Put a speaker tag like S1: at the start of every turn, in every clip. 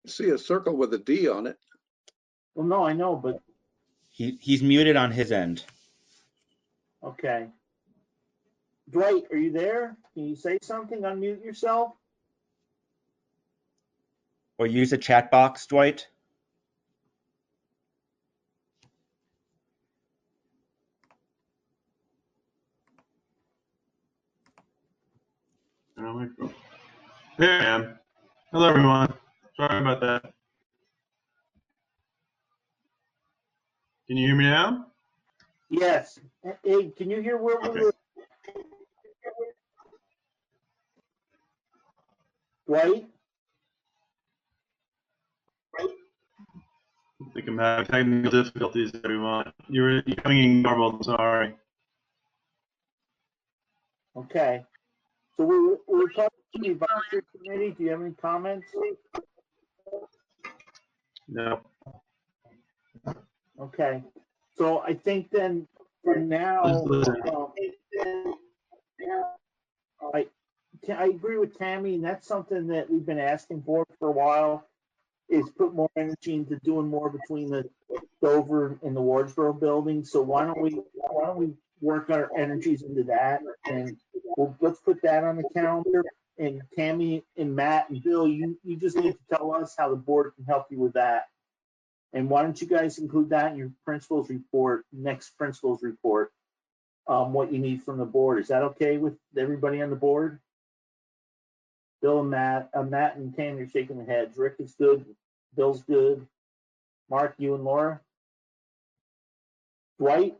S1: See a circle with a D on it.
S2: Well, no, I know, but
S3: He's muted on his end.
S2: okay. Dwight, are you there? Can you say something? Unmute yourself.
S3: Or use the chat box, Dwight.
S4: There I am. Hello, everyone. Sorry about that. Can you hear me now?
S2: Yes. Hey, can you hear where we were? Dwight?
S4: I think I'm having technical difficulties, everyone. You're coming in garbled, I'm sorry.
S2: Okay. So we're talking to the advisory committee. Do you have any comments?
S4: No.
S2: Okay. So I think then for now, I agree with Tammy, and that's something that we've been asking for a while, is put more energy into doing more between the Dover and the Wardsboro building. So why don't we work our energies into that, and let's put that on the calendar. And Tammy and Matt and Bill, you just need to tell us how the board can help you with that. And why don't you guys include that in your principals report, next principals report, what you need from the board. Is that okay with everybody on the board? Bill and Matt and Tammy are shaking their heads. Rick is good. Bill's good. Mark, you and Laura? Dwight?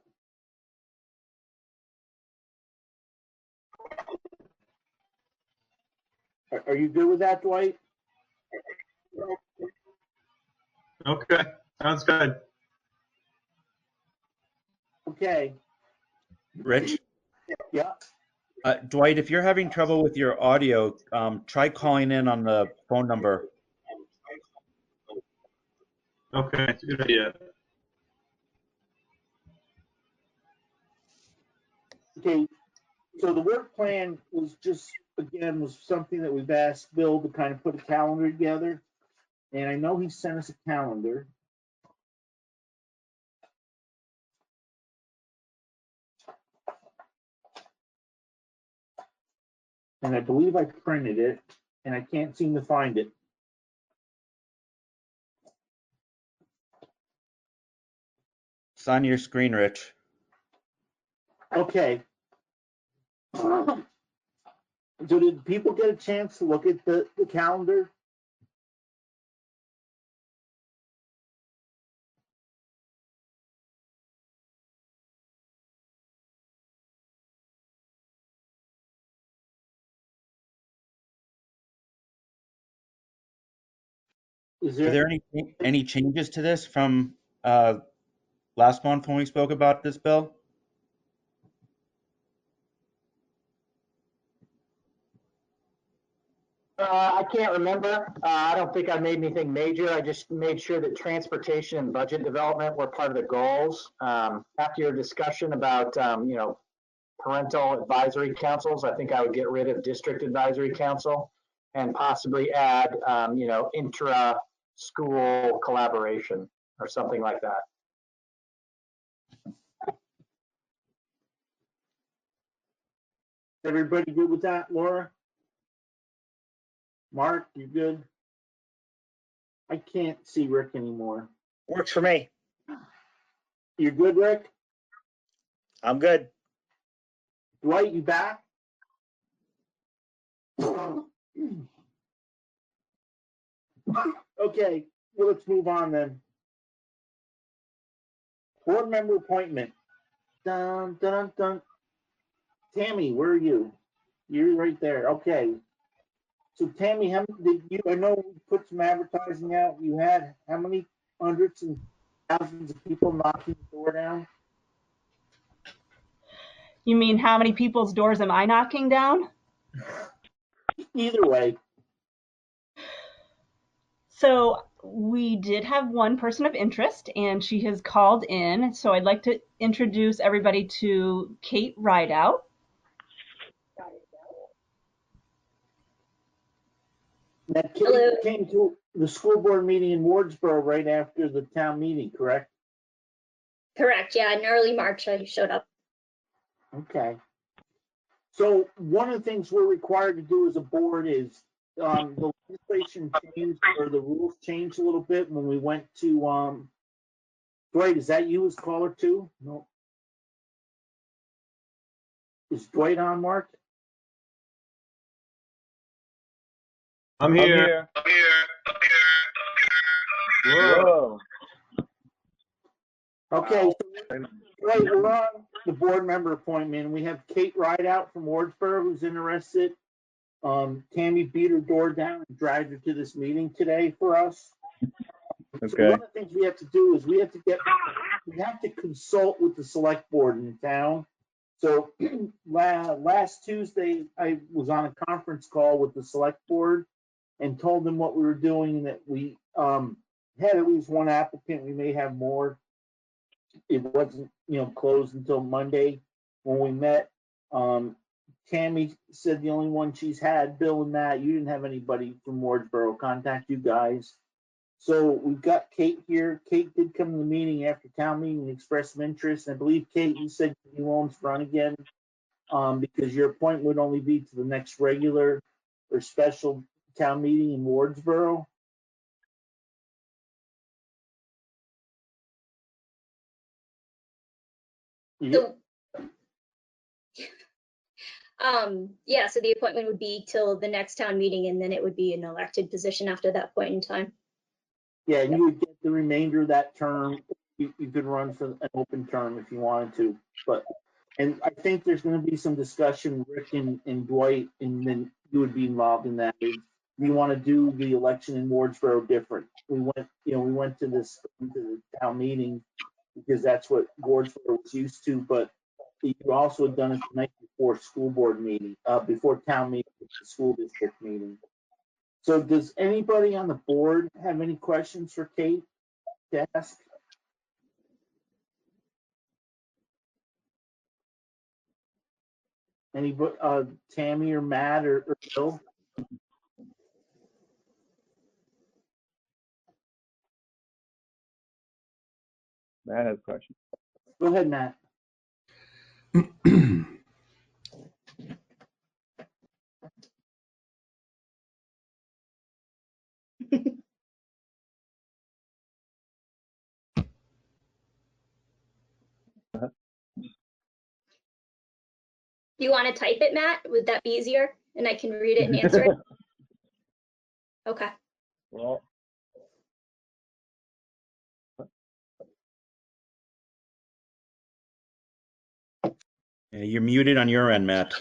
S2: Are you good with that, Dwight?
S4: Okay, sounds good.
S2: Okay.
S3: Rich?
S2: Yeah.
S3: Dwight, if you're having trouble with your audio, try calling in on the phone number.
S4: Okay, it's a good idea.
S2: Okay. So the work plan was just, again, was something that we've asked Bill to kind of put a calendar together. And I know he sent us a calendar. And I believe I printed it, and I can't seem to find it.
S3: It's on your screen, Rich.
S2: Okay. So did people get a chance to look at the calendar? Is
S3: Are
S2: there?
S3: there any changes to this from last month when we spoke about this, Bill?
S5: I can't remember. I don't think I made anything major. I just made sure that transportation and budget development were part of the goals. After your discussion about, parental advisory councils, I think I would get rid of district advisory council and possibly add, intra-school collaboration or something like that.
S2: Everybody good with that, Laura? Mark, you good? I can't see Rick anymore.
S6: Works for me.
S2: You're good, Rick?
S6: I'm good.
S2: Dwight, you back? Okay, well, let's move on then. Board member appointment. Dun, dun, dun. Tammy, where are you? You're right there. Okay. So Tammy, how many did you? I know we put some advertising out. You had how many hundreds and thousands of people knocking the door down?
S7: You mean how many people's doors am I knocking down?
S2: Either way.
S7: So we did have one person of interest, and she has called in. So I'd like to introduce everybody to Kate Rideout.
S2: That Kate came to the school board meeting in Wardsboro right after the town meeting, correct?
S8: Correct. Yeah, in early March, I showed up.
S2: Okay. So one of the things we're required to do as a board is, the legislation changed, or the rules changed a little bit when we went to, Dwight, is that you as caller too? No. Is Dwight on, Mark?
S4: I'm
S3: I'm
S4: here.
S3: here.
S4: Whoa.
S2: Okay, so Dwight, we're on the board member appointment. We have Kate Rideout from Wardsboro who's interested. Tammy beat her door down and dragged her to this meeting today for us. So
S3: Okay.
S2: one of the things we have to do is we have to consult with the select board in the town. So last Tuesday, I was on a conference call with the select board and told them what we were doing, and that we had at least one applicant. We may have more. It wasn't, closed until Monday when we met. Tammy said the only one she's had, Bill and Matt, you didn't have anybody from Wardsboro contact you guys. So we've got Kate here. Kate did come to the meeting after town meeting and express some interest. And I believe, Kate, you said you won't run again because your appointment would only be to the next regular or special town meeting in Wardsboro.
S8: So, yeah, so the appointment would be till the next town meeting, and then it would be an elected position after that point in time.
S2: Yeah, and you would get the remainder of that term. You could run for an open term if you wanted to, and I think there's going to be some discussion, Rick and Dwight, and then you would be involved in that. We want to do the election in Wardsboro different. We went to the town meeting because that's what Wardsboro was used to, but you also had done it the night before school board meeting, before town meeting, the school district meeting. So does anybody on the board have any questions for Kate to ask? Anybody, Tammy or Matt or Bill?
S3: Matt has a question.
S2: Go ahead, Matt.
S8: Do you want to type it, Matt? Would that be easier? And I can read it and answer it? Okay.
S3: Well, yeah, you're muted on your end, Matt.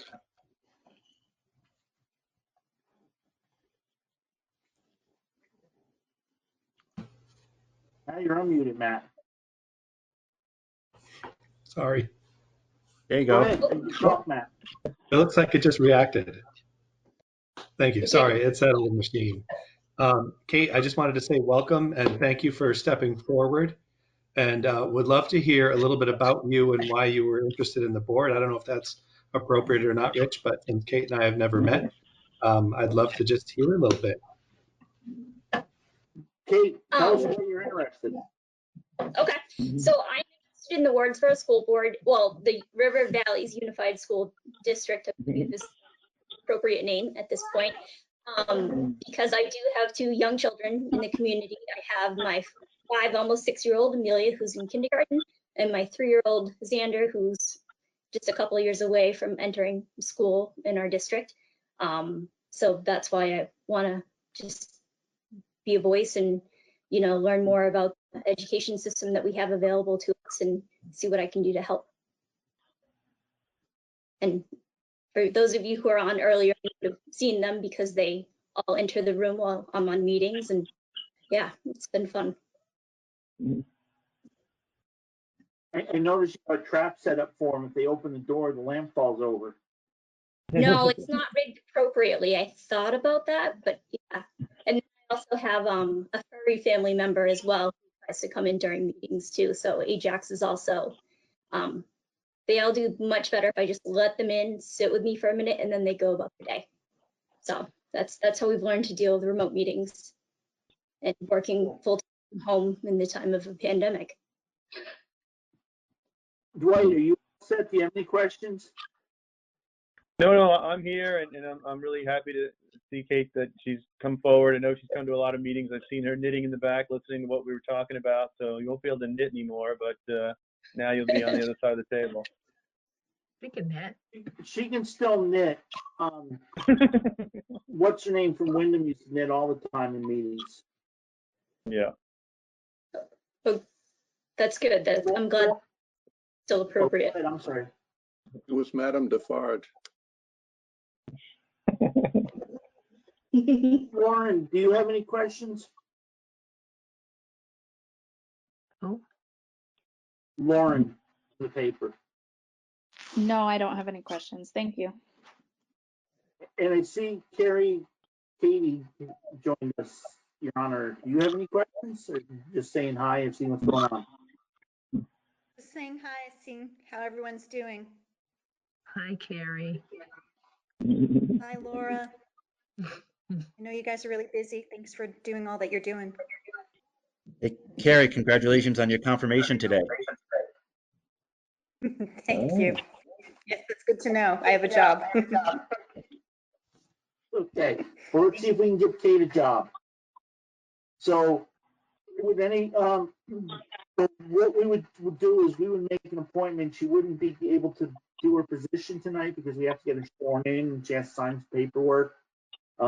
S2: Now you're unmuted, Matt.
S9: Sorry.
S3: There you
S2: Go
S3: go.
S2: ahead. You can talk, Matt.
S9: It looks like it just reacted. Thank you.
S8: It
S9: Sorry,
S8: did.
S9: it's out of the machine. Kate, I just wanted to say welcome and thank you for stepping forward, and would love to hear a little bit about you and why you were interested in the board. I don't know if that's appropriate or not, Rich, but since Kate and I have never met, I'd love to just hear a little bit.
S2: Kate, tell us what you're interested in.
S8: Okay. So I'm interested in the Wardsboro School Board, well, the River Valleys Unified School District, I believe is the appropriate name at this point. Because I do have two young children in the community. I have my 5, almost 6-year-old Amelia, who's in kindergarten, and my 3-year-old Xander, who's just a couple of years away from entering school in our district. So that's why I want to just be a voice and, learn more about the education system that we have available to us and see what I can do to help. And for those of you who are on earlier, you would have seen them because they all enter the room while I'm on meetings, and yeah, it's been fun.
S2: I noticed you have a trap set up for them. If they open the door, the lamp falls over.
S8: No, it's not rigged appropriately. I thought about that, but yeah. And I also have a furry family member as well who tries to come in during meetings too. So Ajax is also, they all do much better if I just let them in, sit with me for a minute, and then they go about their day. So that's how we've learned to deal with remote meetings. and working full time from home in the time of a pandemic.
S2: Dwight, are you set? Do you have any questions?
S10: No, I'm here, and I'm really happy to see Kate that she's come forward. I know she's come to a lot of meetings. I've seen her knitting in the back, listening to what we were talking about. So you won't be able to knit anymore, but now you'll be on the other side of the table.
S11: We can knit.
S2: She can still knit. What's her name from Wyndham used to knit all the time in meetings.
S10: Yeah.
S8: Oh, that's good. I'm glad it's still appropriate.
S2: Oh, I'm sorry.
S1: It was Madame Defarge.
S2: Lauren, do you have any questions?
S11: Oh.
S2: Lauren, the paper.
S12: No, I don't have any questions. Thank you.
S2: And I see Katie joined us, Your Honor. Do you have any questions, or just saying hi and seeing what's going on?
S13: Just saying hi, seeing how everyone's doing.
S11: Hi, Carrie.
S13: Hi, Laura. I know you guys are really busy. Thanks for doing all that you're doing.
S3: Hey, Carrie, congratulations on your confirmation today.
S13: Thank you. Yes, that's good to know. I have a job.
S2: Okay, well, let's see if we can give Kate a job. So with any, what we would do is we would make an appointment. She wouldn't be able to do her position tonight because we have to get her sworn in and she has to sign some paperwork,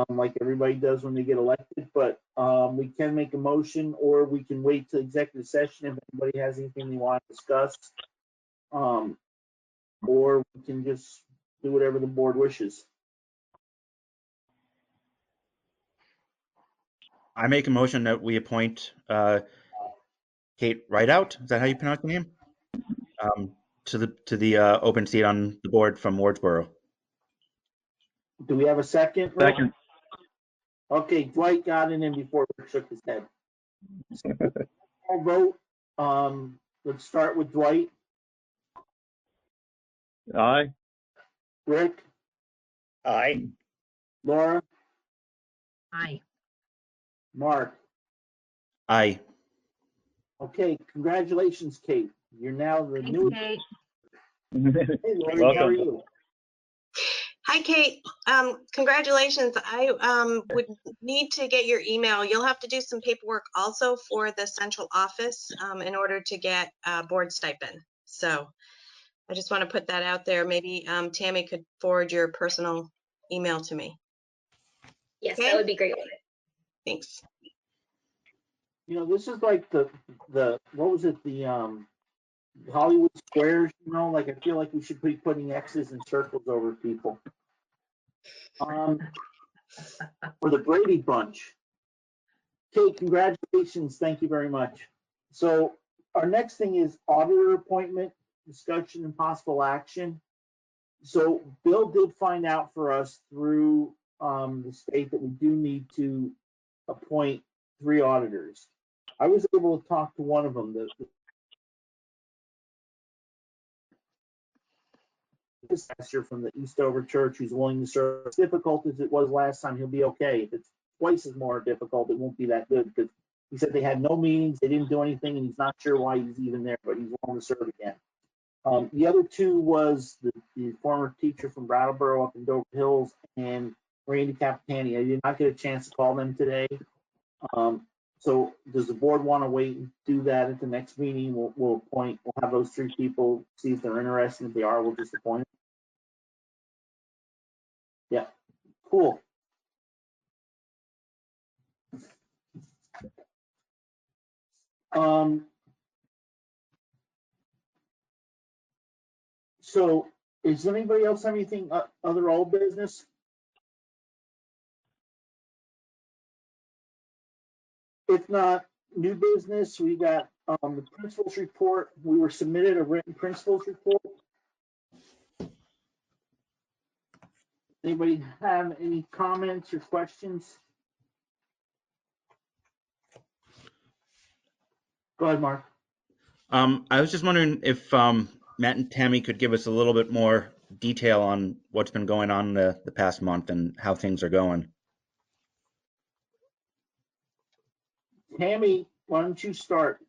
S2: like everybody does when they get elected. But we can make a motion, or we can wait till executive session if anybody has anything they want to discuss. Or we can just do whatever the board wishes.
S3: I make a motion that we appoint Kate Rideout. Is that how you pronounce the name? To the open seat on the board from Wardsboro.
S2: Do we have a second?
S10: Second.
S2: Okay, Dwight got it in before Rick shook his head. I'll vote. Let's start with Dwight.
S10: Aye.
S2: Rick,
S6: Aye.
S2: Laura,
S11: Hi.
S2: Mark.
S3: Aye.
S2: Okay, congratulations, Kate. You're now the
S11: Thanks,
S2: new.
S11: Kate.
S2: Hey, Lori,
S10: Welcome.
S2: how are you?
S14: Hi, Kate. Congratulations. I would need to get your email. You'll have to do some paperwork also for the central office in order to get board stipend. So I just want to put that out there. Maybe Tammy could forward your personal email to me.
S8: Yes,
S14: Okay.
S8: that would be great.
S14: Thanks.
S2: You know, this is like the what was it, the Hollywood squares, you know, like I feel like we should be putting X's and circles over people. Or the Brady Bunch. Kate, congratulations. Thank you very much. So our next thing is auditor appointment, discussion and possible action. So Bill did find out for us through the state that we do need to appoint 3 auditors. I was able to talk to one of them, this pastor from the Eastover Church, who's willing to serve. As difficult as it was last time, he'll be okay. If it's twice as more difficult, it won't be that good, because he said they had no meetings, they didn't do anything, and he's not sure why he's even there, but he's willing to serve again. The other 2 was the former teacher from Brattleboro up in Dover Hills and Randy Capitani. I did not get a chance to call them today. So does the board want to wait and do that at the next meeting? We'll have those 3 people, see if they're interested. If they are, we'll just appoint them. Yeah, cool. So does anybody else have anything other old business? If not, new business, we got the principal's report. We were submitted a written principal's report. Anybody have any comments or questions? Go ahead, Mark.
S3: I was just wondering if Matt and Tammy could give us a little bit more detail on what's been going on the past month and how things are going.
S2: Tammy, why don't you start,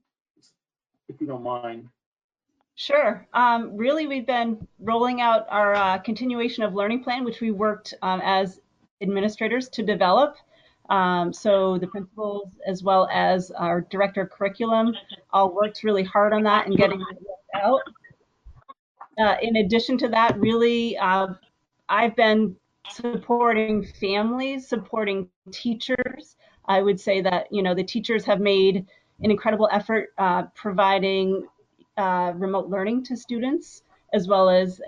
S2: if you don't mind?
S7: Sure. Really, we've been rolling out our continuation of learning plan, which we worked as administrators to develop. So the principals, as well as our director of curriculum, all worked really hard on that and getting it out. In addition to that, really, I've been supporting families, supporting teachers. I would say that, the teachers have made an incredible effort providing remote learning to students, as well as,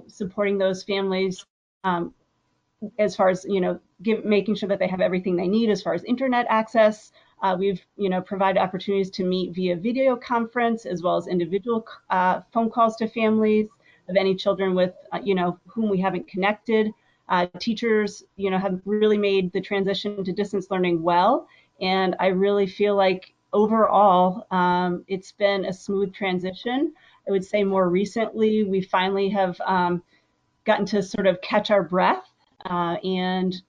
S7: supporting those families as far as, making sure that they have everything they need as far as internet access. We've, provided opportunities to meet via video conference, as well as individual phone calls to families of any children with, whom we haven't connected. Teachers, have really made the transition to distance learning well. And I really feel like overall, it's been a smooth transition. I would say more recently, we finally have gotten to sort of catch our breath, and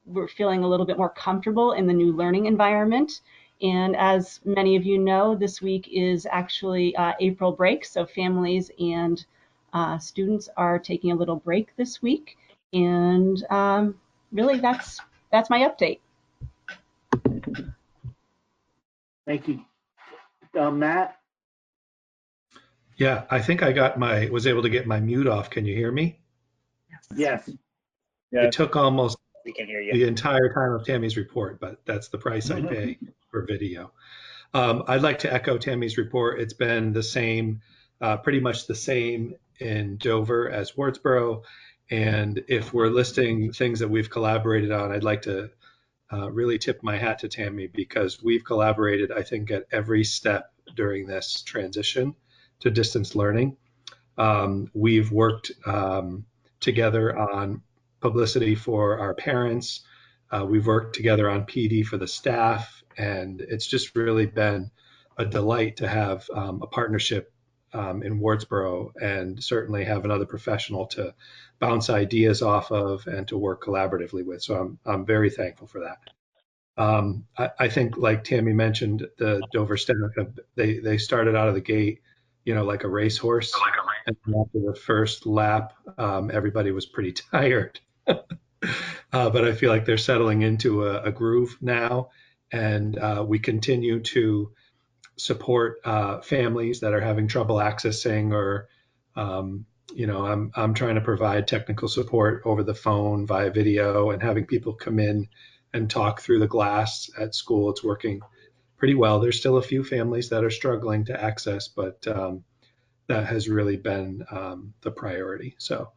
S7: we're feeling a little bit more comfortable in the new learning environment. And as many of you know, this week is actually April break, so families and students are taking a little break this week. And really, that's my update.
S2: Thank you. Matt?
S9: Yeah, I think was able to get my mute off. Can you hear me?
S2: Yes.
S9: It took almost
S6: We can hear you.
S9: the entire time of Tammy's report, but that's the price I pay for video. I'd like to echo Tammy's report. It's been the same, pretty much the same in Dover as Wardsboro. And if we're listing things that we've collaborated on, I'd like to really tip my hat to Tammy, because we've collaborated, I think, at every step during this transition to distance learning. We've worked together on publicity for our parents. We've worked together on PD for the staff, and it's just really been a delight to have a partnership in Wardsboro, and certainly have another professional to bounce ideas off of and to work collaboratively with. So I'm very thankful for that. I think, like Tammy mentioned, the Dover staff, they started out of the gate, like a racehorse. And after the first lap, everybody was pretty tired. But I feel like they're settling into a groove now, and we continue to support families that are having trouble accessing, or I'm trying to provide technical support over the phone via video, and having people come in and talk through the glass at school. It's working pretty well. There's still a few families that are struggling to access, but that has really been the priority. So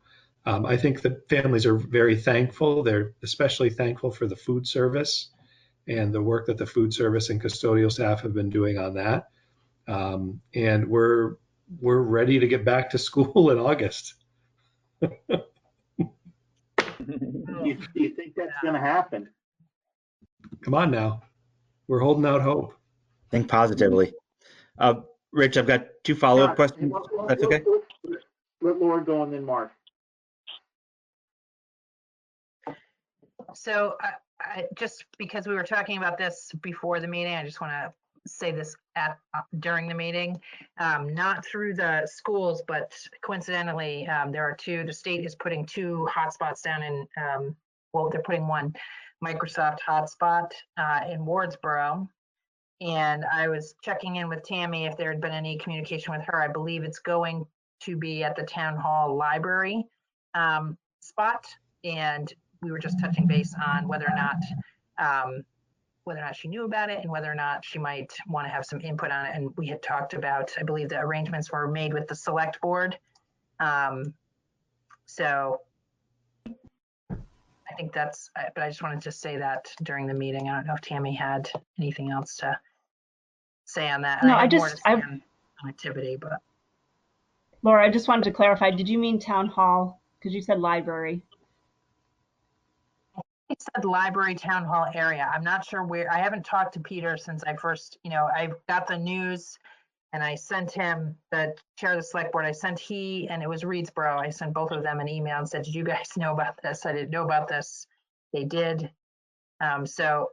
S9: I think the families are very thankful. They're especially thankful for the food service and the work that the food service and custodial staff have been doing on that. And we're ready to get back to school in August.
S2: Do you think that's going to happen?
S9: Come on now. We're holding out hope.
S3: Think positively. Rich, I've got two follow-up questions. That's okay.
S2: Let Laura go and then Mark.
S11: So I just because we were talking about this before the meeting, I just want to say this during the meeting, not through the schools, but coincidentally, the state is putting 2 hotspots down in, they're putting one Microsoft hotspot in Wardsboro. And I was checking in with Tammy if there had been any communication with her. I believe it's going to be at the town hall library spot. And we were just touching base on whether or not she knew about it and whether or not she might want to have some input on it. And we had talked about, I believe the arrangements were made with the select board. So I think but I just wanted to say that during the meeting. I don't know if Tammy had anything else to say on that.
S7: No,
S11: I had more to say on activity, but.
S7: Laura, I just wanted to clarify, did you mean town hall? Because you said library.
S11: I said library town hall area. I'm not sure where. I haven't talked to Peter since I first, I got the news and I sent him, the chair of the select board, and it was Reedsboro. I sent both of them an email and said, did you guys know about this? I didn't know about this. They did. So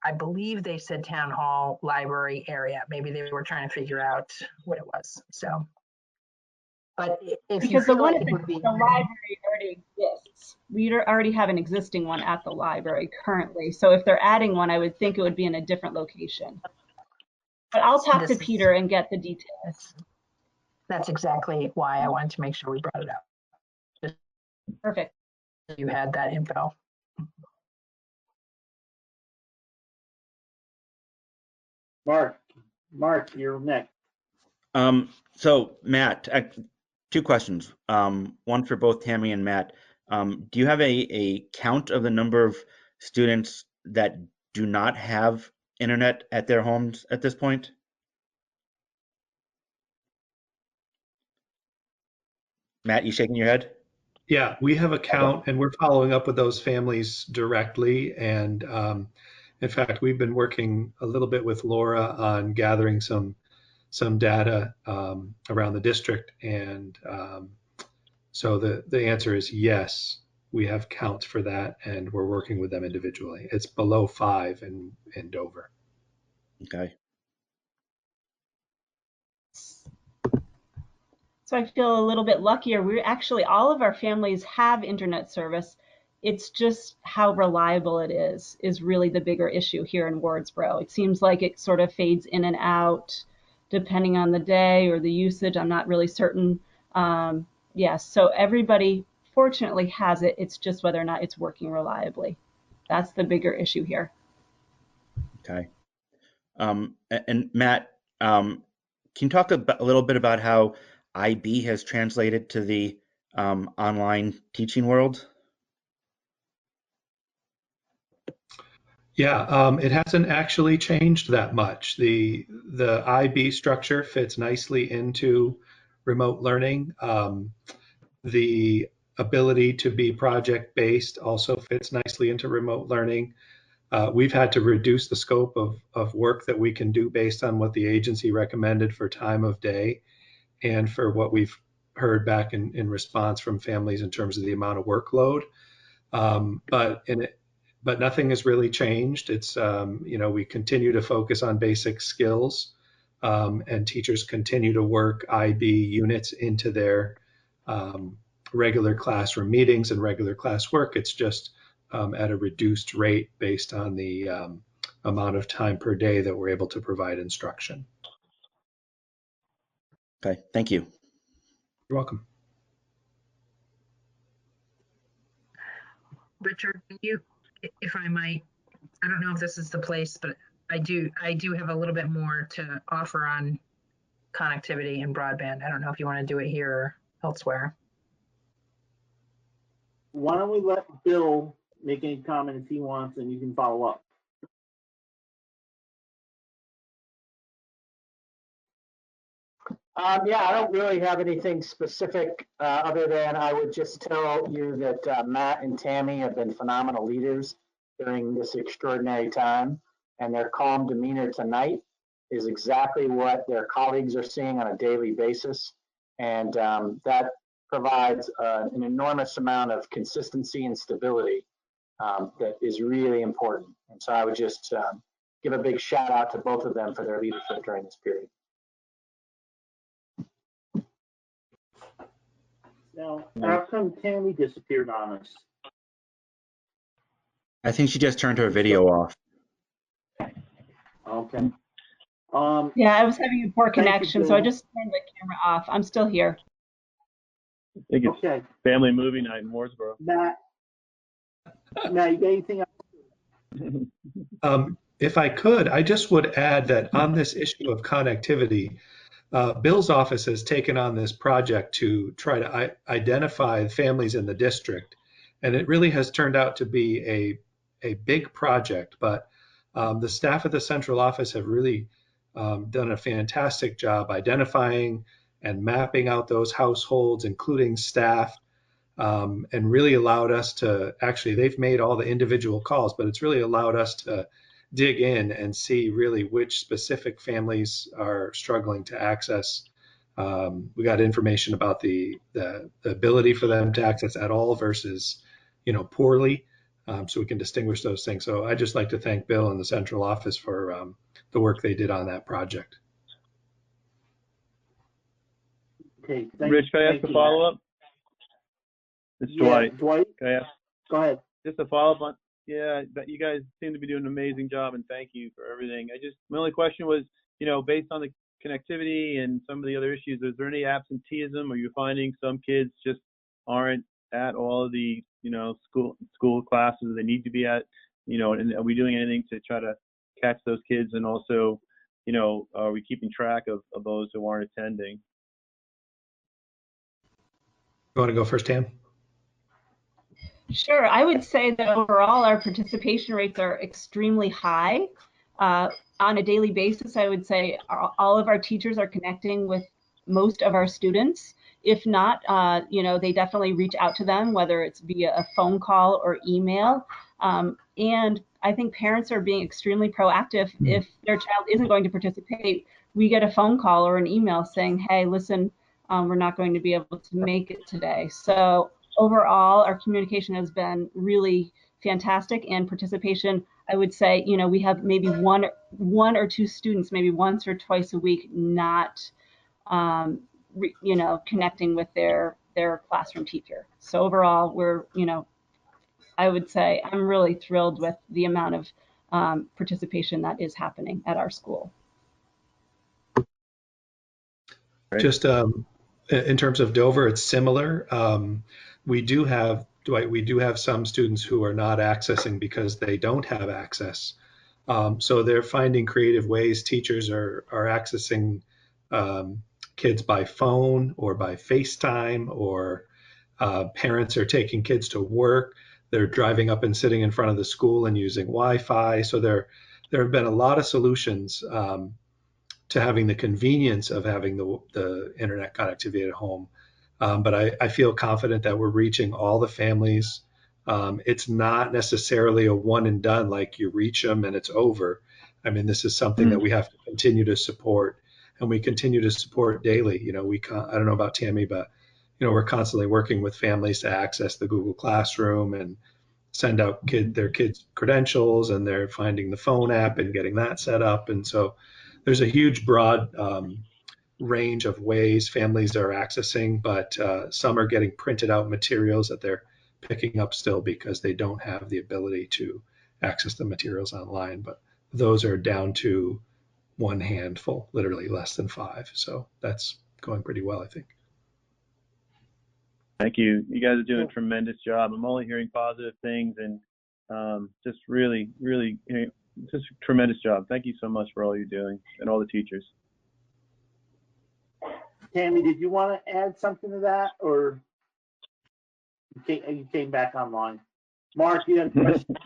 S11: I believe they said town hall, library area. Maybe they were trying to figure out what it was. So, but if you
S7: Because the
S11: feel
S7: one
S11: like
S7: at
S11: it would be,
S7: the library already exists. We already have an existing one at the library currently. So if they're adding one, I would think it would be in a different location. But I'll talk to
S11: This is-
S7: Peter and get the details.
S11: that's exactly why I wanted to make sure we brought it up. Just
S7: Perfect.
S11: so you had that info.
S2: Mark, you're next.
S3: So Matt, two questions. One for both Tammy and Matt. Do you have a count of the number of students that do not have internet at their homes at this point? Matt, you shaking your head?
S9: Yeah, we have a count and we're following up with those families directly. And in fact, we've been working a little bit with Laura on gathering some data around the district. And so the answer is yes, we have counts for that and we're working with them individually. It's below 5 in Dover.
S3: Okay.
S7: So I feel a little bit luckier. We're actually, all of our families have internet service. It's just how reliable it is really the bigger issue here in Wardsboro. It seems like it sort of fades in and out depending on the day or the usage. I'm not really certain. Yes, so everybody fortunately has it. It's just whether or not it's working reliably. That's the bigger issue here.
S3: Okay. And Matt, can you talk a little bit about how IB has translated to the online teaching world?
S9: Yeah, it hasn't actually changed that much. The IB structure fits nicely into remote learning. The ability to be project-based also fits nicely into remote learning. We've had to reduce the scope of work that we can do based on what the agency recommended for time of day and for what we've heard back in response from families in terms of the amount of workload. But nothing has really changed. It's, we continue to focus on basic skills, and teachers continue to work IB units into their regular classroom meetings and regular classwork. It's just at a reduced rate based on the amount of time per day that we're able to provide instruction.
S3: Okay, thank you.
S9: You're welcome.
S11: Richard, can you, if I might, I don't know if this is the place, but I do have a little bit more to offer on connectivity and broadband. I don't know if you want to do it here or elsewhere.
S2: Why don't we let Bill make any comment if he wants, and you can follow up.
S5: Yeah, I don't really have anything specific other than I would just tell you that Matt and Tammy have been phenomenal leaders during this extraordinary time, and their calm demeanor tonight is exactly what their colleagues are seeing on a daily basis, and that provides an enormous amount of consistency and stability that is really important. And so I would just give a big shout out to both of them for their leadership during this period.
S2: Now, how come Tammy disappeared on us?
S3: I think she just turned her video off.
S2: Okay.
S7: Yeah, I was having a poor
S2: Thank you,
S7: connection, so I
S2: Bill.
S7: just turned the camera off. I'm still here.
S10: I think it's
S2: Okay.
S10: family movie night in Wardsboro.
S2: Matt, you got anything else?
S9: If I could, I just would add that on this issue of connectivity, Bill's office has taken on this project to try to identify families in the district. And it really has turned out to be a big project, but the staff at the central office have really done a fantastic job identifying and mapping out those households, including staff, and really allowed us to, actually, they've made all the individual calls, but it's really allowed us to dig in and see really which specific families are struggling to access. We got information about the ability for them to access at all versus, poorly. so we can distinguish those things. So I'd just like to thank Bill and the central office for the work they did on that project.
S2: Okay,
S10: Rich, can I ask a follow-up? It's Dwight.
S2: Dwight,
S10: Can I ask?
S2: go ahead.
S10: Just a follow-up on, yeah, that you guys seem to be doing an amazing job, and thank you for everything. My only question was, based on the connectivity and some of the other issues, is there any absenteeism? Are you finding some kids just aren't at all of the, school classes they need to be at? And are we doing anything to try to catch those kids? And also, are we keeping track of those who aren't attending?
S9: You want to go first, Tam?
S7: Sure. I would say that overall our participation rates are extremely high. On a daily basis, I would say all of our teachers are connecting with most of our students. If not, they definitely reach out to them, whether it's via a phone call or email. And I think parents are being extremely proactive. If their child isn't going to participate, we get a phone call or an email saying, hey, listen, we're not going to be able to make it today. So overall, our communication has been really fantastic, and participation, I would say, we have maybe one or two students, maybe once or twice a week, not, connecting with their classroom teacher. So overall, we're, I would say I'm really thrilled with the amount of participation that is happening at our school.
S9: Just in terms of Dover, it's similar. We do have, Dwight, we do have some students who are not accessing because they don't have access. So they're finding creative ways. Teachers are accessing kids by phone or by FaceTime, or parents are taking kids to work. They're driving up and sitting in front of the school and using Wi-Fi. So there have been a lot of solutions to having the convenience of having the internet connectivity at home. But I feel confident that we're reaching all the families. It's not necessarily a one and done, like you reach them and it's over. I mean, this is something that we have to continue to support, and we continue to support daily. I don't know about Tammy, but we're constantly working with families to access the Google Classroom and send out their kids' credentials, and they're finding the phone app and getting that set up. And so there's a huge broad range of ways families are accessing, but some are getting printed out materials that they're picking up still because they don't have the ability to access the materials online. But those are down to one handful, literally less than 5. So that's going pretty well, I think.
S10: Thank you. You guys are doing a tremendous job. I'm only hearing positive things, and just really, really, just a tremendous job. Thank you so much for all you're doing, and all the teachers.
S2: Tammy, did you want to add something to that, or you came back online? Mark, you had a question?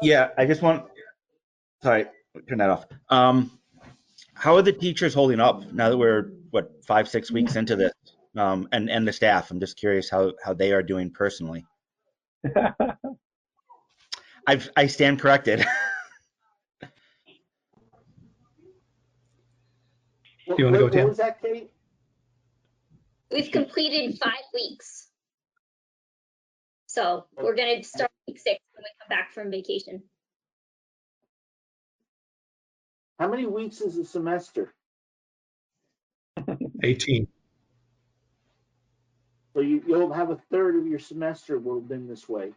S3: Yeah, I just want, sorry, turn that off. How are the teachers holding up now that we're, 5-6 weeks into this? And the staff, I'm just curious how they are doing personally. I stand corrected.
S9: You want to go, Tam?
S2: What was that, Kate?
S8: We've completed 5 weeks. So we're going to start week 6 when we come back from vacation.
S2: How many weeks is a semester?
S9: 18.
S2: So you'll have a third of your semester will have been this way.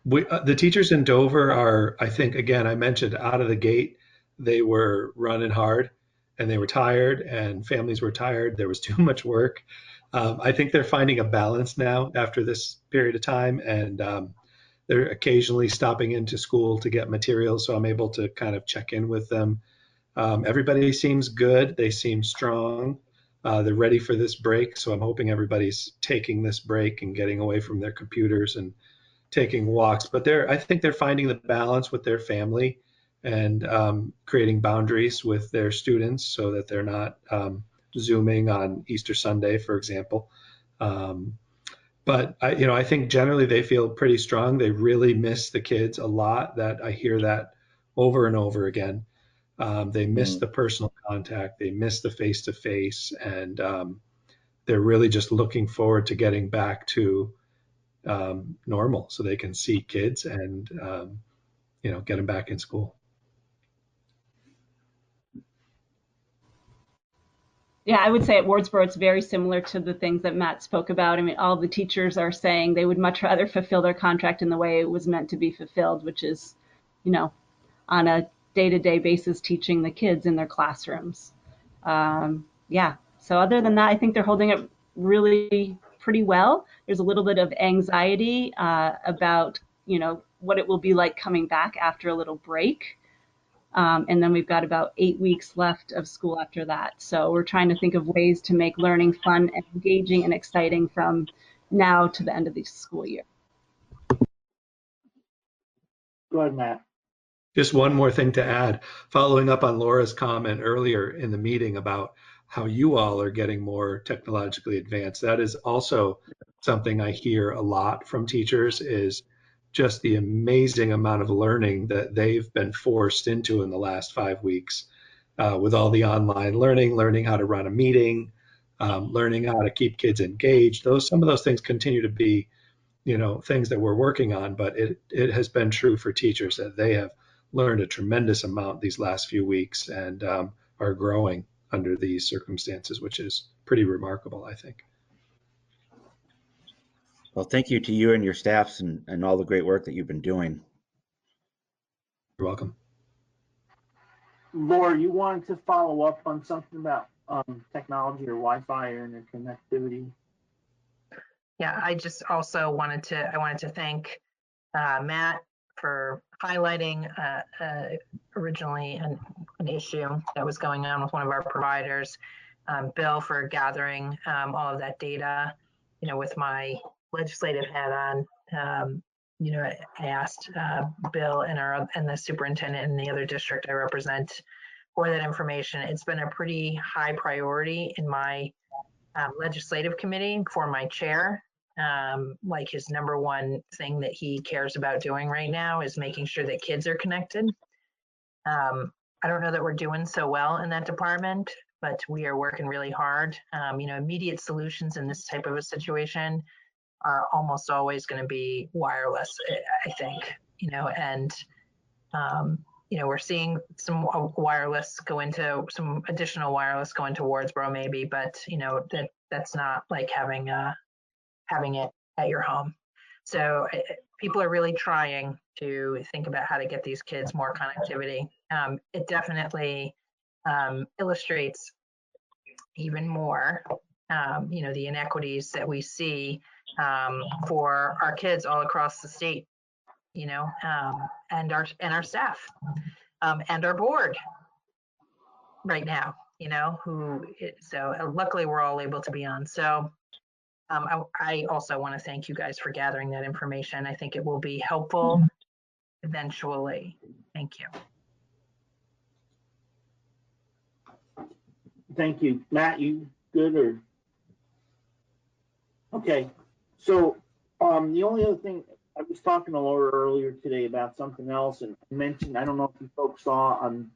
S9: The teachers in Dover are, I think, again, I mentioned out of the gate, they were running hard and they were tired, and families were tired. There was too much work. I think they're finding a balance now after this period of time, and they're occasionally stopping into school to get materials. So I'm able to kind of check in with them. Everybody seems good. They seem strong. They're ready for this break. So I'm hoping everybody's taking this break and getting away from their computers and taking walks. But I think they're finding the balance with their family and creating boundaries with their students so that they're not Zooming on Easter Sunday, for example. But I think generally they feel pretty strong. They really miss the kids a lot. That I hear that over and over again. They miss the personal contact, they miss the face-to-face, and they're really just looking forward to getting back to normal so they can see kids and get them back in school.
S7: Yeah, I would say at Wardsboro, it's very similar to the things that Matt spoke about. I mean, all the teachers are saying they would much rather fulfill their contract in the way it was meant to be fulfilled, which is, on a day-to-day basis, teaching the kids in their classrooms. Yeah. So other than that, I think they're holding up really pretty well. There's a little bit of anxiety about, what it will be like coming back after a little break. And then we've got about 8 weeks left of school after that. So we're trying to think of ways to make learning fun and engaging and exciting from now to the end of the school year.
S2: Go ahead, Matt.
S9: Just one more thing to add, following up on Laura's comment earlier in the meeting about how you all are getting more technologically advanced. That is also something I hear a lot from teachers, is just the amazing amount of learning that they've been forced into in the last 5 weeks with all the online learning how to run a meeting, learning how to keep kids engaged. Some of those things continue to be, things that we're working on, but it has been true for teachers that they have learned a tremendous amount these last few weeks and are growing under these circumstances, which is pretty remarkable, I think.
S3: Well, thank you to you and your staffs and all the great work that you've been doing.
S9: You're welcome.
S2: Laura, you wanted to follow up on something about technology or Wi-Fi or interconnectivity?
S11: Yeah, I just also wanted to thank Matt for highlighting originally an issue that was going on with one of our providers, Bill for gathering all of that data. With my legislative hat on, I asked Bill and the superintendent in the other district I represent for that information. It's been a pretty high priority in my legislative committee for my chair. Like his number one thing that he cares about doing right now is making sure that kids are connected. I don't know that we're doing so well in that department, but we are working really hard. Immediate solutions in this type of a situation are almost always going to be wireless, I think, and we're seeing some wireless go into some additional wireless go into Wardsboro maybe, but that's not like having it at your home. So people are really trying to think about how to get these kids more connectivity. It definitely illustrates even more, the inequities that we see for our kids all across the state, and our staff and our board right now, so luckily we're all able to be on. So I also want to thank you guys for gathering that information. I think it will be helpful eventually. Thank you.
S2: Thank you. Matt, you good or? Okay. So the only other thing, I was talking to Laura earlier today about something else and mentioned, I don't know if you folks saw on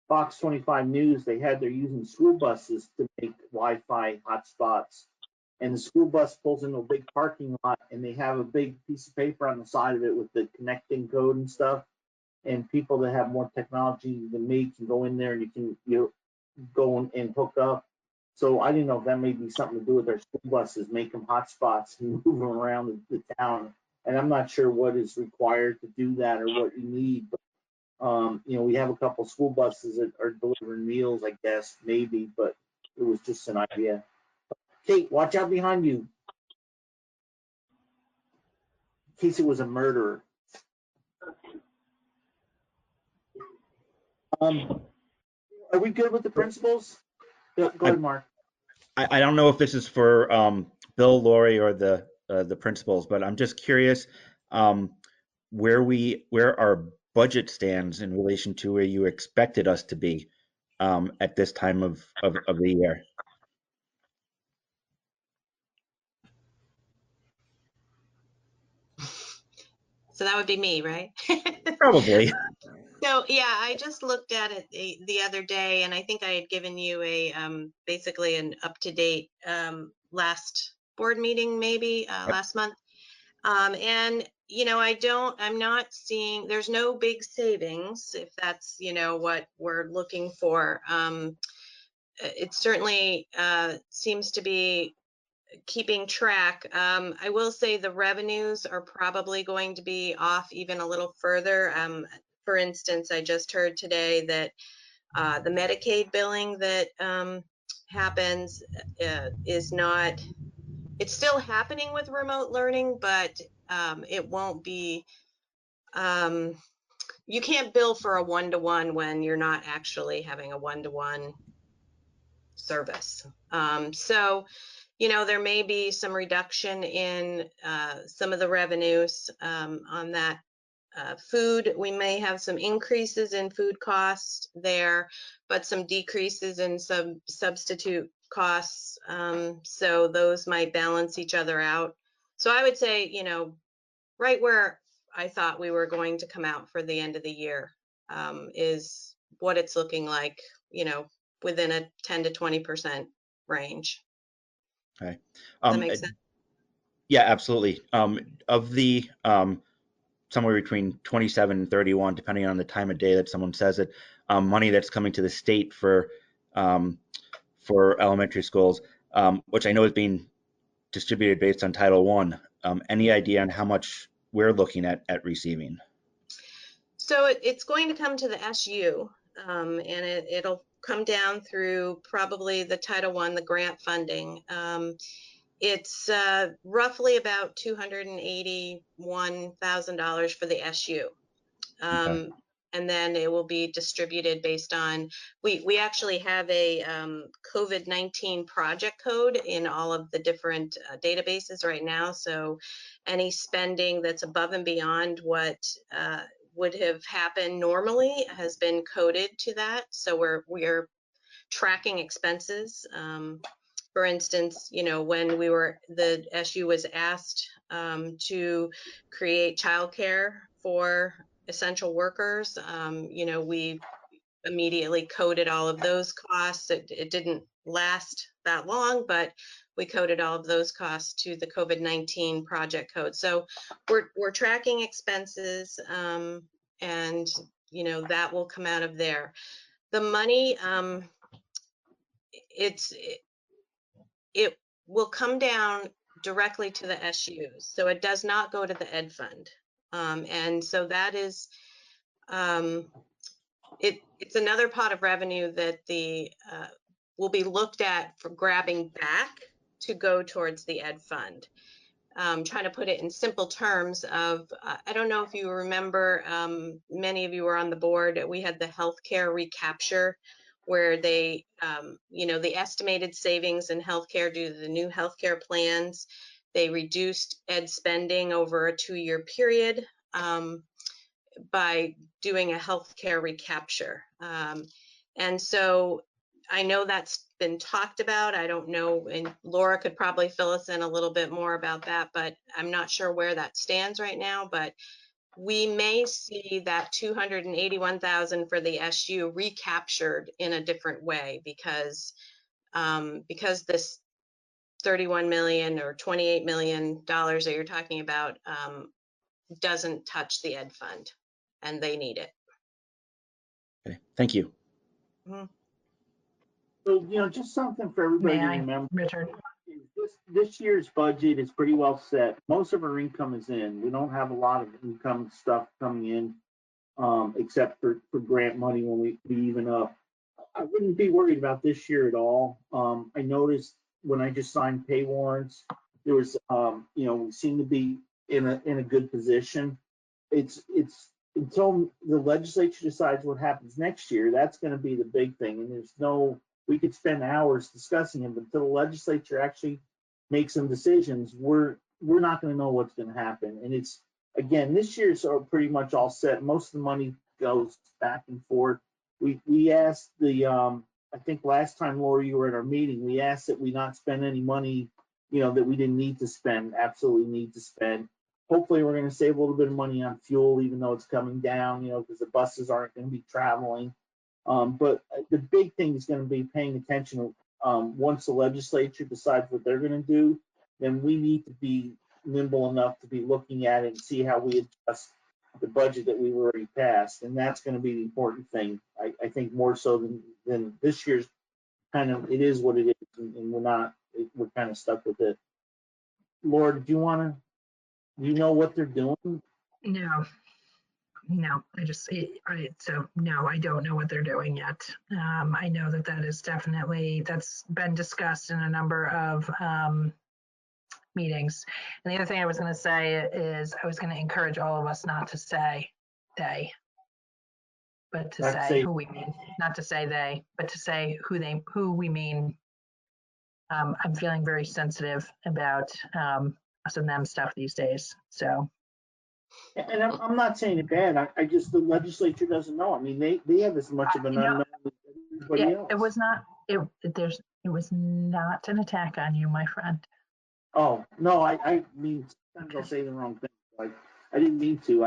S2: Fox 25 News, they're using school buses to make Wi-Fi hotspots. And the school bus pulls into a big parking lot and they have a big piece of paper on the side of it with the connecting code and stuff. And people that have more technology than me can go in there and you can go and hook up. So I didn't know if that may be something to do with our school buses, make them hotspots and move them around the town. And I'm not sure what is required to do that or what you need, but we have a couple school buses that are delivering meals, I guess, maybe, but it was just an idea. Kate, watch out behind you. In case it was a murderer. Are we good with the principals? Go ahead, Mark.
S3: I don't know if this is for Bill, Lori, or the principals, but I'm just curious where our budget stands in relation to where you expected us to be at this time of the year.
S14: So that would be me, right?
S3: Probably.
S14: So yeah, I just looked at it the other day, and I think I had given you a basically an up-to-date last board meeting, maybe last month. And I'm not seeing, there's no big savings, if that's what we're looking for. It certainly seems to be keeping track. I will say the revenues are probably going to be off even a little further. For instance, I just heard today that the Medicaid billing that happens is not, it's still happening with remote learning, but it won't be, you can't bill for a one-to-one when you're not actually having a one-to-one service. So, there may be some reduction in some of the revenues on that. Food, we may have some increases in food costs there, but some decreases in some substitute costs. So those might balance each other out. So I would say, right where I thought we were going to come out for the end of the year is what it's looking like, within a 10 to 20% range.
S3: Okay.
S14: Does that make sense?
S3: Yeah, absolutely. Of the somewhere between 27 and 31, depending on the time of day that someone says it, money that's coming to the state for elementary schools, which I know is being distributed based on Title I. Any idea on how much we're looking at receiving?
S14: So it's going to come to the SU, and it'll come down through probably the Title I, the grant funding. It's roughly about $281,000 for the SU.
S3: Okay.
S14: And then it will be distributed based on, we actually have a COVID-19 project code in all of the different databases right now. So any spending that's above and beyond what would have happened normally has been coded to that. So we're tracking expenses. For instance, when the SU was asked to create childcare for essential workers, we immediately coded all of those costs. It didn't last that long, but we coded all of those costs to the COVID-19 project code. So we're tracking expenses, and that will come out of there. The money, it will come down directly to the SUs. So it does not go to the Ed Fund. And so that is, it's another pot of revenue that will be looked at for grabbing back to go towards the Ed Fund. Trying to put it in simple terms of, I don't know if you remember, many of you were on the board, we had the healthcare recapture, where they, the estimated savings in healthcare due to the new healthcare plans, they reduced ed spending over a 2-year period by doing a healthcare recapture. And so I know that's been talked about. I don't know, and Laura could probably fill us in a little bit more about that, but I'm not sure where that stands right now. But we may see that 281,000 for the SU recaptured in a different way because this 31 million or 28 million dollars that you're talking about doesn't touch the Ed Fund, and they need it.
S3: Okay. Thank you.
S14: Mm-hmm.
S2: So, just something for everybody
S11: May
S2: to
S11: I,
S2: remember.
S11: Richard?
S2: This year's budget is pretty well set. Most of our income is in. We don't have a lot of income stuff coming in, except for grant money when we even up. I wouldn't be worried about this year at all. I noticed when I just signed pay warrants, there was, we seem to be in a good position. It's until the legislature decides what happens next year, that's going to be the big thing. And we could spend hours discussing it, but until the legislature actually makes some decisions, we're not going to know what's going to happen. And it's, again, this year's are pretty much all set. Most of the money goes back and forth. We asked I think last time, Laura, you were at our meeting, we asked that we not spend any money, that we didn't need to spend, absolutely need to spend. hopefully we're gonna save a little bit of money on fuel, even though it's coming down, because the buses aren't gonna be traveling. But the big thing is gonna be paying attention, once the legislature decides what they're gonna do, then we need to be nimble enough to be looking at it and see how we adjust the budget that we've already passed. And that's gonna be the important thing. I think more so than this year's kind of, it is what it is, and we're kind of stuck with it. Laura, do you know what they're doing?
S11: No, no, no, I don't know what they're doing yet. I know that is definitely, that's been discussed in a number of meetings. And the other thing I was going to say is I was going to encourage all of us not to say they, but to say who we mean, not to say they, but to say who we mean. I'm feeling very sensitive about us and them stuff these days. So.
S2: And I'm not saying it bad. I just, the legislature doesn't know. I mean, they have as much of an unknown as everybody else.
S11: It was not. It was not an attack on you, my friend.
S2: Oh no, I mean, sometimes I'll say the wrong thing. Like, I didn't mean to.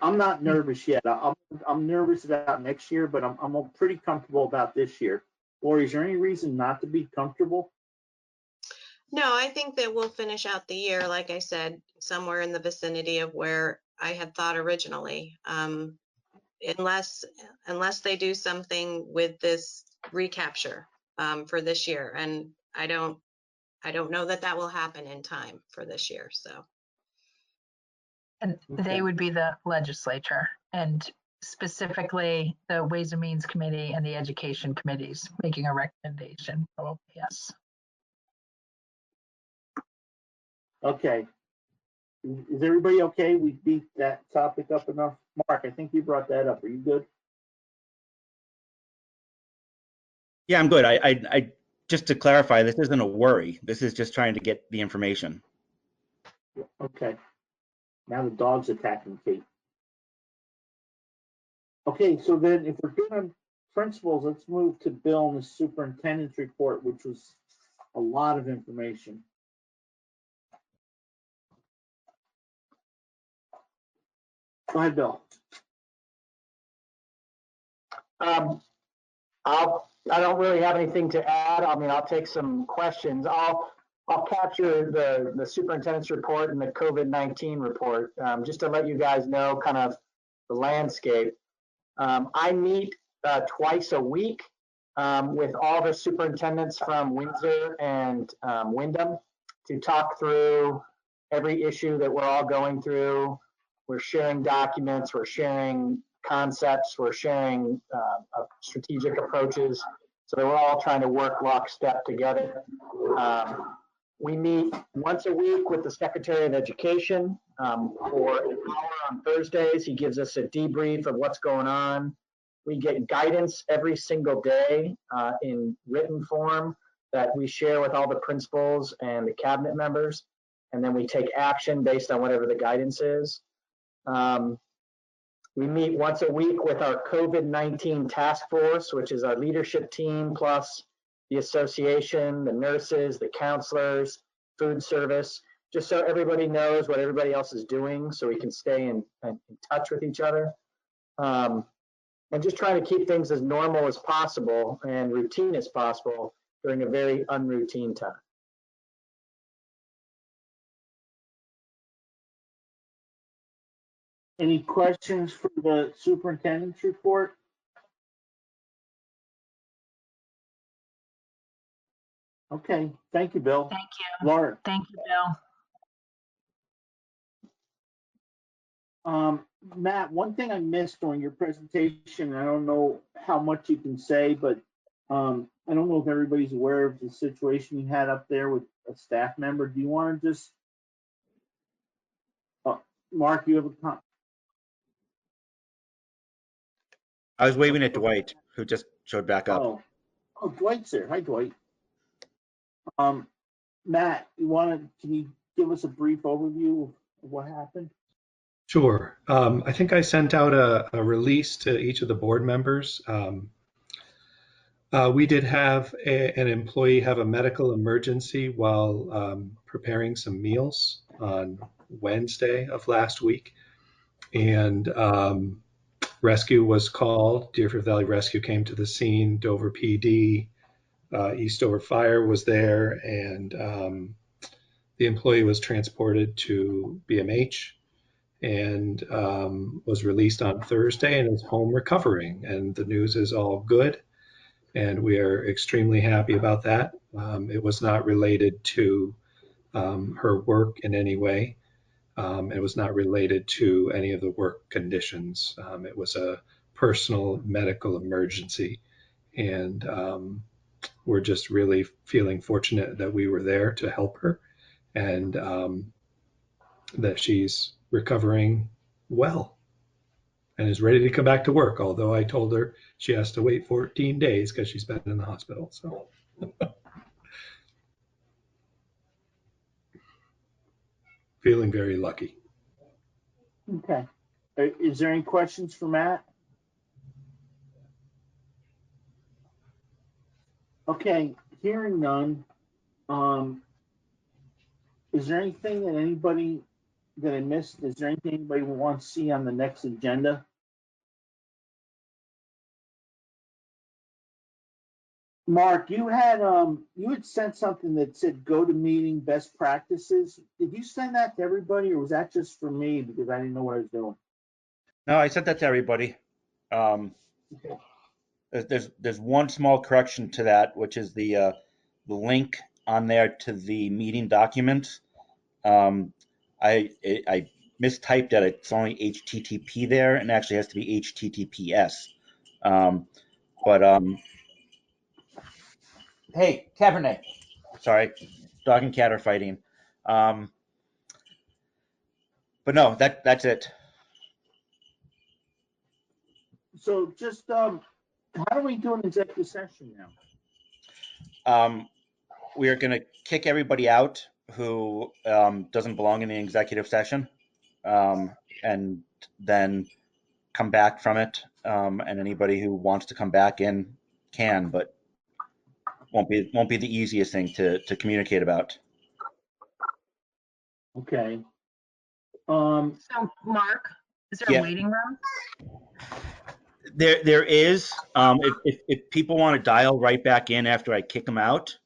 S2: I'm not nervous yet. I'm nervous about next year, but I'm pretty comfortable about this year. Lori, is there any reason not to be comfortable?
S14: No, I think that we'll finish out the year, like I said, somewhere in the vicinity of where I had thought originally. Unless they do something with this recapture for this year, and I don't know that will happen in time for this year. So,
S11: and they would be the legislature, and specifically the Ways and Means Committee and the Education Committees making a recommendation. Oh, yes.
S2: Okay. Is everybody okay? We beat that topic up enough. Mark, I think you brought that up. Are you good?
S3: Yeah, I'm good. I just to clarify, this isn't a worry. This is just trying to get the information.
S2: Okay. Now the dog's attacking Kate. Okay, so then if we're doing principals, let's move to Bill and the superintendent's report, which was a lot of information. Go ahead, Bill.
S5: I don't really have anything to add. I mean, I'll take some questions. I'll capture the superintendent's report and the COVID-19 report, just to let you guys know kind of the landscape. I meet twice a week with all the superintendents from Windsor and Wyndham to talk through every issue that we're all going through. We're sharing documents, we're sharing concepts, we're sharing strategic approaches, so that we're all trying to work lockstep together. We meet once a week with the Secretary of Education for an hour on Thursdays. He gives us a debrief of what's going on. We get guidance every single day in written form that we share with all the principals and the cabinet members, and then we take action based on whatever the guidance is. We meet once a week with our COVID-19 task force, which is our leadership team, plus the association, the nurses, the counselors, food service, just so everybody knows what everybody else is doing, so we can stay in touch with each other. And just trying to keep things as normal as possible and routine as possible during a very unroutine time.
S2: Any questions for the superintendent's report? Okay, thank you, Bill.
S11: Thank you.
S2: Laura.
S11: Thank you, Bill.
S2: Matt, one thing I missed during your presentation, I don't know how much you can say, but I don't know if everybody's aware of the situation you had up there with a staff member. Do you want to just, Mark, you have a comment?
S3: I was waving at Dwight, who just showed back up.
S2: Oh, Dwight's there. Hi, Dwight. Matt, can you give us a brief overview of what happened?
S9: Sure. I think I sent out a release to each of the board members. We did have an employee have a medical emergency while preparing some meals, on Wednesday of last week. And rescue was called. Deerfield Valley Rescue came to the scene. Dover PD, East Dover Fire was there, and the employee was transported to BMH and was released on Thursday and is home recovering. And the news is all good, and we are extremely happy about that. It was not related to her work in any way. It was not related to any of the work conditions. It was a personal medical emergency. And we're just really feeling fortunate that we were there to help her, and that she's recovering well and is ready to come back to work. Although I told her she has to wait 14 days because she's been in the hospital. So feeling very lucky.
S2: Okay. Is there any questions for Matt? Okay, hearing none. Is there anything that anybody that I missed? Is there anything anybody wants to see on the next agenda? Mark, you had sent something that said go to meeting best practices. Did you send that to everybody, or was that just for me because I didn't know what I was doing?
S3: No, I sent that to everybody. There's one small correction to that, which is the link on there to the meeting documents. I mistyped that. It's only HTTP there, and actually has to be HTTPS. Hey, Cabernet. Sorry, dog and cat are fighting. But no, that's it.
S2: So just how do we do an executive session now?
S3: We are going to kick everybody out who doesn't belong in the executive session, and then come back from it. And anybody who wants to come back in can, but won't be the easiest thing to communicate about.
S2: Okay.
S11: So Mark, is there
S3: Yeah.
S11: a waiting room?
S3: There is. If people want to dial right back in after I kick them out,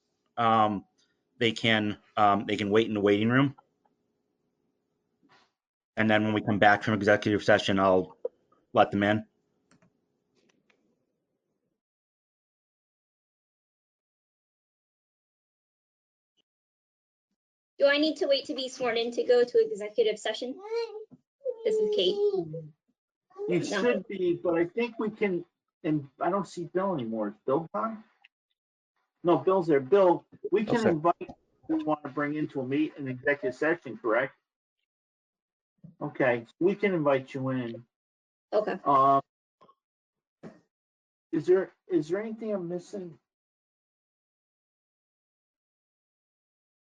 S3: they can wait in the waiting room, and then when we come back from executive session, I'll let them in.
S8: Do I need to wait to be sworn in to go to executive session? This is Kate.
S2: You should be, but I think we can, and I don't see Bill anymore. Is Bill gone? No, Bill's there. Bill, we can invite who we want to bring into an executive session, correct? Okay, we can invite you in.
S8: Okay.
S2: Is there anything I'm missing?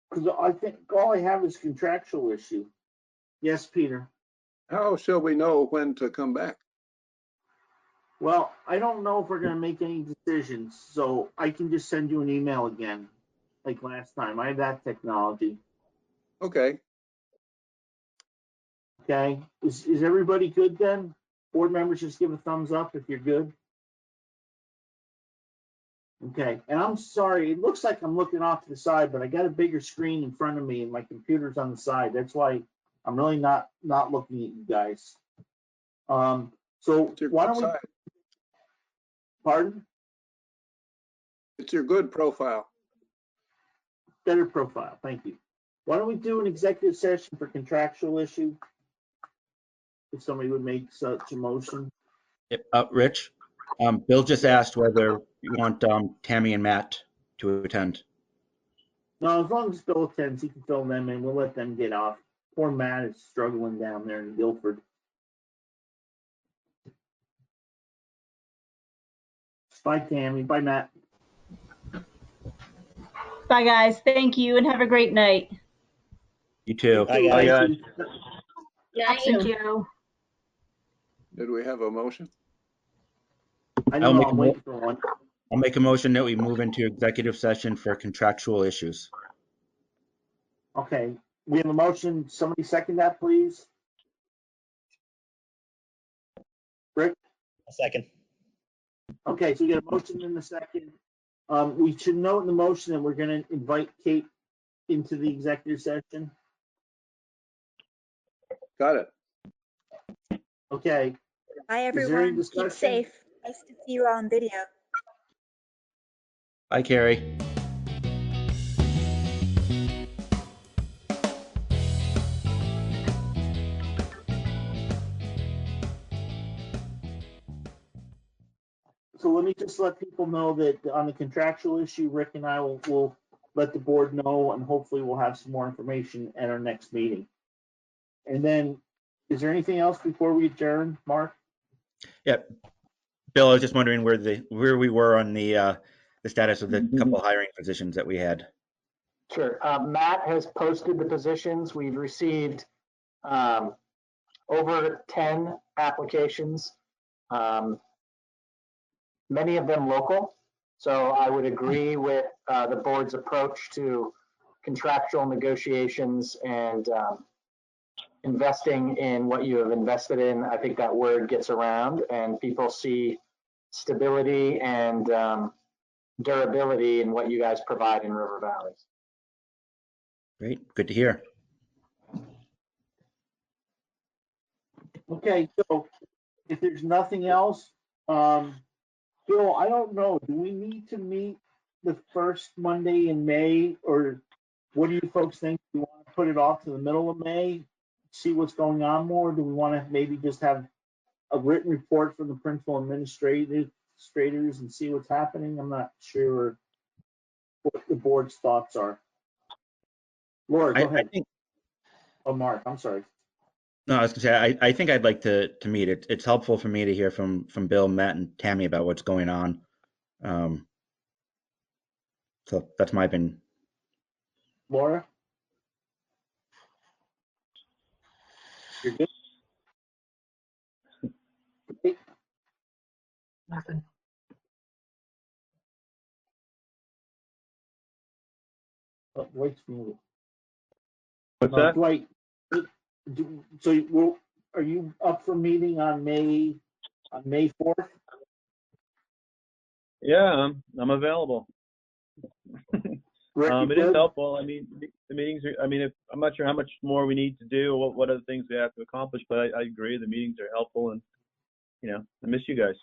S2: Because I think all I have is contractual issue. Yes, Peter.
S1: How shall we know when to come back?
S2: Well, I don't know if we're going to make any decisions, so I can just send you an email again, like last time. I have that technology.
S1: Okay.
S2: Okay. Is everybody good then? Board members, just give a thumbs up if you're good. Okay. And I'm sorry, it looks like I'm looking off to the side, but I got a bigger screen in front of me and my computer's on the side. That's why I'm really not looking at you guys. So why don't we? Pardon?
S1: It's your good profile.
S2: Better profile. Thank you. Why don't we do an executive session for contractual issue? If somebody would make such a motion.
S3: Rich, Bill just asked whether you want Tammy and Matt to attend.
S2: No, as long as Bill attends, he can fill them in. We'll let them get off. Poor Matt is struggling down there in Guilford. Bye, Tammy. Bye, Matt.
S7: Bye, guys. Thank you, and have a great night.
S3: You too.
S6: Bye, guys.
S11: Thank you.
S1: Did we have a motion?
S2: I know, I'm waiting for one.
S3: I'll make a motion that we move into executive session for contractual issues.
S2: Okay. We have a motion. Somebody second that, please. Rick?
S6: A second.
S2: Okay, so we get a motion in a second. We should note in the motion that we're gonna invite Kate into the executive session.
S1: Got it.
S2: Okay,
S13: Bye,
S2: is there any
S13: everyone. Keep
S2: discussion?
S13: safe. Nice to see you all on video.
S3: Hi, Carrie.
S2: So let me just let people know that on the contractual issue, Rick and I will let the board know, and hopefully we'll have some more information at our next meeting. And then, is there anything else before we adjourn, Mark?
S3: Yep. Bill, I was just wondering where we were on the status of the couple hiring positions that we had.
S5: Sure. Matt has posted the positions. We've received over 10 applications, many of them local. So I would agree with the board's approach to contractual negotiations and investing in what you have invested in. I think that word gets around and people see stability and durability in what you guys provide in River Valleys.
S3: Great, good to hear.
S2: Okay, so if there's nothing else, Bill, I don't know, do we need to meet the first Monday in May, or what do you folks think? Do you want to put it off to the middle of May, see what's going on more? Do we want to maybe just have a written report from the principal administrators and see what's happening? I'm not sure what the board's thoughts are. Laura, go ahead. Oh, Mark, I'm sorry.
S3: No, I was gonna say, I think I'd like to meet. It's helpful for me to hear from Bill, Matt, and Tammy about what's going on. So that's my opinion.
S2: Laura? You're good?
S11: Nothing.
S2: Oh, Dwight's muted.
S10: What's that?
S2: Dwight, are you up for meeting on May 4th?
S10: Yeah, I'm available.
S2: Rick, you
S10: It is
S2: good?
S10: helpful. I mean, the meetings are, I mean, I'm not sure how much more we need to do, what other things we have to accomplish, but I agree the meetings are helpful, and, you know, I miss you guys.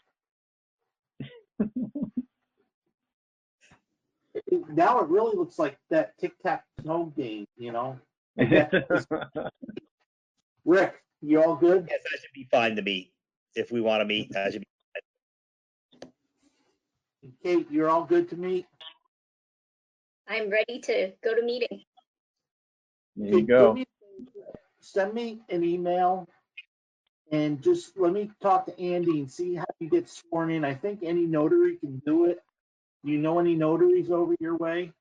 S2: Now it really looks like that tic-tac-toe game, you know? Rick, you all good?
S6: Yes, that should be fine to meet. If we want to meet, that should be.
S2: Kate, you're all good to meet?
S8: I'm ready to go to meeting.
S10: There you go.
S2: Send me an email and just let me talk to Andy and see how you get sworn in. I think any notary can do it. Do you know any notaries over your way?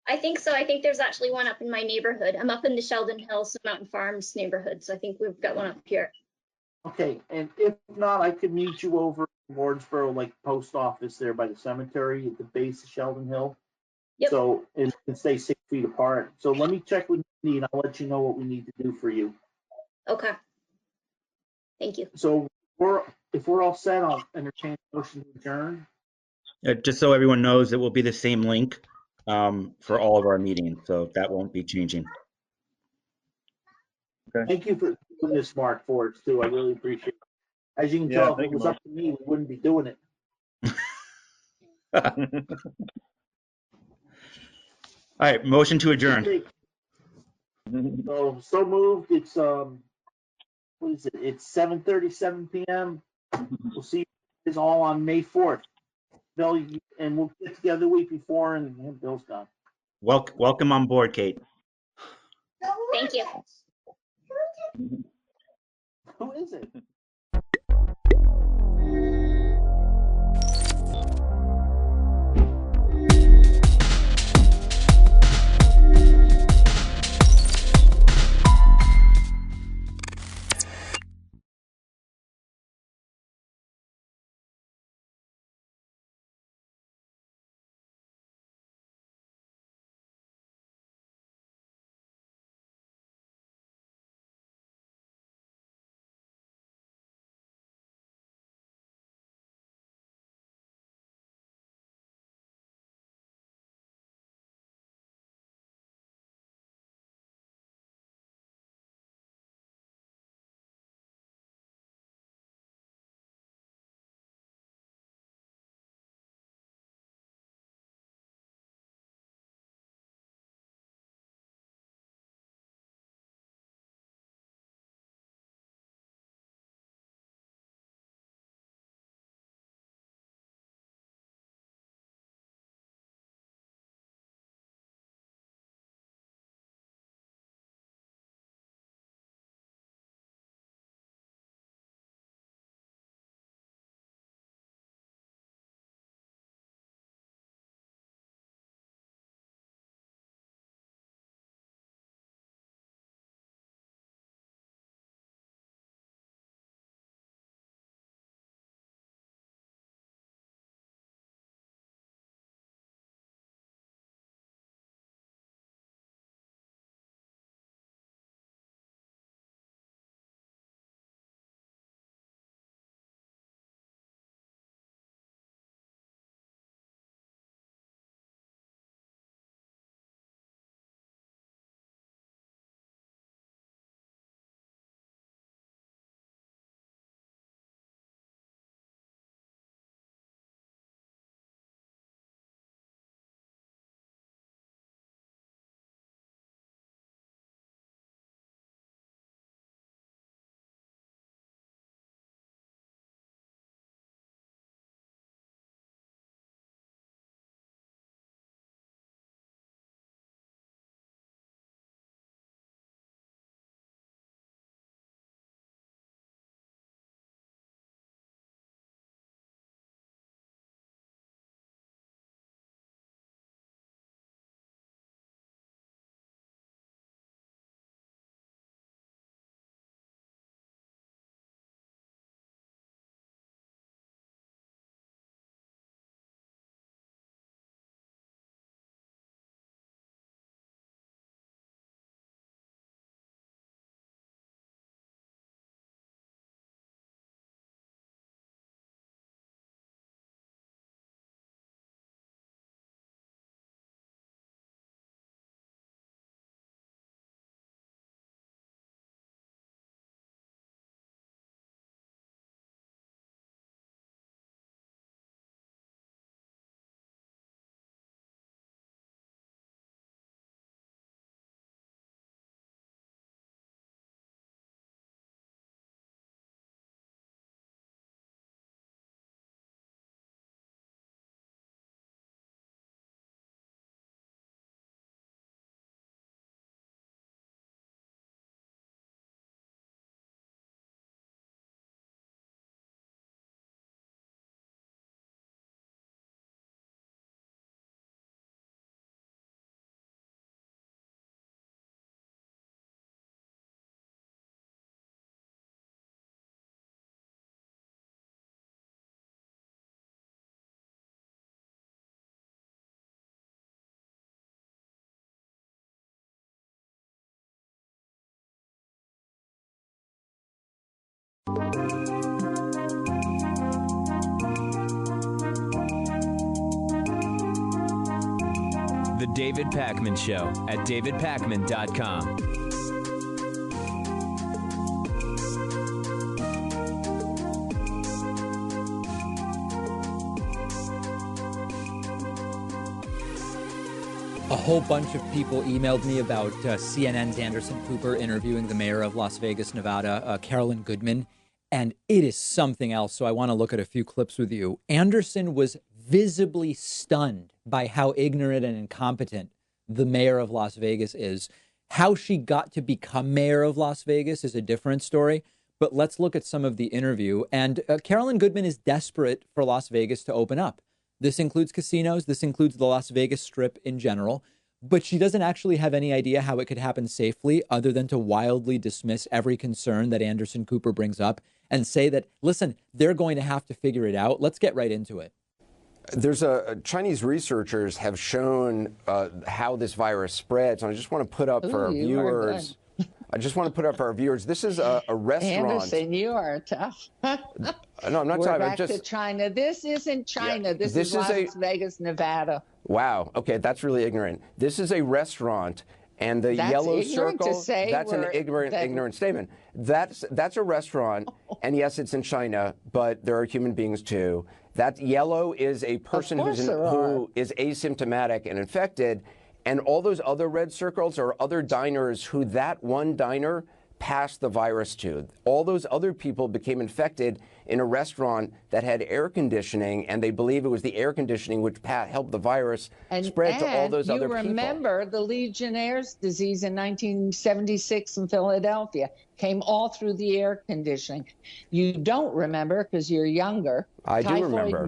S8: I think so. I think there's actually one up in my neighborhood. I'm up in the Sheldon Hills Mountain Farms neighborhood, so I think we've got one up here.
S2: Okay, and if not, I could meet you over in Wardsboro, like post office there by the cemetery at the base of Sheldon Hill.
S8: Yep.
S2: So, and stay 6 feet apart. So let me check with Andy and I'll let you know what we need to do for you.
S8: Okay. Thank you.
S2: So if we're all set, I'll entertain a motion to adjourn.
S3: Just so everyone knows, it will be the same link for all of our meetings, so that won't be changing.
S10: Okay.
S2: Thank you for doing this, Mark, for us too. I really appreciate it. As you can
S10: Yeah,
S2: tell, if
S10: thank
S2: it
S10: you,
S2: was
S10: Mark.
S2: up to me, we wouldn't be doing it.
S3: All right, motion to adjourn.
S2: So moved. It's what is it? It's 7:37 p.m. We'll see you guys all on May 4th. Bill, and we'll get together the week before, and Bill's gone.
S3: Welcome on board, Kate.
S8: Thank you.
S2: Who is it?
S15: David Pakman Show at davidpakman.com.
S16: A whole bunch of people emailed me about CNN's Anderson Cooper interviewing the mayor of Las Vegas, Nevada, Carolyn Goodman, and it is something else. So I want to look at a few clips with you. Anderson was visibly stunned by how ignorant and incompetent the mayor of Las Vegas is. How she got to become mayor of Las Vegas is a different story. But let's look at some of the interview. And Carolyn Goodman is desperate for Las Vegas to open up. This includes casinos. This includes the Las Vegas Strip in general. But she doesn't actually have any idea how it could happen safely other than to wildly dismiss every concern that Anderson Cooper brings up and say that, listen, they're going to have to figure it out. Let's get right into it.
S17: There's Chinese researchers have shown how this virus spreads. And I just want to put up for our viewers. I just want to put up for our viewers. This is a restaurant.
S18: Anderson, you are tough.
S17: No, I'm not
S18: We're
S17: talking.
S18: back to China. This isn't China. This is Las Vegas, Nevada.
S17: Wow. Okay, that's really ignorant. This is a restaurant, and the
S18: That's
S17: yellow
S18: ignorant
S17: circle.
S18: to say
S17: That's an ignorant statement. That's a restaurant, and yes, it's in China, but there are human beings too. That yellow is a person who is asymptomatic and infected. And all those other red circles are other diners who that one diner passed the virus to. All those other people became infected in a restaurant that had air conditioning, and they believe it was the air conditioning which helped the virus spread to all those other people.
S18: You remember the Legionnaire's disease in 1976 in Philadelphia came all through the air conditioning. You don't remember because you're younger.
S17: I do remember.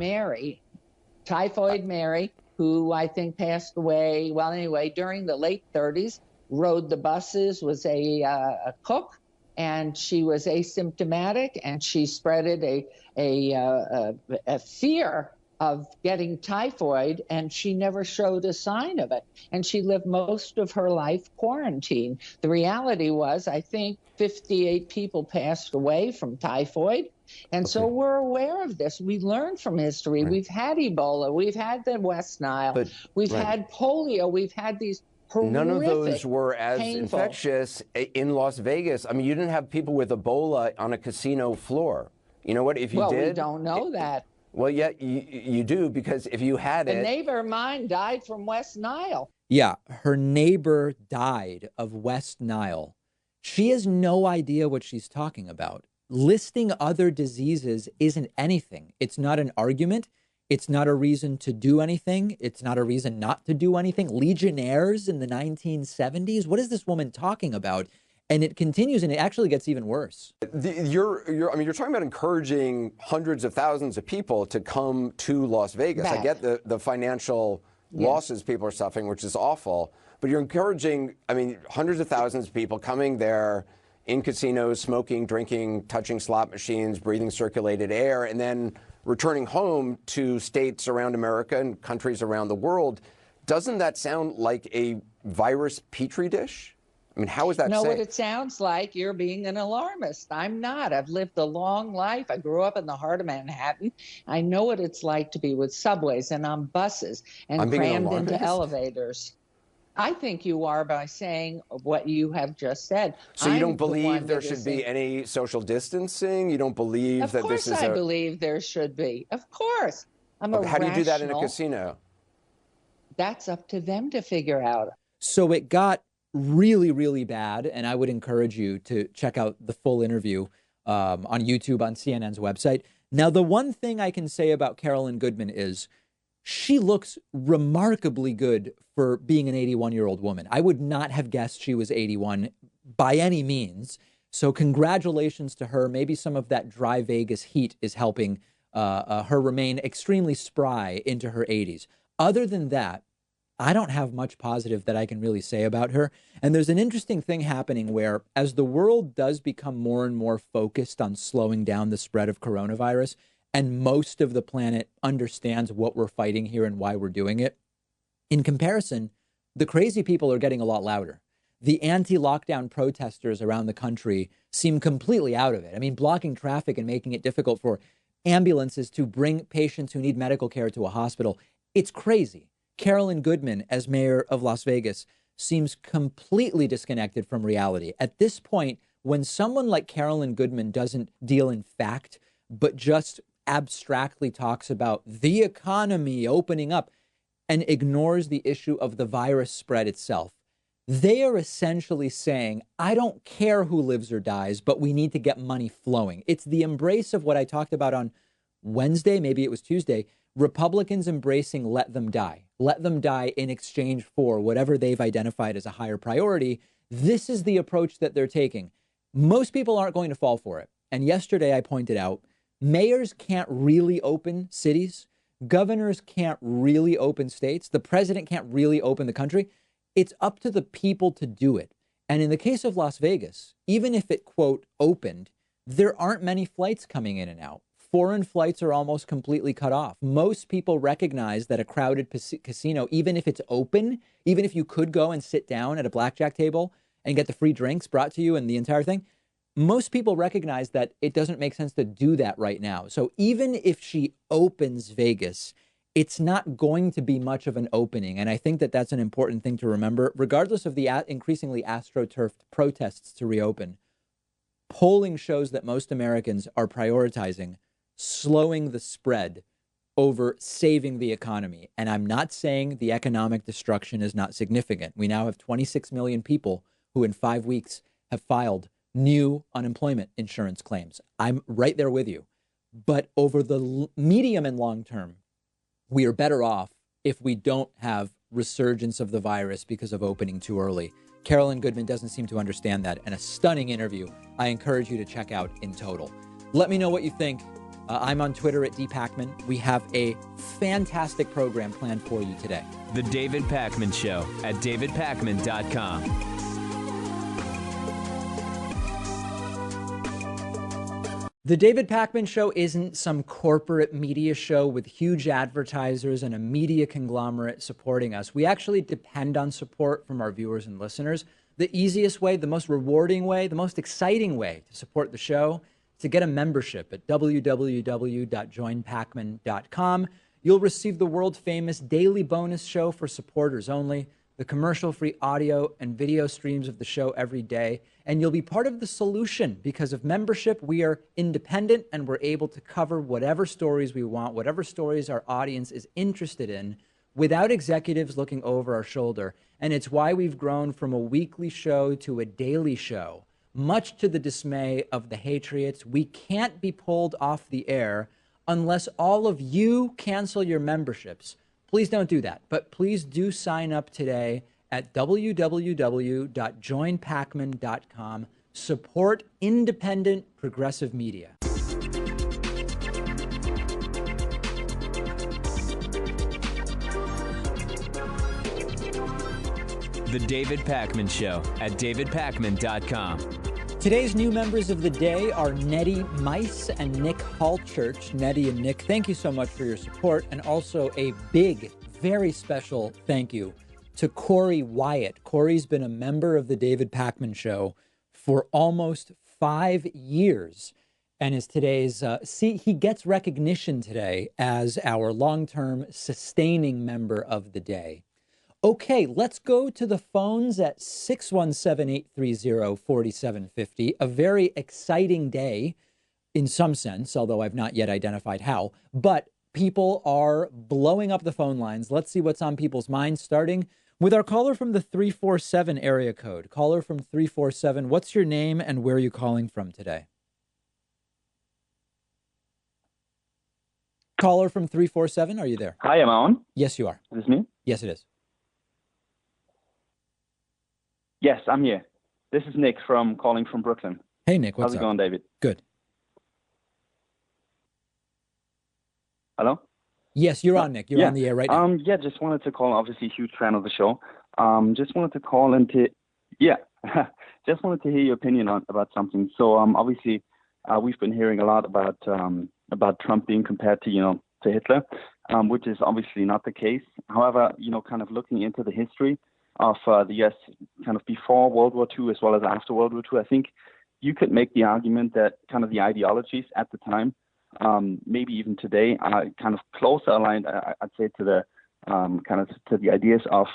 S18: Typhoid Mary, who I think passed away, well, anyway, during the late 30s, rode the buses, was a cook, and she was asymptomatic, and she spreaded a fear of getting typhoid, and she never showed a sign of it. And she lived most of her life quarantined. The reality was, I think 58 people passed away from typhoid. And so we're aware of this. We learned from history. We've had Ebola. We've had the West Nile. We've had polio. We've had these horrific,
S17: none of those were as
S18: painful.
S17: infectious in Las Vegas. I mean, you didn't have people with Ebola on a casino floor. You know what? If you did,
S18: we don't know that.
S17: Well, yeah, you do, because if you had
S18: A
S17: it,
S18: neighbor of mine died from West Nile.
S16: Yeah, her neighbor died of West Nile. She has no idea what she's talking about. Listing other diseases isn't anything. It's not an argument. It's not a reason to do anything. It's not a reason not to do anything. Legionnaires in the 1970s? What is this woman talking about? And it continues, and it actually gets even worse.
S17: you're talking about encouraging hundreds of thousands of people to come to Las Vegas. I get the financial losses people are suffering, which is awful, but you're encouraging, hundreds of thousands of people coming there in casinos, smoking, drinking, touching slot machines, breathing circulated air, and then returning home to states around America and countries around the world. Doesn't that sound like a virus petri dish? I mean, how is that
S18: You know
S17: safe?
S18: what it sounds like? You're being an alarmist. I'm not. I've lived a long life. I grew up in the heart of Manhattan. I know what it's like to be with subways and on buses and crammed into elevators. I think you are by saying what you have just said.
S17: So you don't believe there should be any social distancing? You don't believe that this is
S18: Of course I believe there should be. Of course.
S17: How do you do that in a casino?
S18: That's up to them to figure out.
S16: So it got really, really bad, and I would encourage you to check out the full interview on YouTube, on CNN's website. Now, the one thing I can say about Carolyn Goodman is she looks remarkably good for being an 81-year-old woman. I would not have guessed she was 81 by any means. So congratulations to her. Maybe some of that dry Vegas heat is helping her remain extremely spry into her 80s. Other than that, I don't have much positive that I can really say about her. And there's an interesting thing happening where, as the world does become more and more focused on slowing down the spread of coronavirus, and most of the planet understands what we're fighting here and why we're doing it, in comparison, the crazy people are getting a lot louder. The anti-lockdown protesters around the country seem completely out of it. I mean, blocking traffic and making it difficult for ambulances to bring patients who need medical care to a hospital. It's crazy. Carolyn Goodman, as mayor of Las Vegas, seems completely disconnected from reality. At this point, when someone like Carolyn Goodman doesn't deal in fact, but just abstractly talks about the economy opening up and ignores the issue of the virus spread itself, they are essentially saying, I don't care who lives or dies, but we need to get money flowing. It's the embrace of what I talked about on Wednesday, maybe it was Tuesday, Republicans embracing let them die in exchange for whatever they've identified as a higher priority. This is the approach that they're taking. Most people aren't going to fall for it. And yesterday I pointed out, mayors can't really open cities. Governors can't really open states. The president can't really open the country. It's up to the people to do it. And in the case of Las Vegas, even if it, quote, opened, there aren't many flights coming in and out. Foreign flights are almost completely cut off. Most people recognize that a crowded casino, even if it's open, even if you could go and sit down at a blackjack table and get the free drinks brought to you and the entire thing, most people recognize that it doesn't make sense to do that right now. So even if she opens Vegas, it's not going to be much of an opening. And I think that that's an important thing to remember, regardless of the increasingly astroturfed protests to reopen. Polling shows that most Americans are prioritizing slowing the spread over saving the economy. And I'm not saying the economic destruction is not significant. We now have 26 million people who in 5 weeks have filed new unemployment insurance claims. I'm right there with you. But over the medium and long term, we are better off if we don't have resurgence of the virus because of opening too early. Carolyn Goodman doesn't seem to understand that. And a stunning interview I encourage you to check out in total. Let me know what you think. I'm on Twitter at @dpacman. We have a fantastic program planned for you today.
S15: The David Pakman Show at davidpakman.com.
S16: The David Pakman Show isn't some corporate media show with huge advertisers and a media conglomerate supporting us. We actually depend on support from our viewers and listeners. The easiest way, the most rewarding way, the most exciting way to support the show, to get a membership at www.joinpakman.com. You'll receive the world-famous daily bonus show for supporters only, the commercial-free audio and video streams of the show every day, and you'll be part of the solution. Because of membership, we are independent and we're able to cover whatever stories we want, whatever stories our audience is interested in, without executives looking over our shoulder. And it's why we've grown from a weekly show to a daily show. Much to the dismay of the Hatriots, we can't be pulled off the air unless all of you cancel your memberships. Please don't do that, but please do sign up today at www.joinpakman.com. Support independent progressive media.
S15: The David Pakman Show at davidpakman.com.
S16: Today's new members of the day are Nettie Mice and Nick Hallchurch. Nettie and Nick, thank you so much for your support. And also a big, very special thank you to Corey Wyatt. Corey's been a member of the David Pakman Show for almost 5 years and is today's, he gets recognition today as our long-term sustaining member of the day. Okay, let's go to the phones at 617-830-4750. A very exciting day in some sense, although I've not yet identified how. But people are blowing up the phone lines. Let's see what's on people's minds, starting with our caller from the 347 area code. Caller from 347, what's your name and where are you calling from today? Caller from 347, are you there?
S19: Hi, am I on?
S16: Yes, you are.
S19: Is this me?
S16: Yes, it is.
S19: Yes, I'm here. This is Nick calling from Brooklyn.
S16: Hey, Nick, what's
S19: How's it
S16: up?
S19: going, David?
S16: Good.
S19: Hello?
S16: Yes, you're on, Nick. You're on the air right now.
S19: Yeah, just wanted to call. Obviously, huge fan of the show. Just wanted to call just wanted to hear your opinion about something. So, obviously, we've been hearing a lot about Trump being compared to Hitler, which is obviously not the case. However, kind of looking into the history of the U.S. kind of before World War II as well as after World War II, I think you could make the argument that kind of the ideologies at the time, maybe even today, are kind of closer aligned, I'd say, to the kind of to the ideas of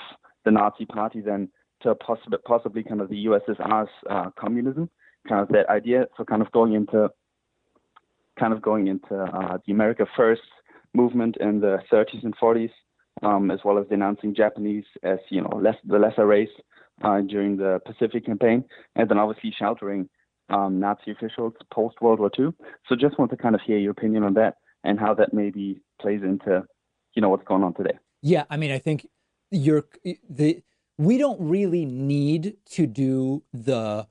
S19: the Nazi Party than to possibly kind of the USSR's communism, kind of that idea. So kind of going into the America First movement in the 30s and 40s, as well as denouncing Japanese as the lesser race during the Pacific campaign, and then obviously sheltering Nazi officials post World War II. So just want to kind of hear your opinion on that and how that maybe plays into what's going on today.
S16: Yeah, I mean, I think we don't really need to do the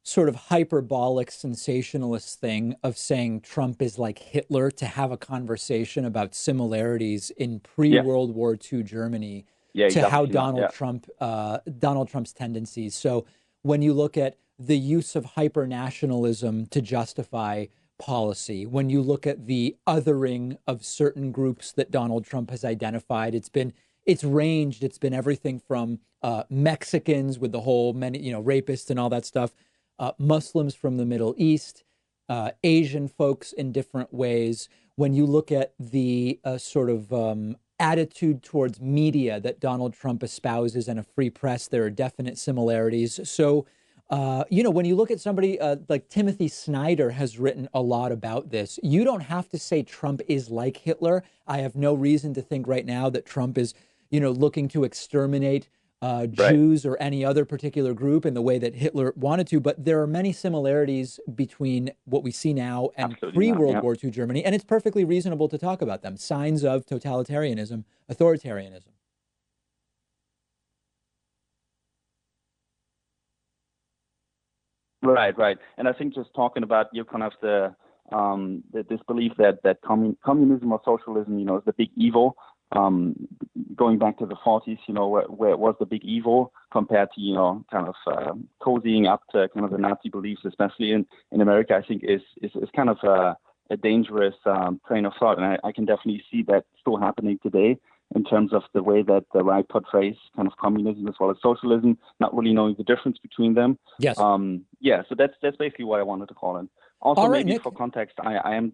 S16: sort of hyperbolic sensationalist thing of saying Trump is like Hitler to have a conversation about similarities in pre-World War II Germany to how Donald Trump's tendencies. So when you look at the use of hyper-nationalism to justify policy, when you look at the othering of certain groups that Donald Trump has identified, it's ranged. It's been everything from Mexicans with the whole rapists and all that stuff, Muslims from the Middle East, Asian folks in different ways. When you look at the sort of attitude towards media that Donald Trump espouses and a free press, there are definite similarities. So, when you look at somebody like Timothy Snyder has written a lot about this, you don't have to say Trump is like Hitler. I have no reason to think right now that Trump is, looking to exterminate Jews or any other particular group in the way that Hitler wanted to. But there are many similarities between what we see now and pre-World War II Germany, and it's perfectly reasonable to talk about them. Signs of totalitarianism, authoritarianism.
S19: Right. And I think just talking about kind of this belief that communism or socialism, is the big evil. Going back to the 40s, where it was the big evil compared to, kind of cozying up to kind of the Nazi beliefs, especially in America, I think is kind of a dangerous train of thought. And I can definitely see that still happening today in terms of the way that the right portrays kind of communism as well as socialism, not really knowing the difference between them.
S16: Yes.
S19: So that's basically what I wanted to call in. Also, maybe for context, I'm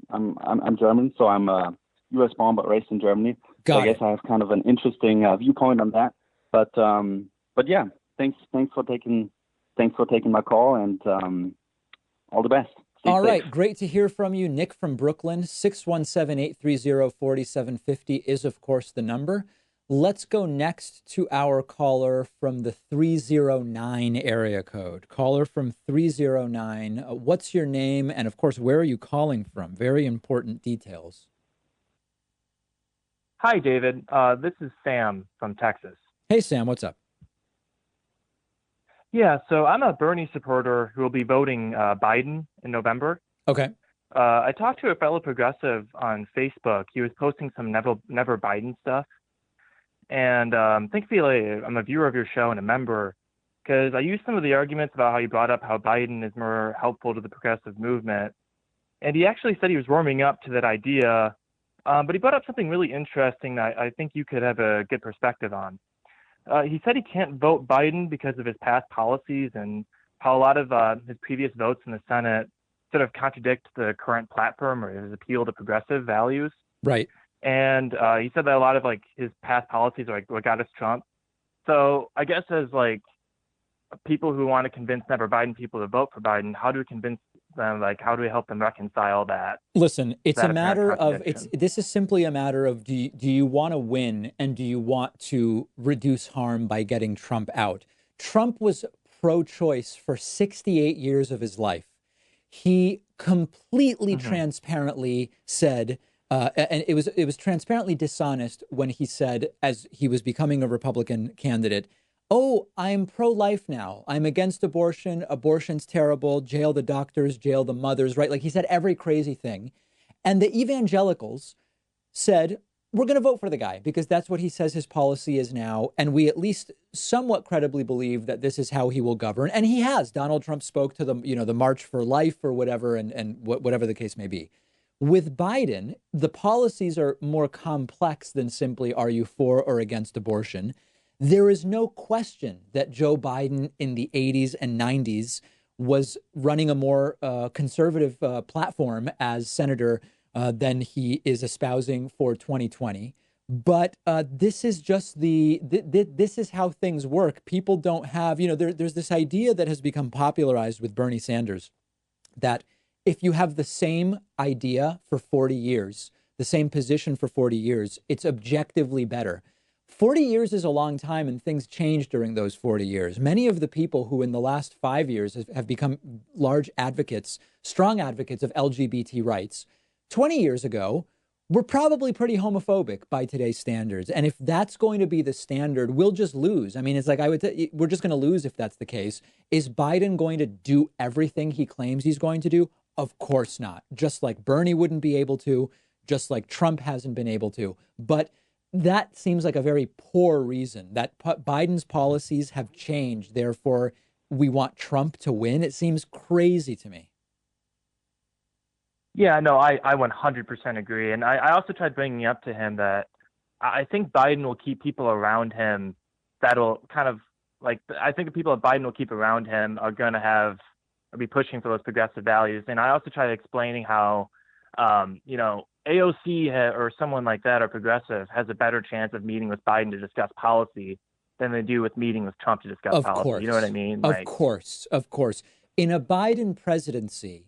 S19: German, so I'm U.S. born but raised in Germany. So I guess I have kind of an interesting viewpoint on that. But yeah, thanks for taking my call, and all the best.
S16: All right, great to hear from you. Nick from Brooklyn, 617-830-4750 is, of course, the number. Let's go next to our caller from the 309 area code. Caller from 309, what's your name? And, of course, where are you calling from? Very important details.
S20: Hi, David. This is Sam from Texas.
S16: Hey, Sam, what's up?
S20: Yeah, so I'm a Bernie supporter who will be voting Biden in November.
S16: Okay.
S20: I talked to a fellow progressive on Facebook. He was posting some Never Biden stuff. And thankfully, I'm a viewer of your show and a member, because I used some of the arguments about how you brought up how Biden is more helpful to the progressive movement. And he actually said he was warming up to that idea. But he brought up something really interesting that I think you could have a good perspective on. He said he can't vote Biden because of his past policies and how a lot of his previous votes in the Senate sort of contradict the current platform or his appeal to progressive values.
S16: Right.
S20: And he said that a lot of his past policies are what got us Trump. So I guess as people who want to convince Never Biden people to vote for Biden, how do we convince them? How do we help them reconcile that?
S16: Listen, it's a matter of this is simply a matter of do you want to win, and do you want to reduce harm by getting Trump out? Trump was pro-choice for 68 years of his life. He completely transparently said, and it was transparently dishonest when he said, as he was becoming a Republican candidate, "Oh, I'm pro-life now. I'm against abortion. Abortion's terrible. Jail the doctors, jail the mothers," right? He said every crazy thing. And the evangelicals said, we're going to vote for the guy because that's what he says his policy is now. And we at least somewhat credibly believe that this is how he will govern. And he has. Donald Trump spoke to the March for Life or whatever, and whatever the case may be. With Biden, the policies are more complex than simply are you for or against abortion. There is no question that Joe Biden in the 80s and 90s was running a more conservative platform as senator than he is espousing for 2020. But this is just this is how things work. People don't have, there's this idea that has become popularized with Bernie Sanders that if you have the same idea for 40 years, the same position for 40 years, it's objectively better. 40 years is a long time, and things change during those 40 years. Many of the people who in the last 5 years have become large advocates, strong advocates of LGBT rights, 20 years ago were probably pretty homophobic by today's standards. And if that's going to be the standard, we'll just lose. I mean, it's like we're just going to lose if that's the case. Is Biden going to do everything he claims he's going to do? Of course not. Just like Bernie wouldn't be able to, just like Trump hasn't been able to. But that seems like a very poor reason that Biden's policies have changed. Therefore, we want Trump to win. It seems crazy to me.
S20: Yeah, no, I 100% agree. And I also tried bringing up to him that I think Biden will keep people around him that'll kind of like, I think the people that Biden will keep around him are going to be pushing for those progressive values. And I also tried explaining how, AOC or someone like that or progressive has a better chance of meeting with Biden to discuss policy than they do with meeting with Trump to discuss policy.
S16: Course.
S20: You know what I mean?
S16: Of course. In a Biden presidency,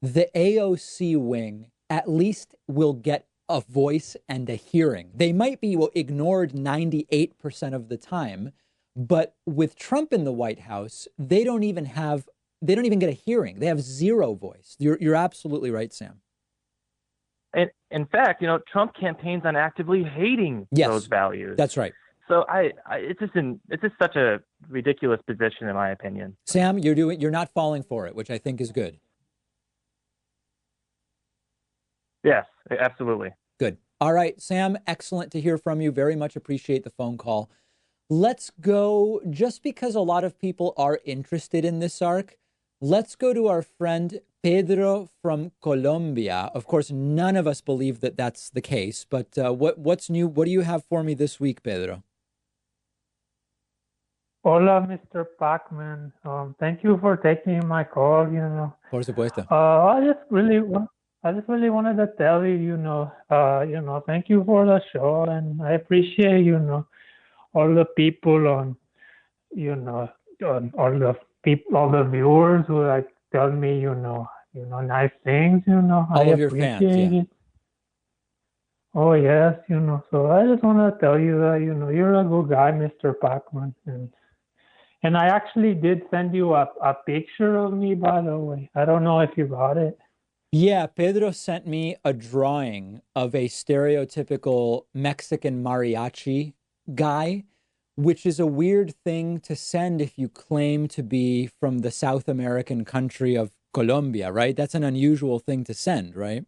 S16: the AOC wing at least will get a voice and a hearing. They might be ignored 98% of the time, but with Trump in the White House, they don't even get a hearing. They have zero voice. You're absolutely right, Sam.
S20: And in fact, Trump campaigns on actively hating those values.
S16: That's right.
S20: So it's just such a ridiculous position, in my opinion.
S16: Sam, you're not falling for it, which I think is good.
S20: Yes, absolutely.
S16: Good. All right, Sam, excellent to hear from you. Very much appreciate the phone call. Let's go, just because a lot of people are interested in this arc, let's go to our friend Pedro from Colombia. Of course, none of us believe that that's the case, but what's new? What do you have for me this week, Pedro?
S21: Hola, Mr. Pacman. Thank you for taking my call,
S16: Por supuesto.
S21: I just really wanted to tell you, thank you for the show, and I appreciate, all the people on, all the viewers who like tell me, nice things,
S16: All of your fans, yeah.
S21: it. Oh yes, so I just want to tell you that, you're a good guy, Mr. Pacman, and I actually did send you a picture of me, by the way. I don't know if you got it.
S16: Yeah, Pedro sent me a drawing of a stereotypical Mexican mariachi guy, which is a weird thing to send if you claim to be from the South American country of Colombia, right? That's an unusual thing to send, right?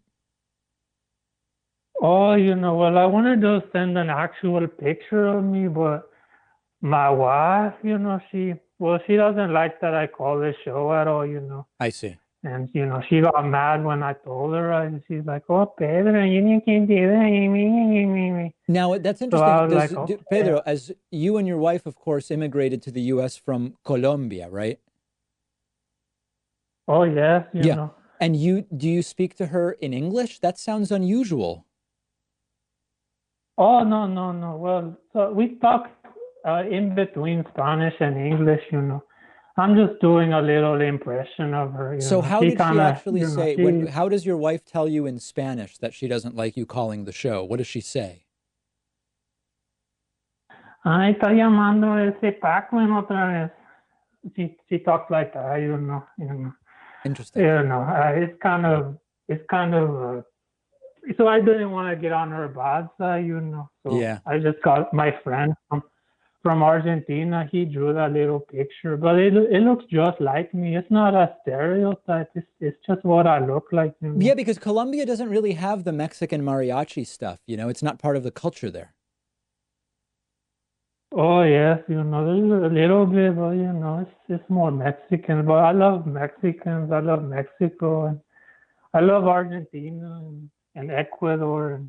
S21: Oh, well, I wanted to send an actual picture of me, but my wife, she doesn't like that I call the show at all,
S16: I see.
S21: And, she got mad when I told her, and she's like, oh, Pedro, you can't do that.
S16: Now, that's
S21: So
S16: interesting.
S21: I was like, okay.
S16: Pedro, as you and your wife, of course, immigrated to the U.S. from Colombia, right?
S21: Oh, yes, you know.
S16: And do you speak to her in English? That sounds unusual.
S21: Oh, no. Well, so we talk in between Spanish and English, I'm just doing a little impression of her.
S16: So how did she actually say,
S21: she,
S16: how does your wife tell you in Spanish that she doesn't like you calling the show? What does she say?
S21: Ay, está llamando ese Pacman otra vez. She talks like that,
S16: Interesting.
S21: It's kind of, so I didn't want to get on her bad side, So
S16: yeah.
S21: I just got my friend from Argentina. He drew that little picture, but it looks just like me. It's not a stereotype. It's just what I look like.
S16: Yeah, because Colombia doesn't really have the Mexican mariachi stuff. It's not part of the culture there.
S21: Oh yes, there's a little bit, but it's more Mexican. But I love Mexicans. I love Mexico, and I love Argentina and Ecuador.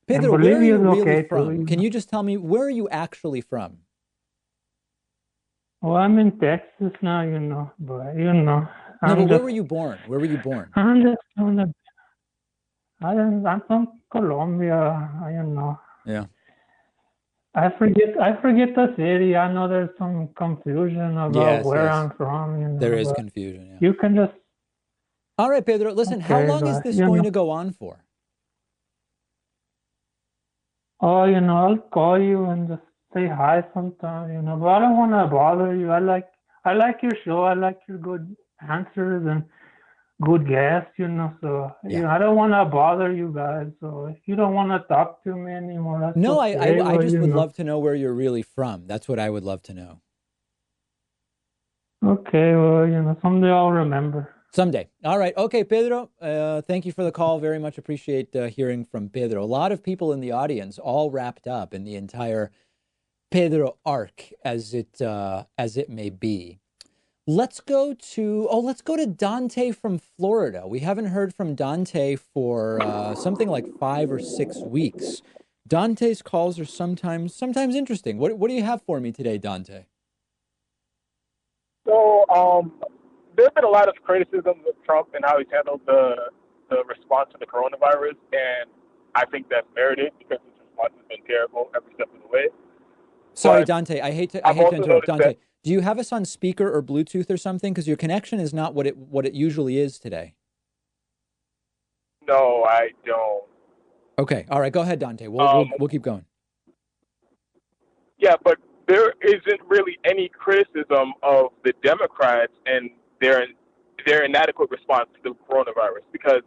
S16: Pedro,
S21: and
S16: where are you really
S21: okay
S16: from?
S21: too,
S16: Can you just tell me, where are you actually from?
S21: Well, I'm in Texas now, but
S16: No, but where were you born? Where were you born?
S21: I'm from Colombia,
S16: Yeah.
S21: I forget the city. I know there's some confusion about
S16: Yes,
S21: where
S16: yes.
S21: I'm from,
S16: There is
S21: but
S16: confusion, yeah.
S21: you can just
S16: All right, Pedro, listen, how
S21: okay,
S16: long is
S21: but
S16: this going to go on for?
S21: I'll call you and just say hi sometime, but I don't want to bother you. I like your show. I like your good answers and good guests. So I don't want to bother you guys. So if you don't want to talk to me anymore, that's
S16: No,
S21: okay.
S16: I
S21: But
S16: just would love to know where you're really from. That's what I would love to know.
S21: okay, well, someday I'll remember.
S16: Someday. All right. Okay, Pedro, thank you for the call. Very much appreciate hearing from Pedro. A lot of people in the audience all wrapped up in the entire Pedro arc, as it may be. Let's go to Dante from Florida. We haven't heard from Dante for something like 5 or 6 weeks. Dante's calls are sometimes interesting. What do you have for me today, Dante?
S4: So, there's been a lot of criticism of Trump and how he's handled the response to the coronavirus, and I think that's merited because his response has been terrible every step of the way.
S16: Sorry,
S4: But
S16: Dante. I hate to
S4: I've also
S16: interrupt.
S4: noticed
S16: Dante, do you have us on speaker or Bluetooth or something? Because your connection is not what it usually is today.
S4: no, I don't.
S16: Okay. All right. Go ahead, Dante. We'll keep going.
S4: Yeah, but there isn't really any criticism of the Democrats and their inadequate response to the coronavirus because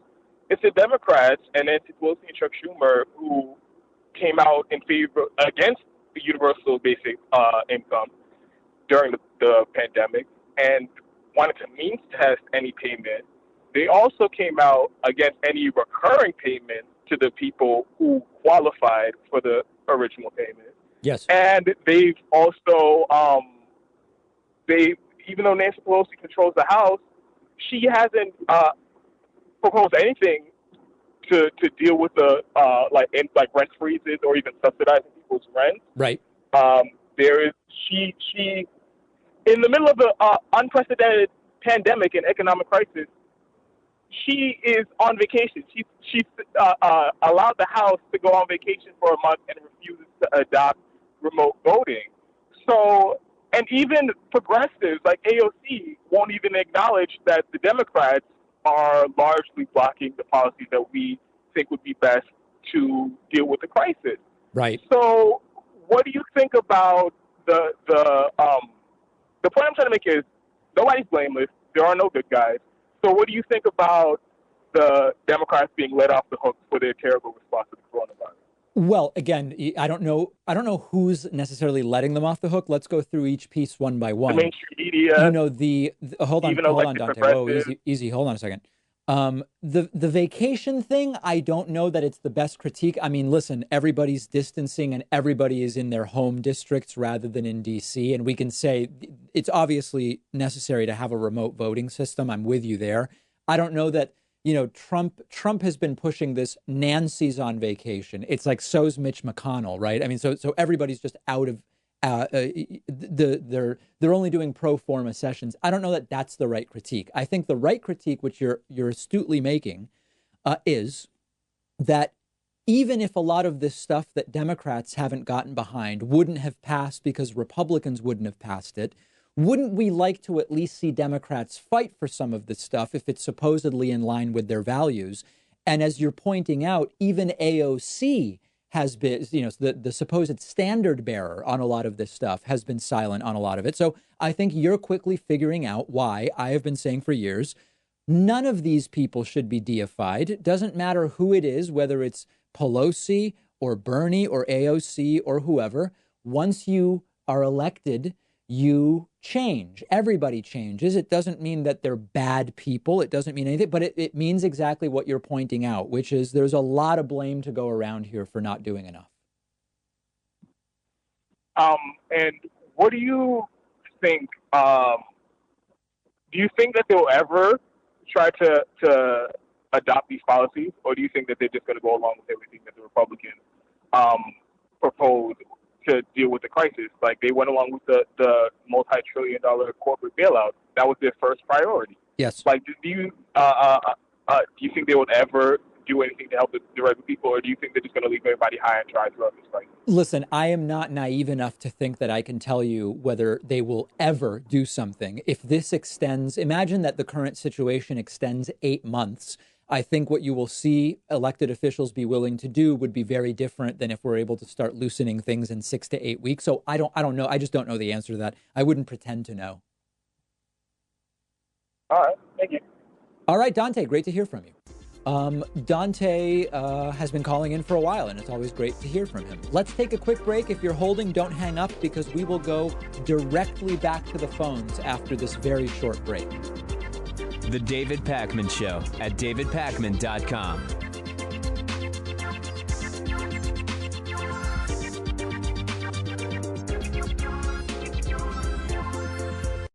S4: it's the Democrats and Nancy Pelosi and Chuck Schumer who came out in favor against the universal basic income during the pandemic and wanted to means test any payment. They also came out against any recurring payment to the people who qualified for the original payment.
S16: Yes.
S4: And they've also, even though Nancy Pelosi controls the House, she hasn't proposed anything to deal with the like rent freezes or even subsidizing people's rent.
S16: Right.
S4: She in the middle of the unprecedented pandemic and economic crisis, she is on vacation. She's allowed the House to go on vacation for a month and refuses to adopt remote voting. So, and even progressives like AOC won't even acknowledge that the Democrats are largely blocking the policies that we think would be best to deal with the crisis.
S16: Right.
S4: So, what do you think about the point I'm trying to make is nobody's blameless. There are no good guys. So, what do you think about the Democrats being let off the hook for their terrible response to the coronavirus?
S16: Well, again, I don't know who's necessarily letting them off the hook. Let's go through each piece one by one.
S4: The mainstream media.
S16: Hold on, Dante. Whoa, easy. Hold on a second. The vacation thing, I don't know that it's the best critique. I mean, listen, everybody's distancing and everybody is in their home districts rather than in DC. And we can say it's obviously necessary to have a remote voting system. I'm with you there. I don't know that, Trump has been pushing this Nancy's on vacation. It's like so's Mitch McConnell, right? I mean, so everybody's just out of they're only doing pro forma sessions. I don't know that that's the right critique. I think the right critique, which you're astutely making, is that even if a lot of this stuff that Democrats haven't gotten behind wouldn't have passed because Republicans wouldn't have passed it, wouldn't we like to at least see Democrats fight for some of this stuff if it's supposedly in line with their values? And as you're pointing out, even AOC has been, the supposed standard bearer on a lot of this stuff has been silent on a lot of it. So I think you're quickly figuring out why I have been saying for years, none of these people should be deified. It doesn't matter who it is, whether it's Pelosi or Bernie or AOC or whoever. Once you are elected, you change. Everybody changes. It doesn't mean that they're bad people. It doesn't mean anything, but it means exactly what you're pointing out, which is there's a lot of blame to go around here for not doing enough.
S4: And what do you think? Do you think that they'll ever try to adopt these policies, or do you think that they're just going to go along with everything that the Republicans propose to deal with the crisis? Like they went along with the multi-trillion-dollar corporate bailout. That was their first priority.
S16: Yes.
S4: Like, do you think they would ever do anything to help the regular people, or do you think they're just going to leave everybody high and dry throughout this crisis?
S16: Listen, I am not naive enough to think that I can tell you whether they will ever do something. If this extends, imagine that the current situation extends 8 months. I think what you will see elected officials be willing to do would be very different than if we're able to start loosening things in 6 to 8 weeks. So I don't know. I just don't know the answer to that. I wouldn't pretend to know.
S4: All right. Thank you.
S16: All right, Dante, great to hear from you. Dante has been calling in for a while, and it's always great to hear from him. Let's take a quick break. If you're holding, don't hang up, because we will go directly back to the phones after this very short break.
S15: The David Pakman Show at davidpakman.com.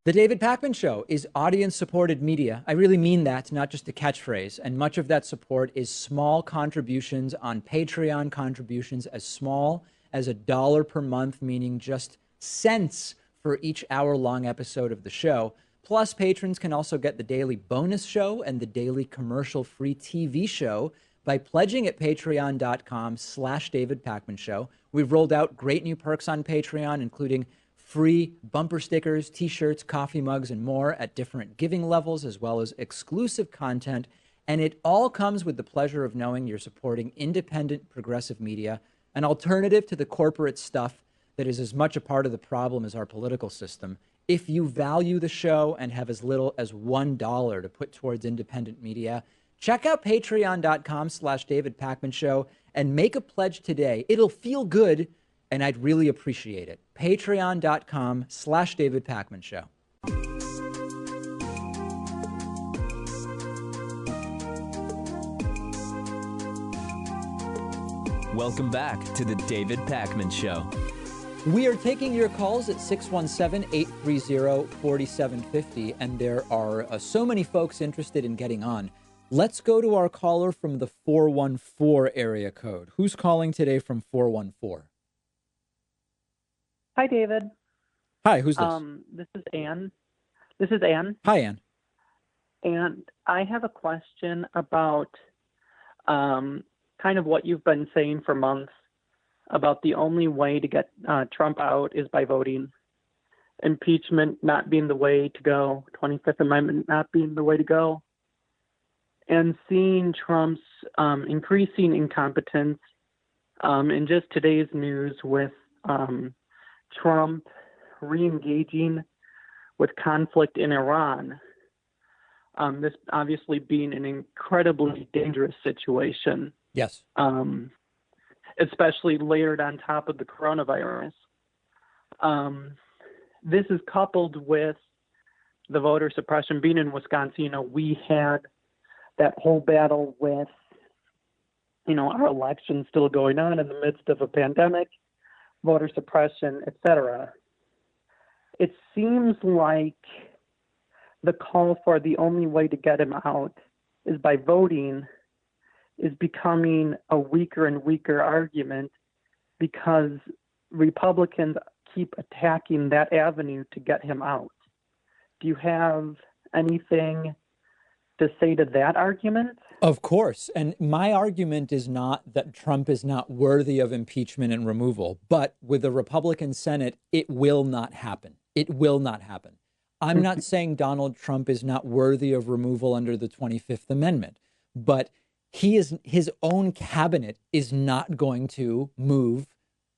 S16: The David Pakman Show is audience-supported media. I really mean that, not just a catchphrase. And much of that support is small contributions on Patreon, contributions as small as $1 per month, meaning just cents for each hour-long episode of the show. Plus, patrons can also get the daily bonus show and the daily commercial-free TV show by pledging at patreon.com/David Pakman Show. We've rolled out great new perks on Patreon, including free bumper stickers, t-shirts, coffee mugs, and more at different giving levels, as well as exclusive content. And it all comes with the pleasure of knowing you're supporting independent progressive media, an alternative to the corporate stuff that is as much a part of the problem as our political system. If you value the show and have as little as $1 to put towards independent media, check out patreon.com/David Pakman Show and make a pledge today. It'll feel good, and I'd really appreciate it. Patreon.com/David Pakman Show.
S15: Welcome back to the David Pakman Show.
S16: We are taking your calls at 617-830-4750, and there are so many folks interested in getting on. Let's go to our caller from the 414 area code. Who's calling today from 414?
S12: Hi, David.
S16: Hi, who's this?
S12: This is Ann. This is Ann.
S16: Hi, Ann.
S12: And I have a question about kind of what you've been saying for months about the only way to get Trump out is by voting. Impeachment not being the way to go. 25th Amendment not being the way to go. And seeing Trump's increasing incompetence in just today's news with Trump re-engaging with conflict in Iran. This obviously being an incredibly dangerous situation.
S16: Yes.
S12: Especially layered on top of the coronavirus. This is coupled with the voter suppression. Being in Wisconsin, we had that whole battle with, our election still going on in the midst of a pandemic, voter suppression, etc. It seems like the call for the only way to get him out is by voting is becoming a weaker and weaker argument because Republicans keep attacking that avenue to get him out. Do you have anything to say to that argument?
S16: Of course. And my argument is not that Trump is not worthy of impeachment and removal, but with the Republican Senate, it will not happen. It will not happen. I'm not saying Donald Trump is not worthy of removal under the 25th Amendment, but his own cabinet is not going to move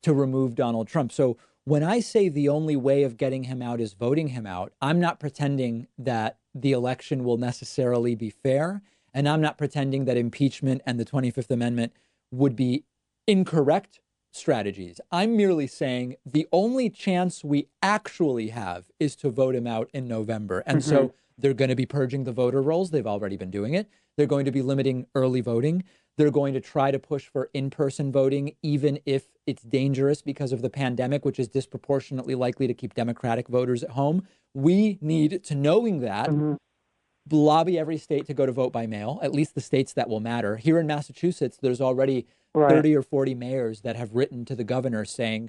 S16: to remove Donald Trump. So when I say the only way of getting him out is voting him out, I'm not pretending that the election will necessarily be fair. And I'm not pretending that impeachment and the 25th Amendment would be incorrect strategies. I'm merely saying the only chance we actually have is to vote him out in November. And so they're going to be purging the voter rolls. They've already been doing it. They're going to be limiting early voting. They're going to try to push for in-person voting, even if it's dangerous because of the pandemic, which is disproportionately likely to keep Democratic voters at home. We need to, knowing that, lobby every state to go to vote by mail, at least the states that will matter. Here in Massachusetts, there's already 30 or 40 mayors that have written to the governor saying,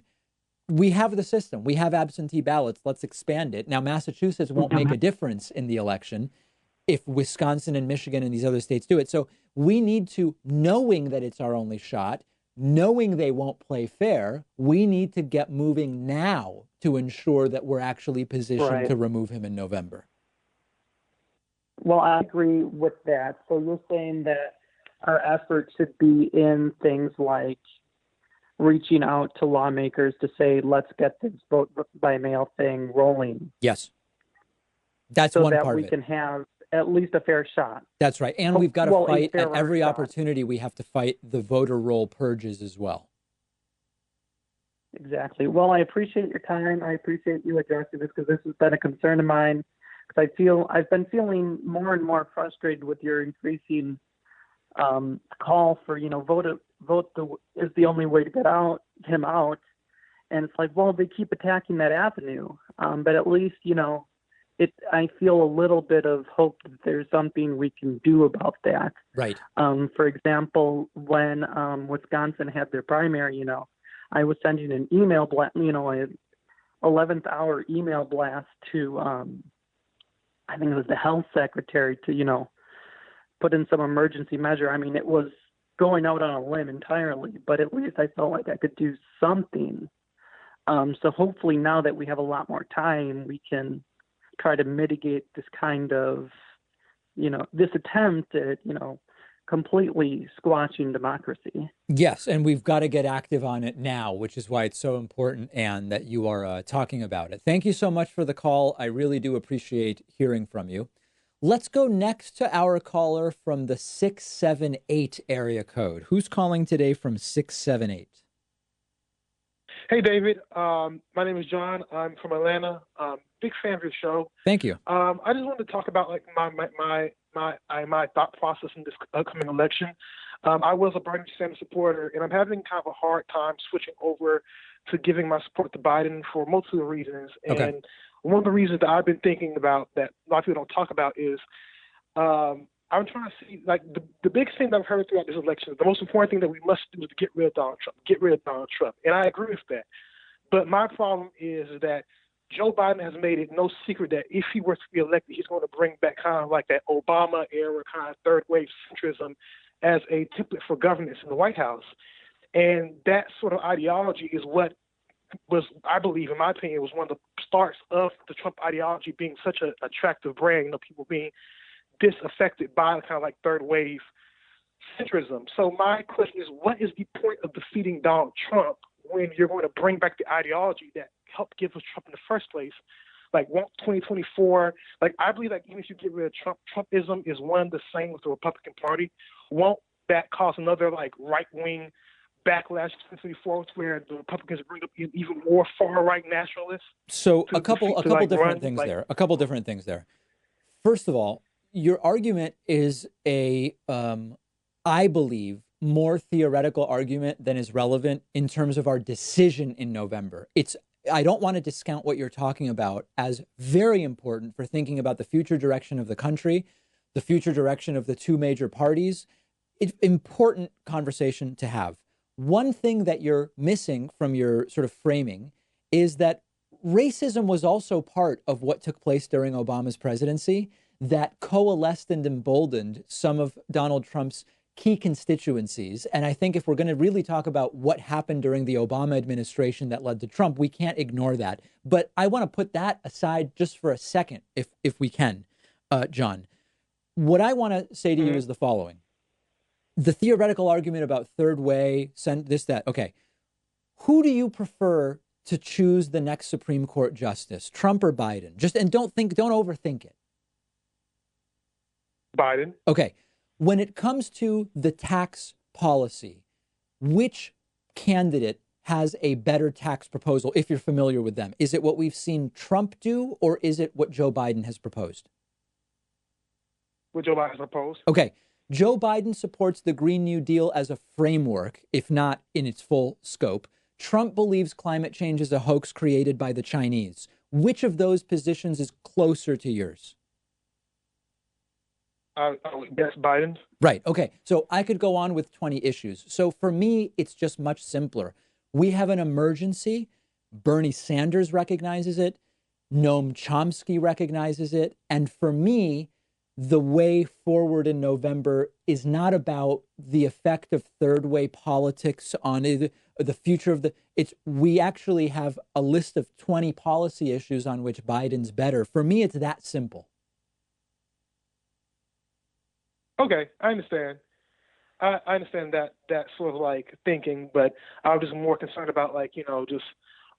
S16: we have the system. We have absentee ballots. Let's expand it. Now, Massachusetts won't make a difference in the election if Wisconsin and Michigan and these other states do it. So we need to, knowing that it's our only shot, knowing they won't play fair, we need to get moving now to ensure that we're actually positioned
S12: Right.
S16: to remove him in November.
S12: Well, I agree with that. So you're saying that our effort should be in things like reaching out to lawmakers to say, let's get this vote by mail thing rolling.
S16: Yes. That's
S12: so
S16: one
S12: that
S16: part
S12: we
S16: of it.
S12: can have at least a fair shot.
S16: That's right. And we've got to
S12: Well, a
S16: fight at
S12: fairer
S16: every
S12: shot.
S16: opportunity. We have to fight the voter roll purges as well.
S12: Exactly. Well, I appreciate your time. I appreciate you addressing this because this has been a concern of mine. Because I've been feeling more and more frustrated with your increasing call for is the only way to get him out, and it's like, well, they keep attacking that avenue, but at least I feel a little bit of hope that there's something we can do about that.
S16: Right.
S12: For example, when Wisconsin had their primary, I was sending an email blast, an 11th hour email blast to, I think it was the health secretary to, put in some emergency measure. I mean, it was going out on a limb entirely, but at least I felt like I could do something. So hopefully now that we have a lot more time, we can try to mitigate this kind of, this attempt at, completely squashing democracy.
S16: Yes, and we've got to get active on it now, which is why it's so important, Anne, that you are talking about it. Thank you so much for the call. I really do appreciate hearing from you. Let's go next to our caller from the 678 area code. Who's calling today from 678?
S14: Hey, David. My name is John. I'm from Atlanta. Big fan of your show.
S16: Thank you.
S14: I just wanted to talk about my thought process in this upcoming election. I was a Bernie Sanders supporter, and I'm having kind of a hard time switching over to giving my support to Biden for multiple reasons.
S16: Okay.
S14: And one of the reasons that I've been thinking about that a lot of people don't talk about is I'm trying to see, like, the big thing that I've heard throughout this election, the most important thing that we must do is to get rid of Donald Trump. And I agree with that. But my problem is that Joe Biden has made it no secret that if he were to be elected, he's going to bring back kind of like that Obama era kind of third wave centrism as a template for governance in the White House. And that sort of ideology is what was, I believe, in my opinion, was one of the starts of the Trump ideology being such an attractive brand, people being disaffected by the kind of like third wave centrism. So my question is, what is the point of defeating Donald Trump when you're going to bring back the ideology that helped give us Trump in the first place? Like, won't 2024, like, I believe that even if you get rid of Trump, Trumpism is one the same with the Republican Party. Won't that cause another, like, right-wing backlash in 2024 where the Republicans bring up even more far-right nationalists?
S16: So a couple different things there. A couple different things there. First of all, your argument is I believe, more theoretical argument than is relevant in terms of our decision in November. I don't want to discount what you're talking about as very important for thinking about the future direction of the country, the future direction of the two major parties. It's important conversation to have. One thing that you're missing from your sort of framing is that racism was also part of what took place during Obama's presidency that coalesced and emboldened some of Donald Trump's key constituencies. And I think if we're going to really talk about what happened during the Obama administration that led to Trump, we can't ignore that. But I want to put that aside just for a second, if we can, John. What I want to say to you is the following. The theoretical argument about third way, this, that, okay. Who do you prefer to choose the next Supreme Court justice, Trump or Biden? And don't overthink it.
S14: Biden.
S16: Okay. When it comes to the tax policy, which candidate has a better tax proposal, if you're familiar with them? Is it what we've seen Trump do, or is it what Joe Biden has proposed?
S14: What Joe Biden has proposed.
S16: Okay. Joe Biden supports the Green New Deal as a framework, if not in its full scope. Trump believes climate change is a hoax created by the Chinese. Which of those positions is closer to yours?
S14: I would guess Biden.
S16: Right. Okay. So I could go on with 20 issues. So for me, it's just much simpler. We have an emergency. Bernie Sanders recognizes it. Noam Chomsky recognizes it. And for me, the way forward in November is not about the effect of third way politics on the future of we actually have a list of 20 policy issues on which Biden's better. For me, it's that simple.
S14: Okay, I understand. I understand that sort of like thinking, but I was just more concerned about like, just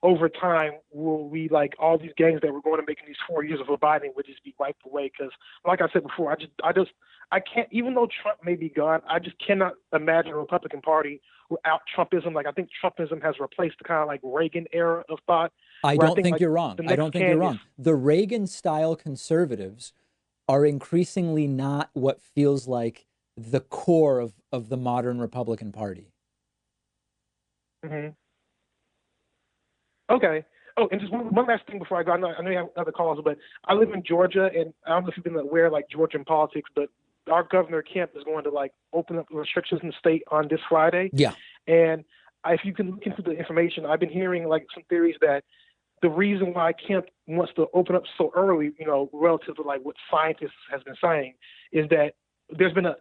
S14: over time, will we like all these gains that we're going to make in these 4 years of Biden would just be wiped away? Because like I said before, I can't, even though Trump may be gone, I just cannot imagine a Republican Party without Trumpism. Like I think Trumpism has replaced the kind of like Reagan era of thought.
S16: I don't think you're wrong. I don't think you're wrong. The Reagan style conservatives are increasingly not what feels like the core of the modern Republican Party.
S14: Mm-hmm. Okay. Oh, and just one last thing before I go. I know you have other calls, but I live in Georgia, and I don't know if you've been aware of like Georgian politics, but our governor Kemp is going to like open up restrictions in the state on this Friday.
S16: Yeah.
S14: And if you can look into the information, I've been hearing like some theories that the reason why Kemp wants to open up so early, relative to like what scientists has been saying, is that there's been an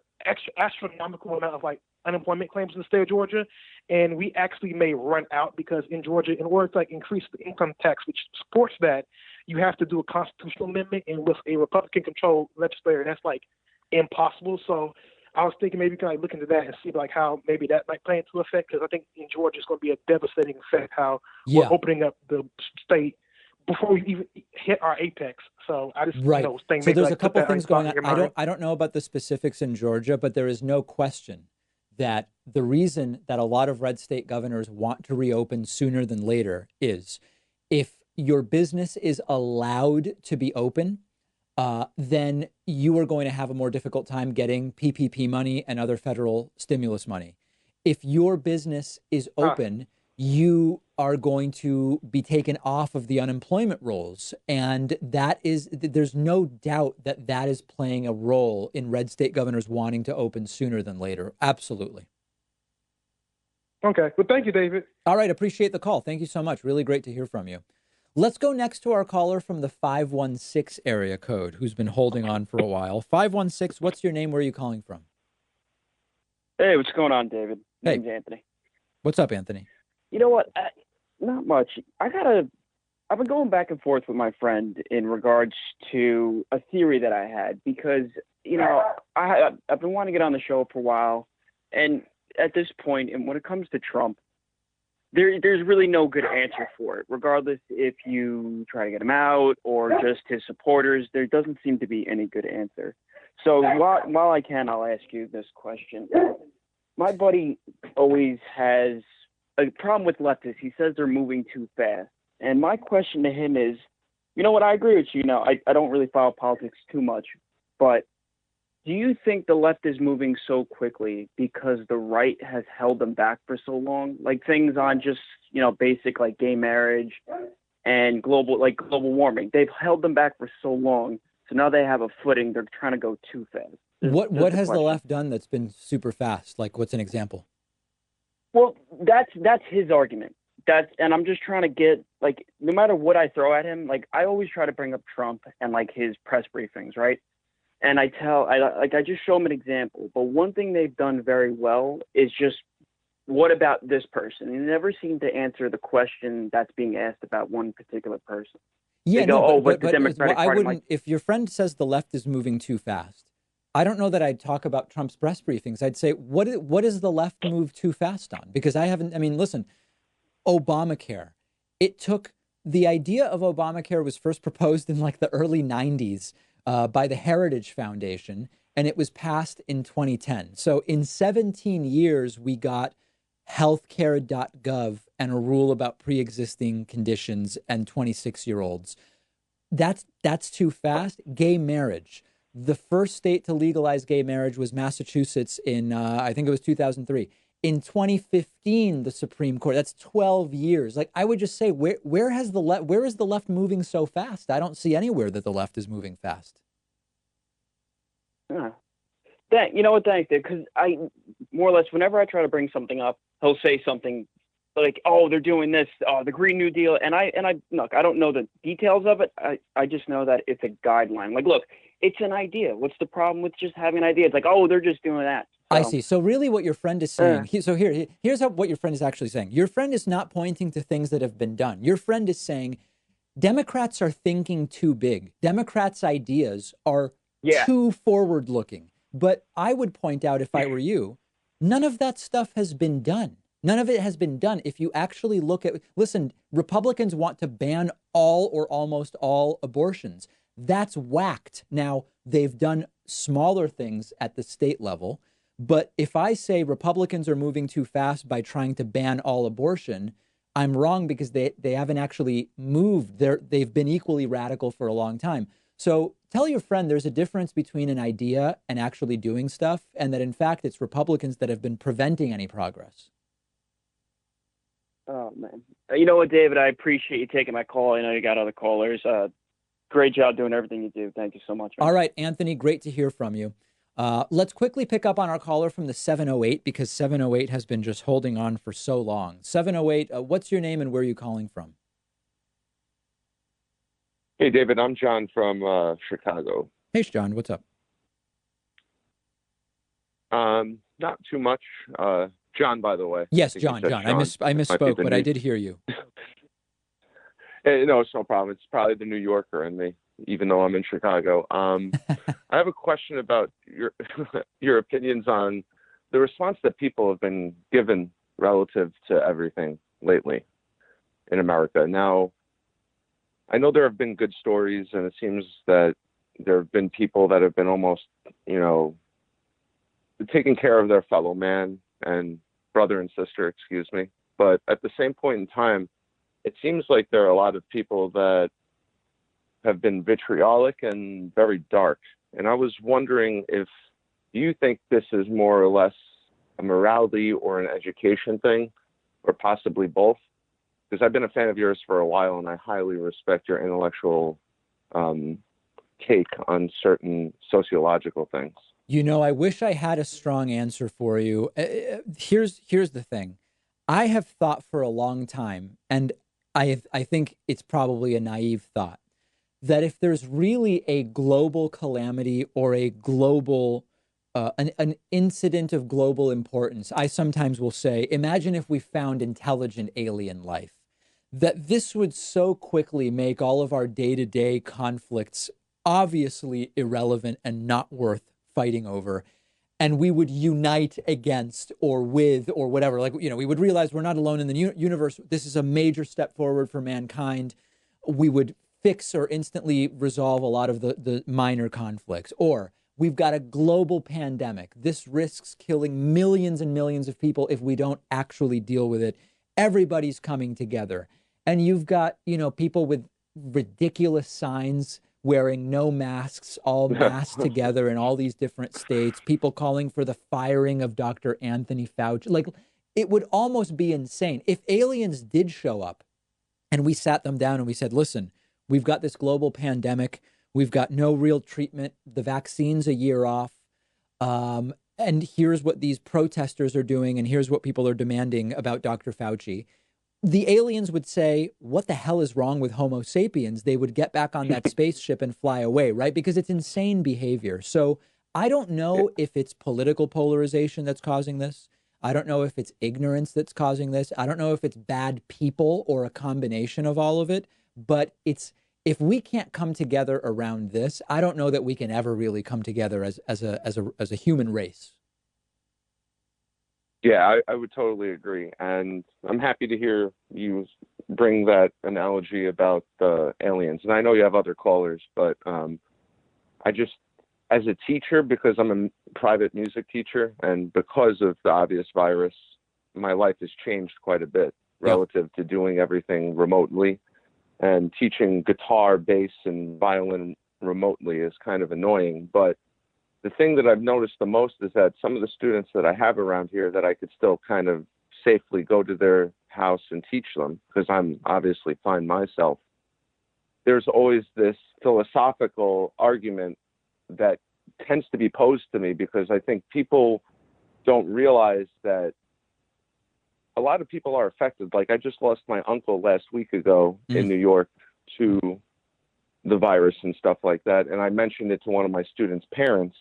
S14: astronomical amount of like unemployment claims in the state of Georgia, and we actually may run out because in Georgia, in order to like increase the income tax, which supports that, you have to do a constitutional amendment, and with a Republican-controlled legislature, that's like impossible. So I was thinking maybe we can like look into that and see like how maybe that might play into effect, because I think in Georgia it's going to be a devastating effect how we're opening up the state before we even hit our apex. So I just think
S16: so there's a couple things going on. I don't know about the specifics in Georgia, but there is no question that the reason that a lot of red state governors want to reopen sooner than later is if your business is allowed to be open, then you are going to have a more difficult time getting PPP money and other federal stimulus money. If your business is open, you are going to be taken off of the unemployment rolls. And there's no doubt that is playing a role in red state governors wanting to open sooner than later. Absolutely.
S14: Okay. Well, thank you, David.
S16: All right. Appreciate the call. Thank you so much. Really great to hear from you. Let's go next to our caller from the 516 area code who's been holding on for a while. 516, what's your name? Where are you calling from?
S9: Hey, what's going on, David?
S16: Hey.
S9: Name's Anthony.
S16: What's up, Anthony?
S9: You know what? Not much. I've been going back and forth with my friend in regards to a theory that I had because, I've been wanting to get on the show for a while. And at this point, and when it comes to Trump, there's really no good answer for it, regardless if you try to get him out or just his supporters. There doesn't seem to be any good answer. So while I can, I'll ask you this question. My buddy always has a problem with leftists. He says they're moving too fast. And my question to him is, what, I agree with you. I don't really follow politics too much, but do you think the left is moving so quickly because the right has held them back for so long? Like things on just, basic like gay marriage and global warming. They've held them back for so long. So now they have a footing. They're trying to go too fast.
S16: What has the left done that's been super fast? Like what's an example?
S9: Well, that's his argument. And I'm just trying to get, like, no matter what I throw at him, like I always try to bring up Trump and like his press briefings, right? And I just show them an example. But one thing they've done very well is just, what about this person? And they never seem to answer the question that's being asked about one particular person.
S16: Yeah,
S9: they go,
S16: but
S9: the Democratic
S16: I
S9: Party.
S16: wouldn't. If your friend says the left is moving too fast, I don't know that I'd talk about Trump's press briefings. I'd say, what is the left move too fast on? Because listen, Obamacare. It took, the idea of Obamacare was first proposed in like the early 90s. By the Heritage Foundation, and it was passed in 2010. So in 17 years, we got healthcare.gov and a rule about pre-existing conditions and 26-year-olds. That's too fast. Gay marriage. The first state to legalize gay marriage was Massachusetts in, I think it was 2003. In 2015, the Supreme Court, that's 12 years. Like, I would just say, where is the left moving so fast? I don't see anywhere that the left is moving fast.
S9: Yeah. You know what, thanks, Dave, because I, more or less, whenever I try to bring something up, he'll say something like, oh, they're doing this, the Green New Deal. And I look, I don't know the details of it. I just know that it's a guideline. Like, look, it's an idea. What's the problem with just having an idea? It's like, oh, they're just doing that. So,
S16: I see. So really what your friend is saying, here's what your friend is actually saying. Your friend is not pointing to things that have been done. Your friend is saying Democrats are thinking too big. Democrats' ideas are too forward looking. But I would point out, if I were you, none of that stuff has been done. None of it has been done. If you actually look at, listen, Republicans want to ban all or almost all abortions. That's whacked. Now, they've done smaller things at the state level. But if I say Republicans are moving too fast by trying to ban all abortion, I'm wrong, because they haven't actually moved. They've been equally radical for a long time. So tell your friend there's a difference between an idea and actually doing stuff, and that in fact it's Republicans that have been preventing any progress.
S9: Oh, man. You know what, David? I appreciate you taking my call. I know you got other callers. Great job doing everything you do. Thank you so much, man.
S16: All right, Anthony, great to hear from you. Let's quickly pick up on our caller from the 708, because 708 has been just holding on for so long. 708, what's your name and where are you calling from?
S7: Hey, David, I'm John from Chicago.
S16: Hey, John, what's up?
S7: Not too much. John, by the way.
S16: Yes,
S7: I think you
S16: John.
S7: said
S16: I misspoke, but I did hear you.
S7: No, it's no problem. It's probably the New Yorker in me, even though I'm in Chicago. I have a question about your opinions on the response that people have been given relative to everything lately in America. Now, I know there have been good stories, and it seems that there have been people that have been almost, taking care of their fellow man and brother and sister, excuse me. But at the same point in time, it seems like there are a lot of people that have been vitriolic and very dark. And I was wondering if you think this is more or less a morality or an education thing, or possibly both. Because I've been a fan of yours for a while, and I highly respect your intellectual take on certain sociological things.
S16: I wish I had a strong answer for you. Here's the thing. I have thought for a long time, and I think it's probably a naive thought, that if there's really a global calamity or a global, an incident of global importance, I sometimes will say, imagine if we found intelligent alien life, that this would so quickly make all of our day-to-day conflicts obviously irrelevant and not worth fighting over. And we would unite against or with or whatever. We would realize we're not alone in the universe. This is a major step forward for mankind. We would fix or instantly resolve a lot of the minor conflicts. Or we've got a global pandemic. This risks killing millions and millions of people if we don't actually deal with it. Everybody's coming together. And you've got, people with ridiculous signs wearing no masks, all masked together in all these different states, people calling for the firing of Dr. Anthony Fauci. It would almost be insane. If aliens did show up and we sat them down and we said, listen, we've got this global pandemic, we've got no real treatment, the vaccine's a year off, and here's what these protesters are doing, and here's what people are demanding about Dr. Fauci. The aliens would say, what the hell is wrong with Homo sapiens? They would get back on that spaceship and fly away, right? Because it's insane behavior. So I don't know if it's political polarization that's causing this. I don't know if it's ignorance that's causing this. I don't know if it's bad people or a combination of all of it. But if we can't come together around this, I don't know that we can ever really come together as a human race.
S7: Yeah, I would totally agree. And I'm happy to hear you bring that analogy about the aliens. And I know you have other callers, but I just, as a teacher, because I'm a private music teacher, and because of the obvious virus, my life has changed quite a bit relative to doing everything remotely. And teaching guitar, bass, and violin remotely is kind of annoying. But the thing that I've noticed the most is that some of the students that I have around here that I could still kind of safely go to their house and teach them, because I'm obviously fine myself, there's always this philosophical argument that tends to be posed to me, because I think people don't realize that a lot of people are affected. Like, I just lost my uncle last week ago in New York to the virus and stuff like that. And I mentioned it to one of my students' parents,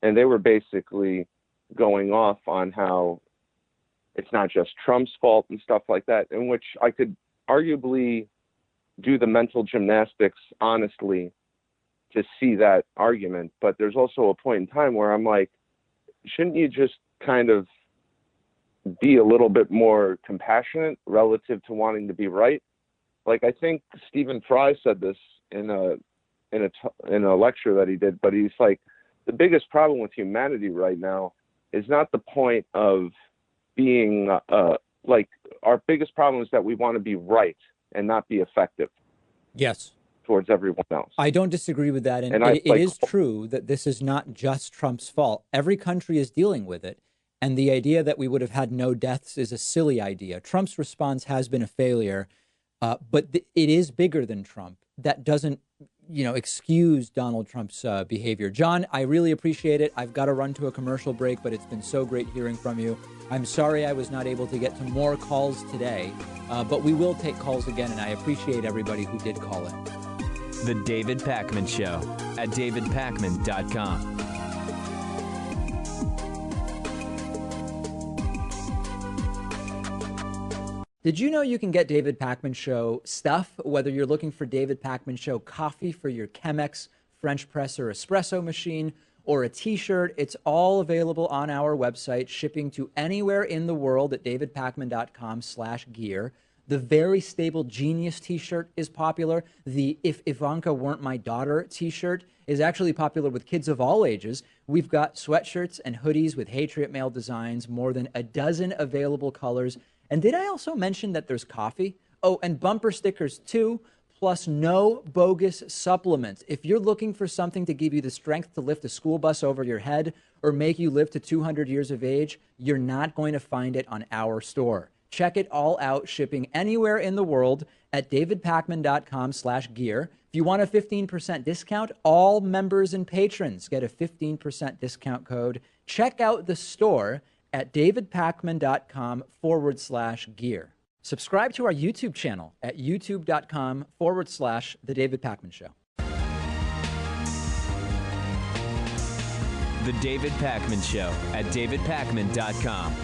S7: and they were basically going off on how it's not just Trump's fault and stuff like that, in which I could arguably do the mental gymnastics honestly to see that argument. But there's also a point in time where I'm like, shouldn't you just kind of be a little bit more compassionate relative to wanting to be right? Like, I think Stephen Fry said this in a lecture that he did, but he's like, the biggest problem with humanity right now is not the point of being like, our biggest problem is that we want to be right and not be effective.
S16: Yes.
S7: Towards everyone else.
S16: I don't disagree with that. And it is true that this is not just Trump's fault. Every country is dealing with it. And the idea that we would have had no deaths is a silly idea. Trump's response has been a failure, but it is bigger than Trump. That doesn't, excuse Donald Trump's behavior. John, I really appreciate it. I've got to run to a commercial break, but it's been so great hearing from you. I'm sorry I was not able to get to more calls today, but we will take calls again, and I appreciate everybody who did call in.
S15: The David Pakman Show at davidpakman.com.
S16: Did you know you can get David Pakman Show stuff, whether you're looking for David Pakman Show coffee for your Chemex French press or espresso machine, or a t-shirt? It's all available on our website, shipping to anywhere in the world at davidpakman.com/gear. The Very Stable Genius t-shirt is popular. The If Ivanka Weren't My Daughter t-shirt is actually popular with kids of all ages. We've got sweatshirts and hoodies with Patriot Mail designs, more than a dozen available colors. And did I also mention that there's coffee? Oh, and bumper stickers too, plus no bogus supplements. If you're looking for something to give you the strength to lift a school bus over your head or make you live to 200 years of age, you're not going to find it on our store. Check it all out, shipping anywhere in the world at davidpakman.com/gear. If you want a 15% discount, all members and patrons get a 15% discount code. Check out the store at davidpakman.com/gear. Subscribe to our YouTube channel at youtube.com/The David Pakman Show.
S15: The David Pakman Show at davidpakman.com.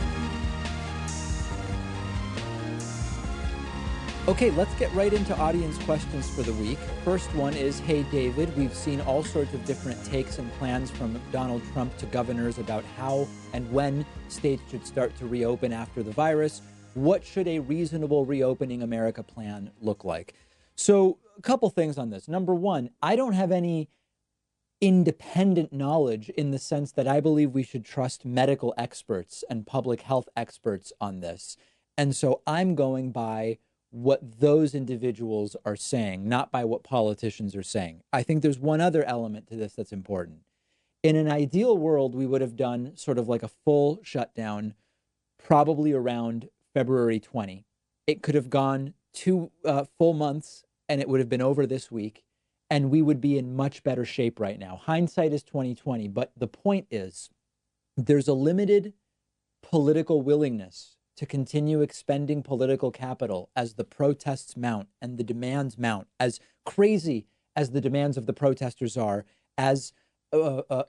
S16: Okay, let's get right into audience questions for the week. First one is, hey, David, we've seen all sorts of different takes and plans from Donald Trump to governors about how and when states should start to reopen after the virus. What should a reasonable reopening America plan look like? So a couple things on this. Number one, I don't have any independent knowledge in the sense that I believe we should trust medical experts and public health experts on this. And so I'm going by what those individuals are saying, not by what politicians are saying. I think there's one other element to this that's important. In an ideal world, we would have done sort of like a full shutdown, probably around February 20. It could have gone 2 full months and it would have been over this week, and we would be in much better shape right now. Hindsight is 2020, but the point is there's a limited political willingness to continue expending political capital as the protests mount and the demands mount. As crazy as the demands of the protesters are, as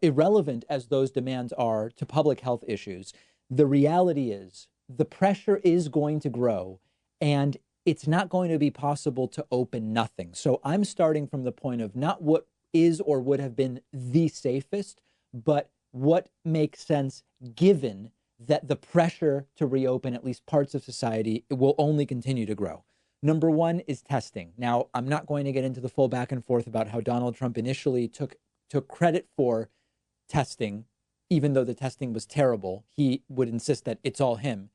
S16: irrelevant as those demands are to public health issues, the reality is the pressure is going to grow, and it's not going to be possible to open nothing. So I'm starting from the point of not what is or would have been the safest, but what makes sense given that the pressure to reopen at least parts of society will only continue to grow. Number one is testing. Now, I'm not going to get into the full back and forth about how Donald Trump initially took credit for testing, even though the testing was terrible. He would insist that it's all him.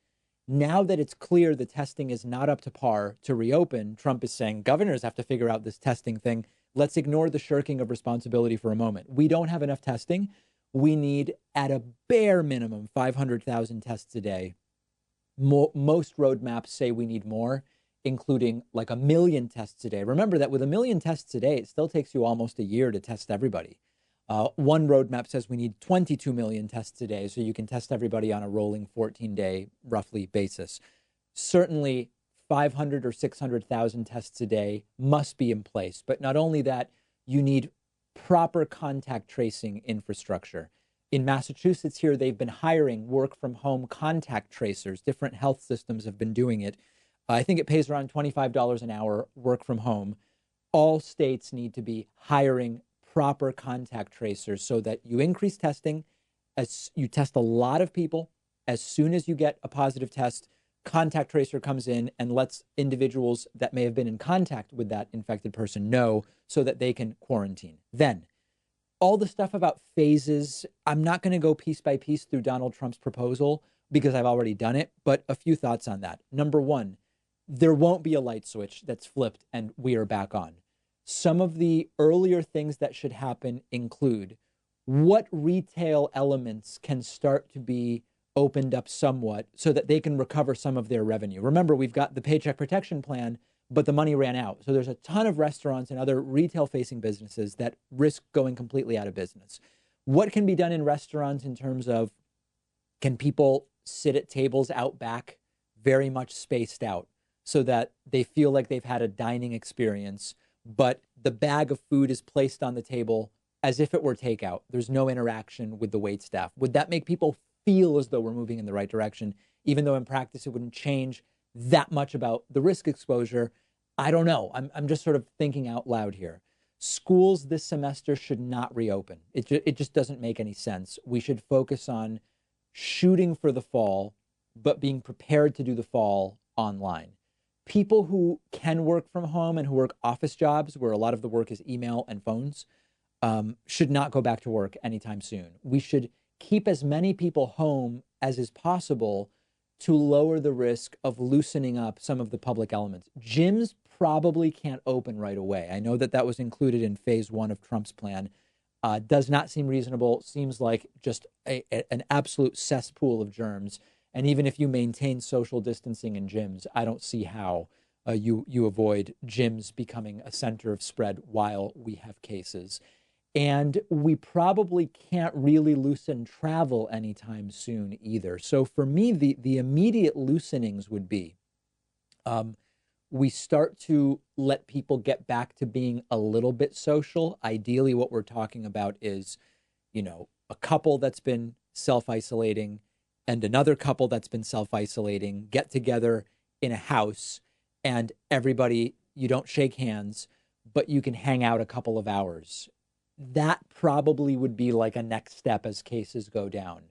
S16: Now that it's clear the testing is not up to par to reopen, Trump is saying governors have to figure out this testing thing. Let's ignore the shirking of responsibility for a moment. We don't have enough testing. We need, at a bare minimum, 500,000 tests a day. Most roadmaps say we need more, including like 1 million tests a day. Remember that with 1 million tests a day, it still takes you almost a year to test everybody. One roadmap says we need 22 million tests a day, so you can test everybody on a rolling 14-day, roughly, basis. Certainly, 500 or 600,000 tests a day must be in place. But not only that, you need proper contact tracing infrastructure. In Massachusetts here, they've been hiring work from home contact tracers. Different health systems have been doing it. I think it pays around $25 an hour work from home. All states need to be hiring proper contact tracers so that you increase testing, as you test a lot of people. As soon as you get a positive test, contact tracer comes in and lets individuals that may have been in contact with that infected person know so that they can quarantine. Then all the stuff about phases, I'm not going to go piece by piece through Donald Trump's proposal because I've already done it, but a few thoughts on that. Number one, there won't be a light switch that's flipped and we are back on. Some of the earlier things that should happen include what retail elements can start to be opened up somewhat so that they can recover some of their revenue. Remember, we've got the Paycheck Protection Plan, but the money ran out. So there's a ton of restaurants and other retail-facing businesses that risk going completely out of business. What can be done in restaurants in terms of, can people sit at tables out back, very much spaced out, so that they feel like they've had a dining experience, but the bag of food is placed on the table as if it were takeout. There's no interaction with the wait staff. Would that make people feel as though we're moving in the right direction, even though in practice it wouldn't change that much about the risk exposure? I don't know. I'm just sort of thinking out loud here. Schools this semester should not reopen. It just doesn't make any sense. We should focus on shooting for the fall, but being prepared to do the fall online. People who can work from home and who work office jobs where a lot of the work is email and phones should not go back to work anytime soon. We should keep as many people home as is possible to lower the risk of loosening up some of the public elements. Gyms probably can't open right away. I know that that was included in phase one of Trump's plan. Does not seem reasonable. Seems like just an absolute cesspool of germs. And even if you maintain social distancing in gyms, I don't see how you avoid gyms becoming a center of spread while we have cases. And we probably can't really loosen travel anytime soon either. So for me, the immediate loosenings would be we start to let people get back to being a little bit social. Ideally, what we're talking about is, a couple that's been self-isolating and another couple that's been self-isolating get together in a house, and everybody, you don't shake hands, but you can hang out a couple of hours. That probably would be like a next step as cases go down.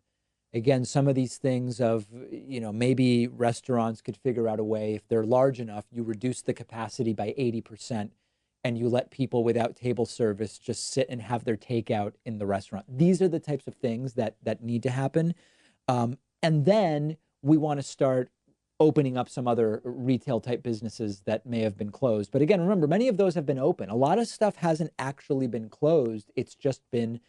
S16: Again, some of these things of, maybe restaurants could figure out a way, if they're large enough, you reduce the capacity by 80% and you let people without table service just sit and have their takeout in the restaurant. These are the types of things that need to happen. And then we want to start opening up some other retail type businesses that may have been closed. But again, remember, many of those have been open. A lot of stuff hasn't actually been closed. It's just been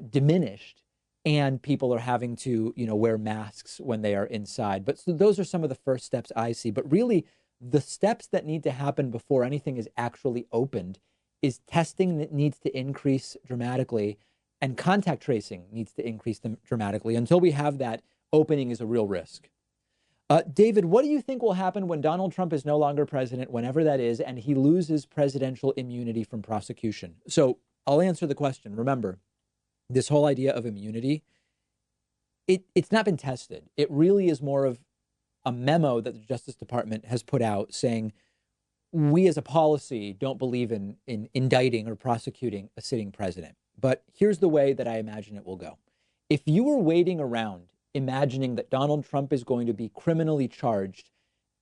S16: diminished. And people are having to, wear masks when they are inside. But so those are some of the first steps I see. But really, the steps that need to happen before anything is actually opened is testing that needs to increase dramatically, and contact tracing needs to increase dramatically. Until we have that, opening is a real risk. David, what do you think will happen when Donald Trump is no longer president, whenever that is, and he loses presidential immunity from prosecution? So I'll answer the question. Remember, this whole idea of immunity, it's not been tested. It really is more of a memo that the Justice Department has put out saying, we as a policy don't believe in indicting or prosecuting a sitting president. But here's the way that I imagine it will go. If you were waiting around imagining that Donald Trump is going to be criminally charged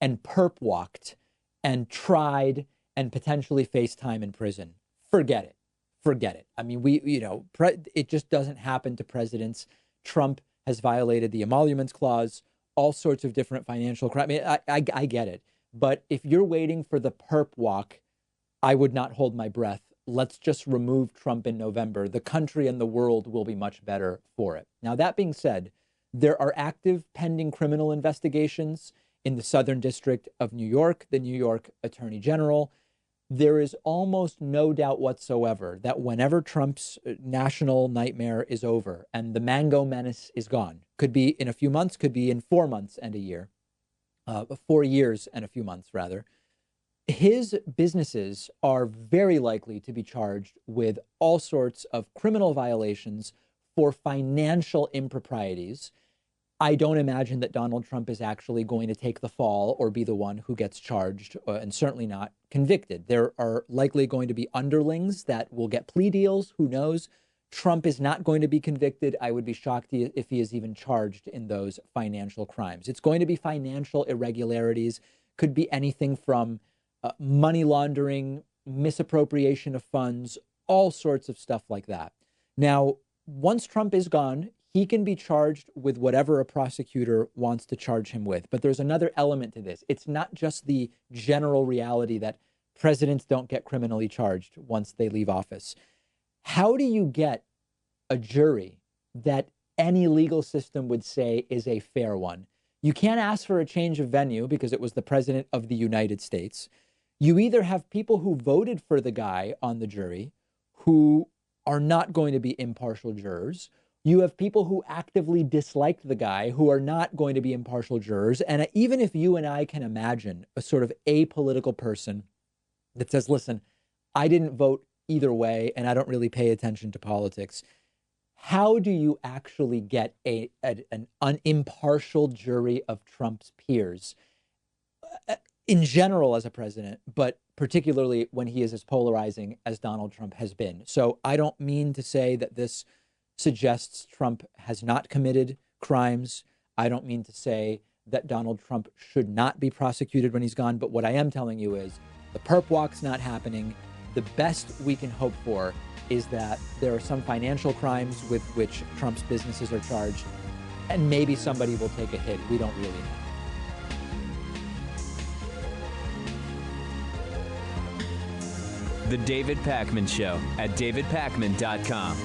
S16: and perp walked and tried and potentially face time in prison, forget it. Forget it. I mean, it just doesn't happen to presidents. Trump has violated the emoluments clause, all sorts of different financial crimes. I get it. But if you're waiting for the perp walk, I would not hold my breath. Let's just remove Trump in November. The country and the world will be much better for it. Now, that being said, there are active pending criminal investigations in the Southern District of New York, the New York Attorney General. There is almost no doubt whatsoever that whenever Trump's national nightmare is over and the mango menace is gone, could be in a few months, could be in 4 months and a year, 4 years and a few months, rather, his businesses are very likely to be charged with all sorts of criminal violations for financial improprieties. I don't imagine that Donald Trump is actually going to take the fall or be the one who gets charged, and certainly not convicted. There are likely going to be underlings that will get plea deals. Who knows? Trump is not going to be convicted. I would be shocked if he is even charged in those financial crimes. It's going to be financial irregularities, could be anything from money laundering, misappropriation of funds, all sorts of stuff like that. Now, once Trump is gone, he can be charged with whatever a prosecutor wants to charge him with. But there's another element to this. It's not just the general reality that presidents don't get criminally charged once they leave office. How do you get a jury that any legal system would say is a fair one? You can't ask for a change of venue because it was the president of the United States. You either have people who voted for the guy on the jury who are not going to be impartial jurors. You have people who actively disliked the guy who are not going to be impartial jurors. And even if you and I can imagine a sort of apolitical person that says, listen, I didn't vote either way and I don't really pay attention to politics, how do you actually get an impartial jury of Trump's peers in general as a president, but particularly when he is as polarizing as Donald Trump has been? So I don't mean to say that this suggests Trump has not committed crimes. I don't mean to say that Donald Trump should not be prosecuted when he's gone. But what I am telling you is the perp walk's not happening. The best we can hope for is that there are some financial crimes with which Trump's businesses are charged, and maybe somebody will take a hit. We don't really know.
S15: The David Pakman Show at davidpakman.com.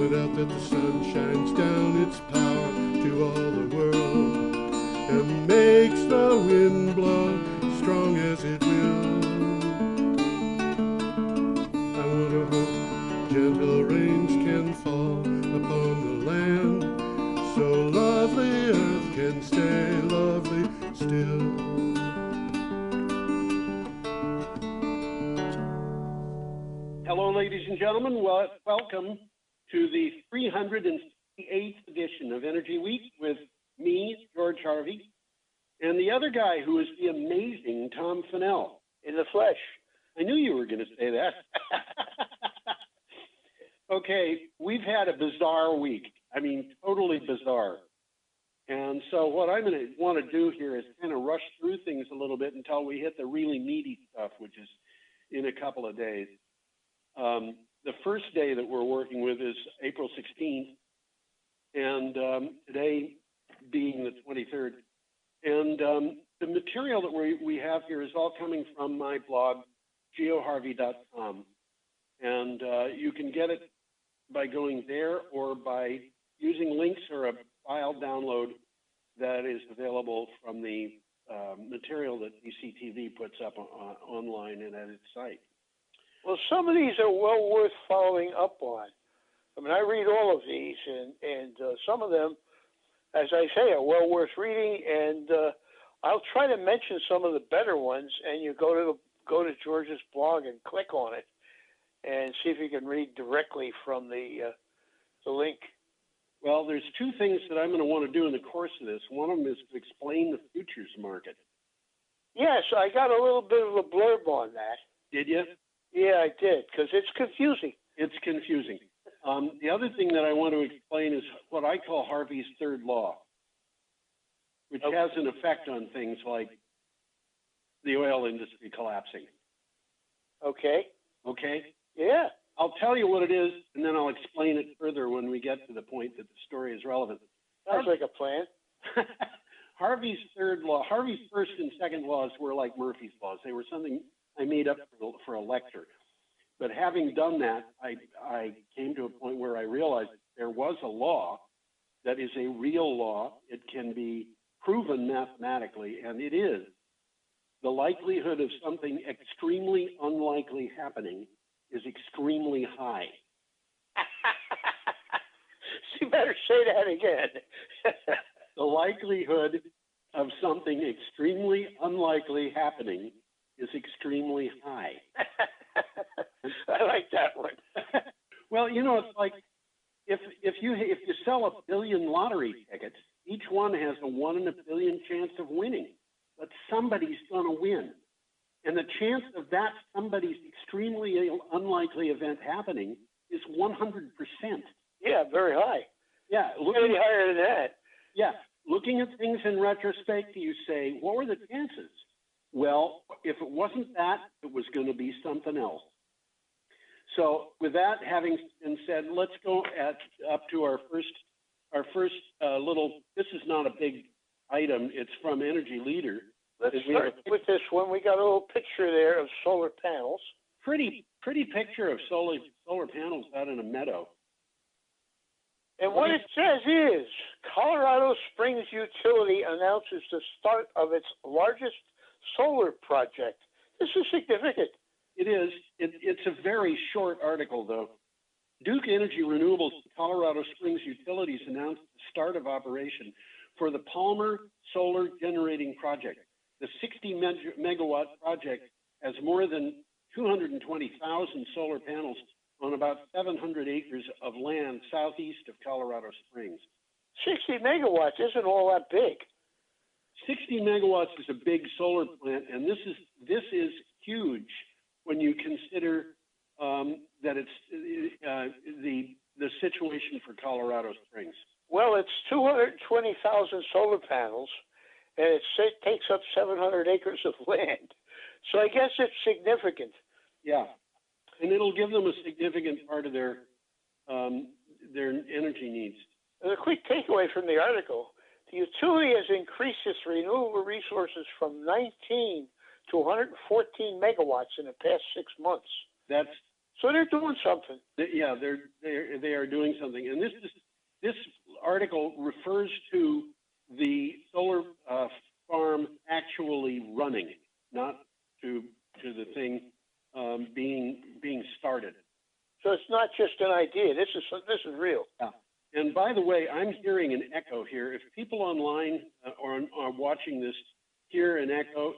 S1: point out that the sun shines down its power to all the world and makes the wind blow strong as it will. I want to hope gentle rains can fall upon the land, so lovely earth can stay lovely still.
S22: Hello, ladies and gentlemen. Welcome to the 368th edition of Energy Week with me, George Harvey, and the other guy who is the amazing Tom Fennell. In the flesh. I knew you were going to say that. Okay, we've had a bizarre week. I mean, totally bizarre. And so what I'm going to want to do here is kind of rush through things a little bit until we hit the really meaty stuff, which is in a couple of days. The first day that we're working with is April 16th, and today being the 23rd. And the material that we have here is all coming from my blog, geoharvey.com. And you can get it by going there or by using links or a file download that is available from the material that DCTV puts up online and at its site.
S23: Well, some of these are well worth following up on. I mean, I read all of these, and some of them, as I say, are well worth reading. And I'll try to mention some of the better ones. And you go to George's blog and click on it, and see if you can read directly from the link.
S22: Well, there's two things that I'm going to want to do in the course of this. One of them is to explain the futures market.
S23: Yes, I got a little bit of a blurb on that.
S22: Did you?
S23: Yeah, I did, because it's confusing.
S22: It's confusing. The other thing that I want to explain is what I call Harvey's third law, which has an effect on things like the oil industry collapsing.
S23: Okay.
S22: Okay?
S23: Yeah.
S22: I'll tell you what it is, and then I'll explain it further when we get to the point that the story is relevant.
S23: Sounds like a plan.
S22: Harvey's third law, Harvey's first and second laws were like Murphy's laws. They were something I made up for a lecture. But having done that, I came to a point where I realized there was a law that is a real law. It can be proven mathematically, and it is. The likelihood of something extremely unlikely happening is extremely high.
S23: You better say that again.
S22: The likelihood of something extremely unlikely happening is extremely high.
S23: I like that one.
S22: Well, you know, it's like if you sell 1 billion lottery tickets, each one has a 1 in a billion chance of winning, but somebody's going to win. And the chance of that somebody's extremely unlikely event happening is 100%.
S23: Yeah, very high.
S22: Yeah,
S23: Maybe higher than that.
S22: Yeah, looking at things in retrospect, you say, what were the chances? Well, if it wasn't that, it was going to be something else. So with that having been said, let's go up to our first little, this is not a big item, it's from Energy Leader.
S23: Let's start with this one. We got a little picture there of solar panels.
S22: Pretty picture of solar panels out in a meadow.
S23: And what it says is, Colorado Springs Utility announces the start of its largest solar project. This is significant.
S22: It is. It's a very short article, though. Duke Energy Renewables Colorado Springs Utilities announced the start of operation for the Palmer Solar Generating Project. The 60-megawatt project has more than 220,000 solar panels on about 700 acres of land southeast of Colorado Springs.
S23: 60 megawatts isn't all that big.
S22: 60 megawatts is a big solar plant, and this is huge when you consider that it's the situation for Colorado Springs.
S23: Well, it's 220,000 solar panels, and it takes up 700 acres of land. So I guess it's significant.
S22: Yeah, and it'll give them a significant part of their energy needs.
S23: And a quick takeaway from the article, the utility has increased its renewable resources from 19 to 114 megawatts in the past 6 months.
S22: That's
S23: So they're doing something.
S22: Yeah, they are doing something, and this article refers to the solar farm actually running, not to the thing being started.
S23: So it's not just an idea. This is real.
S22: Yeah. And by the way, I'm hearing an echo here. If people online or are watching this hear an echo,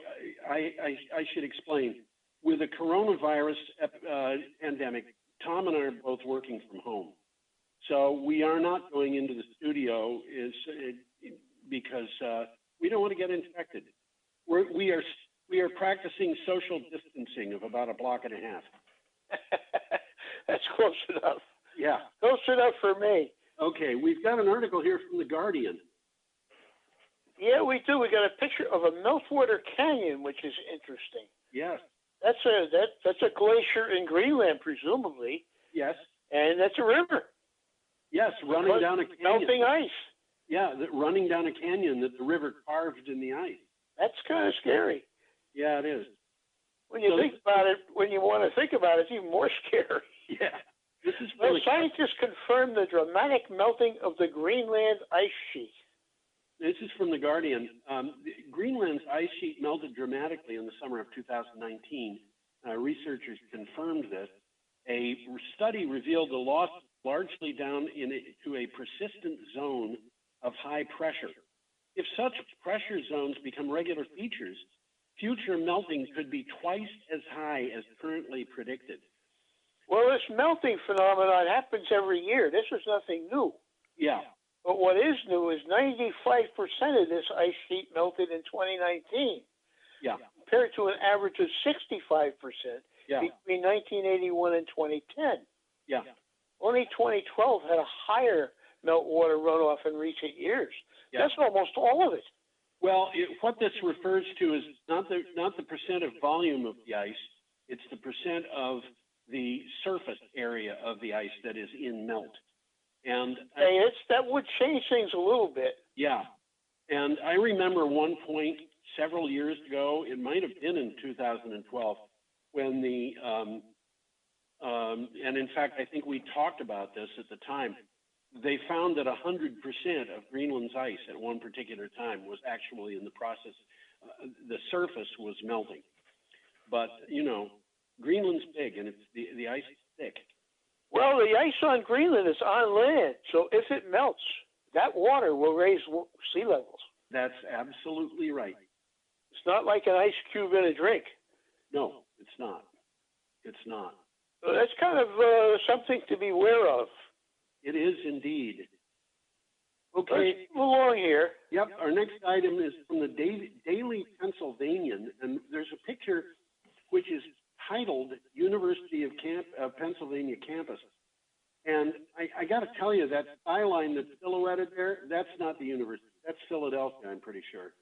S22: I should explain. With the coronavirus pandemic, Tom and I are both working from home. So we are not going into the studio because we don't want to get infected. We are practicing social distancing of about a block and a half.
S23: That's close enough.
S22: Yeah.
S23: Close enough for me.
S22: Okay, we've got an article here from The Guardian.
S23: Yeah, we do. We got a picture of a meltwater canyon, which is interesting.
S22: Yes.
S23: That's a glacier in Greenland, presumably.
S22: Yes.
S23: And that's a river.
S22: Yes, running down a canyon.
S23: Melting ice.
S22: Yeah, running down a canyon that the river carved in the ice.
S23: That's kind of scary.
S22: Yeah, it is.
S23: When you think about it, when you want to think about it, it's even more scary.
S22: Yeah. This is
S23: well, scientists confirmed the dramatic melting of the Greenland ice sheet.
S22: This is from The Guardian. Greenland's ice sheet melted dramatically in the summer of 2019. Researchers confirmed this. A study revealed the loss largely down to a persistent zone of high pressure. If such pressure zones become regular features, future melting could be twice as high as currently predicted.
S23: Well, this melting phenomenon happens every year. This is nothing new.
S22: Yeah.
S23: But what is new is 95% of this ice sheet melted in 2019.
S22: Yeah.
S23: Compared to an average of 65% between 1981 and 2010.
S22: Yeah.
S23: Only 2012 had a higher meltwater runoff in recent years.
S22: Yeah.
S23: That's almost all of it.
S22: Well, what this refers to is not the percent of volume of the ice, it's the percent of the surface area of the ice that is in melt. And
S23: that would change things a little bit.
S22: Yeah. And I remember one point several years ago, it might have been in 2012, when and in fact, I think we talked about this at the time, they found that 100% of Greenland's ice at one particular time was actually in the process, the surface was melting. But, Greenland's big and the ice is thick.
S23: Well, the ice on Greenland is on land, so if it melts, that water will raise sea levels.
S22: That's absolutely right.
S23: It's not like an ice cube in a drink.
S22: No, it's not. It's not.
S23: So that's kind of something to be aware of.
S22: It is indeed. Okay.
S23: Let's move along here.
S22: Yep. Our next item is from the Daily Pennsylvanian, and there's a picture which is titled University of Pennsylvania Campus. And I got to tell you, that skyline that's silhouetted there, that's not the university. That's Philadelphia, I'm pretty sure.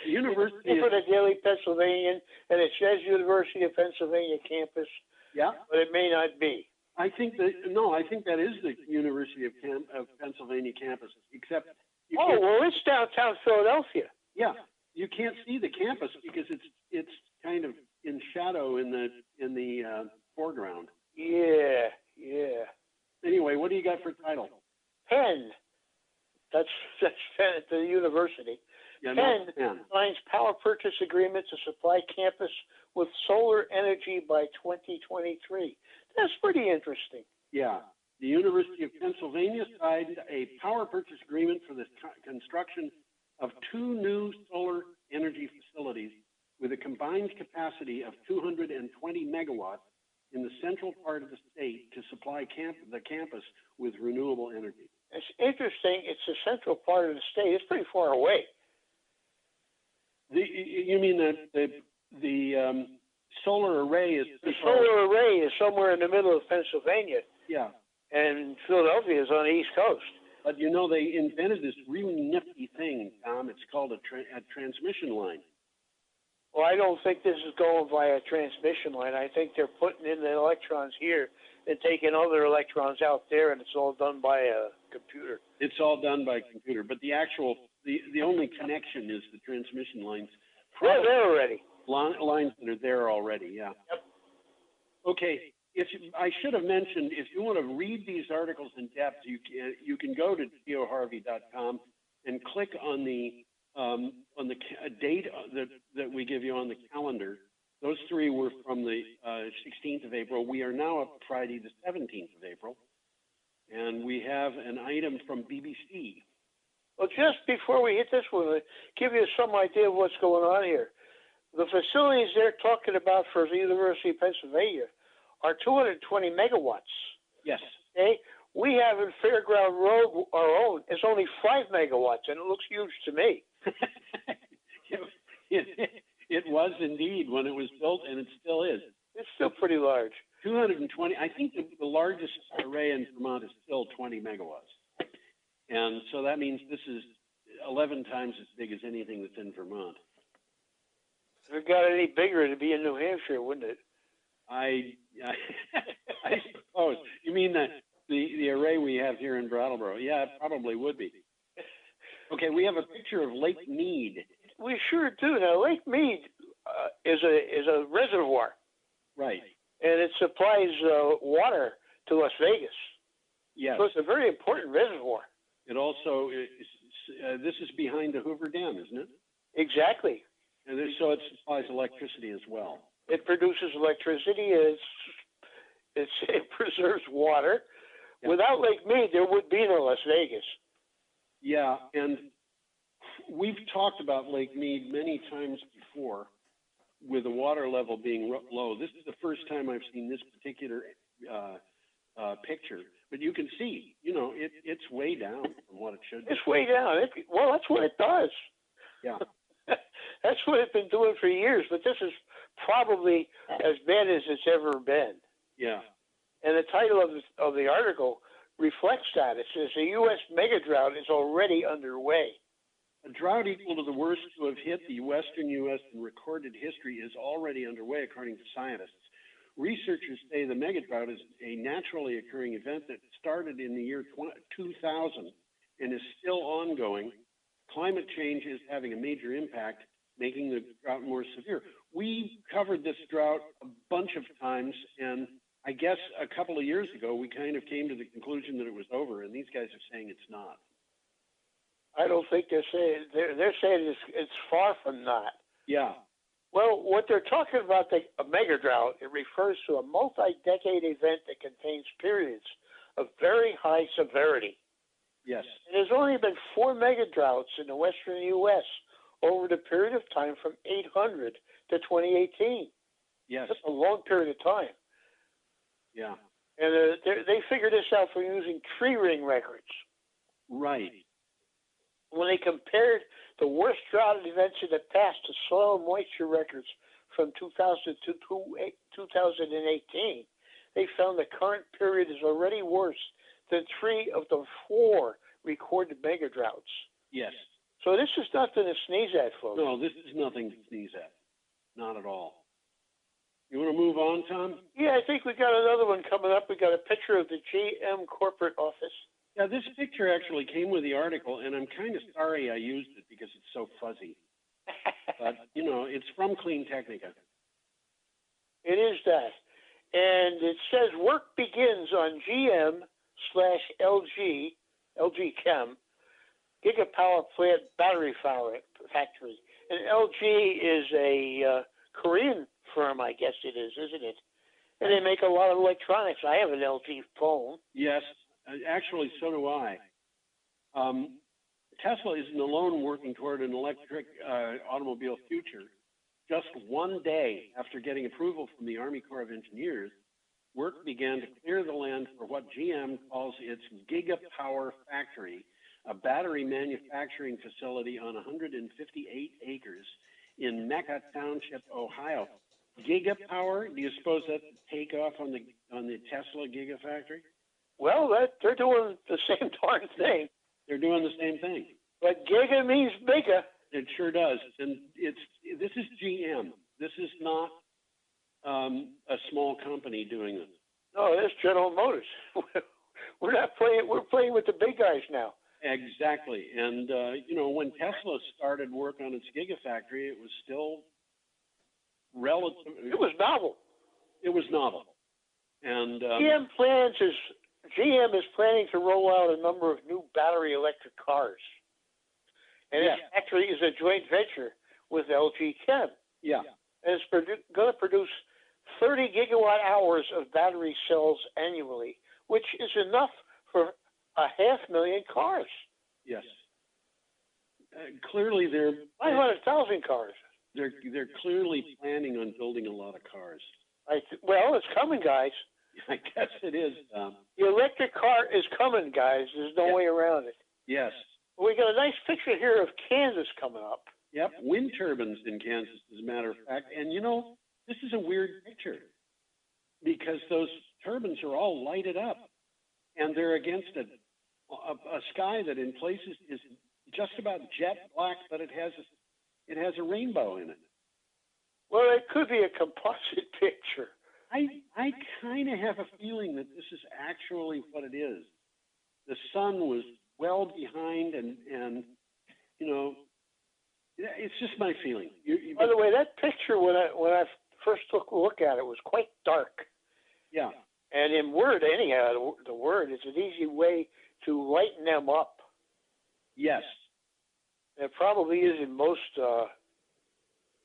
S22: University
S23: for the Daily Pennsylvanian, and it says University of Pennsylvania Campus.
S22: Yeah.
S23: But it may not be.
S22: I think that is the University of Pennsylvania campus, except
S23: it's downtown Philadelphia.
S22: Yeah, you can't see the campus because it's kind of in shadow in the foreground.
S23: Yeah.
S22: Anyway, what do you got for title?
S23: Penn. That's Penn at the university.
S22: Yeah,
S23: Penn signs power purchase agreement to supply campus with solar energy by 2023. That's pretty interesting.
S22: Yeah. The University of Pennsylvania signed a power purchase agreement for the construction of 2 new solar energy facilities with a combined capacity of 220 megawatts in the central part of the state to supply the campus with renewable energy.
S23: It's interesting. It's the central part of the state. It's pretty far away.
S22: You mean the solar array is...
S23: The solar array is somewhere in the middle of Pennsylvania.
S22: Yeah.
S23: And Philadelphia is on the East Coast.
S22: But, they invented this really nifty thing, Tom. It's called a transmission line.
S23: Well, I don't think this is going via a transmission line. I think they're putting in the electrons here and taking other electrons out there, and it's all done by a computer.
S22: It's all done by computer. But the only connection is the transmission lines.
S23: They're there already.
S22: Lines that are there already, yeah.
S23: Yep.
S22: Okay, I should have mentioned, if you want to read these articles in depth, you can go to geoharvey.com and click on the date that we give you on the calendar. Those three were from the 16th of April. We are now up to Friday, the 17th of April, and we have an item from BBC.
S23: Well, just before we hit this one, I'll give you some idea of what's going on here. The facilities they're talking about for the University of Pennsylvania are 220 megawatts.
S22: Yes.
S23: Okay? We have in Fairground Road, our own, it's only 5 megawatts, and it looks huge to me.
S22: It was indeed when it was built, and it still is.
S23: It's still pretty large.
S22: 220. I think the largest array in Vermont is still 20 megawatts. And so that means this is 11 times as big as anything that's in Vermont.
S23: If it got any bigger, it'd be in New Hampshire, wouldn't it?
S22: I suppose. You mean the array we have here in Brattleboro? Yeah, it probably would be. Okay, we have a picture of Lake Mead.
S23: We sure do. Now, Lake Mead is a reservoir.
S22: Right.
S23: And it supplies water to Las Vegas.
S22: Yes.
S23: So it's a very important reservoir.
S22: It also this is behind the Hoover Dam, isn't it?
S23: Exactly.
S22: And so it supplies electricity as well.
S23: It produces electricity. It preserves water. Yeah. Without Lake Mead, there would be no Las Vegas.
S22: Yeah, and we've talked about Lake Mead many times before, with the water level being low. This is the first time I've seen this particular picture. But you can see, it's way down from what it should be.
S23: It's way down. Well, that's what it does.
S22: Yeah.
S23: That's what it's been doing for years, but this is probably as bad as it's ever been.
S22: Yeah.
S23: And the title of the article reflects that. It says the U.S. mega drought is already underway.
S22: A drought equal to the worst to have hit the western U.S. in recorded history is already underway, according to scientists. Researchers say the mega drought is a naturally occurring event that started in the year 2000 and is still ongoing. Climate change is having a major impact, making the drought more severe. We covered this drought a bunch of times, and I guess a couple of years ago, we kind of came to the conclusion that it was over, and these guys are saying it's not.
S23: I don't think they're saying it's far from that.
S22: Yeah.
S23: Well, what they're talking about, a mega drought, it refers to a multi-decade event that contains periods of very high severity.
S22: Yes.
S23: And there's only been 4 mega droughts in the western U.S. over the period of time from 800 to 2018.
S22: Yes.
S23: That's a long period of time.
S22: Yeah.
S23: And they figured this out from using tree ring records.
S22: Right.
S23: When they compared the worst drought events in the past to soil moisture records from 2000 to 2018, they found the current period is already worse than 3 of the 4 recorded mega droughts.
S22: Yes.
S23: So this is nothing to sneeze at, folks.
S22: No, this is nothing to sneeze at. Not at all. You want to move on, Tom?
S23: Yeah, I think we got another one coming up. We got a picture of the GM corporate office.
S22: Yeah, this picture actually came with the article, and I'm kind of sorry I used it because it's so fuzzy. But, it's from Clean Technica.
S23: It is that. And it says work begins on GM/LG, LG Chem, Gigapower Plant Battery Factory. And LG is a Korean firm, I guess it is, isn't it? And they make a lot of electronics. I have an LG phone.
S22: Yes. Actually, so do I. Tesla isn't alone working toward an electric automobile future. Just one day after getting approval from the Army Corps of Engineers, work began to clear the land for what GM calls its Gigapower Factory, a battery manufacturing facility on 158 acres in Mecca Township, Ohio. Gigapower? Do you suppose that's a takeoff on the Tesla Gigafactory?
S23: Well, they're doing the same darn thing.
S22: They're doing the same thing.
S23: But giga means bigger.
S22: It sure does. And this is GM. This is not a small company doing this.
S23: No, that's General Motors. We're not playing. We're playing with the big guys now.
S22: Exactly. And when Tesla started work on its Gigafactory, it was still relative.
S23: It was novel.
S22: It was novel. And
S23: GM is planning to roll out a number of new battery electric cars. And its factory is a joint venture with LG Chem.
S22: Yeah.
S23: And it's going to produce 30 gigawatt hours of battery cells annually, which is enough for 500,000 cars.
S22: Yes. Clearly, they're
S23: 500,000 cars.
S22: They're clearly planning on building a lot of cars.
S23: Well, it's coming, guys.
S22: I guess it is.
S23: The electric car is coming, guys. There's no way around it.
S22: Yes.
S23: We got a nice picture here of Kansas coming up.
S22: Yep, wind turbines in Kansas, as a matter of fact. And you know, this is a weird picture because those turbines are all lighted up, and they're against a sky that in places is just about jet black, but it has a rainbow in it.
S23: Well, it could be a composite picture.
S22: I kind of have a feeling that this is actually what it is. The sun was well behind, and you know, it's just my feeling.
S23: By the way, that picture when I first took a look at it was quite dark.
S22: Yeah.
S23: And in Word, anyhow, the Word is an easy way to lighten them up.
S22: Yes.
S23: It probably is in most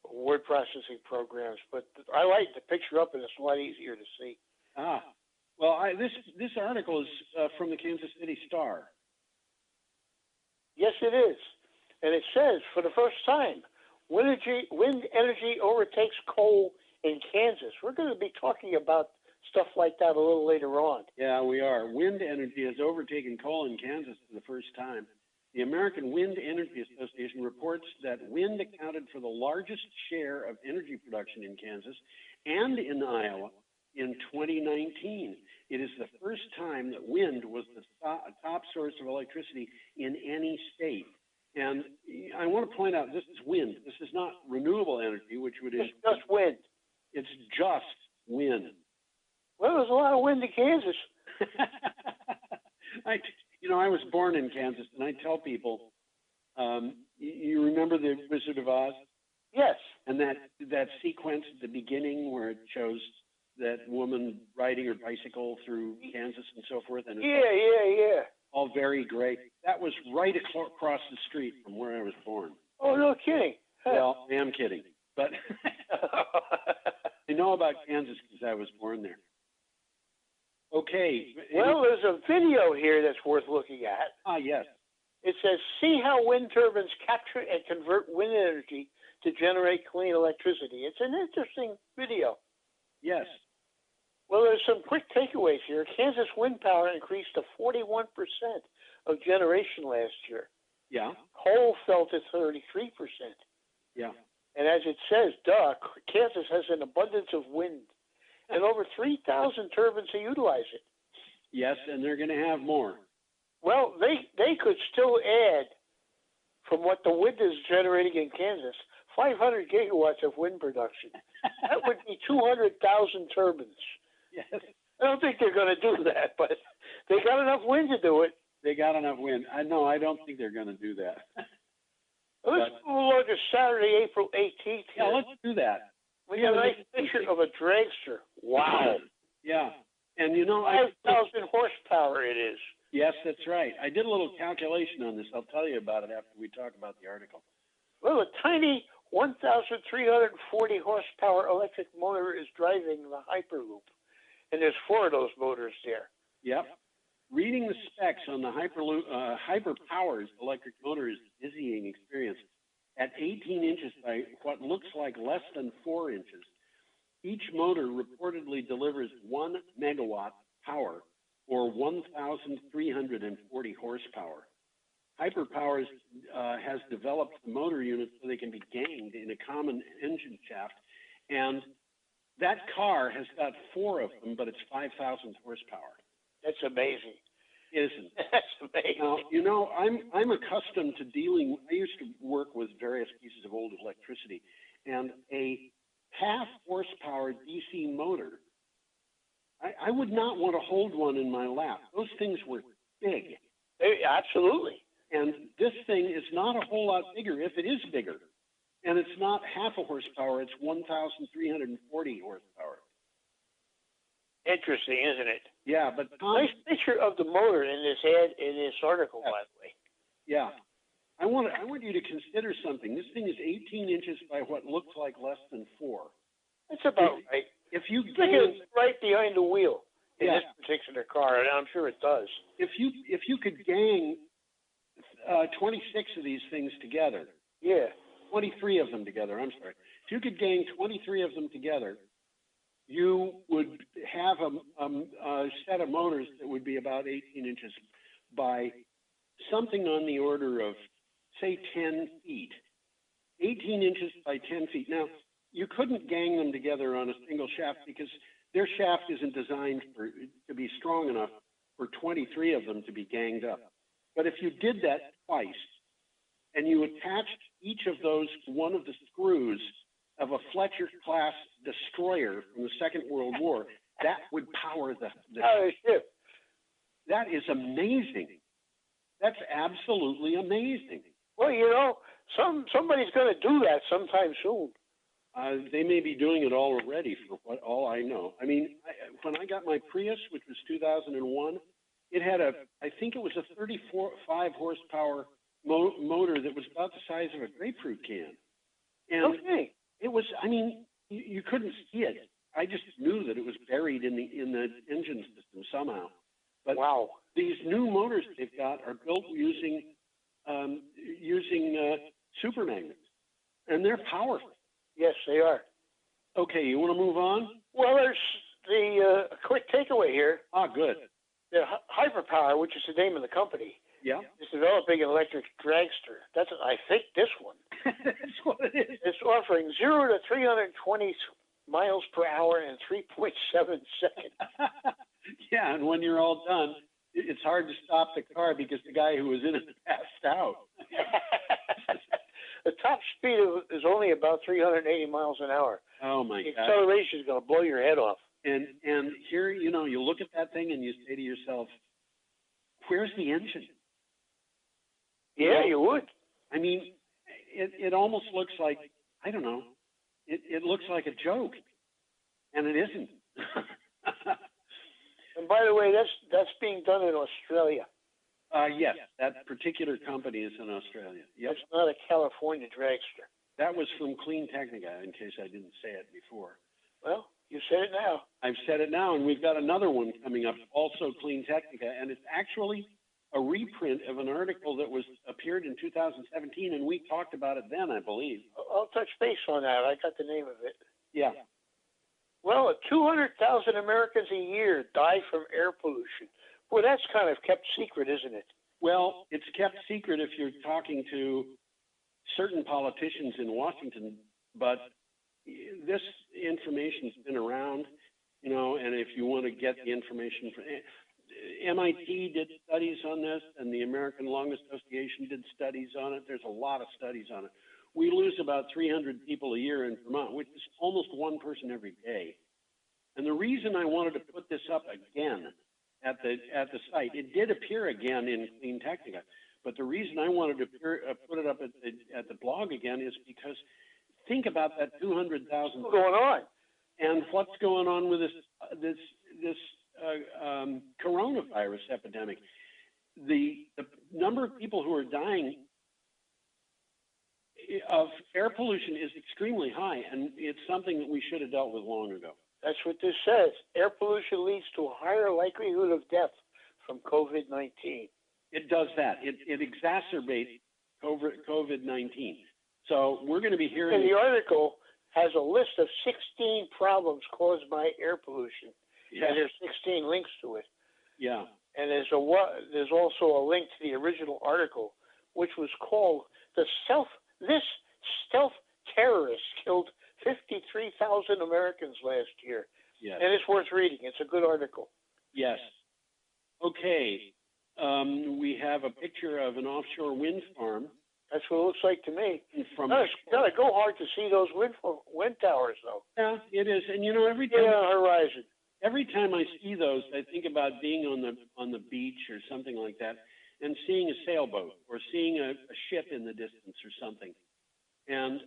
S23: word processing programs, but I light the picture up and it's a lot easier to see.
S22: Ah. Well, this article is from the Kansas City Star.
S23: Yes, it is. And it says, for the first time, wind energy overtakes coal in Kansas. We're going to be talking about stuff like that a little later on.
S22: Yeah, we are. Wind energy has overtaken coal in Kansas for the first time. The American Wind Energy Association reports that wind accounted for the largest share of energy production in Kansas and in Iowa in 2019. It is the first time that wind was the top source of electricity in any state. And I want to point out, this is wind. This is not renewable energy, which would
S23: It's just wind.
S22: It's just wind.
S23: Well, there's a lot of wind in Kansas.
S22: I was born in Kansas, and I tell people, you remember the Wizard of Oz?
S23: Yes.
S22: And that sequence at the beginning where it shows that woman riding her bicycle through Kansas and so forth. And
S23: Yeah.
S22: All very great. That was right across the street from where I was born.
S23: Oh, no kidding.
S22: Well, I am kidding, but I know about Kansas because I was born there. Okay.
S23: Well, there's a video here that's worth looking at.
S22: Ah, yes.
S23: It says, see how wind turbines capture and convert wind energy to generate clean electricity. It's an interesting video.
S22: Yes.
S23: Well, there's some quick takeaways here. Kansas wind power increased to 41% of generation last year.
S22: Yeah.
S23: Coal fell to 33%.
S22: Yeah.
S23: And as it says, Kansas has an abundance of wind, and over 3,000 turbines to utilize it.
S22: Yes, and they're going to have more.
S23: Well, they could still add, from what the wind is generating in Kansas, 500 gigawatts of wind production. That would be 200,000 turbines.
S22: Yes.
S23: I don't think they're going to do that, but they got enough wind to do it.
S22: They got enough wind. I don't think they're going to do that.
S23: Let's go along to Saturday, April 18th.
S22: Yeah, let's do that.
S23: We got a nice picture of a dragster. Wow.
S22: Yeah. And
S23: 5,000 horsepower it is.
S22: Yes, that's right. I did a little calculation on this. I'll tell you about it after we talk about the article.
S23: Well, a tiny 1,340 horsepower electric motor is driving the Hyperloop. And there's 4 of those motors there.
S22: Yep. Reading the specs on the Hyperpower's electric motor is a dizzying experience. At 18 inches by what looks like less than 4 inches, each motor reportedly delivers 1 megawatt power, or 1,340 horsepower. Hyperpower has developed the motor units so they can be ganged in a common engine shaft, and that car has got 4 of them, but it's 5,000 horsepower.
S23: That's amazing.
S22: Isn't?
S23: That's amazing.
S22: Now, I'm accustomed to dealing. I used to work with various pieces of old electricity, and a half horsepower DC motor. I would not want to hold one in my lap. Those things were big.
S23: Absolutely.
S22: And this thing is not a whole lot bigger, if it is bigger. And it's not half a horsepower, it's 1,340 horsepower.
S23: Interesting, isn't it?
S22: Yeah, but
S23: Nice picture of the motor in this ad in this article, by the way.
S22: Yeah. I want you to consider something. This thing is 18 inches by what looks like less than 4.
S23: That's about right.
S22: If you
S23: think it's right behind the wheel in
S22: Yeah.
S23: this particular car, and I'm sure it does.
S22: if you could gang 26 of these things together,
S23: Yeah.
S22: 23 of them together, I'm sorry. If you could gang 23 of them together, you would have a set of motors that would be about 18 inches by something on the order of, say, 10 feet. 18 inches by 10 feet. Now, you couldn't gang them together on a single shaft because their shaft isn't designed to be strong enough for 23 of them to be ganged up. But if you did that twice and you attached each of those to one of the screws of a Fletcher-class destroyer from the Second World War, that would power the
S23: ship.
S22: That is amazing. That's absolutely amazing.
S23: Well, you know, somebody's going to do that sometime soon.
S22: They may be doing it already, for what all I know. I mean, when I got my Prius, which was 2001, it had I think it was a 35 horsepower motor that was about the size of a grapefruit can. And
S23: okay.
S22: It was, I mean, you couldn't see it. I just knew that it was buried in the engine system somehow. But
S23: wow,
S22: these new motors they've got are built using super magnets, and they're powerful.
S23: Yes, they are.
S22: Okay, you want to move on?
S23: Well, there's the quick takeaway here.
S22: Ah, good.
S23: The Hyperpower, which is the name of the company,
S22: Yeah.
S23: is developing an electric dragster. That's, I think, this one.
S22: That's what it is.
S23: It's offering 0 to 320 miles per hour in 3.7 seconds.
S22: Yeah, and when you're all done, it's hard to stop the car because the guy who was in it passed out.
S23: The top speed is only about 380 miles an hour.
S22: Oh my
S23: The
S22: God!
S23: acceleration is going to blow your head off.
S22: And here, you know, you look at that thing and you say to yourself, "Where's the engine?"
S23: Yeah, you would.
S22: I mean, it almost looks like, I don't know, it looks like a joke, and it isn't.
S23: And by the way, that's being done in Australia.
S22: Yes, that particular company is in Australia. Yep.
S23: It's not a California dragster.
S22: That was from Clean Technica, in case I didn't say it before.
S23: Well, you said it now.
S22: I've said it now, and we've got another one coming up, also Clean Technica, and it's actually a reprint of an article that appeared in 2017, and we talked about it then, I believe.
S23: I'll touch base on that. I got the name of it.
S22: Yeah.
S23: Well, 200,000 Americans a year die from air pollution. Well, that's kind of kept secret, isn't it?
S22: Well, it's kept secret if you're talking to certain politicians in Washington, but this information's been around, you know, and if you want to get the information from MIT did studies on this, and the American Lung Association did studies on it. There's a lot of studies on it. We lose about 300 people a year in Vermont, which is almost one person every day. And the reason I wanted to put this up again at the site, it did appear again in Clean Technica, but the reason I wanted to put it up at the blog again is because think about that 200,000.
S23: What's going on?
S22: And what's going on with this coronavirus epidemic? The number of people who are dying of air pollution is extremely high, and it's something that we should have dealt with long ago.
S23: That's what this says. Air pollution leads to a higher likelihood of death from COVID-19.
S22: It does that. It exacerbates COVID-19. So we're going to be hearing.
S23: And the article has a list of 16 problems caused by air pollution.
S22: Yeah.
S23: And there's 16 links to it.
S22: Yeah.
S23: And there's also a link to the original article, which was called This Stealth Terrorist Killed 53,000 Americans last year.
S22: Yes.
S23: And it's worth reading. It's a good article.
S22: Yes. Okay. We have a picture of an offshore wind farm.
S23: That's what it looks like to me.
S22: From
S23: gotta go hard to see those wind towers, though.
S22: Yeah, it is. And you know, every time
S23: horizon.
S22: Every time I see those, I think about being on the beach or something like that, and seeing a sailboat or seeing a ship in the distance or something. And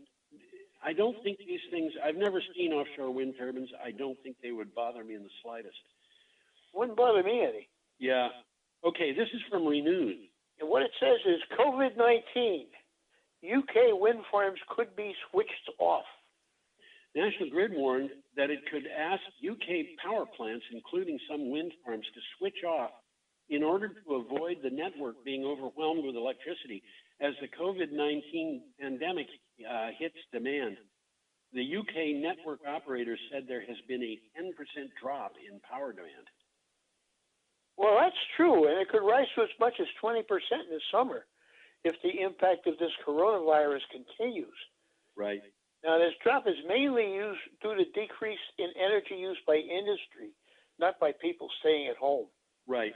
S22: I don't think these things, I've never seen offshore wind turbines. I don't think they would bother me in the slightest.
S23: Wouldn't bother me any.
S22: Yeah. Okay, this is from Renewed.
S23: And what it says is COVID-19, UK wind farms could be switched off.
S22: National Grid warned that it could ask UK power plants, including some wind farms, to switch off in order to avoid the network being overwhelmed with electricity as the COVID-19 pandemic hits demand. The UK network operators said there has been a 10% drop in power demand.
S23: Well, that's true, and it could rise to as much as 20% in the summer if the impact of this coronavirus continues.
S22: Right.
S23: Now, this drop is mainly due to decrease in energy use by industry, not by people staying at home.
S22: Right.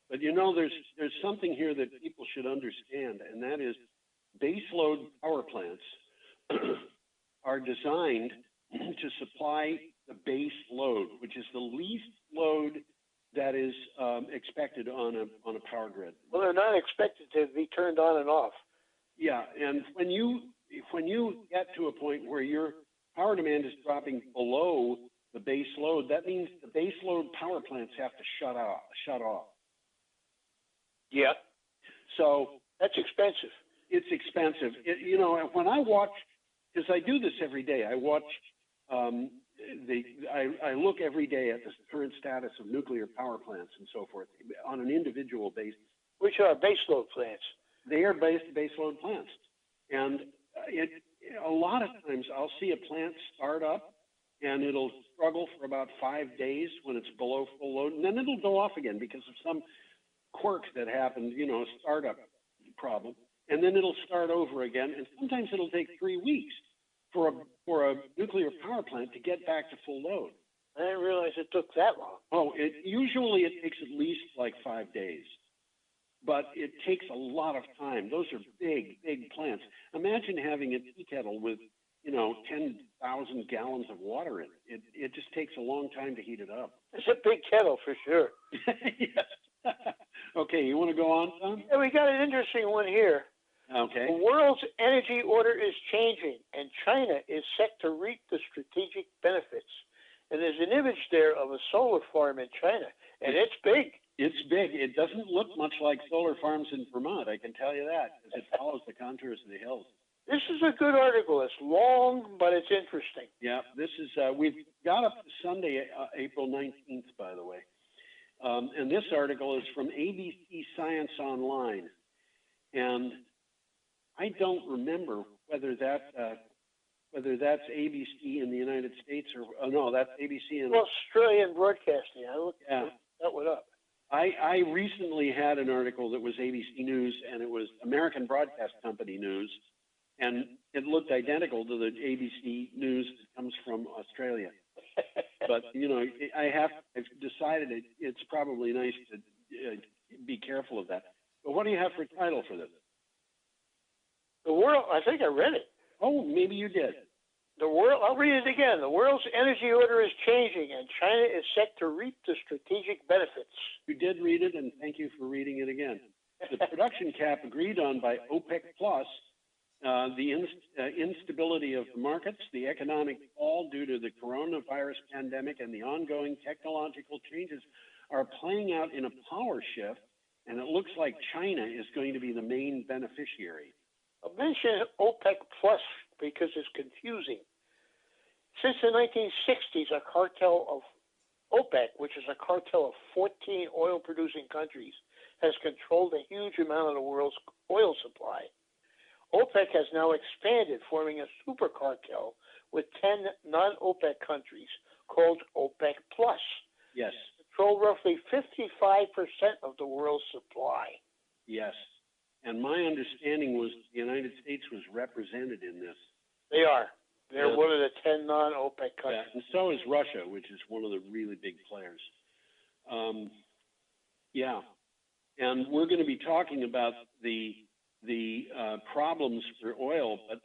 S22: But you know, there's something here that people should understand, and that is baseload power plants are designed to supply the base load, which is the least load that is expected on a power grid.
S23: Well, they're not expected to be turned on and off.
S22: Yeah, and when you get to a point where your power demand is dropping below the base load, that means the base load power plants have to shut off.
S23: Yeah.
S22: So
S23: that's expensive.
S22: It's expensive. You know, when I watch, because I do this every day, I watch. I look every day at the current status of nuclear power plants and so forth on an individual basis.
S23: Which are baseload plants.
S22: They are baseload plants, and a lot of times I'll see a plant start up, and it'll struggle for about 5 days when it's below full load, and then it'll go off again because of some quirk that happened, you know, a startup problem, and then it'll start over again, and sometimes it'll take 3 weeks for a nuclear power plant to get back to full load.
S23: I didn't realize it took that long.
S22: Oh, usually it takes at least like 5 days, but it takes a lot of time. Those are big plants. Imagine having a tea kettle with, you know, 10,000 gallons of water in it. It just takes a long time to heat it up.
S23: It's a big kettle for sure.
S22: Yes. Okay, you want to go on, Tom?
S23: Yeah, we got an interesting one here.
S22: Okay.
S23: The world's energy order is changing, and China is set to reap the strategic benefits. And there's an image there of a solar farm in China, and it's big.
S22: It's big. It doesn't look much like solar farms in Vermont, I can tell you that, because it follows the contours of the hills.
S23: This is a good article. It's long, but it's interesting.
S22: Yeah, this is, we've got up to Sunday, April 19th, by the way. And this article is from ABC Science Online. And I don't remember whether that's ABC in the United States or no, that's ABC in
S23: Australian Broadcasting. I looked that one up.
S22: I recently had an article that was ABC News, and it was American Broadcast Company News, and it looked identical to the ABC News that comes from Australia. But you know, I've decided it's probably nice to be careful of that. But what do you have for title for this?
S23: The world, I think I read it.
S22: Oh, maybe you did.
S23: I'll read it again. The world's energy order is changing, and China is set to reap the strategic benefits.
S22: You did read it, and thank you for reading it again. The production cap agreed on by OPEC Plus, the instability of the markets, the economic fall due to the coronavirus pandemic, and the ongoing technological changes are playing out in a power shift, and it looks like China is going to be the main beneficiary.
S23: I'll mention OPEC Plus because it's confusing. Since the 1960s, a cartel of OPEC, which is a cartel of 14 oil-producing countries, has controlled a huge amount of the world's oil supply. OPEC has now expanded, forming a super cartel with 10 non-OPEC countries called OPEC Plus.
S22: Yes.
S23: Control roughly 55% of the world's supply.
S22: Yes. And my understanding was the United States was represented in this.
S23: They are. They're one of the 10 non-OPEC countries.
S22: Yeah, and so is Russia, which is one of the really big players. Yeah. And we're going to be talking about the problems for oil, but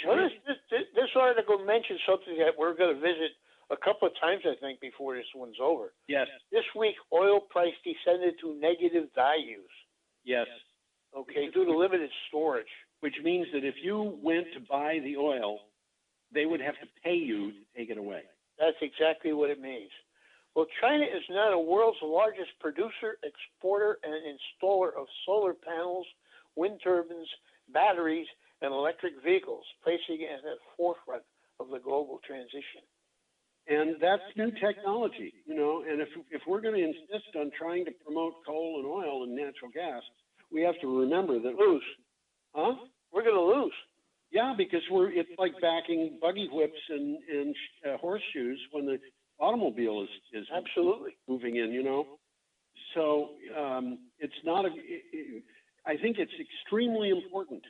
S23: this article mentions something that we're going to visit a couple of times, I think, before this one's over.
S22: Yes.
S23: This week, oil price descended to negative values.
S22: Yes.
S23: Okay, due to limited storage.
S22: Which means that if you went to buy the oil they would have to pay you to take it away.
S23: That's exactly what it means. Well, China is now the world's largest producer, exporter, and installer of solar panels, wind turbines, batteries, and electric vehicles, placing it at the forefront of the global transition.
S22: And that's new technology, you know, and if we're going to insist on trying to promote coal and oil and natural gas, we have to remember that
S23: lose.
S22: Huh?
S23: We're going to lose.
S22: Yeah, because it's like backing buggy whips and horseshoes when the automobile is
S23: absolutely
S22: moving in, you know. So it's not I think it's extremely important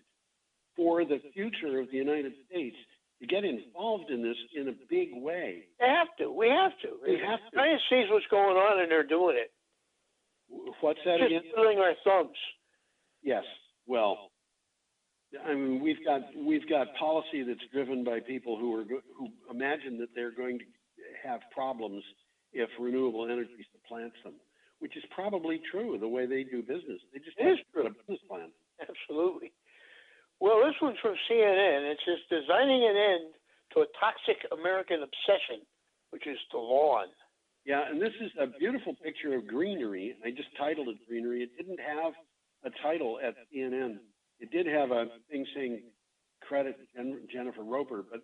S22: for the future of the United States to get involved in this in a big way.
S23: They have to. We have to. China sees what's going on and they're doing it.
S22: What's that
S23: Just
S22: again?
S23: twiddling our thumbs.
S22: Yes. Well, I mean, we've got policy that's driven by people who imagine that they're going to have problems if renewable energy supplants them, which is probably true the way they do business. They just have a business plan.
S23: Absolutely. Well, this one's from CNN. It says designing an end to a toxic American obsession, which is the lawn.
S22: Yeah, and this is a beautiful picture of greenery. I just titled it greenery. It didn't have a title at CNN. It did have a thing saying credit Jennifer Roper, but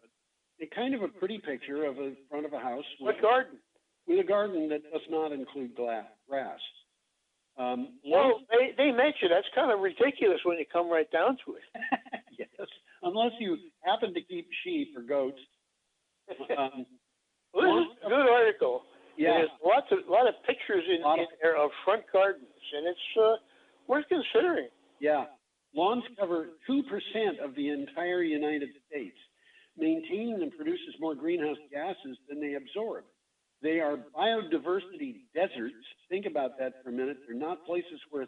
S22: it's kind of a pretty picture of a front of a house with
S23: a garden.
S22: With a garden that does not include grass.
S23: Well, they mention that's kind of ridiculous when you come right down to it.
S22: Yes, unless you happen to keep sheep or goats.
S23: Well, this is a good article.
S22: Yeah,
S23: there's a lot of pictures in there of front gardens, and it's worth considering.
S22: Yeah, lawns cover 2% of the entire United States. Maintaining them produces more greenhouse gases than they absorb. They are biodiversity deserts. Think about that for a minute. They're not places where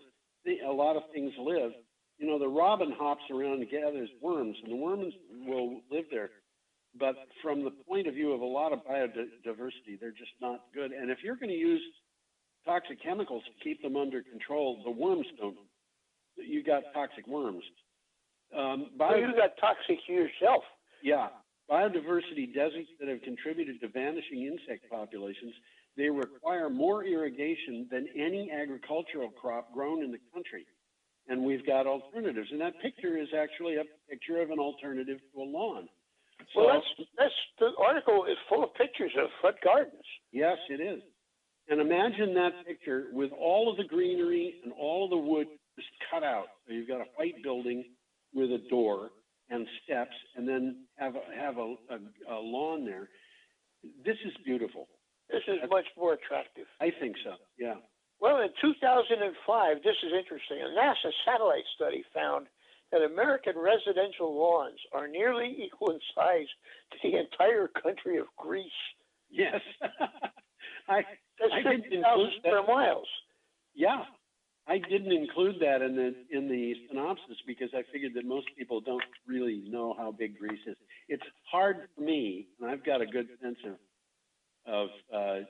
S22: a lot of things live. You know, the robin hops around and gathers worms, and the worms will live there. But from the point of view of a lot of biodiversity, they're just not good. And if you're going to use toxic chemicals to keep them under control, the worms don't. You got toxic worms.
S23: You got toxic yourself.
S22: Yeah. Biodiversity deserts that have contributed to vanishing insect populations, they require more irrigation than any agricultural crop grown in the country. And we've got alternatives. And that picture is actually a picture of an alternative to a lawn. So,
S23: well, that's the article is full of pictures of front gardens.
S22: Yes, it is. And imagine that picture with all of the greenery and all of the wood just cut out. So you've got a white building with a door and steps, and then have a lawn there. This is beautiful.
S23: This is much more attractive.
S22: I think so, yeah.
S23: Well, in 2005, this is interesting, a NASA satellite study found that American residential lawns are nearly equal in size to the entire country of Greece.
S22: Yes. I
S23: That's 50,000 square miles.
S22: Yeah. I didn't include that in the synopsis because I figured that most people don't really know how big Greece is. It's hard for me, and I've got a good sense of the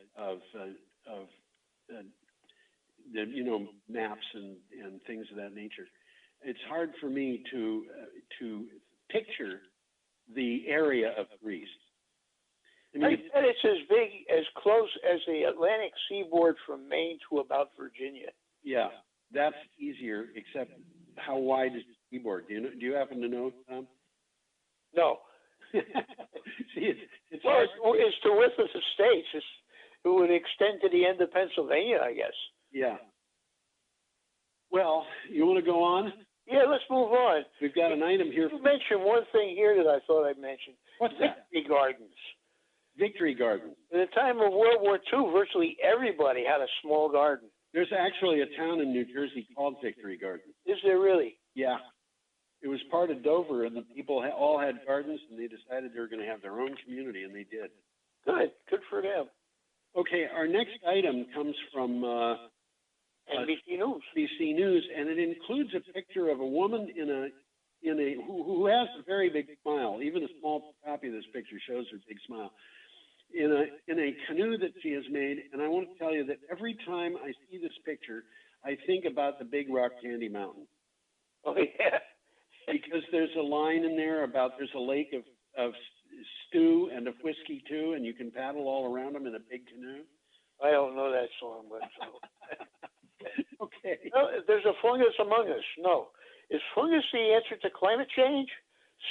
S22: maps and things of that nature. It's hard for me to picture the area of Greece.
S23: I bet it's as big, as close as the Atlantic seaboard from Maine to about Virginia.
S22: Yeah. That's easier, except how wide is the seaboard? Do you happen to know, Tom?
S23: No.
S22: See, it's
S23: the width of the states. It would extend to the end of Pennsylvania, I guess.
S22: Yeah. Well, you want to go on?
S23: Yeah, let's move on.
S22: We've got an item here.
S23: You mentioned one thing here that I thought I'd mention.
S22: What's that?
S23: Victory gardens.
S22: Victory gardens.
S23: In the time of World War II, virtually everybody had a small garden.
S22: There's actually a town in New Jersey called Victory Garden.
S23: Is there really?
S22: Yeah. It was part of Dover, and the people all had gardens, and they decided they were going to have their own community, and they did.
S23: Good. Good for them.
S22: Okay, our next item comes from
S23: NBC News.
S22: NBC News, and it includes a picture of a woman who has a very big smile. Even a small copy of this picture shows her big smile. In a canoe that she has made, and I want to tell you that every time I see this picture, I think about the Big Rock Candy Mountain.
S23: Oh yeah,
S22: because there's a line in there about there's a lake of
S5: stew and a whiskey too, and you can paddle all around them in a big canoe?
S23: I don't know that song, but
S5: Okay.
S23: no, there's a fungus among us. No. Is fungus the answer to climate change?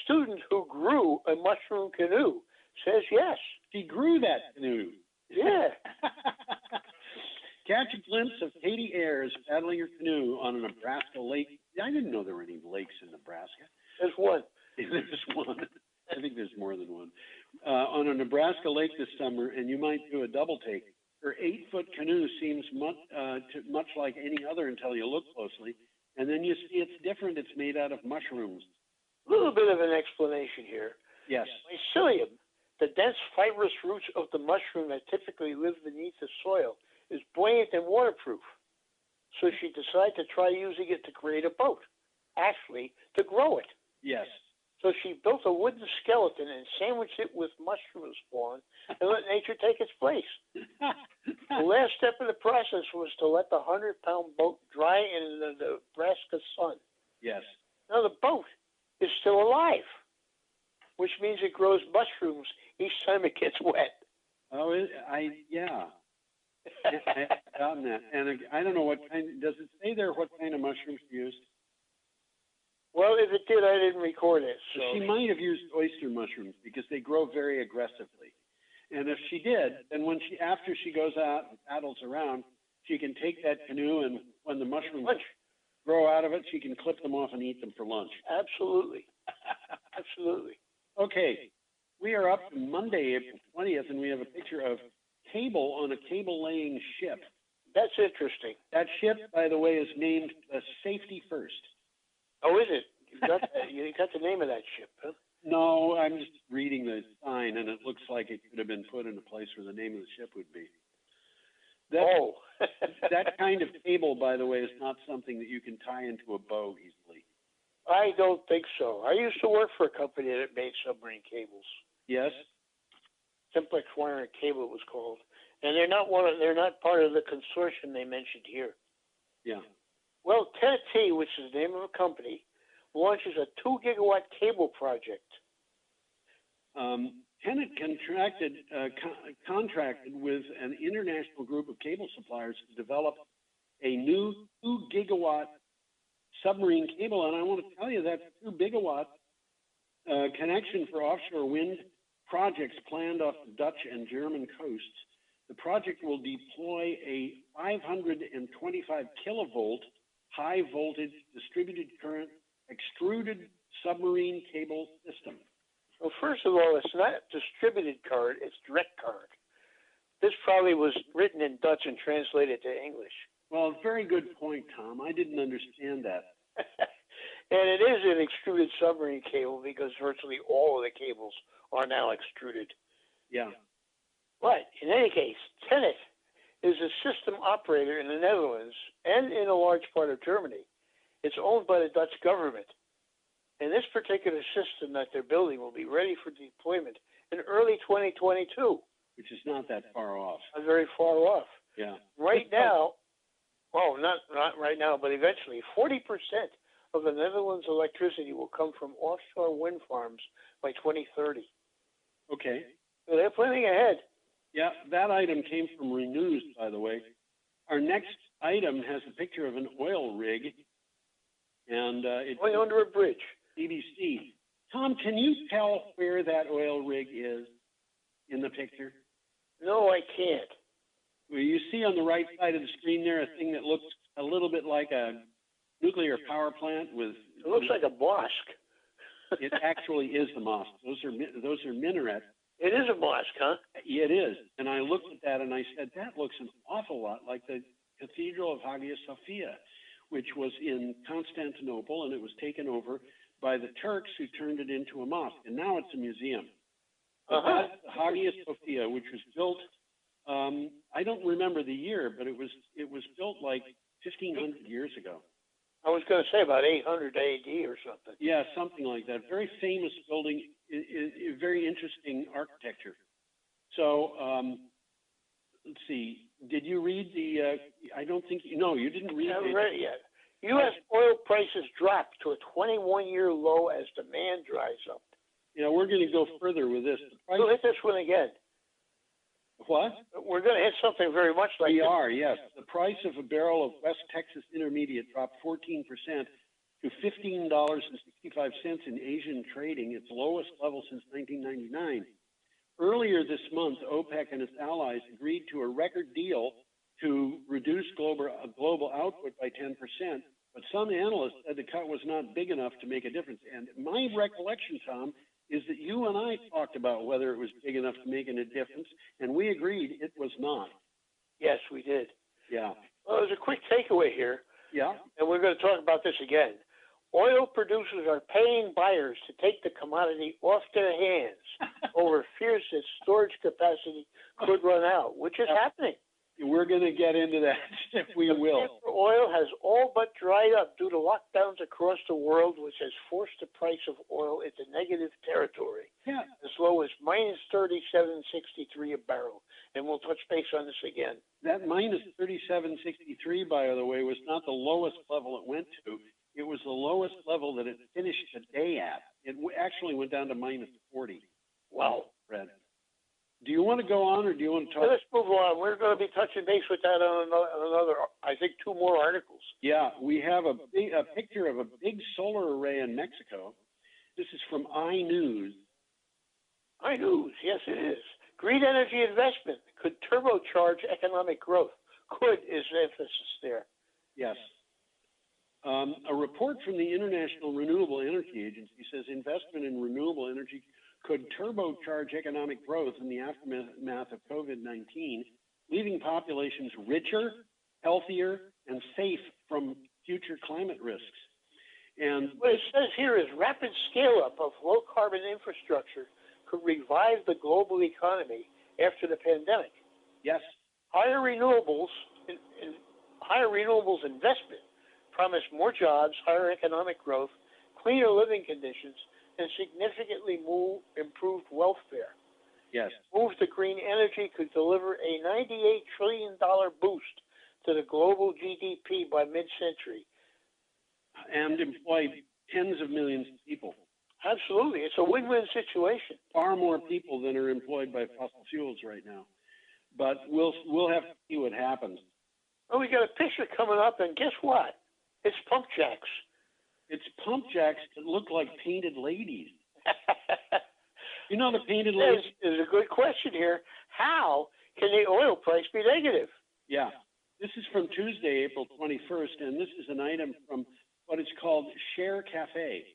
S23: Student who grew a mushroom canoe says yes.
S5: He grew that canoe.
S23: Yeah.
S5: Catch a glimpse of Katie Ayers paddling her canoe on a Nebraska lake. I didn't know there were any lakes in Nebraska.
S23: There's one.
S5: There's one. I think there's more than one. On a Nebraska lake this summer, and you might do a double take. Her 8-foot canoe seems much like any other until you look closely, and then you see it's different. It's made out of mushrooms.
S23: A little bit of an explanation here.
S5: Yes.
S23: Mycelium, the dense fibrous roots of the mushroom that typically live beneath the soil, is buoyant and waterproof. So she decided to try using it to create a boat, actually to grow it.
S5: Yes.
S23: So she built a wooden skeleton and sandwiched it with mushroom spawn and let nature take its place. The last step of the process was to let the 100-pound boat dry in the Nebraska sun.
S5: Yes.
S23: Now the boat is still alive, which means it grows mushrooms each time it gets wet.
S5: Oh, yeah. I found that. And I don't know what kind, does it say there what kind of mushrooms she used?
S23: Well, if it did, I didn't record it. So
S5: She might have used oyster mushrooms because they grow very aggressively. And if she did, then after she goes out and paddles around, she can take that canoe, and when the mushrooms grow out of it, she can clip them off and eat them for lunch.
S23: Absolutely. Absolutely.
S5: Okay, we are up to Monday, April 20th, and we have a picture of cable on a cable-laying ship.
S23: That's interesting.
S5: That ship, by the way, is named the Safety First.
S23: Oh, is it? You got the name of that ship, huh?
S5: No, I'm just reading the sign, and it looks like it could have been put in a place where the name of the ship would be. That kind of cable, by the way, is not something that you can tie into a bow easily.
S23: I don't think so. I used to work for a company that made submarine cables.
S5: Yes.
S23: Simplex Wire and Cable it was called, and they're not part of the consortium they mentioned here.
S5: Yeah.
S23: Well, Tennessee, which is the name of a company, launches a 2-gigawatt cable project.
S5: Tenet contracted with an international group of cable suppliers to develop a new 2-gigawatt submarine cable, and I want to tell you that 2-gigawatt connection for offshore wind projects planned off the Dutch and German coasts. The project will deploy a 525 kilovolt high voltage distributed current extruded submarine cable system.
S23: Well, first of all, it's not distributed current, it's direct current. This probably was written in Dutch and translated to English.
S5: Well, very good point, Tom. I didn't understand that.
S23: And it is an extruded submarine cable because virtually all of the cables are now extruded.
S5: Yeah.
S23: But in any case, Tenet is a system operator in the Netherlands and in a large part of Germany. It's owned by the Dutch government. And this particular system that they're building will be ready for deployment in early 2022.
S5: Which is not that far off.
S23: Not very far off.
S5: Yeah.
S23: Right now, well, not right now, but eventually, 40% of the Netherlands' electricity will come from offshore wind farms by 2030.
S5: Okay.
S23: So they're planning ahead.
S5: Yeah, that item came from Renews, by the way. Our next item has a picture of an oil rig, and it's
S23: going under a bridge.
S5: BBC. Tom, can you tell where that oil rig is in the picture?
S23: No, I can't.
S5: Well, you see on the right side of the screen there a thing that looks a little bit like a nuclear power plant with.
S23: It looks like a mosque.
S5: It actually is the mosque. Those are minarets.
S23: It is a mosque, huh?
S5: It is. And I looked at that and I said, that looks an awful lot like the Cathedral of Hagia Sophia, which was in Constantinople, and it was taken over by the Turks, who turned it into a mosque, and now it's a museum. But that's Hagia Sophia, which was built. I don't remember the year, but it was built like 1,500 years ago.
S23: I was going to say about 800 AD or something.
S5: Yeah, something like that. Very famous building, very interesting architecture. So let's see. Did you read the? I don't think you didn't read.
S23: I haven't read it yet. U.S. oil prices dropped to a 21-year low as demand dries up.
S5: we're going to go further with this.
S23: We'll hit this one again.
S5: What?
S23: We're going to hit something very much like
S5: We
S23: this.
S5: are, yes. The price of a barrel of West Texas Intermediate dropped 14% to $15.65 in Asian trading, its lowest level since 1999. Earlier this month, OPEC and its allies agreed to a record deal to reduce global output by 10%, but some analysts said the cut was not big enough to make a difference. And my recollection, Tom, is that you and I talked about whether it was big enough to make a difference, and we agreed it was not.
S23: Yes, we did.
S5: Yeah.
S23: Well, there's a quick takeaway here.
S5: Yeah.
S23: And we're going to talk about this again. Oil producers are paying buyers to take the commodity off their hands over fears that storage capacity could run out, which is happening.
S5: We're going to get into that if we will.
S23: Demand for oil has all but dried up due to lockdowns across the world, which has forced the price of oil into negative territory, as low as minus $37.63 a barrel. And we'll touch base on this again.
S5: That minus 37.63, by the way, was not the lowest level it went to. It was the lowest level that it finished the day at. It actually went down to minus 40.
S23: Wow.
S5: Fred. Do you want to go on, or do you want to talk?
S23: Let's move on. We're going to be touching base with that on another, I think, 2 more articles.
S5: Yeah, we have a picture of a big solar array in Mexico. This is from iNews.
S23: iNews, yes, it is. Green energy investment could turbocharge economic growth. Could is the emphasis there.
S5: Yes. A report from the International Renewable Energy Agency says investment in renewable energy could turbocharge economic growth in the aftermath of COVID-19, leaving populations richer, healthier, and safe from future climate risks. And
S23: what it says here is rapid scale-up of low-carbon infrastructure could revive the global economy after the pandemic.
S5: Yes.
S23: Higher renewables investment promise more jobs, higher economic growth, cleaner living conditions, and significantly improved welfare.
S5: Yes.
S23: Move to green energy could deliver a $98 trillion boost to the global GDP by mid-century.
S5: And employ tens of millions of people.
S23: Absolutely. It's a win-win situation.
S5: Far more people than are employed by fossil fuels right now. But we'll have to see what happens.
S23: Well, we got a picture coming up, and guess what? It's pump jacks.
S5: It's pump jacks that look like painted ladies. You know the painted ladies?
S23: There's a good question here. How can the oil price be negative?
S5: Yeah. This is from Tuesday, April 21st, and this is an item from what is called Share Cafe.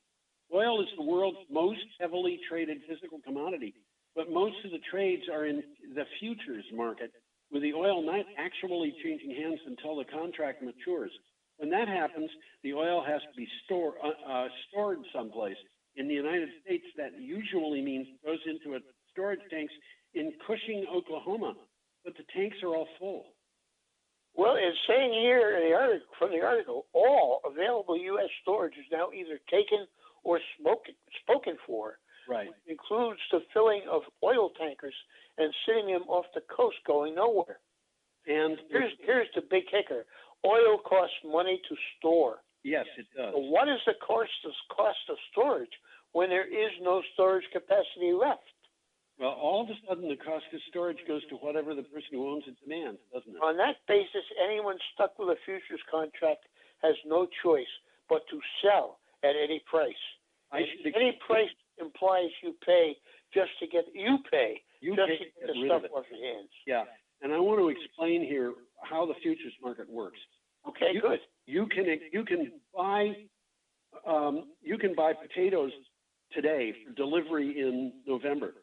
S5: Oil is the world's most heavily traded physical commodity, but most of the trades are in the futures market, with the oil not actually changing hands until the contract matures. When that happens, the oil has to be stored someplace. In the United States, that usually means it goes into storage tanks in Cushing, Oklahoma, but the tanks are all full.
S23: Well, it's saying here in the article, from the article, all available U.S. storage is now either taken or spoken for.
S5: Right.
S23: It includes the filling of oil tankers and sitting them off the coast going nowhere.
S5: And
S23: here's the big kicker. Oil costs money to store.
S5: Yes, it does.
S23: So what is the cost of storage when there is no storage capacity left?
S5: Well, all of a sudden, the cost of storage goes to whatever the person who owns it demands, doesn't it?
S23: On that basis, anyone stuck with a futures contract has no choice but to sell at any price. Any price implies you pay just to get the stuff off your hands.
S5: Yeah, and I want to explain here how the futures market works.
S23: Okay, good.
S5: You can buy potatoes today for delivery in November.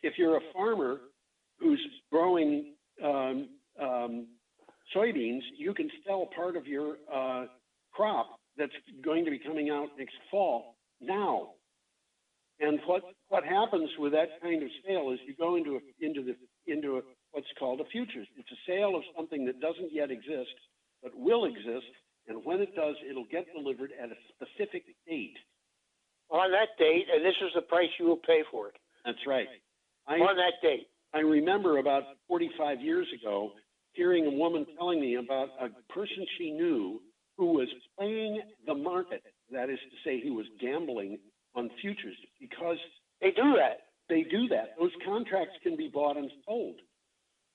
S5: If you're a farmer who's growing soybeans, you can sell part of your crop that's going to be coming out next fall now. And what happens with that kind of sale is you go into what's called a futures. It's a sale of something that doesn't yet exist, but will exist. And when it does, it'll get delivered at a specific date.
S23: On that date, and this is the price you will pay for it.
S5: That's right.
S23: On that date.
S5: I remember about 45 years ago hearing a woman telling me about a person she knew who was playing the market. That is to say, he was gambling on futures because
S23: they do that.
S5: They do that. Those contracts can be bought and sold.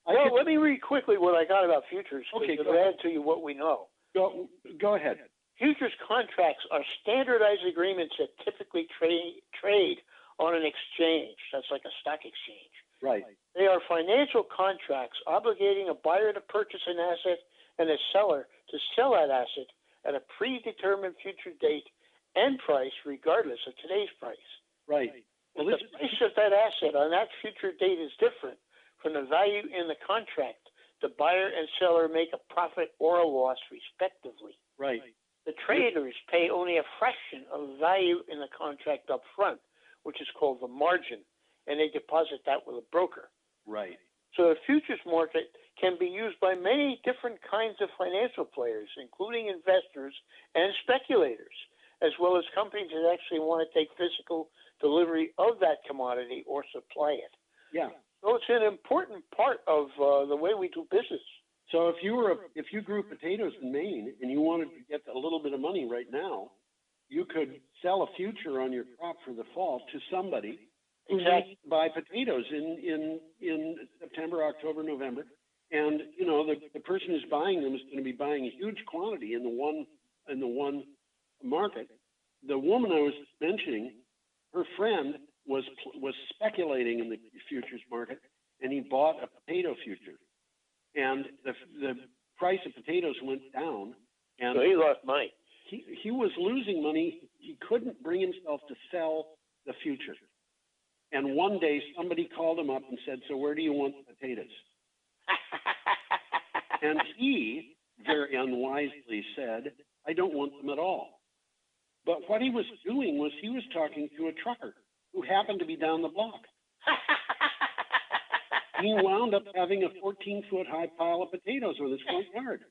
S23: Well, let me read quickly what I got about futures.
S5: Okay,
S23: to
S5: go ahead.
S23: add to you what we know.
S5: Go ahead.
S23: Futures contracts are standardized agreements that typically trade on an exchange. That's like a stock exchange.
S5: Right.
S23: They are financial contracts obligating a buyer to purchase an asset and a seller to sell that asset at a predetermined future date and price, regardless of today's price.
S5: Right.
S23: Well, if the price of that asset on that future date is different from the value in the contract, the buyer and seller make a profit or a loss, respectively.
S5: Right.
S23: The traders pay only a fraction of the value in the contract up front, which is called the margin, and they deposit that with a broker.
S5: Right.
S23: So the futures market can be used by many different kinds of financial players, including investors and speculators, as well as companies that actually want to take physical delivery of that commodity or supply it.
S5: Yeah.
S23: So it's an important part of the way we do business.
S5: So if you grew potatoes in Maine and you wanted to get a little bit of money right now, you could sell a future on your crop for the fall to somebody who may buy potatoes in September, October, November, and you know the person who's buying them is going to be buying a huge quantity in the one market. The woman I was mentioning, her friend was speculating in the futures market, and he bought a potato future, and the price of potatoes went down, and
S23: so he lost money.
S5: He was losing money. He couldn't bring himself to sell the future. And one day somebody called him up and said, "So where do you want the potatoes?" And he very unwisely said, "I don't want them at all." But what he was doing was he was talking to a trucker who happened to be down the block. He wound up having a 14-foot high pile of potatoes on his front yard.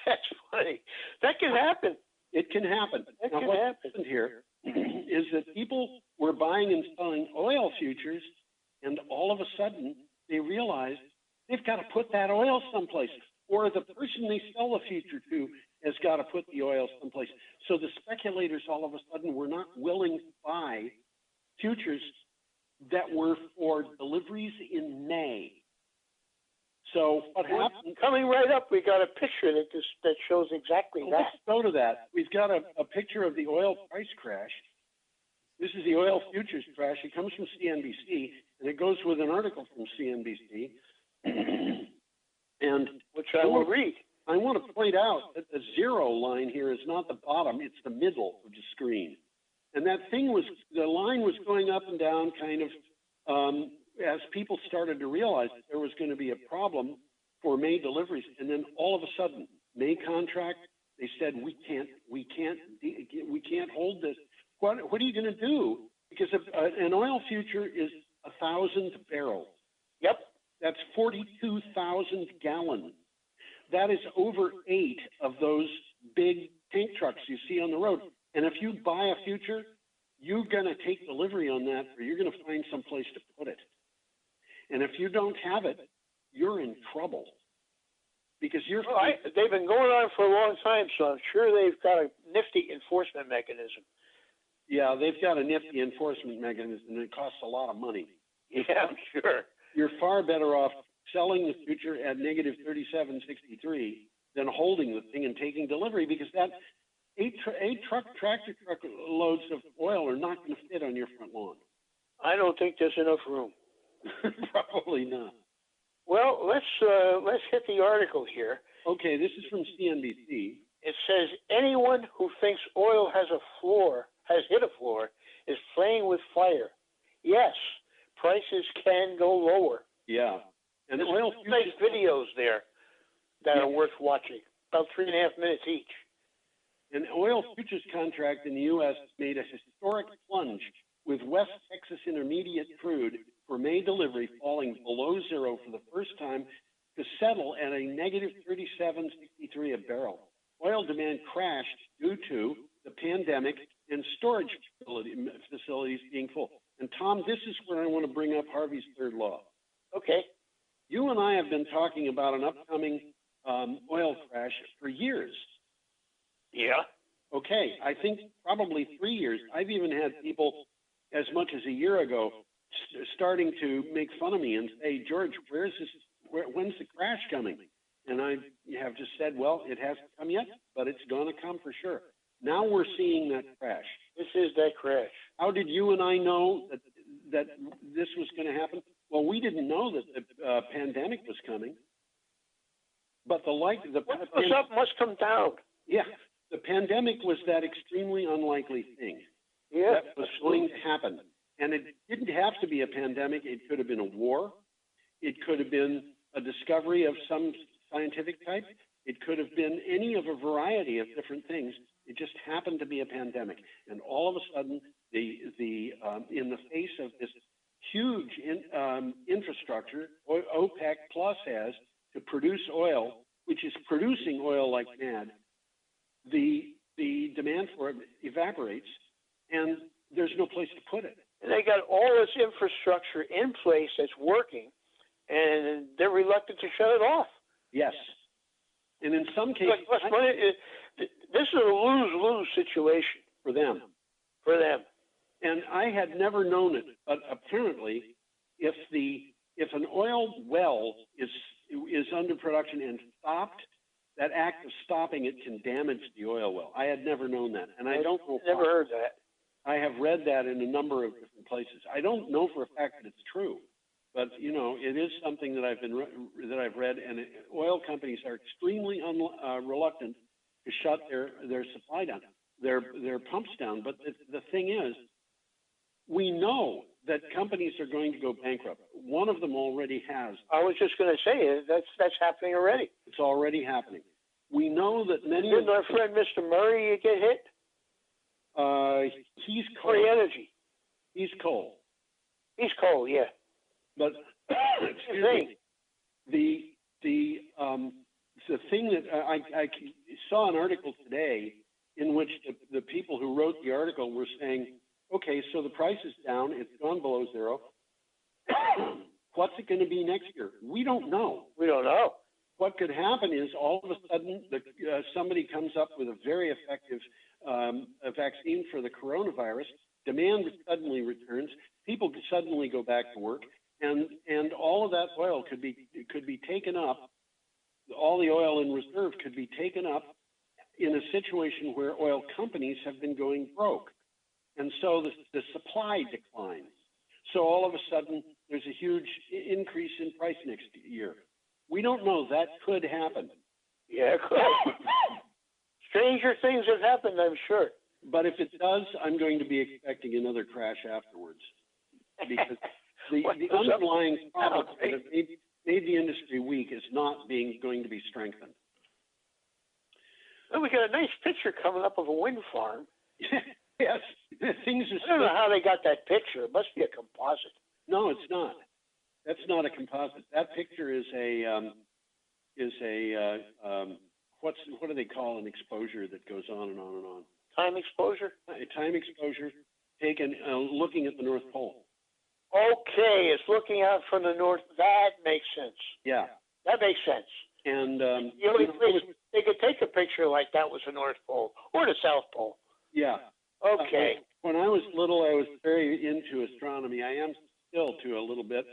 S23: That's funny. That can happen.
S5: It can happen.
S23: That
S5: now,
S23: can
S5: what
S23: happen.
S5: happened here is that people were buying and selling oil futures, and all of a sudden they realized they've got to put that oil someplace, or the person they sell the future to has got to put the oil someplace. So the speculators all of a sudden were not willing to buy futures that were for deliveries in May. So what happened?
S23: Coming right up, we got a picture that shows exactly that.
S5: Let's go to that. We've got a picture of the oil price crash. This is the oil futures crash. It comes from CNBC, and it goes with an article from CNBC. And
S23: which I will read.
S5: I want to point out that the zero line here is not the bottom; it's the middle of the screen. And that thing the line was going up and down, kind of. As people started to realize that there was going to be a problem for May deliveries, and then all of a sudden, May contract, they said we can't hold this. What are you going to do? Because an oil future is 1,000 barrels.
S23: Yep,
S5: that's 42,000 gallons. That is over 8 of those big tank trucks you see on the road. And if you buy a future, you're going to take delivery on that, or you're going to find some place to put it. And if you don't have it, you're in trouble. Because
S23: they've been going on for a long time, so I'm sure they've got a nifty enforcement mechanism.
S5: Yeah, they've got a nifty enforcement mechanism, and it costs a lot of money.
S23: Yeah, I'm sure.
S5: You're far better off selling the future at negative 37.63 than holding the thing and taking delivery, because that tractor truck loads of oil are not going to fit on your front lawn.
S23: I don't think there's enough room.
S5: Probably not.
S23: Well, let's hit the article here.
S5: Okay, this is from CNBC.
S23: It says anyone who thinks oil has hit a floor, is playing with fire. Yes, prices can go lower.
S5: Yeah, and
S23: there's
S5: oil
S23: nice videos there that are worth watching, about 3.5 minutes each.
S5: An oil futures contract in the U.S. made a historic plunge, with West Texas Intermediate crude for May delivery falling below zero for the first time to settle at a negative 37.63 a barrel. Oil demand crashed due to the pandemic and storage facilities being full. And Tom, this is where I want to bring up Harvey's third law.
S23: Okay.
S5: You and I have been talking about an upcoming oil crash for years.
S23: Yeah.
S5: Okay, I think probably 3 years. I've even had people as much as a year ago starting to make fun of me and say, George, where's this? When's the crash coming? And I have just said, well, it hasn't come yet, but it's going to come for sure. Now we're seeing that crash.
S23: This is that crash.
S5: How did you and I know that this was going to happen? Well, we didn't know that the pandemic was coming, but
S23: something must come down.
S5: Yeah, the pandemic was that extremely unlikely thing.
S23: Yeah,
S5: that was going to happen, and it didn't have to be a pandemic. It could have been a war. It could have been a discovery of some scientific type. It could have been any of a variety of different things. It just happened to be a pandemic, and all of a sudden, in the face of this huge infrastructure OPEC Plus has to produce oil, which is producing oil like mad, the demand for it evaporates, and there's no place to put it.
S23: And they got all this infrastructure in place that's working, and they're reluctant to shut it off.
S5: Yes. And in some cases,
S23: this is a lose-lose situation
S5: for them.
S23: For them.
S5: And I had never known it, but apparently, if an oil well is under production and stopped, that act of stopping it can damage the oil well. I had never known that, and I don't know.
S23: Never heard that.
S5: I have read that in a number of different places. I don't know for a fact that it's true, but it is something that I've read, and oil companies are extremely reluctant to shut their supply down, their pumps down. But the thing is, we know that companies are going to go bankrupt. One of them already has.
S23: I was just going to say that's happening already.
S5: It's already happening. We know that many.
S23: Didn't our friend Mr. Murray get hit?
S5: He's coal.
S23: Free energy.
S5: He's coal.
S23: He's coal, yeah.
S5: But excuse me, the thing that I saw an article today in which the people who wrote the article were saying, okay, so the price is down, it's gone below zero. What's it going to be next year? We don't know.
S23: We don't know.
S5: What could happen is all of a sudden somebody comes up with a very effective a vaccine for the coronavirus. Demand suddenly returns. People suddenly go back to work, and all of that oil could be taken up. All the oil in reserve could be taken up in a situation where oil companies have been going broke, and so the supply declines. So all of a sudden, there's a huge increase in price next year. We don't know. That could happen.
S23: Yeah, it could. Stranger things have happened, I'm sure.
S5: But if it does, I'm going to be expecting another crash afterwards, because the underlying problem that made the industry weak is not going to be strengthened.
S23: Well, we got a nice picture coming up of a wind farm.
S5: Yes, things are.
S23: I don't know how they got that picture. It must be a composite.
S5: No, it's not. That's not a composite. That picture is what do they call an exposure that goes on and on and on?
S23: Time exposure?
S5: Time exposure taken looking at the North Pole.
S23: Okay, it's looking out from the north. That makes sense.
S5: Yeah.
S23: That makes sense.
S5: And
S23: the only place they could take a picture like that was the North Pole or the South Pole.
S5: Yeah.
S23: Okay.
S5: When I was little, I was very into astronomy. I am still to a little bit,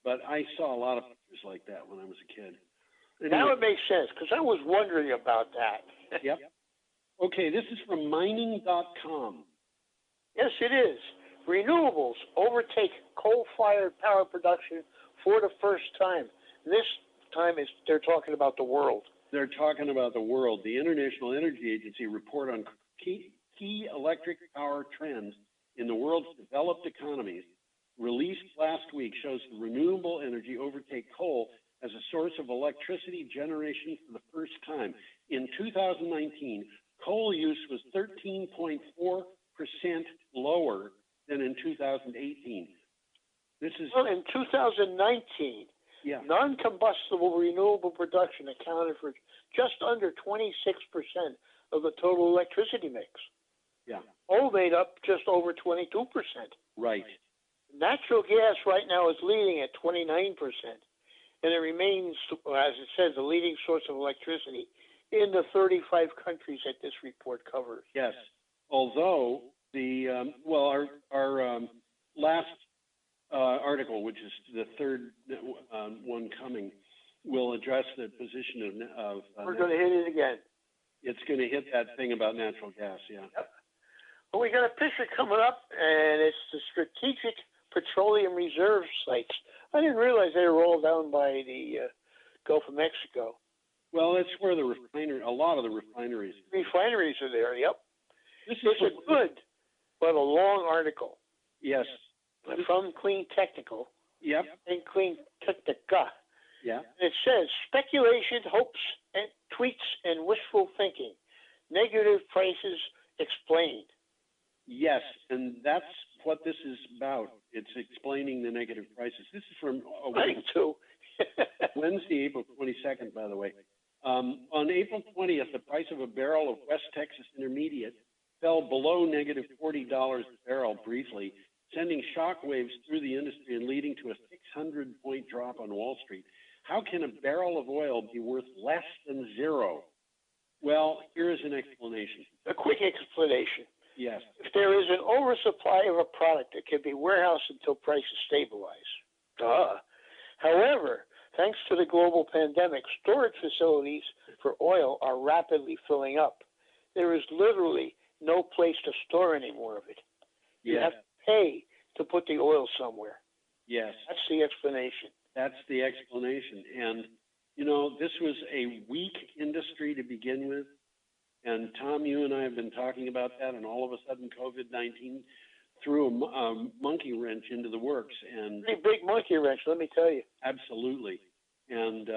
S5: but I saw a lot of pictures like that when I was a kid. Anyway.
S23: That would make sense, because I was wondering about that.
S5: Yep. Okay, this is from mining.com.
S23: Yes, it is. Renewables overtake coal-fired power production for the first time. This time they're talking about the world.
S5: They're talking about the world. The International Energy Agency report on key electric power trends in the world's developed economies released last week shows the renewable energy overtake coal as a source of electricity generation for the first time. In 2019, coal use was 13.4% lower than in 2018. This is
S23: in 2019.
S5: Yeah.
S23: Non-combustible renewable production accounted for just under 26% of the total electricity mix.
S5: Yeah.
S23: Coal made up just over 22%.
S5: Right.
S23: Natural gas right now is leading at 29%, and it remains, as it says, the leading source of electricity in the 35 countries that this report covers.
S5: Yes. Although our last article, which is the third one coming, will address the position of
S23: We're going to hit it again.
S5: It's going to hit that thing about natural gas, yeah.
S23: Yep. Well, we got a picture coming up, and it's the Strategic Petroleum Reserve sites. I didn't realize they were all down by the Gulf of Mexico.
S5: Well, that's where a lot of the refineries.
S23: Refineries are there, yep.
S5: This
S23: It's a good but a long article.
S5: Yes.
S23: From Clean Technical.
S5: Yep.
S23: And Clean Technica.
S5: Yeah.
S23: It says speculation, hopes, and tweets, and wishful thinking. Negative prices explained.
S5: Yes, and that's what this is about. It's explaining the negative prices. This is from Wednesday, April 22nd, by the way. On April 20th, the price of a barrel of West Texas Intermediate fell below negative $40 a barrel briefly, sending shockwaves through the industry and leading to a 600-point drop on Wall Street. How can a barrel of oil be worth less than zero? Well, here is an explanation.
S23: A quick explanation.
S5: Yes.
S23: If there is an oversupply of a product, it can be warehoused until prices stabilize. However, thanks to the global pandemic, storage facilities for oil are rapidly filling up. There is literally no place to store any more of it. You have to pay to put the oil somewhere.
S5: Yes.
S23: That's the explanation.
S5: That's the explanation. And, you know, this was a weak industry to begin with. And Tom, you and I have been talking about that, and all of a sudden COVID-19 threw a monkey wrench into the works. And
S23: pretty big monkey wrench, let me tell you.
S5: Absolutely. And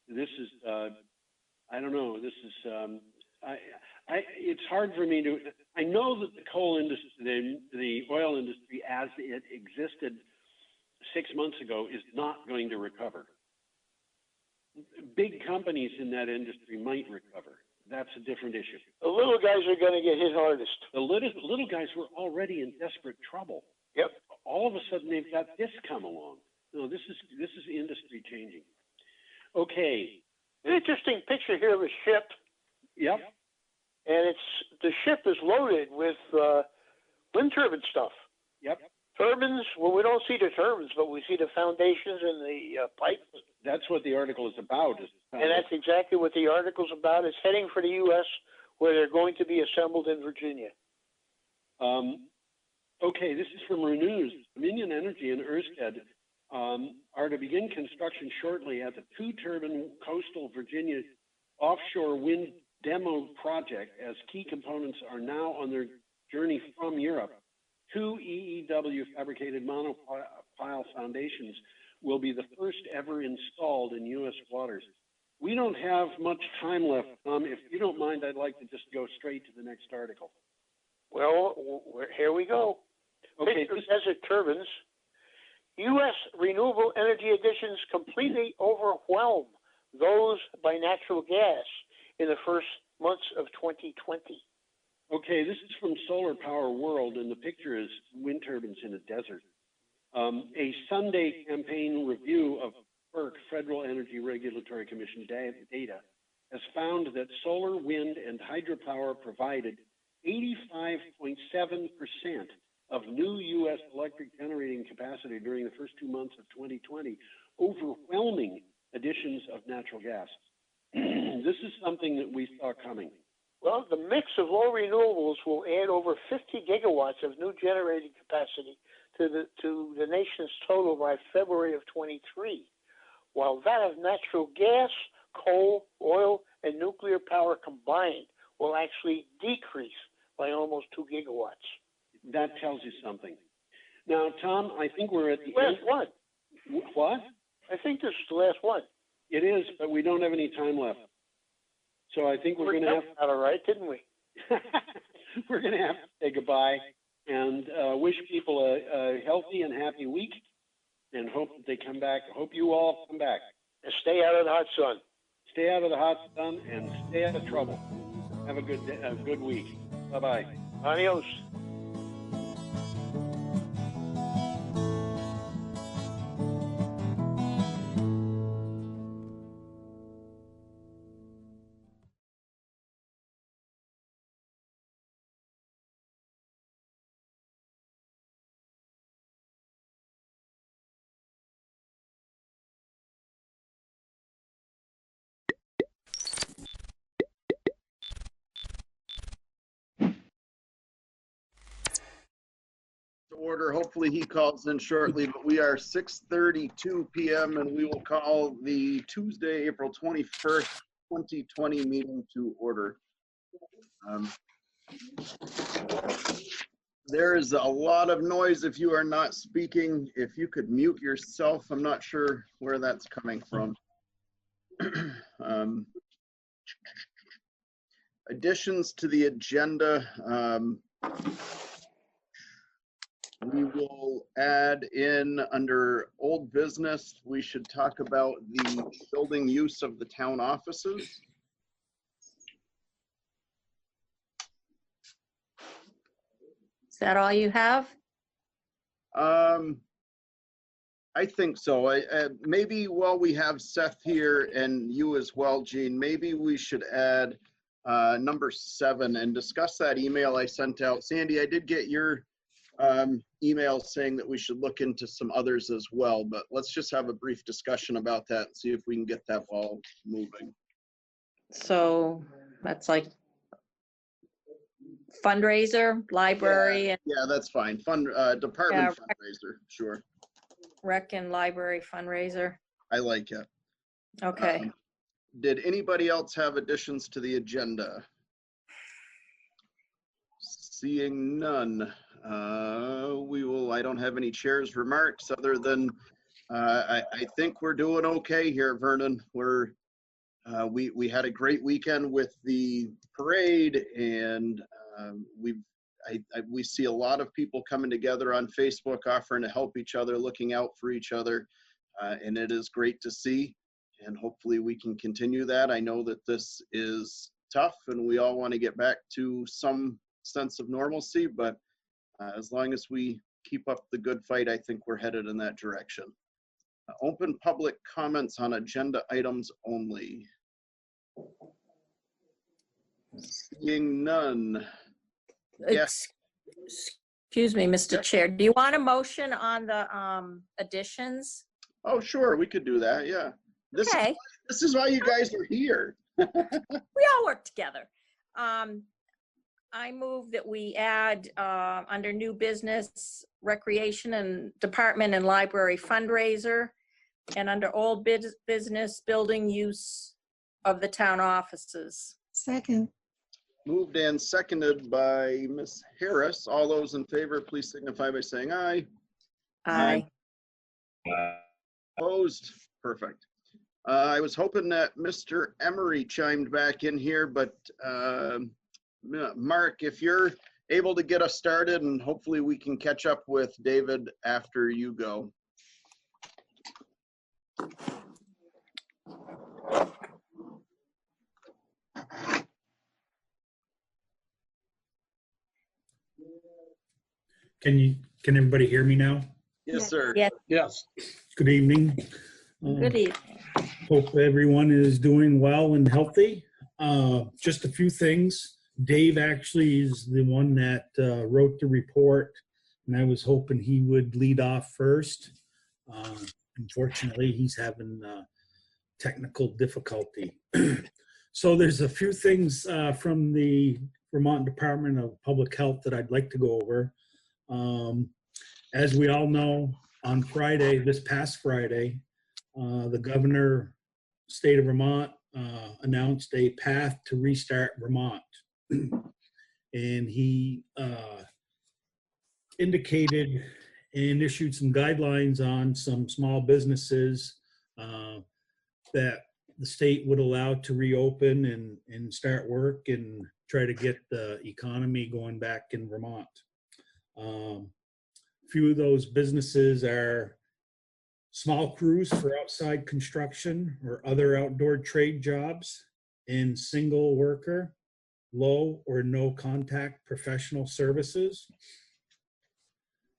S5: this is, I don't know, this is, it's hard for me to, I know that the coal industry, the oil industry as it existed 6 months ago is not going to recover. Big companies in that industry might recover. That's a different issue.
S23: The little guys are going to get hit hardest.
S5: The little guys were already in desperate trouble.
S23: Yep.
S5: All of a sudden they've got this come along. No, this is industry changing. Okay.
S23: An interesting picture here of a ship.
S5: Yep.
S23: And the ship is loaded with wind turbine stuff.
S5: Yep.
S23: Turbines, well, we don't see the turbines, but we see the foundations and the pipes.
S5: That's what the article is about.
S23: And that's exactly what the article's about. It's heading for the U.S., where they're going to be assembled in Virginia.
S5: Okay, this is from Renews. Dominion Energy and Ørsted are to begin construction shortly at the two-turbine coastal Virginia offshore wind demo project, as key components are now on their journey from Europe. 2 EEW fabricated monopile foundations will be the first ever installed in U.S. waters. We don't have much time left, Tom. If you don't mind, I'd like to just go straight to the next article.
S23: Well, here we go.
S5: Okay.
S23: Desert turbines. U.S. renewable energy additions completely overwhelm those by natural gas in the first months of 2020.
S5: Okay, this is from Solar Power World, and the picture is wind turbines in a desert. A Sunday campaign review of FERC, Federal Energy Regulatory Commission data, has found that solar, wind, and hydropower provided 85.7% of new U.S. electric generating capacity during the first 2 months of 2020, overwhelming additions of natural gas. This is something that we saw coming.
S23: Well, the mix of low renewables will add over 50 gigawatts of new generating capacity to the nation's total by February of 23, while that of natural gas, coal, oil, and nuclear power combined will actually decrease by almost 2 gigawatts.
S5: That tells you something. Now, Tom, I think we're at the
S23: last one.
S5: What?
S23: I think this is the last one.
S5: It is, but we don't have any time left. So I think we're going to have
S23: all right, didn't we?
S5: We're going to have to say goodbye and wish people a healthy and happy week, and hope that they come back. Hope you all come back.
S23: And stay out of the hot sun.
S5: Stay out of the hot sun and stay out of trouble. Have a good week. Bye-bye.
S23: Adios.
S6: order. Hopefully he calls in shortly, but we are 6:32 p.m. and we will call the Tuesday, April 21st, 2020 meeting to order. There is a lot of noise if you are not speaking. If you could mute yourself, I'm not sure where that's coming from. Additions to the agenda. We will add in under old business, we should talk about the building use of the town offices.
S11: Is that all you have?
S6: I think so. Maybe while we have Seth here and you as well, Gene, maybe we should add number 7 and discuss that email I sent out. Sandy, I did get your email saying that we should look into some others as well, but let's just have a brief discussion about that and see if we can get that ball moving.
S11: So that's like fundraiser, library, and
S6: Yeah, that's fine. Department fundraiser, sure.
S11: rec and library fundraiser.
S6: I like it.
S11: Okay.
S6: Did anybody else have additions to the agenda? Seeing none, I don't have any chair's remarks other than I think we're doing okay here, Vernon. We had a great weekend with the parade, and we see a lot of people coming together on Facebook offering to help each other, looking out for each other, and it is great to see, and hopefully we can continue that. I know that this is tough and we all want to get back to some sense of normalcy, but as long as we keep up the good fight, I think we're headed in that direction. Open public comments on agenda items only. Seeing none. Yes.
S11: Excuse me, Mr. Chair. Do you want a motion on the additions?
S6: Oh, sure, we could do that. Yeah.
S11: Okay.
S6: This is why you guys are here.
S11: We all work together. I move that we add under new business, recreation and department and library fundraiser, and under old business, building use of the town offices.
S13: Second.
S6: Moved and seconded by Ms. Harris. All those in favor, please signify by saying aye.
S11: Aye.
S6: Opposed? Perfect. I was hoping that Mr. Emery chimed back in here, but Mark, if you're able to get us started, and hopefully we can catch up with David after you go.
S24: Can everybody hear me now?
S6: Yes, sir.
S11: Yes.
S6: Yes.
S24: Good evening.
S11: Good evening.
S24: Hope everyone is doing well and healthy. Just a few things. Dave actually is the one that wrote the report, and I was hoping he would lead off first. Unfortunately, he's having technical difficulty. So there's a few things from the Vermont Department of Public Health that I'd like to go over. As we all know, on Friday, this past Friday, the governor, state of Vermont, announced a path to restart Vermont. And he indicated and issued some guidelines on some small businesses that the state would allow to reopen and start work and try to get the economy going back in Vermont. A few of those businesses are small crews for outside construction or other outdoor trade jobs, and single worker, low or no contact professional services.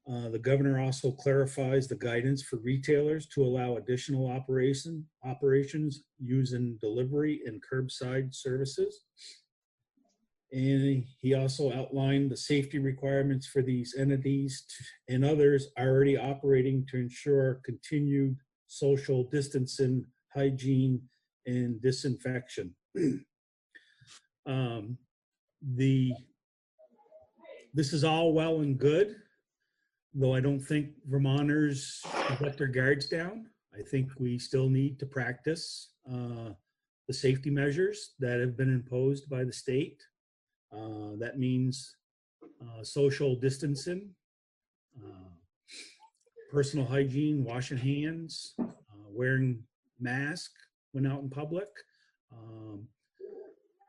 S24: The governor also clarifies the guidance for retailers to allow additional operations using delivery and curbside services. And he also outlined the safety requirements for these entities and others already operating to ensure continued social distancing, hygiene, and disinfection. This is all well and good, though I don't think Vermonters should let their guards down. I think we still need to practice the safety measures that have been imposed by the state. That means social distancing, personal hygiene, washing hands, wearing mask when out in public.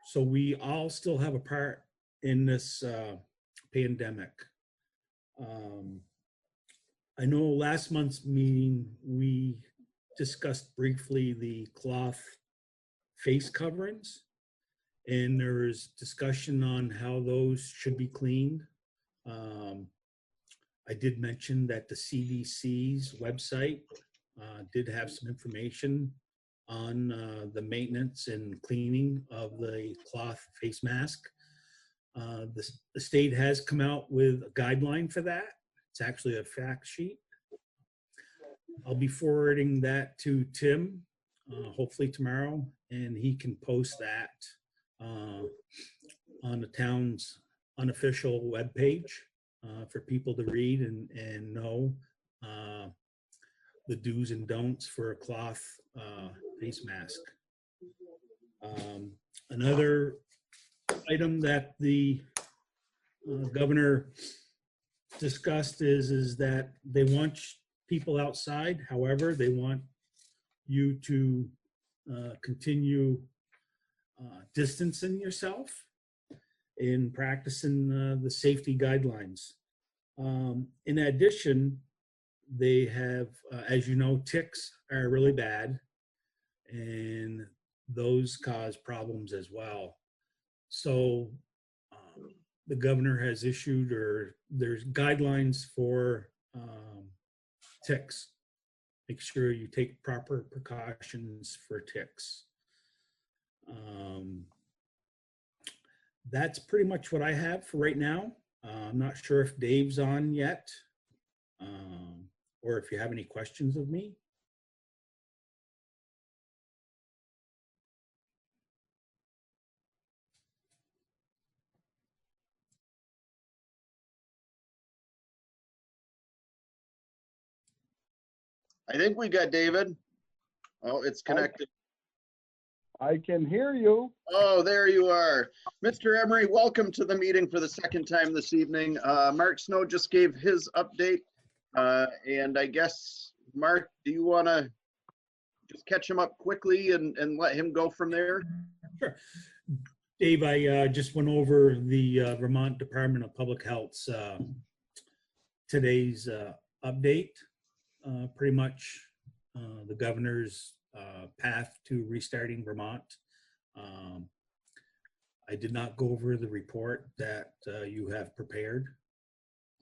S24: So we all still have a part in this pandemic. I know last month's meeting, we discussed briefly the cloth face coverings, and there was discussion on how those should be cleaned. I did mention that the CDC's website did have some information on the maintenance and cleaning of the cloth face mask. The state has come out with a guideline for that. It's actually a fact sheet. I'll be forwarding that to Tim, hopefully tomorrow, and he can post that on the town's unofficial webpage for people to read and know the do's and don'ts for a cloth face mask. Another item that the governor discussed is that they want people outside. However, they want you to continue distancing yourself and practicing the safety guidelines. In addition, they have, as you know, ticks are really bad, and those cause problems as well. So the governor has issued, or there's guidelines for ticks. Make sure you take proper precautions for ticks. That's pretty much what I have for right now. I'm not sure if Dave's on yet, or if you have any questions of me.
S6: I think we got David. Oh, it's connected.
S3: I can hear you.
S6: Oh, there you are. Mr. Emery, welcome to the meeting for the second time this evening. Mark Snow just gave his update. And I guess, Mark, do you want to just catch him up quickly and let him go from there?
S24: Sure. Dave, I just went over the Vermont Department of Public Health's today's update. Pretty much the governor's path to restarting Vermont. I did not go over the report that you have prepared.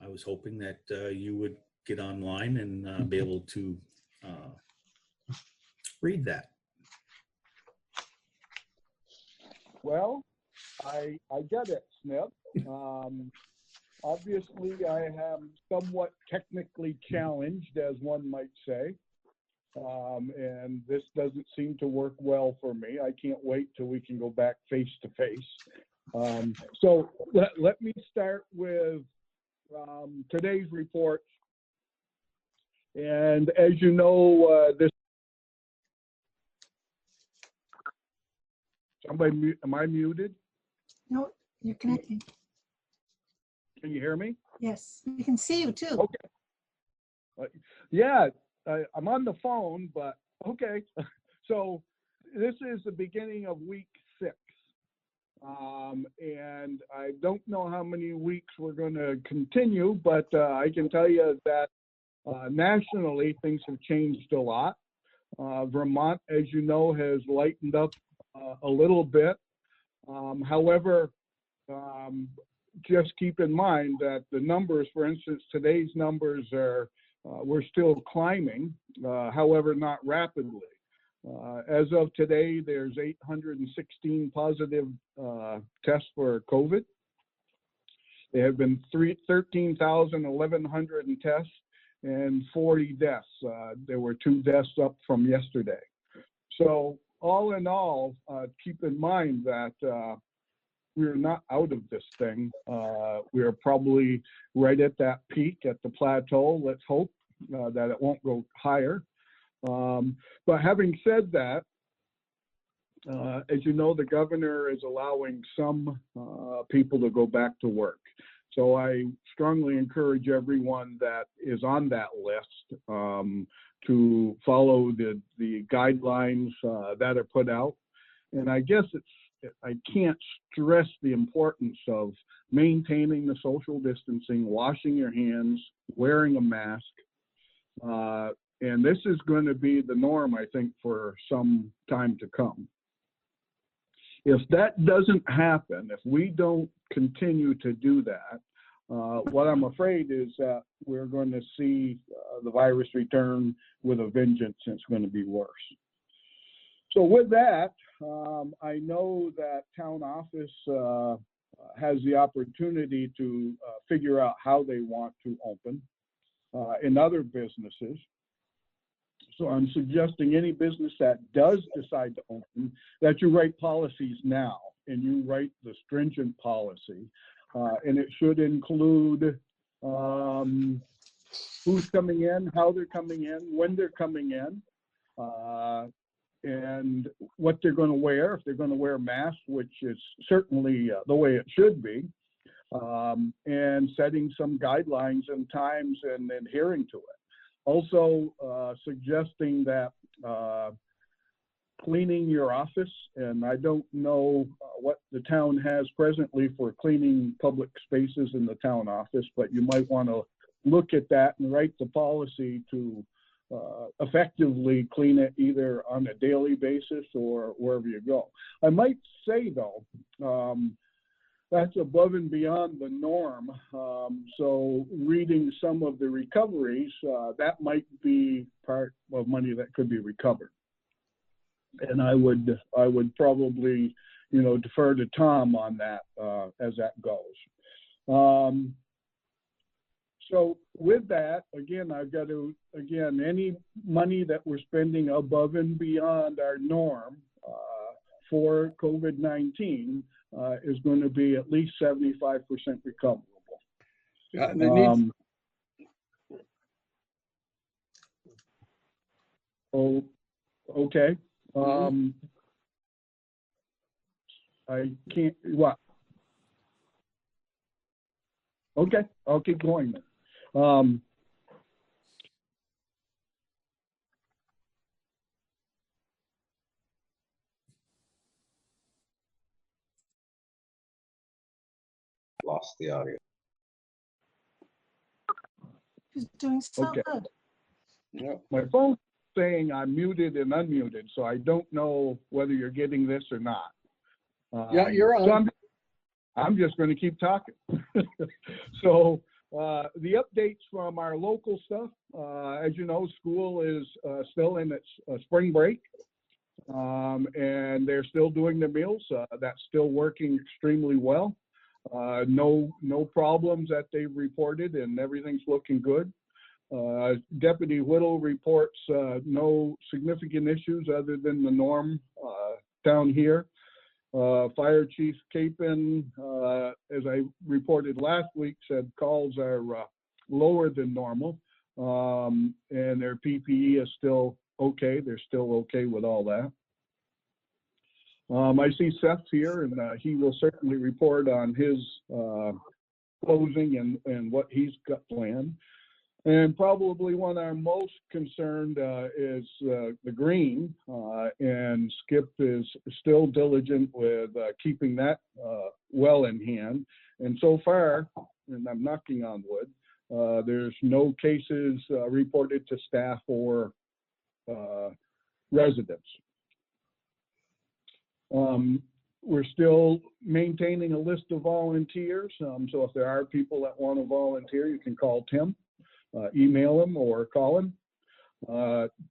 S24: I was hoping that you would get online and be able to read that.
S3: Well, I get it, Snip. Obviously, I am somewhat technically challenged, as one might say. And this doesn't seem to work well for me. I can't wait till we can go back face to face. So let me start with today's report. And as you know, am I muted?
S8: No, you're connecting.
S3: Can you hear me?
S8: Yes, we can see you too.
S3: Okay. Yeah, I'm on the phone, but okay. So this is the beginning of week 6. And I don't know how many weeks we're going to continue, but I can tell you that nationally things have changed a lot. Vermont, as you know, has lightened up a little bit. However, just keep in mind that the numbers, for instance, today's numbers are, we're still climbing, however, not rapidly. As of today, there's 816 positive tests for COVID. There have been 13,100 tests and 40 deaths. There were 2 deaths up from yesterday. So all in all, keep in mind that we're not out of this thing. We are probably right at that peak, at the plateau. Let's hope that it won't go higher. But having said that, as you know, the governor is allowing some people to go back to work. So I strongly encourage everyone that is on that list to follow the guidelines that are put out. And I guess I can't stress the importance of maintaining the social distancing, washing your hands, wearing a mask. And this is going to be the norm, I think, for some time to come. If that doesn't happen, if we don't continue to do that, what I'm afraid is that we're going to see the virus return with a vengeance, and it's going to be worse. So with that, I know that town office has the opportunity to figure out how they want to open in other businesses. So I'm suggesting any business that does decide to open, that you write policies now, and you write the stringent policy. And it should include who's coming in, how they're coming in, when they're coming in, and what they're going to wear, if they're going to wear masks, which is certainly the way it should be, and setting some guidelines and times and adhering to it. Also suggesting that cleaning your office, and I don't know what the town has presently for cleaning public spaces in the town office, but you might want to look at that and write the policy to effectively clean it either on a daily basis or wherever you go. I might say though, that's above and beyond the norm. So reading some of the recoveries, that might be part of money that could be recovered. And I would probably, defer to Tom on that as that goes. So with that, again, I've got to, any money that we're spending above and beyond our norm for COVID-19 is going to be at least 75% recoverable.
S1: Yeah, and it needs.
S3: Okay. I can't, what? Okay, I'll keep going then.
S2: Lost the audio.
S8: He's doing so
S3: Okay.
S8: good.
S3: Yeah, my phone's saying I'm muted and unmuted, so I don't know whether you're getting this or not.
S1: Yeah, you're on.
S3: So I'm just going to keep talking. So the updates from our local stuff, as you know, school is still in its spring break, and they're still doing their meals. That's still working extremely well. No problems that they've reported, and everything's looking good. Deputy Whittle reports no significant issues other than the norm down here. Fire Chief Capon, as I reported last week, said calls are lower than normal, and their PPE is still okay. They're still okay with all that. I see Seth's here, and he will certainly report on his closing and what he's got planned. And probably one I'm most concerned is the green, and Skip is still diligent with keeping that well in hand. And so far, and I'm knocking on wood, there's no cases reported to staff or residents. We're still maintaining a list of volunteers. So if there are people that want to volunteer, you can call Tim. Email him or call him.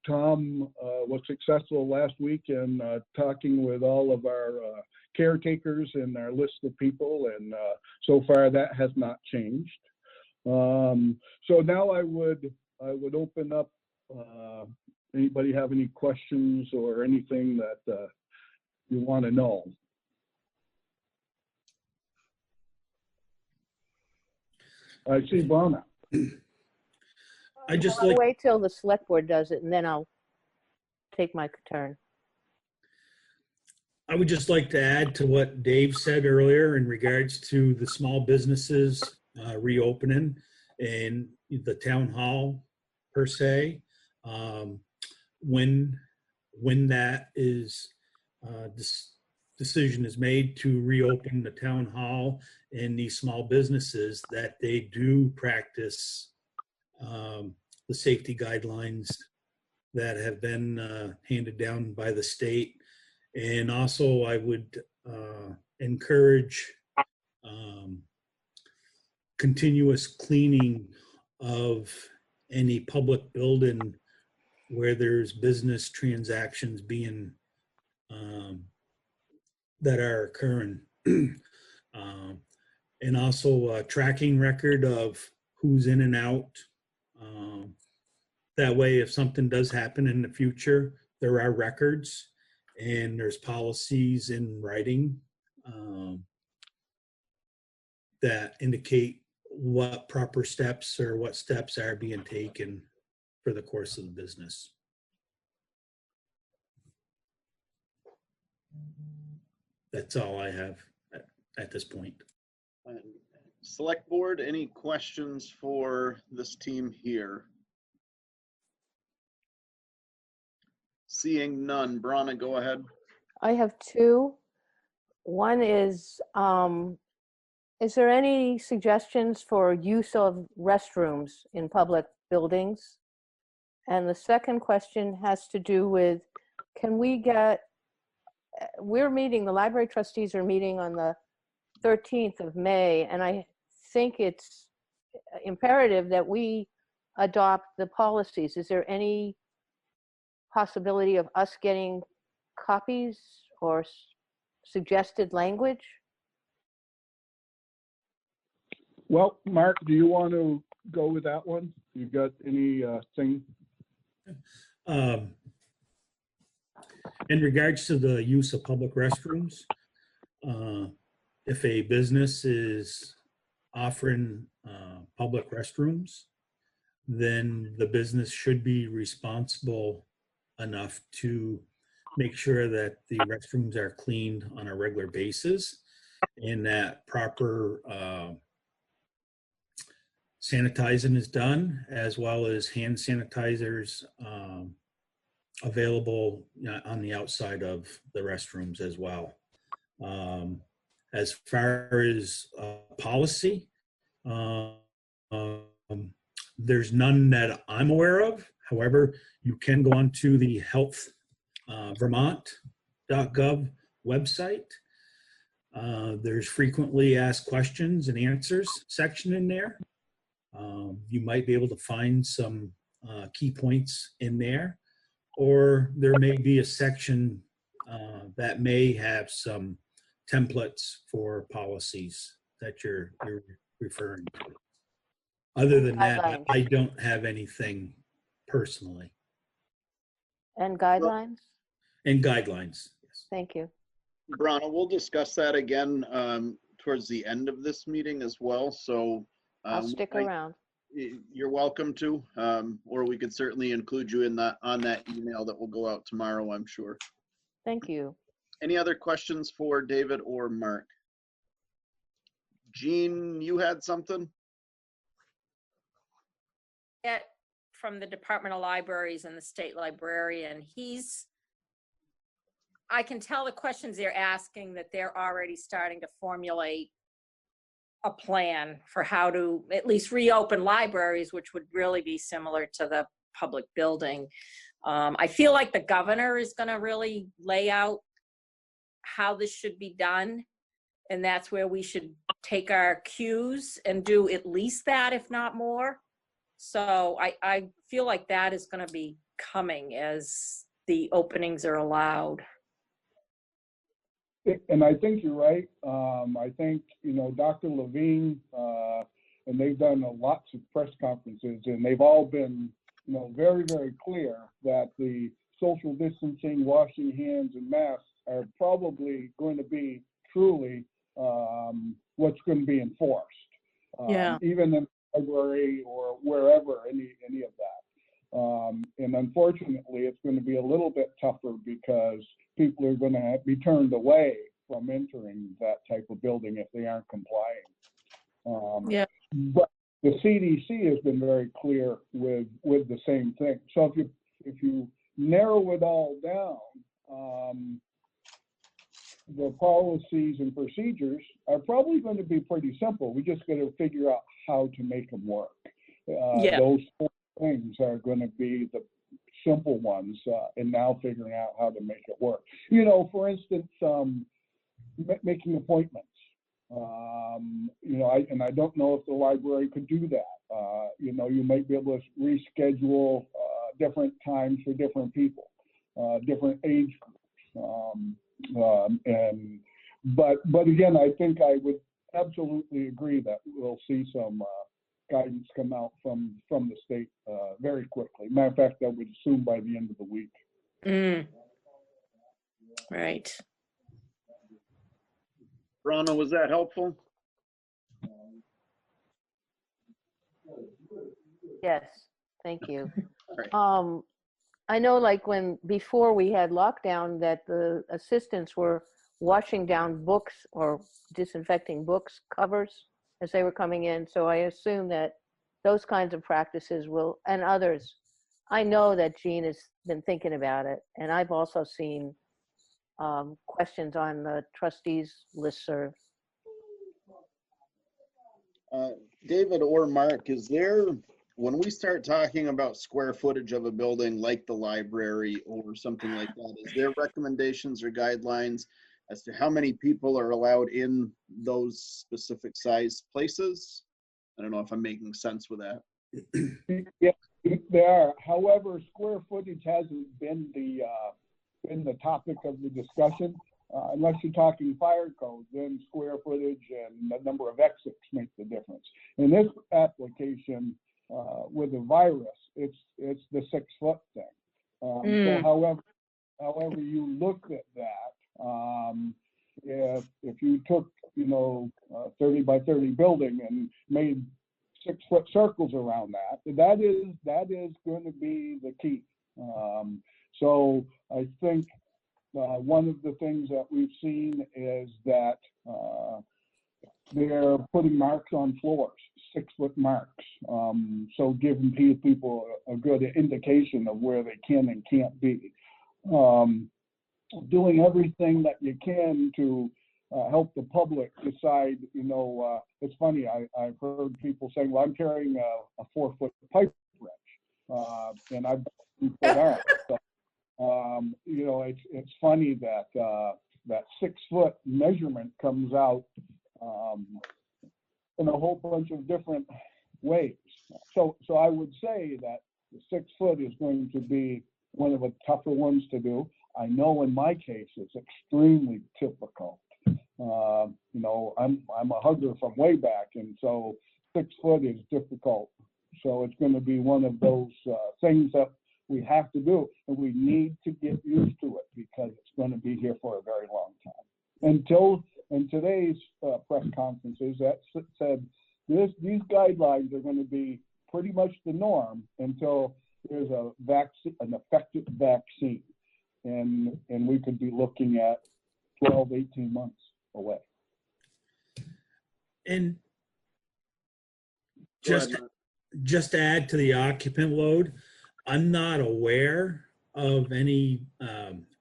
S3: Tom was successful last week in talking with all of our caretakers in our list of people, and so far that has not changed. So now I would open up. Anybody have any questions or anything that you want to know? I see Brona.
S24: I just
S10: I'll
S24: like,
S10: wait till the select board does it and then I'll take my turn.
S24: I would just like to add to what Dave said earlier in regards to the small businesses reopening and the town hall per se. When that is this decision is made to reopen the town hall and these small businesses, that they do practice the safety guidelines that have been handed down by the state. And also I would encourage continuous cleaning of any public building where there's business transactions being that are occurring. And also a tracking record of who's in and out. That way, if something does happen in the future, there are records and there's policies in writing that indicate what proper steps or what steps are being taken for the course of the business. That's all I have at this point.
S6: Select board, any questions for this team here? Seeing none, Brana, go ahead.
S10: I have two. One is there any suggestions for use of restrooms in public buildings? And the second question has to do with, we're meeting, the library trustees are meeting on the 13th of May, and I think it's imperative that we adopt the policies. Is there any possibility of us getting copies or suggested language?
S3: Well, Mark, do you want to go with that one? You got any thing?
S24: In regards to the use of public restrooms, if a business is offering public restrooms, then the business should be responsible enough to make sure that the restrooms are cleaned on a regular basis and that proper sanitizing is done, as well as hand sanitizers available on the outside of the restrooms as well. As far as policy, there's none that I'm aware of. However, you can go onto the healthvermont.gov website. There's frequently asked questions and answers section in there. You might be able to find some key points in there, or there may be a section that may have some templates for policies that you're referring to. Other than that, I don't have anything personally.
S10: And guidelines?
S24: And guidelines. Yes.
S10: Thank you.
S6: Brana, we'll discuss that again towards the end of this meeting as well. So
S10: I'll stick around.
S6: You're welcome to, or we could certainly include you in that on that email that will go out tomorrow, I'm sure.
S10: Thank you.
S6: Any other questions for David or Mark? Jean, you had something?
S11: From the Department of Libraries and the state librarian, I can tell the questions they're asking that they're already starting to formulate a plan for how to at least reopen libraries, which would really be similar to the public building. I feel like the governor is going to really lay out how this should be done, and that's where we should take our cues and do at least that, if not more. So I feel like that is going to be coming as the openings are allowed.
S3: And I think you're right. I think, Dr. Levine, and they've done lots of press conferences, and they've all been, very, very clear that the social distancing, washing hands, and masks are probably going to be truly what's going to be enforced.
S11: Yeah.
S3: Even in library or wherever, any of that. And unfortunately, it's going to be a little bit tougher because people are going to be turned away from entering that type of building if they aren't complying.
S11: Yeah.
S3: But the CDC has been very clear with the same thing. So if you narrow it all down, the policies and procedures are probably going to be pretty simple. We just got to figure out how to make them work. Those four things are going to be the simple ones, and now figuring out how to make it work. You know, for instance, making appointments. You know, I don't know if the library could do that. You know, you might be able to reschedule different times for different people, different age groups. But again, I think I would absolutely agree that we'll see some guidance come out from the state very quickly. Matter of fact, I would assume by the end of the week.
S11: Right.
S6: Rana, was that helpful?
S10: Yes, thank you. I know, like before we had lockdown, that the assistants were washing down books or disinfecting books covers as they were coming in. So I assume that those kinds of practices will, and others. I know that Jean has been thinking about it, and I've also seen questions on the trustees listserv.
S6: David or Mark, is there, when we start talking about square footage of a building like the library or something like that, is there recommendations or guidelines as to how many people are allowed in those specific size places? I don't know if I'm making sense with that.
S3: Yeah, there are. However, square footage hasn't been the topic of the discussion. Unless you're talking fire code, then square footage and the number of exits make the difference. In this application, with the virus, it's the 6 foot thing. So however you look at that, if you took, you know, 30 by 30 building and made 6 foot circles around that is going to be the key. So I think one of the things that we've seen is that they're putting marks on floors, 6 foot marks. So giving people a good indication of where they can and can't be. Doing everything that you can to help the public decide, you know, it's funny, I've heard people saying, well, I'm carrying a 4 foot pipe wrench, and I've got 2 foot arms. So, you know, it's funny that that 6 foot measurement comes out in a whole bunch of different ways. So I would say that the 6 foot is going to be one of the tougher ones to do. I know in my case it's extremely difficult. You know, I'm a hugger from way back, and so 6 foot is difficult. So it's going to be one of those things that we have to do, and we need to get used to it because it's going to be here for a very long time. Until in today's press conferences, that said these guidelines are going to be pretty much the norm until there's a vaccine, an effective vaccine, and we could be looking at 12, 18 months away.
S24: And just to add to the occupant load, I'm not aware of any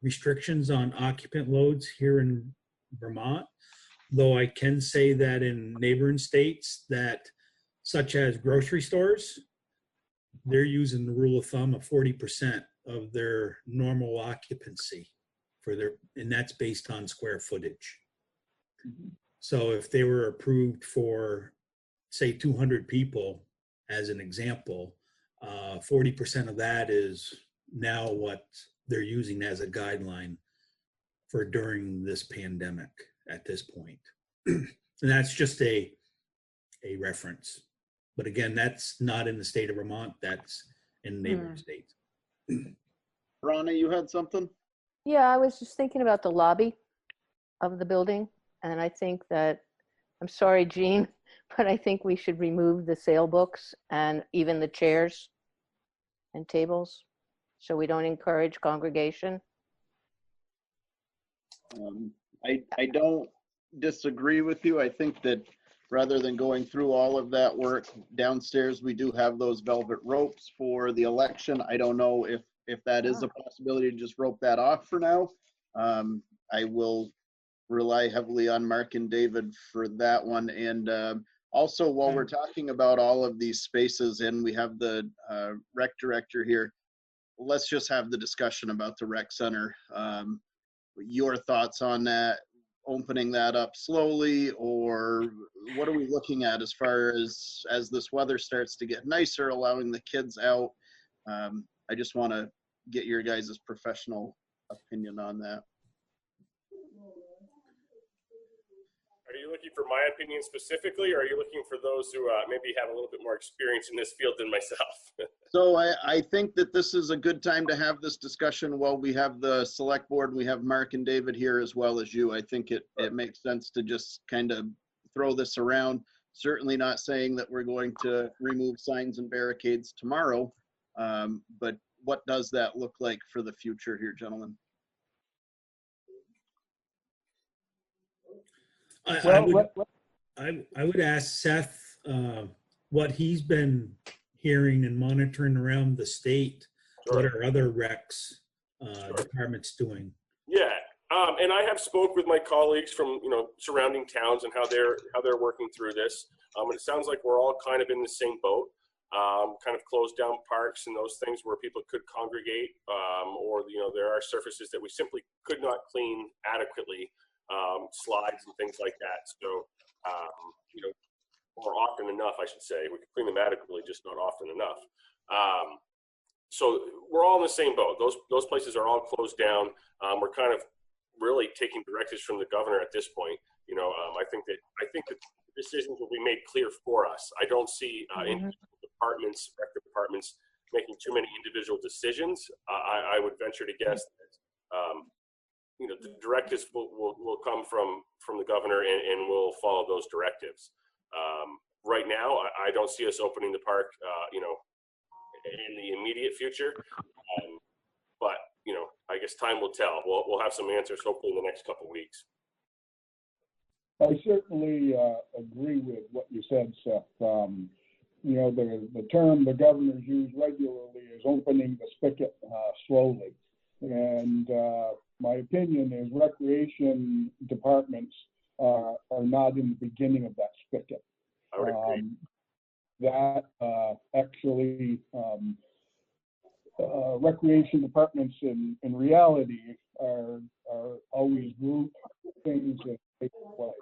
S24: restrictions on occupant loads here in Vermont, though I can say that in neighboring states that, such as grocery stores, they're using the rule of thumb of 40% of their normal occupancy for their, and that's based on square footage. So if they were approved for, say, 200 people, as an example, 40% of that is now what they're using as a guideline for during this pandemic at this point. And that's just a reference. But again, that's not in the state of Vermont, that's in neighboring states.
S6: Rana, you had something?
S10: Yeah, I was just thinking about the lobby of the building, and I think that I'm sorry, Jean, but I think we should remove the sale books and even the chairs and tables, so we don't encourage congregation.
S6: I don't disagree with you. I think that rather than going through all of that work downstairs, we do have those velvet ropes for the election. I don't know if that is a possibility to just rope that off for now. I will rely heavily on Mark and David for that one. And also, while we're talking about all of these spaces and we have the rec director here, let's just have the discussion about the rec center. Your thoughts on that, opening that up slowly, or what are we looking at as far as this weather starts to get nicer, allowing the kids out? I just want to get your guys' professional opinion on that.
S13: Are you looking for my opinion specifically, or are you looking for those who maybe have a little bit more experience in this field than myself?
S6: So I think that this is a good time to have this discussion while we have the select board. We have Mark and David here as well as you. I think it makes sense to just kind of throw this around. Certainly not saying that we're going to remove signs and barricades tomorrow, but what does that look like for the future here, gentlemen?
S24: I would ask Seth what he's been hearing and monitoring around the state. What are other recs departments doing?
S13: Yeah, and I have spoke with my colleagues from surrounding towns and how they're working through this. And it sounds like we're all kind of in the same boat. Kind of closed down parks and those things where people could congregate, or there are surfaces that we simply could not clean adequately, slides and things like that. So more often enough, I should say. We could clean them adequately, just not often enough. So we're all in the same boat. Those places are all closed down. We're kind of really taking directives from the governor at this point. I think that decisions will be made clear for us. I don't see departments, rec departments, making too many individual decisions. I would venture to guess that the directives will come from the governor, and we'll follow those directives. Right now, I don't see us opening the park, in the immediate future. But I guess time will tell. We'll have some answers hopefully in the next couple of weeks.
S3: I certainly agree with what you said, Seth. The term the governors use regularly is opening the spigot slowly. And my opinion is recreation departments are not in the beginning of that spigot.
S13: I would agree.
S3: Recreation departments in reality are always group things that take place.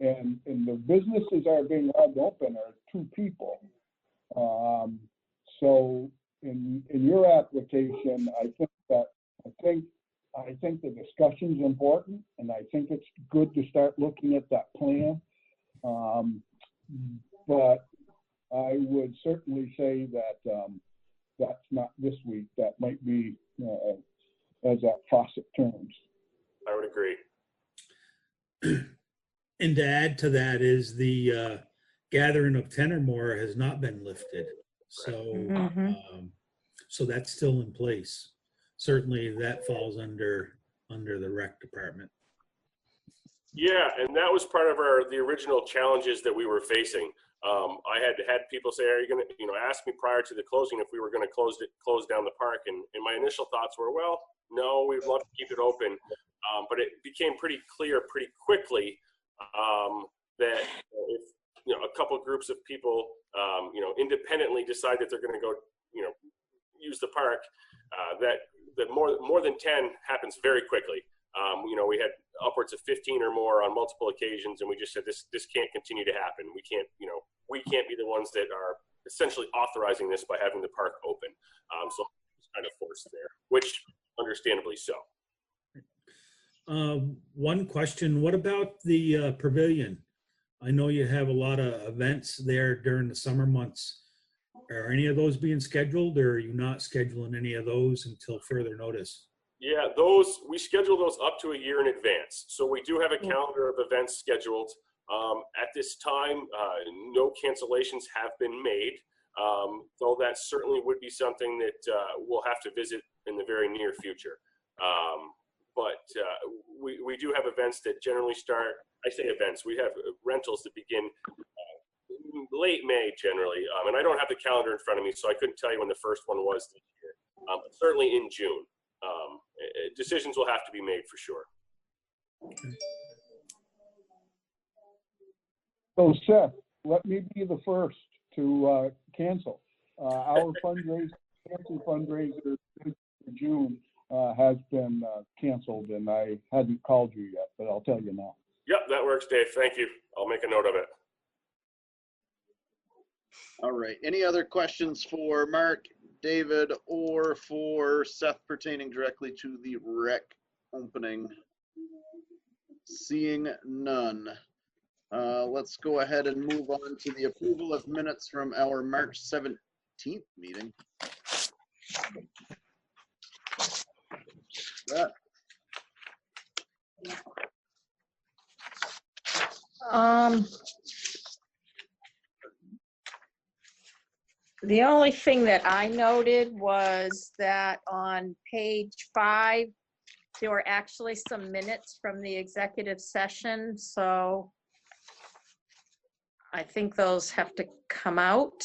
S3: And the businesses that are being allowed to open are 2 people. So in your application, I think the discussion's important, and I think it's good to start looking at that plan. But I would certainly say that that's not this week. That might be as that faucet turns.
S13: I would agree.
S24: And to add to that is the gathering of 10 or more has not been lifted. So, so that's still in place. Certainly that falls under the rec department.
S13: Yeah, and that was part of the original challenges that we were facing. I had people say, "Are you going to, ask me prior to the closing if we were going to close down the park?" And my initial thoughts were, "Well, no, we'd love to keep it open." But it became pretty clear pretty quickly that if a couple groups of people, independently decide that they're going to go, use the park, that more than 10 happens very quickly. We had upwards of 15 or more on multiple occasions, and we just said this can't continue to happen. We can't be the ones that are essentially authorizing this by having the park open. So it's kind of forced there, which understandably so.
S24: One question, what about the pavilion? I know you have a lot of events there during the summer months. Are any of those being scheduled, or are you not scheduling any of those until further notice?
S13: Yeah, we schedule those up to a year in advance. So we do have a calendar of events scheduled. At this time, no cancellations have been made, though that certainly would be something that we'll have to visit in the very near future. But we do have events that generally start, I say events, we have rentals that begin late May generally. And I don't have the calendar in front of me, so I couldn't tell you when the first one was this year. But certainly in June. Decisions will have to be made for sure.
S3: So Seth, let me be the first to cancel. Our cancel fundraiser for June has been canceled, and I hadn't called you yet, but I'll tell you now.
S13: Yep, that works, Dave. Thank you. I'll make a note of it.
S6: All right. Any other questions for Mark, David, or for Seth pertaining directly to the rec opening? Seeing none. Let's go ahead and move on to the approval of minutes from our March 17th meeting.
S11: The only thing that I noted was that on page 5, there were actually some minutes from the executive session, so I think those have to come out.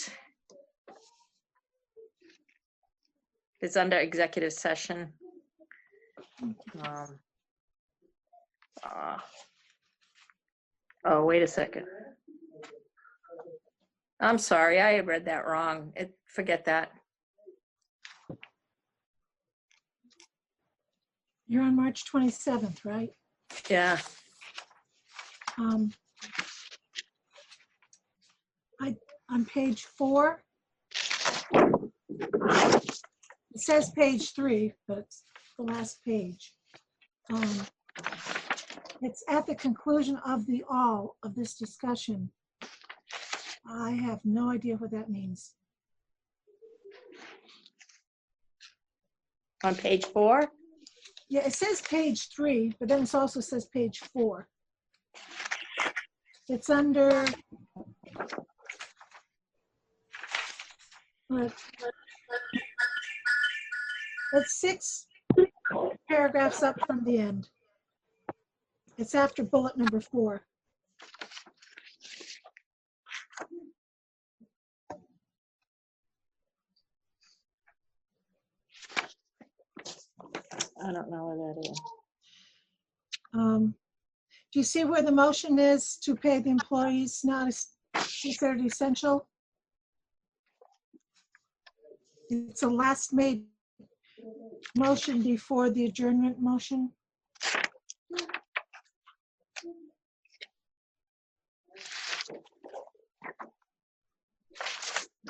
S11: It's under executive session. Oh, wait a second. I'm sorry, I read that wrong. Forget that.
S8: You're on March 27th, right?
S11: Yeah.
S8: On page 4, it says page 3, but it's the last page. It's at the conclusion of all of this discussion. I have no idea what that means.
S11: On page 4?
S8: Yeah, it says page 3, but then it also says page 4. It's under, it's 6 paragraphs up from the end. It's after bullet number 4.
S11: I don't know where that is.
S8: Do you see where the motion is to pay the employees not considered essential? It's a last made motion before the adjournment motion.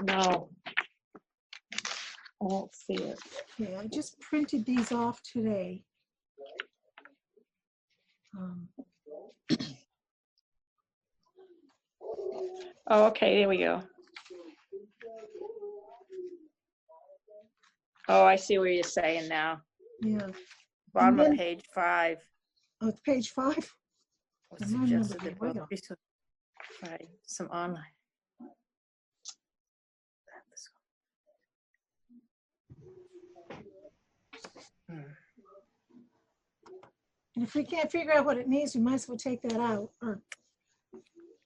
S11: No, I don't see it.
S8: Okay, I just printed these off today.
S11: Oh, okay, there we go. Oh, I see what you're saying now.
S8: Yeah.
S11: Bottom of page 5.
S8: Oh, it's page 5?
S11: Suggested that both right, some online.
S8: And if we can't figure out what it means, we might as well take that out.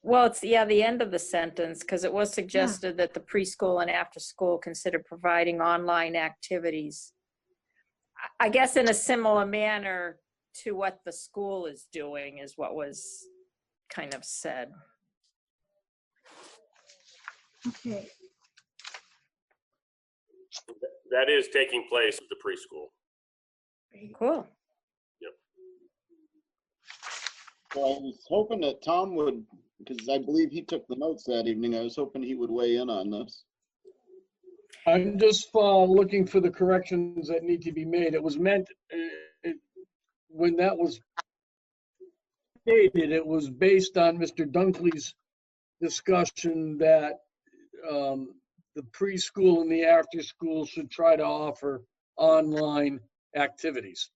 S11: Well, it's, yeah, the end of the sentence, because it was suggested that the preschool and after school consider providing online activities. I guess in a similar manner to what the school is doing is what was kind of said.
S8: Okay.
S13: That is taking place at the preschool.
S11: Cool.
S13: Yep.
S6: Well, I was hoping that Tom would, because I believe he took the notes that evening. I was hoping he would weigh in on this.
S3: I'm just looking for the corrections that need to be made. It was meant, when that was stated, it was based on Mr. Dunkley's discussion that the preschool and the after school should try to offer online
S17: activities.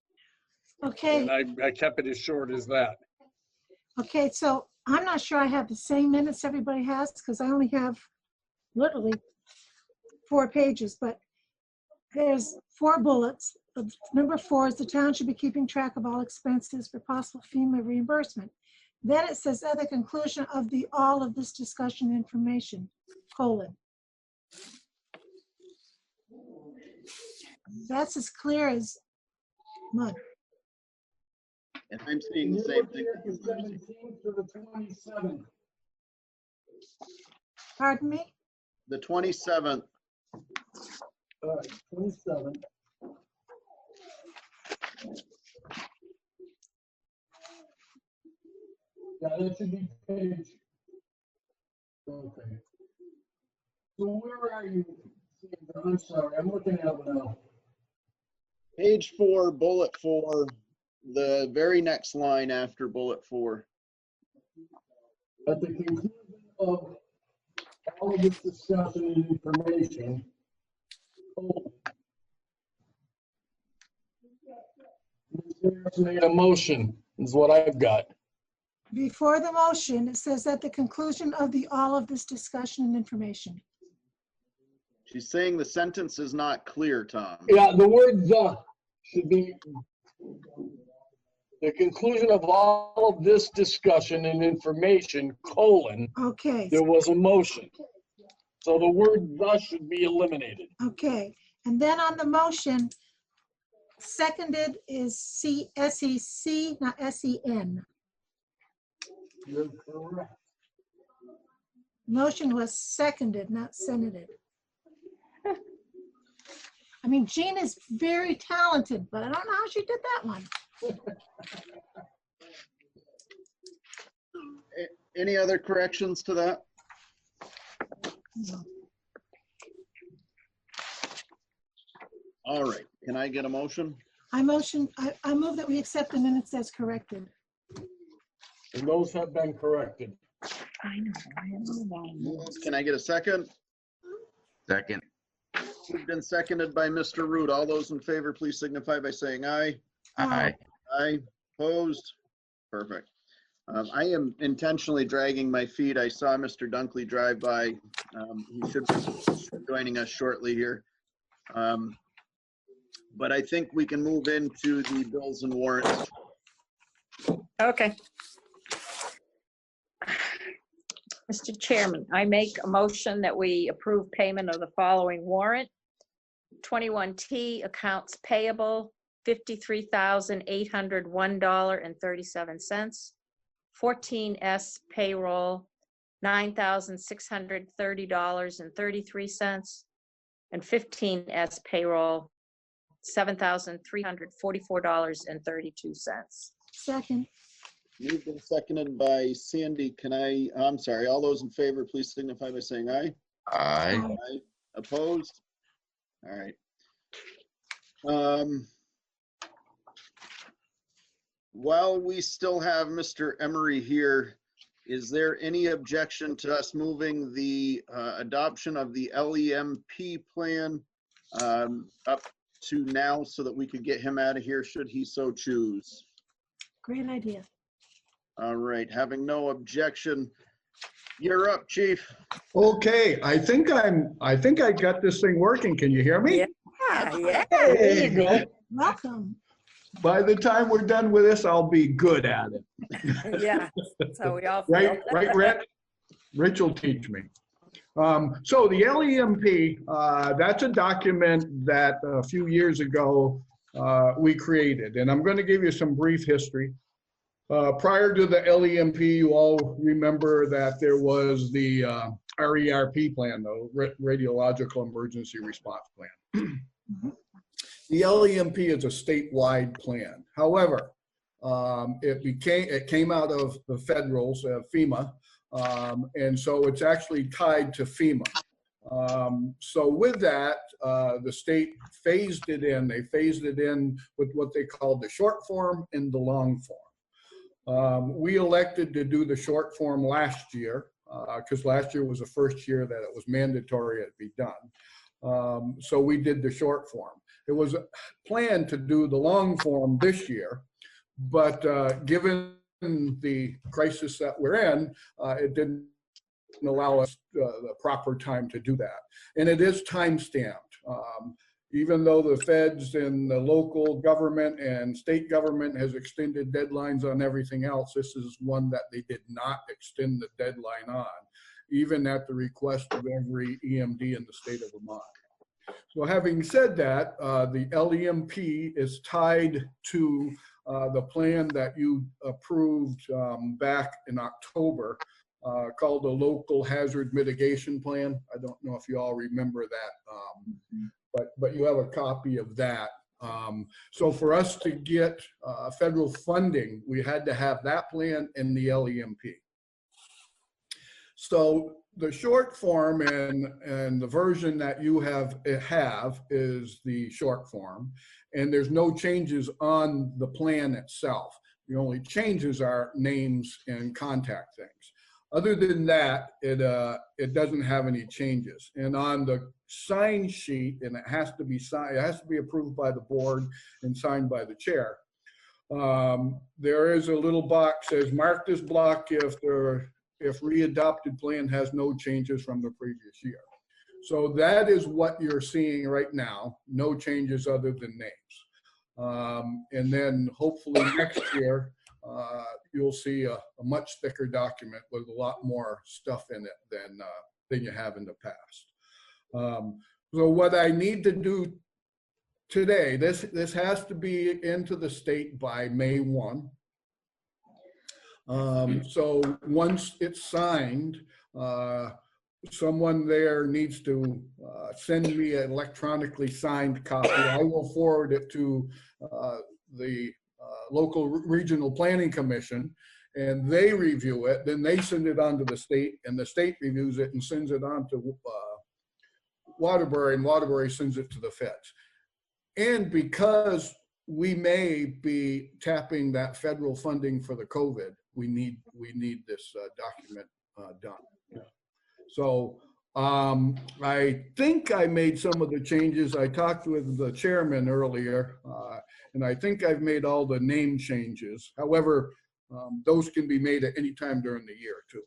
S8: Okay.
S17: And I kept it as short as that.
S8: Okay, so I'm not sure I have the same minutes everybody has because I only have literally 4 pages, but there's 4 bullets. Number 4 is the town should be keeping track of all expenses for possible FEMA reimbursement. Then it says at the conclusion of all of this discussion information, colon. That's as clear as mud.
S6: And I'm seeing the same thing.
S17: To the 27th.
S8: Pardon me?
S6: The 27th.
S17: 27. Yeah, that should be page. Okay. So where are you? I'm sorry, I'm looking at it now.
S6: Page 4, bullet 4, the very next line after bullet 4.
S17: At the conclusion of all of this discussion and information, made a motion is what I've got.
S8: Before the motion, it says at the conclusion of all of this discussion and information.
S6: She's saying the sentence is not clear, Tom.
S17: Yeah, the word "the" should be the conclusion of all of this discussion and information, colon.
S8: Okay.
S17: There was a motion. So the word "the" should be eliminated.
S8: Okay, and then on the motion, seconded is S-E-C, not S-E-N.
S17: You're correct.
S8: Motion was seconded, not senated. I mean, Jean is very talented, but I don't know how she did that one.
S6: Any other corrections to that?
S8: No.
S6: All right, can I get a motion?
S8: I move that we accept the minutes as corrected.
S17: And those have been corrected.
S8: I know.
S6: Can I get a second?
S2: Second.
S6: Moved and seconded by Mr. Root. All those in favor, please signify by saying aye.
S2: Aye.
S6: Aye. Opposed? Perfect. I am intentionally dragging my feet. I saw Mr. Dunkley drive by. He should be joining us shortly here. But I think we can move into the bills and warrants.
S11: Okay. Mr. Chairman, I make a motion that we approve payment of the following warrant. 21T accounts payable, $53,801.37. 14S payroll, $9,630.33. And 15S payroll, $7,344.32.
S8: Second.
S6: Moved and seconded by Sandy. I'm sorry, all those in favor, please signify by saying aye.
S2: Aye.
S6: Aye. Opposed? All right. While we still have Mr. Emery here, is there any objection to us moving the adoption of the LEMP plan up to now so that we could get him out of here should he so choose?
S8: Great idea.
S6: All right, having no objection, you're up, Chief.
S18: Okay, I think I got this thing working. Can you hear me?
S11: Yeah.
S18: There you go.
S8: Welcome.
S18: By the time we're done with this, I'll be good at it.
S11: Yeah, so we all feel.
S18: Right, Rich? Rich will teach me. So the LEMP, that's a document that a few years ago we created, and I'm going to give you some brief history. Prior to the LEMP, you all remember that there was the RERP plan, the Radiological Emergency Response Plan. The LEMP is a statewide plan. However, it came out of the federals, FEMA, and so it's actually tied to FEMA. So with that, the state phased it in. They phased it in with what they called the short form and the long form. We elected to do the short form last year because last year was the first year that it was mandatory it be done. So we did the short form. it was planned to do the long form this year, but given the crisis that we're in, it didn't allow us the proper time to do that. And it is time-stamped. Even though the feds and the local government and state government has extended deadlines on everything else, this is one that they did not extend the deadline on, even at the request of every EMD in the state of Vermont. So having said that, the LEMP is tied to the plan that you approved back in October, called the Local Hazard Mitigation Plan. I don't know if you all remember that, but you have a copy of that. So for us to get federal funding, we had to have that plan and the LEMP. So the short form and the version that you have is the short form, and there's no changes on the plan itself. The only changes are names and contact things. Other than that, it doesn't have any changes. And on the sign sheet, and it has to be signed, it has to be approved by the board and signed by the chair. There is a little box that says, mark this block if readopted plan has no changes from the previous year. So that is what you're seeing right now, no changes other than names. And then hopefully next year, you'll see a much thicker document with a lot more stuff in it than you have in the past. So what I need to do today, this has to be into the state by May 1. So once it's signed, someone there needs to send me an electronically signed copy. I will forward it to the local regional planning commission, and they review it. Then they send it on to the state, and the state reviews it and sends it on to Waterbury, and Waterbury sends it to the feds. And because we may be tapping that federal funding for the COVID, we need this document done. So I think I made some of the changes. I talked with the chairman earlier, and I think I've made all the name changes. However, those can be made at any time during the year too.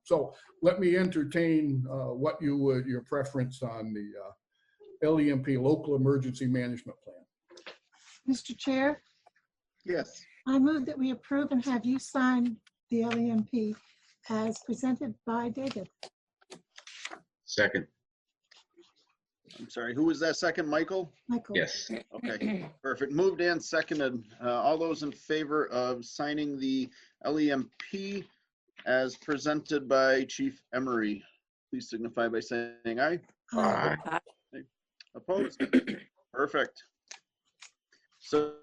S18: So let me entertain what your preference on the LEMP, Local Emergency Management Plan.
S8: Mr. Chair,
S6: Yes.
S8: I move that we approve and have you sign the LEMP as presented by David.
S2: Second.
S6: I'm sorry, who was that second, Michael?
S8: Michael.
S2: Yes.
S6: Okay, perfect. Moved and seconded. All those in favor of signing the LEMP as presented by Chief Emery, please signify by saying aye.
S2: Aye.
S6: Opposed? Perfect. So,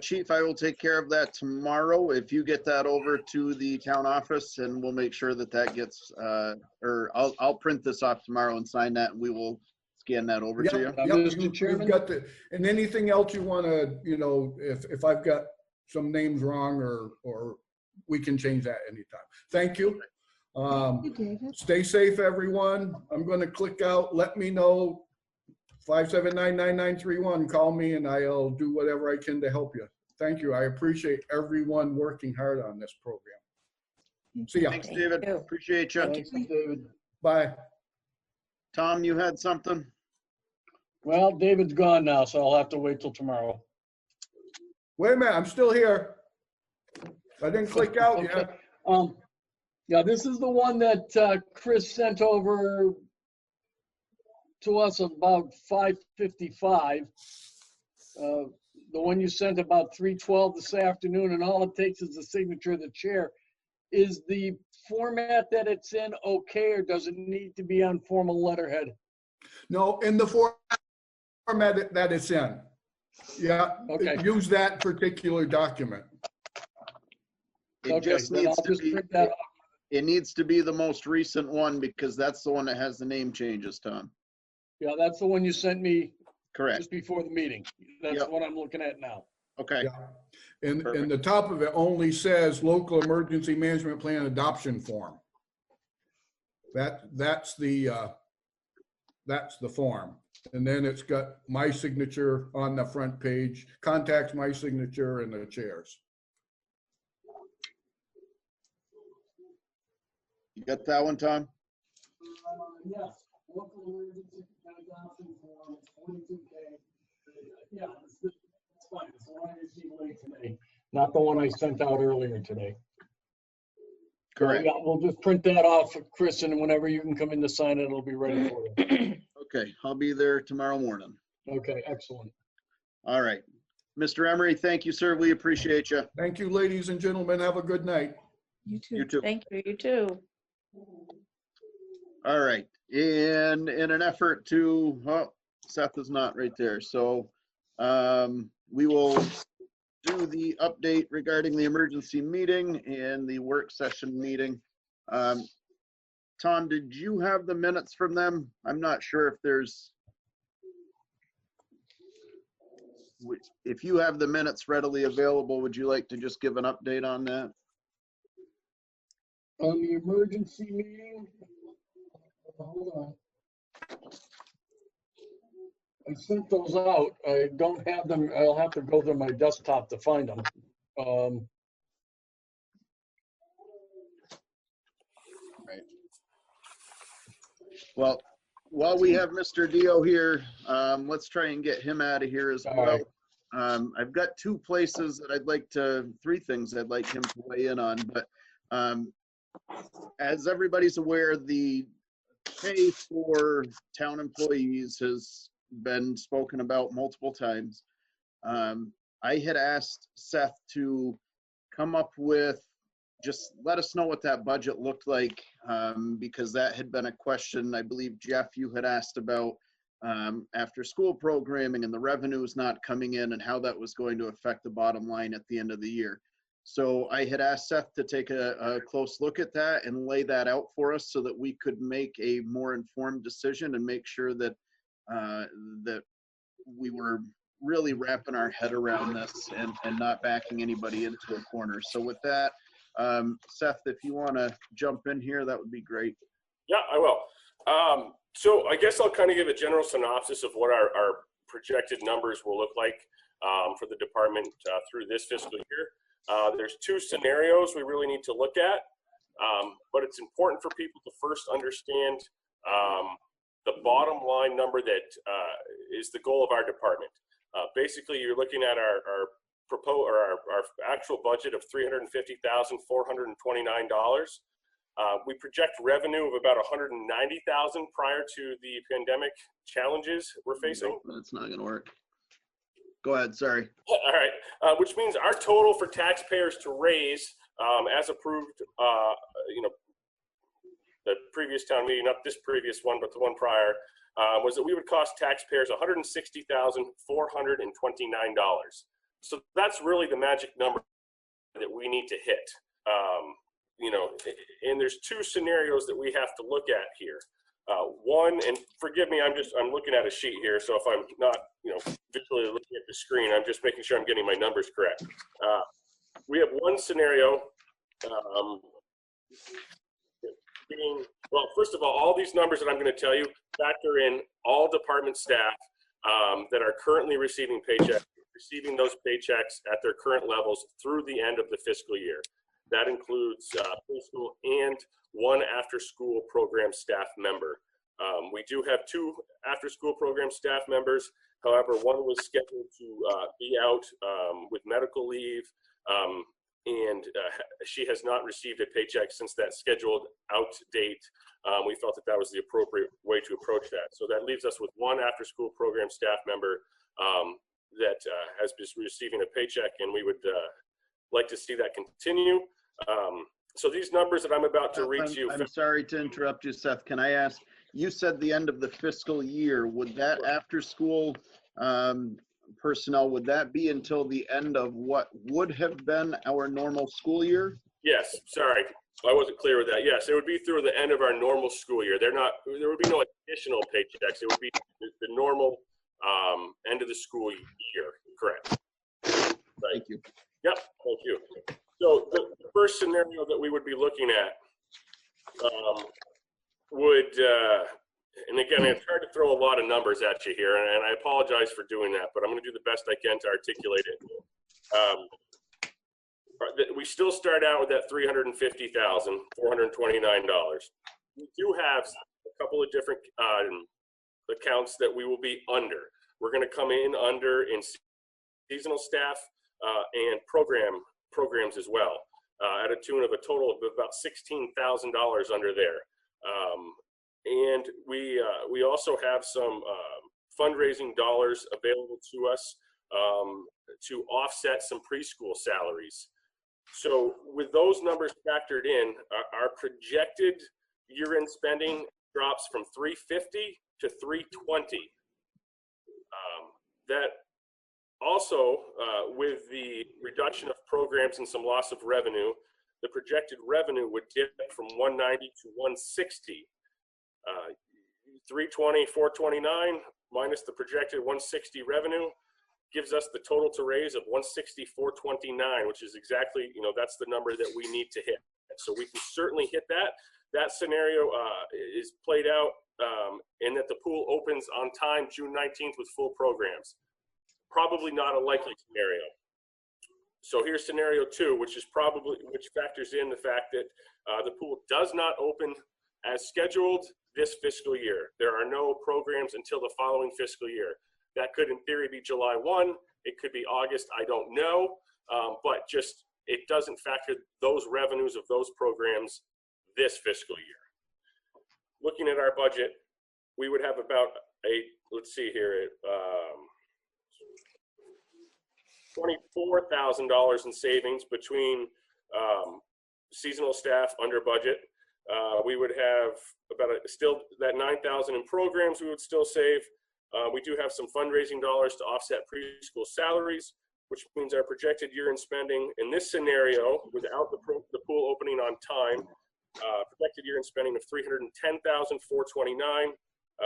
S6: Chief, I will take care of that tomorrow. If you get that over to the town office, and we'll make sure that that gets, or I'll print this off tomorrow and sign that, and we will scan that over to you.
S18: Mr. Chairman, you've got and anything else you want to, if I've got some names wrong, or we can change that anytime. Thank you. Stay safe, everyone. I'm going to click out. Let me know. 579-9931. Call me and I'll do whatever I can to help you. Thank you. I appreciate everyone working hard on this program. See ya.
S6: Thanks, David. Appreciate you.
S17: Thanks, David.
S18: Bye.
S6: Tom, you had something?
S17: Well, David's gone now, so I'll have to wait till tomorrow.
S18: Wait a minute, I'm still here. I didn't click out yet.
S17: Yeah, this is the one that Chris sent over to us about 5:55. The one you sent about 3:12 this afternoon, and all it takes is the signature of the chair. Is the format that it's in okay, or does it need to be on formal letterhead?
S18: No, in the format that it's in. Yeah,
S17: okay.
S18: Use that particular document.
S6: It just needs to be, it needs to be the most recent one, because that's the one that has the name changes, Tom.
S17: Yeah, that's the one you sent me.
S6: Correct.
S17: Just before the meeting. That's what I'm looking at now.
S6: Okay.
S18: Yeah. And the top of it only says Local Emergency Management Plan Adoption Form. That's the that's the form. And then it's got my signature on the front page, contacts my signature and the chairs.
S6: You got that one, Tom?
S17: Yes, local emergency adoption form, 22K. Yeah, it's fine. It's the one I received late today, not the one I sent out earlier today.
S6: Correct.
S17: Yeah, we'll just print that off, Chris, and whenever you can come in to sign it, it'll be ready for you.
S6: Okay, I'll be there tomorrow morning.
S17: Okay, excellent.
S6: All right. Mr. Emery, thank you, sir. We appreciate you.
S18: Thank you, ladies and gentlemen. Have a good night.
S8: You too.
S6: You too.
S11: Thank you, you too.
S6: All right. In an effort to, oh, Seth is not right there. So we will do the update regarding the emergency meeting and the work session meeting. Tom, did you have the minutes from them? I'm not sure if there's, if you have the minutes readily available, would you like to just give an update on that?
S17: On the emergency meeting, hold on. I sent those out. I don't have them. I'll have to go to my desktop to find them.
S6: Right. Well, while we have Mr. Dio here, let's try and get him out of here as well. I've got two places that I'd like to, three things I'd like him to weigh in on, but as everybody's aware, the pay for town employees has been spoken about multiple times. I had asked Seth to come up with, just let us know what that budget looked like, because that had been a question I believe, Jeff, you had asked about after school programming and the revenues not coming in and how that was going to affect the bottom line at the end of the year. So I had asked Seth to take a close look at that and lay that out for us so that we could make a more informed decision and make sure that that we were really wrapping our head around this and not backing anybody into a corner. So with that, Seth, if you want to jump in here, that would be great.
S13: Yeah, I will. So I guess I'll kind of give a general synopsis of what our projected numbers will look like for the department through this fiscal year. There's two scenarios we really need to look at, but it's important for people to first understand the bottom line number that is the goal of our department. Basically, you're looking at our actual budget of $350,429. We project revenue of about $190,000 prior to the pandemic challenges we're facing.
S6: That's not going to work. Go ahead, sorry.
S13: All right, which means our total for taxpayers to raise, as approved, the previous town meeting, not this previous one, but the one prior, was that we would cost taxpayers $160,429. So that's really the magic number that we need to hit. And there's two scenarios that we have to look at here. One, and forgive me, I'm looking at a sheet here, so if I'm not, visually looking at the screen, I'm just making sure I'm getting my numbers correct. We have one scenario being, well, first of all these numbers that I'm going to tell you factor in all department staff that are currently receiving those paychecks at their current levels through the end of the fiscal year. That includes preschool and one after-school program staff member. We do have two after-school program staff members. However, one was scheduled to be out with medical leave, and she has not received a paycheck since that scheduled out date. We felt that was the appropriate way to approach that. So that leaves us with one after-school program staff member that has been receiving a paycheck, and we would like to see that continue. So these numbers that I'm about to read to you.
S6: I'm sorry to interrupt you, Seth. Can I ask, you said the end of the fiscal year, would that after school personnel, would that be until the end of what would have been our normal school year?
S13: Yes, sorry, I wasn't clear with that. Yes, it would be through the end of our normal school year. There would be no additional paychecks. It would be the normal end of the school year, correct? Right.
S6: Thank you.
S13: Yep, thank you. So the first scenario that we would be looking at would And again, it's hard to throw a lot of numbers at you here, and I apologize for doing that, but I'm going to do the best I can to articulate it. We still start out with that $350,429. We do have a couple of different accounts that we will be under. We're going to come in under in seasonal staff and programs as well, at a tune of a total of about $16,000 under there. And we also have some fundraising dollars available to us to offset some preschool salaries. So with those numbers factored in, our projected year-end spending drops from 350 to 320. That also, with the reduction of programs and some loss of revenue, the projected revenue would dip from 190 to 160. 320, 429 minus the projected 160 revenue gives us the total to raise of 160, 429, which is exactly, that's the number that we need to hit. So we can certainly hit that. That scenario is played out in that the pool opens on time, June 19th, with full programs. Probably not a likely scenario. So here's scenario 2, which factors in the fact that the pool does not open as scheduled this fiscal year. There are no programs until the following fiscal year. That could, in theory, be July 1. It could be August. I don't know. But just it doesn't factor those revenues of those programs this fiscal year. Looking at our budget, we would have about let's see here, $24,000 in savings between seasonal staff under budget. We would have about still that $9,000 in programs we would still save. We do have some fundraising dollars to offset preschool salaries, which means our projected year-end spending in this scenario, without the pool opening on time, projected year-end spending of $310,429.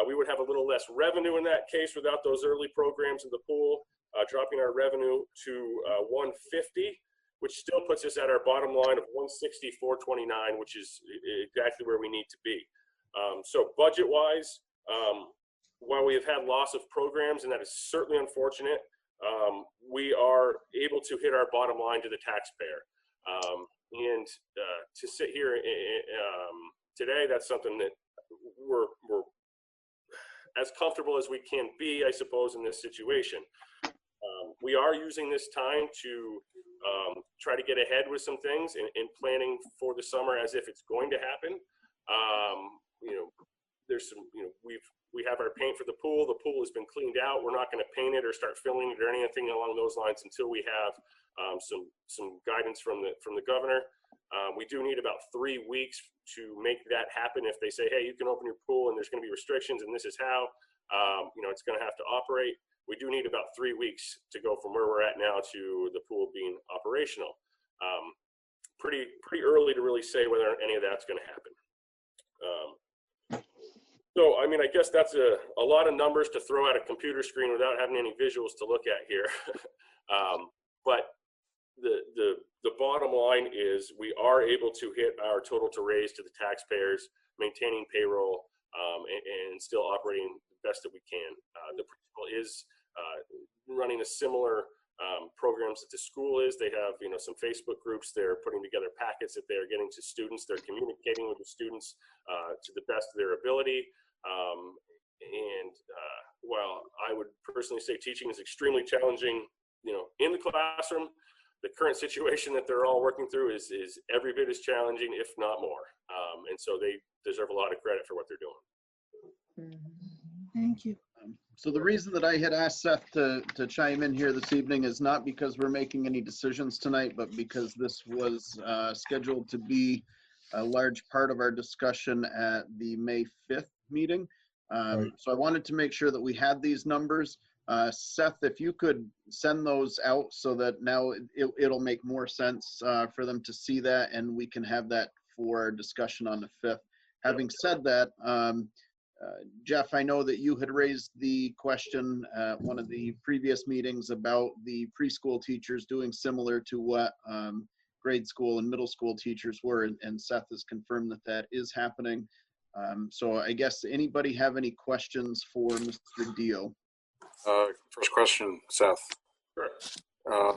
S13: We would have a little less revenue in that case without those early programs in the pool, dropping our revenue to $150, which still puts us at our bottom line of $160,429, which is exactly where we need to be. So budget-wise, while we have had loss of programs, and that is certainly unfortunate, we are able to hit our bottom line to the taxpayer. And to sit here today, that's something that we're as comfortable as we can be, I suppose, in this situation. We are using this time to try to get ahead with some things and planning for the summer as if it's going to happen. There's some, we have our paint for the pool. The pool has been cleaned out. We're not going to paint it or start filling it or anything along those lines until we have some guidance from the governor. We do need about 3 weeks to make that happen. If they say, hey, you can open your pool and there's going to be restrictions and this is how, it's going to have to operate. We do need about 3 weeks to go from where we're at now to the pool being operational. Pretty early to really say whether any of that's going to happen. So, I mean, I guess that's a lot of numbers to throw at a computer screen without having any visuals to look at here. But the bottom line is we are able to hit our total to raise to the taxpayers, maintaining payroll, and still operating the best that we can. The principal is running a similar programs that the school is. They have, some Facebook groups. They're putting together packets that they're getting to students. They're communicating with the students to the best of their ability. While I would personally say teaching is extremely challenging, in the classroom, the current situation that they're all working through is every bit as challenging, if not more. And so they deserve a lot of credit for what they're doing.
S8: Thank you.
S6: So the reason that I had asked Seth to chime in here this evening is not because we're making any decisions tonight, but because this was scheduled to be a large part of our discussion at the May 5th meeting. So I wanted to make sure that we had these numbers. Seth, if you could send those out so that now it'll make more sense for them to see that, and we can have that for discussion on the 5th. Having said that, Jeff, I know that you had raised the question at one of the previous meetings about the preschool teachers doing similar to what grade school and middle school teachers were, and Seth has confirmed that that is happening. So I guess anybody have any questions for Mr. Deal?
S4: First question, Seth.
S13: Sure.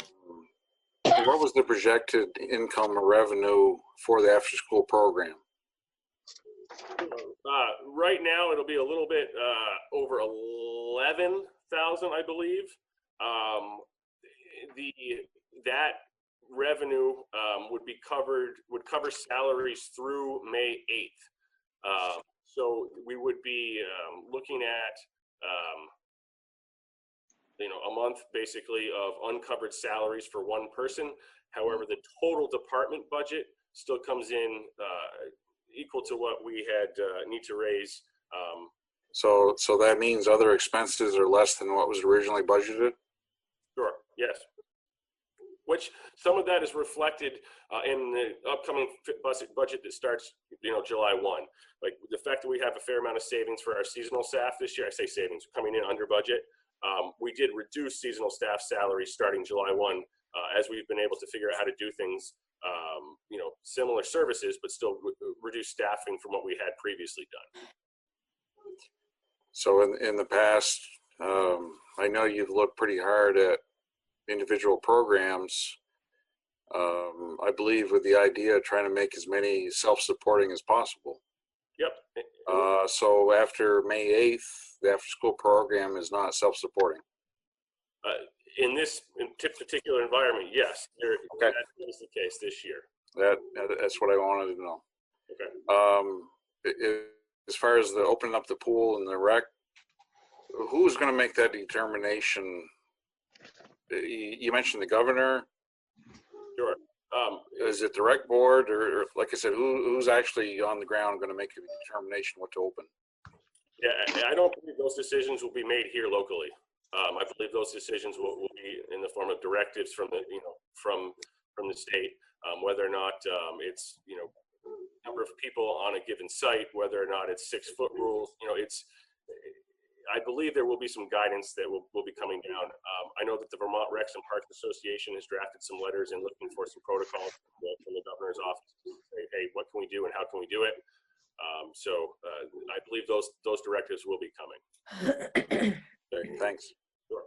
S4: What was the projected income or revenue for the after-school program?
S13: Right now, it'll be a little bit over 11,000, I believe. That revenue would cover salaries through May 8th. So we would be looking at a month basically of uncovered salaries for one person. However, the total department budget still comes in equal to what we had need to raise.
S4: So that means other expenses are less than what was originally budgeted?
S13: Sure, yes. Which some of that is reflected in the upcoming budget that starts, July 1. Like the fact that we have a fair amount of savings for our seasonal staff this year, I say savings, coming in under budget. We did reduce seasonal staff salaries starting July 1 as we've been able to figure out how to do things, similar services, but still reduce staffing from what we had previously done.
S4: So in the past, I know you've looked pretty hard at individual programs, I believe with the idea of trying to make as many self-supporting as possible.
S13: Yep.
S4: So after May 8th, the after-school program is not self-supporting.
S13: In this particular environment, yes, that is the case this year.
S4: That's what I wanted to know.
S13: Okay.
S4: As far as the opening up the pool and the rec, who's going to make that determination? You mentioned the governor.
S13: Sure.
S4: Is it the rec board, or like I said, who's actually on the ground going to make a determination what to open?
S13: Yeah, I don't believe those decisions will be made here locally. I believe those decisions will be in the form of directives from the from the state, whether or not it's number of people on a given site, whether or not it's 6-foot rules. I believe there will be some guidance that will be coming down. I know that the Vermont Recs and Parks Association has drafted some letters and looking for some protocols from the governor's office to say, hey, what can we do and how can we do it? So I believe those directives will be coming.
S4: Okay, thanks.
S13: Sure.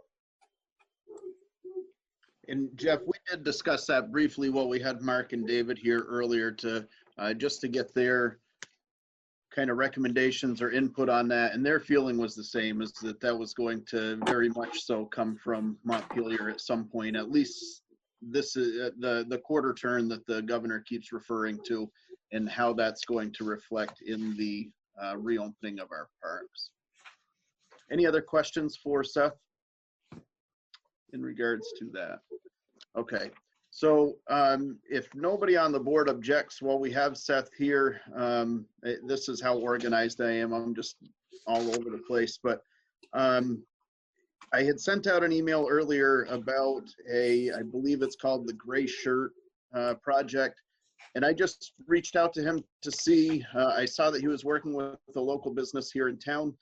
S6: And Jeff, we did discuss that briefly while we had Mark and David here earlier to just to get their kind of recommendations or input on that. And their feeling was the same, is that was going to very much so come from Montpelier at some point. At least this is the quarter turn that the governor keeps referring to, and how that's going to reflect in the reopening of our parks. Any other questions for Seth in regards to that? Okay, so if nobody on the board objects, while we have Seth here, this is how organized I am. I'm just all over the place, but I had sent out an email earlier about I believe it's called the Gray Shirt project. And I just reached out to him to see, I saw that he was working with a local business here in town.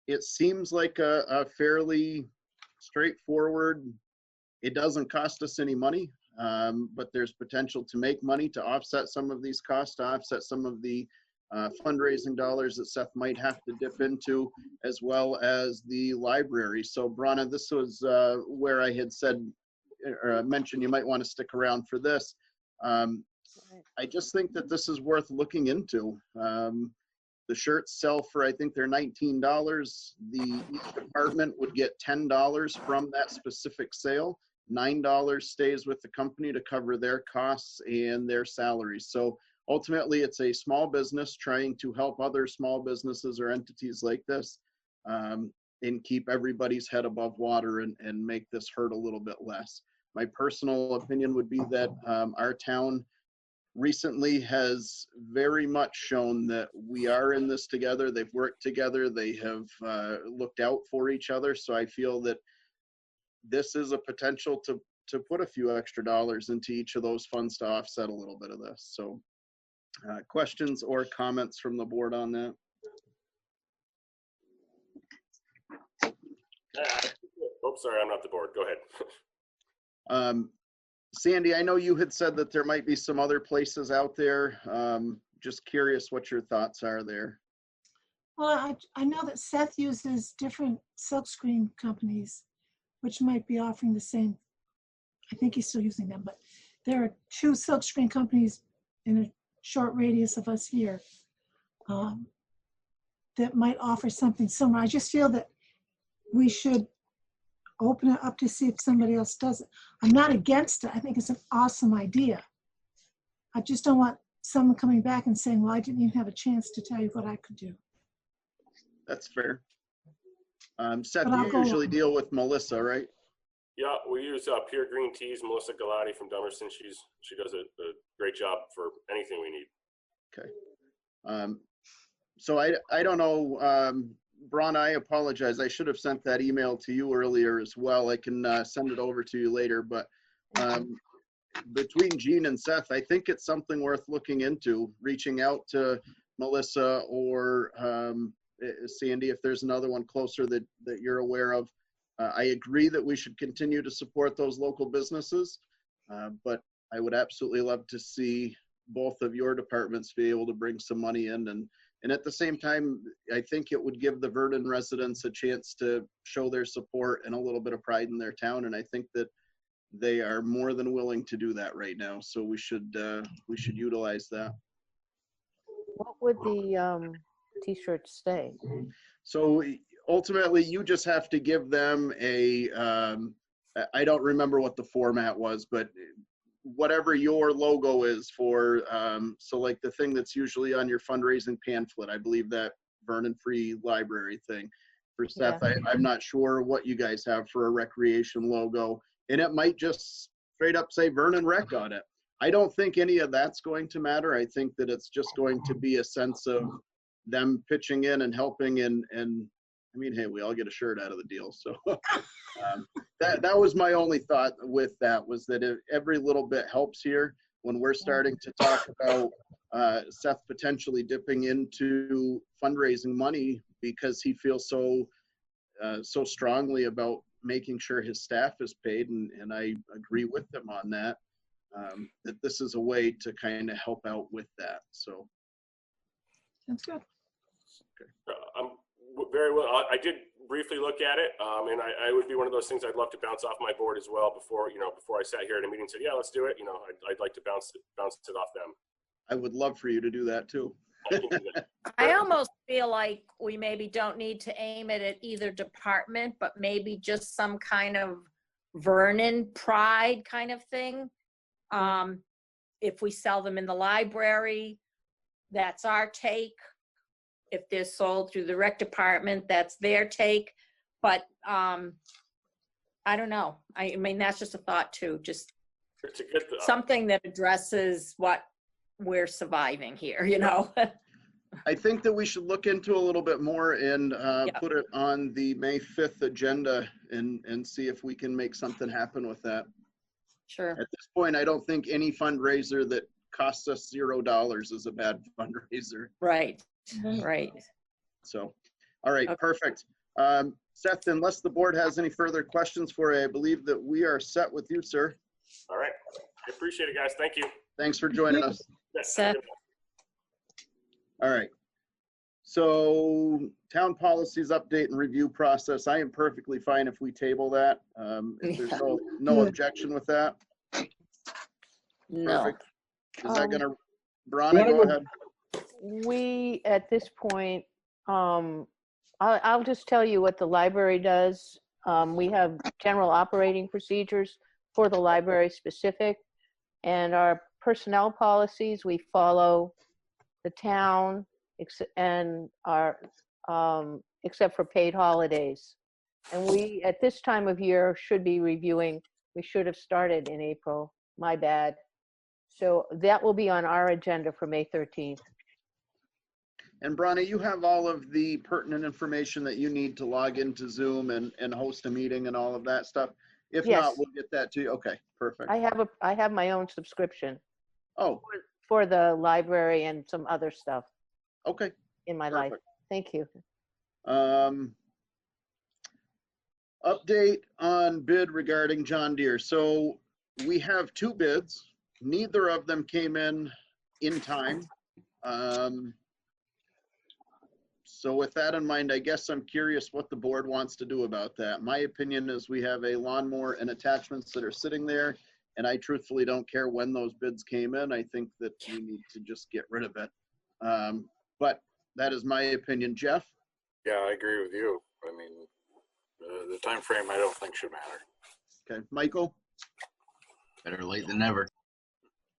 S6: It seems like a fairly straightforward, it doesn't cost us any money, but there's potential to make money to offset some of these costs, to offset some of the fundraising dollars that Seth might have to dip into, as well as the library. So Brana, this was where I had said, or mentioned you might want to stick around for this. I just think that this is worth looking into. The shirts sell for, I think they're $19. Each department would get $10 from that specific sale. $9 stays with the company to cover their costs and their salaries. So ultimately, it's a small business trying to help other small businesses or entities like this and keep everybody's head above water and make this hurt a little bit less. My personal opinion would be that our town recently has very much shown that we are in this together. They've worked together. They have looked out for each other. So I feel that this is a potential to put a few extra dollars into each of those funds to offset a little bit of this. So questions or comments from the board on that?
S13: Oh, sorry, I'm not the board. Go ahead.
S6: Sandy, I know you had said that there might be some other places out there. Just curious what your thoughts are there.
S8: Well, I know that Seth uses different silkscreen companies, which might be offering the same. I think he's still using them, but there are 2 silkscreen companies in a short radius of us here that might offer something similar. I just feel that we should open it up to see if somebody else does it. I'm not against it. I think it's an awesome idea. I just don't want someone coming back and saying, well, I didn't even have a chance to tell you what I could do.
S6: That's fair. Seth,
S8: But I'll
S6: you
S8: go
S6: usually
S8: on.
S6: deal with Melissa, right?
S13: Yeah, we use Pure Green Teas. Melissa Galati from Dummerston. She does a great job for anything we need.
S6: Okay. So I don't know, Braun, I apologize. I should have sent that email to you earlier as well. I can send it over to you later, but between Gene and Seth, I think it's something worth looking into, reaching out to Melissa or Sandy, if there's another one closer that you're aware of. I agree that we should continue to support those local businesses, but I would absolutely love to see both of your departments be able to bring some money in. And at the same time, I think it would give the Vernon residents a chance to show their support and a little bit of pride in their town. And I think that they are more than willing to do that right now. So we should utilize that.
S10: What would the t-shirts say?
S6: So ultimately, you just have to give them a, I don't remember what the format was, but whatever your logo is for, so like the thing that's usually on your fundraising pamphlet, I believe that Vernon Free Library thing. For Seth,
S10: Yeah.
S6: I'm not sure what you guys have for a recreation logo, and it might just straight up say Vernon Rec on it. I don't think any of that's going to matter. I think that it's just going to be a sense of them pitching in and helping, and I mean, hey, we all get a shirt out of the deal. So that was my only thought with that, was that if every little bit helps here when we're starting to talk about Seth potentially dipping into fundraising money because he feels so strongly about making sure his staff is paid, and I agree with him on that, that this is a way to kind of help out with that. So
S8: That's good.
S13: I'm very well. I did briefly look at it, and I would be one of those things I'd love to bounce off my board as well before I sat here at a meeting and said, yeah, let's do it. I'd like to bounce it off them.
S6: I would love for you to do that too.
S11: I almost feel like we maybe don't need to aim it at either department, but maybe just some kind of Vernon pride kind of thing. If we sell them in the library, that's our take. If they're sold through the rec department, that's their take. But I don't know. I mean, that's just a thought too. Just
S13: it's a good thought.
S11: Something that addresses what we're surviving here, you know?
S6: I think that we should look into a little bit more and put it on the May 5th agenda and see if we can make something happen with that.
S11: Sure.
S6: At this point, I don't think any fundraiser that costs us $0 is a bad fundraiser.
S11: Right, right.
S6: So, all right, perfect. Seth, unless the board has any further questions for you, I believe that we are set with you, sir.
S13: All right. I appreciate it, guys. Thank you.
S6: Thanks for joining us.
S11: Seth.
S6: All right. So town policies update and review process. I am perfectly fine if we table that. If there's no objection with that.
S11: No.
S6: Perfect. Is that gonna, Bronna, go ahead.
S10: We, at this point, I'll just tell you what the library does. We have general operating procedures for the library specific, and our personnel policies, we follow the town and our except for paid holidays. And we, at this time of year, should be reviewing. We should have started in April. My bad. So that will be on our agenda for May 13th.
S6: And Bronna, you have all of the pertinent information that you need to log into Zoom and host a meeting and all of that stuff. If
S10: Yes.
S6: not, we'll get that to you. Okay, perfect.
S10: I have my own subscription.
S6: Oh.
S10: For the library and some other stuff.
S6: Okay.
S10: In my life. Thank you.
S6: Update on bid regarding John Deere. So we have 2 bids. Neither of them came in time. So with that in mind, I guess I'm curious what the board wants to do about that. My opinion is we have a lawnmower and attachments that are sitting there, and I truthfully don't care when those bids came in. I think that we need to just get rid of it. But that is my opinion. Jeff?
S4: Yeah, I agree with you. I mean, the time frame I don't think should matter.
S6: Okay, Michael?
S2: Better late than never.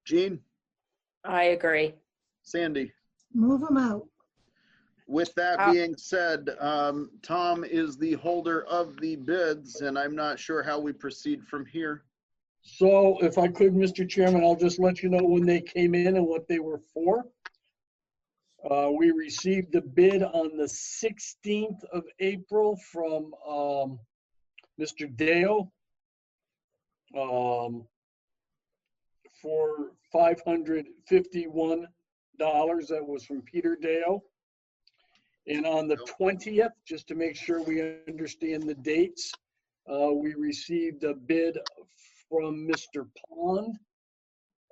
S6: Gene?
S11: I agree.
S6: Sandy?
S8: Move them out.
S6: With that being said, Tom is the holder of the bids, and I'm not sure how we proceed from here.
S17: So if I could, Mr. Chairman, I'll just let you know when they came in and what they were for. We received the bid on the 16th of April from Mr. Dale for $551. That was from Peter Dale. And on the 20th, just to make sure we understand the dates, we received a bid from Mr. Pond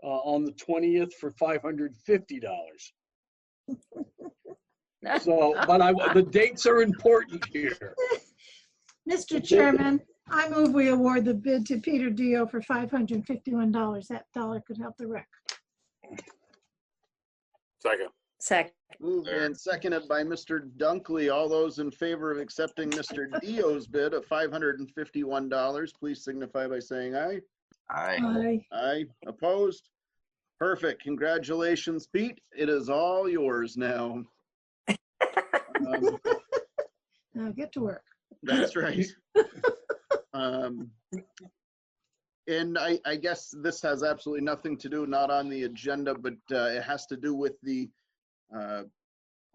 S17: on the 20th for $550. So, but the dates are important here.
S8: Mr. Chairman, I move we award the bid to Peter Dio for $551. That dollar could help the wreck.
S4: Second.
S11: Second.
S6: Moved and seconded by Mr. Dunkley. All those in favor of accepting Mr. Dio's bid of $551, please signify by saying aye.
S2: Aye.
S8: Aye.
S6: Aye. Opposed? Perfect. Congratulations, Pete. It is all yours now.
S8: Now get to work.
S6: That's right. And I guess this has absolutely nothing to do, not on the agenda, but it has to do with the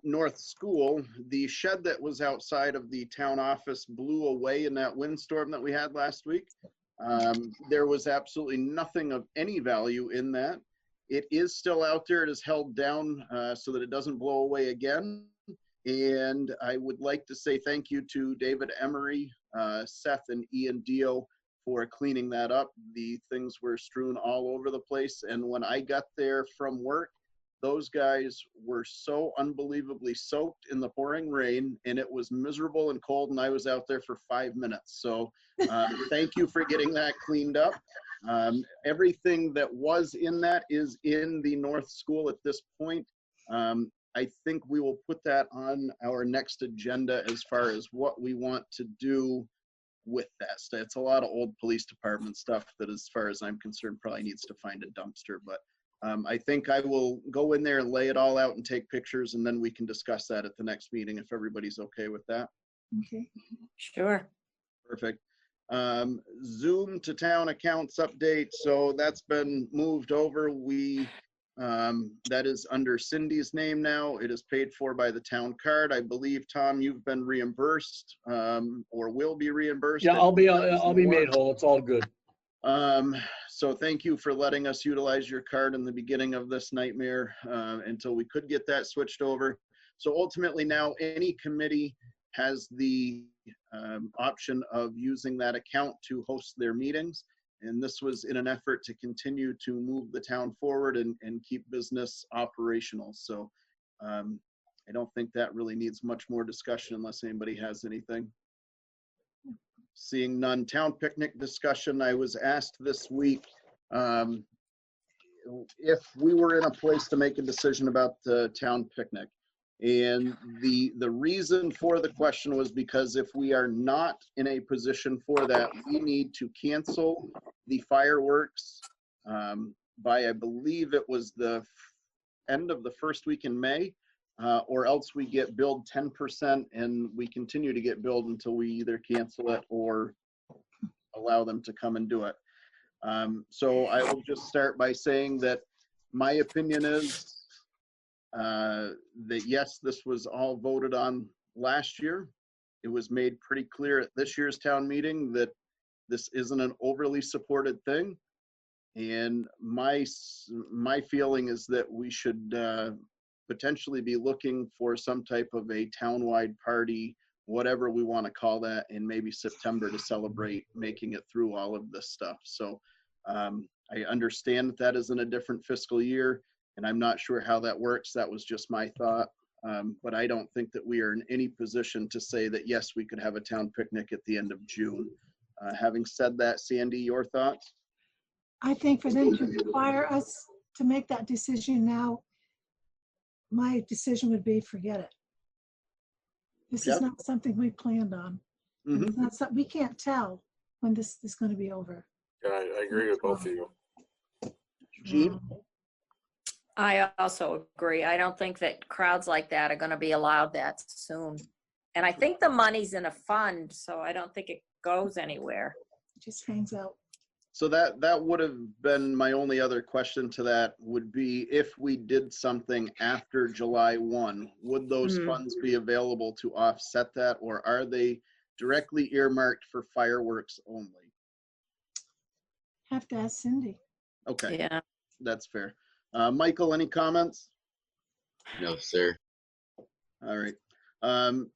S6: North School. The shed that was outside of the town office blew away in that windstorm that we had last week. There was absolutely nothing of any value in that. It is still out there. It is held down so that it doesn't blow away again. And I would like to say thank you to David Emery, Seth, and Ian Dio for cleaning that up. The things were strewn all over the place. And when I got there from work, those guys were so unbelievably soaked in the pouring rain, and it was miserable and cold, and I was out there for 5 minutes. So thank you for getting that cleaned up. Everything that was in that is in the North School at this point. I think we will put that on our next agenda as far as what we want to do with that. It's a lot of old police department stuff that, as far as I'm concerned, probably needs to find a dumpster. But I think I will go in there and lay it all out and take pictures, and then we can discuss that at the next meeting if everybody's okay with that.
S8: Okay.
S11: Sure.
S6: Perfect. Zoom to town accounts update. So that's been moved over. That is under Cindy's name now. It is paid for by the town card. I believe, Tom, you've been reimbursed or will be reimbursed.
S17: Yeah, I'll be made whole. It's all good.
S6: So thank you for letting us utilize your card in the beginning of this nightmare until we could get that switched over. So ultimately now any committee has the option of using that account to host their meetings. And this was in an effort to continue to move the town forward and keep business operational. So I don't think that really needs much more discussion unless anybody has anything. Seeing none. Town picnic discussion. I was asked this week if we were in a place to make a decision about the town picnic. And the reason for the question was because if we are not in a position for that, we need to cancel the fireworks by, I believe it was the end of the first week in May, or else we get billed 10% and we continue to get billed until we either cancel it or allow them to come and do it. So I will just start by saying that my opinion is that yes, this was all voted on last year. It was made pretty clear at this year's town meeting that this isn't an overly supported thing. And my feeling is that we should potentially be looking for some type of a townwide party, whatever we want to call that, in maybe September to celebrate making it through all of this stuff. So I understand that that is in a different fiscal year, and I'm not sure how that works. That was just my thought. But I don't think that we are in any position to say that, yes, we could have a town picnic at the end of June. Having said that, Sandy, your thoughts?
S8: I think for them to require us to make that decision now, my decision would be forget it. This is
S6: Jeff?
S8: not something we planned on. And it's not something, we can't tell when this is going to be over.
S4: Yeah, I agree with both of you.
S6: Gene?
S11: I also agree. I don't think that crowds like that are going to be allowed that soon. And I think the money's in a fund, so I don't think it goes anywhere.
S8: It just hangs out.
S6: So that would have been my only other question to that would be if we did something after July 1, would those funds be available to offset that, or are they directly earmarked for fireworks only?
S8: Have to ask Cindy.
S6: Okay.
S11: Yeah.
S6: That's fair. Michael, any comments?
S2: No, sir.
S6: All right.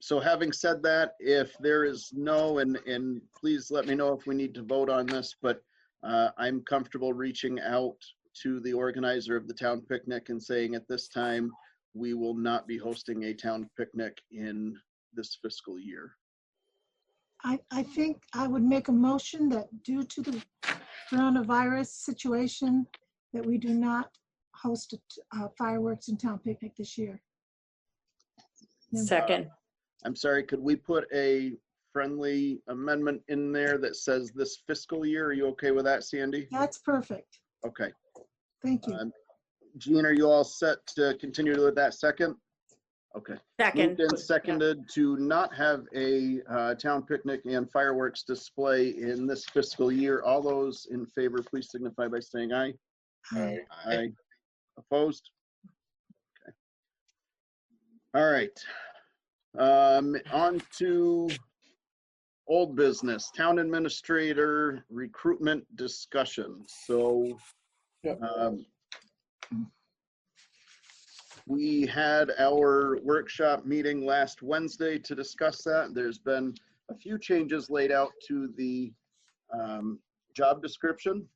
S6: So having said that, if there is no, and please let me know if we need to vote on this, but I'm comfortable reaching out to the organizer of the town picnic and saying at this time, we will not be hosting a town picnic in this fiscal year.
S8: I think I would make a motion that due to the coronavirus situation, that we do not host a fireworks and town picnic this year.
S11: Second.
S6: I'm sorry, could we put a friendly amendment in there that says this fiscal year? Are you okay with that, Sandy?
S8: That's perfect.
S6: Okay.
S8: Thank you.
S6: Gene, are you all set to continue with that second? Okay.
S11: Second.
S6: Moved and seconded to not have a town picnic and fireworks display in this fiscal year. All those in favor, please signify by saying aye.
S8: Aye.
S6: Aye. Opposed? Okay. All right. On to old business, town administrator recruitment discussion. So we had our workshop meeting last Wednesday to discuss that. There's been a few changes laid out to the job description.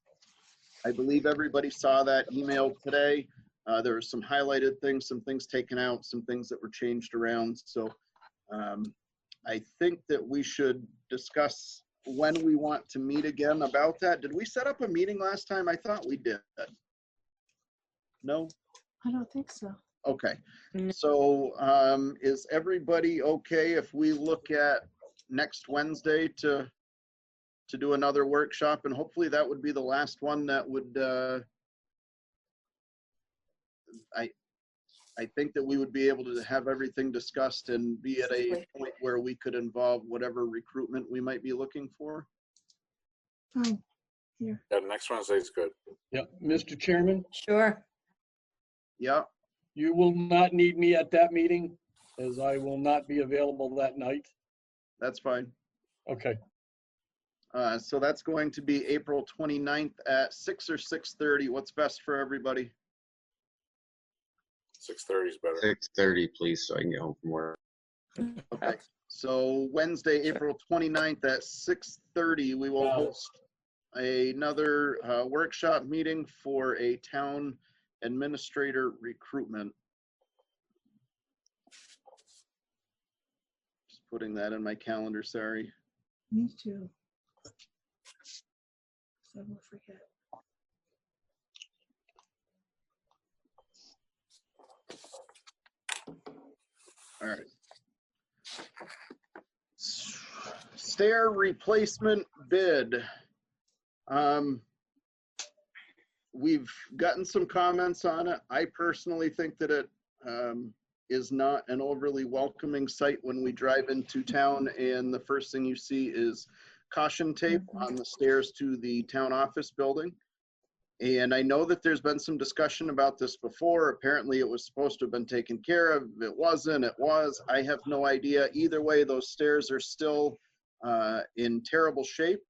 S6: I believe everybody saw that email today. There were some highlighted things, some things taken out, some things that were changed around. So I think that we should discuss when we want to meet again about that. Did we set up a meeting last time? I thought we did. No?
S8: I don't think so.
S6: Okay. So is everybody okay if we look at next Wednesday to do another workshop? And hopefully that would be the last one that would, I think that we would be able to have everything discussed and be at a point where we could involve whatever recruitment we might be looking for.
S8: Fine. Here.
S4: Yeah, next Wednesday is good.
S17: Yeah, Mr. Chairman?
S11: Sure.
S6: Yeah.
S17: You will not need me at that meeting, as I will not be available that night.
S6: That's fine.
S17: Okay.
S6: So that's going to be April 29th at 6 or 6:30. What's best for everybody?
S4: 6:30 is better.
S2: 6:30, please, so I can get home from work.
S6: Okay. So Wednesday, April 29th at 6:30, we will host another workshop meeting for a town administrator recruitment. Just putting that in my calendar, sorry.
S8: Me too. So I won't forget.
S6: All right. Stair replacement bid. We've gotten some comments on it. I personally think that it is not an overly welcoming sight when we drive into town and the first thing you see is caution tape on the stairs to the town office building. And I know that there's been some discussion about this before. Apparently it was supposed to have been taken care of. It wasn't, it was. I have no idea. Either way, those stairs are still in terrible shape.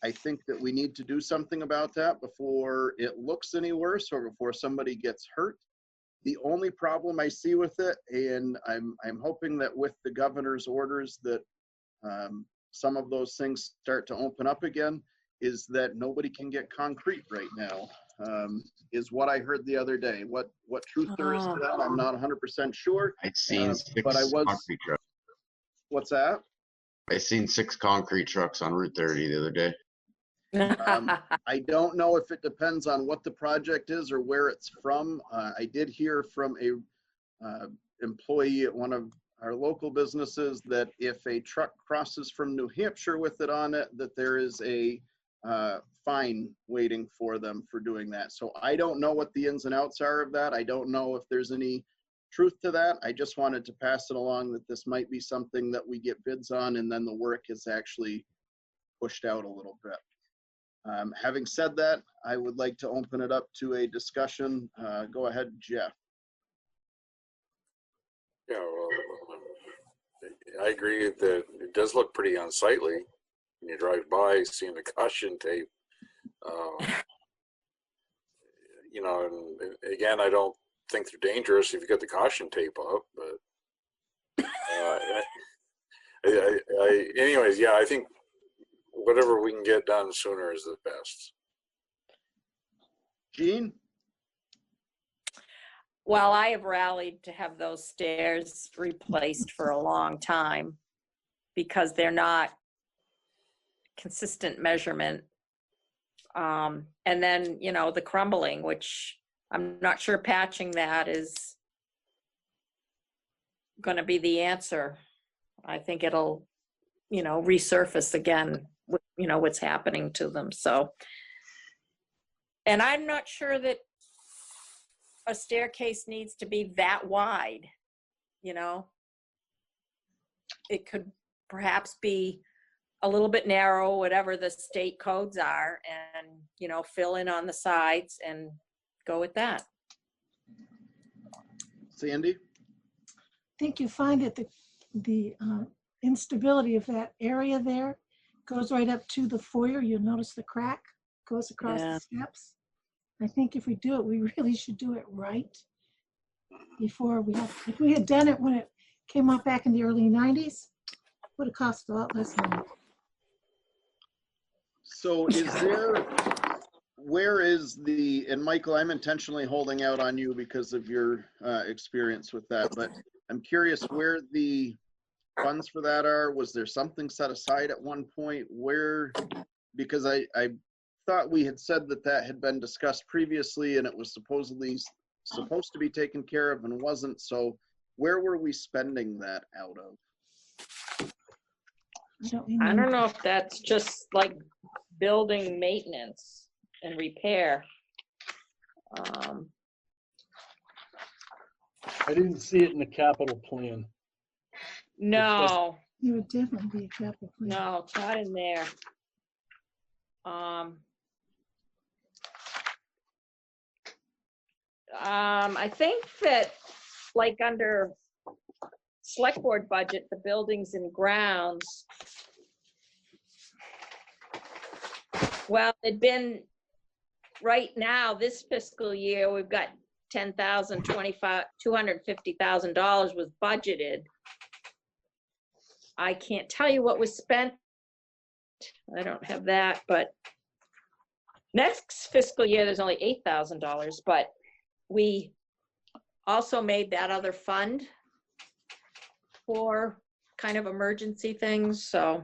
S6: I think that we need to do something about that before it looks any worse or before somebody gets hurt. The only problem I see with it, and I'm hoping that with the governor's orders that some of those things start to open up again, is that nobody can get concrete right now. is what I heard the other day. What truth there is to that, I'm not 100% sure.
S2: I seen six
S6: but I was.
S2: concrete trucks.
S6: What's that?
S2: I seen 6 concrete trucks on Route 30 the other day.
S6: I don't know if it depends on what the project is or where it's from. I did hear from a employee at one of our local businesses that if a truck crosses from New Hampshire with it on it, that there is a fine waiting for them for doing that. So I don't know what the ins and outs are of that. I don't know if there's any truth to that. I just wanted to pass it along that this might be something that we get bids on and then the work is actually pushed out a little bit. Having said that, I would like to open it up to a discussion. Go ahead, Jeff.
S4: Yeah, well, I agree that it does look pretty unsightly when you drive by seeing the caution tape. You know, and again, I don't think they're dangerous if you got the caution tape up, but anyways, yeah, I think whatever we can get done sooner is the best.
S6: Gene?
S11: Well, I have rallied to have those stairs replaced for a long time because they're not consistent measurement. And then, you know, the crumbling, which I'm not sure patching that is going to be the answer. I think it'll, you know, resurface again, you know, what's happening to them. So, and I'm not sure that a staircase needs to be that wide, you know. It could perhaps be a little bit narrow, whatever the state codes are, and, you know, fill in on the sides and go with that.
S6: Sandy?
S8: I think you find that the instability of that area there goes right up to the foyer. You'll notice the crack goes across the steps. I think if we do it, we really should do it right before we have, if we had done it when it came up back in the early 90s, it would have cost a lot less money.
S6: So is there, where is the, and Michael, I'm intentionally holding out on you because of your experience with that, but I'm curious where the funds for that are. Was there something set aside at one point where, because I thought we had said that that had been discussed previously and it was supposedly supposed to be taken care of and wasn't. So where were we spending that out of?
S11: I don't know if that's just like building maintenance and repair.
S17: I didn't see it in the capital plan.
S11: No.
S8: It would definitely be a capital plan.
S11: No, it's not in there. I think that like under select board budget, the buildings and grounds, well, it'd been right now, this fiscal year, we've got $250,000 was budgeted. I can't tell you what was spent. I don't have that, but next fiscal year, there's only $8,000, but we also made that other fund for kind of emergency things, so.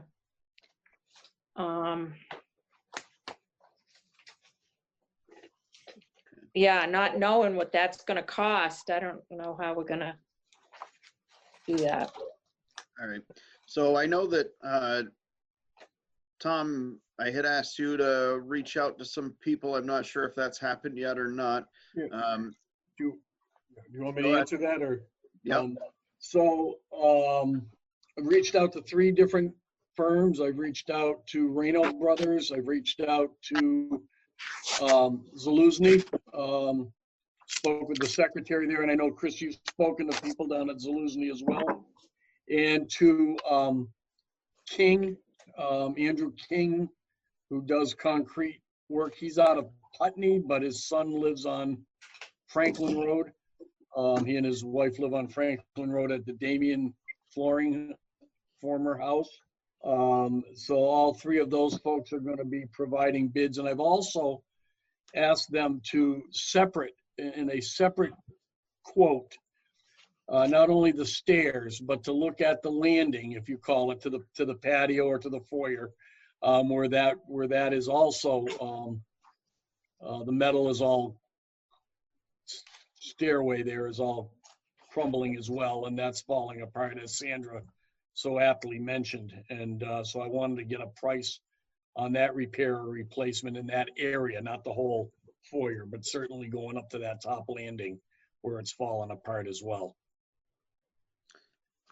S11: Yeah, not knowing what that's gonna cost, I don't know how we're gonna do that.
S6: All right. So I know that, Tom, I had asked you to reach out to some people. I'm not sure if that's happened yet or not.
S17: Yeah. Do you want me to answer that or?
S6: Yeah.
S17: I've reached out to 3 different firms. I've reached out to Reno Brothers. I've reached out to Zaluzny. Spoke with the secretary there, and I know, Chris, you've spoken to people down at Zaluzny as well. And to King, Andrew King, who does concrete work. He's out of Putney, but his son lives on Franklin Road. He and his wife live on Franklin Road at the Damien Flooring former house. So all 3 of those folks are going to be providing bids. And I've also ask them to in a separate quote, not only the stairs, but to look at the landing, if you call it, to the patio or to the foyer, where that is also, the metal is all, stairway there is all crumbling as well, and that's falling apart, as Sandra so aptly mentioned. And so I wanted to get a price on that repair or replacement in that area, not the whole foyer, but certainly going up to that top landing where it's fallen apart as well.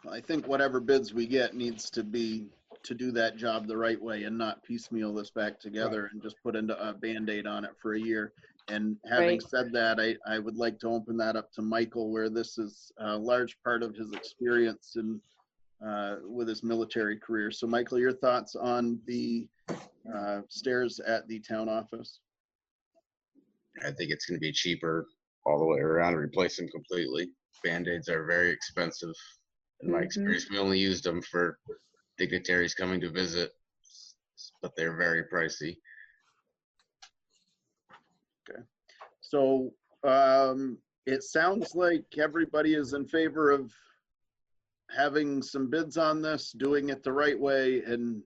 S6: I think whatever bids we get needs to be to do that job the right way and not piecemeal this back together and just put a Band-Aid on it for a year. And having said that, I would like to open that up to Michael, where this is a large part of his experience and with his military career. So Michael, your thoughts on the stairs at the town office?
S2: I think it's going to be cheaper all the way around to replace them completely. Band-Aids are very expensive. In my experience, we only used them for dignitaries coming to visit, but they're very pricey.
S6: Okay. So it sounds like everybody is in favor of having some bids on this, doing it the right way, and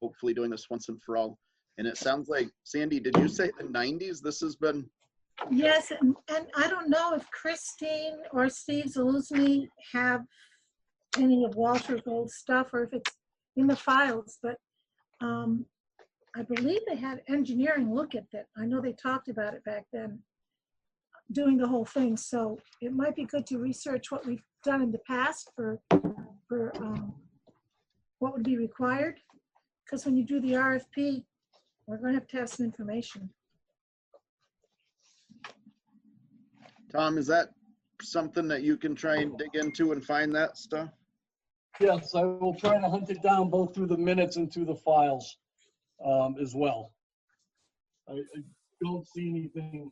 S6: hopefully doing this once and for all. And it sounds like, Sandy, did you say the 90s? This has been...
S8: Yes, and I don't know if Christine or Steve Zaluzny have any of Walter's old stuff or if it's in the files, but I believe they had engineering look at that. I know they talked about it back then, doing the whole thing. So it might be good to research what we've done in the past for what would be required. Because when you do the RFP, we're going to have some information.
S6: Tom, is that something that you can try and dig into and find that stuff?
S17: Yes, I will try to hunt it down both through the minutes and through the files as well. I don't see anything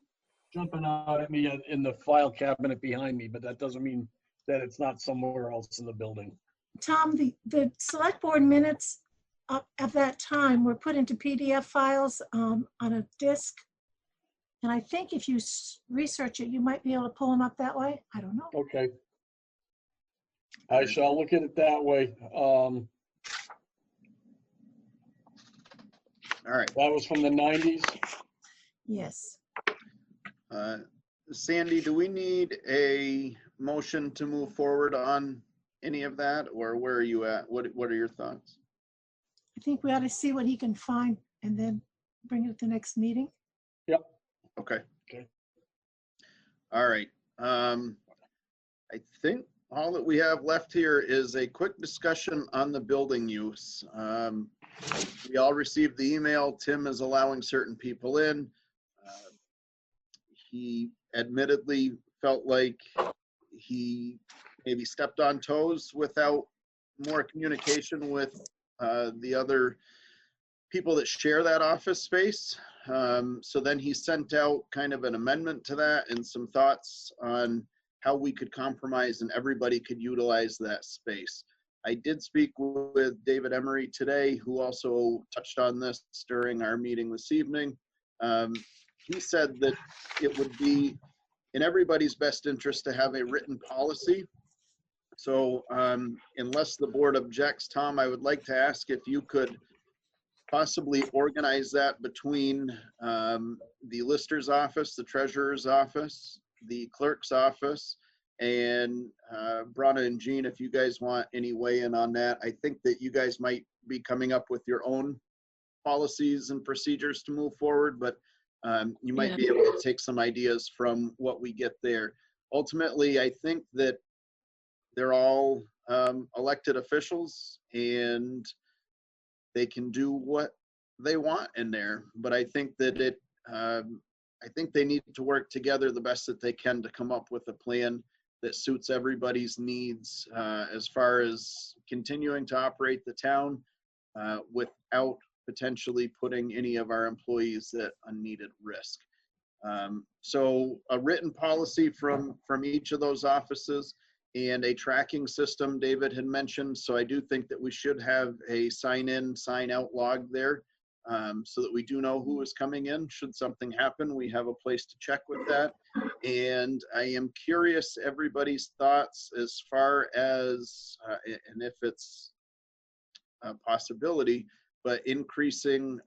S17: jumping out at me in the file cabinet behind me, but that doesn't mean that it's not somewhere else in the building.
S8: Tom, the select board minutes of that time were put into PDF files on a disk. And I think if you research it, you might be able to pull them up that way. I don't know.
S17: Okay. I shall look at it that way.
S6: All right.
S17: That was from the 90s?
S8: Yes.
S6: Sandy, do we need a motion to move forward on any of that, or where are you at? What are your thoughts?
S8: I think we ought to see what he can find and then bring it at the next meeting.
S17: Yep.
S6: Okay.
S17: Okay.
S6: All right. I think all that we have left here is a quick discussion on the building use. We all received the email. Tim is allowing certain people in. He admittedly felt like he maybe stepped on toes without more communication with the other people that share that office space. So then he sent out kind of an amendment to that and some thoughts on how we could compromise and everybody could utilize that space. I did speak with David Emery today, who also touched on this during our meeting this evening. He said that it would be in everybody's best interest to have a written policy. So unless the board objects, Tom, I would like to ask if you could possibly organize that between the lister's office, the treasurer's office, the clerk's office, and Brana and Jean, if you guys want any weigh in on that. I think that you guys might be coming up with your own policies and procedures to move forward, but you might be able to take some ideas from what we get there. Ultimately, I think that they're all elected officials and they can do what they want in there. But I think that I think they need to work together the best that they can to come up with a plan that suits everybody's needs as far as continuing to operate the town without potentially putting any of our employees at unneeded risk. So a written policy from each of those offices and a tracking system David had mentioned. So I do think that we should have a sign in, sign out log there so that we do know who is coming in. Should something happen, we have a place to check with that. And I am curious everybody's thoughts as far as, and if it's a possibility, but increasing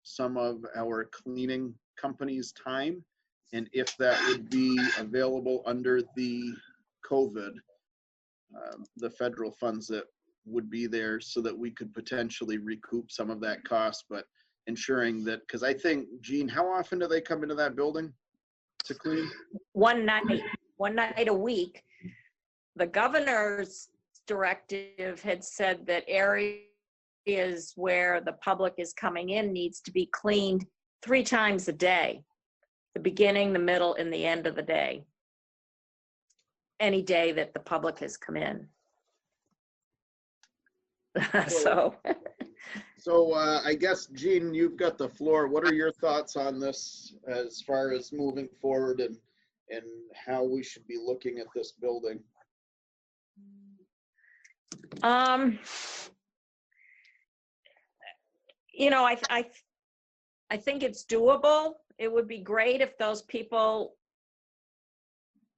S6: some of our cleaning companies' time, and if that would be available under the COVID, the federal funds that would be there, so that we could potentially recoup some of that cost, but ensuring that, because I think, Gene, how often do they come into that building to clean?
S11: One night a week. The governor's directive had said that areas where the public is coming in needs to be cleaned 3 times a day, the beginning, the middle, and the end of the day, any day that the public has come in.
S6: So I guess, Gene, you've got the floor. What are your thoughts on this as far as moving forward, and how we should be looking at this building?
S11: You know, I think it's doable. It would be great if those people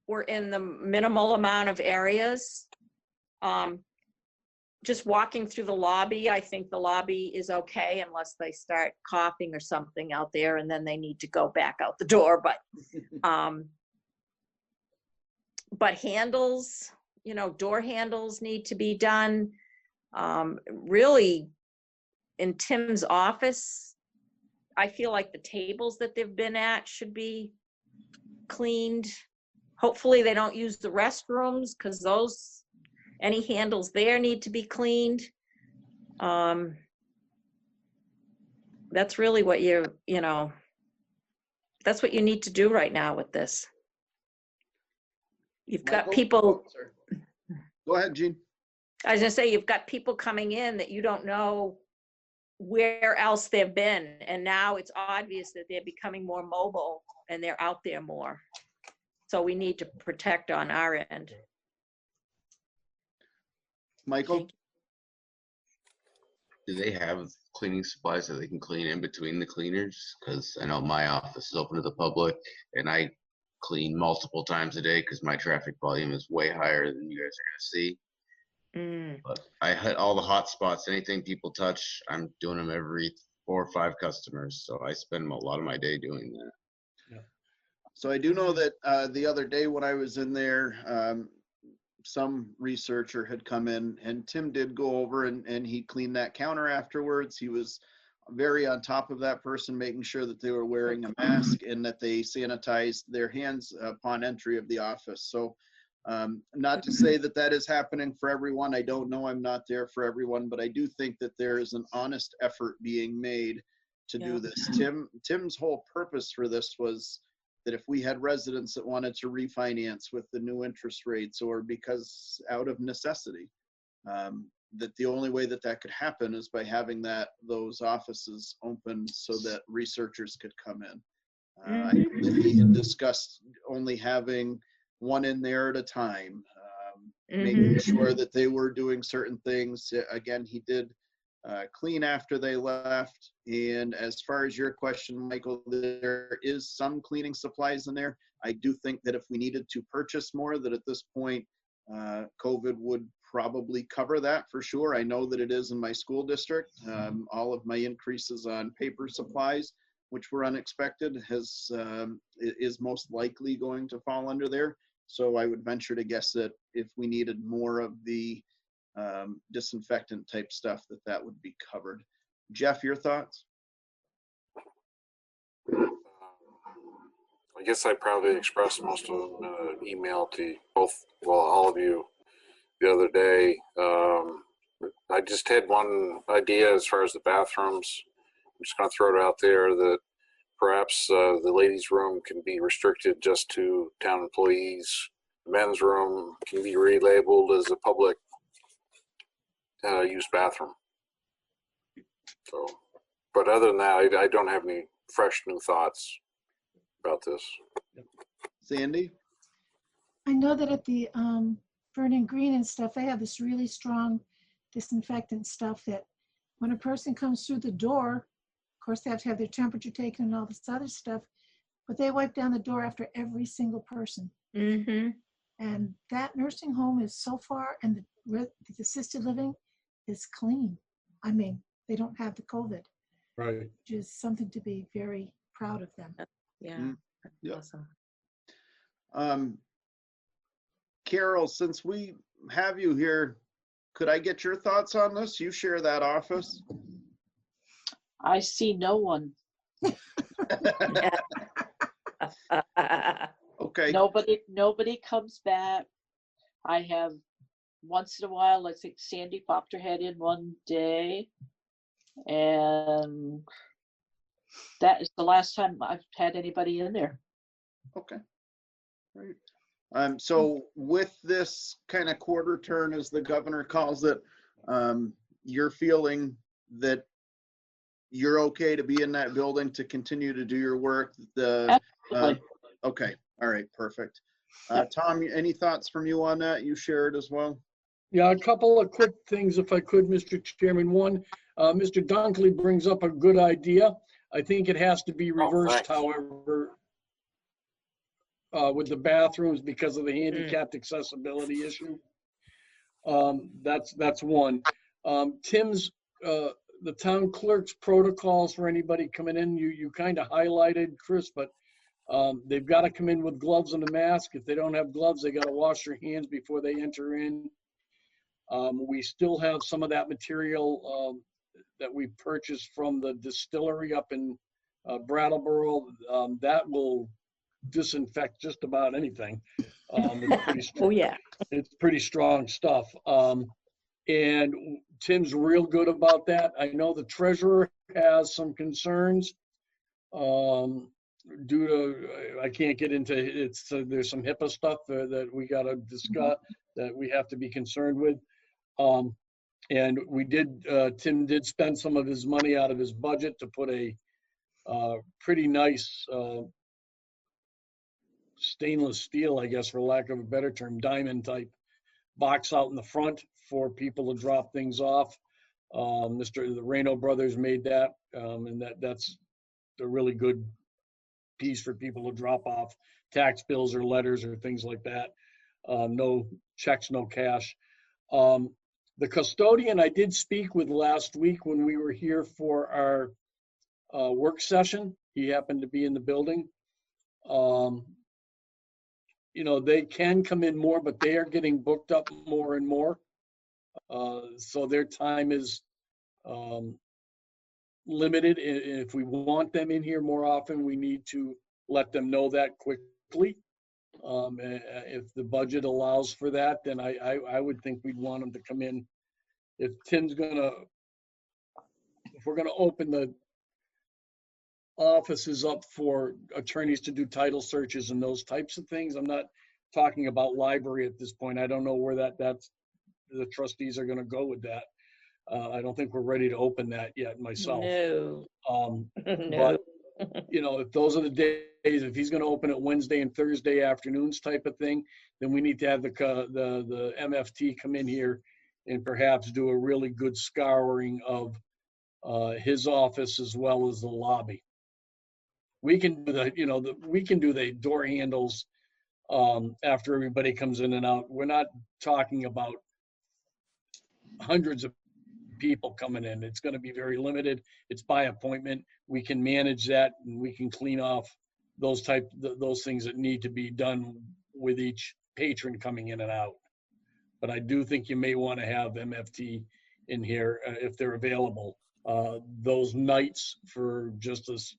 S11: were in the minimal amount of areas. Just walking through the lobby, I think the lobby is okay unless they start coughing or something out there, and then they need to go back out the door. But handles, you know, door handles need to be done. Really, in Tim's office, I feel like the tables that they've been at should be cleaned. Hopefully they don't use the restrooms, because those, any handles there need to be cleaned. That's really what you know, that's what you need to do right now with this. You've got people.
S6: Go ahead, Gene.
S11: I was gonna say, you've got people coming in that you don't know where else they've been, and now it's obvious that they're becoming more mobile and they're out there more. So we need to protect on our end.
S6: Michael?
S2: Do they have cleaning supplies that they can clean in between the cleaners? Because I know my office is open to the public, and I clean multiple times a day because my traffic volume is way higher than you guys are going to see. But I hit all the hot spots. Anything people touch, I'm doing them every 4 or 5 customers. So I spend a lot of my day doing that.
S6: So I do know that the other day when I was in there, some researcher had come in, and Tim did go over and he cleaned that counter afterwards. He was very on top of that person, making sure that they were wearing a mask and that they sanitized their hands upon entry of the office. So not to say that that is happening for everyone. I don't know. I'm not there for everyone, but I do think that there is an honest effort being made to do this. Tim's whole purpose for this was that if we had residents that wanted to refinance with the new interest rates, or because out of necessity, that the only way that that could happen is by having those offices open so that researchers could come in. I know that he had discussed only having one in there at a time, making sure that they were doing certain things. Again, he did clean after they left. And as far as your question, Michael, there is some cleaning supplies in there. I do think that if we needed to purchase more, that at this point, COVID would probably cover that for sure. I know that it is in my school district. All of my increases on paper supplies, which were unexpected, is most likely going to fall under there. So I would venture to guess that if we needed more of the disinfectant type stuff, that would be covered. Jeff, your thoughts?
S4: I guess I probably expressed most of them in an email to all of you the other day. I just had one idea as far as the bathrooms. I'm just going to throw it out there that perhaps the ladies' room can be restricted just to town employees. The men's room can be relabeled as a public use bathroom. So, but other than that, I don't have any fresh new thoughts about this.
S6: Sandy?
S8: I know that at the Vernon Green and stuff, they have this really strong disinfectant stuff that when a person comes through the door, course, they have to have their temperature taken and all this other stuff, but they wipe down the door after every single person.
S11: Mm-hmm.
S8: And that nursing home is so far, and the assisted living is clean. I mean, they don't have the COVID,
S18: Right.
S8: which is something to be very proud of them.
S11: Yeah.
S6: Yeah.
S11: Awesome.
S6: Carol, since we have you here, could I get your thoughts on this? You share that office.
S12: I see no one.
S6: Okay.
S12: Nobody comes back. I have once in a while, I think Sandy popped her head in one day, and that is the last time I've had anybody in there.
S6: Okay. Great. So with this kind of quarter turn, as the governor calls it, you're feeling that you're okay to be in that building to continue to do your work?
S12: Absolutely.
S6: Okay. All right. Perfect. Tom, any thoughts from you on that? You shared as well.
S17: Yeah, a couple of quick things, if I could, Mr. Chairman. One, Mr. Dunkley brings up a good idea. I think it has to be reversed, however, with the bathrooms because of the handicapped accessibility issue. That's one. Tim's, the town clerk's protocols for anybody coming in, you kind of highlighted, Chris, but they've got to come in with gloves and a mask. If they don't have gloves, they got to wash their hands before they enter in. We still have some of that material that we purchased from the distillery up in Brattleboro. That will disinfect just about anything. It's pretty
S11: Oh, yeah.
S17: It's pretty strong stuff. And Tim's real good about that. I know the treasurer has some concerns due to, I can't get into it. There's some HIPAA stuff that we got to discuss that we have to be concerned with. And we did, Tim did spend some of his money out of his budget to put a pretty nice stainless steel, I guess, for lack of a better term, diamond type box out in the front for people to drop things off. The Reno brothers made that, and that's a really good piece for people to drop off tax bills or letters or things like that. No checks, no cash. The custodian I did speak with last week when we were here for our work session. He happened to be in the building. You know, they can come in more, but they are getting booked up more and more. So their time is limited. If we want them in here more often, we need to let them know that quickly. If the budget allows for that, then I would think we'd want them to come in. If we're gonna open the offices up for attorneys to do title searches and those types of things, I'm not talking about library at this point. I don't know where that's the trustees are gonna go with that. I don't think we're ready to open that yet myself.
S11: No.
S17: But you know, if those are the days, if he's going to open it Wednesday and Thursday afternoons type of thing, then we need to have the MFT come in here and perhaps do a really good scouring of his office as well as the lobby. We can do the door handles after everybody comes in and out. We're not talking about hundreds of people coming in. It's going to be very limited. It's by appointment. We can manage that, and we can clean off those things that need to be done with each patron coming in and out. But I do think you may want to have MFT in here if they're available those nights for just this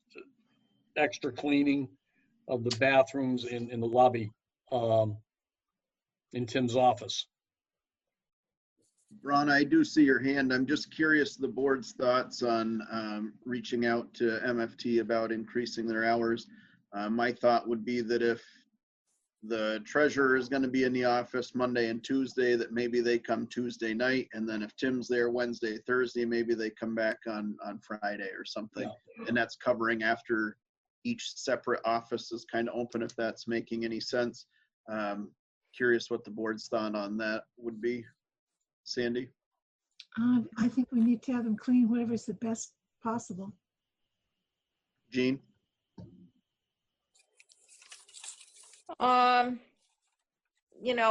S17: extra cleaning of the bathrooms in the lobby in Tim's office.
S6: Ron, I do see your hand. I'm just curious the board's thoughts on reaching out to MFT about increasing their hours. My thought would be that if the treasurer is going to be in the office Monday and Tuesday, that maybe they come Tuesday night, and then if Tim's there Wednesday, Thursday, maybe they come back on Friday or something. Yeah. And that's covering after each separate office is kind of open, if that's making any sense. Curious what the board's thought on that would be. Sandy?
S8: I think we need to have them clean whatever's the best possible.
S6: Jean?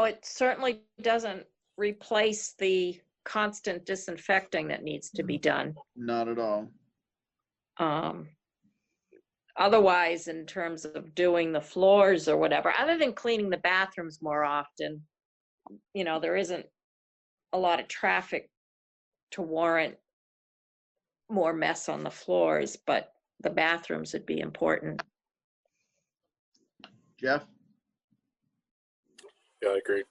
S11: It certainly doesn't replace the constant disinfecting that needs to be done.
S6: Not at all.
S11: Otherwise, in terms of doing the floors or whatever, other than cleaning the bathrooms more often, there isn't a lot of traffic to warrant more mess on the floors, but the bathrooms would be important.
S6: Jeff?
S4: Yeah, I agree.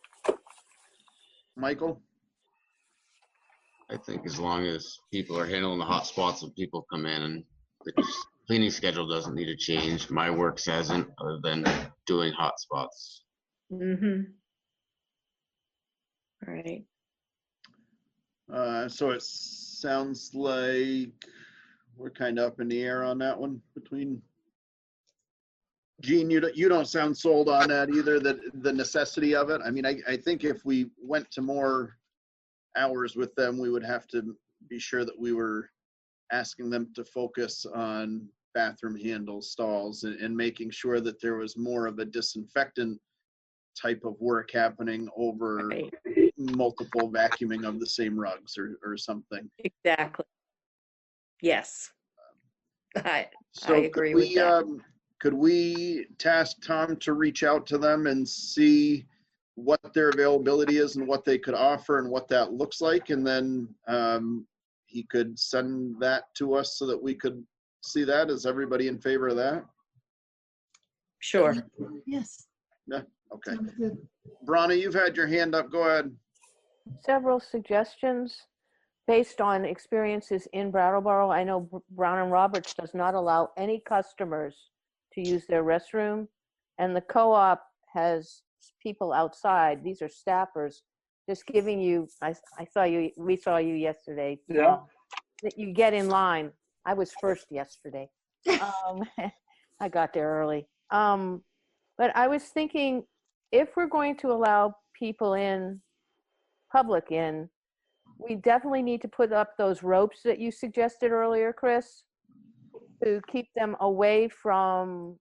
S6: Michael?
S2: I think as long as people are handling the hot spots when people come in and the cleaning schedule doesn't need to change. My works hasn't, other than doing hot spots.
S11: Mm-hmm. Right.
S6: So it sounds like we're kind of up in the air on that one between. Gene, you don't sound sold on that either, the necessity of it. I mean, I think if we went to more hours with them, we would have to be sure that we were asking them to focus on bathroom handles, stalls, and making sure that there was more of a disinfectant type of work happening over multiple vacuuming of the same rugs or something.
S11: Exactly. Yes. I agree
S6: could
S11: with that.
S6: Could we task Tom to reach out to them and see what their availability is and what they could offer and what that looks like? And then he could send that to us so that we could see that. Is everybody in favor of that?
S11: Sure.
S8: Yes.
S6: Yeah, okay.
S8: Sounds good.
S6: Brana, you've had your hand up. Go ahead.
S10: Several suggestions based on experiences in Brattleboro. I know Brown and Roberts does not allow any customers to use their restroom, and the co-op has people outside. These are staffers just giving you, we saw you yesterday.
S17: Yeah.
S10: That you get in line. I was first yesterday. I got there early. But I was thinking, if we're going to allow people in, public in, we definitely need to put up those ropes that you suggested earlier, Chris, to keep them away from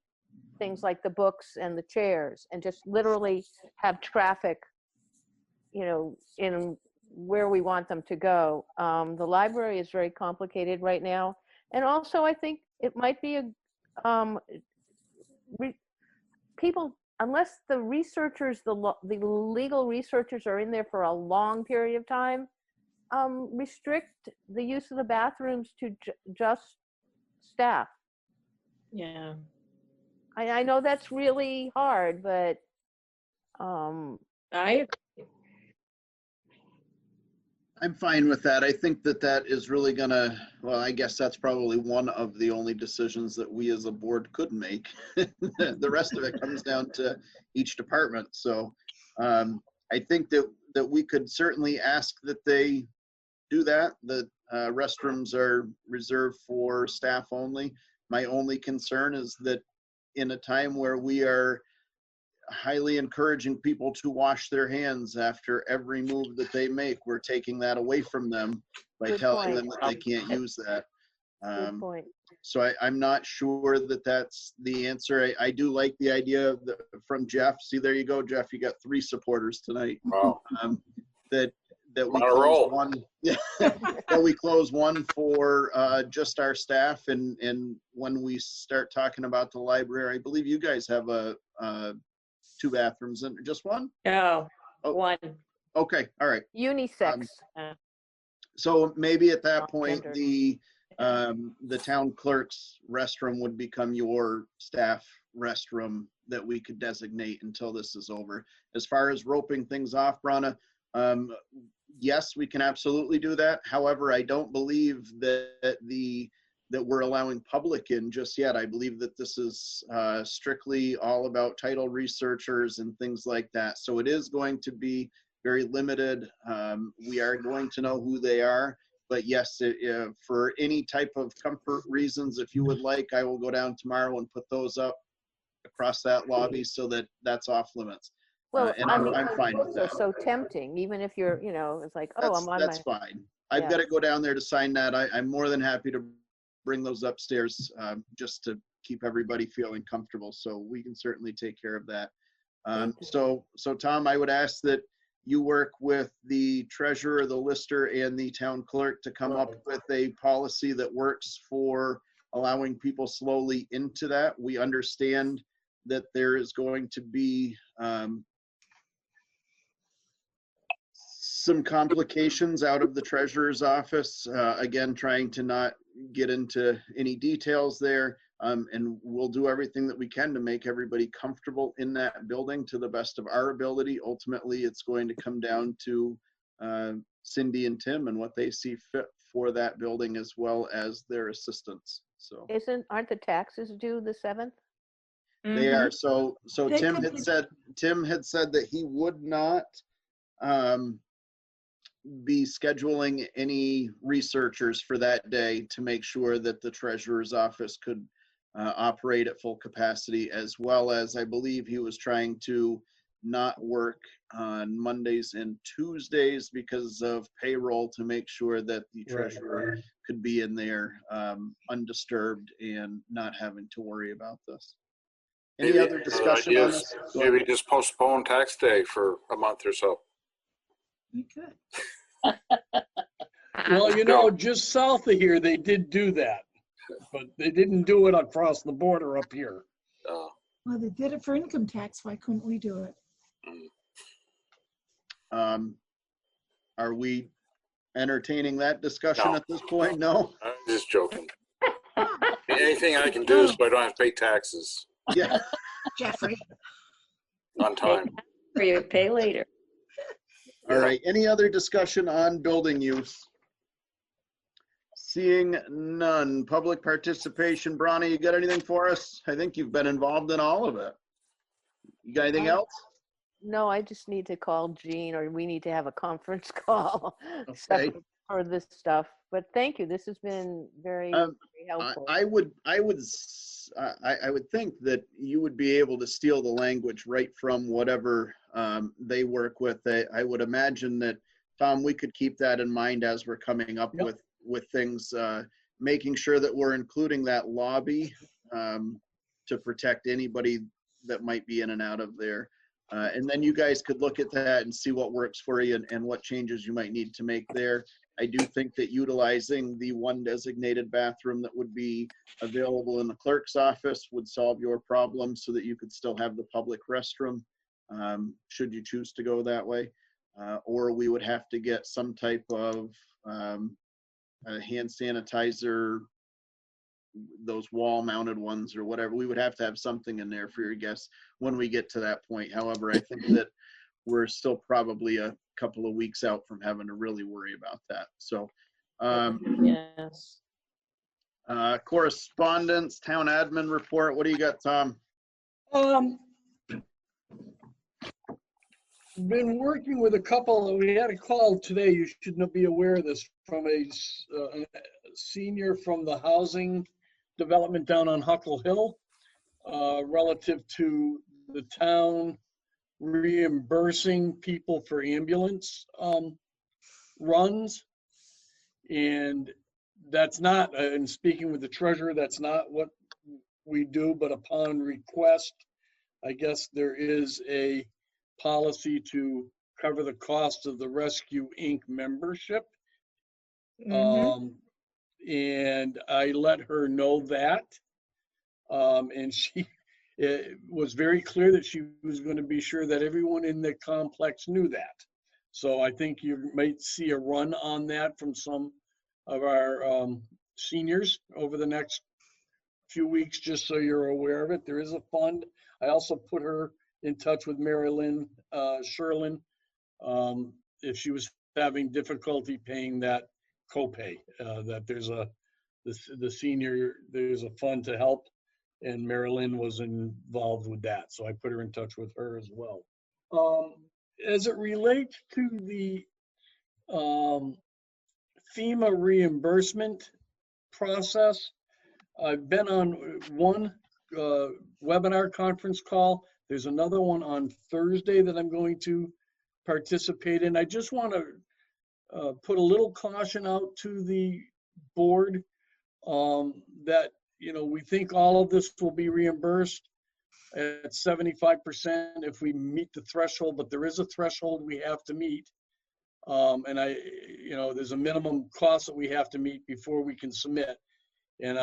S10: things like the books and the chairs, and just literally have traffic, in where we want them to go. The library is very complicated right now. And also I think it might be people, unless the researchers, the legal researchers are in there for a long period of time, restrict the use of the bathrooms to just staff.
S11: Yeah.
S10: I know that's really hard, but
S6: I'm fine with that. I think that is really gonna, well, I guess that's probably one of the only decisions that we as a board could make. The rest of it comes down to each department. So I think that we could certainly ask that they do that. The restrooms are reserved for staff only. My only concern is that in a time where we are highly encouraging people to wash their hands after every move that they make, we're taking that away from them by
S10: Good
S6: telling
S10: point.
S6: them that they can't use that.
S10: Good point.
S6: So I'm not sure that that's the answer. I do like the idea from Jeff. See, there you go, Jeff. You got 3 supporters tonight.
S4: Wow.
S6: That we
S4: On a
S6: close
S4: roll.
S6: one. That we close one for just our staff, and when we start talking about the library, I believe you guys have 2 bathrooms and just one.
S11: Oh,
S6: Oh.
S11: one.
S6: Okay, all right.
S10: Unisex.
S6: So maybe at that point,
S10: Gender.
S6: the town clerk's restroom would become your staff restroom that we could designate until this is over. As far as roping things off, Brana, yes, we can absolutely do that. However, I don't believe that we're allowing public in just yet. I believe that this is strictly all about title researchers and things like that. So it is going to be very limited. We are going to know who they are. But yes, for any type of comfort reasons, if you would like, I will go down tomorrow and put those up across that lobby so that that's off limits.
S10: Well,
S6: And
S10: I mean,
S6: I'm
S10: those
S6: fine with
S10: books are
S6: that.
S10: so tempting, even if you're, it's like, oh, I'm on
S6: That's
S10: my.
S6: fine. I've
S10: Yeah.
S6: got to go down there to sign that. I'm more than happy to bring those upstairs just to keep everybody feeling comfortable. So we can certainly take care of that. So Tom, I would ask that you work with the treasurer, the lister, and the town clerk to come up with a policy that works for allowing people slowly into that. We understand that there is going to be some complications out of the treasurer's office. Again, trying to not get into any details there. And we'll do everything that we can to make everybody comfortable in that building to the best of our ability. Ultimately, it's going to come down to Cindy and Tim and what they see fit for that building, as well as their assistants. So
S10: aren't the taxes due the 7th?
S6: they are. So
S8: They
S6: Tim
S8: could
S6: had
S8: be-
S6: said that he would not be scheduling any researchers for that day to make sure that the treasurer's office could operate at full capacity, as well as I believe he was trying to not work on Mondays and Tuesdays because of payroll, to make sure that the treasurer could be in there undisturbed and not having to worry about this. Any other discussion on this?
S4: Maybe just postpone tax day for a month or so.
S8: You could.
S17: Well, you know, just south of here, they did do that, but they didn't do it across the border up here.
S8: Well, they did it for income tax. Why couldn't we do it?
S6: Are we entertaining that discussion at this point? No?
S4: I'm just joking. Anything I can do so I don't have to pay taxes
S6: Yeah.
S8: Jeffrey.
S4: on time.
S12: For you pay later.
S6: All right, any other discussion on building use? Seeing none. Public participation. Bronny, you got anything for us? I think you've been involved in all of it. You got anything else?
S10: No, I just need to call Jean, or we need to have a conference call separate for this stuff. But thank you. This has been very, very helpful.
S6: I would think that you would be able to steal the language right from whatever they work with. I would imagine that, Tom, we could keep that in mind as we're coming up with things, making sure that we're including that lobby to protect anybody that might be in and out of there. And then you guys could look at that and see what works for you and what changes you might need to make there. I do think that utilizing the one designated bathroom that would be available in the clerk's office would solve your problem, so that you could still have the public restroom, should you choose to go that way. Or we would have to get some type of a hand sanitizer, those wall mounted ones or whatever. We would have to have something in there for your guests when we get to that point. However, I think that we're still probably a couple of weeks out from having to really worry about that. So
S12: yes.
S6: Correspondence, town admin report. What do you got, Tom?
S17: Been working with a couple. We had a call today. You should not be aware of this, from a senior from the housing development down on Huckle Hill, relative to the town reimbursing people for ambulance runs. And that's not, and speaking with the treasurer, that's not what we do, but upon request, I guess there is a policy to cover the cost of the Rescue Inc. membership. And I let her know that. And she was very clear that she was going to be sure that everyone in the complex knew that. So I think you might see a run on that from some of our seniors over the next few weeks, just so you're aware of it. There is a fund. I also put her in touch with Mary Lynn Sherlin if she was having difficulty paying that copay, that there's the senior, there's a fund to help, and Mary Lynn was involved with that. So I put her in touch with her as well. As it relates to the FEMA reimbursement process, I've been on one webinar conference call. There's another one on Thursday that I'm going to participate in. I just want to put a little caution out to the board. that, we think all of this will be reimbursed at 75% if we meet the threshold, but there is a threshold we have to meet. And there's a minimum cost that we have to meet before we can submit. And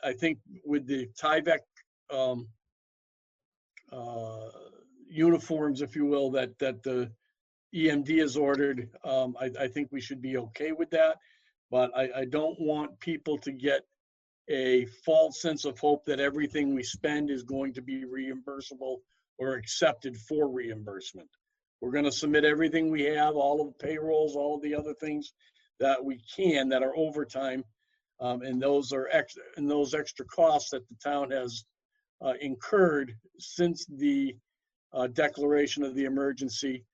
S17: I think with the Tyvek uniforms, if you will, that the EMD has ordered, I think we should be okay with that. But I don't want people to get a false sense of hope that everything we spend is going to be reimbursable or accepted for reimbursement. We're going to submit everything we have, all of the payrolls, all of the other things that we can that are overtime, and those are extra, and those extra costs that the town has incurred since the declaration of the emergency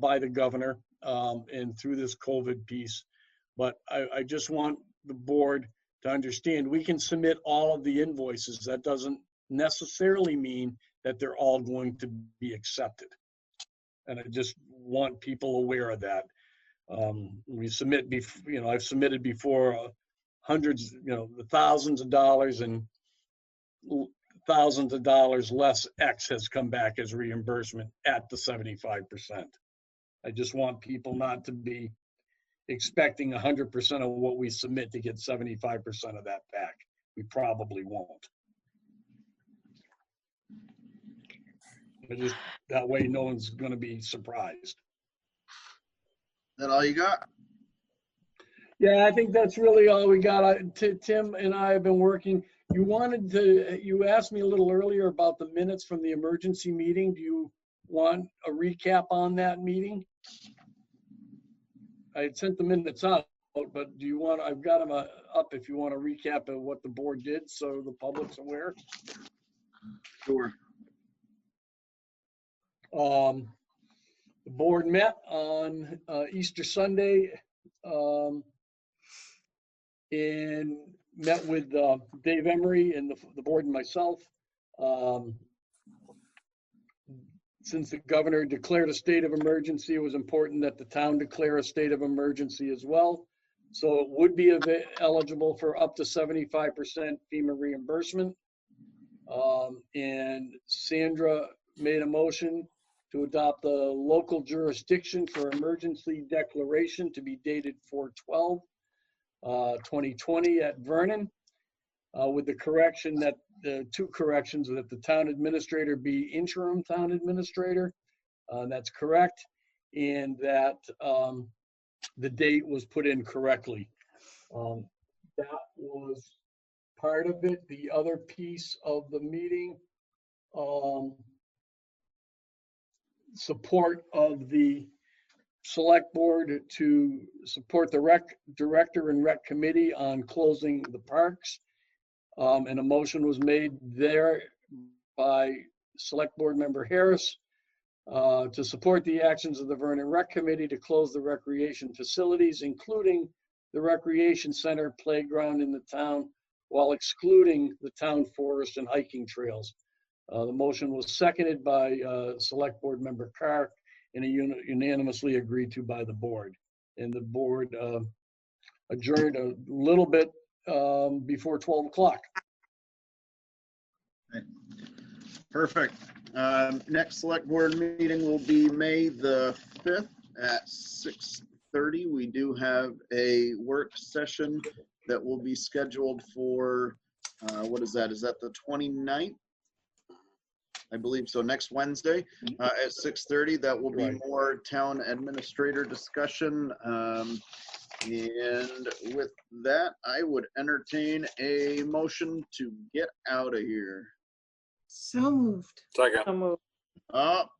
S17: by the governor and through this COVID piece. But I just want the board to understand we can submit all of the invoices. That doesn't necessarily mean that they're all going to be accepted. And I just want people aware of that. We submit, I've submitted before hundreds, the thousands of dollars, and thousands of dollars less X has come back as reimbursement at the 75%. I just want people not to be expecting 100% of what we submit to get 75% of that back. We probably won't. But just that way, no one's going to be surprised.
S6: That all you got?
S17: Yeah, I think that's really all we got. Tim and I have been working. You asked me a little earlier about the minutes from the emergency meeting. Do you want a recap on that meeting? I had sent the minutes out, but do you want, I've got them up if you want a recap of what the board did so the public's aware.
S6: Sure.
S17: The board met on Easter Sunday and met with Dave Emery and the board and myself. Since the governor declared a state of emergency, it was important that the town declare a state of emergency as well. So it would be eligible for up to 75% FEMA reimbursement. And Sandra made a motion to adopt the local jurisdiction for emergency declaration to be dated 4/12/2020 at Vernon, with the correction that the two corrections that the town administrator be interim town administrator. That's correct. And that the date was put in correctly. That was part of it. The other piece of the meeting, support of the select board to support the rec director and rec committee on closing the parks. And a motion was made there by select board member Harris to support the actions of the Vernon Rec Committee to close the recreation facilities, including the recreation center, playground in the town, while excluding the town forest and hiking trails. The motion was seconded by select board member Carr and unanimously agreed to by the board. And the board adjourned a little bit before 12 o'clock.
S6: Perfect. Next select board meeting will be May the 5th at 6:30. We do have a work session that will be scheduled for, what is that? Is that the 29th? I believe so, next Wednesday at 6:30. That will be more town administrator discussion. And with that, I would entertain a motion to get out of here.
S8: So moved.
S4: Second.
S11: So moved.
S6: Oh,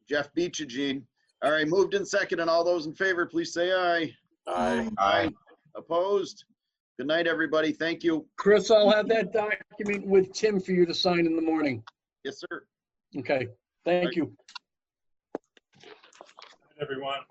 S6: Jeff beat you, Gene. All right, moved in second, and all those in favor, please say aye.
S4: Aye.
S6: Aye. Opposed? Good night, everybody. Thank you.
S17: Chris, I'll have that document with Tim for you to sign in the morning.
S6: Yes, sir.
S17: Okay, thank you.
S24: Everyone.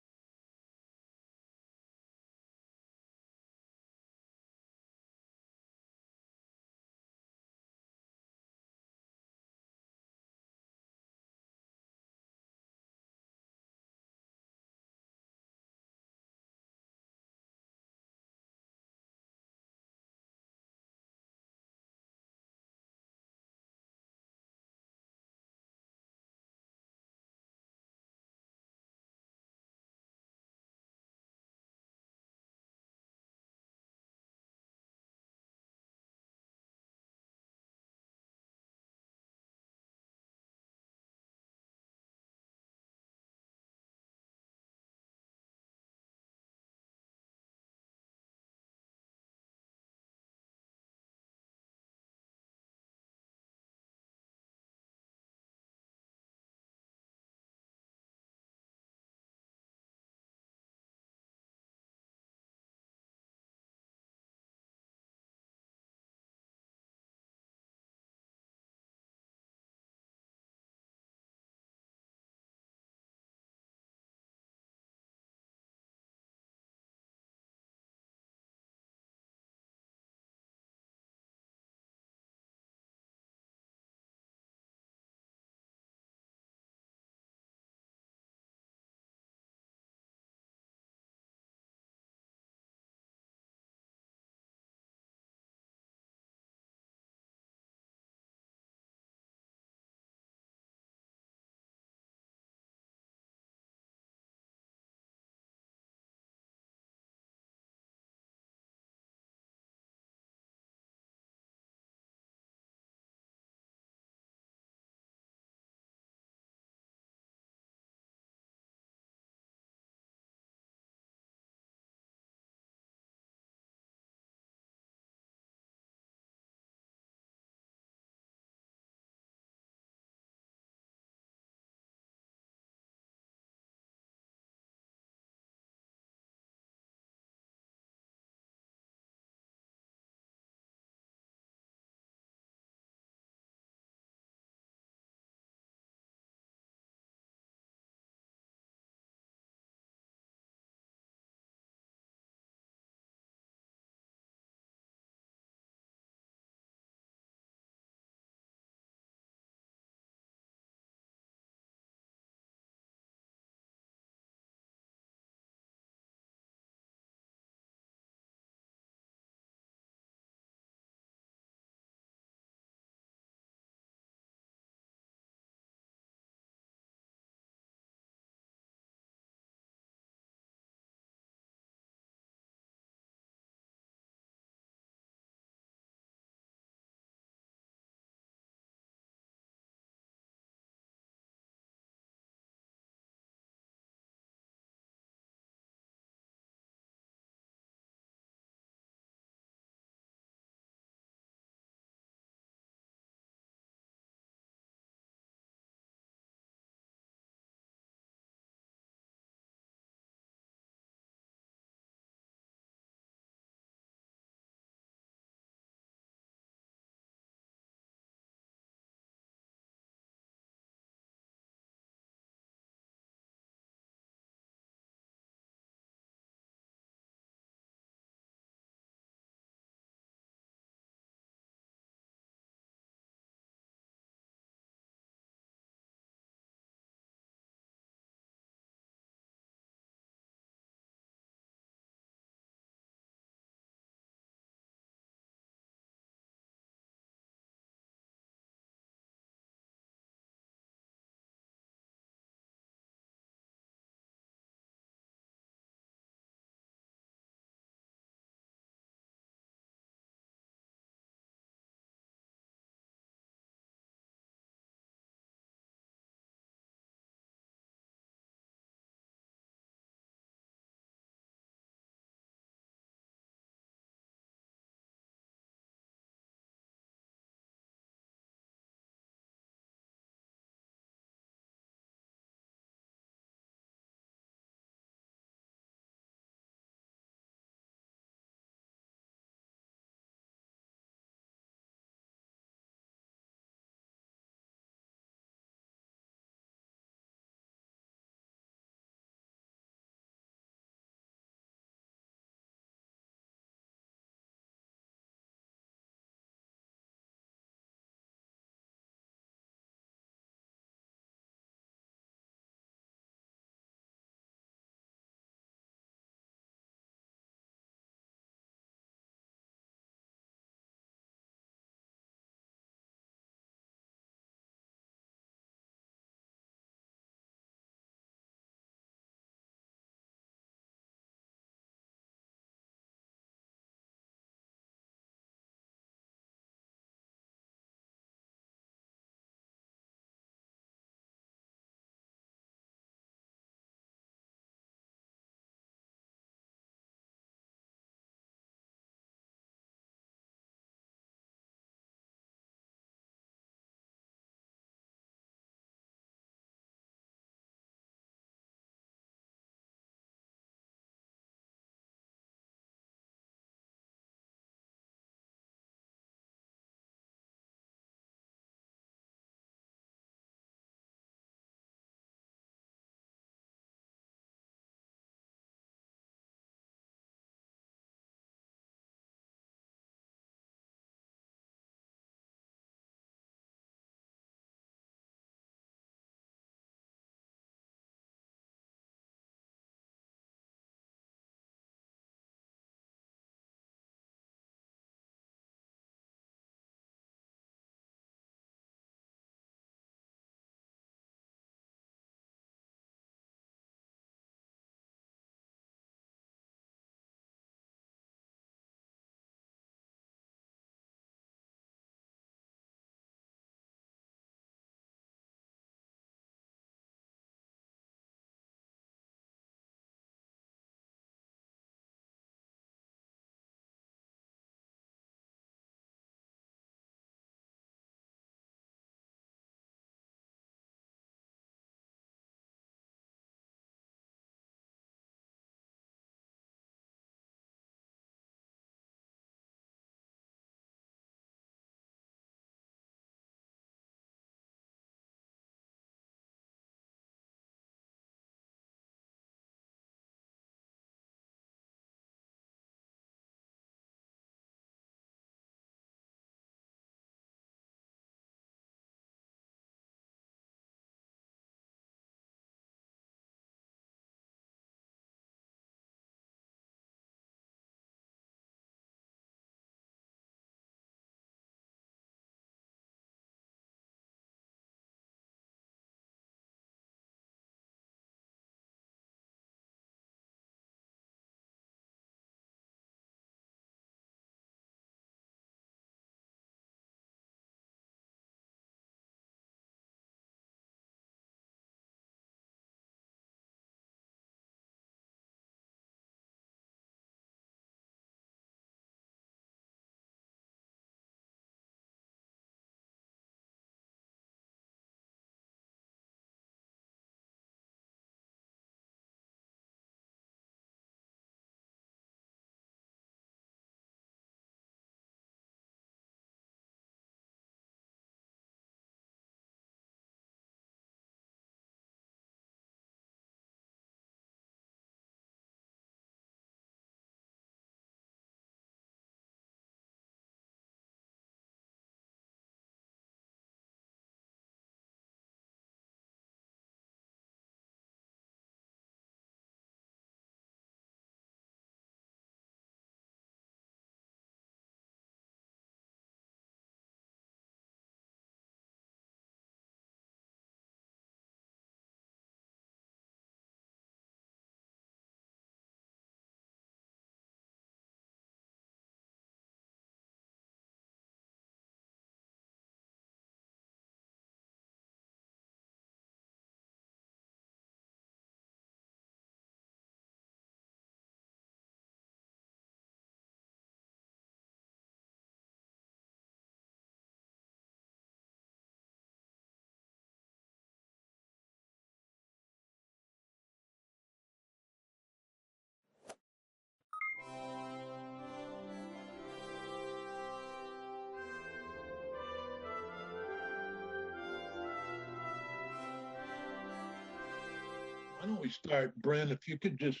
S14: start, Bryn, if you could just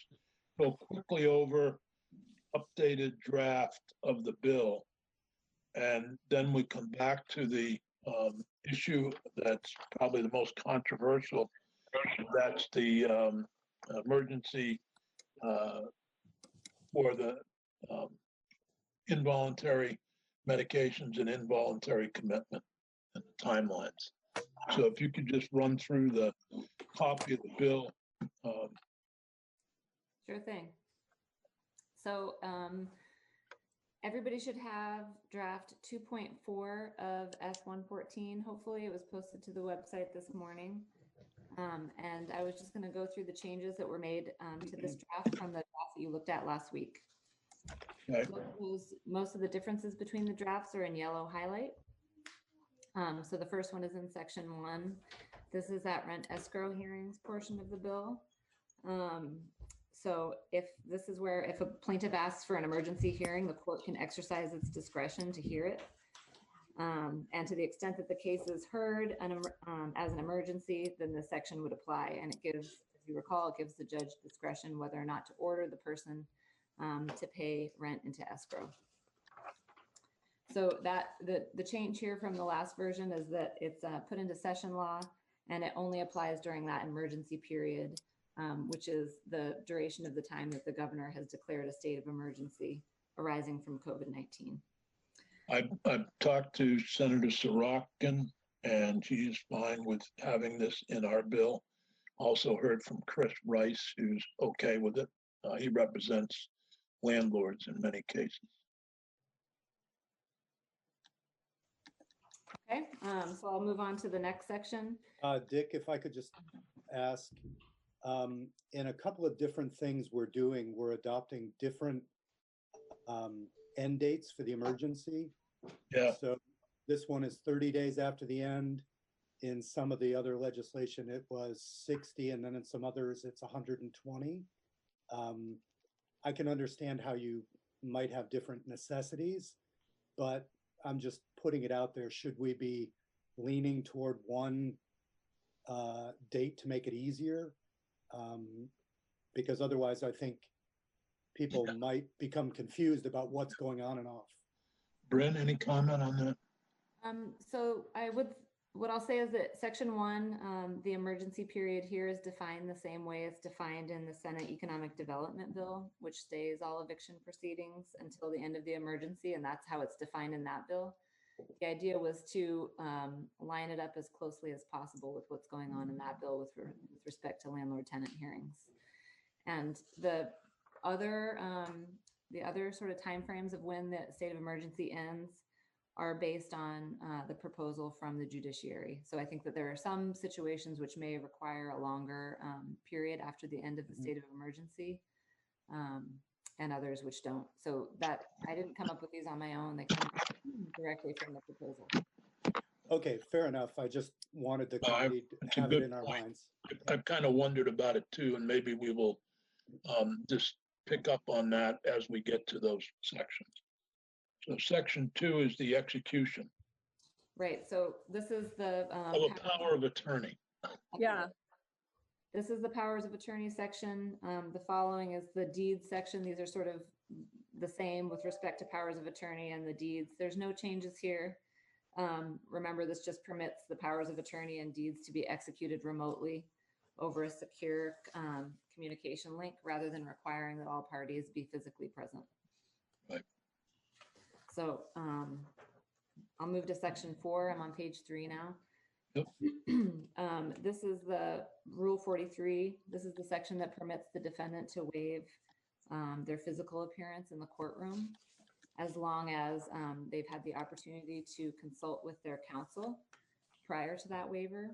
S14: go quickly over updated draft of the bill, and then we come back to the issue that's probably the most controversial. That's the emergency for the involuntary medications and involuntary commitment and the timelines. So if you could just run through the copy of the bill.
S19: Sure thing. So everybody should have draft 2.4 of S114. Hopefully it was posted to the website this morning. And I was just going to go through the changes that were made to this draft from the draft that you looked at last week.
S14: Okay.
S19: Most of the differences between the drafts are in yellow highlight. So the first one is in section 1. This is that rent escrow hearings portion of the bill. So if this is where if a plaintiff asks for an emergency hearing, the court can exercise its discretion to hear it. And to the extent that the case is heard as an emergency, then this section would apply. And it gives, if you recall, it gives the judge discretion whether or not to order the person to pay rent into escrow. So that the change here from the last version is that it's put into session law, and it only applies during that emergency period, which is the duration of the time that the governor has declared a state of emergency arising from COVID-19.
S14: I've talked to Senator Sorokin, and she's fine with having this in our bill. Also heard from Chris Rice, who's okay with it. He represents landlords in many cases.
S19: Okay, so I'll move on to the next section.
S20: Dick, if I could just ask, in a couple of different things we're doing, we're adopting different end dates for the emergency.
S14: Yeah.
S20: So this one is 30 days after the end. In some of the other legislation, it was 60, and then in some others, it's 120. I can understand how you might have different necessities, but I'm just putting it out there. Should we be leaning toward one date to make it easier? Because otherwise, I think people might become confused about what's going on and off.
S14: Bryn, any comment on that?
S19: So what I'll say is that section 1, the emergency period here is defined the same way it's defined in the Senate Economic Development Bill, which stays all eviction proceedings until the end of the emergency, and that's how it's defined in that bill. The idea was to line it up as closely as possible with what's going on in that bill with respect to landlord-tenant hearings. And the other sort of timeframes of when the state of emergency ends are based on the proposal from the judiciary. So I think that there are some situations which may require a longer period after the end of the state of emergency, and others which don't. So that I didn't come up with these on my own. They come directly from the proposal.
S20: Okay, fair enough. I just wanted the committee to have it in our minds.
S14: I've kind of wondered about it too, and maybe we will just pick up on that as we get to those sections. So section 2 is the execution.
S19: Right, so this is the
S14: of a power of attorney.
S19: Yeah. This is the powers of attorney section. The following is the deeds section. These are sort of the same with respect to powers of attorney and the deeds. There's no changes here. Remember, this just permits the powers of attorney and deeds to be executed remotely over a secure communication link rather than requiring that all parties be physically present.
S14: Right.
S19: So I'll move to section 4. I'm on page 3 now.
S14: Yep.
S19: This is the Rule 43. This is the section that permits the defendant to waive their physical appearance in the courtroom as long as they've had the opportunity to consult with their counsel prior to that waiver,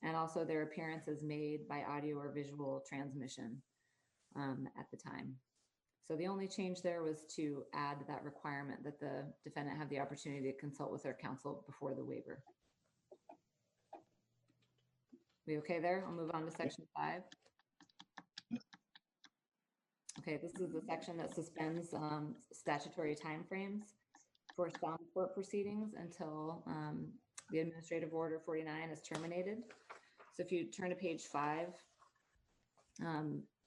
S19: and also their appearance is made by audio or visual transmission at the time. So the only change there was to add that requirement that the defendant have the opportunity to consult with their counsel before the waiver. We okay there? I'll move on to section 5. Okay, this is the section that suspends statutory timeframes for some court proceedings until the administrative order 49 is terminated. So if you turn to page 5,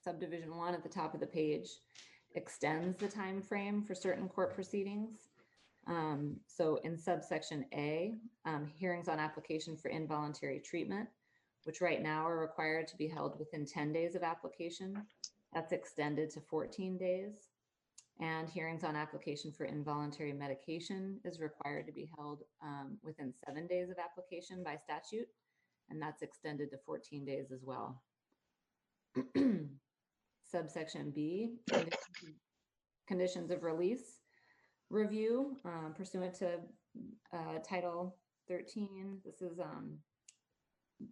S19: Subdivision 1 at the top of the page extends the time frame for certain court proceedings. So in subsection A, hearings on application for involuntary treatment, which right now are required to be held within 10 days of application, that's extended to 14 days. And hearings on application for involuntary medication is required to be held within 7 days of application by statute, and that's extended to 14 days as well. Subsection B, conditions of release review pursuant to Title 13.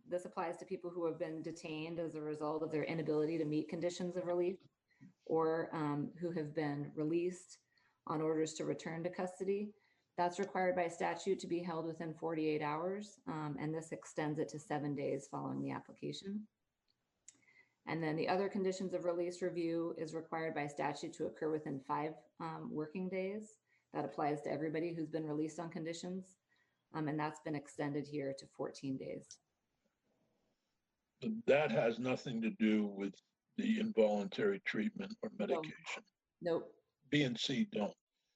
S19: This applies to people who have been detained as a result of their inability to meet conditions of relief, or who have been released on orders to return to custody. That's required by statute to be held within 48 hours, and this extends it to 7 days following the application. And then the other conditions of release review is required by statute to occur within 5 working days. That applies to everybody who's been released on conditions, and that's been extended here to 14 days.
S14: But that has nothing to do with the involuntary treatment or medication.
S19: Nope.
S14: B and C don't.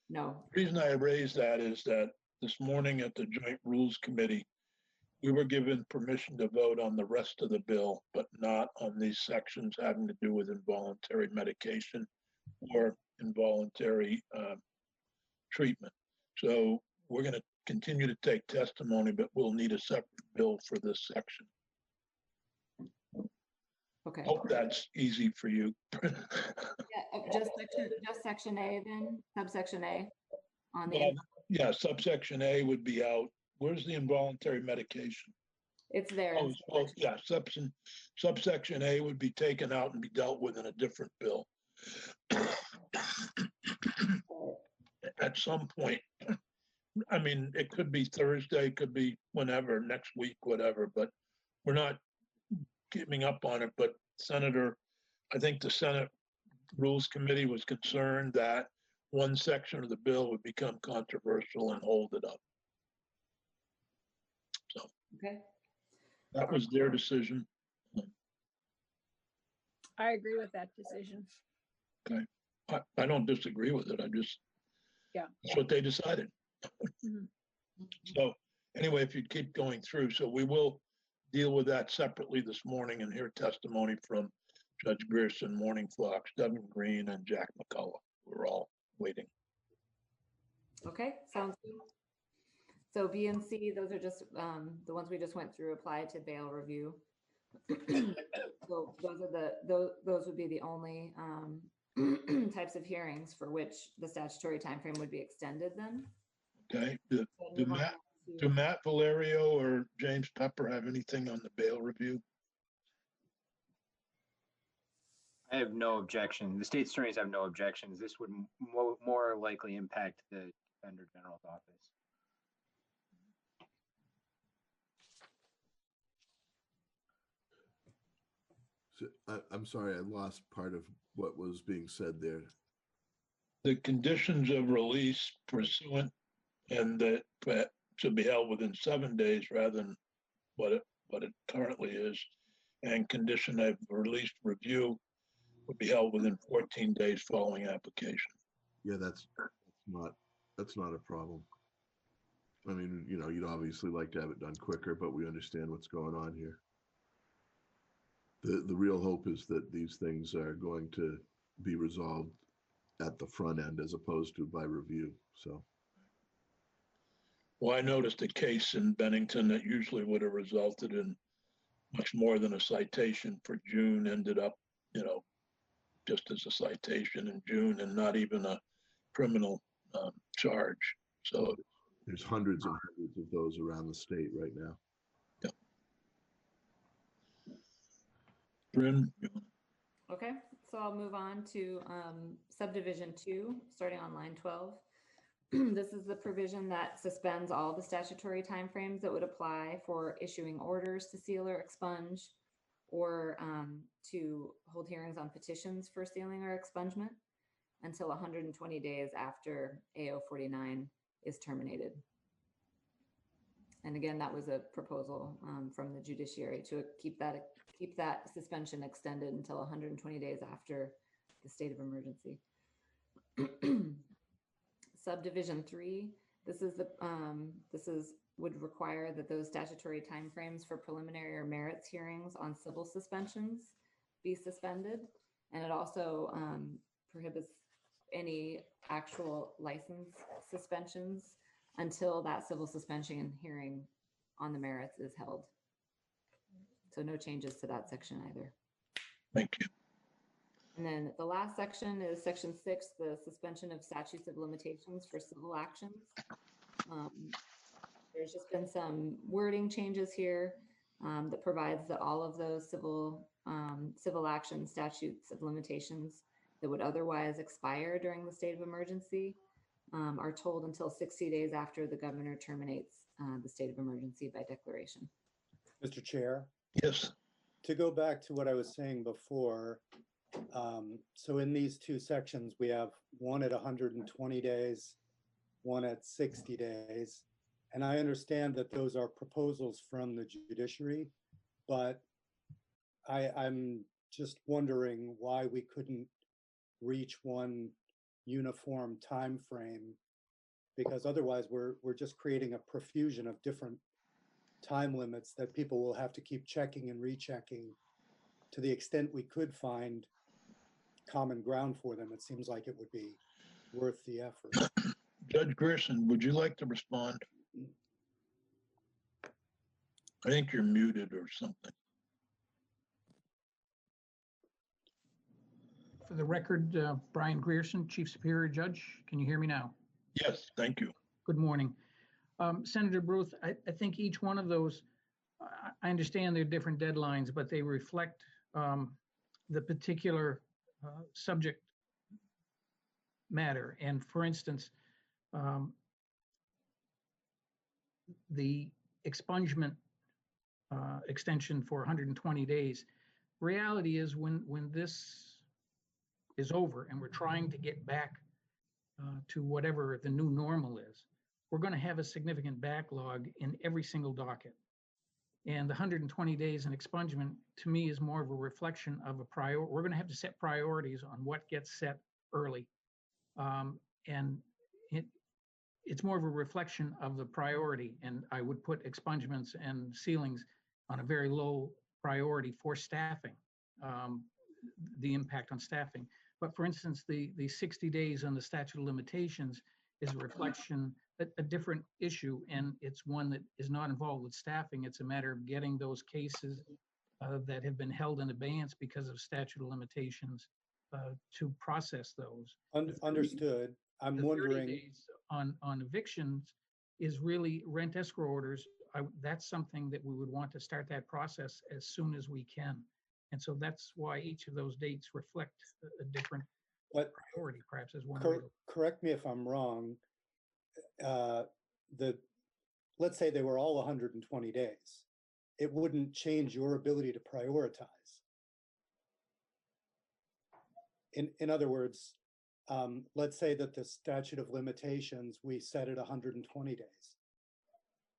S19: No.
S14: The reason I raised that is that this morning at the Joint Rules Committee, we were given permission to vote on the rest of the bill, but not on these sections having to do with involuntary medication or involuntary treatment. So we're going to continue to take testimony, but we'll need a separate bill for this section.
S19: Okay.
S14: Hope that's easy for you.
S19: Just section A then, subsection A on the.
S14: Well, yeah, subsection A would be out. Where's the involuntary medication?
S19: It's there.
S14: Oh, well, yeah, subsection A would be taken out and be dealt with in a different bill. At some point, I mean, it could be Thursday, could be whenever, next week, whatever, but we're not giving up on it. But I think the Senate Rules Committee was concerned that one section of the bill would become controversial and hold it up. So
S19: okay,
S14: that was their decision.
S7: I agree with that decision.
S14: Okay, I don't disagree with it.
S7: Yeah,
S14: that's what they decided.
S7: Mhm.
S14: So anyway, if you'd keep going through, so we will deal with that separately this morning and hear testimony from Judge Grierson, Morning Fox, Devin Green, and Jack McCullough. We're all waiting.
S19: Okay, sounds good. So B and C, those are just the ones we just went through, apply to bail review. So those would be the only types of hearings for which the statutory timeframe would be extended then.
S14: Okay, do Matt Valerio or James Pepper have anything on the bail review?
S9: I have no objection. The state attorneys have no objections. This would more likely impact the Defender General's office.
S1: So, I'm sorry, I lost part of what was being said there.
S14: The conditions of release pursuant and that should be held within 7 days rather than what it currently is. And condition of release review would be held within 14 days following application.
S1: Yeah, that's not a problem. I mean, you know, you'd obviously like to have it done quicker, but we understand what's going on here. The real hope is that these things are going to be resolved at the front end as opposed to by review. So.
S14: Well, I noticed a case in Bennington that usually would have resulted in much more than a citation for June ended up, you know, just as a citation in June and not even a criminal charge. So
S1: there's hundreds and hundreds of those around the state right now.
S14: Yeah. Bryn?
S19: Okay, so I'll move on to subdivision 2, starting on line 12. This is the provision that suspends all the statutory timeframes that would apply for issuing orders to seal or expunge, or to hold hearings on petitions for sealing or expungement until 120 days after AO 49 is terminated. And again, that was a proposal from the judiciary to keep that keep that suspension extended until 120 days after the state of emergency. Subdivision 3, this would require that those statutory timeframes for preliminary or merits hearings on civil suspensions be suspended. And it also prohibits any actual license suspensions until that civil suspension hearing on the merits is held. So no changes to that section either.
S14: Thank you.
S19: And then the last section is section 6, the suspension of statutes of limitations for civil actions. There's just been some wording changes here that provides that all of those civil action statutes of limitations that would otherwise expire during the state of emergency are told until 60 days after the governor terminates the state of emergency by declaration.
S20: Mr. Chair?
S14: Yes.
S20: To go back to what I was saying before, so in these two sections, we have one at 120 days, one at 60 days. And I understand that those are proposals from the judiciary, but I'm just wondering why we couldn't reach one uniform time frame, because otherwise we're just creating a profusion of different time limits that people will have to keep checking and rechecking. To the extent we could find common ground for them, it seems like it would be worth the effort.
S14: Judge Gerson, would you like to respond? I think you're muted or something.
S15: For the record, Brian Grierson, Chief Superior Judge. Can you hear me now?
S14: Yes, thank you.
S15: Good morning. Senator Bruce, I think each one of those, I understand they're different deadlines, but they reflect the particular subject matter. And for instance, the expungement extension for 120 days, reality is when this is over and we're trying to get back to whatever the new normal is, we're going to have a significant backlog in every single docket. And the 120 days in expungement, to me, is more of a reflection of a priority. We're going to have to set priorities on what gets set early. And it's more of a reflection of the priority. And I would put expungements and sealings on a very low priority for staffing, the impact on staffing. But for instance, the 60 days on the statute of limitations is a reflection, a different issue, and it's one that is not involved with staffing. It's a matter of getting those cases that have been held in abeyance because of statute of limitations to process those.
S20: Understood. I'm wondering.
S15: 30 days on evictions is really rent escrow orders. That's something that we would want to start that process as soon as we can. And so that's why each of those dates reflect a different priority, perhaps, as one.
S20: Correct me if I'm wrong. Let's say they were all 120 days. It wouldn't change your ability to prioritize. In other words, let's say that the statute of limitations, we set at 120 days.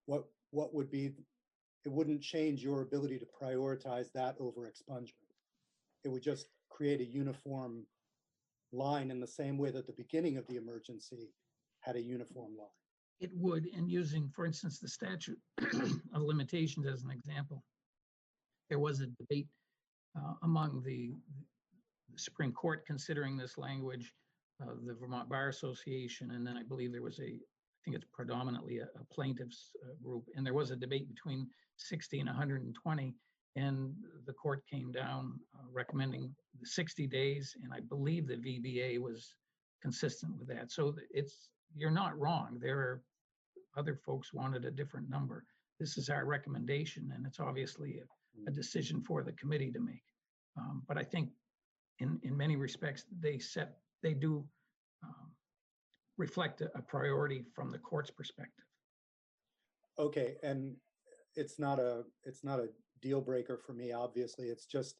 S20: What would be, it wouldn't change your ability to prioritize that over expungement. It would just create a uniform line in the same way that the beginning of the emergency had a uniform line.
S15: It would, and using, for instance, the statute of limitations as an example, there was a debate among the Supreme Court considering this language, the Vermont Bar Association, and then I believe there was I think it's predominantly a plaintiffs group, and there was a debate between 60 and 120, and the court came down recommending the 60 days, and I believe the VBA was consistent with that. So you're not wrong. There are other folks wanted a different number. This is our recommendation, and it's obviously a decision for the committee to make. But I think in many respects, they do reflect a priority from the court's perspective.
S20: Okay, and it's not a deal breaker for me, obviously. It's just,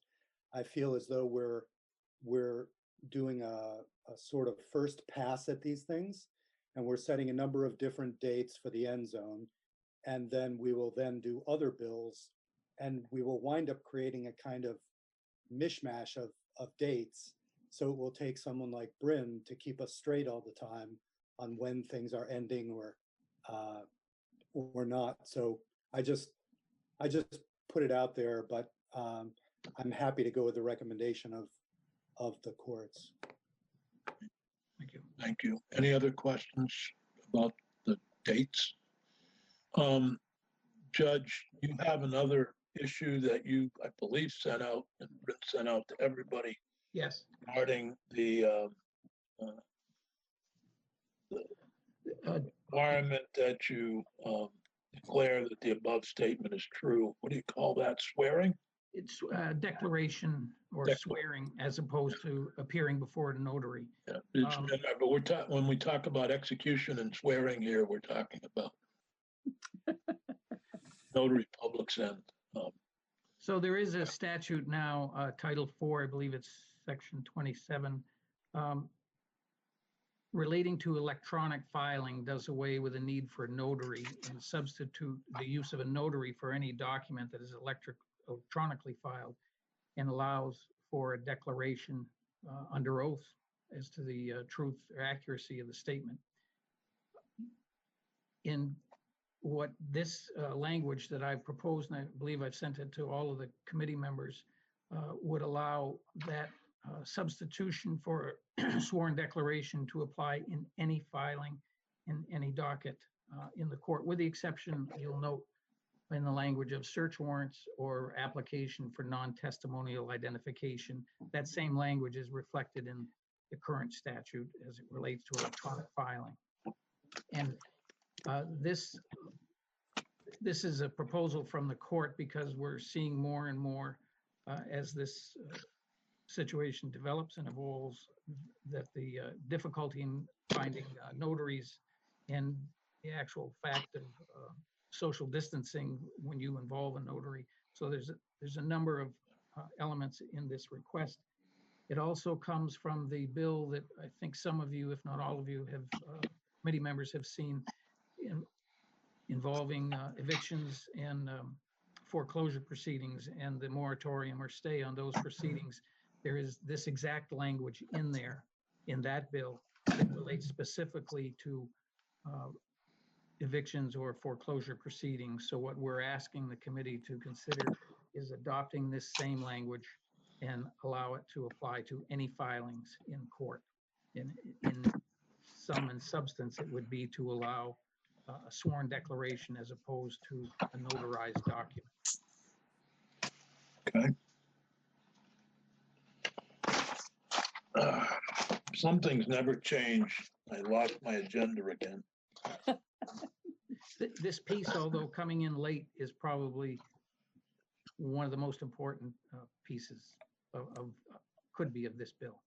S20: I feel as though we're doing a sort of first pass at these things, and we're setting a number of different dates for the end zone, and then we will then do other bills and we will wind up creating a kind of mishmash of dates. So it will take someone like Bryn to keep us straight all the time on when things are ending or not. So I just put it out there, but I'm happy to go with the recommendation of the courts.
S14: Thank you. Thank you. Any other questions about the dates? Judge, you have another issue that you, I believe, sent out to everybody
S15: Yes.
S14: regarding the requirement that you declare that the above statement is true. What do you call that? Swearing?
S15: It's a declaration or swearing as opposed to appearing before a notary.
S14: Yeah, but when we talk about execution and swearing here, we're talking about notary publics and.
S15: So there is a statute now, Title 4, I believe it's Section 27, relating to electronic filing, does away with the need for a notary and substitute the use of a notary for any document that is electronically filed, and allows for a declaration under oath as to the truth or accuracy of the statement. In what this language that I've proposed, and I believe I've sent it to all of the committee members, would allow that substitution for sworn declaration to apply in any filing, in any docket in the court, with the exception, you'll note, in the language of search warrants or application for non-testimonial identification. That same language is reflected in the current statute as it relates to electronic filing. And this is a proposal from the court because we're seeing more and more as this situation develops and evolves, that the difficulty in finding notaries and the actual fact of social distancing when you involve a notary. So there's a number of elements in this request. It also comes from the bill that I think some of you, if not all of you, have committee members have seen involving evictions and foreclosure proceedings and the moratorium or stay on those proceedings. There is this exact language in there, in that bill, that relates specifically to evictions or foreclosure proceedings. So what we're asking the committee to consider is adopting this same language and allow it to apply to any filings in court. In sum and substance, it would be to allow a sworn declaration as opposed to a notarized document.
S14: Okay. Some things never change. I lost my agenda again.
S15: This piece, although coming in late, is probably one of the most important pieces of could be of this bill.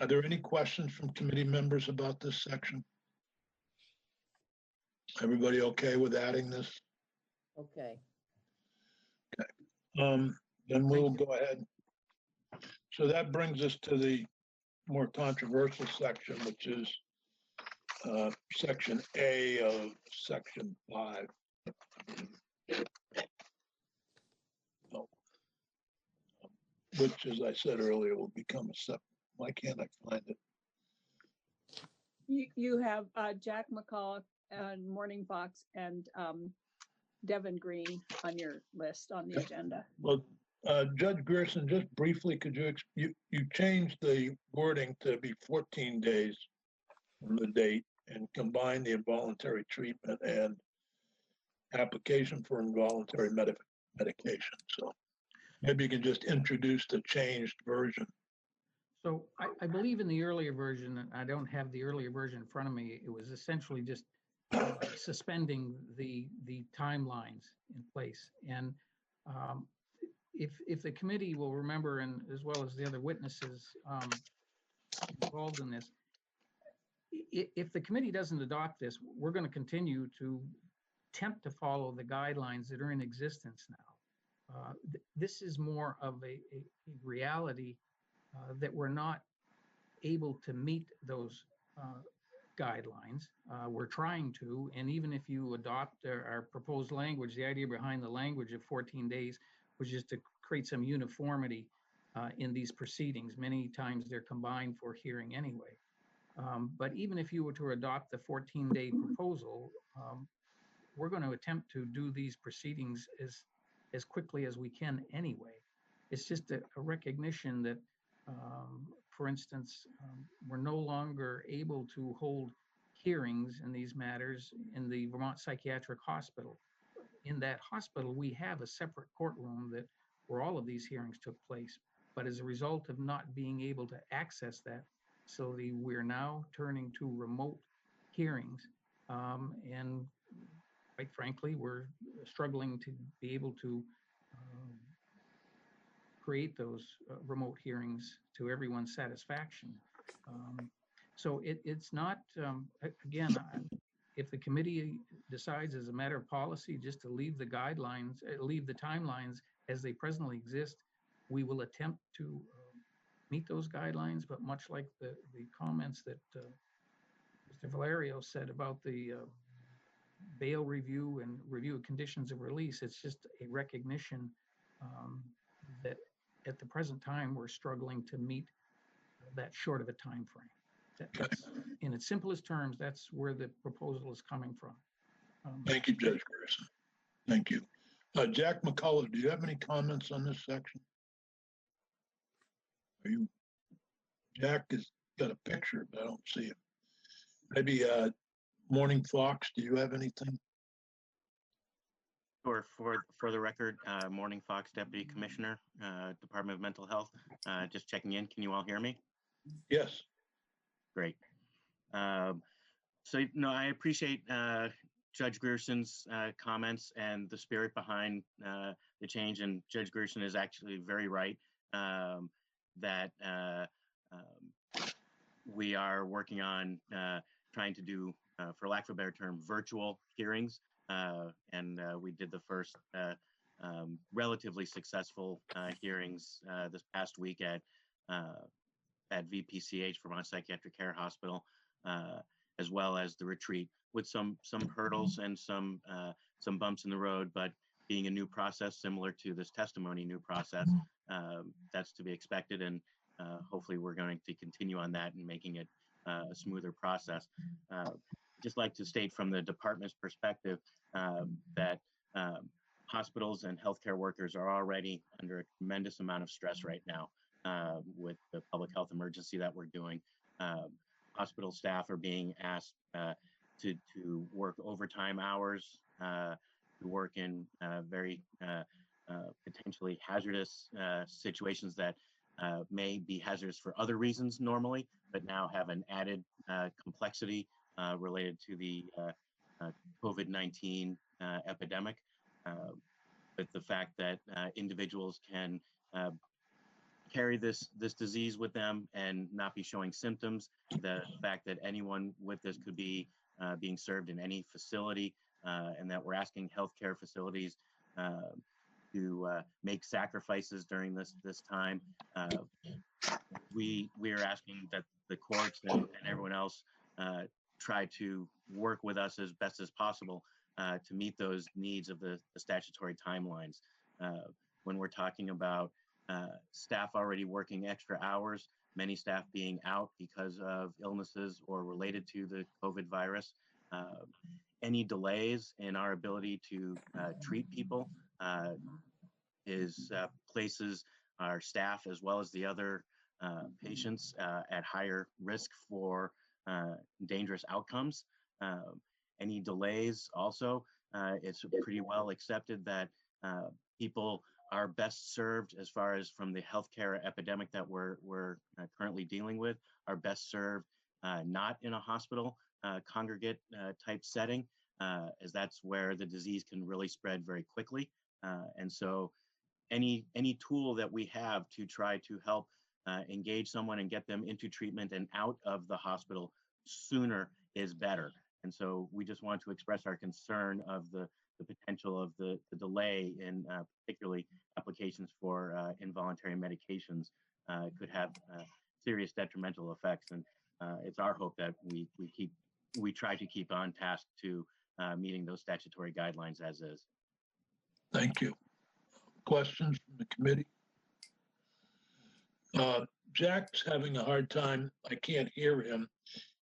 S14: Are there any questions from committee members about this section? Everybody okay with adding this?
S5: Okay.
S14: Then we'll go ahead. So that brings us to the more controversial section, which is section A of section 5. Which, as I said earlier, will become a separate. Why can't I find it?
S7: You have Jack McCall and Morning Fox and Devin Green on your list on the agenda.
S14: Well, Judge Gerson, just briefly, could you changed the wording to be 14 days from the date and combine the involuntary treatment and application for involuntary medication. So maybe you can just introduce the changed version.
S15: So I believe in the earlier version, and I don't have the earlier version in front of me, it was essentially just suspending the timelines in place. And if the committee will remember, and as well as the other witnesses involved in this, if the committee doesn't adopt this, we're going to continue to attempt to follow the guidelines that are in existence now. This is more of a reality that we're not able to meet those guidelines. We're trying to, and even if you adopt our proposed language, the idea behind the language of 14 days was just to create some uniformity in these proceedings. Many times they're combined for hearing anyway. But even if you were to adopt the 14-day proposal, we're going to attempt to do these proceedings as quickly as we can anyway. It's just a recognition that, for instance, we're no longer able to hold hearings in these matters in the Vermont Psychiatric Hospital. In that hospital, we have a separate courtroom where all of these hearings took place. But as a result of not being able to access that facility, we're now turning to remote hearings. And quite frankly, we're struggling to be able to create those remote hearings to everyone's satisfaction. So it's not, again, if the committee decides as a matter of policy just to leave the guidelines, leave the timelines as they presently exist, we will attempt to meet those guidelines. But much like the comments that Mr. Valerio said about the bail review and review of conditions of release, it's just a recognition that at the present time we're struggling to meet that short of a time frame. That's, in its simplest terms, that's where the proposal is coming from.
S14: Thank you, Judge Grierson. Thank you. Jack McCullough, do you have any comments on this section? Jack has got a picture, but I don't see it. Maybe Morning Fox, do you have anything?
S5: Sure. For the record, Morning Fox Deputy Commissioner, Department of Mental Health. Just checking in. Can you all hear me?
S14: Yes.
S5: Great. So, no, I appreciate Judge Grierson's comments and the spirit behind the change. And Judge Grierson is actually very right that we are working on trying to do, for lack of a better term, virtual hearings. And we did the first relatively successful hearings this past week at VPCH, Vermont Psychiatric Care Hospital, as well as the retreat, with some hurdles and some bumps in the road, but being a new process similar to this testimony new process, that's to be expected. And hopefully we're going to continue on that and making it a smoother process. Just like to state from the department's perspective that hospitals and healthcare workers are already under a tremendous amount of stress right now with the public health emergency that we're doing. Hospital staff are being asked to work overtime hours, to work in very potentially hazardous situations that may be hazardous for other reasons normally, but now have an added complexity related to the COVID-19 epidemic, with the fact that individuals can carry this disease with them and not be showing symptoms, the fact that anyone with this could be being served in any facility, and that we're asking healthcare facilities to make sacrifices during this time. We are asking that the courts and everyone else try to work with us as best as possible to meet those needs of the statutory timelines. When we're talking about staff already working extra hours, many staff being out because of illnesses or related to the COVID virus, any delays in our ability to treat people places our staff as well as the other patients at higher risk for dangerous outcomes. Any delays also, it's pretty well accepted that people are best served, as far as from the healthcare epidemic that we're currently dealing with, are best served not in a hospital congregate type setting, as that's where the disease can really spread very quickly. And so any tool that we have to try to help engage someone and get them into treatment and out of the hospital sooner is better. And so we just want to express our concern of the potential of the delay in particularly applications for involuntary medications could have serious detrimental effects. And it's our hope that we try to keep on task to meeting those statutory guidelines as is.
S14: Thank you. questions from the committee? Jack's having a hard time. I can't hear him.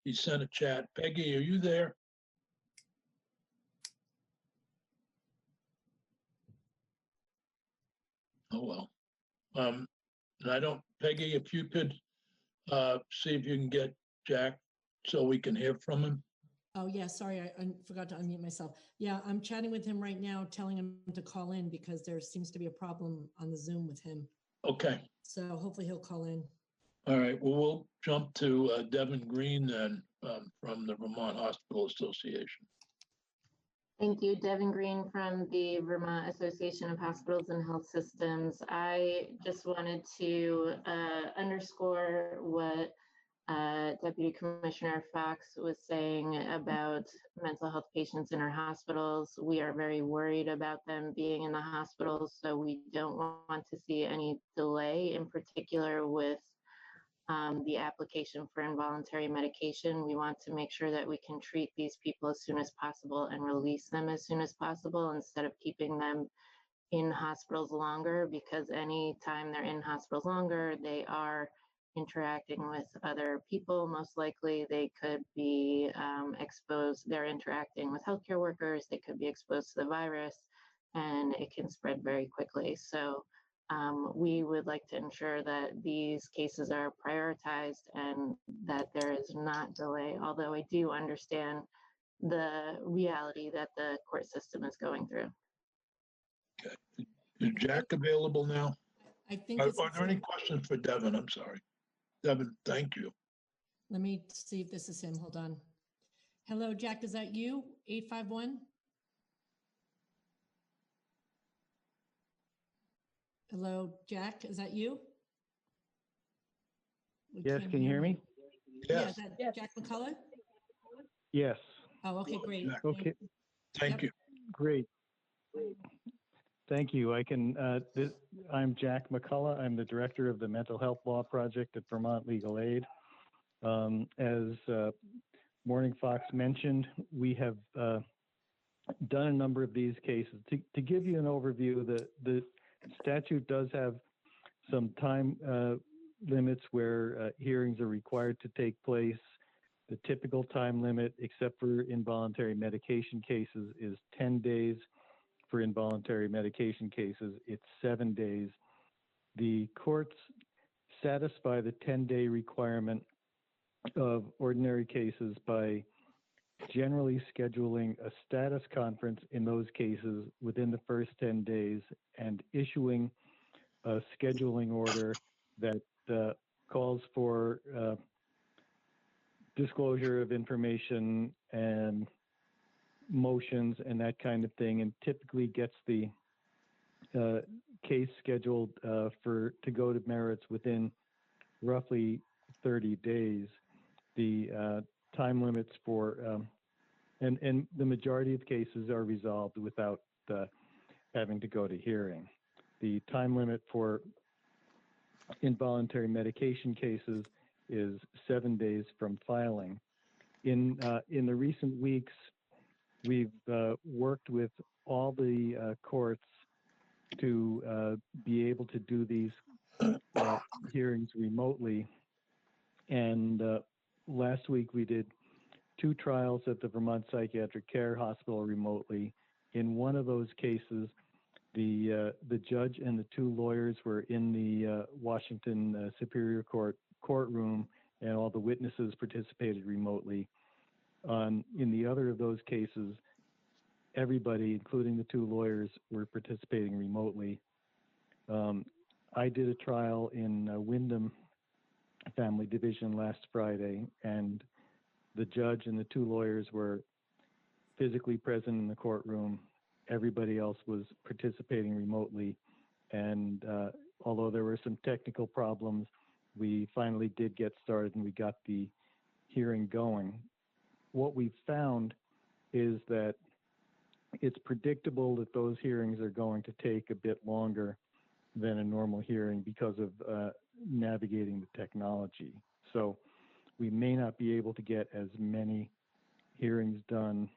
S14: He sent a chat. Peggy, are you there? Oh, well. And I don't, Peggy, if you could see if you can get Jack so we can hear from him.
S16: Oh, yeah, sorry, I forgot to unmute myself. Yeah, I'm chatting with him right now, telling him to call in because there seems to be a problem on the Zoom with him.
S14: Okay.
S16: So hopefully he'll call in.
S14: All right. Well, we'll jump to Devin Green then from the Vermont Hospital Association.
S21: Thank you, Devin Green from the Vermont Association of Hospitals and Health Systems. I just wanted to underscore what Deputy Commissioner Fox was saying about mental health patients in our hospitals. We are very worried about them being in the hospitals, so we don't want to see any delay, in particular with the application for involuntary medication. We want to make sure that we can treat these people as soon as possible and release them as soon as possible instead of keeping them in hospitals longer, because any time they're in hospitals longer, they are interacting with other people. Most likely they could be exposed, they're interacting with healthcare workers, they could be exposed to the virus, and it can spread very quickly. So we would like to ensure that these cases are prioritized and that there is not delay, although I do understand the reality that the court system is going through.
S14: Okay. Is Jack available now?
S16: I think
S14: Are there any questions for Devin? I'm sorry. Devin, thank you.
S16: Let me see if this is him. Hold on. Hello, Jack, is that you? 851? Hello, Jack, is that you?
S22: Yes, can you hear me?
S16: Yeah, is that Jack McCullough?
S22: Yes.
S16: Oh, okay, great.
S22: Okay.
S14: Thank you.
S22: Great. Thank you. I'm Jack McCullough. I'm the director of the Mental Health Law Project at Vermont Legal Aid. As Morning Fox mentioned, we have done a number of these cases. To give you an overview, the statute does have some time limits where hearings are required to take place. The typical time limit, except for involuntary medication cases, is 10 days. For involuntary medication cases, it's 7 days. The courts satisfy the 10-day requirement of ordinary cases by generally scheduling a status conference in those cases within the first 10 days and issuing a scheduling order that calls for disclosure of information and motions and that kind of thing, and typically gets the case scheduled to go to merits within roughly 30 days. The time limits for and the majority of cases are resolved without having to go to hearing. The time limit for involuntary medication cases is 7 days from filing. In the recent weeks, we've worked with all the courts to be able to do these hearings remotely. And last week we did 2 trials at the Vermont Psychiatric Care Hospital remotely. In one of those cases, the judge and the 2 lawyers were in the Washington Superior Court courtroom, and all the witnesses participated remotely. In the other of those cases, everybody, including the 2 lawyers, were participating remotely. I did a trial in Wyndham Family Division last Friday, and the judge and the 2 lawyers were physically present in the courtroom. Everybody else was participating remotely. And although there were some technical problems, we finally did get started and we got the hearing going. What we found is that it's predictable that those hearings are going to take a bit longer than a normal hearing because of navigating the technology. So we may not be able to get as many hearings done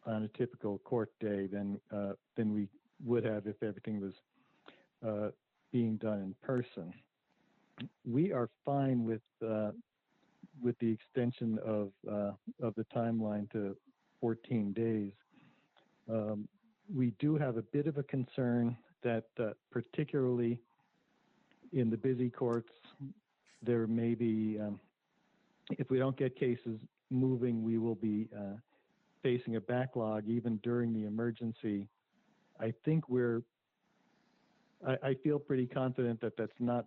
S22: on a typical court day than we would have if everything was being done in person. We are fine with the extension of the timeline to 14 days. We do have a bit of a concern that particularly in the busy courts, there may be, if we don't get cases moving, we will be facing a backlog even during the emergency. I think I feel pretty confident that that's not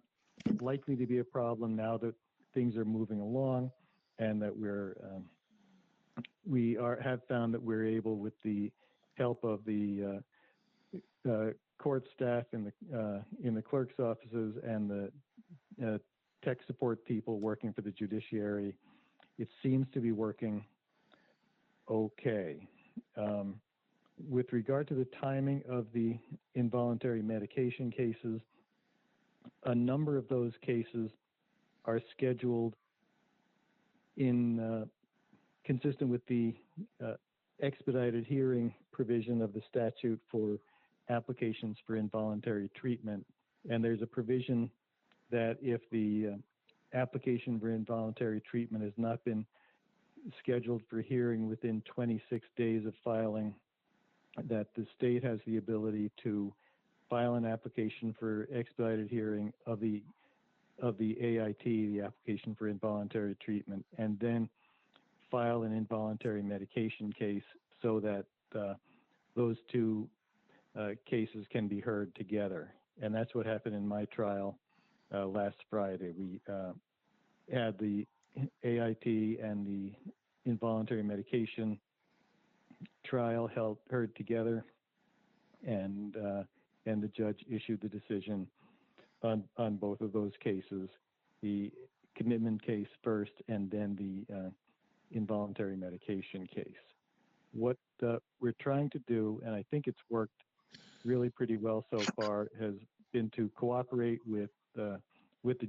S22: likely to be a problem now that things are moving along, and that we have found that we're able, with the help of the court staff in the clerk's offices and the tech support people working for the judiciary, it seems to be working okay. With regard to the timing of the involuntary medication cases, a number of those cases are scheduled in consistent with the expedited hearing provision of the statute for applications for involuntary treatment. And there's a provision that if the application for involuntary treatment has not been scheduled for hearing within 26 days of filing, that the state has the ability to file an application for expedited hearing of the AIT, the application for involuntary treatment, and then file an involuntary medication case so that those two cases can be heard together. And that's what happened in my trial last Friday. We had the AIT and the involuntary medication trial heard together, and the judge issued the decision on both of those cases, the commitment case first and then the involuntary medication case. What we're trying to do, and I think it's worked really pretty well so far, has been to cooperate with the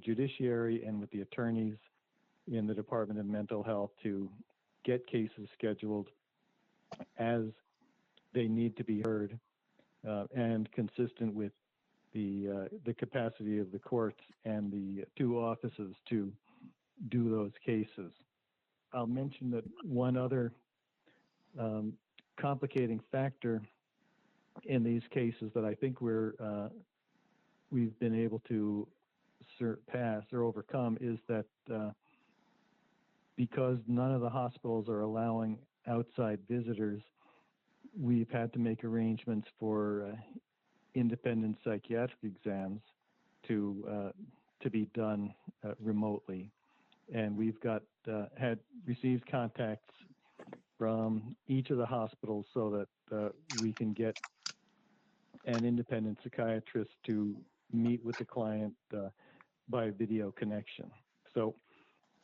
S22: judiciary and with the attorneys in the Department of Mental Health to get cases scheduled as they need to be heard, and consistent with the capacity of the courts and the two offices to do those cases. I'll mention that one other complicating factor in these cases that I think we've been able to surpass or overcome is that because none of the hospitals are allowing outside visitors, we've had to make arrangements for independent psychiatric exams to be done remotely, and we've received contacts from each of the hospitals so that we can get an independent psychiatrist to meet with the client by video connection. So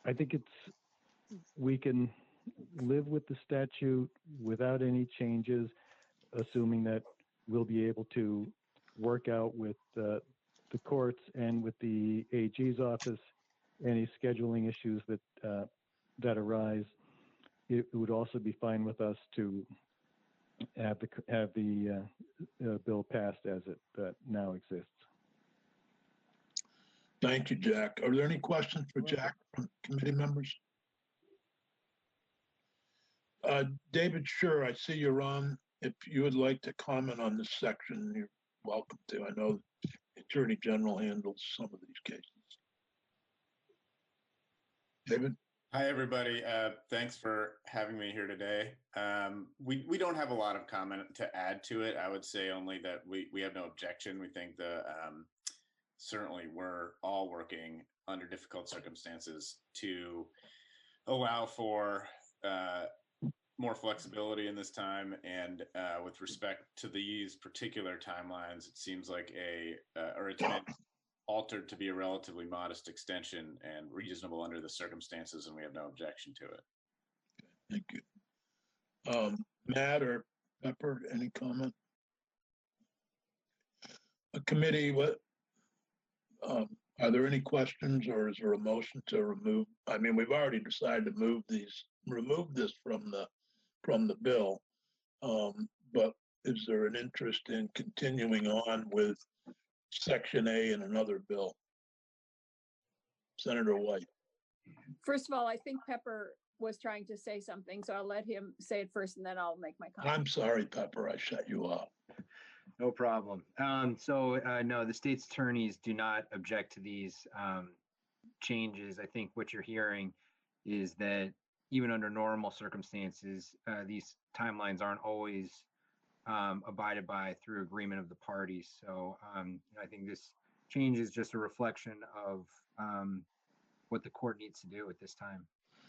S22: I think we can live with the statute without any changes, assuming that we'll be able to work out with the courts and with the AG's office any scheduling issues that arise. It would also be fine with us to have the bill passed as it now exists.
S14: Thank you, Jack. Are there any questions for Jack from committee members? David, sure, I see you're on. If you would like to comment on this section, you're welcome to. I know the Attorney General handles some of these cases. David?
S3: Hi, everybody. Thanks for having me here today. We don't have a lot of comment to add to it. I would say only that we have no objection. We think certainly we're all working under difficult circumstances to allow for more flexibility in this time. And with respect to these particular timelines, it seems like it's been altered to be a relatively modest extension and reasonable under the circumstances, and we have no objection to it.
S14: Thank you. Matt or Pepper, any comment? A committee, are there any questions, or is there a motion to remove? I mean, we've already decided to remove this from the bill, but is there an interest in continuing on with Section A in another bill. Senator White.
S7: First of all, I think Pepper was trying to say something, so I'll let him say it first and then I'll make my comment.
S14: I'm sorry, Pepper, I shut you off.
S9: No problem. No, the state's attorneys do not object to these changes. I think what you're hearing is that even under normal circumstances, these timelines aren't always abided by through agreement of the parties. So I think this change is just a reflection of what the court needs to do at this time.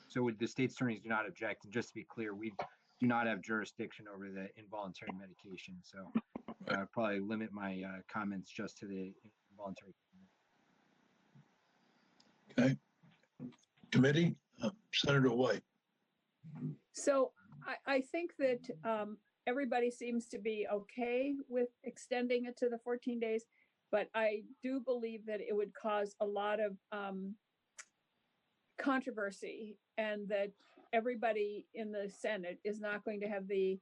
S9: So the state's attorneys do not object. And just to be clear, we do not have jurisdiction over the involuntary medication. So I'll probably limit my comments just to the involuntary.
S14: Okay. Committee, Senator White.
S7: So I think that everybody seems to be okay with extending it to the 14 days, but I do believe that it would cause a lot of controversy and that everybody in the Senate is not going to have the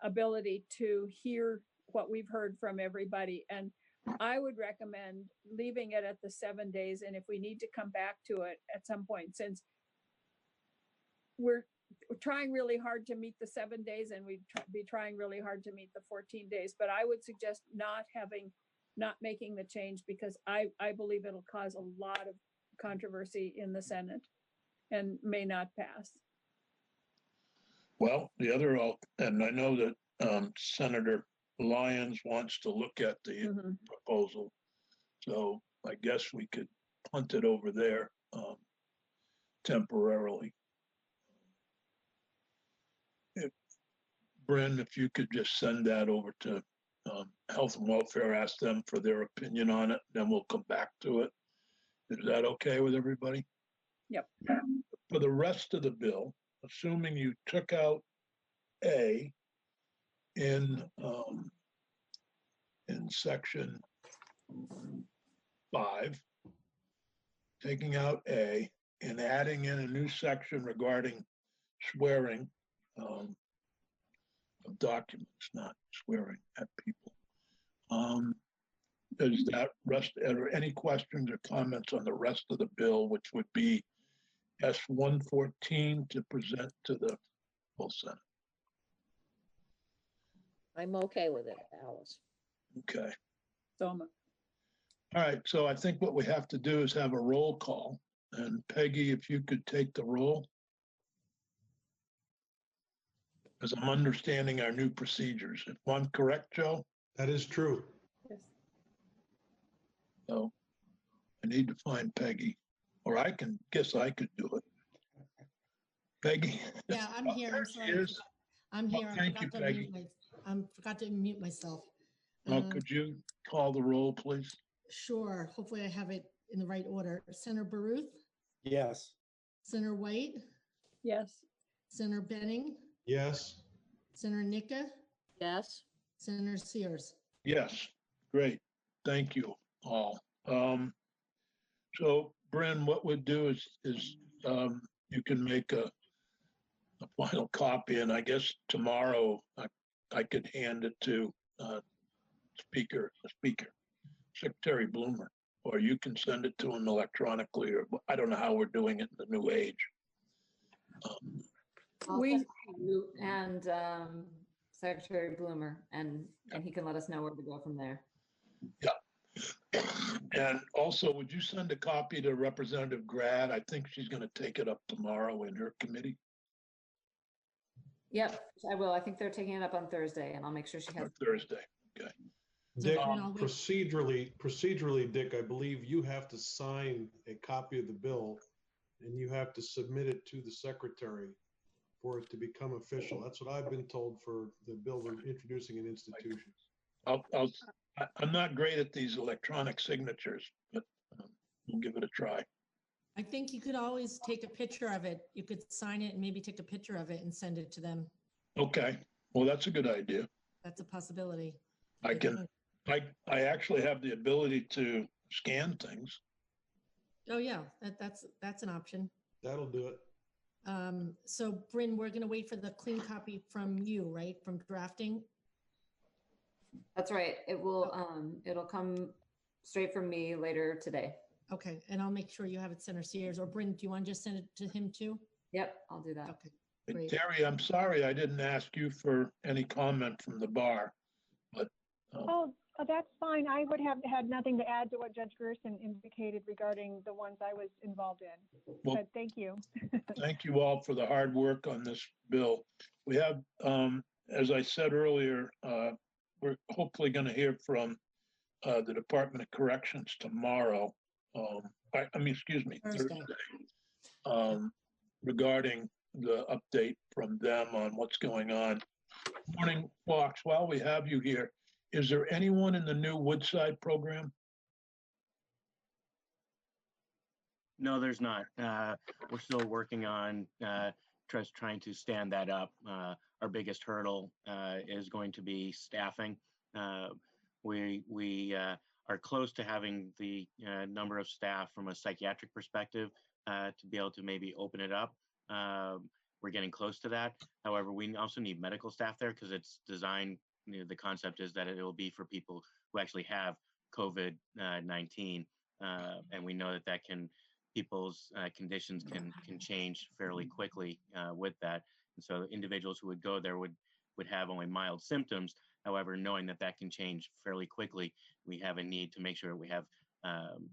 S7: ability to hear what we've heard from everybody. And I would recommend leaving it at the 7 days. And if we need to come back to it at some point, since we're trying really hard to meet the 7 days and we'd be trying really hard to meet the 14 days, but I would suggest not making the change because I believe it'll cause a lot of controversy in the Senate and may not pass.
S14: Well, the other, and I know that Senator Lyons wants to look at the proposal. So I guess we could punt it over there temporarily. Bryn, if you could just send that over to Health and Welfare, ask them for their opinion on it, then we'll come back to it. Is that okay with everybody?
S7: Yep.
S14: For the rest of the bill, assuming you took out A in section 5, taking out A and adding in a new section regarding swearing of documents, not swearing at people. Does that rest, are there any questions or comments on the rest of the bill, which would be S-114 to present to the full Senate?
S12: I'm okay with it, Alice.
S14: Okay.
S7: Soma.
S14: All right, so I think what we have to do is have a roll call. And Peggy, if you could take the roll. As I'm understanding our new procedures. If I'm correct, Joe?
S1: That is true.
S7: Yes.
S14: So I need to find Peggy, or I could do it. Peggy?
S16: Yeah, I'm here. I'm sorry. I'm here.
S14: Thank you, Peggy.
S16: I forgot to mute myself.
S14: Could you call the roll, please?
S16: Sure. Hopefully I have it in the right order. Senator Baruth?
S20: Yes.
S16: Senator White?
S7: Yes.
S16: Senator Benning?
S1: Yes.
S16: Senator Nika?
S12: Yes.
S16: Senator Sears?
S14: Yes, great. Thank you all. So Bryn, what we'll do is you can make a final copy, and I guess tomorrow I could hand it to Secretary Bloomer, or you can send it to him electronically, or I don't know how we're doing it in the new age.
S19: And Secretary Bloomer, and he can let us know where to go from there.
S14: Yeah. And also, would you send a copy to Representative Bratt? I think she's going to take it up tomorrow in her committee.
S19: Yep, I will. I think they're taking it up on Thursday, and I'll make sure she has.
S14: Thursday, okay.
S1: Dick, procedurally, Dick, I believe you have to sign a copy of the bill and you have to submit it to the secretary for it to become official. That's what I've been told for the bill we're introducing in institutions.
S14: I'm not great at these electronic signatures, but we'll give it a try.
S16: I think you could always take a picture of it. You could sign it and maybe take a picture of it and send it to them.
S14: Okay, well, that's a good idea.
S16: That's a possibility.
S14: I actually have the ability to scan things.
S16: Oh yeah, that's an option.
S1: That'll do it.
S16: So Bryn, we're gonna wait for the clean copy from you, right? From drafting?
S19: That's right. It will, it'll come straight from me later today.
S16: Okay, and I'll make sure you have it sent to Sears, or Bryn, do you want to just send it to him too?
S19: Yep, I'll do that.
S16: Okay,
S14: Hey,
S16: great.
S14: Terry, I'm sorry I didn't ask you for any comment from the bar, but
S2: Oh, that's fine. I would have had nothing to add to what Judge Gerson indicated regarding the ones I was involved in.
S14: Well,
S2: But thank you.
S14: thank you all for the hard work on this bill. We have, as I said earlier, we're hopefully going to hear from the Department of Corrections tomorrow. I mean, excuse me, Thursday, regarding the update from them on what's going on. Morning, Fox, while we have you here, is there anyone in the new Woodside program?
S5: No, there's not. We're still working on just trying to stand that up. Our biggest hurdle is going to be staffing. We are close to having the number of staff from a psychiatric perspective to be able to maybe open it up. We're getting close to that. However, we also need medical staff there because it's designed, the concept is that it will be for people who actually have COVID-19. And we know that people's conditions can change fairly quickly with that. And so individuals who would go there would have only mild symptoms. However, knowing that can change fairly quickly, we have a need to make sure we have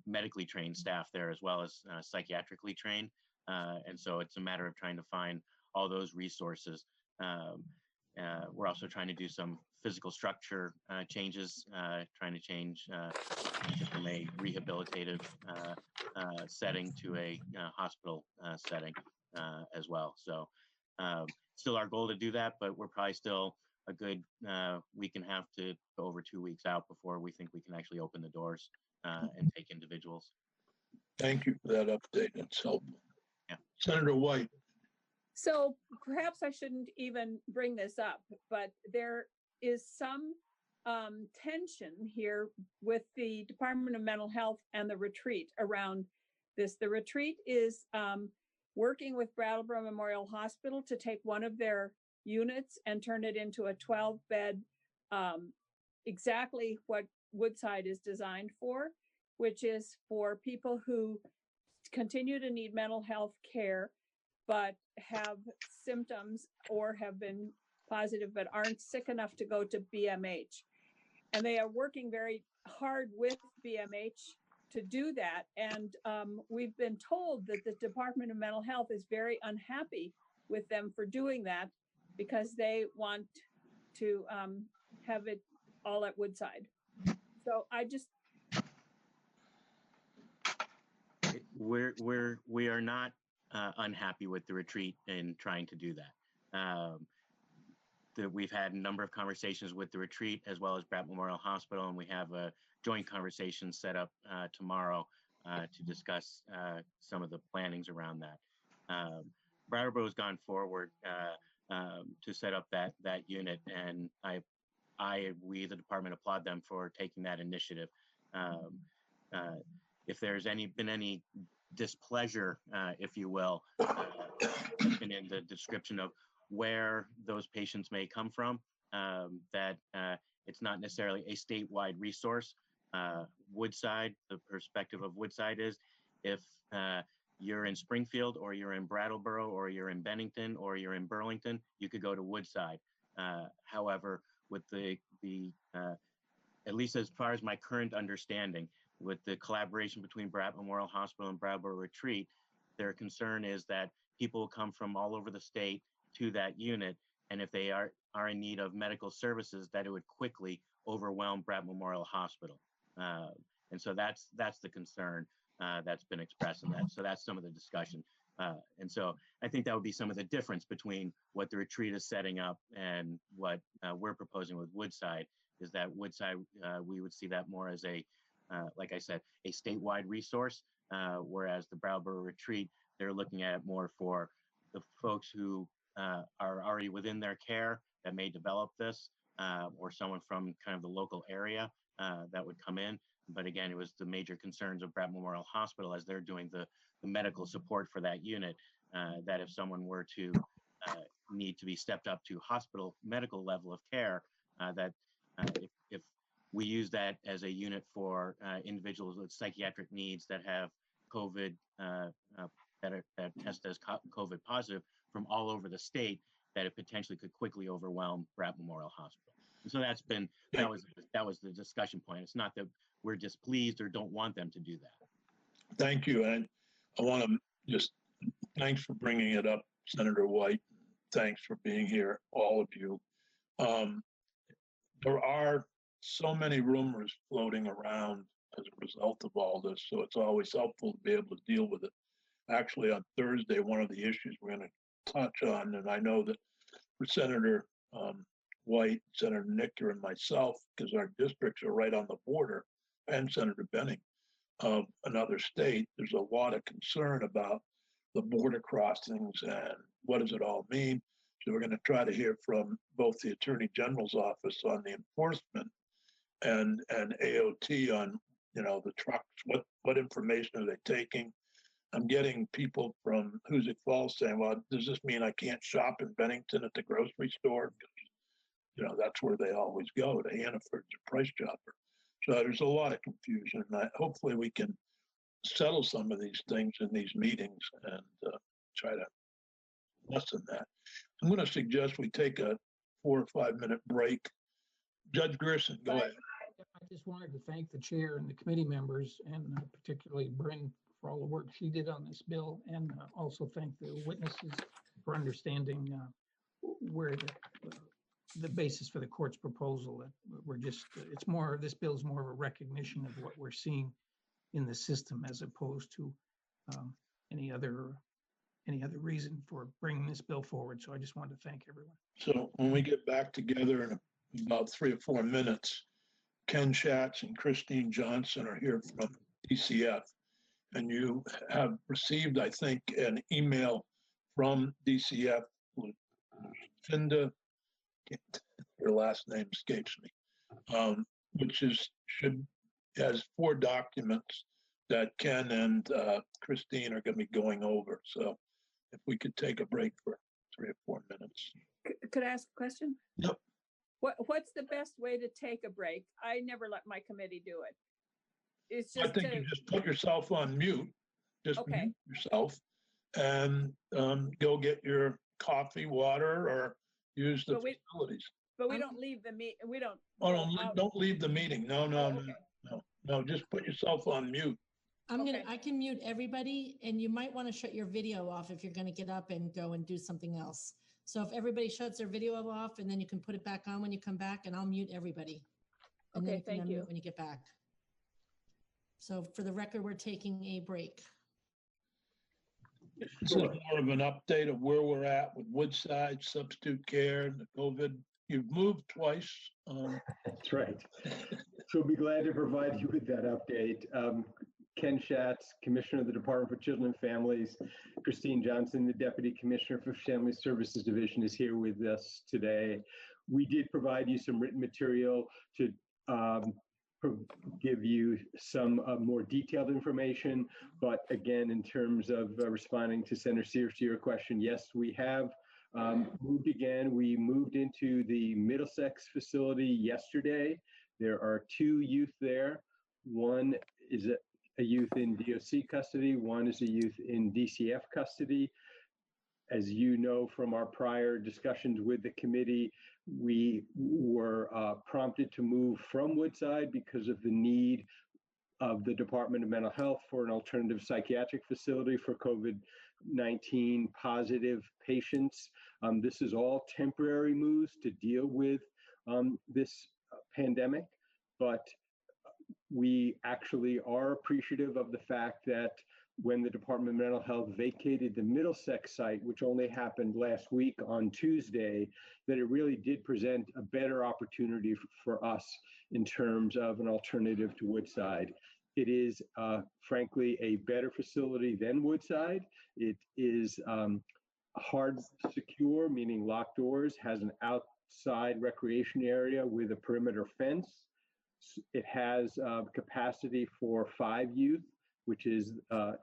S5: medically trained staff there as well as psychiatrically trained. And so it's a matter of trying to find all those resources. We're also trying to do some physical structure changes, trying to change from a rehabilitative setting to a hospital setting as well. So still our goal to do that, but we're probably still a good week and a half to over 2 weeks out before we think we can actually open the doors and take individuals.
S14: Thank you for that update. That's helpful.
S5: Yeah.
S14: Senator White.
S7: So perhaps I shouldn't even bring this up, but there is some tension here with the Department of Mental Health and the retreat around this. The retreat is working with Brattleboro Memorial Hospital to take one of their units and turn it into a 12-bed, exactly what Woodside is designed for, which is for people who continue to need mental health care, but have symptoms or have been positive, but aren't sick enough to go to BMH. And they are working very hard with BMH to do that. And we've been told that the Department of Mental Health is very unhappy with them for doing that because they want to have it all at Woodside. So
S5: we are not unhappy with the retreat in trying to do that. We've had a number of conversations with the retreat as well as Bratt Memorial Hospital, and we have a joint conversation set up tomorrow to discuss some of the plannings around that. Brattleboro has gone forward to set up that unit, and we, the department, applaud them for taking that initiative. If there's been any displeasure, if you will, and in the description of where those patients may come from, that it's not necessarily a statewide resource. Woodside, the perspective of Woodside is if you're in Springfield or you're in Brattleboro or you're in Bennington or you're in Burlington, you could go to Woodside. However, with the at least as far as my current understanding, with the collaboration between Bratt Memorial Hospital and Brattleboro Retreat, their concern is that people come from all over the state to that unit, and if they are in need of medical services, that it would quickly overwhelm Bratt Memorial Hospital. And so that's the concern that's been expressed in that. So that's some of the discussion. And so I think that would be some of the difference between what the retreat is setting up and what we're proposing with Woodside, is that Woodside, we would see that more as like I said, a statewide resource, whereas the Brattleboro Retreat, they're looking at it more for the folks who are already within their care that may develop this, or someone from kind of the local area that would come in. But again, it was the major concerns of Bratt Memorial Hospital as they're doing the medical support for that unit, that if someone were to need to be stepped up to hospital medical level of care, that if we use that as a unit for individuals with psychiatric needs that have COVID, that test as COVID positive from all over the state, that it potentially could quickly overwhelm Bratt Memorial Hospital. And so that was the discussion point. It's not that we're displeased or don't want them to do that.
S14: Thank you. And I want to just, thanks for bringing it up, Senator White. Thanks for being here, all of you. There are so many rumors floating around as a result of all this, so it's always helpful to be able to deal with it. Actually, on Thursday, one of the issues we're going to touch on, and I know that for Senator White, Senator Nicker, and myself, because our districts are right on the border, and Senator Benning of another state, there's a lot of concern about the border crossings and what does it all mean. So we're going to try to hear from both the Attorney General's office on the enforcement and AOT on, you know, the trucks, what information are they taking? I'm getting people from Hoosick Falls saying, well, does this mean I can't shop in Bennington at the grocery store? Because, you know, that's where they always go, to Hannaford's or Price Chopper. So there's a lot of confusion. Hopefully we can settle some of these things in these meetings and try to lessen that. I'm going to suggest we take a 4 or 5 minute break. Judge Gerson, go ahead.
S15: I just wanted to thank the chair and the committee members, and particularly Bryn for all the work she did on this bill, and also thank the witnesses for understanding where the basis for the court's proposal. That we're just, it's more, this bill is more of a recognition of what we're seeing in the system as opposed to any other reason for bringing this bill forward. So I just wanted to thank everyone.
S14: So when we get back together in about 3 or 4 minutes, Ken Schatz and Christine Johnson are here from DCF. And you have received, I think, an email from DCF, Lucinda, her last name escapes me, which has 4 documents that Ken and Christine are going to be going over. So if we could take a break for 3 or 4 minutes.
S7: Could I ask a question?
S14: Yep.
S7: What's the best way to take a break? I never let my committee do it. It's just
S14: I think you just put yourself on mute, just mute yourself, and go get your coffee, water, or use the facilities.
S7: But we don't leave the meet. We don't.
S14: Oh, no, don't leave the meeting. No, just put yourself on mute.
S16: I can mute everybody, and you might want to shut your video off if you're going to get up and go and do something else. So if everybody shuts their video off, and then you can put it back on when you come back, and I'll mute everybody. And then you can unmute when you get back. So for the record, we're taking a break.
S14: This is more of an update of where we're at with Woodside, substitute care, the COVID. You've moved twice.
S9: That's right. So we'll be glad to provide you with that update. Ken Schatz, Commissioner of the Department for Children and Families. Christine Johnson, the Deputy Commissioner for Family Services Division, is here with us today. We did provide you some written material to give you some more detailed information. But again, in terms of responding to Senator Sears to your question, yes, we have moved again. We moved into the Middlesex facility yesterday. There are 2 youth there. One is a youth in DOC custody. One is a youth in DCF custody. As you know from our prior discussions with the committee, we were prompted to move from Woodside because of the need of the Department of Mental Health for an alternative psychiatric facility for COVID-19 positive patients. This is all temporary moves to deal with this pandemic, but we actually are appreciative of the fact that when the Department of Mental Health vacated the Middlesex site, which only happened last week on Tuesday, that it really did present a better opportunity for us in terms of an alternative to Woodside. It is, frankly, a better facility than Woodside. It is hard secure, meaning locked doors, has an outside recreation area with a perimeter fence. It has capacity for 5 youth, which is,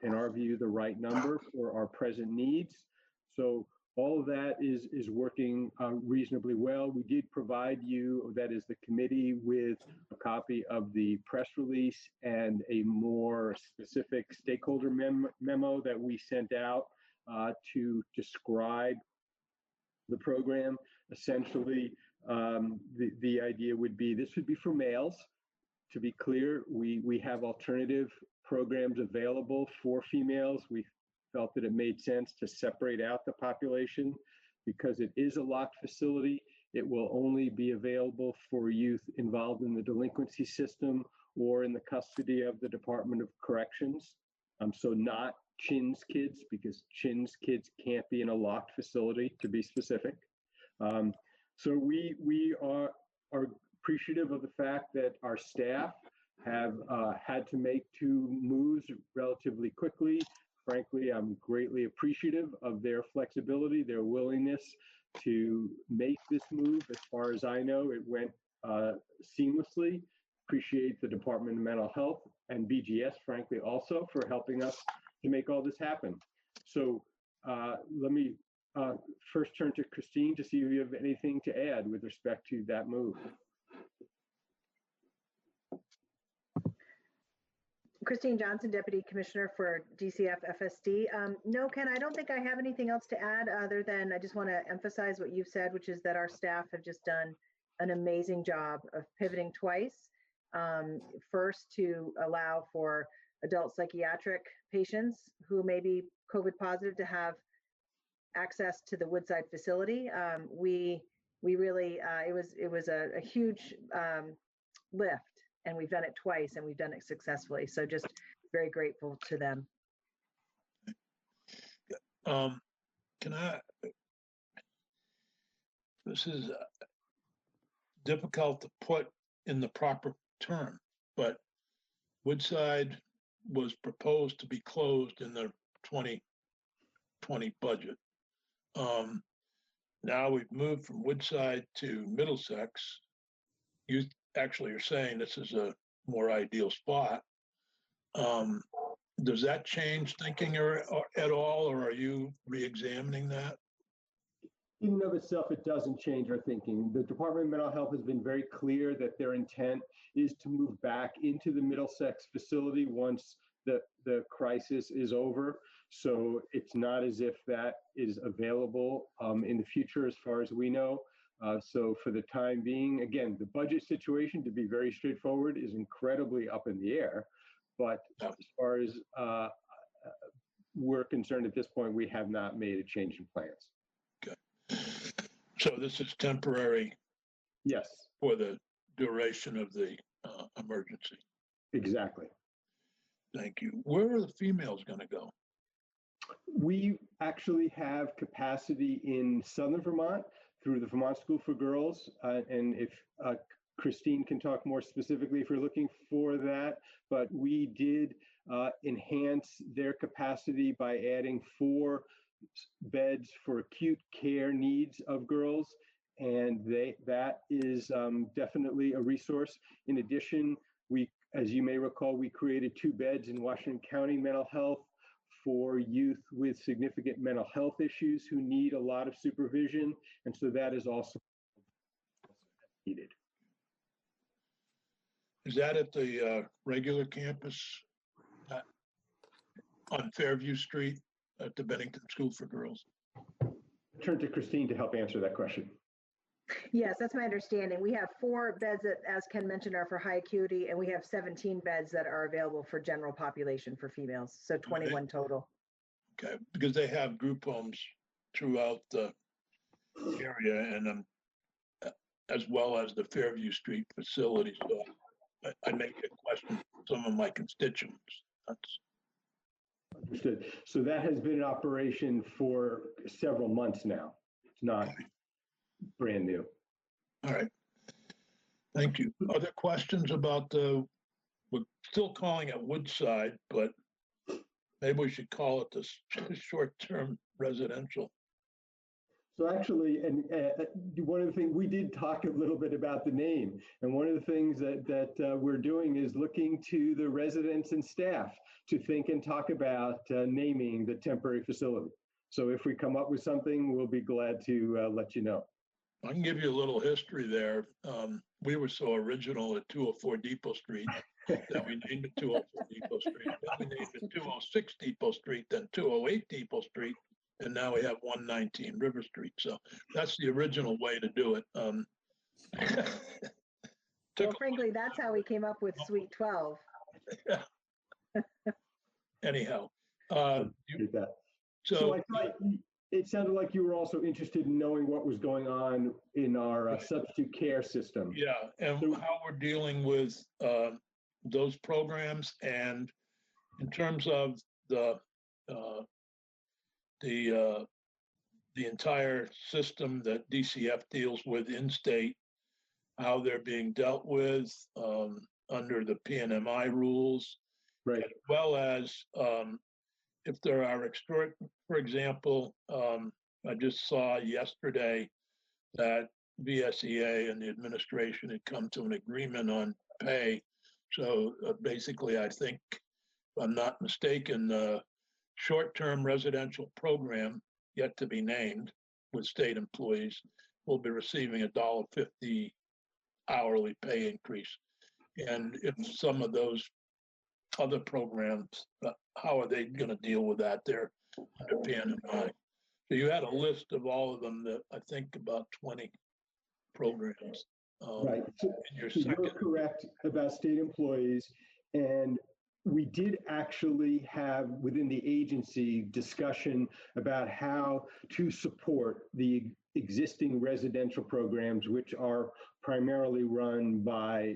S9: in our view, the right number for our present needs. So
S10: all of that is working reasonably well. We did provide you, that is the committee, with a copy of the press release and a more specific stakeholder memo that we sent out to describe the program. Essentially, the idea would be this would be for males. To be clear, we have alternative programs available for females. We felt that it made sense to separate out the population because it is a locked facility. It will only be available for youth involved in the delinquency system or in the custody of the Department of Corrections. So not CHIN's kids, because CHIN's kids can't be in a locked facility, to be specific. So we are appreciative of the fact that our staff have had to make 2 moves relatively quickly. Frankly, I'm greatly appreciative of their flexibility, their willingness to make this move. As far as I know, it went seamlessly. Appreciate the Department of Mental Health and BGS, frankly, also for helping us to make all this happen. So let me first turn to Christine to see if you have anything to add with respect to that move.
S13: Christine Johnson, Deputy Commissioner for DCF FSD. No, Ken, I don't think I have anything else to add other than I just want to emphasize what you've said, which is that our staff have just done an amazing job of pivoting twice. First, to allow for adult psychiatric patients who may be COVID positive to have access to the Woodside facility. We really, it was a huge lift. And we've done it twice and we've done it successfully. So just very grateful to them.
S14: This is difficult to put in the proper term, but Woodside was proposed to be closed in the 2020 budget. Now we've moved from Woodside to Middlesex. You actually are saying this is a more ideal spot. Does that change thinking or at all, or are you re-examining that?
S10: In and of itself, it doesn't change our thinking. The Department of Mental Health has been very clear that their intent is to move back into the Middlesex facility once the crisis is over. So it's not as if that is available in the future as far as we know. So for the time being, again, the budget situation, to be very straightforward, is incredibly up in the air. But as far as we're concerned at this point, we have not made a change in plans.
S14: Okay. So this is temporary?
S10: Yes.
S14: For the duration of the emergency?
S10: Exactly.
S14: Thank you. Where are the females going to go?
S10: We actually have capacity in Southern Vermont through the Vermont School for Girls. And if Christine can talk more specifically if you're looking for that, but we did enhance their capacity by adding 4 beds for acute care needs of girls. And that is definitely a resource. In addition, as you may recall, we created 2 beds in Washington County Mental Health for youth with significant mental health issues who need a lot of supervision. And so that is also needed.
S14: Is that at the regular campus on Fairview Street at the Bennington School for Girls?
S10: Turn to Christine to help answer that question.
S13: Yes, that's my understanding. We have 4 beds that, as Ken mentioned, are for high acuity, and we have 17 beds that are available for general population for females. So 21 total.
S14: Okay, because they have group homes throughout the area and as well as the Fairview Street facility. So I make a question some of my constituents. That's
S10: understood. So that has been in operation for several months now. It's not brand new.
S14: All right. Thank you. Other questions about we're still calling it Woodside, but maybe we should call it the short-term residential.
S10: So actually, and one of the things, we did talk a little bit about the name, and one of the things that we're doing is looking to the residents and staff to think and talk about naming the temporary facility. So if we come up with something, we'll be glad to let you know.
S14: I can give you a little history there. We were so original at 204 Depot Street that we named it 204 Depot Street. Then we named it 206 Depot Street, then 208 Depot Street, and now we have 119 River Street. So that's the original way to do it.
S13: Well, frankly, that's how we came up with Suite 12.
S14: Anyhow,
S10: so I thought it sounded like you were also interested in knowing what was going on in our substitute care system.
S14: Yeah, and how we're dealing with those programs, and in terms of the entire system that DCF deals with in state, how they're being dealt with under the PNMI rules,
S10: right,
S14: as well as if there are for example, I just saw yesterday that VSEA and the administration had come to an agreement on pay. So basically, I think, if I'm not mistaken, the short-term residential program, yet to be named, with state employees, will be receiving a $1.50 hourly pay increase. And if some of those other programs, how are they going to deal with that there under PNMI? So you had a list of all of them, that I think about 20 programs.
S10: Right. So you're correct about state employees. And we did actually have within the agency discussion about how to support the existing residential programs, which are primarily run by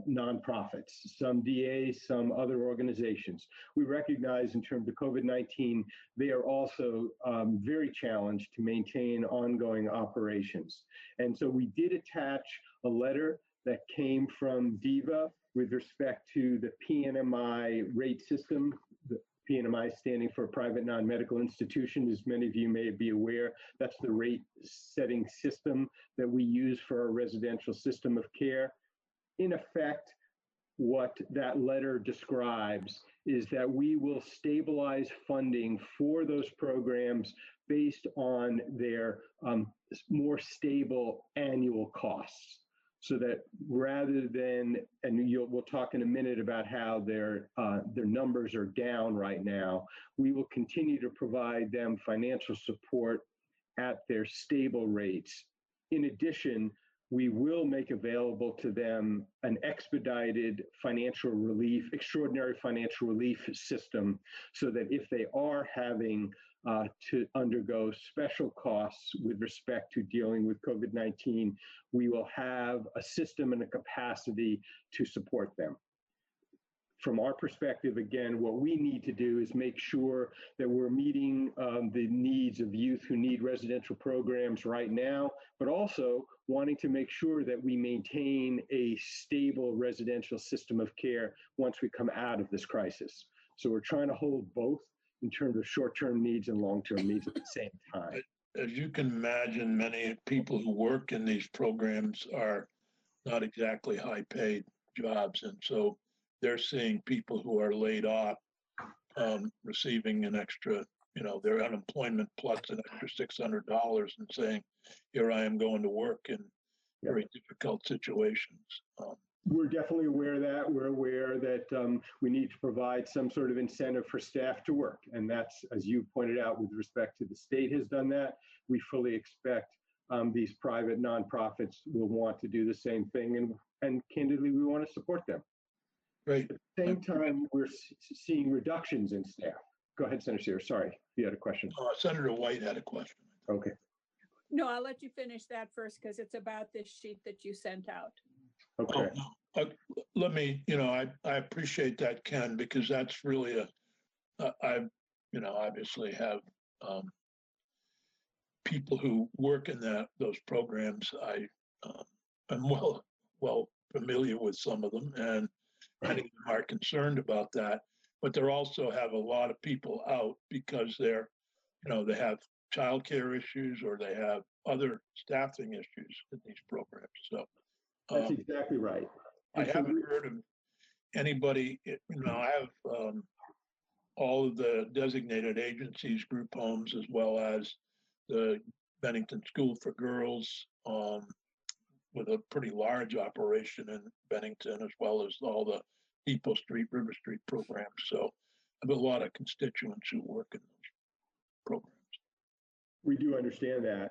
S10: nonprofits, some DAs, some other organizations. We recognize in terms of COVID-19, they are also very challenged to maintain ongoing operations. And so we did attach a letter that came from DEVA with respect to the PNMI rate system. The PNMI standing for Private Non-Medical Institution, as many of you may be aware, that's the rate setting system that we use for our residential system of care. In effect, what that letter describes is that we will stabilize funding for those programs based on their more stable annual costs. So that rather than, and we'll talk in a minute about how their numbers are down right now, we will continue to provide them financial support at their stable rates. In addition, we will make available to them an expedited financial relief, extraordinary financial relief system, so that if they are having to undergo special costs with respect to dealing with COVID-19, we will have a system and a capacity to support them. From our perspective, again, what we need to do is make sure that we're meeting the needs of youth who need residential programs right now, but also wanting to make sure that we maintain a stable residential system of care once we come out of this crisis. So we're trying to hold both in terms of short-term needs and long-term needs at the same time.
S14: As you can imagine, many people who work in these programs are not exactly high-paid jobs. And so they're seeing people who are laid off receiving an extra, their unemployment plus an extra $600 and saying, here I am going to work in very difficult situations.
S10: We're definitely aware of that. We're aware that we need to provide some sort of incentive for staff to work. And that's, as you pointed out, with respect to the state has done that. We fully expect these private nonprofits will want to do the same thing. And candidly, we want to support them.
S14: Right.
S10: At the same time, we're seeing reductions in staff. Go ahead, Senator Sears. Sorry, you had a question.
S14: Senator White had a question.
S10: Okay.
S7: No, I'll let you finish that first because it's about this sheet that you sent out.
S10: Okay.
S14: Let me, I appreciate that, Ken, because that's really I obviously have people who work in those programs. I'm well familiar with some of them, and many of them are concerned about that. But they also have a lot of people out because they have childcare issues or they have other staffing issues in these programs. So
S10: that's exactly right.
S14: I haven't heard of anybody. I have all of the designated agencies, group homes, as well as the Bennington School for Girls, with a pretty large operation in Bennington, as well as all the Depot Street, River Street programs. So I have a lot of constituents who work in those programs.
S10: We do understand that.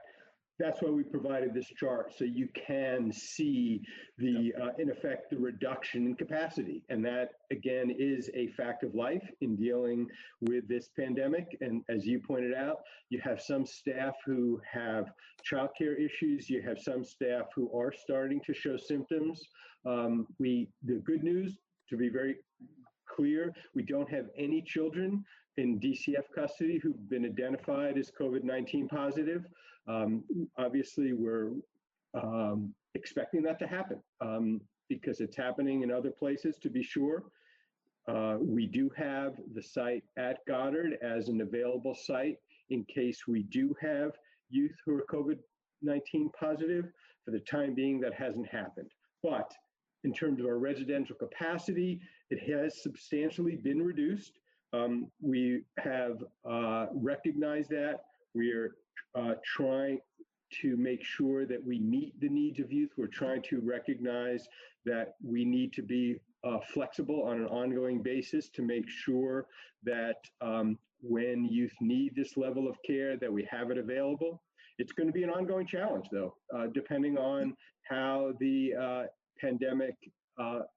S10: That's why we provided this chart, so you can see the, in effect, the reduction in capacity. And that, again, is a fact of life in dealing with this pandemic. And as you pointed out, you have some staff who have childcare issues. You have some staff who are starting to show symptoms. The good news, to be very clear, we don't have any children in DCF custody who've been identified as COVID-19 positive. Obviously, we're expecting that to happen because it's happening in other places, to be sure. We do have the site at Goddard as an available site in case we do have youth who are COVID-19 positive. For the time being, that hasn't happened. But in terms of our residential capacity, it has substantially been reduced. We have recognized that. We are trying to make sure that we meet the needs of youth. We're trying to recognize that we need to be flexible on an ongoing basis to make sure that when youth need this level of care, that we have it available. It's going to be an ongoing challenge, though, depending on how the pandemic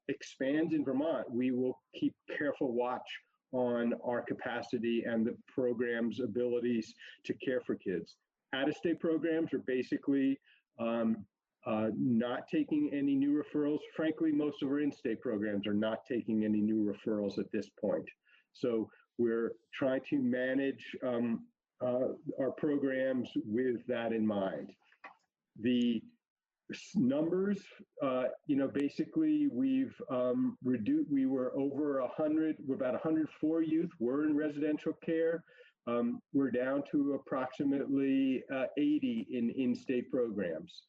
S10: expands in Vermont. We will keep careful watch on our capacity and the program's abilities to care for kids. Out-of-state programs are basically not taking any new referrals. Frankly, most of our in-state programs are not taking any new referrals at this point. So we're trying to manage our programs with that in mind. The numbers, basically we've reduced, we were over 100, we're about 104 youth were in residential care. We're down to approximately 80 in in-state programs,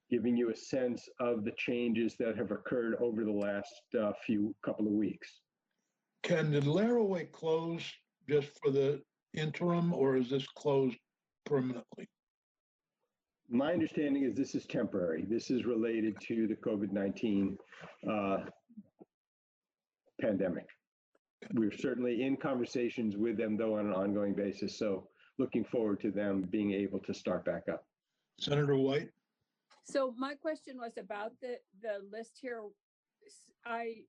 S10: giving you a sense of the changes that have occurred over the last couple of weeks.
S14: Can the Laraway close just for the interim, or is this closed permanently?
S10: My understanding is this is temporary. This is related to the COVID-19 pandemic. We're certainly in conversations with them, though, on an ongoing basis. So looking forward to them being able to start back up.
S14: Senator White?
S7: So my question was about the list here.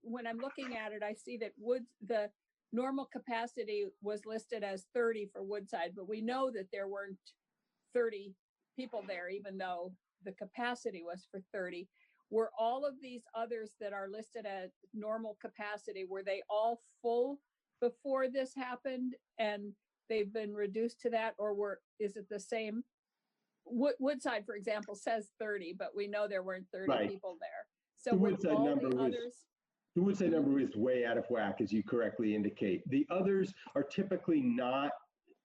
S7: When I'm looking at it, I see that the normal capacity was listed as 30 for Woodside, but we know that there weren't 30 people there, even though the capacity was for 30. Were all of these others that are listed as normal capacity, were they all full before this happened and they've been reduced to that, or is it the same? Woodside, for example, says 30, but we know there weren't 30
S10: right.
S7: people there. So
S10: the Woodside number the Woodside number is way out of whack, as you correctly indicate. The others are typically not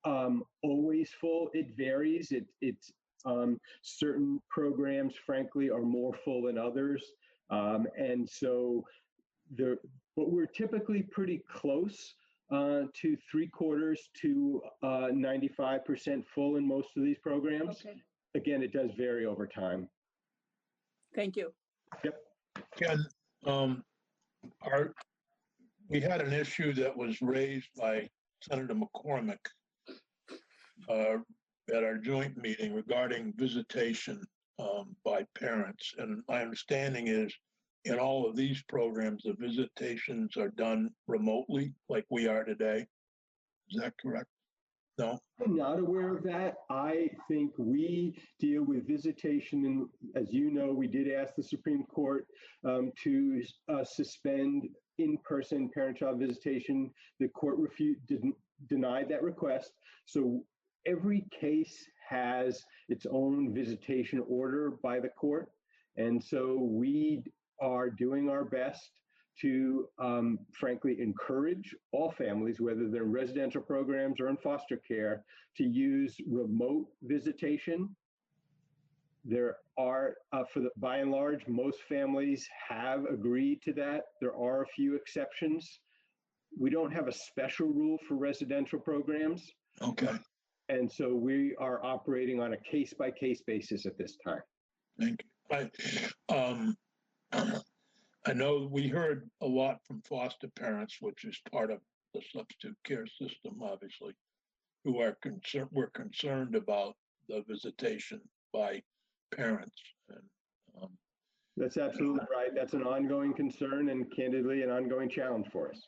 S10: always full. It varies. It's certain programs, frankly, are more full than others. And so but we're typically pretty close to 3/4 to 95% full in most of these programs.
S7: Okay.
S10: Again, it does vary over time.
S7: Thank you.
S10: Yep.
S14: Ken, we had an issue that was raised by Senator McCormick at our joint meeting regarding visitation by parents. And my understanding is in all of these programs, the visitations are done remotely like we are today. Is that correct? No?
S10: I'm not aware of that. I think we deal with visitation, and as you know, we did ask the Supreme Court to suspend in-person parent-child visitation. The court denied that request. So every case has its own visitation order by the court. And so we are doing our best to, frankly, encourage all families, whether they're in residential programs or in foster care, to use remote visitation. There are, by and large, most families have agreed to that. There are a few exceptions. we don't have a special rule for residential programs.
S14: Okay,
S10: And so we are operating on a case-by-case basis at this time.
S14: thank you. I know we heard a lot from foster parents, which is part of the substitute care system, obviously, who are concerned, we're concerned about the visitation by parents. And
S10: That's absolutely right. That's an ongoing concern and candidly an ongoing challenge for us.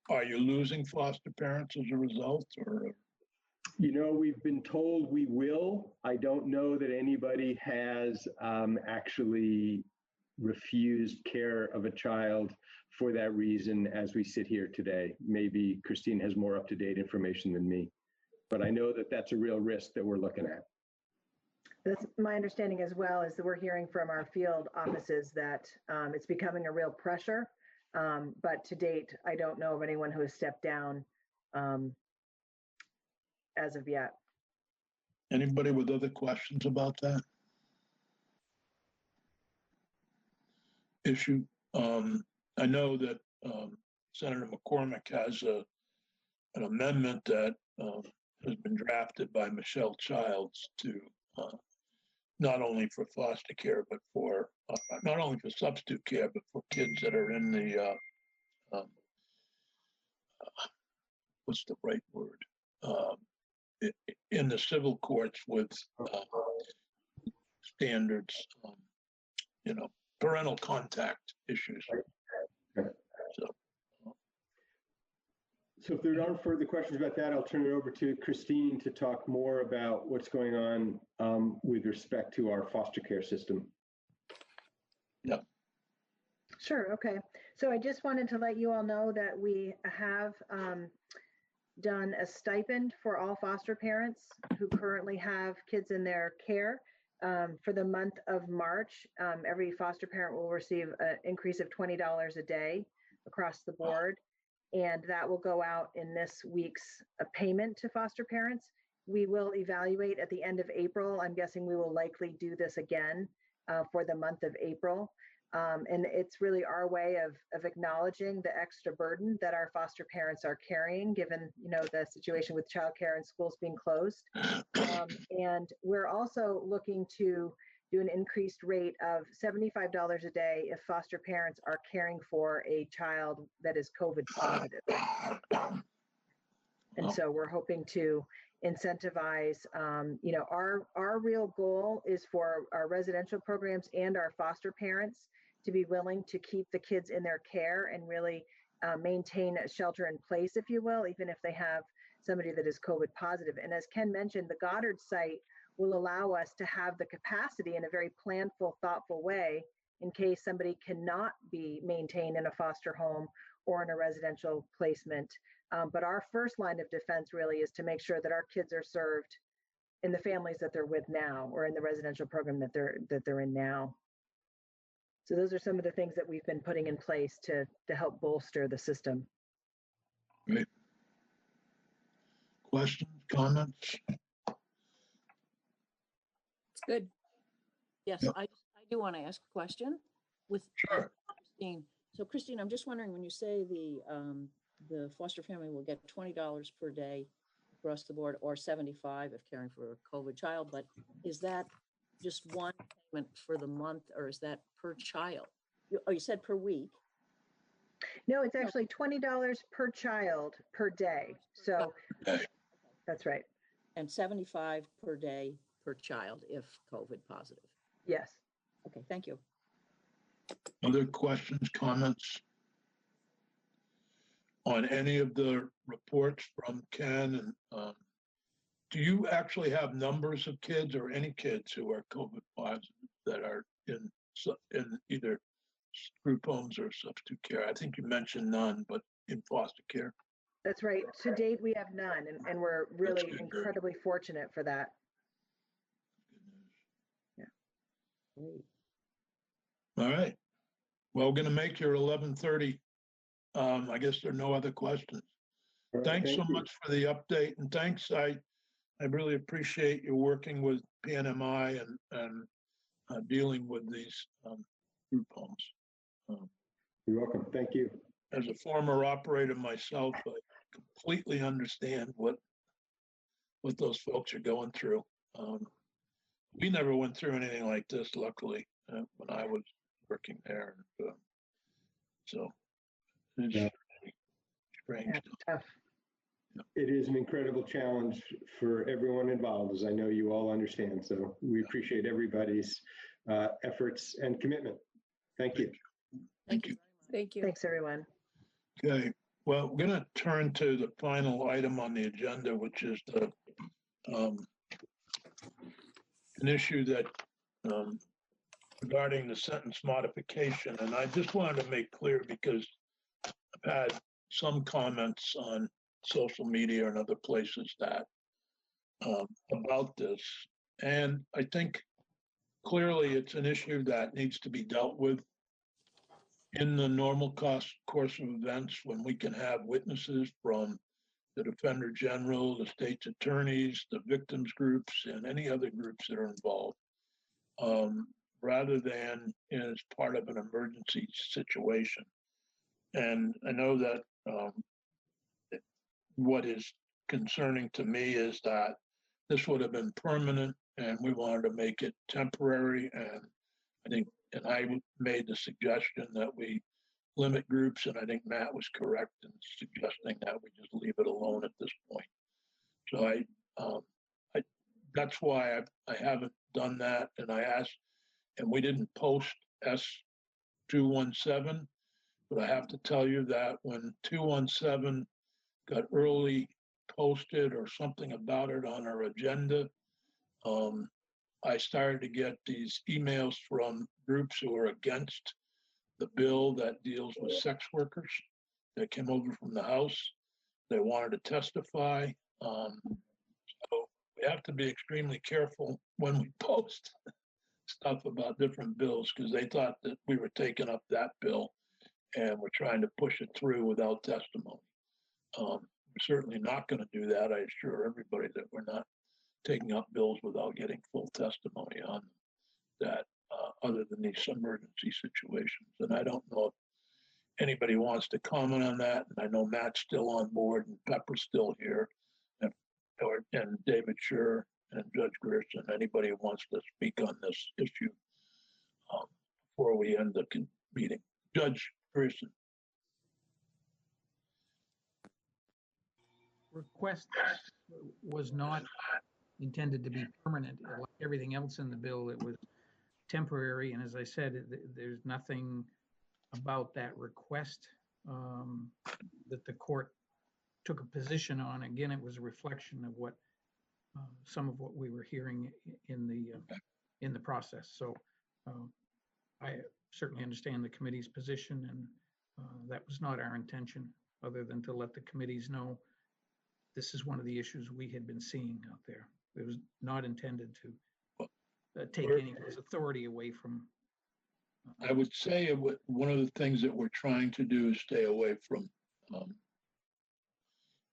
S14: are you losing foster parents as a result, or?
S10: You know, we've been told we will. I don't know that anybody has actually refused care of a child for that reason as we sit here today. Maybe Christine has more up-to-date information than me, but I know that that's a real risk that we're looking at.
S13: That's my understanding as well, is that we're hearing from our field offices that it's becoming a real pressure. But to date, I don't know of anyone who has stepped down as of yet.
S14: Anybody with other questions about that issue? I know that Senator McCormick has an amendment that has been drafted by Michelle Childs to not only for foster care, but for not only for substitute care, but for kids that are in the what's the right word? In the civil courts with standards, you know, parental contact issues.
S10: So if there aren't further questions about that, I'll turn it over to Christine to talk more about what's going on with respect to our foster care system.
S14: Yeah.
S13: Sure, okay. So I just wanted to let you all know that we have done a stipend for all foster parents who currently have kids in their care. For the month of March, every foster parent will receive an increase of $20 a day across the board. And that will go out in this week's payment to foster parents. We will evaluate at the end of April. I'm guessing we will likely do this again for the month of April. And it's really our way of acknowledging the extra burden that our foster parents are carrying, given, you know, the situation with childcare and schools being closed. And we're also looking to do an increased rate of $75 a day if foster parents are caring for a child that is COVID positive. And so we're hoping to incentivize, you know, our real goal is for our residential programs and our foster parents to be willing to keep the kids in their care and really maintain a shelter in place, if you will, even if they have somebody that is COVID positive. And as Ken mentioned, the Goddard site will allow us to have the capacity in a very planful, thoughtful way in case somebody cannot be maintained in a foster home or in a residential placement. But our first line of defense really is to make sure that our kids are served in the families that they're with now or in the residential program that they're in now. So those are some of the things that we've been putting in place to help bolster the system.
S14: Great. Questions, comments?
S8: It's good. Yes,
S14: Yep.
S8: I do want to ask a question with Christine. So Christine, I'm just wondering, when you say the foster family will get $20 per day across the board, or $75 if caring for a COVID child, but is that just one payment for the month, or is that per child? You said per week.
S13: No, it's actually $20 per child per day. So that's right.
S8: And $75 per day per child if COVID positive.
S13: Yes.
S8: Okay, thank you.
S14: Other questions, comments on any of the reports from Ken? And do you actually have numbers of kids or any kids who are COVID positive that are in either group homes or substitute care? I think you mentioned none, but in foster care.
S13: That's right. To date, we have none, and we're really incredibly fortunate for that. Yeah.
S8: Great.
S14: All right. Well, we're going to make your 11:30. I guess there are no other questions. Thanks so much for the update, and thanks. I really appreciate you working with PNMI and dealing with these group homes.
S10: You're welcome. Thank you.
S14: as a former operator myself, I completely understand what those folks are going through. We never went through anything like this, luckily, when I was working there. So it's
S10: Yeah.
S14: strange.
S13: That's tough.
S10: It is an incredible challenge for everyone involved, as I know you all understand. So we appreciate everybody's efforts and commitment. Thank you.
S14: Thank you.
S7: Thank you.
S13: Thanks, everyone.
S14: Okay, well, we're going to turn to the final item on the agenda, which is the an issue that regarding the sentence modification. And I just wanted to make clear, because I've had some comments on social media and other places that about this. And I think clearly it's an issue that needs to be dealt with in the normal course of events, when we can have witnesses from the Defender General, the state's attorneys, the victims groups, and any other groups that are involved, rather than as part of an emergency situation. And I know that what is concerning to me is that this would have been permanent, and we wanted to make it temporary. And I think, and I made the suggestion that we limit groups, and I think Matt was correct in suggesting that we just leave it alone at this point. So that's why I haven't done that, and I asked, and we didn't post S217, but I have to tell you that when 217 got early posted or something about it on our agenda, I started to get these emails from groups who are against the bill that deals with sex workers that came over from the House. They wanted to testify. So we have to be extremely careful when we post stuff about different bills, because they thought that we were taking up that bill and we're trying to push it through without testimony. We're certainly not going to do that. I assure everybody that we're not taking up bills without getting full testimony on that, other than these emergency situations. And I don't know if anybody wants to comment on that. And I know Matt's still on board, and Pepper's still here, and David Scher and Judge Grierson. Anybody who wants to speak on this issue before we end the meeting. Judge Grierson.
S15: Request was not intended to be permanent. Like everything else in the bill, it was temporary. And as I said, there's nothing about that request that the court took a position on. Again, it was a reflection of what some of what we were hearing in the process. So I certainly understand the committee's position, and that was not our intention, other than to let the committees know this is one of the issues we had been seeing out there. It was not intended to take anyone's authority away from.
S14: I would say one of the things that we're trying to do is stay away from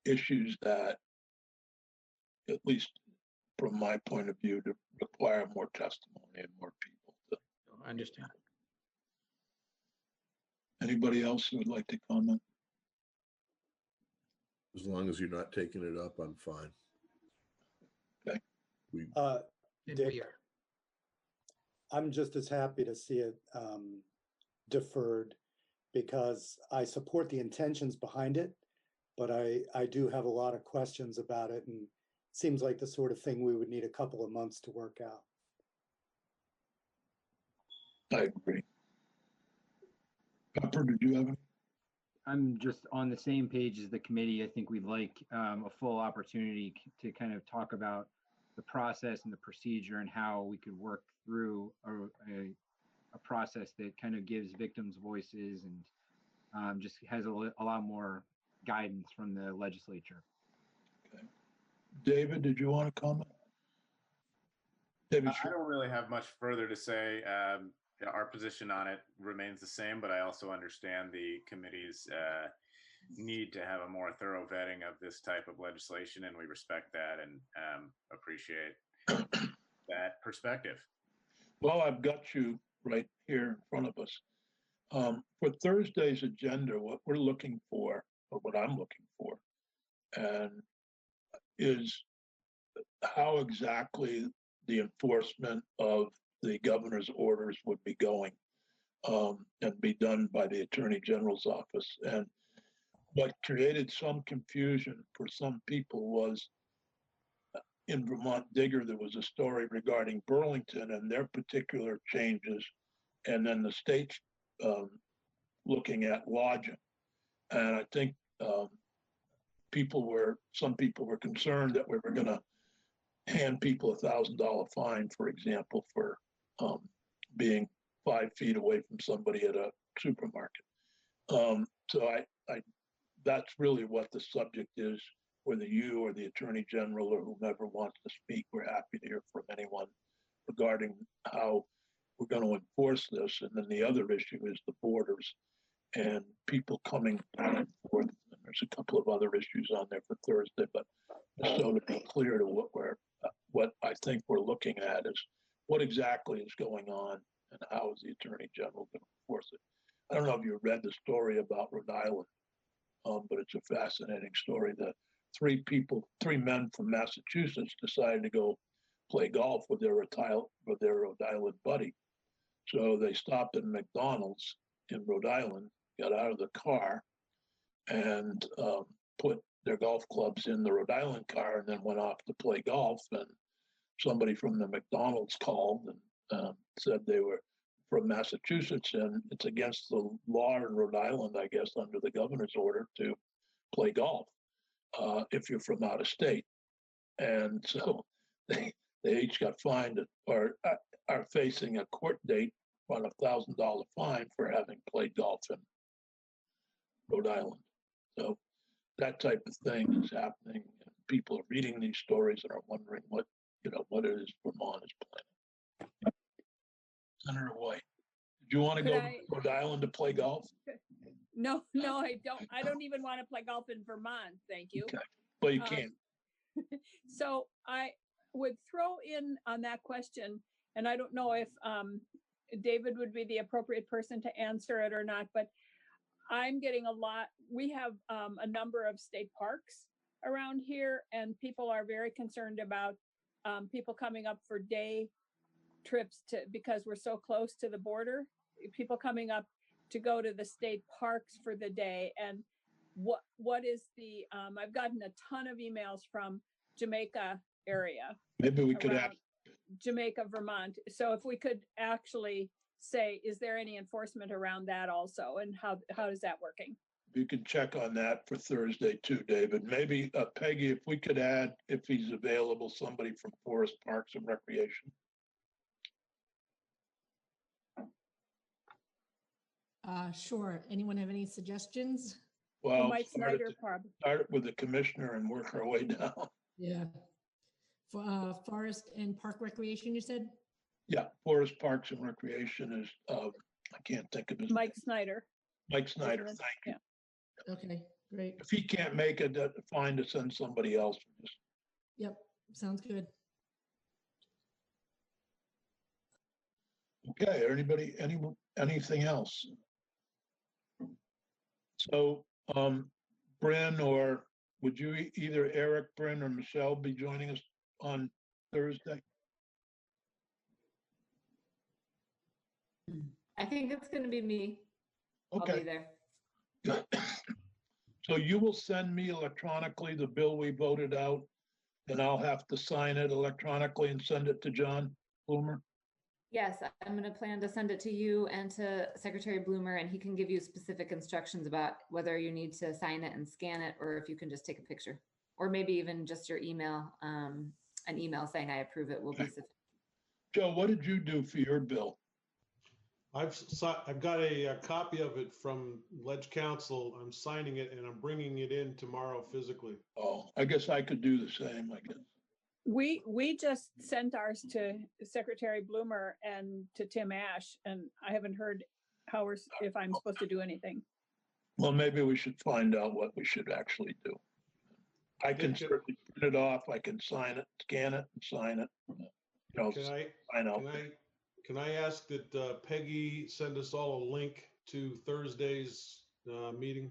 S14: issues that, at least from my point of view, to require more testimony and more people.
S15: I understand.
S14: Anybody else who would like to comment?
S4: As long as you're not taking it up, I'm fine.
S14: Okay.
S15: Dick,
S20: I'm just as happy to see it deferred, because I support the intentions behind it, but I do have a lot of questions about it, and it seems like the sort of thing we would need a couple of months to work out.
S14: I agree. Pepper, did you have any?
S9: I'm just on the same page as the committee. I think we'd like a full opportunity to kind of talk about the process and the procedure and how we could work through a process that kind of gives victims voices and just has a lot more guidance from the legislature.
S14: Okay. David, did you want to comment? David,
S3: I don't really have much further to say. Our position on it remains the same, but I also understand the committee's need to have a more thorough vetting of this type of legislation, and we respect that and appreciate that perspective.
S14: Well, I've got you right here in front of us. For Thursday's agenda, what we're looking for, or what I'm looking for, and is how exactly the enforcement of the governor's orders would be going and be done by the Attorney General's office. And what created some confusion for some people was in Vermont Digger, there was a story regarding Burlington and their particular changes, and then the state's looking at lodging. And I think some people were concerned that we were going to hand people $1,000 fine, for example, for being 5 feet away from somebody at a supermarket. So that's really what the subject is. Whether you or the Attorney General or whomever wants to speak, we're happy to hear from anyone regarding how we're going to enforce this. And then the other issue is the borders and people coming back and forth. And there's a couple of other issues on there for Thursday, but just so to be clear to what I think we're looking at is what exactly is going on and how is the Attorney General going to enforce it. I don't know if you read the story about Rhode Island, but it's a fascinating story that three men from Massachusetts decided to go play golf with their Rhode Island buddy. So they stopped at McDonald's in Rhode Island, got out of the car, and put their golf clubs in the Rhode Island car, and then went off to play golf. And somebody from the McDonald's called and said they were from Massachusetts, and it's against the law in Rhode Island, I guess, under the governor's order to play golf if you're from out of state. And so they each got fined or are facing a court date on a $1,000 fine for having played golf in Rhode Island. So that type of thing is happening. And people are reading these stories and are wondering what it is Vermont is planning. Senator White, did you want to go to Rhode Island to play golf?
S7: No, I don't. I don't even want to play golf in Vermont. Thank you.
S14: Okay. Well, you can.
S7: So I would throw in on that question, and I don't know if David would be the appropriate person to answer it or not, but I'm getting we have a number of state parks around here, and people are very concerned about people coming up for day trips because we're so close to the border, people coming up to go to the state parks for the day. And what is I've gotten a ton of emails from Jamaica area.
S14: Maybe we could ask
S7: Jamaica, Vermont. So if we could actually say, is there any enforcement around that also? And how is that working?
S14: You can check on that for Thursday too, David. Maybe Peggy, if we could add, if he's available, somebody from Forest Parks and Recreation.
S16: Sure. Anyone have any suggestions?
S14: Well,
S7: Mike Snyder, probably.
S14: Start with the commissioner and work our way down.
S16: Yeah. For Forest and Park Recreation, you said?
S14: Yeah, Forest Parks and Recreation is, I can't think of his
S7: Mike
S14: name.
S7: Snyder.
S14: Mike Snyder, thank you.
S7: Yeah.
S16: Okay, great.
S14: If he can't make it, fine to send somebody else.
S16: Yep, sounds good.
S14: Okay, anything else? So, Bryn, or would you either Eric, Bryn, or Michelle be joining us on Thursday?
S19: I think it's going to be me.
S14: Okay.
S19: I'll be there.
S14: So you will send me electronically the bill we voted out, and I'll have to sign it electronically and send it to John Bloomer?
S19: Yes, I'm going to plan to send it to you and to Secretary Bloomer, and he can give you specific instructions about whether you need to sign it and scan it, or if you can just take a picture, or maybe even just your email, an email saying I approve it will be sufficient.
S14: Joe, what did you do for your bill?
S1: I've got a copy of it from Ledge Council. I'm signing it and I'm bringing it in tomorrow physically.
S14: Oh, I guess I could do the same, I guess.
S7: We just sent ours to Secretary Bloomer and to Tim Ash, and I haven't heard if I'm supposed to do anything.
S14: Well, maybe we should find out what we should actually do. I can certainly print it off. I can sign it, scan it, and sign it.
S1: Can I ask that Peggy send us all a link to Thursday's meeting?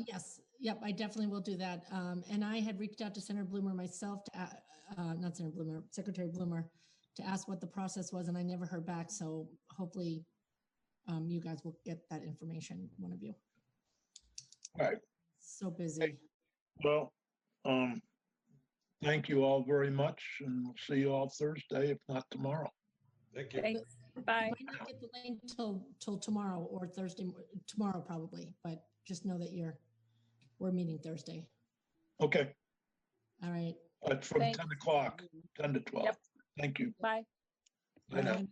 S16: Yes, yep, I definitely will do that. And I had reached out to Senator Bloomer myself to, not Senator Bloomer, Secretary Bloomer, to ask what the process was, and I never heard back. So hopefully you guys will get that information, one of you.
S14: All right.
S16: So busy.
S14: Well, thank you all very much, and we'll see you all Thursday, if not tomorrow.
S1: Thank you.
S7: Thanks. Bye.
S16: You might not get the link till tomorrow or Thursday, tomorrow probably, but just know that we're meeting Thursday.
S14: Okay.
S16: All right.
S14: From
S7: Thanks.
S14: 10 o'clock, 10 to 12.
S7: Yep.
S14: Thank you.
S7: Bye.
S14: Bye now.
S16: Bye.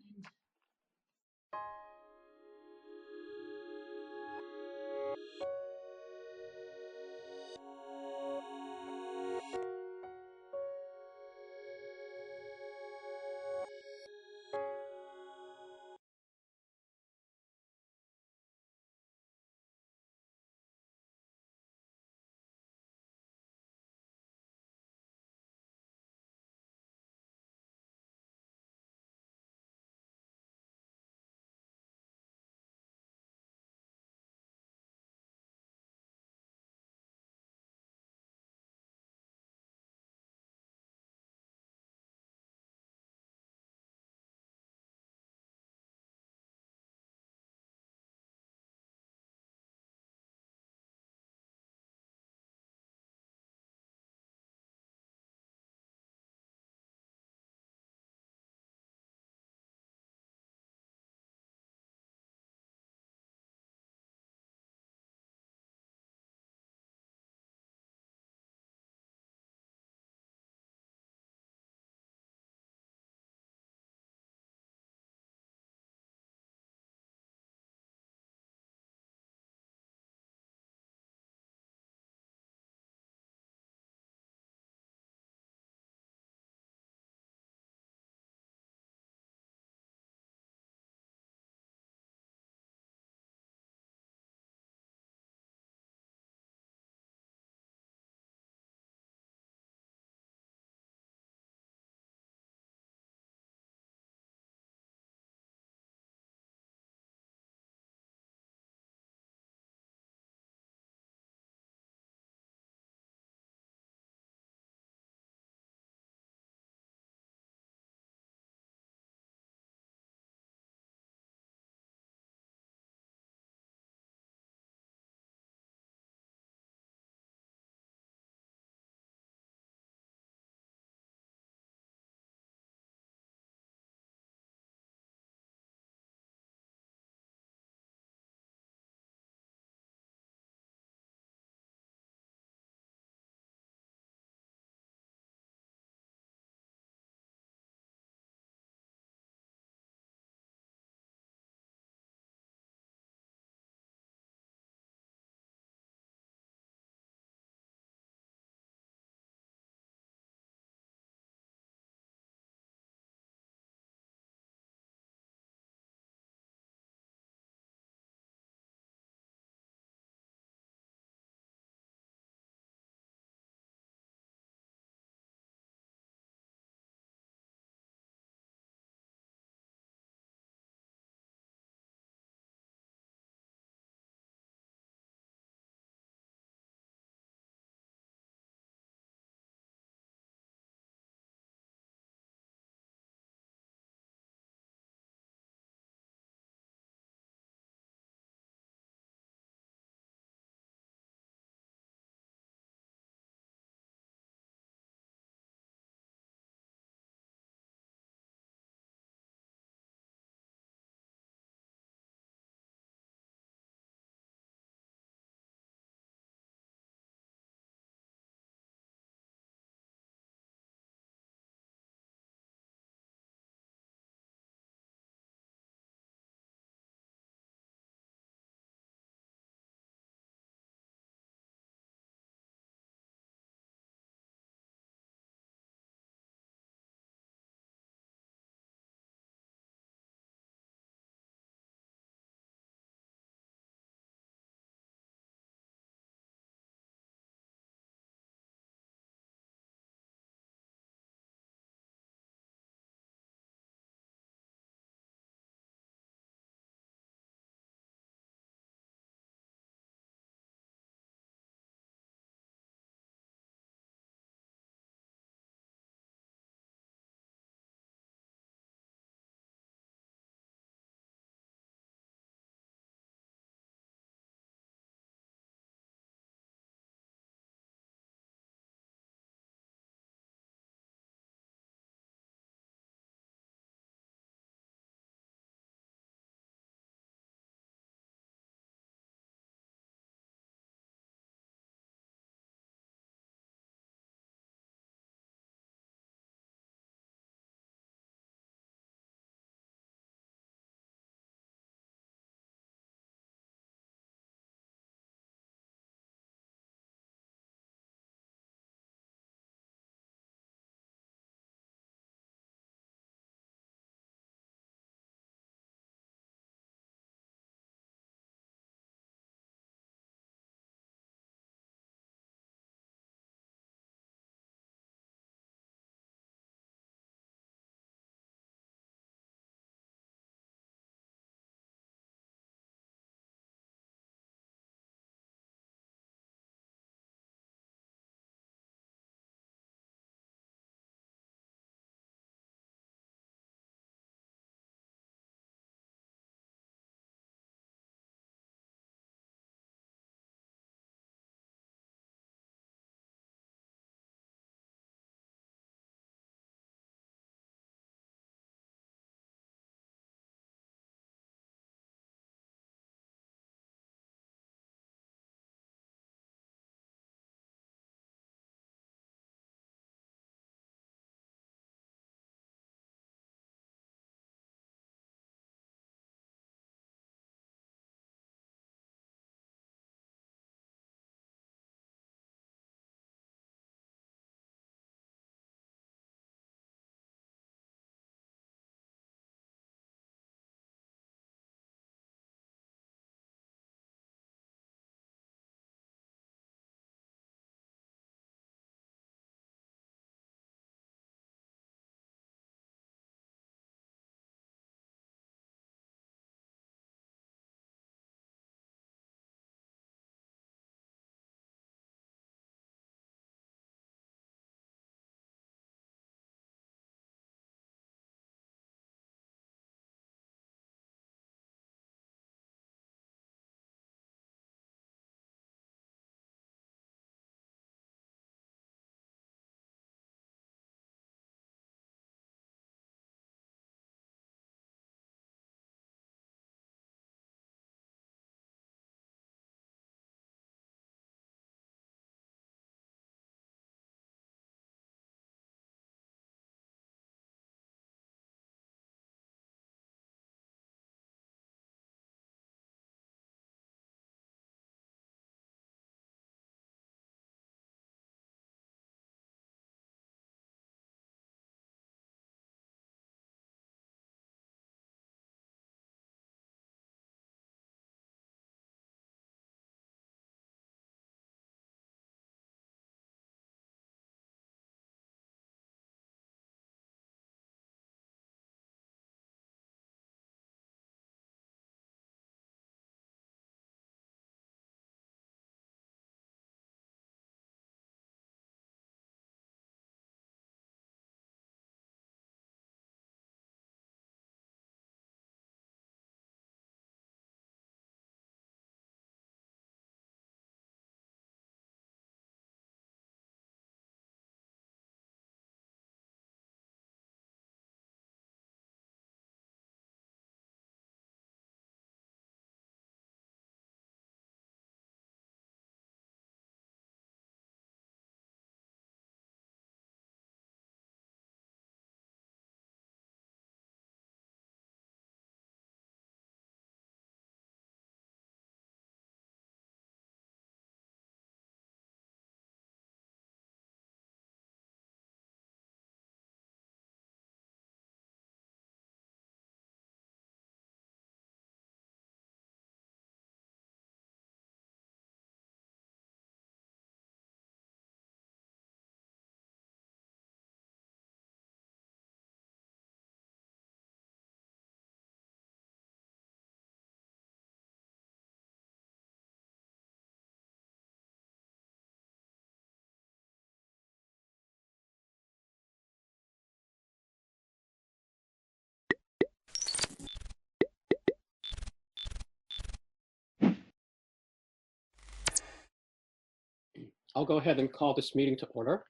S6: I'll go ahead and call this meeting to order.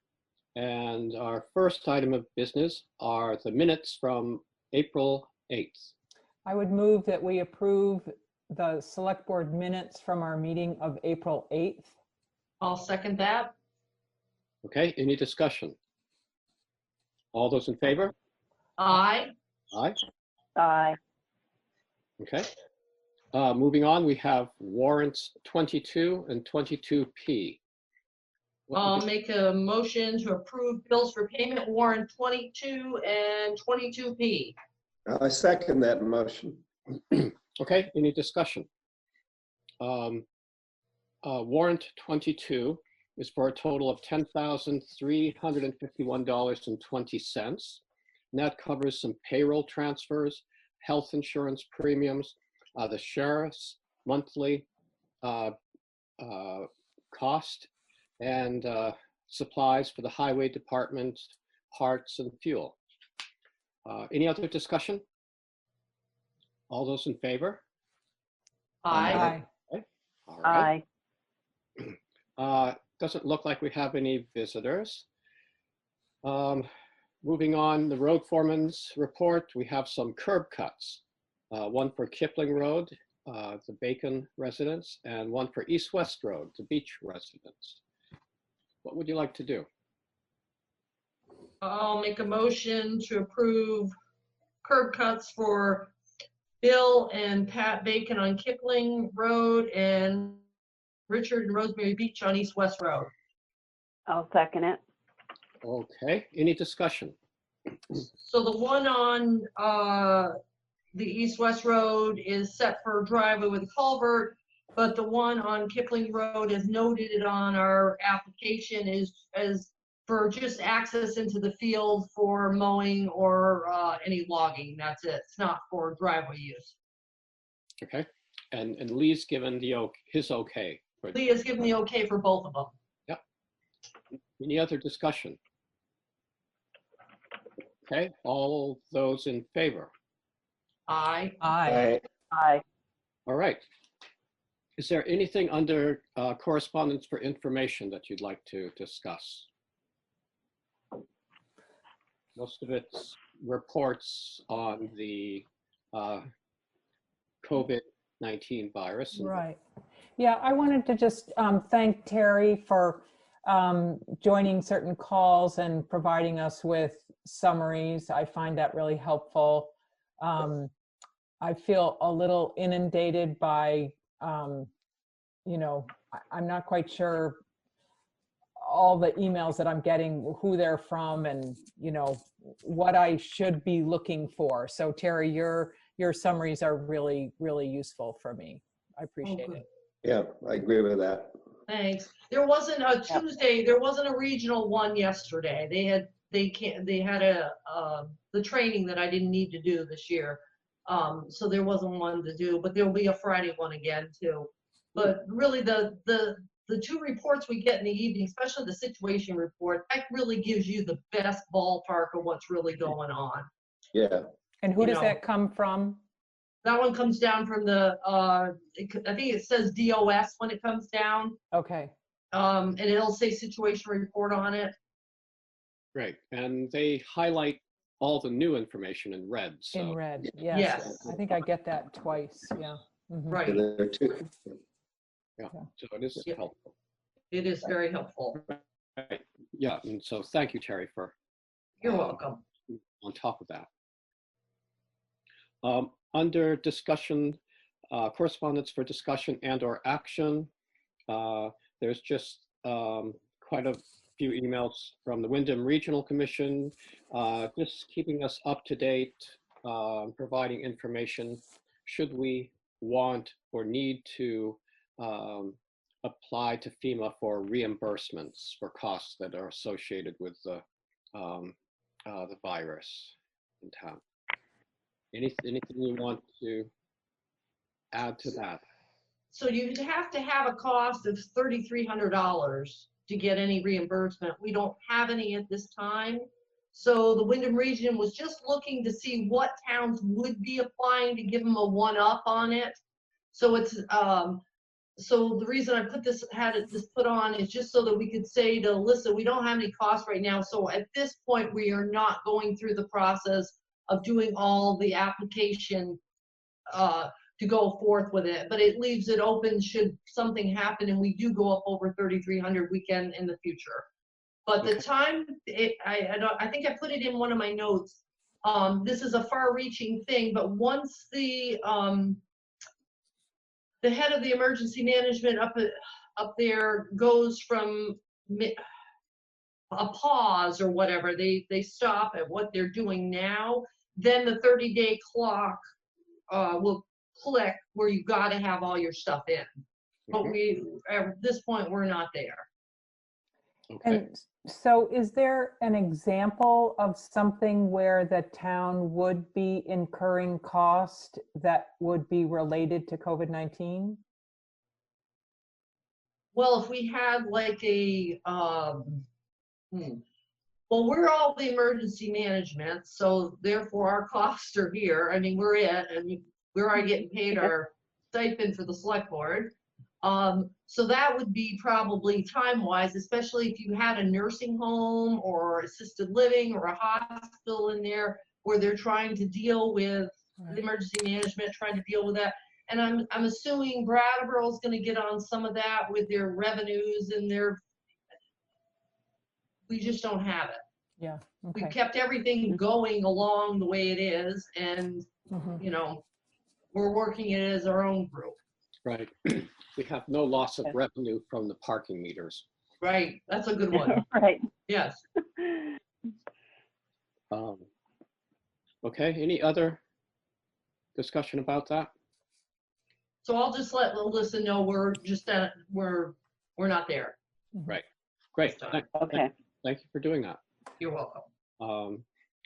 S6: And our first item of business are the minutes from April 8th.
S11: I would move that we approve the select board minutes from our meeting of April 8th.
S12: I'll second that.
S6: Okay, any discussion? All those in favor?
S12: Aye.
S6: Aye.
S12: Aye.
S6: Okay. Moving on, we have warrants 22 and 22P.
S12: I'll make a motion to approve bills for payment warrant 22 and 22P.
S18: I second that motion.
S6: Okay, any discussion? Warrant 22 is for a total of $10,351.20. And that covers some payroll transfers, health insurance premiums, the sheriff's monthly cost, and supplies for the highway department, parts and fuel. Any other discussion? All those in favor?
S12: Aye.
S6: Okay. All right. Doesn't look like we have any visitors. Moving on, the road foreman's report, we have some curb cuts. One for Kipling Road, the Bacon residence, and one for East West Road, the Beach residence. What would you like to do?
S12: I'll make a motion to approve curb cuts for Bill and Pat Bacon on Kipling Road and Richard and Rosemary Beach on East West Road.
S23: I'll second it.
S6: Okay, any discussion?
S12: So the one on the East West Road is set for driveway with culvert, but the one on Kipling Road, as noted on our application, is as for just access into the field for mowing or any logging. That's it. It's not for driveway use.
S6: Okay, and Lee's given the his okay.
S12: Lee has given the okay for both of them.
S6: Yep. Any other discussion? Okay, all those in favor?
S12: Aye.
S11: Aye.
S23: Aye.
S6: All right. Is there anything under correspondence for information that you'd like to discuss? Most of it's reports on the COVID-19 virus.
S11: Right. Yeah, I wanted to just thank Terry for joining certain calls and providing us with summaries. I find that really helpful. I feel a little inundated by, you know, I'm not quite sure all the emails that I'm getting, who they're from, and, you know, what I should be looking for. So Terry, your summaries are really, really useful for me. I appreciate it.
S18: Yeah, I agree with that.
S12: Thanks. There wasn't a Tuesday. There wasn't a regional one yesterday. They had the training that I didn't need to do this year. So there wasn't one to do, but there will be a Friday one again too. But really the two reports we get in the evening, especially the situation report, that really gives you the best ballpark of what's really going on.
S18: Yeah.
S11: And who does that come from?
S12: That one comes down from the, I think it says DOS when it comes down.
S11: Okay.
S12: And it'll say situation report on it.
S6: Great, and they highlight all the new information in red. So.
S11: In red, yes.
S12: Yes.
S11: I think I get that twice, yeah. Mhm.
S12: Right.
S18: There too.
S6: Yeah, so it is helpful.
S12: It is very helpful.
S6: Right. Yeah, and so thank you, Terry, for
S12: You're welcome.
S6: on top of that. Under discussion, correspondence for discussion and or action, there's just quite a few emails from the Wyndham Regional Commission, just keeping us up to date, providing information should we want or need to apply to FEMA for reimbursements for costs that are associated with the virus in town. Anything you want to add to that?
S12: So you'd have to have a cost of $3,300 to get any reimbursement. We don't have any at this time. So the Wyndham region was just looking to see what towns would be applying to give them a one-up on it. So it's so the reason I put this, this put on is just so that we could say to Alyssa, we don't have any costs right now. So at this point, we are not going through the process of doing all the application to go forth with it, but it leaves it open should something happen and we do go up over 3,300 weekend in the future. But the time, I think I put it in one of my notes. This is a far-reaching thing, but once the head of the emergency management up there goes from a pause or whatever, they stop at what they're doing now, then the 30-day clock will click where you got to have all your stuff in. But at this point, we're not there.
S11: Okay. And so is there an example of something where the town would be incurring cost that would be related to COVID-19?
S12: Well, if we had like a, well, we're all the emergency management, so therefore our costs are here. I mean, we're it, and we're already getting paid our stipend for the select board. So that would be probably time-wise, especially if you had a nursing home or assisted living or a hospital in there where they're trying to deal with the emergency management, trying to deal with that. And I'm assuming Brattleboro's going to get on some of that with their revenues and their. We just don't have it.
S11: Yeah. Okay.
S12: We kept everything going along the way it is, and you know, we're working it as our own group.
S6: Right. We have no loss of revenue from the parking meters.
S12: Right. That's a good one.
S23: Right.
S12: Yes.
S6: Okay. Any other discussion about that?
S12: So I'll just let Alyssa know we're just we're not there.
S6: Right. Great.
S23: Okay.
S6: Thank you for doing that.
S12: You're welcome.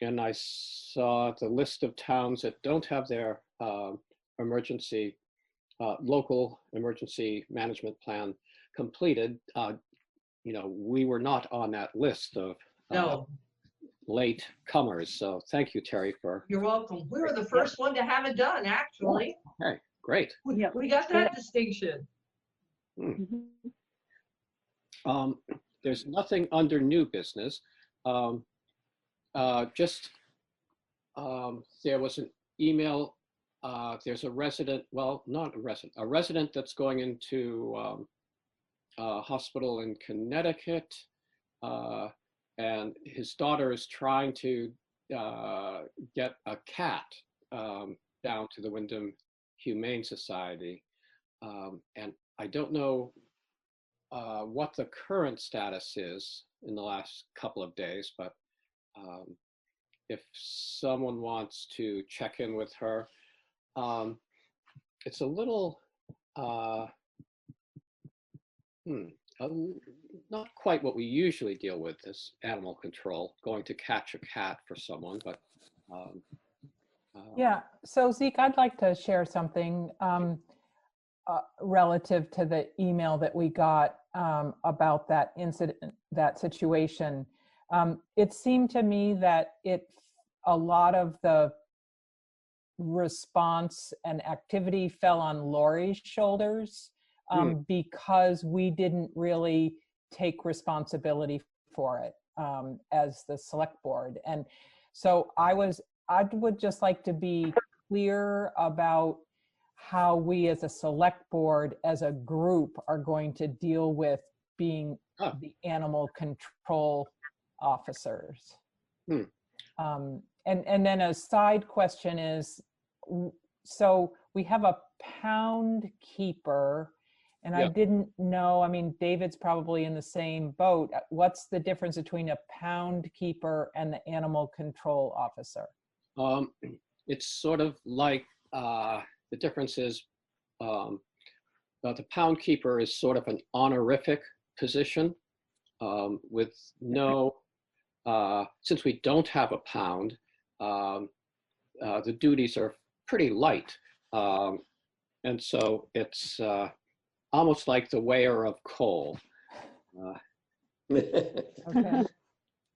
S6: And I saw the list of towns that don't have their local emergency management plan completed. You know, we were not on that list of late comers. So thank you, Terry, for.
S12: You're welcome. We were the first one to have it done, actually.
S6: Okay, great.
S12: We got that distinction.
S6: There's nothing under new business. There was an email. There's a resident, well, not a resident, a resident that's going into a hospital in Connecticut, and his daughter is trying to get a cat down to the Wyndham Humane Society. And I don't know what the current status is in the last couple of days, but if someone wants to check in with her, it's a little, not quite what we usually deal with as animal control, going to catch a cat for someone, but.
S11: Yeah, so Zeke, I'd like to share something relative to the email that we got about that incident, that situation. It seemed to me that a lot of the response and activity fell on Lori's shoulders because we didn't really take responsibility for it as the select board. And so I would just like to be clear about how we as a select board, as a group, are going to deal with being the animal control officers. And then a side question is, so we have a pound keeper, and I didn't know, I mean, David's probably in the same boat. What's the difference between a pound keeper and the animal control officer?
S6: It's sort of like, the difference is the pound keeper is sort of an honorific position with no, since we don't have a pound, the duties are pretty light. And so it's almost like the weigher of coal.
S11: Okay.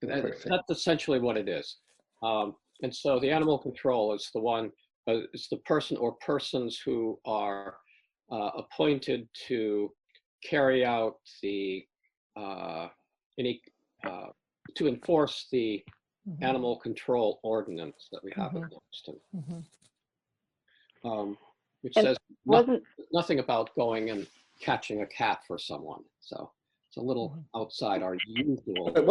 S6: That's essentially what it is. And so the animal control is the one, is the person or persons who are appointed to carry out the to enforce the animal control ordinance that we have in Boston, which
S23: And
S6: says
S23: wasn't-
S6: nothing about going and catching a cat for someone. So it's a little outside our usual.
S18: It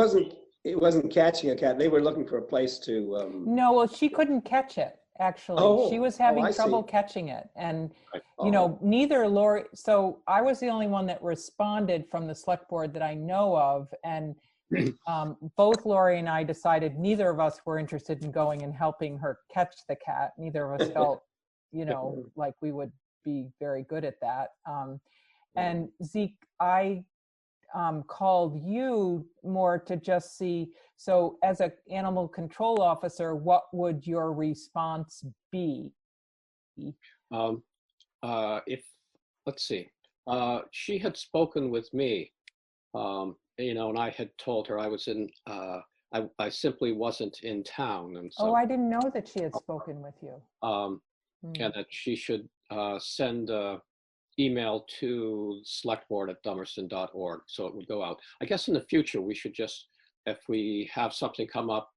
S18: wasn't catching a cat. They were looking for a place to.
S11: No, well, she couldn't catch it, actually. She was having trouble catching it. And, you know, neither Lori, so I was the only one that responded from the select board that I know of. And both Lori and I decided neither of us were interested in going and helping her catch the cat. Neither of us felt, you know, like we would be very good at that. And Zeke, I called you more to just see, so as an animal control officer, what would your response be?
S6: Let's see, she had spoken with me, you know, and I had told her I was in, I simply wasn't in town. And so,
S11: oh, I didn't know that she had spoken with you.
S6: And that she should send a email to selectboard@dummerston.org, so it would go out. I guess in the future we should just, if we have something come up,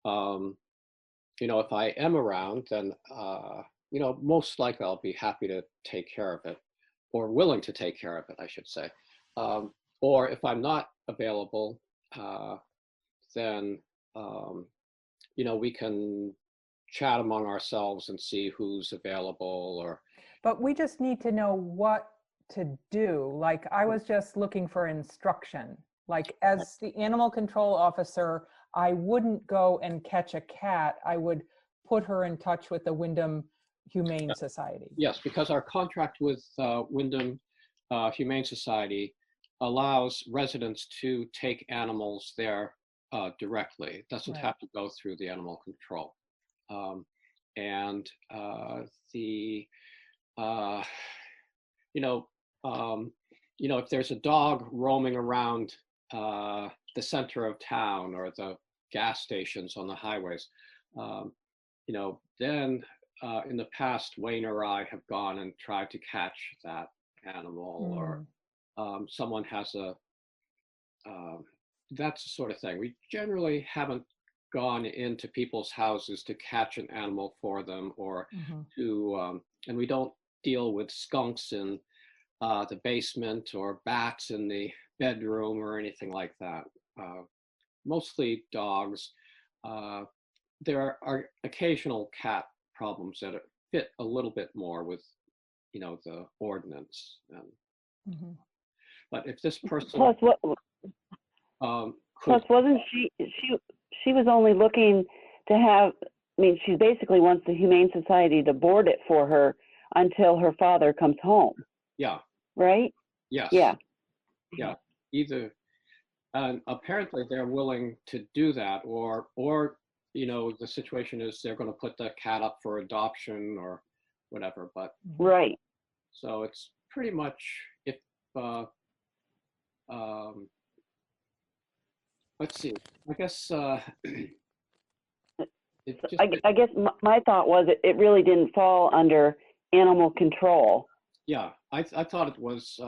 S6: you know, if I am around, then you know, most likely I'll be happy to take care of it, or willing to take care of it, I should say. Or if I'm not available, then you know, we can chat among ourselves and see who's available. Or
S11: but we just need to know what to do. Like, I was just looking for instruction. Like, as the animal control officer, I wouldn't go and catch a cat. I would put her in touch with the Wyndham Humane Society.
S6: Yes, because our contract with Wyndham Humane Society allows residents to take animals there directly. It doesn't have to go through the animal control. And you know, if there's a dog roaming around the center of town or the gas stations on the highways, you know, then in the past, Wayne or I have gone and tried to catch that animal, or someone has a, that's the sort of thing. We generally haven't gone into people's houses to catch an animal for them, or to, and we don't deal with skunks in the basement or bats in the bedroom or anything like that. Mostly dogs. There are occasional cat problems that fit a little bit more with, you know, the ordinance. But if this person,
S23: plus wasn't she was only looking to have, I mean, she basically wants the Humane Society to board it for her until her father comes home.
S6: Yeah.
S23: Right?
S6: Yes.
S23: Yeah.
S6: Yeah. Either, and apparently they're willing to do that, or you know, the situation is they're going to put the cat up for adoption or whatever. But
S23: right.
S6: So it's pretty much, if let's see, I guess
S23: I guess my thought was it really didn't fall under animal control.
S6: Yeah, I thought it was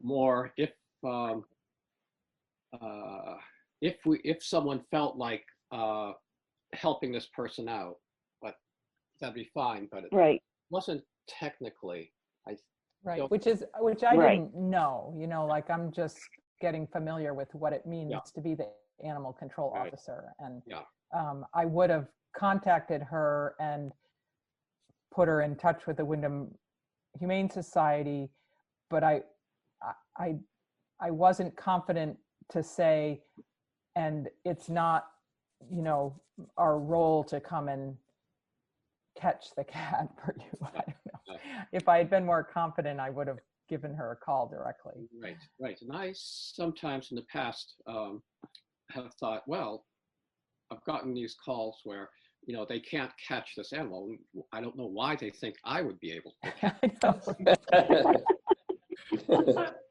S6: more if someone felt like helping this person out, but that'd be fine. But it wasn't technically.
S11: Which I didn't know. You know, like, I'm just getting familiar with what it means to be the animal control officer, and I would have contacted her and put her in touch with the Wyndham Humane Society, but I wasn't confident to say, and it's not, you know, our role to come and catch the cat for you. I don't know. If I had been more confident, I would have given her a call directly.
S6: Right. And I sometimes in the past have thought, well, I've gotten these calls where, you know, they can't catch this animal. I don't know why they think I would be able to catch it.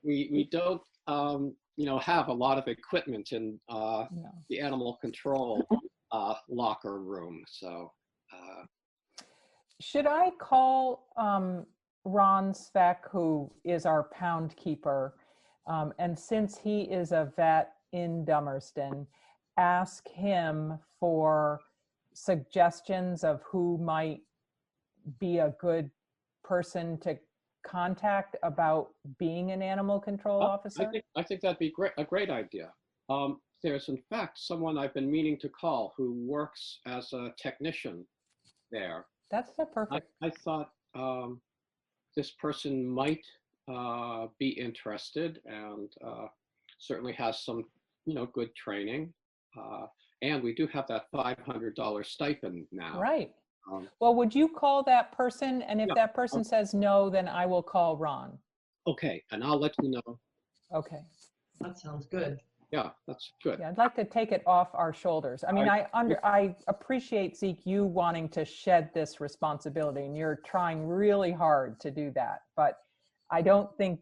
S6: We don't, you know, have a lot of equipment in the animal control locker room. So.
S11: Should I call Ron Speck, who is our pound keeper. And since he is a vet in Dummerston, ask him for suggestions of who might be a good person to contact about being an animal control officer?
S6: I think that'd be a great idea. There's in fact someone I've been meaning to call who works as a technician there.
S11: That's perfect.
S6: I thought this person might be interested and certainly has some, good training. And we do have that $500 stipend now.
S11: Right. Well, would you call that person? And if that person says no, then I will call Ron.
S6: Okay, and I'll let you know.
S11: Okay.
S12: That sounds good.
S6: Yeah, that's good.
S11: Yeah, I'd like to take it off our shoulders. I mean, I appreciate, Zeke, you wanting to shed this responsibility, and you're trying really hard to do that. But I don't think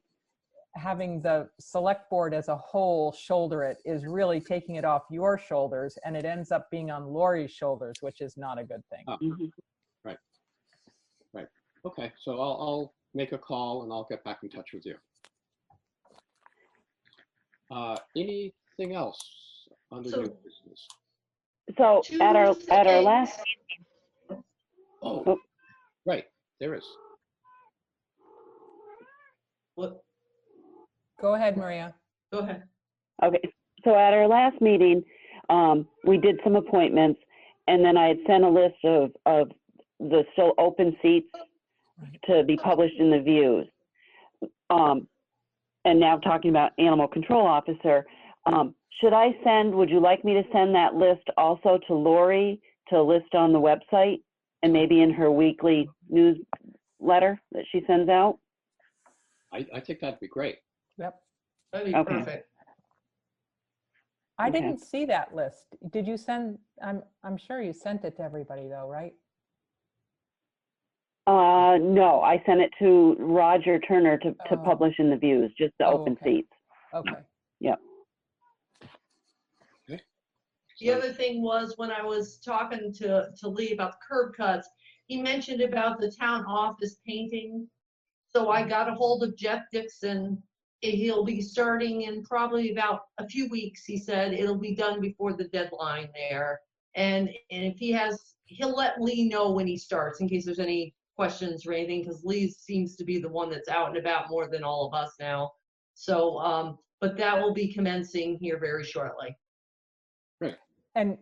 S11: having the select board as a whole shoulder it is really taking it off your shoulders, and it ends up being on Lori's shoulders, which is not a good thing.
S6: Right. Right. Okay, so I'll make a call and I'll get back in touch with you. Anything else under new business?
S23: So at our last.
S6: Oh, right, there is.
S12: What?
S11: Go ahead, Maria.
S12: Go ahead.
S23: Okay, so at our last meeting, we did some appointments, and then I had sent a list of the still open seats to be published in the views. And now talking about animal control officer, would you like me to send that list also to Lori to list on the website and maybe in her weekly newsletter that she sends out?
S6: I think that'd be great.
S11: Yep.
S12: That'd be perfect.
S11: I didn't see that list. Did you send, I'm sure you sent it to everybody though, right?
S23: No, I sent it to Roger Turner to publish in the views, just the open seats.
S11: Okay.
S23: Yep.
S12: The other thing was when I was talking to Lee about the curb cuts, he mentioned about the town office painting. So I got a hold of Jeff Dixon. He'll be starting in probably about a few weeks. He said it'll be done before the deadline there. And if he'll let Lee know when he starts in case there's any questions or anything, because Lee seems to be the one that's out and about more than all of us now. So, but that will be commencing here very shortly.
S6: Great.
S11: And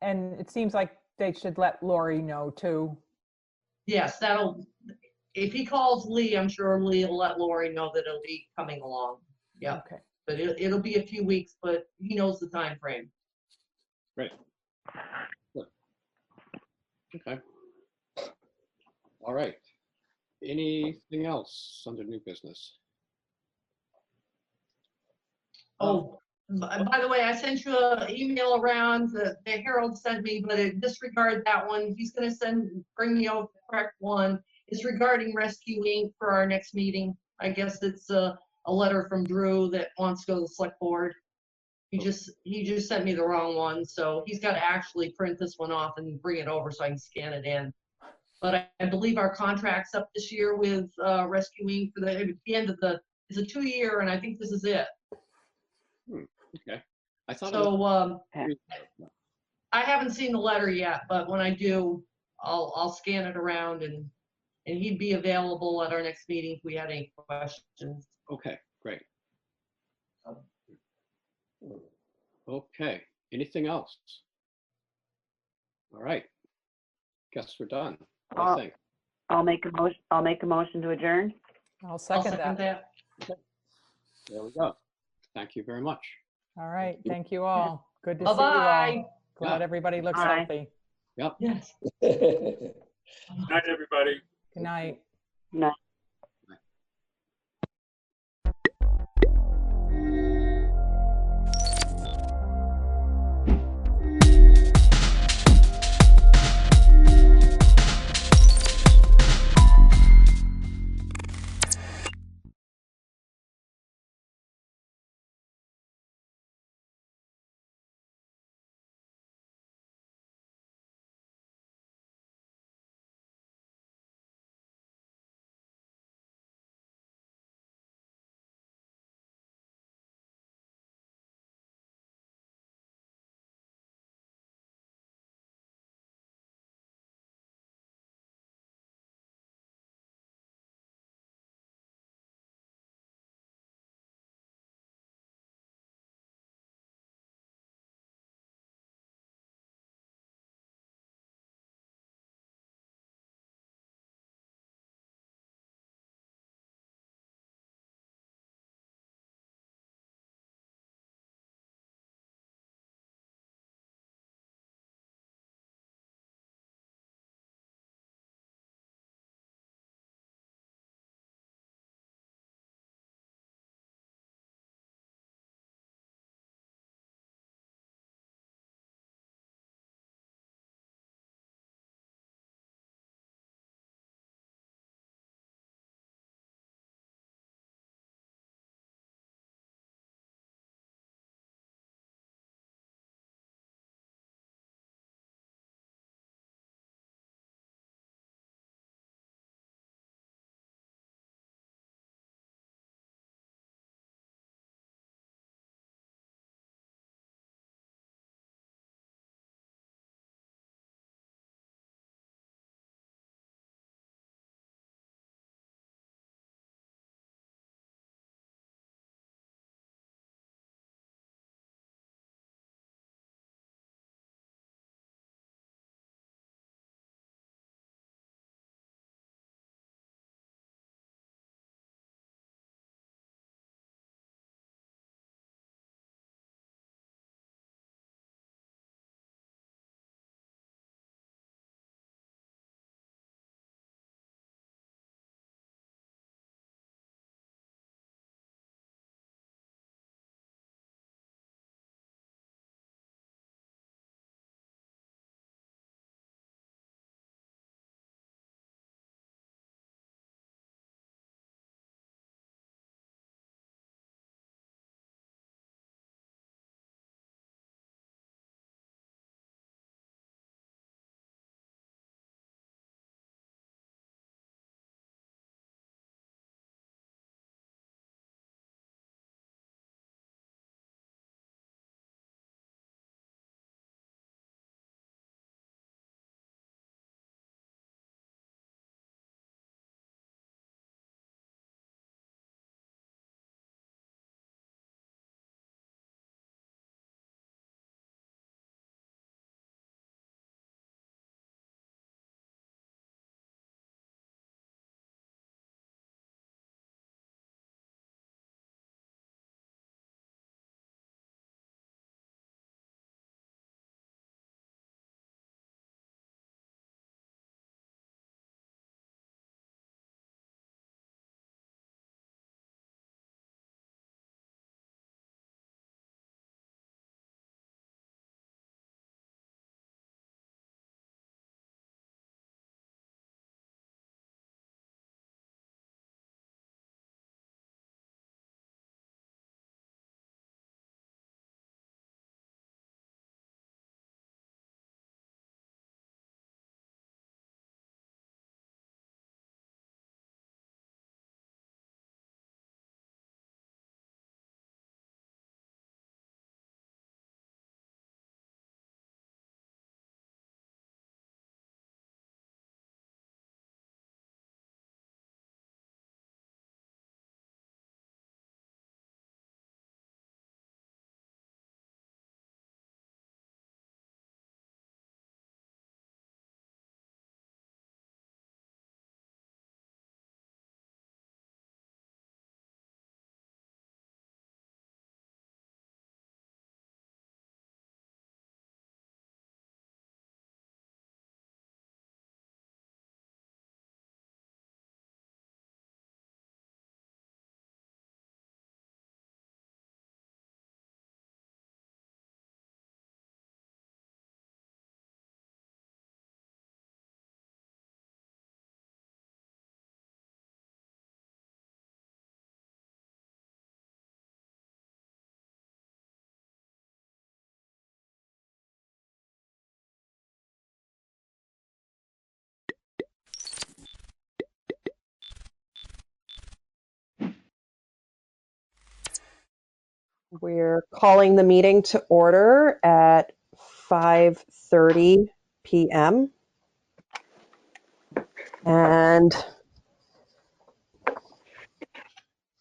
S11: it seems like they should let Lori know too.
S12: Yes, if he calls Lee, I'm sure Lee will let Lori know that it'll be coming along. Yeah.
S11: Okay.
S12: But it'll be a few weeks, but he knows the time frame.
S6: Great. Good. Okay. All right. Anything else under new business?
S12: Oh, by the way, I sent you an email around that Harold sent me, but disregard that one. He's going to bring me over the correct one. It's regarding Rescue Inc. for our next meeting. I guess it's a letter from Drew that wants to go to the select board. He just sent me the wrong one, so he's got to actually print this one off and bring it over so I can scan it in. But I believe our contract's up this year with Rescue Inc. for the end of it's a 2-year, and I think this is it.
S6: Okay. I thought
S12: so. I haven't seen the letter yet, but when I do, I'll scan it around and he'd be available at our next meeting if we had any questions.
S6: Okay, great. Okay, anything else? All right, guess we're done. I think.
S23: I'll make a motion to adjourn.
S11: I'll second that.
S6: There we go. Thank you very much.
S11: All right, thank you all. Good to see you
S12: Bye-bye.
S11: all. Glad everybody looks healthy.
S6: Yep.
S12: Yes.
S14: Good night, everybody.
S11: Good night.
S23: No.
S17: We're calling the meeting to order at 5:30 p.m. And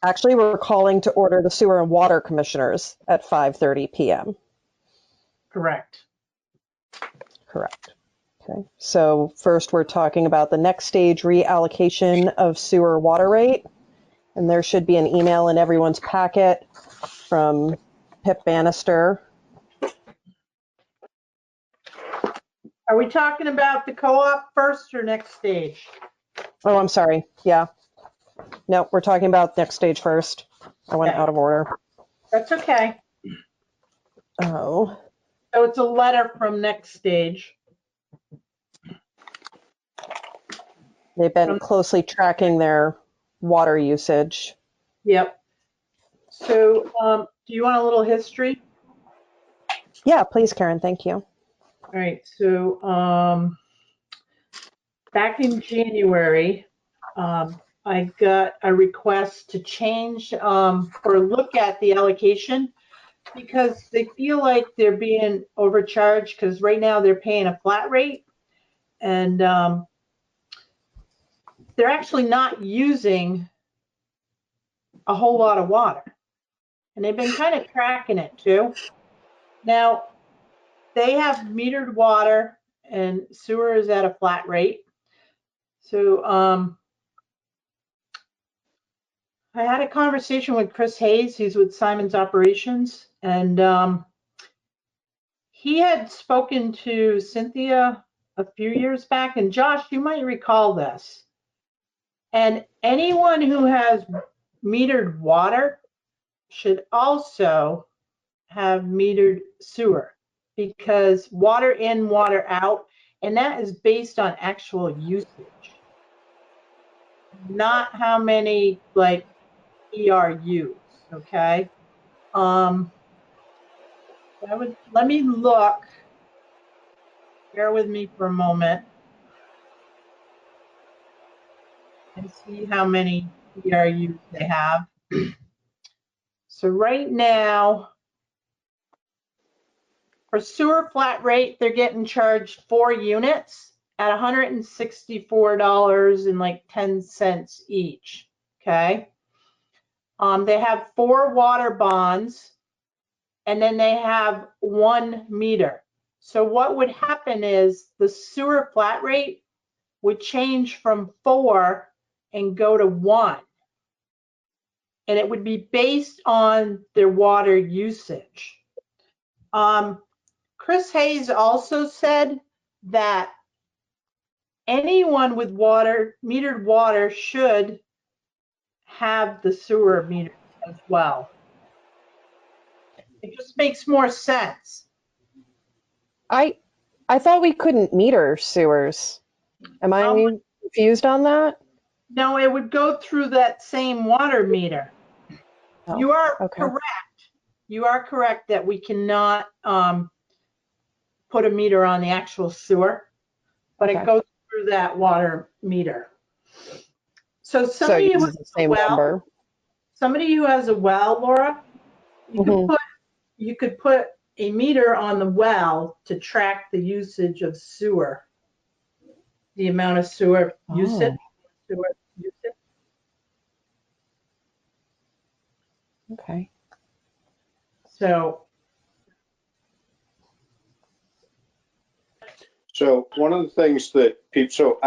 S17: actually, we're calling to order the Sewer and Water Commissioners at 5:30 p.m.
S21: Correct.
S17: Correct. Okay. So first, we're talking about the next stage reallocation of sewer water rate. And there should be an email in everyone's packet from Pip Bannister.
S21: Are we talking about the co-op first or next stage?
S17: Oh, I'm sorry. Yeah. No, we're talking about next stage first. I went out of order.
S21: That's okay.
S17: Oh.
S21: So it's a letter from next stage.
S17: They've been closely tracking their water usage.
S21: Yep. So do you want a little history?
S17: Yeah, please, Karen. Thank you.
S21: All right. So back in January, I got a request to change or look at the allocation because they feel like they're being overcharged because right now they're paying a flat rate and they're actually not using a whole lot of water. And they've been kind of tracking it too. Now, they have metered water and sewer is at a flat rate. So I had a conversation with Chris Hayes, he's with Simon's Operations, and he had spoken to Cynthia a few years back, and Josh, you might recall this. And anyone who has metered water should also have metered sewer because water in, water out, and that is based on actual usage, not how many like ERUs, okay? Let me look. Bear with me for a moment and see how many ERUs they have. So right now, for sewer flat rate, they're getting charged 4 units at $164.10 each, okay? They have 4 water bonds, and then they have 1 meter. So what would happen is the sewer flat rate would change from 4 and go to 1. And it would be based on their water usage. Chris Hayes also said that anyone with water, metered water, should have the sewer meter as well. It just makes more sense.
S17: I thought we couldn't meter sewers. Am I confused on that?
S21: No, it would go through that same water meter.
S17: Oh,
S21: you are
S17: okay.
S21: correct. You are correct that we cannot put a meter on the actual sewer, but
S17: Okay.
S21: it goes through that water meter. So somebody who has
S17: the same
S21: a well,
S17: number.
S21: somebody who has a well, Laura, you could put a meter on the well to track the usage of sewer, the amount of sewer usage.
S17: Okay.
S21: So
S22: one of the things that people,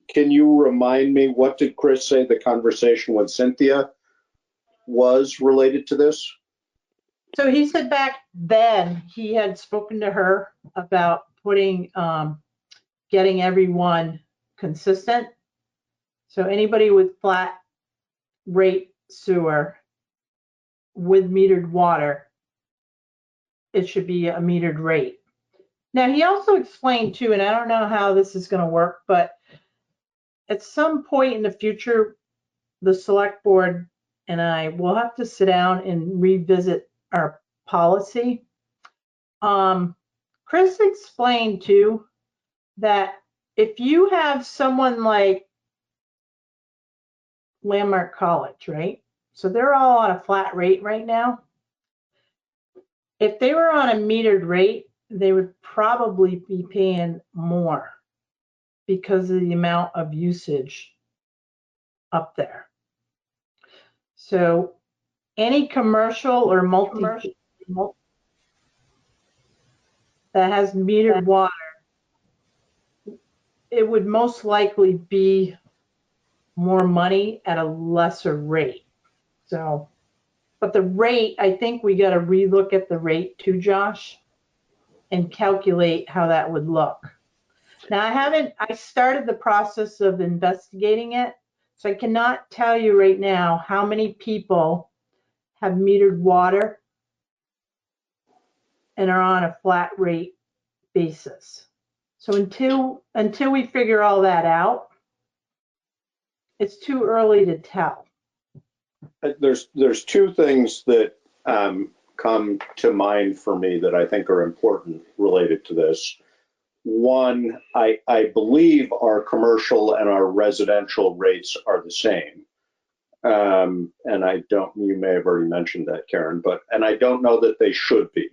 S22: can you remind me, what did Chris say the conversation with Cynthia was related to this?
S21: So he said back then he had spoken to her about putting, getting everyone consistent. So anybody with flat rate sewer with metered water, it should be a metered rate. Now he also explained too, and I don't know how this is going to work, but at some point in the future, the select board and I will have to sit down and revisit our policy. Chris explained too that if you have someone like Landmark College, right? So they're all on a flat rate right now. If they were on a metered rate, they would probably be paying more because of the amount of usage up there. So any commercial or multi that has metered water, it would most likely be more money at a lesser rate. So, but the rate, I think we got to relook at the rate too, Josh, and calculate how that would look. Now I started the process of investigating it, so I cannot tell you right now how many people have metered water and are on a flat rate basis. So until we figure all that out, it's too early to tell.
S22: There's two things that come to mind for me that I think are important related to this. One, I believe our commercial and our residential rates are the same. And I don't, you may have already mentioned that, Karen, and I don't know that they should be.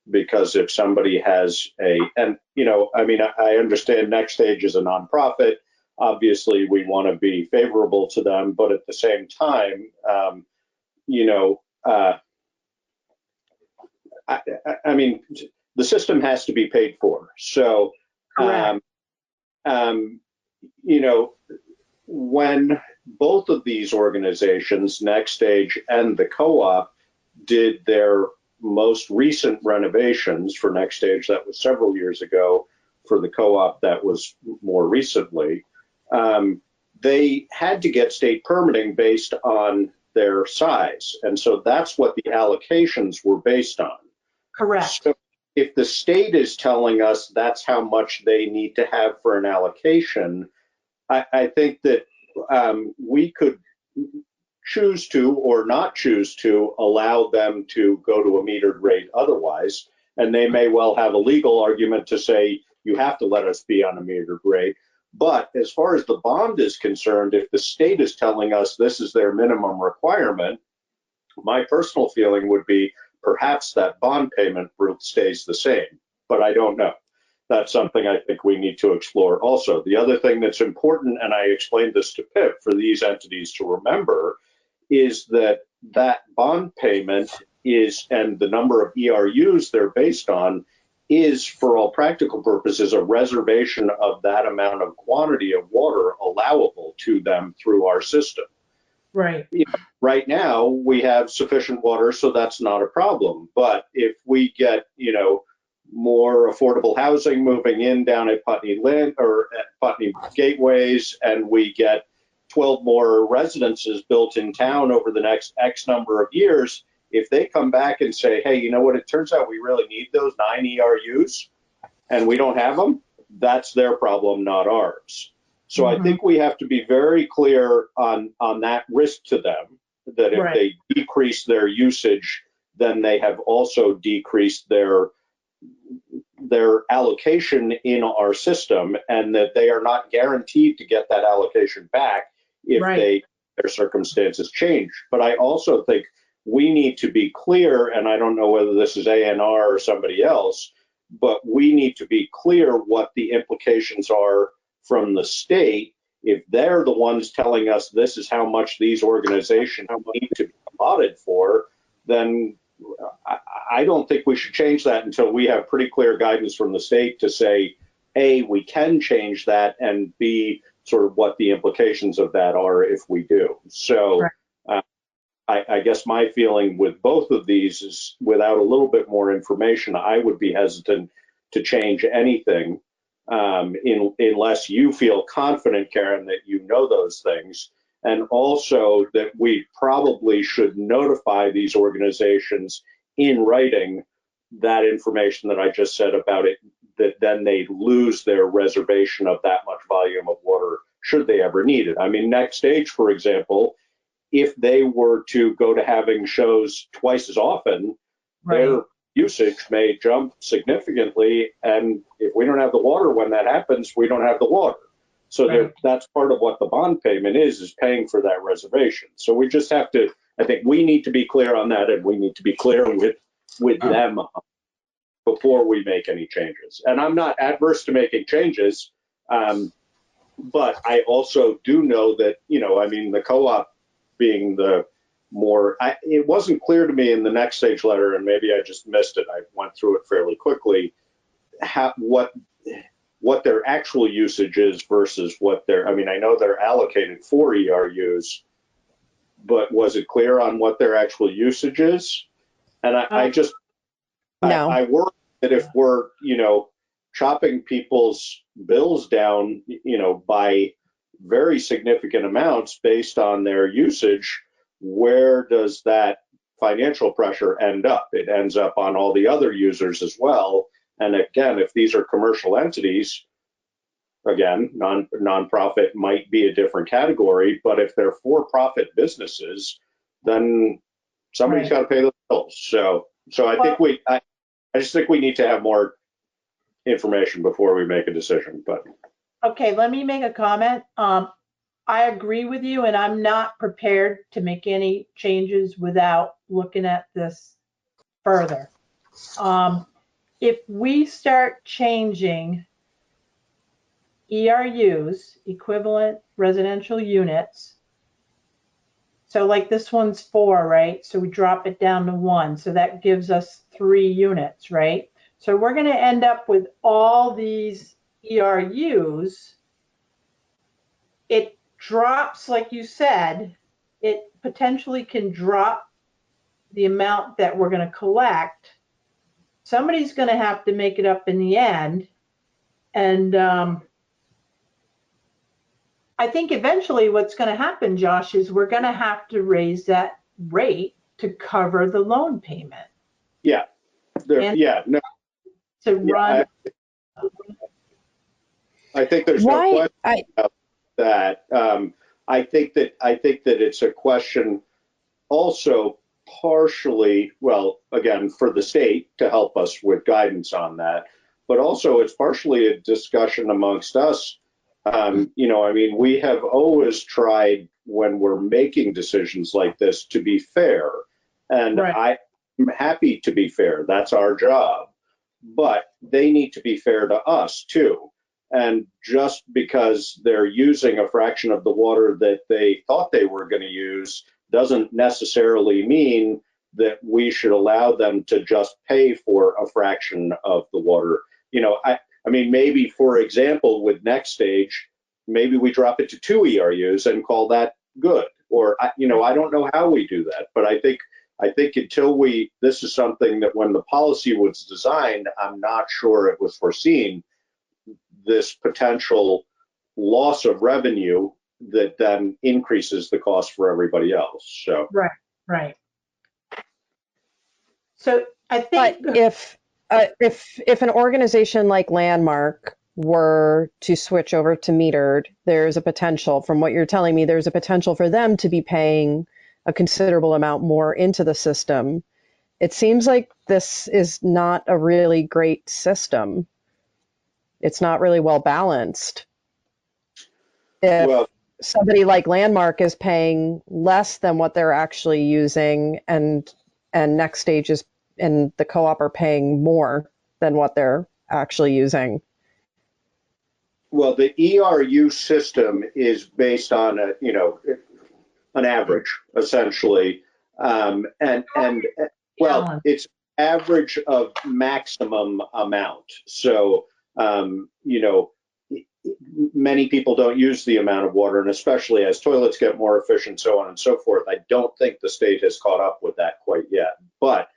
S22: Because if somebody has and you know, I mean, I understand Next Stage is a nonprofit. Obviously, we want to be favorable to them, but at the same time, you know, I mean, the system has to be paid for. So, you know, when both of these organizations, Next Stage and the co-op, did their most recent renovations for Next Stage, that was several years ago, for the co-op that was more recently, they had to get state permitting based on their size. And so that's what the allocations were based on.
S21: Correct.
S22: So if the state is telling us that's how much they need to have for an allocation, I think that we could choose to or not choose to allow them to go to a metered rate otherwise. And they may well have a legal argument to say, you have to let us be on a metered rate. But as far as the bond is concerned, if the state is telling us this is their minimum requirement, my personal feeling would be perhaps that bond payment route stays the same, but I don't know. That's something I think we need to explore also. The other thing that's important, and I explained this to Pip, for these entities to remember, is that that bond payment is, and the number of ERUs they're based on, is, for all practical purposes, a reservation of that amount of quantity of water allowable to them through our system.
S21: Right.
S22: Right now, we have sufficient water, so that's not a problem. But if we get, you know, more affordable housing moving in down at Putney Lynn or at Putney Gateways, and we get 12 more residences built in town over the next X number of years, if they come back and say, hey, you know what, it turns out we really need those 9 ERUs and we don't have them, that's their problem, not ours. So I think we have to be very clear on that risk to them, that if they decrease their usage, then they have also decreased their allocation in our system, and that they are not guaranteed to get that allocation back if their circumstances change. But I also think we need to be clear, and I don't know whether this is ANR or somebody else, but we need to be clear what the implications are from the state. If they're the ones telling us this is how much these organizations need to be allotted for, then I don't think we should change that until we have pretty clear guidance from the state to say, A, we can change that, and B, sort of what the implications of that are if we do. So I guess my feeling with both of these is, without a little bit more information, I would be hesitant to change anything unless you feel confident, Karen, that you know those things. And also that we probably should notify these organizations in writing that information that I just said about it, that then they lose their reservation of that much volume of water should they ever need it. I mean, Next Stage, for example, if they were to go to having shows twice as often, their usage may jump significantly. And if we don't have the water when that happens, we don't have the water. So
S21: Right.
S22: that's part of what the bond payment is paying for that reservation. So we just have to, I think we need to be clear on that, and we need to be clear with them before we make any changes. And I'm not adverse to making changes, but I also do know that, I mean, the co-op being the more, it wasn't clear to me in the next stage letter, and maybe I just missed it. I went through it fairly quickly, what their actual usage is versus what I mean, I know they're allocated for ERUs, but was it clear on what their actual usage is? And I worry that if we're, chopping people's bills down, by very significant amounts based on their usage, where does that financial pressure end up? It ends up on all the other users as well. And again, if these are commercial entities, again, nonprofit might be a different category, but if they're for-profit businesses, then somebody's got to pay the bills. So I think I just think we need to have more information before we make a decision. But
S21: Okay, let me make a comment. I agree with you, and I'm not prepared to make any changes without looking at this further. If we start changing ERUs, equivalent residential units, so like this one's 4, right? So we drop it down to 1, so that gives us 3 units, right? So we're going to end up with all these ERUs. It drops, like you said, it potentially can drop the amount that we're going to collect. Somebody's going to have to make it up in the end. And I think eventually what's going to happen, Josh, is we're going to have to raise that rate to cover the loan payment.
S22: Yeah.
S21: To run.
S22: I think there's no question about that. I think that it's a question also partially, well, again, for the state to help us with guidance on that, but also it's partially a discussion amongst us. I mean, we have always tried when we're making decisions like this to be fair, and I'm happy to be fair. That's our job, but they need to be fair to us too. And just because they're using a fraction of the water that they thought they were going to use doesn't necessarily mean that we should allow them to just pay for a fraction of the water. I mean, maybe, for example, with next stage, maybe we drop it to 2 ERUs and call that good. Or, I don't know how we do that, but I think until this is something that when the policy was designed, I'm not sure it was foreseen, this potential loss of revenue that then increases the cost for everybody else. So
S21: Right. So I think
S17: if an organization like Landmark were to switch over to metered, there's a potential, from what you're telling me, there's a potential for them to be paying a considerable amount more into the system. It seems like this is not a really great system. It's not really well balanced. If somebody like Landmark is paying less than what they're actually using, and next stage is, and the co-op are paying more than what they're actually using.
S22: Well, the ERU system is based on an average, essentially, it's average of maximum amount. So many people don't use the amount of water, and especially as toilets get more efficient, so on and so forth. I don't think the state has caught up with that quite yet, but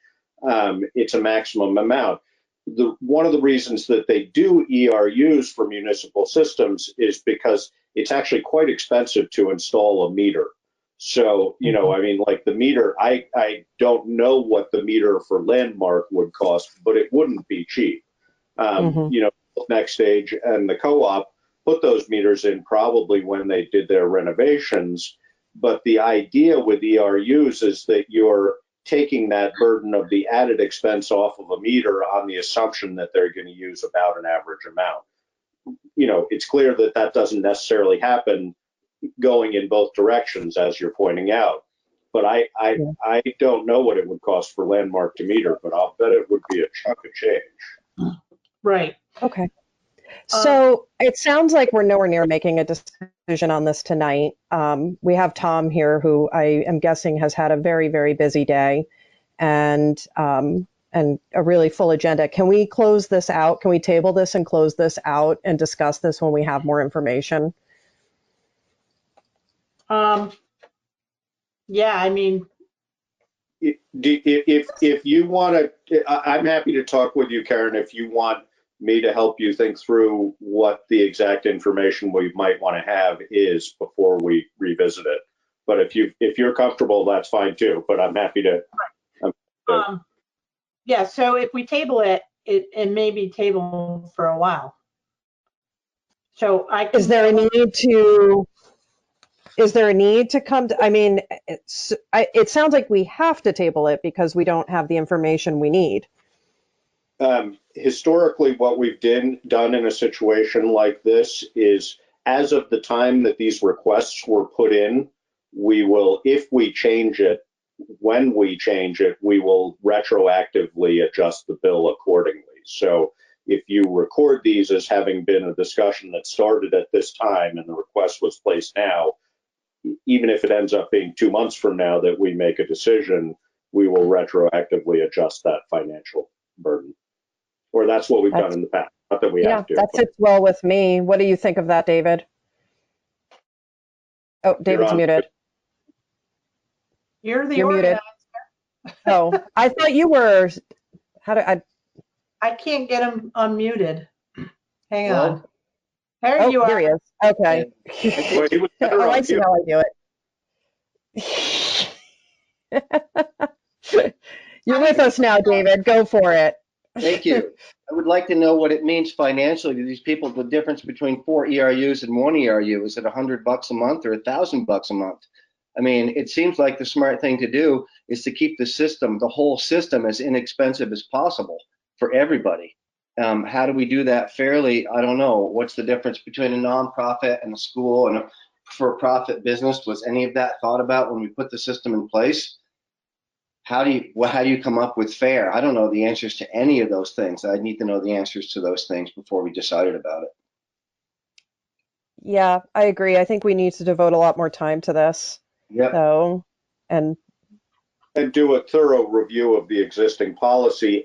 S22: it's a maximum amount. One of the reasons that they do ERUs for municipal systems is because it's actually quite expensive to install a meter. So, I mean, like the meter, I don't know what the meter for Landmark would cost, but it wouldn't be cheap. Next stage and the co-op put those meters in probably when they did their renovations. But the idea with ERUs is that you're taking that burden of the added expense off of a meter on the assumption that they're going to use about an average amount. it's clear that that doesn't necessarily happen going in both directions, as you're pointing out. But I don't know what it would cost for Landmark to meter, but I'll bet it would be a chunk of change.
S21: Right.
S17: Okay. So it sounds like we're nowhere near making a decision on this tonight. We have Tom here, who I am guessing has had a very, very busy day and a really full agenda. Can we close this out? Can we table this and close this out and discuss this when we have more information?
S21: Yeah, I mean,
S22: If you want to, I'm happy to talk with you, Karen, if you want me to help you think through what the exact information we might want to have is before we revisit it. But if you're comfortable, that's fine too. But I'm happy to.
S21: yeah. So if we table it, it may be tabled for a while. So
S17: Is there a need to come to, I mean, it sounds like we have to table it because we don't have the information we need.
S22: Historically, what we've done in a situation like this is, as of the time that these requests were put in, we will, if we change it, when we change it, we will retroactively adjust the bill accordingly. So if you record these as having been a discussion that started at this time and the request was placed now, even if it ends up being 2 months from now that we make a decision, we will retroactively adjust that financial burden. Or that's what we've done in the past. Not that we have to.
S17: That fits well with me. What do you think of that, David? Oh, David's muted.
S21: You're
S17: muted.
S21: organizer.
S17: Oh, I thought you were. How do
S21: I can't get him unmuted. Hang on. There you are.
S17: Here he is. Okay. Oh, I see how I do it. You're with us now, David. Go for it.
S2: Thank you. I would like to know what it means financially to these people, the difference between 4 ERUs and 1 ERU. Is it $100 a month or $1,000 a month? I mean, it seems like the smart thing to do is to keep the system, the whole system, as inexpensive as possible for everybody. How do we do that fairly? I don't know. What's the difference between a nonprofit and a school and a for-profit business? Was any of that thought about when we put the system in place? How do you come up with fair? I don't know the answers to any of those things. I need to know the answers to those things before we decided about it.
S17: Yeah, I agree. I think we need to devote a lot more time to this.
S22: Yeah.
S17: So, and
S22: do a thorough review of the existing policy,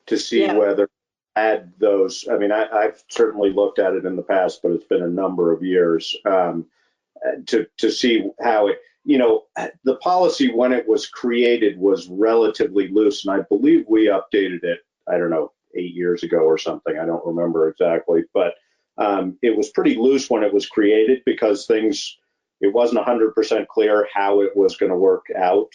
S22: to see whether add those. I mean, I've certainly looked at it in the past, but it's been a number of years to see how it. The policy when it was created was relatively loose, and I believe we updated it, I don't know, 8 years ago or something. I don't remember exactly, but it was pretty loose when it was created because it wasn't 100% clear how it was going to work out.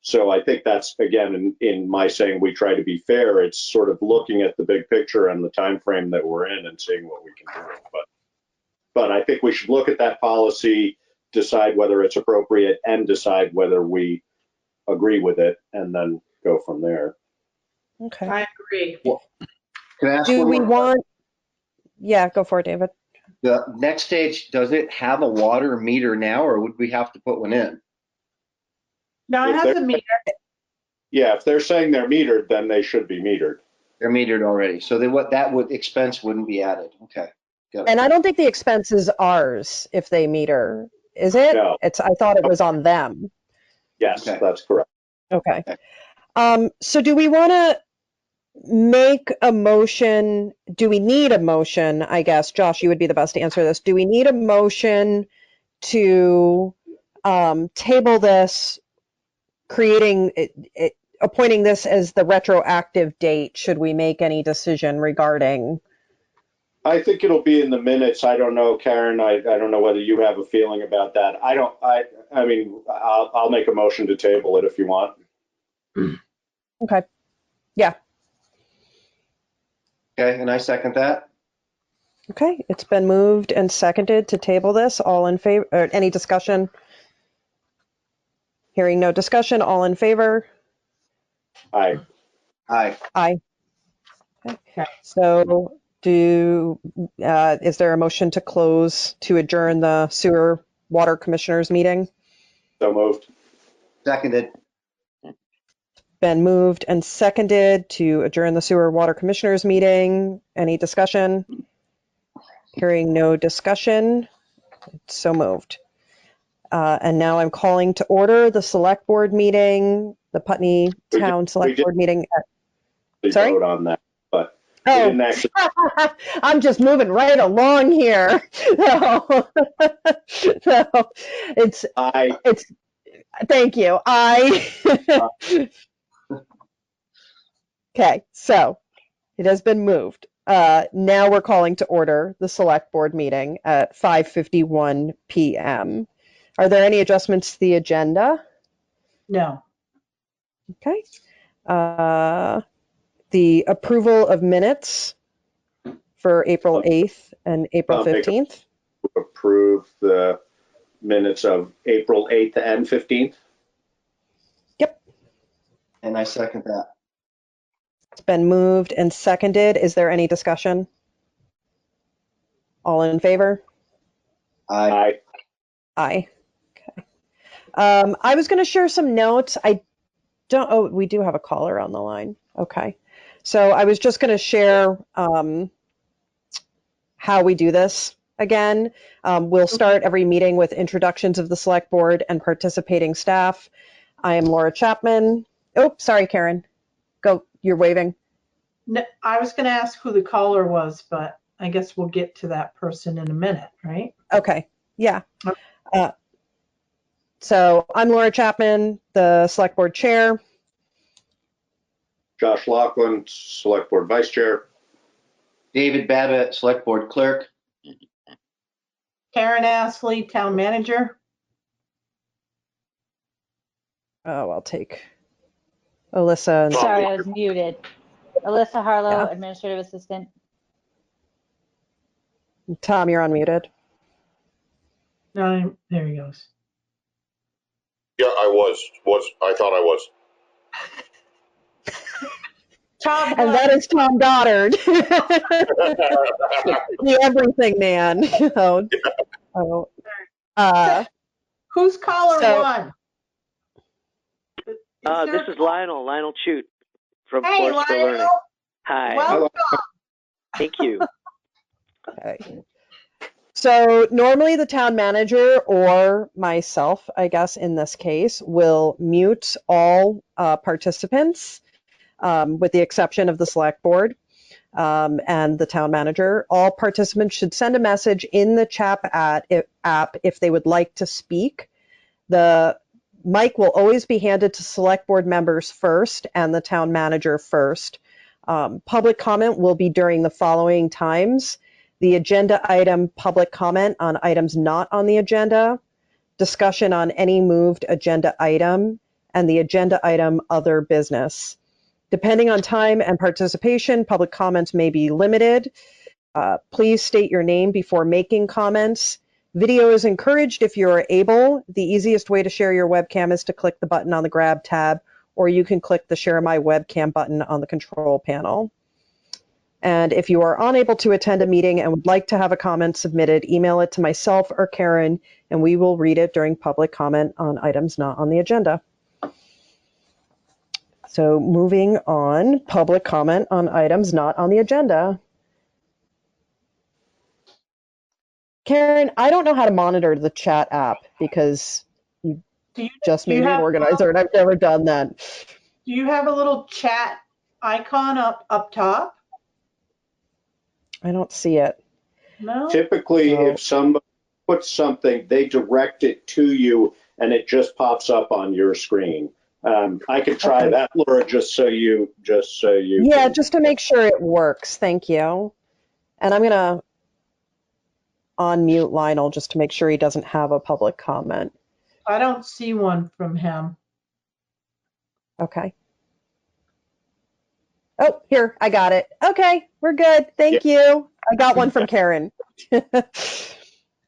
S22: So I think that's, again, in my saying we try to be fair, it's sort of looking at the big picture and the time frame that we're in and seeing what we can do. But I think we should look at that policy, decide whether it's appropriate, and decide whether we agree with it, and then go from there.
S17: Okay.
S21: I agree.
S2: Can I ask
S17: do
S2: one
S17: we
S2: more
S17: want? Yeah, go for it, David.
S2: The next stage, does it have a water meter now, or would we have to put one in?
S21: No, it has a meter.
S22: Yeah, if they're saying they're metered, then they should be metered.
S2: They're metered already, so expense wouldn't be added. Okay.
S17: And I don't think the expense is ours if they meter, is it?
S22: No.
S17: I thought it was on them.
S22: Yes, that's correct.
S17: Okay. So do we want to make a motion? Do we need a motion? I guess, Josh, you would be the best to answer this. Do we need a motion to table this, appointing this as the retroactive date? Should we make any decision regarding?
S22: I think it'll be in the minutes. I don't know, Karen. I don't know whether you have a feeling about that. I mean, I'll make a motion to table it if you want.
S17: Okay. Yeah.
S2: Okay, and I second that.
S17: Okay, it's been moved and seconded to table this. All in favor? Any discussion? Hearing no discussion. All in favor?
S22: Aye.
S2: Aye.
S17: Aye. Okay. So Is there a motion to adjourn the sewer water commissioners meeting?
S22: So moved.
S2: Seconded.
S17: Been moved and seconded to adjourn the sewer water commissioners meeting. Any discussion? Hearing no discussion, so moved. And now I'm calling to order the select board meeting, the Putney Town Select Board meeting. Sorry?
S22: Vote on that, but we
S17: Oh,
S22: didn't actually.
S17: I'm just moving right along here. No, no, it's, thank you. Okay, so it has been moved. Now we're calling to order the select board meeting at 5:51 p.m. Are there any adjustments to the agenda?
S21: No.
S17: Okay. The approval of minutes for April 8th and April 15th.
S22: Approve the minutes of April 8th and 15th.
S17: Yep.
S2: And I second that.
S17: It's been moved and seconded. Is there any discussion? All in favor?
S22: Aye.
S17: Aye. Okay. I was going to share some notes. Oh, we do have a caller on the line. Okay. So I was just going to share how we do this again. We'll start every meeting with introductions of the select board and participating staff. I am Laura Chapman. Oh, sorry, Karen. Go, you're waving.
S21: No, I was going to ask who the caller was, but I guess we'll get to that person in a minute, right?
S17: Okay. Yeah. So I'm Laura Chapman, the select board chair.
S22: Josh Laughlin, select board vice chair.
S2: David Babbitt, select board clerk.
S21: Karen Astley, town manager.
S17: Oh, I'll take Alyssa.
S5: Sorry, I was muted. Alyssa Harlow,
S17: Yeah.
S5: administrative assistant.
S17: Tom, you're unmuted.
S21: No, there he goes.
S8: Yeah, I thought I was.
S21: Tom,
S17: and that is Tom Goddard, the everything man.
S21: Who's caller one?
S10: This is Lionel Chute from
S21: Hey,
S10: Force for
S21: Lionel.
S10: Learning. Hi.
S21: Welcome.
S10: Thank you.
S17: Okay. So normally the town manager or myself, I guess in this case, will mute all participants with the exception of the select board and the town manager. All participants should send a message in the chat app if they would like to speak. The mic will always be handed to select board members first and the town manager first. Public comment will be during the following times: the agenda item public comment on items not on the agenda, discussion on any moved agenda item, and the agenda item other business. Depending on time and participation, public comments may be limited. Please state your name before making comments. Video is encouraged if you are able. The easiest way to share your webcam is to click the button on the Grab tab, or you can click the Share My Webcam button on the control panel. And if you are unable to attend a meeting and would like to have a comment submitted, email it to myself or Karen, and we will read it during public comment on items not on the agenda. So moving on, public comment on items not on the agenda. Karen, I don't know how to monitor the chat app because you just made me an organizer and I've never done that.
S21: Do you have a little chat icon up top?
S17: I don't see it.
S21: No.
S22: Typically, if somebody puts something, they direct it to you and it just pops up on your screen. I could try that, Laura, just so you.
S17: Yeah, just to make sure it works. Thank you. And I'm gonna unmute Lionel just to make sure he doesn't have a public comment.
S21: I don't see one from him.
S17: Okay. Oh, here, I got it. Okay, we're good. Thank you. I got one from Karen.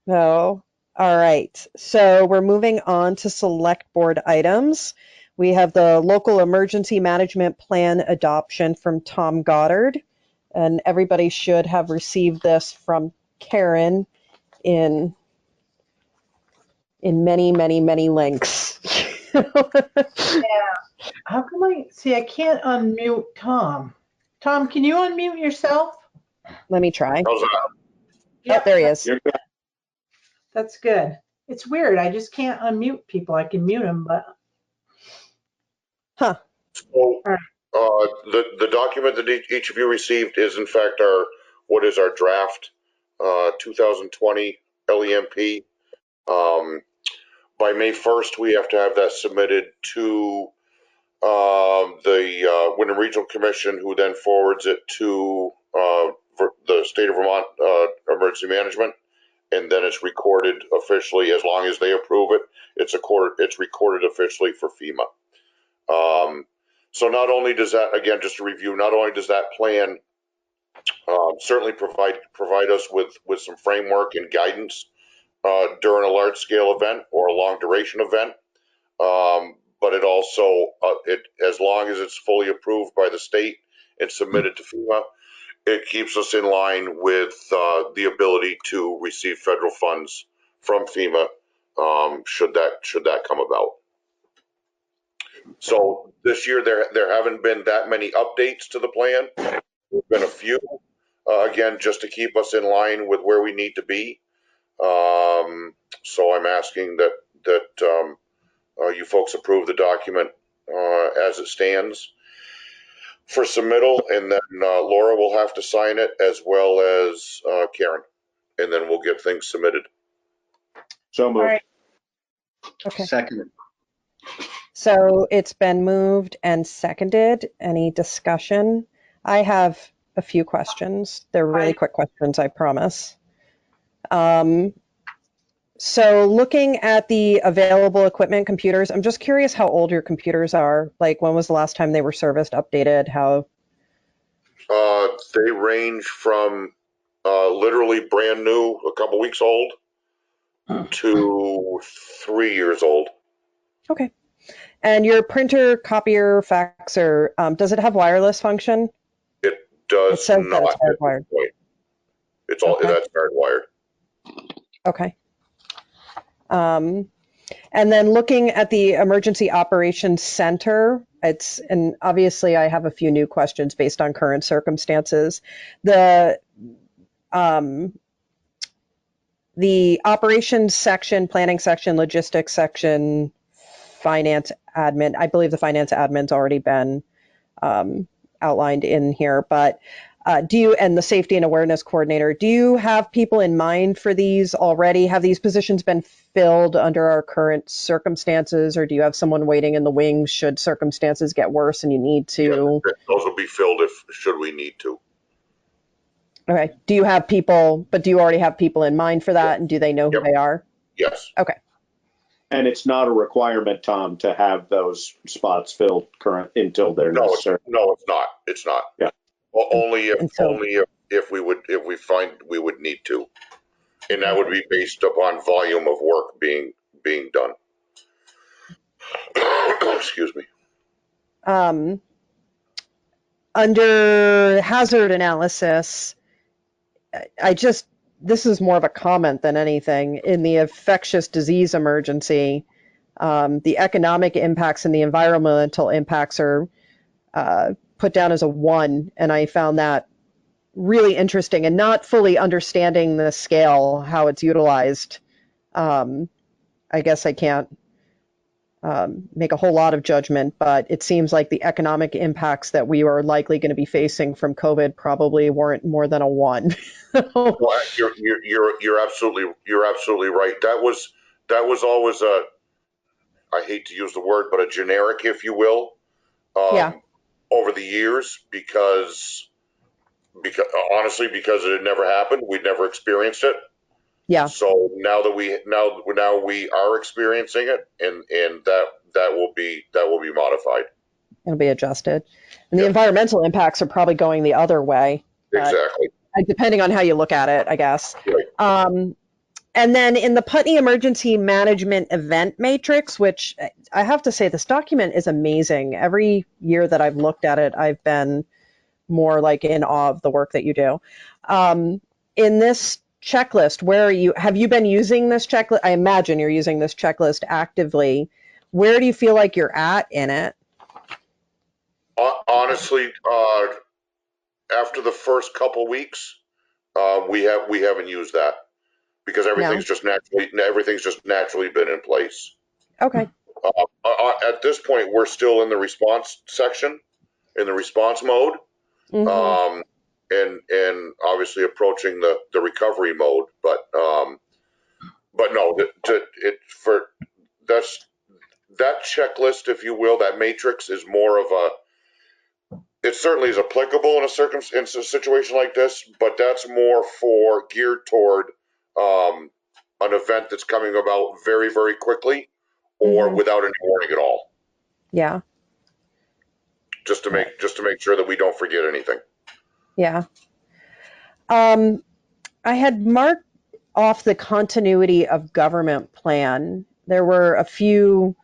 S17: No. All right. So we're moving on to select board items. We have the local emergency management plan adoption from Tom Goddard. And everybody should have received this from Karen in many, many, many links.
S21: Yeah. How come I can't unmute Tom? Tom, can you unmute yourself?
S17: Let me try.
S8: How's that?
S17: Oh, there he is.
S22: You're good.
S21: That's good. It's weird. I just can't unmute people. I can mute them, but
S17: Huh.
S8: So, the document that each of you received is in fact what is our draft 2020 LEMP. By May 1st, we have to have that submitted to the Wyndham Regional Commission, who then forwards it to the state of Vermont Emergency Management, and then it's recorded officially. As long as they approve it, it's recorded officially for FEMA. So not only does that, again, just to review, not only does that plan certainly provide us with some framework and guidance during a large scale event or a long duration event, but it also, as long as it's fully approved by the state and submitted to FEMA, it keeps us in line with the ability to receive federal funds from FEMA should that come about. So this year there haven't been that many updates to the plan. There's been a few, again, just to keep us in line with where we need to be. So I'm asking that you folks approve the document as it stands for submittal, and then Laura will have to sign it, as well as Karen, and then we'll get things submitted.
S22: So moved.
S21: all right.
S17: Okay.
S2: Second.
S17: So it's been moved and seconded. Any discussion? I have a few questions. They're really quick questions, I promise. So looking at the available equipment, computers, I'm just curious how old your computers are. Like, when was the last time they were serviced, updated? How?
S8: They range from literally brand new, a couple weeks old, to 3 years old.
S17: Okay. And your printer, copier, faxer, does it have wireless function?
S8: It does
S17: It says
S8: not.
S17: that it's hardwired.
S8: It's all that's hardwired.
S17: Okay. And then looking at the Emergency Operations Center, and obviously I have a few new questions based on current circumstances. The operations section, planning section, logistics section, finance admin, I believe the finance admin's already been outlined in here, but and the safety and awareness coordinator, do you have people in mind for these already? Have these positions been filled under our current circumstances, or do you have someone waiting in the wings should circumstances get worse and you need to?
S8: Yeah, those will be filled should we need to.
S17: Okay. Do you have people, but do you already have people in mind for that, and do they know who they are?
S8: Yes.
S17: Okay.
S22: And it's not a requirement, Tom, to have those spots filled until they're necessary.
S8: No, it's not. It's not.
S22: Yeah.
S8: Well, only if we find we would need to, and that would be based upon volume of work being done. Excuse me.
S17: Under hazard analysis, this is more of a comment than anything. In the infectious disease emergency, the economic impacts and the environmental impacts are put down as a 1, and I found that really interesting, and not fully understanding the scale, how it's utilized. I guess I can't make a whole lot of judgment, but it seems like the economic impacts that we are likely going to be facing from COVID probably weren't more than a 1.
S8: Well, you're absolutely right. That was always I hate to use the word, but a generic, if you will, over the years, because honestly, because it had never happened, we'd never experienced it.
S17: Yeah.
S8: So now we are experiencing it, and that will be modified.
S17: It'll be adjusted, and the environmental impacts are probably going the other way.
S8: Exactly.
S17: Depending on how you look at it, I guess.
S8: Right.
S17: And then in the Putney Emergency Management Event Matrix, which I have to say, this document is amazing. Every year that I've looked at it, I've been more like in awe of the work that you do. In this checklist, where are you? Have you been using this checklist? I imagine you're using this checklist actively. Where do you feel like you're at in it?
S8: Honestly, after the first couple weeks, we haven't used that because everything's just naturally been in place.
S17: Okay.
S8: At this point, we're still in the response section, in the response mode,
S17: Mm-hmm.
S8: and obviously approaching the recovery mode. But no, that checklist, if you will, that matrix is more of a. It certainly is applicable in a situation like this, but that's more geared toward an event that's coming about very, very quickly, or without any warning at all.
S17: Yeah.
S8: Just to make sure that we don't forget anything.
S17: Yeah. I had marked off the continuity of government plan. There were a few,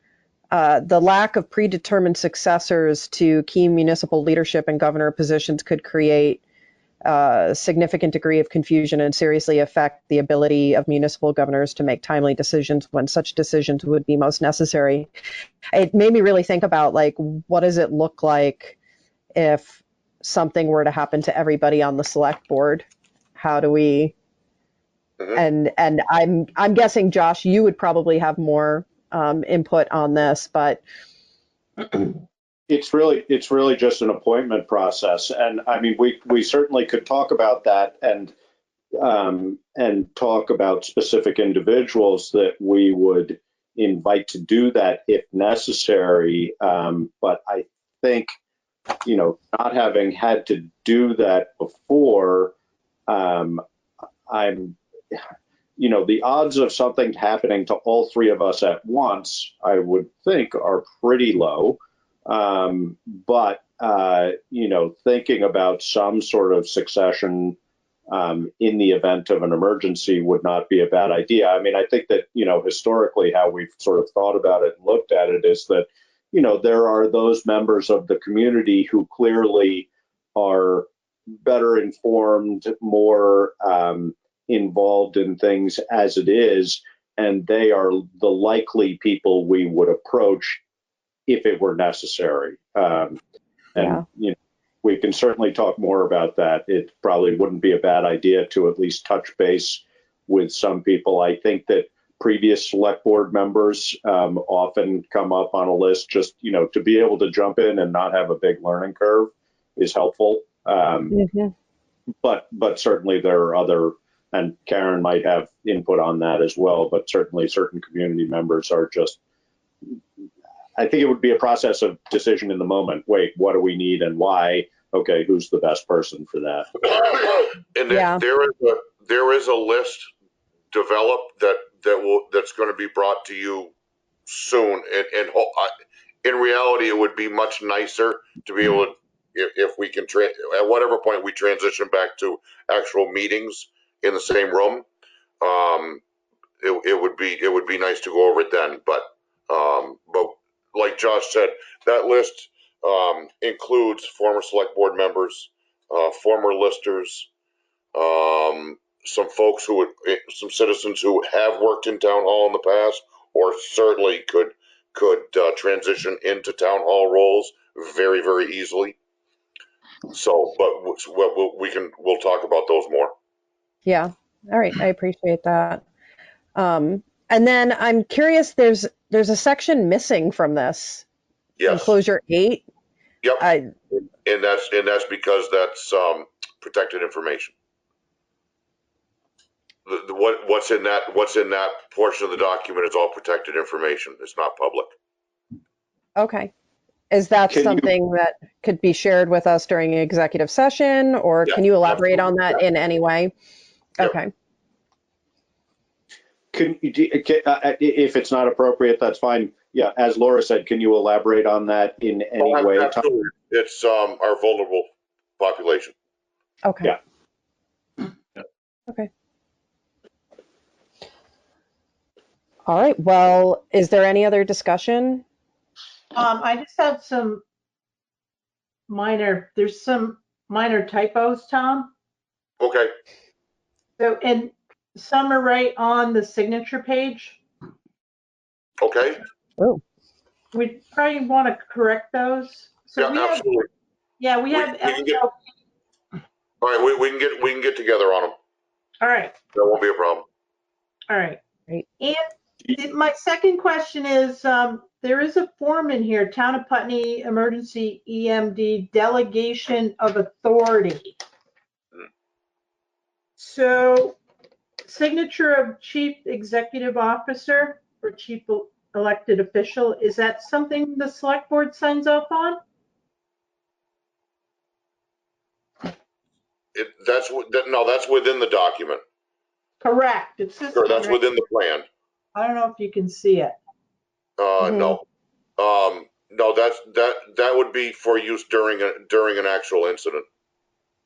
S17: the lack of predetermined successors to key municipal leadership and governor positions could create a significant degree of confusion and seriously affect the ability of municipal governors to make timely decisions when such decisions would be most necessary. It made me really think about, like, what does it look like if something were to happen to everybody on the select board? How do we? And I'm guessing, Josh, you would probably have more input on this, but
S22: it's really just an appointment process, and I mean we certainly could talk about that and talk about specific individuals that we would invite to do that if necessary. But I think, not having had to do that before, the odds of something happening to all three of us at once, I would think, are pretty low. But thinking about some sort of succession in the event of an emergency would not be a bad idea. I mean, I think that, historically how we've sort of thought about it and looked at it is that, there are those members of the community who clearly are better informed, more involved in things as it is, and they are the likely people we would approach if it were necessary. We can certainly talk more about that. It probably wouldn't be a bad idea to at least touch base with some people. I think that previous select board members often come up on a list. Just, to be able to jump in and not have a big learning curve is helpful. But certainly there are other, and Karen might have input on that as well, but certainly certain community members are just, I think it would be a process of decision in the moment. Wait, what do we need and why? Okay, who's the best person for that?
S8: And there is a list developed that's going to be brought to you soon. And in reality, it would be much nicer to be able to, if we can, at whatever point we transition back to actual meetings in the same room, it would be nice to go over it then. But like Josh said, that list includes former select board members, former listers, some folks some citizens who have worked in town hall in the past, or certainly could transition into town hall roles very, very easily. So, but we'll talk about those more.
S17: Yeah. All right. I appreciate that. And then I'm curious, there's a section missing from this.
S8: Yes.
S17: Enclosure 8.
S8: Yep. And that's because that's protected information. What's in that portion of the document is all protected information. It's not public.
S17: Okay. Is that something that could be shared with us during an executive session, or can you elaborate on that in any way?
S22: Yep.
S17: Okay.
S22: If it's not appropriate, that's fine. Yeah, as Laura said, can you elaborate on that in any way?
S8: Absolutely. It's our vulnerable population.
S17: Okay.
S22: Yeah.
S17: Okay. All right. Well, is there any other discussion?
S21: I just have some there's some minor typos, Tom.
S8: Okay.
S21: So, and some are right on the signature page.
S8: Okay.
S17: Oh.
S21: We probably want to correct those. So
S8: Yeah,
S21: we have,
S8: absolutely.
S21: yeah, we have.
S8: We can get, all right, we can get together on them.
S21: All right.
S8: That won't be a problem.
S21: All right.
S17: Great.
S21: And my second question is, there is a form in here, Town of Putney Emergency EMD Delegation of Authority. So, signature of Chief Executive Officer or Chief Elected Official, is that something the Select Board signs off on?
S8: No, that's within the document.
S21: Correct. It's this
S8: Sure,
S21: one,
S8: that's
S21: right?
S8: within the plan.
S21: I don't know if you can see it.
S8: No. No, that would be for use during an actual incident.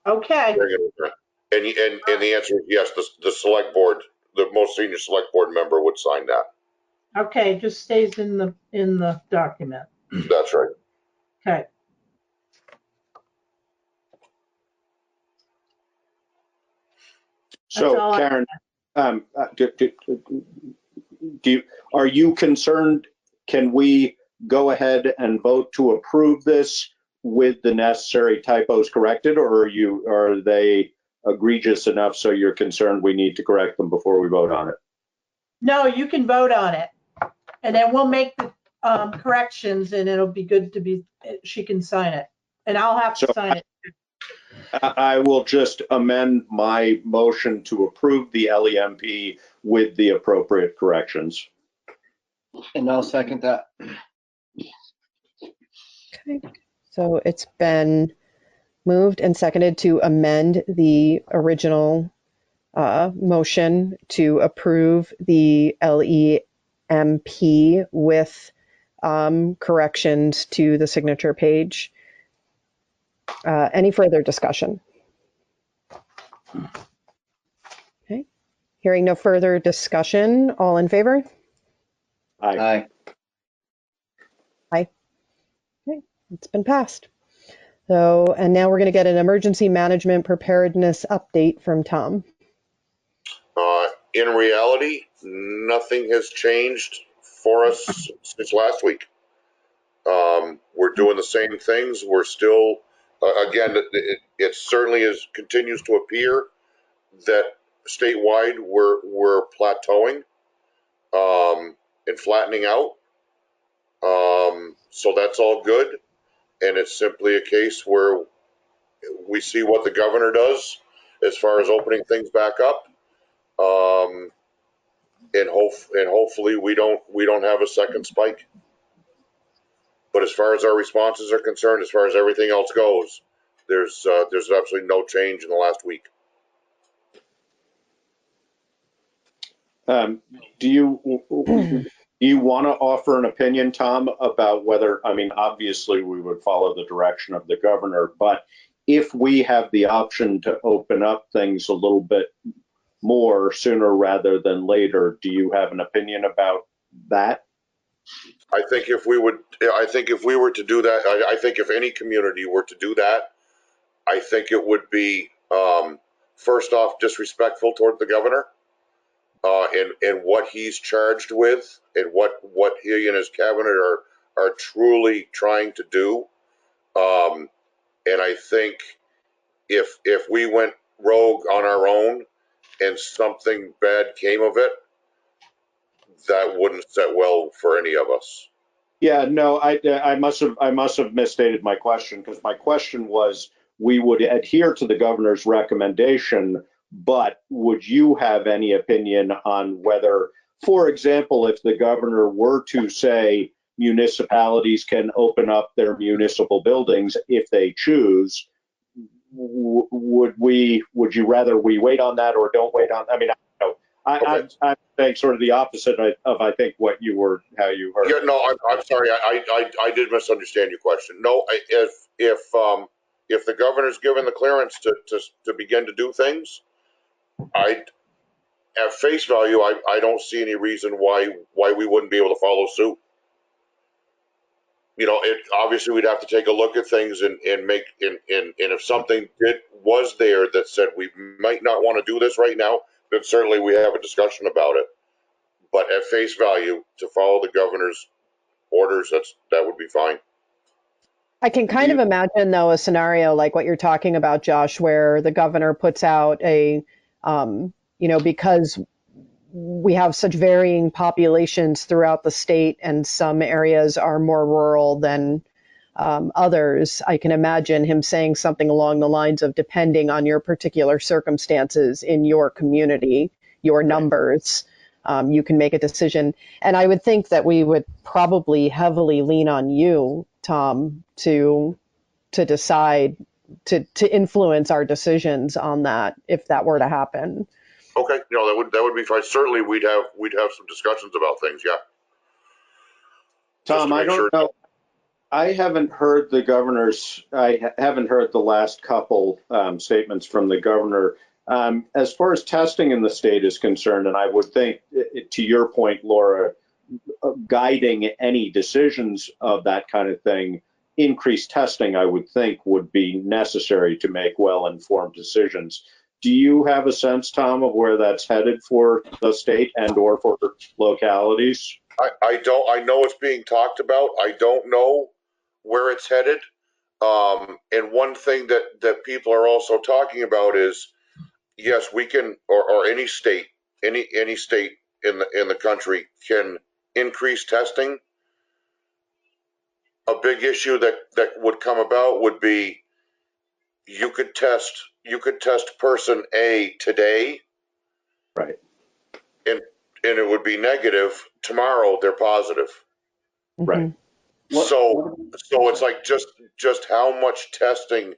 S21: Okay.
S8: During an event. And the answer is yes, the select board, the most senior select board member would sign that.
S21: Okay, it just stays in the document.
S8: That's right.
S21: Okay.
S22: So Karen, are you concerned? Can we go ahead and vote to approve this with the necessary typos corrected, or are they egregious enough so you're concerned we need to correct them before we vote on it?
S21: No, you can vote on it, and then we'll make the corrections, and it'll be good to be. She can sign it, and I'll have to sign it.
S22: I will just amend my motion to approve the LEMP with the appropriate corrections.
S2: And I'll second that.
S17: Okay. So it's been moved and seconded to amend the original motion to approve the LEMP with corrections to the signature page. Any further discussion? Okay. Hearing no further discussion, all in favor?
S22: Aye.
S17: Aye. Okay, it's been passed. So, and now we're going to get an emergency management preparedness update from Tom.
S8: In reality, nothing has changed for us since last week. We're doing the same things. We're still, again, it certainly continues to appear that statewide we're plateauing and flattening out. So that's all good. And it's simply a case where we see what the governor does as far as opening things back up. And hopefully we don't have a second spike. But as far as our responses are concerned, as far as everything else goes, there's absolutely no change in the last week.
S22: Do you want to offer an opinion, Tom, about whether, I mean, obviously we would follow the direction of the governor, but if we have the option to open up things a little bit more sooner rather than later, do you have an opinion about that?
S8: I think if we were to do that, I think if any community were to do that, I think it would be, first off, disrespectful toward the governor, and what he's charged with, and what he and his cabinet are truly trying to do. And I think if we went rogue on our own and something bad came of it, that wouldn't set well for any of us.
S22: Yeah, no, I must have misstated my question, because my question was we would adhere to the governor's recommendation, but would you have any opinion on whether, for example, if the governor were to say municipalities can open up their municipal buildings if they choose, would you rather we wait on that or don't wait on? I mean, I don't know. I'm saying sort of the opposite of I think how you heard.
S8: Yeah, no, I'm sorry. I did misunderstand your question. No, if the governor's given the clearance to begin to do things, at face value, I don't see any reason why we wouldn't be able to follow suit. obviously we'd have to take a look at things and make, and if something was there that said we might not want to do this right now, then certainly we have a discussion about it. But at face value, to follow the governor's orders, that would be fine.
S17: I can kind of imagine, though, a scenario like what you're talking about, Josh, where the governor puts out because we have such varying populations throughout the state and some areas are more rural than others. I can imagine him saying something along the lines of, depending on your particular circumstances in your community, your numbers, you can make a decision. And I would think that we would probably heavily lean on you, Tom, to decide, to influence our decisions on that if that were to happen.
S8: Okay, that would be fine. Certainly, we'd have some discussions about things. Yeah.
S22: Tom, I don't know. I haven't heard the governor's. I haven't heard the last couple statements from the governor. As far as testing in the state is concerned, and I would think, to your point, Laura, guiding any decisions of that kind of thing, increased testing, I would think, would be necessary to make well-informed decisions. Do you have a sense, Tom, of where that's headed for the state and or for localities?
S8: I don't. I know it's being talked about. I don't know where it's headed. And one thing that people are also talking about is, yes, we can, or any state, any state in the country can increase testing. A big issue that would come about would be you could test person A today,
S22: right,
S8: and it would be negative. Tomorrow they're positive,
S22: right.
S8: So it's like just how much testing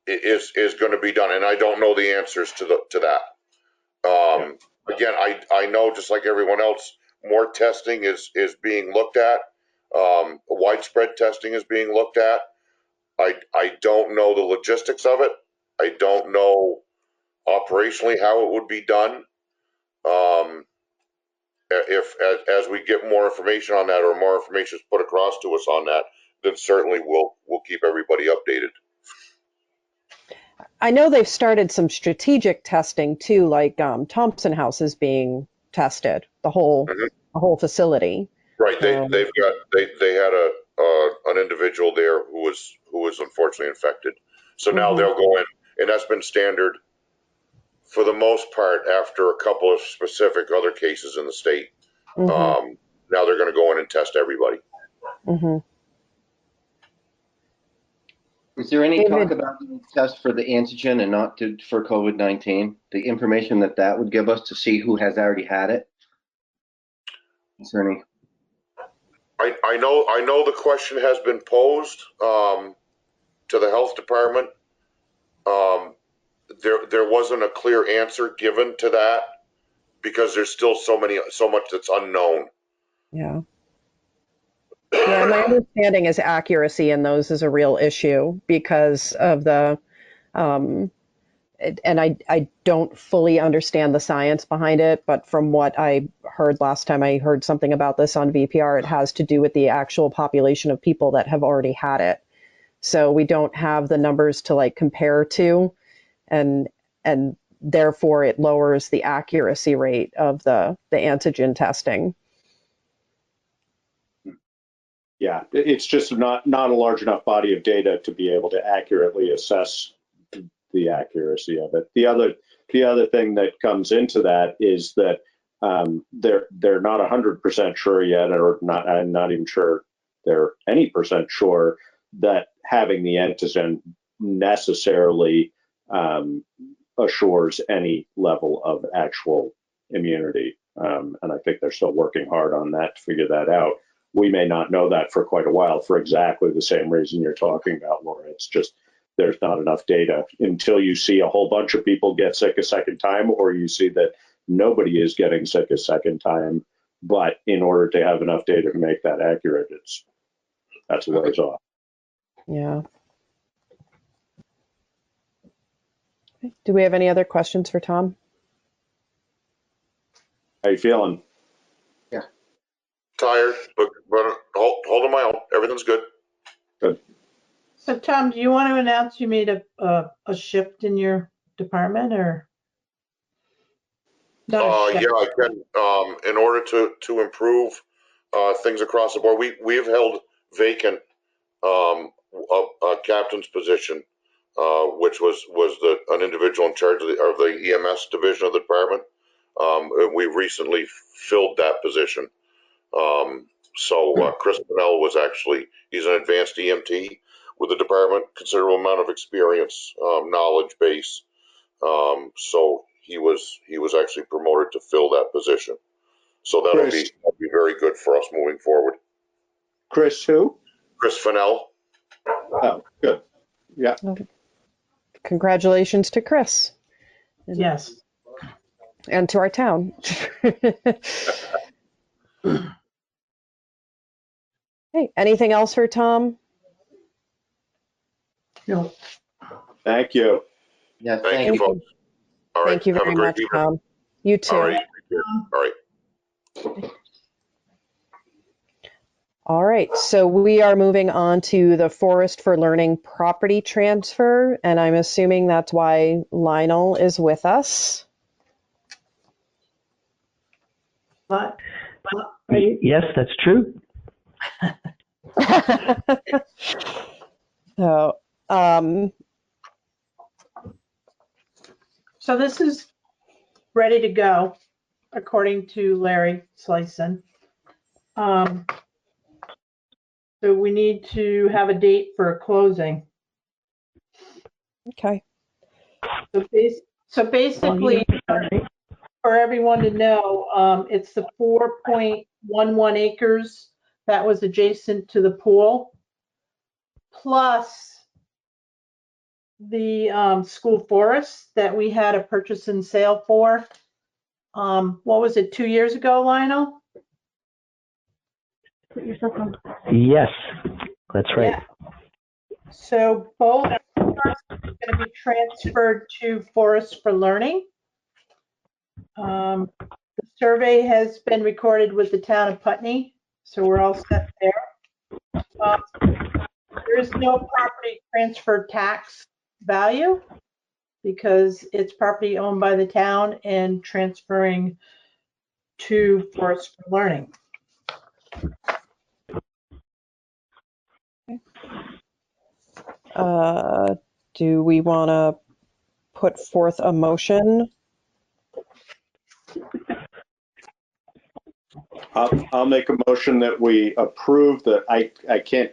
S8: is going to be done, and I don't know the answers to that. Again, I know, just like everyone else, more testing is being looked at. Widespread testing is being looked at. I don't know the logistics of it. I don't know operationally how it would be done. If as we get more information on that, or more information is put across to us on that, then certainly we'll keep everybody updated.
S17: I know they've started some strategic testing too, like Thompson House is being tested, the whole facility.
S8: Right. They had an individual there who was unfortunately infected. So now they'll go in, and that's been standard for the most part after a couple of specific other cases in the state. Now they're going to go in and test everybody.
S2: Is there any talk about the test for the antigen and not for COVID-19? The information that would give us to see who has already had it? Is there any?
S8: I know the question has been posed to the health department. There wasn't a clear answer given to that because there's still so much that's unknown.
S17: Yeah. Yeah, my understanding is accuracy in those is a real issue because of the, and I don't fully understand the science behind it, but from what I heard last time I heard something about this on VPR, it has to do with the actual population of people that have already had it. So we don't have the numbers to like compare to, and therefore it lowers the accuracy rate of the antigen testing.
S22: Yeah, it's just not a large enough body of data to be able to accurately assess the accuracy of it. The other thing that comes into that is that they're not 100% sure yet, or not. I'm not even sure they're any percent sure that having the antigen necessarily assures any level of actual immunity. And I think they're still working hard on that to figure that out. We may not know that for quite a while for exactly the same reason you're talking about, Laura. It's just there's not enough data until you see a whole bunch of people get sick a second time, or you see that nobody is getting sick a second time. But in order to have enough data to make that accurate, that's a ways off.
S17: Yeah. Do we have any other questions for Tom?
S22: How you feeling?
S2: Yeah.
S8: Tired, but holding my own. Everything's good.
S22: Good.
S21: So Tom, do you want to announce you made a shift in your department or? Not a shift.
S8: Yeah, I can. In order to improve things across the board, we've held vacant a captain's position, which was an individual in charge of the EMS division of the department. We recently filled that position. So Chris Pennell he's an advanced EMT with the department, considerable amount of experience, knowledge base. So he was actually promoted to fill that position. So that'll be very good for us moving forward.
S22: Chris who?
S8: Chris Fennell.
S22: Oh, good. Yeah.
S17: Congratulations to Chris.
S21: Yes.
S17: And to our town. Hey, anything else for Tom?
S21: No.
S22: Thank you.
S2: Yeah,
S8: thank you, folks. All right.
S17: Thank you very much, Tom. You too.
S8: All right. All right.
S17: All right, so we are moving on to the Forest for Learning property transfer, and I'm assuming that's why Lionel is with us.
S21: What?
S4: Yes, that's true.
S17: So,
S21: So this is ready to go, according to Larry Slyson. So we need to have a date for a closing.
S17: Okay.
S21: So basically, for everyone to know, it's the 4.11 acres that was adjacent to the pool, plus the school forest that we had a purchase and sale for. What was it, 2 years ago, Lionel?
S4: Yes, that's right.
S21: Yeah. So both are going to be transferred to Forest for Learning. The survey has been recorded with the town of Putney, so we're all set there. There is no property transfer tax value because it's property owned by the town and transferring to Forest for Learning.
S17: Do we want to put forth a motion?
S22: I'll make a motion that we approve that. I can't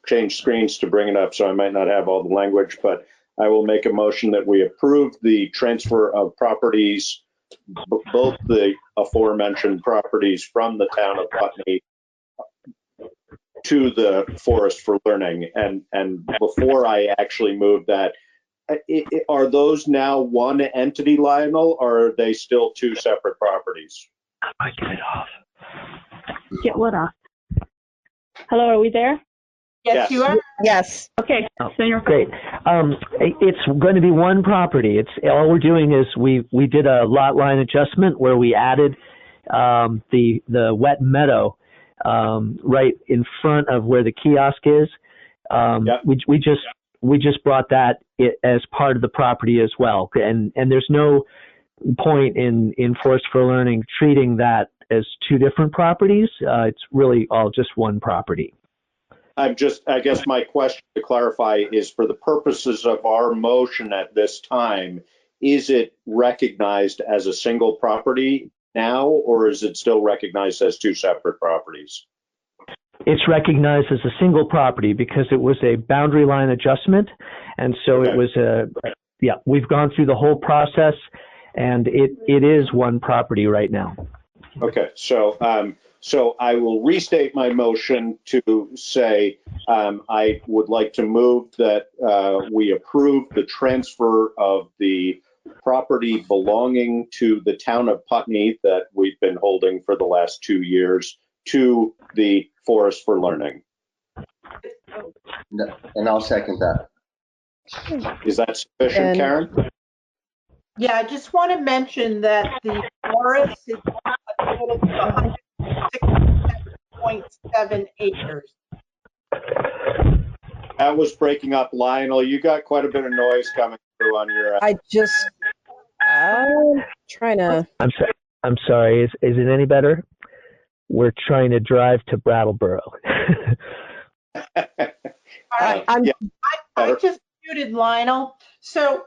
S22: change screens to bring it up, so I might not have all the language, but I will make a motion that we approve the transfer of properties, both the aforementioned properties from the town of Putney to the Forest for Learning. And before I actually move that, are those now one entity, Lionel, or are they still two separate properties?
S4: I get it off.
S13: Get what off? Hello, are we there?
S21: Yes, you are.
S17: Yes.
S13: Okay, so you're
S4: great. It's going to be one property. It's all we're doing is we did a lot line adjustment where we added the wet meadow right in front of where the kiosk is. We just brought that as part of the property as well, and there's no point in Forest for Learning treating that as two different properties. It's really all just one property.
S22: I guess my question to clarify is, for the purposes of our motion at this time, is it recognized as a single property now, or is it still recognized as two separate properties?
S4: It's recognized as a single property because it was a boundary line adjustment. And so it was we've gone through the whole process, and it is one property right now.
S22: Okay, so I will restate my motion to say I would like to move that we approve the transfer of the property belonging to the town of Putney that we've been holding for the last 2 years to the Forest for Learning.
S2: And I'll second that.
S22: Is that sufficient, Karen?
S21: Yeah, I just want to mention that the forest is a total of 167 4.7 acres.
S22: That was breaking up. Lionel, you got quite a bit of noise coming through on your.
S17: I'm trying to.
S4: I'm sorry. Is it any better? We're trying to drive to Brattleboro.
S21: I just muted Lionel. So,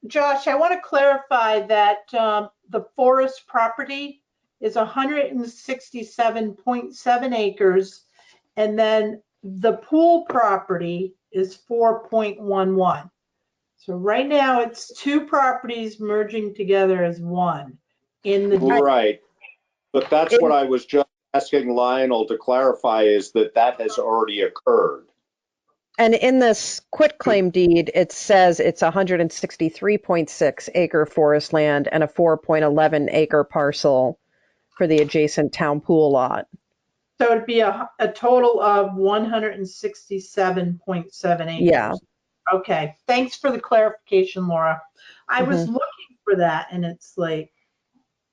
S21: Josh, I want to clarify that the forest property is 167.7 acres, and then the pool property is 4.11. So right now it's two properties merging together as one in the
S22: Right. But that's what I was just asking Lionel to clarify, is that has already occurred.
S17: And in this quitclaim deed, it says it's 163.6 acre forest land and a 4.11 acre parcel for the adjacent town pool lot.
S21: So it'd be a total of 167.7 acres.
S17: Yeah.
S21: Okay. Thanks for the clarification, Laura. I was looking for that, and it's like,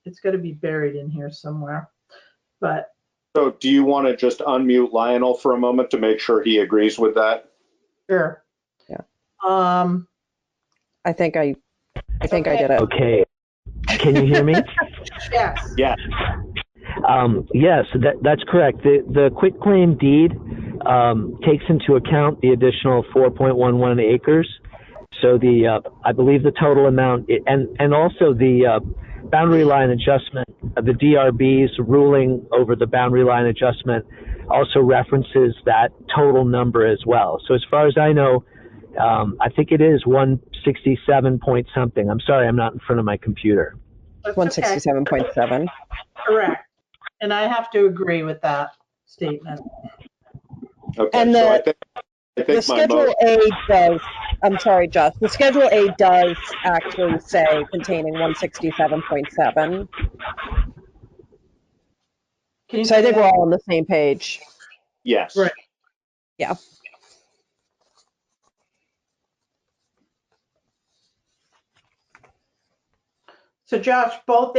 S21: it's got to be buried in here somewhere. But
S22: So do you want to just unmute Lionel for a moment to make sure he agrees with that?
S21: sure.
S17: Yeah.
S21: I
S17: think I did it.
S4: Okay. Can you hear me?
S21: Yes.
S22: Yeah.
S4: Yes, that's correct. The quitclaim deed takes into account the additional 4.11 acres. So I believe the total amount, and also the boundary line adjustment, the DRB's ruling over the boundary line adjustment also references that total number as well. So as far as I know, I think it is 167 point something. I'm sorry, I'm not in front of my computer.
S17: 167.7.
S21: Correct. And I have to agree with that statement.
S22: Okay.
S17: And
S22: so I think
S17: the Schedule A does, I'm sorry, Josh, the Schedule A does actually say containing 167.7. So I think we're all on the same page.
S22: Yes.
S21: Right.
S17: Yeah.
S21: So Josh, both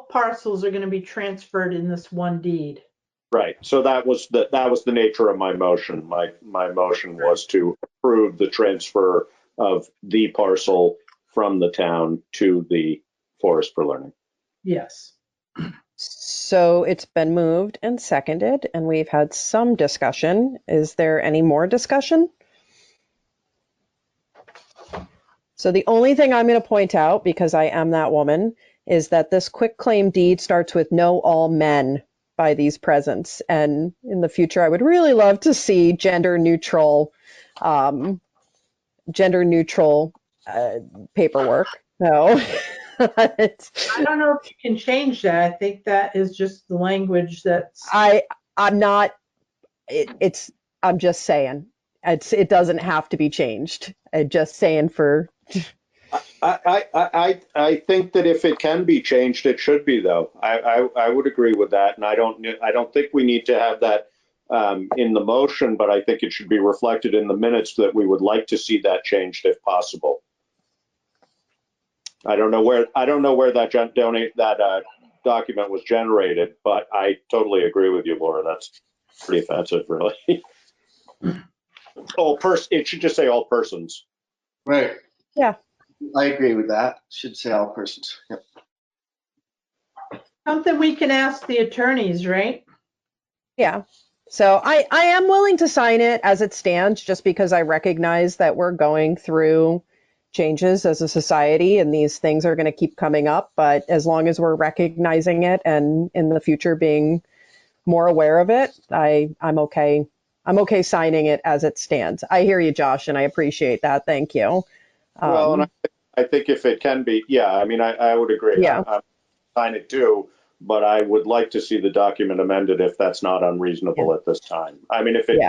S21: parcels are going to be transferred in this one deed.
S22: Right. So that was the nature of my motion. My motion was to approve the transfer of the parcel from the town to the Forest for Learning.
S21: Yes.
S17: So it's been moved and seconded, and we've had some discussion. Is there any more discussion? So the only thing I'm going to point out, because I am that woman, is that this quitclaim deed starts with "know all men" by these presents. And in the future, I would really love to see gender neutral paperwork. So
S21: I don't know if you can change that. I think that is just the language that's.
S17: I'm just saying. It doesn't have to be changed. I'm just saying for.
S22: I think that if it can be changed, it should be, though. I would agree with that, and I don't think we need to have that in the motion, but I think it should be reflected in the minutes that we would like to see that changed if possible. I don't know where that document was generated, but I totally agree with you, Laura. That's pretty offensive, really. It should just say all persons.
S2: Right.
S17: Yeah.
S2: I agree with that. Should say all persons. Yep.
S21: Something we can ask the attorneys, right?
S17: Yeah. So I am willing to sign it as it stands, just because I recognize that we're going through changes as a society and these things are going to keep coming up. But as long as we're recognizing it and in the future being more aware of it, I'm okay. I'm okay signing it as it stands. I hear you, Josh, and I appreciate that. Thank you.
S22: Well, and I think if it can be, yeah, I mean, I would agree.
S17: Yeah.
S22: I sign it too, but I would like to see the document amended if that's not unreasonable at this time. I mean, if it's,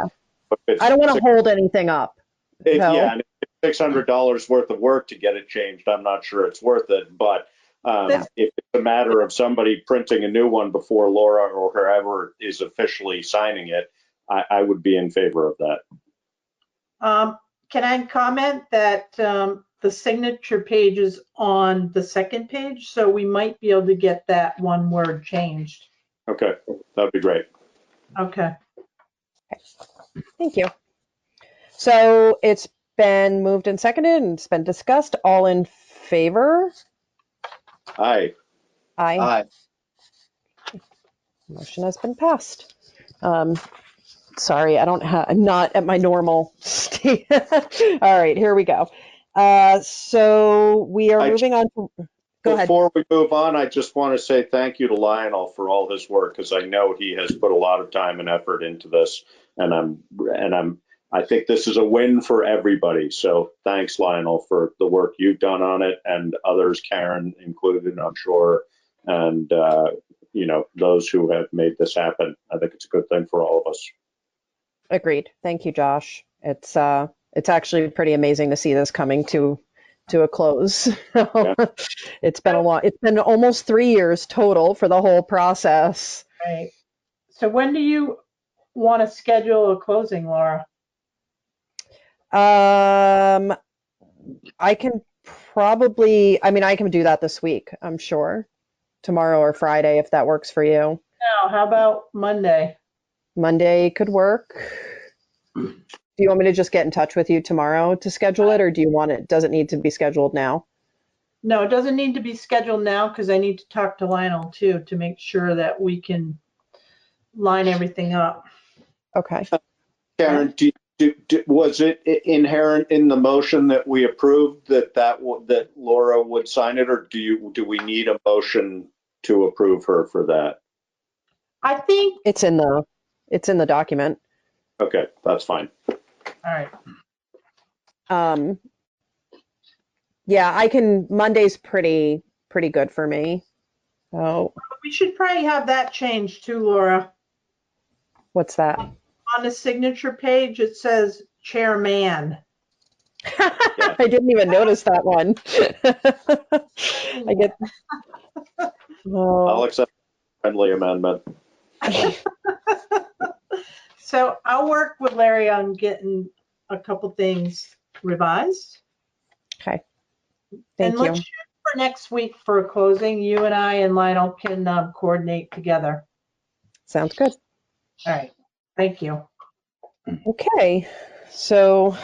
S17: I don't want to hold anything up.
S22: Yeah, and if it's $600 worth of work to get it changed, I'm not sure it's worth it. But if it's a matter of somebody printing a new one before Laura or whoever is officially signing it, I would be in favor of that.
S21: Can I comment that the signature page is on the second page, so we might be able to get that one word changed.
S22: Okay, that'd be great.
S21: Okay.
S17: Thank you. So it's been moved and seconded and it's been discussed. All in favor?
S22: Aye.
S17: Aye.
S2: Aye.
S17: Motion has been passed. Sorry, I'm not at my normal state. All right, here we go. So we are moving on. Go ahead.
S22: Before we move on, I just want to say thank you to Lionel for all his work, because I know he has put a lot of time and effort into this, and I think this is a win for everybody. So thanks, Lionel, for the work you've done on it, and others, Karen included, I'm sure, and those who have made this happen. I think it's a good thing for all of us.
S17: Agreed. Thank you, Josh. It's actually pretty amazing to see this coming to a close.
S22: Yeah.
S17: It's been almost 3 years total for the whole process.
S21: Right. So when do you want to schedule a closing, Laura?
S17: I can I can do that this week, I'm sure. Tomorrow or Friday, if that works for you.
S21: No, how about Monday?
S17: Monday could work. Do you want me to just get in touch with you tomorrow to schedule it, or does it need to be scheduled now?
S21: No, it doesn't need to be scheduled now because I need to talk to Lionel too to make sure that we can line everything up.
S17: Okay.
S22: Karen, was it inherent in the motion that we approved that Laura would sign it, or do we need a motion to approve her for that?
S21: I think
S17: it's in the document.
S22: Okay, that's fine.
S21: All right.
S17: Yeah, Monday's pretty good for me. Oh.
S21: We should probably have that changed too, Laura.
S17: What's that?
S21: On the signature page, it says chairman.
S17: I didn't even notice that one.
S22: I'll accept a friendly amendment.
S21: So I'll work with Larry on getting a couple things revised.
S17: Okay.
S21: And let's shoot for next week for a closing. You and I and Lionel can coordinate together.
S17: Sounds good.
S21: All right. Thank you.
S17: Okay. So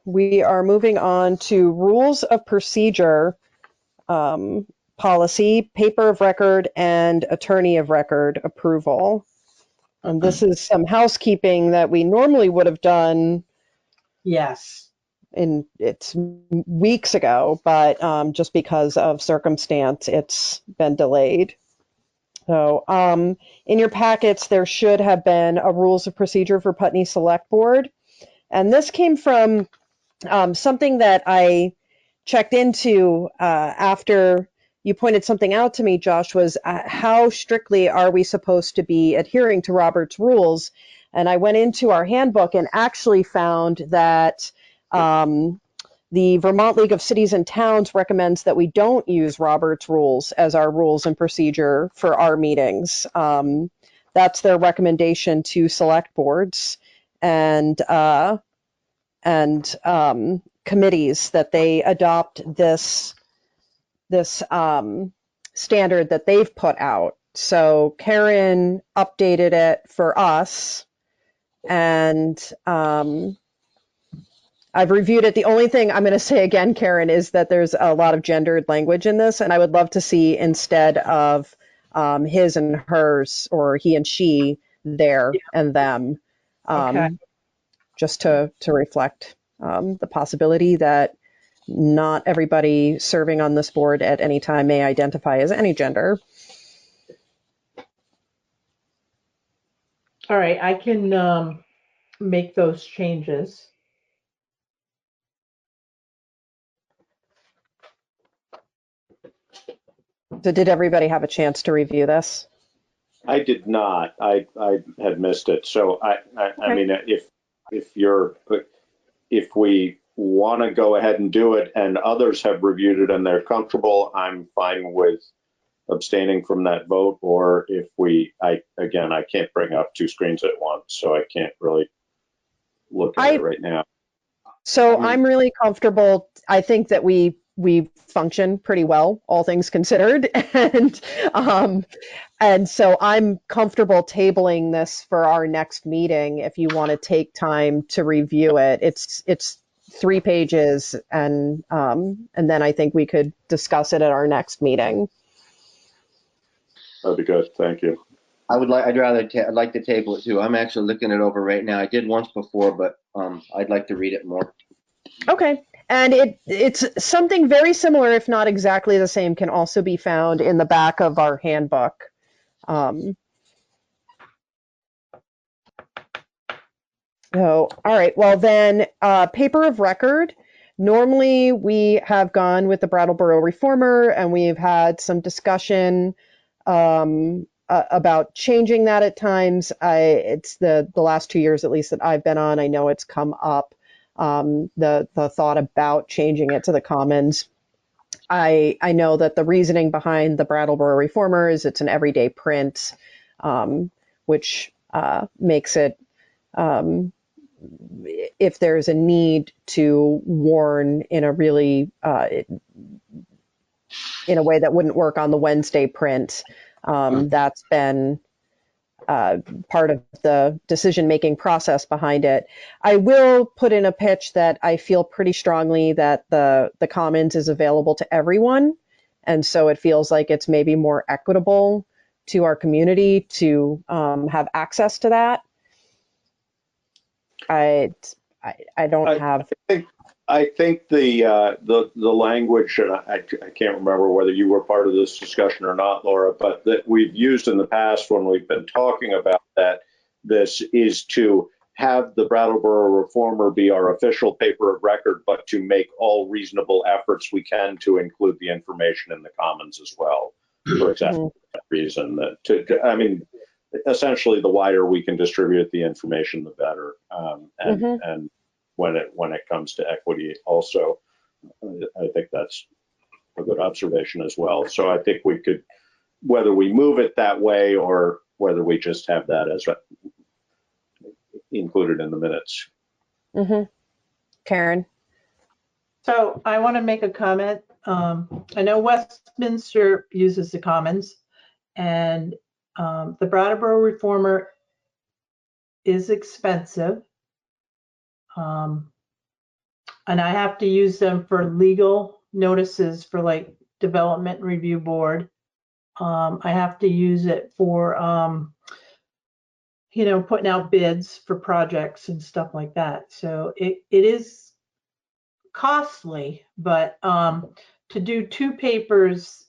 S17: we are moving on to rules of procedure, policy, paper of record, and attorney of record approval. And this is some housekeeping that we normally would have done.
S21: Yes.
S17: It's weeks ago, but just because of circumstance, it's been delayed. So in your packets, there should have been a rules of procedure for Putney Select Board. And this came from something that I checked into after you pointed something out to me, Josh, was how strictly are we supposed to be adhering to Robert's rules? And I went into our handbook and actually found that the Vermont League of Cities and Towns recommends that we don't use Robert's rules as our rules and procedure for our meetings. That's their recommendation to select boards and committees, that they adopt this standard that they've put out. So Karen updated it for us, and I've reviewed it. The only thing I'm going to say again, Karen, is that there's a lot of gendered language in this, and I would love to see, instead of his and hers, or he and she, their and them, just to reflect the possibility that not everybody serving on this board at any time may identify as any gender.
S21: All right, I can make those changes.
S17: So did everybody have a chance to review this?
S22: I did not. I had missed it. So I mean, if we want to go ahead and do it, and others have reviewed it and they're comfortable, I'm fine with abstaining from that vote. Or if I can't bring up two screens at once, so I can't really look at it right now.
S17: So I'm really comfortable. I think that we we function pretty well, all things considered. And so I'm comfortable tabling this for our next meeting if you want to take time to review it. It's 3 pages, and then I think we could discuss it at our next meeting.
S22: That'd be good. Thank you.
S2: I'd like to table it too. I'm actually looking it over right now. I did once before, but I'd like to read it more.
S17: Okay. And it's something very similar, if not exactly the same, can also be found in the back of our handbook. So, all right. Well, then, paper of record. Normally, we have gone with the Brattleboro Reformer, and we've had some discussion about changing that at times. It's the last 2 years, at least, that I've been on. I know it's come up. The thought about changing it to the Commons. I know that the reasoning behind the Brattleboro Reformer is it's an everyday print, which makes it, if there's a need to warn in a really, in a way that wouldn't work on the Wednesday print, that's been part of the decision-making process behind it. I will put in a pitch that I feel pretty strongly that the Commons is available to everyone, and so it feels like it's maybe more equitable to our community to have access to that. I don't have.
S22: I think the language, and I can't remember whether you were part of this discussion or not, Laura, but that we've used in the past when we've been talking about that, this is to have the Brattleboro Reformer be our official paper of record, but to make all reasonable efforts we can to include the information in the Commons as well, for exactly that reason. That I mean, essentially, the wider we can distribute the information, the better. And when it comes to equity also, I think that's a good observation as well. So I think we could, whether we move it that way or whether we just have that as included in the minutes.
S17: Karen?
S21: So I want to make a comment. I know Westminster uses the Commons, and the Brattleboro Reformer is expensive. And I have to use them for legal notices for like Development Review Board. I have to use it for, putting out bids for projects and stuff like that. So it is costly, but to do 2 papers,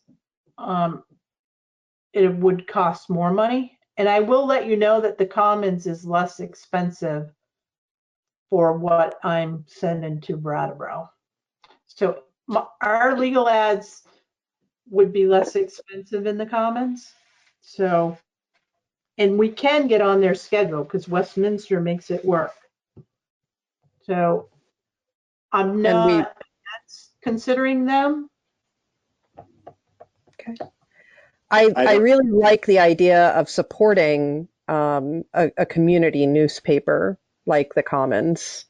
S21: it would cost more money. And I will let you know that the Commons is less expensive for what I'm sending to Brattleboro. So our legal ads would be less expensive in the Commons. So, and we can get on their schedule because Westminster makes it work. So I'm not considering them.
S17: Okay. I really like the idea of supporting a community newspaper like the Commons,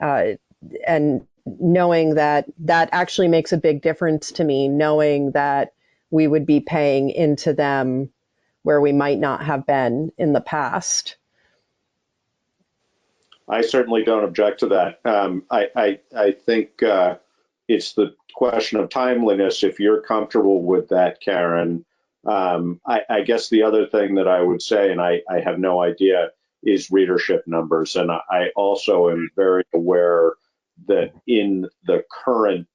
S17: and knowing that actually makes a big difference to me, knowing that we would be paying into them where we might not have been in the past.
S22: I certainly don't object to that. I think it's the question of timeliness. If you're comfortable with that, Karen, I guess the other thing that I would say, and I have no idea, is readership numbers. And I also am very aware that in the current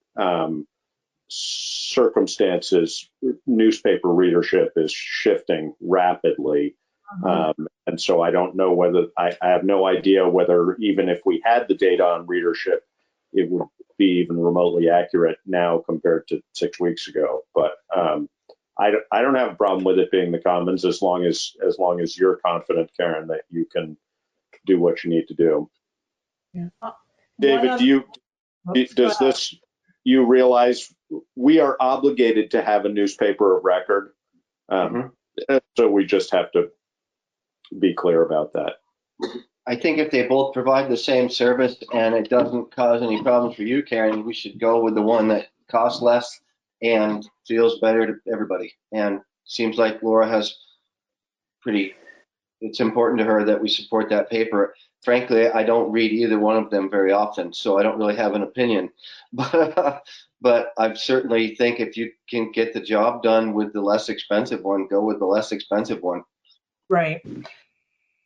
S22: circumstances, newspaper readership is shifting rapidly. And so I don't know whether, I have no idea whether even if we had the data on readership, it would be even remotely accurate now compared to 6 weeks ago. But I don't have a problem with it being the Commons as long as you're confident, Karen, that you can do what you need to do.
S21: Yeah.
S22: David, you realize we are obligated to have a newspaper of record? So we just have to be clear about that.
S2: I think if they both provide the same service and it doesn't cause any problems for you, Karen, we should go with the one that costs less, and feels better to everybody. And seems like Laura has it's important to her that we support that paper. Frankly, I don't read either one of them very often, so I don't really have an opinion. But I certainly think if you can get the job done with the less expensive one, go with the less expensive one.
S21: Right.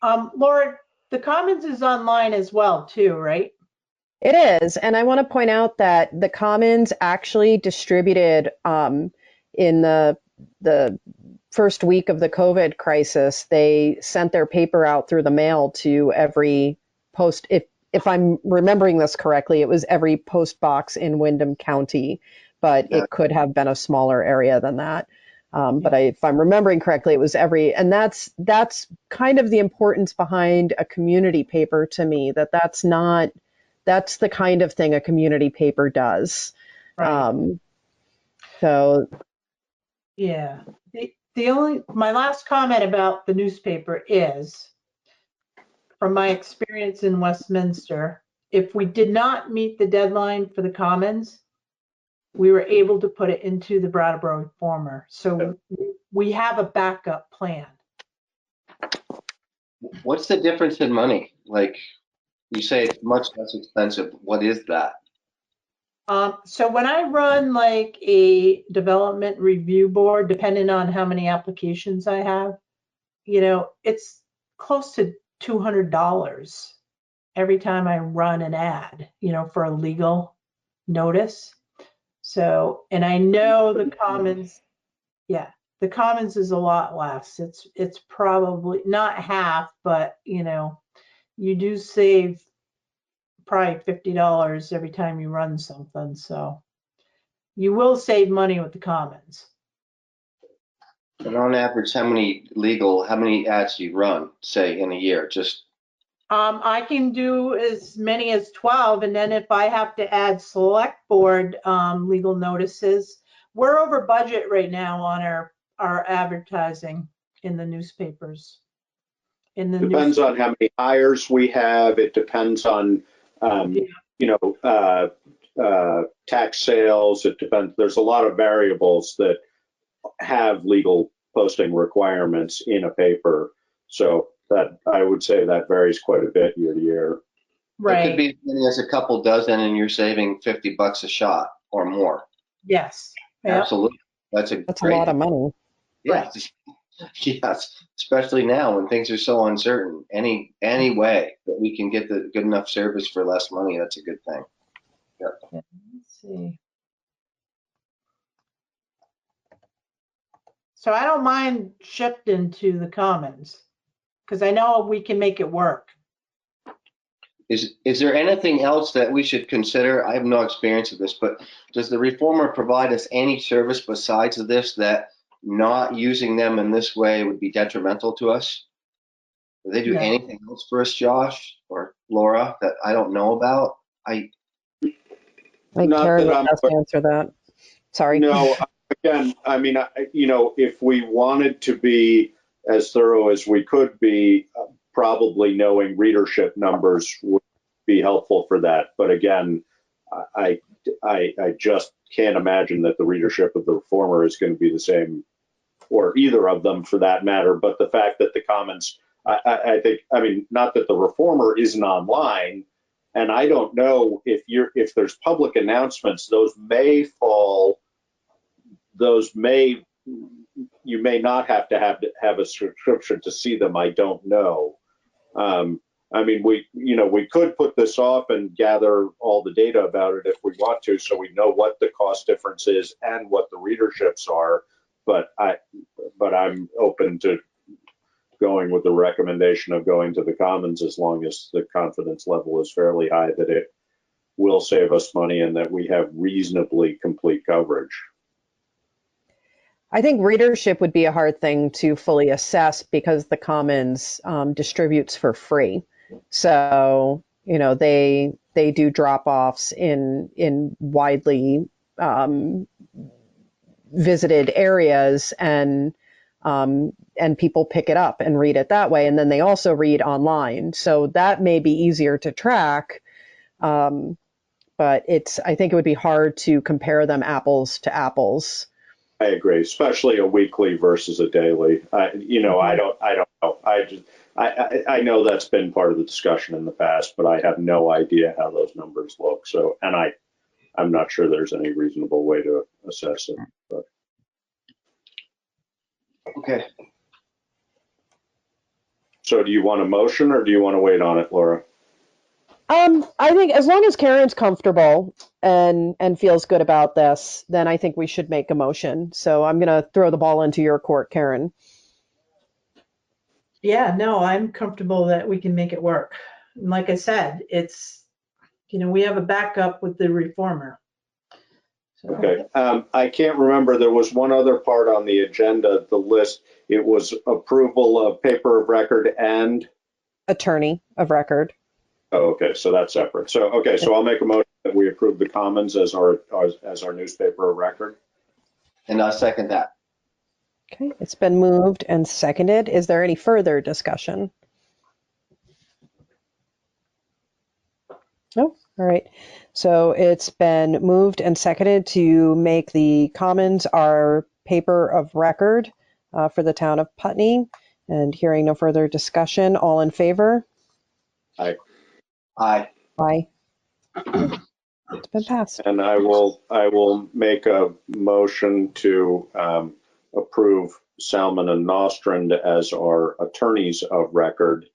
S21: Laura, the Commons is online as well too, right?
S17: It is, and I want to point out that the Commons actually distributed in the first week of the COVID crisis, they sent their paper out through the mail to every post. If I'm remembering this correctly, it was every post box in Windham County, but it could have been a smaller area than that. But if I'm remembering correctly, it was every, and that's kind of the importance behind a community paper to me, that's the kind of thing a community paper does.
S21: Right. Yeah. My last comment about the newspaper is, from my experience in Westminster, if we did not meet the deadline for the Commons, we were able to put it into the Brattleboro Reformer. So we have a backup plan.
S2: What's the difference in money? Like you say, it's much less expensive. What is that?
S21: So when I run like a development review board, depending on how many applications I have, it's close to $200 every time I run an ad, for a legal notice. So, and I know the Commons, the Commons is a lot less. It's probably not half, but you do save probably $50 every time you run something. So you will save money with the Commons.
S2: And on average, how many ads do you run, say, in a year? Just
S21: I can do as many as 12, and then if I have to add select board legal notices, we're over budget right now on our advertising in the newspapers.
S22: Depends on how many hires we have. It depends on, tax sales. It depends. There's a lot of variables that have legal posting requirements in a paper. So that I would say that varies quite a bit year to year.
S2: Right. It could be as many as a couple dozen, and you're saving $50 a shot or more.
S21: Yes.
S2: Absolutely. That's a
S17: lot of money.
S2: Yeah. Yes. Especially now when things are so uncertain. Any way that we can get the good enough service for less money, that's a good thing. Yeah.
S21: Let's see. So I don't mind shifting to the Commons because I know we can make it work.
S2: Is there anything else that we should consider? I have no experience with this, but does the Reformer provide us any service besides this that not using them in this way would be detrimental to us? Do they do anything else for us, Josh or Laura, that I don't know about?
S17: Karen will have to answer that. Sorry.
S22: No, again, I mean, if we wanted to be as thorough as we could be, probably knowing readership numbers would be helpful for that. But again, I just can't imagine that the readership of the Reformer is going to be the same, or either of them for that matter. But the fact that the Commons, I think, I mean, not that the Reformer isn't online, and I don't know if there's public announcements, you may not have to have a subscription to see them. I don't know. I mean, we could put this off and gather all the data about it if we want to, so we know what the cost difference is and what the readerships are. But I'm open to going with the recommendation of going to the Commons as long as the confidence level is fairly high that it will save us money and that we have reasonably complete coverage.
S17: I think readership would be a hard thing to fully assess because the Commons distributes for free. So, they do drop-offs in widely visited areas, and people pick it up and read it that way. And then they also read online. So that may be easier to track. but I think it would be hard to compare them apples to apples.
S22: I agree, especially a weekly versus a daily. I don't know. I know that's been part of the discussion in the past, but I have no idea how those numbers look. So, and I'm not sure there's any reasonable way to assess it. But.
S2: Okay.
S22: So do you want a motion or do you want to wait on it, Laura?
S17: I think as long as Karen's comfortable and feels good about this, then I think we should make a motion. So I'm going to throw the ball into your court, Karen.
S21: Yeah, no, I'm comfortable that we can make it work. And like I said, it's, we have a backup with the reformer. So.
S22: Okay. I can't remember. There was one other part on the agenda, the list. It was approval of paper of record and
S17: attorney of record.
S22: Oh, okay. So that's separate. So, okay. So I'll make a motion that we approve the Commons as our newspaper of record.
S2: And I'll second that.
S17: Okay. It's been moved and seconded. Is there any further discussion? No? All right. So it's been moved and seconded to make the Commons our paper of record for the town of Putney. And hearing no further discussion, all in favor?
S22: Aye.
S2: Aye.
S17: Aye. It's been passed.
S22: And I will make a motion to approve Salmon and Nostrand as our attorneys of record.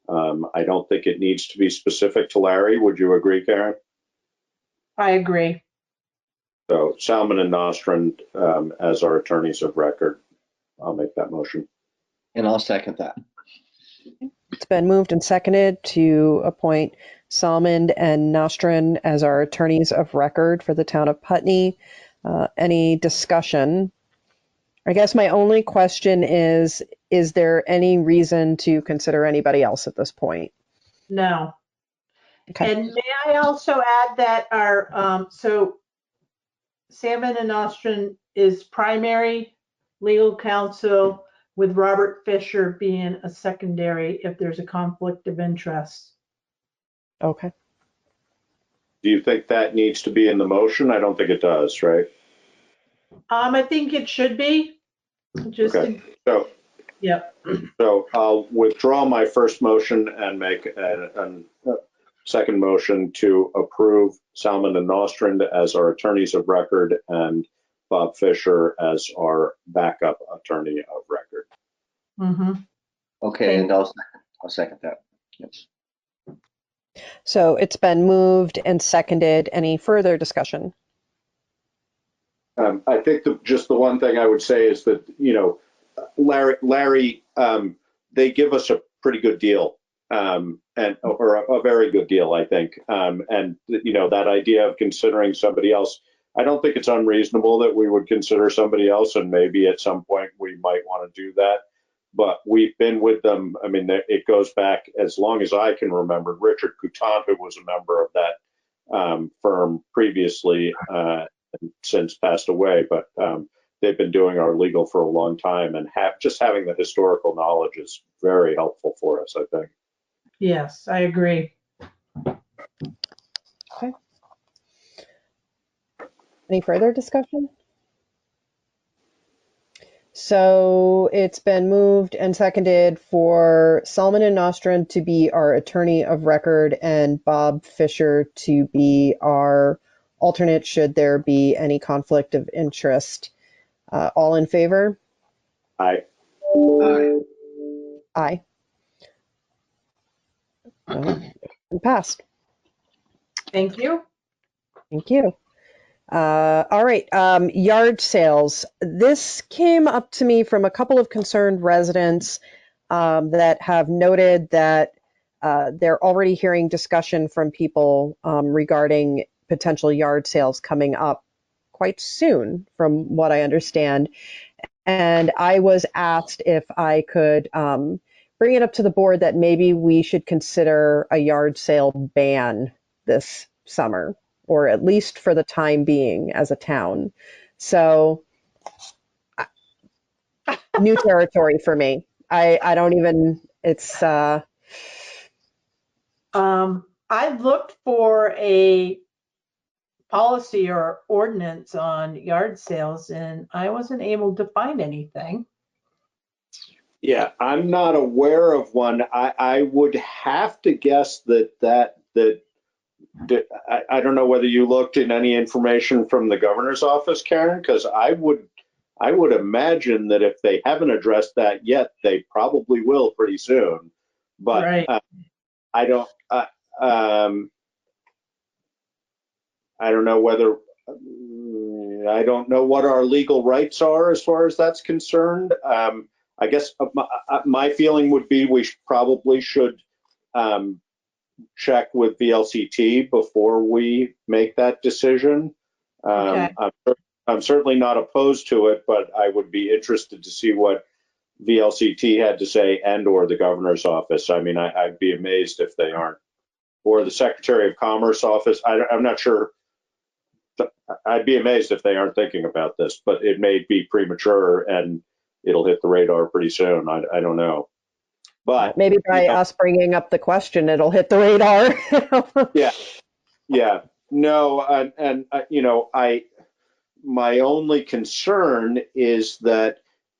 S22: I don't think it needs to be specific to Larry. Would you agree, Karen?
S21: I agree.
S22: So Salmon and Nostrand as our attorneys of record. I'll make that motion.
S2: And I'll second that.
S17: It's been moved and seconded to appoint Salmon and Nostrand as our attorneys of record for the town of Putney. Any discussion? I guess my only question is there any reason to consider anybody else at this point?
S21: No.
S17: Okay.
S21: And may I also add that our, so Salmon and Nostrand is primary legal counsel, with Robert Fisher being a secondary if there's a conflict of interest.
S17: Okay.
S22: Do you think that needs to be in the motion? I don't think it does, right?
S21: I think it should be. Just
S22: okay. So,
S21: yep.
S22: So I'll withdraw my first motion and make a second motion to approve Salmon and Nostrand as our attorneys of record and Bob Fisher as our backup attorney of record.
S21: Mm-hmm.
S2: Okay, and I'll second that. Yes.
S17: So it's been moved and seconded. Any further discussion?
S22: I think just the one thing I would say is that, Larry, they give us a pretty good deal, or a very good deal, I think. And that idea of considering somebody else, I don't think it's unreasonable that we would consider somebody else, and maybe at some point we might want to do that. But we've been with them. I mean, it goes back as long as I can remember. Richard Coutant, who was a member of that firm previously, and since passed away, but they've been doing our legal for a long time, and just having the historical knowledge is very helpful for us, I think.
S21: Yes, I agree.
S17: Okay. Any further discussion? So it's been moved and seconded for Salmon and Nostrand to be our attorney of record and Bob Fisher to be our alternate should there be any conflict of interest. All in favor?
S22: Aye.
S2: Aye.
S17: Aye. Passed.
S21: Thank you.
S17: Thank you. All right, yard sales. This came up to me from a couple of concerned residents that have noted that they're already hearing discussion from people regarding potential yard sales coming up quite soon, from what I understand. And I was asked if I could bring it up to the board that maybe we should consider a yard sale ban this summer, or at least for the time being as a town. So new territory for me. I don't even, it's
S21: I looked for a policy or ordinance on yard sales, and I wasn't able to find anything.
S22: Yeah, I'm not aware of one. I would have to guess that I don't know whether you looked in any information from the governor's office, Karen, because I would imagine that if they haven't addressed that yet, they probably will pretty soon. But
S21: Right.
S22: I don't I don't know whether I don't know what our legal rights are as far as that's concerned. I guess my feeling would be we probably should check with VLCT before we make that decision.
S21: Okay.
S22: I'm certainly not opposed to it, but I would be interested to see what VLCT had to say and/or the governor's office. I mean, I'd be amazed if they aren't, or the Secretary of Commerce office. I'm not sure. I'd be amazed if they aren't thinking about this, but it may be premature and it'll hit the radar pretty soon. I don't know. But
S17: maybe by us bringing up the question, it'll hit the radar.
S22: Yeah. No, and you know, my only concern is that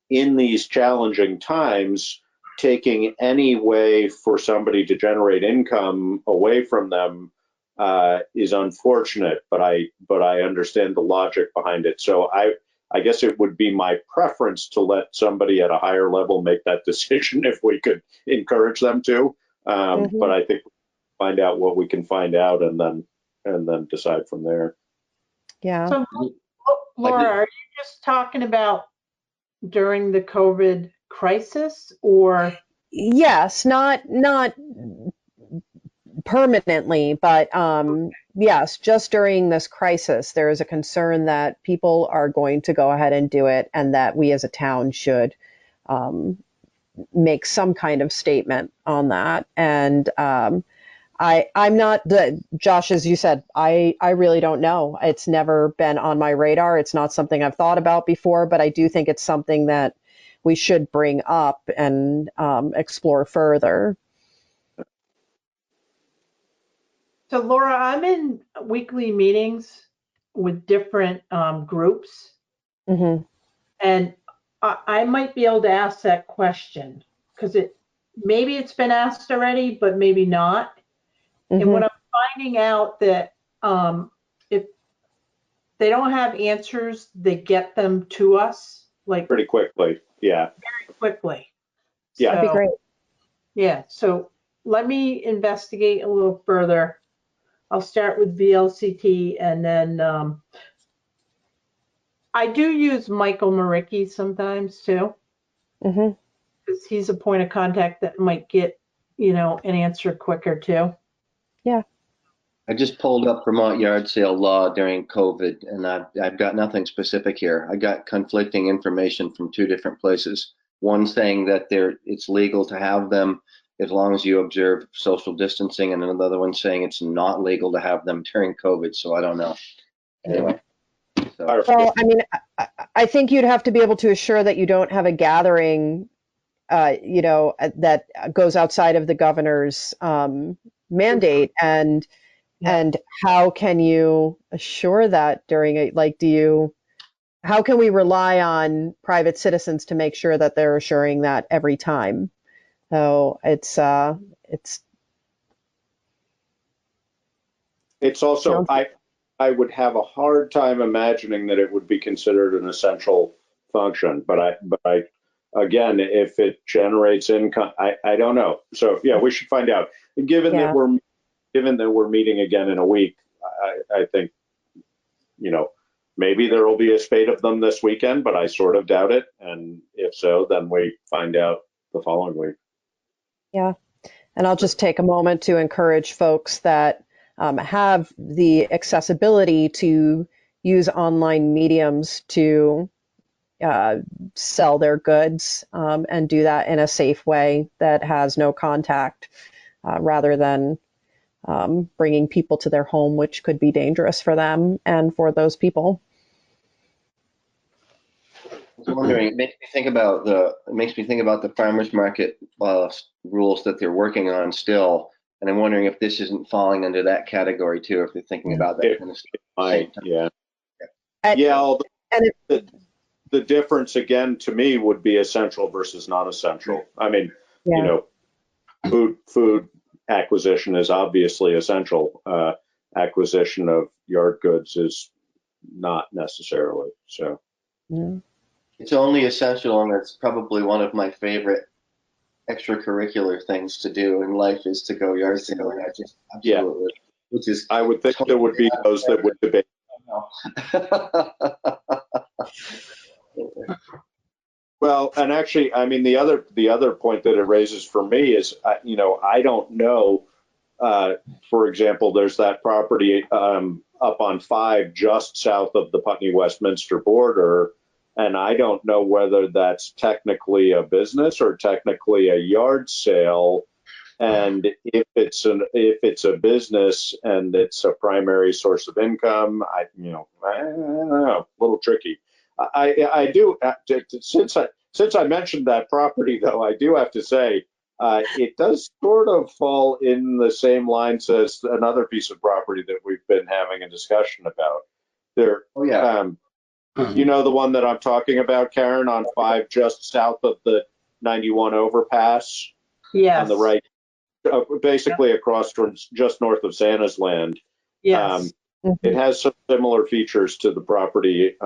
S22: in these challenging times, taking any way for somebody to generate income away from them is unfortunate, but I understand the logic behind it. So I guess it would be my preference to let somebody at a higher level make that decision if we could encourage them to. But I think find out what we can find out and then decide from there.
S17: Yeah.
S21: So, Laura, are you just talking about during the COVID crisis, or?
S17: Yes, not permanently, but yes, just during this crisis, there is a concern that people are going to go ahead and do it, and that we as a town should make some kind of statement on that. And I'm not Josh, as you said, I really don't know. It's never been on my radar. It's not something I've thought about before, but I do think it's something that we should bring up and explore further.
S21: So Laura, I'm in weekly meetings with different groups, and I might be able to ask that question because maybe it's been asked already, but maybe not. And what I'm finding out that if they don't have answers, they get them to us like
S22: pretty quickly. Yeah.
S21: Very quickly.
S22: Yeah.
S17: That'd be great.
S21: Yeah. So let me investigate a little further. I'll start with VLCT, and then I do use Michael Maricki sometimes too, because he's a point of contact that might get, an answer quicker too.
S17: Yeah.
S2: I just pulled up Vermont yard sale law during COVID, and I've got nothing specific here. I got conflicting information from two different places. One saying that it's legal to have them as long as you observe social distancing, and another one saying it's not legal to have them during COVID. So I don't know. Anyway. So.
S17: Well, I mean, I think you'd have to be able to assure that you don't have a gathering, that goes outside of the governor's mandate, and how can you assure that during how can we rely on private citizens to make sure that they're assuring that every time? So it's
S22: also, I would have a hard time imagining that it would be considered an essential function, but I again, if it generates income, I don't know. So yeah, we should find out. Given that we're meeting again in a week, I think, maybe there will be a spate of them this weekend, but I sort of doubt it. And if so, then we find out the following week.
S17: Yeah. And I'll just take a moment to encourage folks that have the accessibility to use online mediums to sell their goods and do that in a safe way that has no contact, rather than bringing people to their home, which could be dangerous for them and for those people.
S2: I was wondering, it makes me think about the farmers market rules that they're working on still. And I'm wondering if this isn't falling under that category too, if they're thinking about that kind of stuff.
S22: Yeah. Yeah, although the difference again to me would be essential versus non-essential. I mean, you know, food acquisition is obviously essential. Acquisition of yard goods is not necessarily. So
S2: it's only essential, and it's probably one of my favorite extracurricular things to do in life is to go yard selling. I just absolutely, which is
S22: I would think there would be those that would debate. Well, and actually, I mean, the other point that it raises for me is, you know, I don't know. For example, there's that property up on 5 just south of the Putney-Westminster border, and I don't know whether that's technically a business or technically a yard sale. And if it's a business and it's a primary source of income, I don't know, a little tricky. I do, since I mentioned that property though, I do have to say it does sort of fall in the same lines as another piece of property that we've been having a discussion about. There, you know the one that I'm talking about, Karen, on 5 just south of the 91 overpass.
S21: Yes.
S22: On the right. Basically across from just north of Santa's Land.
S21: Yes.
S22: It has some similar features to the property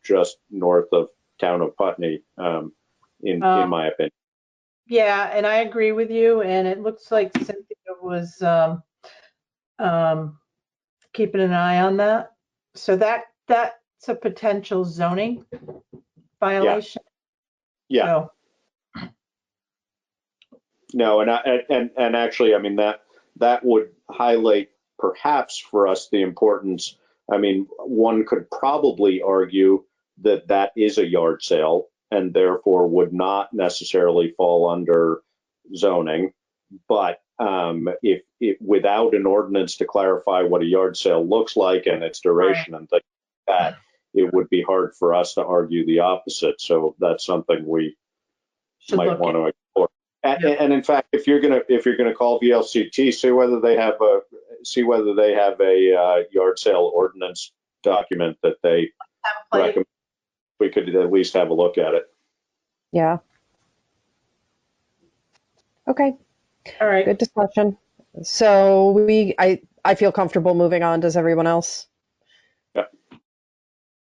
S22: just north of town of Putney, in my opinion.
S21: Yeah, and I agree with you. And it looks like Cynthia was keeping an eye on that. So that's a potential zoning violation.
S22: Yeah.
S21: So.
S22: No, and actually, I mean that would highlight perhaps for us the importance. I mean, one could probably argue that that is a yard sale and therefore would not necessarily fall under zoning. But if without an ordinance to clarify what a yard sale looks like and its duration and things like that, it would be hard for us to argue the opposite. So that's something we might want to explore. And in fact, if you're gonna call VLCT, see whether they have a yard sale ordinance document that they recommend. We could at least have a look at it.
S17: Yeah. Okay.
S21: All right.
S17: Good discussion. So I feel comfortable moving on. Does everyone else?
S22: Yeah.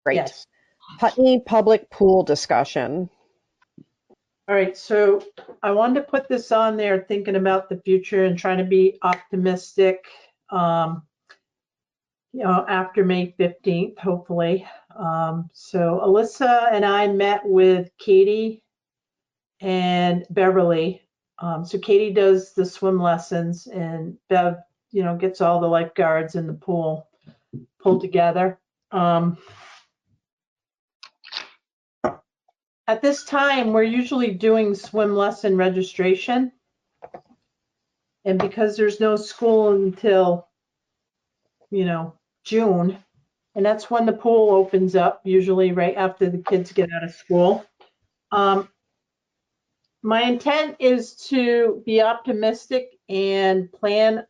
S17: Great.
S21: Yes.
S17: Putney public pool discussion.
S21: All right, so I wanted to put this on there thinking about the future and trying to be optimistic, after May 15th, hopefully. So Alyssa and I met with Katie and Beverly. So Katie does the swim lessons and Bev, gets all the lifeguards in the pool pulled together. At this time, we're usually doing swim lesson registration. And because there's no school until, June, and that's when the pool opens up, usually right after the kids get out of school. My intent is to be optimistic and plan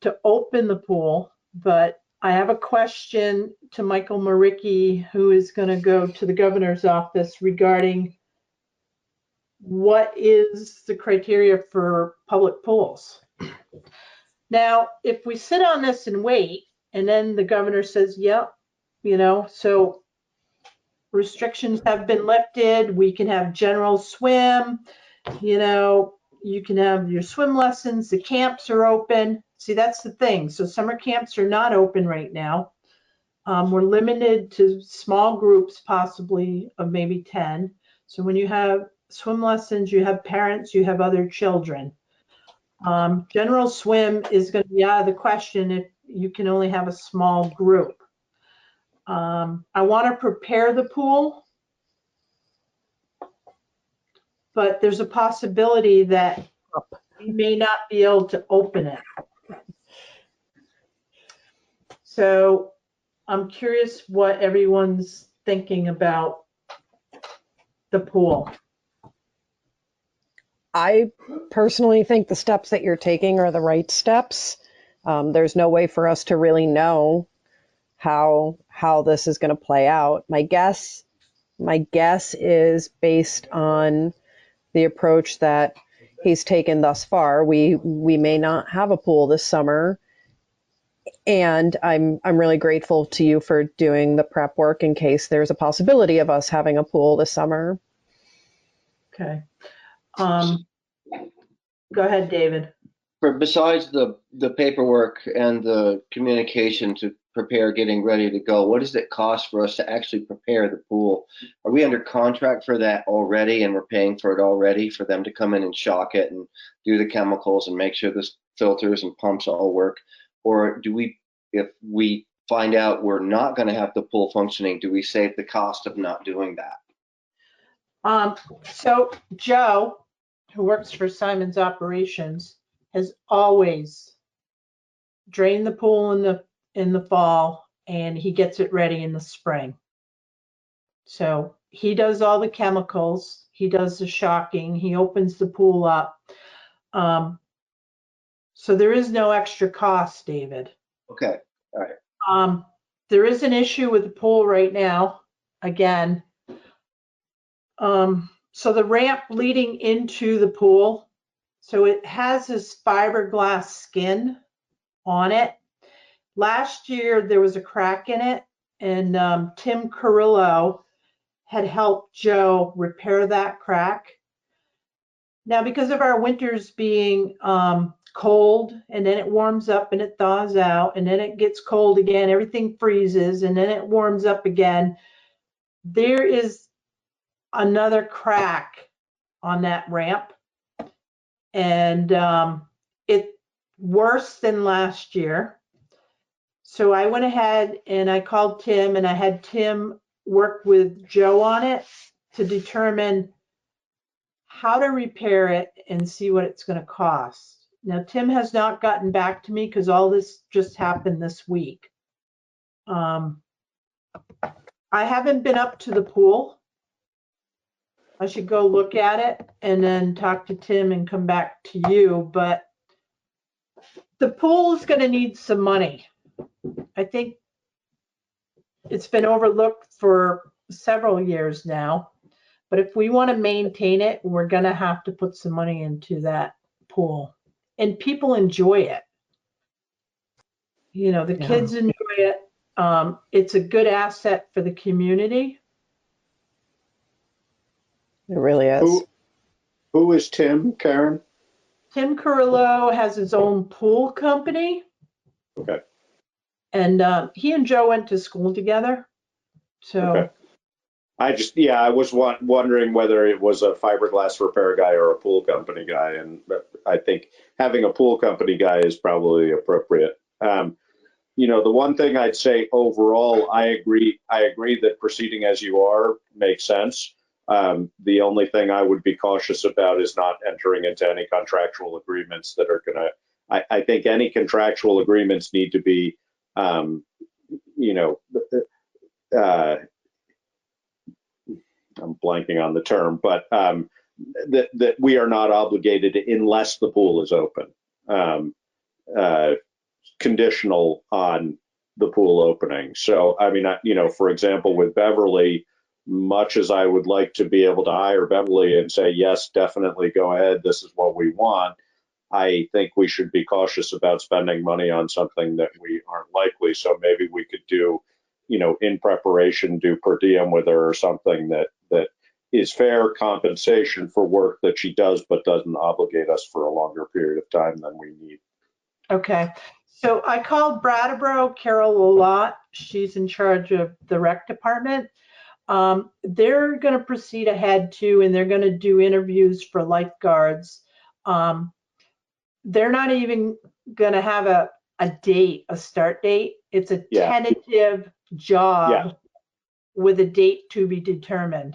S21: to open the pool, but I have a question to Michael Maricki, who is going to go to the governor's office regarding what is the criteria for public pools. Now, if we sit on this and wait, and then the governor says, yep, so restrictions have been lifted, we can have general swim, you can have your swim lessons, the camps are open. See, that's the thing. So summer camps are not open right now. We're limited to small groups, possibly of maybe 10. So when you have swim lessons, you have parents, you have other children. General swim is going to be out of the question if you can only have a small group. I want to prepare the pool, but there's a possibility that we may not be able to open it. So I'm curious what everyone's thinking about the pool.
S17: I personally think the steps that you're taking are the right steps. There's no way for us to really know how this is going to play out. My guess is based on the approach that he's taken thus far. We may not have a pool this summer, and I'm really grateful to you for doing the prep work in case there's a possibility of us having a pool this summer.
S21: Okay. Go ahead, David.
S2: Besides the paperwork and the communication to prepare getting ready to go, what does it cost for us to actually prepare the pool? Are we under contract for that already and we're paying for it already for them to come in and shock it and do the chemicals and make sure the filters and pumps all work? Or do we, if we find out we're not going to have the pool functioning, do we save the cost of not doing that?
S21: So Joe, who works for Simon's Operations, has always drained the pool in the fall, and he gets it ready in the spring. So he does all the chemicals, he does the shocking, he opens the pool up. So there is no extra cost, David.
S2: Okay, all right.
S21: There is an issue with the pool right now, again. So the ramp leading into the pool, so it has this fiberglass skin on it. Last year there was a crack in it, and Tim Carrillo had helped Joe repair that crack. Now, because of our winters being cold, and then it warms up and it thaws out, and then it gets cold again, everything freezes, and then it warms up again, there is another crack on that ramp, and it's worse than last year. So I went ahead and I called Tim, and I had Tim work with Joe on it to determine how to repair it and see what it's going to cost. Now, Tim has not gotten back to me because all this just happened this week. I haven't been up to the pool. I should go look at it and then talk to Tim and come back to you. But the pool is going to need some money. I think it's been overlooked for several years now. But if we want to maintain it, we're going to have to put some money into that pool. And people enjoy it. You know, the kids enjoy it. It's a good asset for the community.
S17: It really is.
S22: Who is Tim, Karen?
S21: Tim Carrillo has his own pool company.
S22: Okay.
S21: And he and Joe went to school together. So
S22: okay. I was wondering whether it was a fiberglass repair guy or a pool company guy. And I think having a pool company guy is probably appropriate. You know, the one thing I'd say overall, I agree that proceeding as you are makes sense. The only thing I would be cautious about is not entering into any contractual agreements that are going to, I think any contractual agreements need to be, you know, I'm blanking on the term, but that we are not obligated unless the pool is open, conditional on the pool opening. So, I mean, you know, for example, with Beverly, much as I would like to be able to hire Beverly and say, yes, definitely go ahead, this is what we want, I think we should be cautious about spending money on something that we aren't likely. So maybe we could do, you know, in preparation, do per diem with her or something that is fair compensation for work that she does, but doesn't obligate us for a longer period of time than we need.
S21: okay. So I called Brattleboro Carol a lot. She's in charge of the rec department. They're going to proceed ahead too, and they're going to do interviews for lifeguards. They're not even going to have a start date. It's a tentative job with a date to be determined.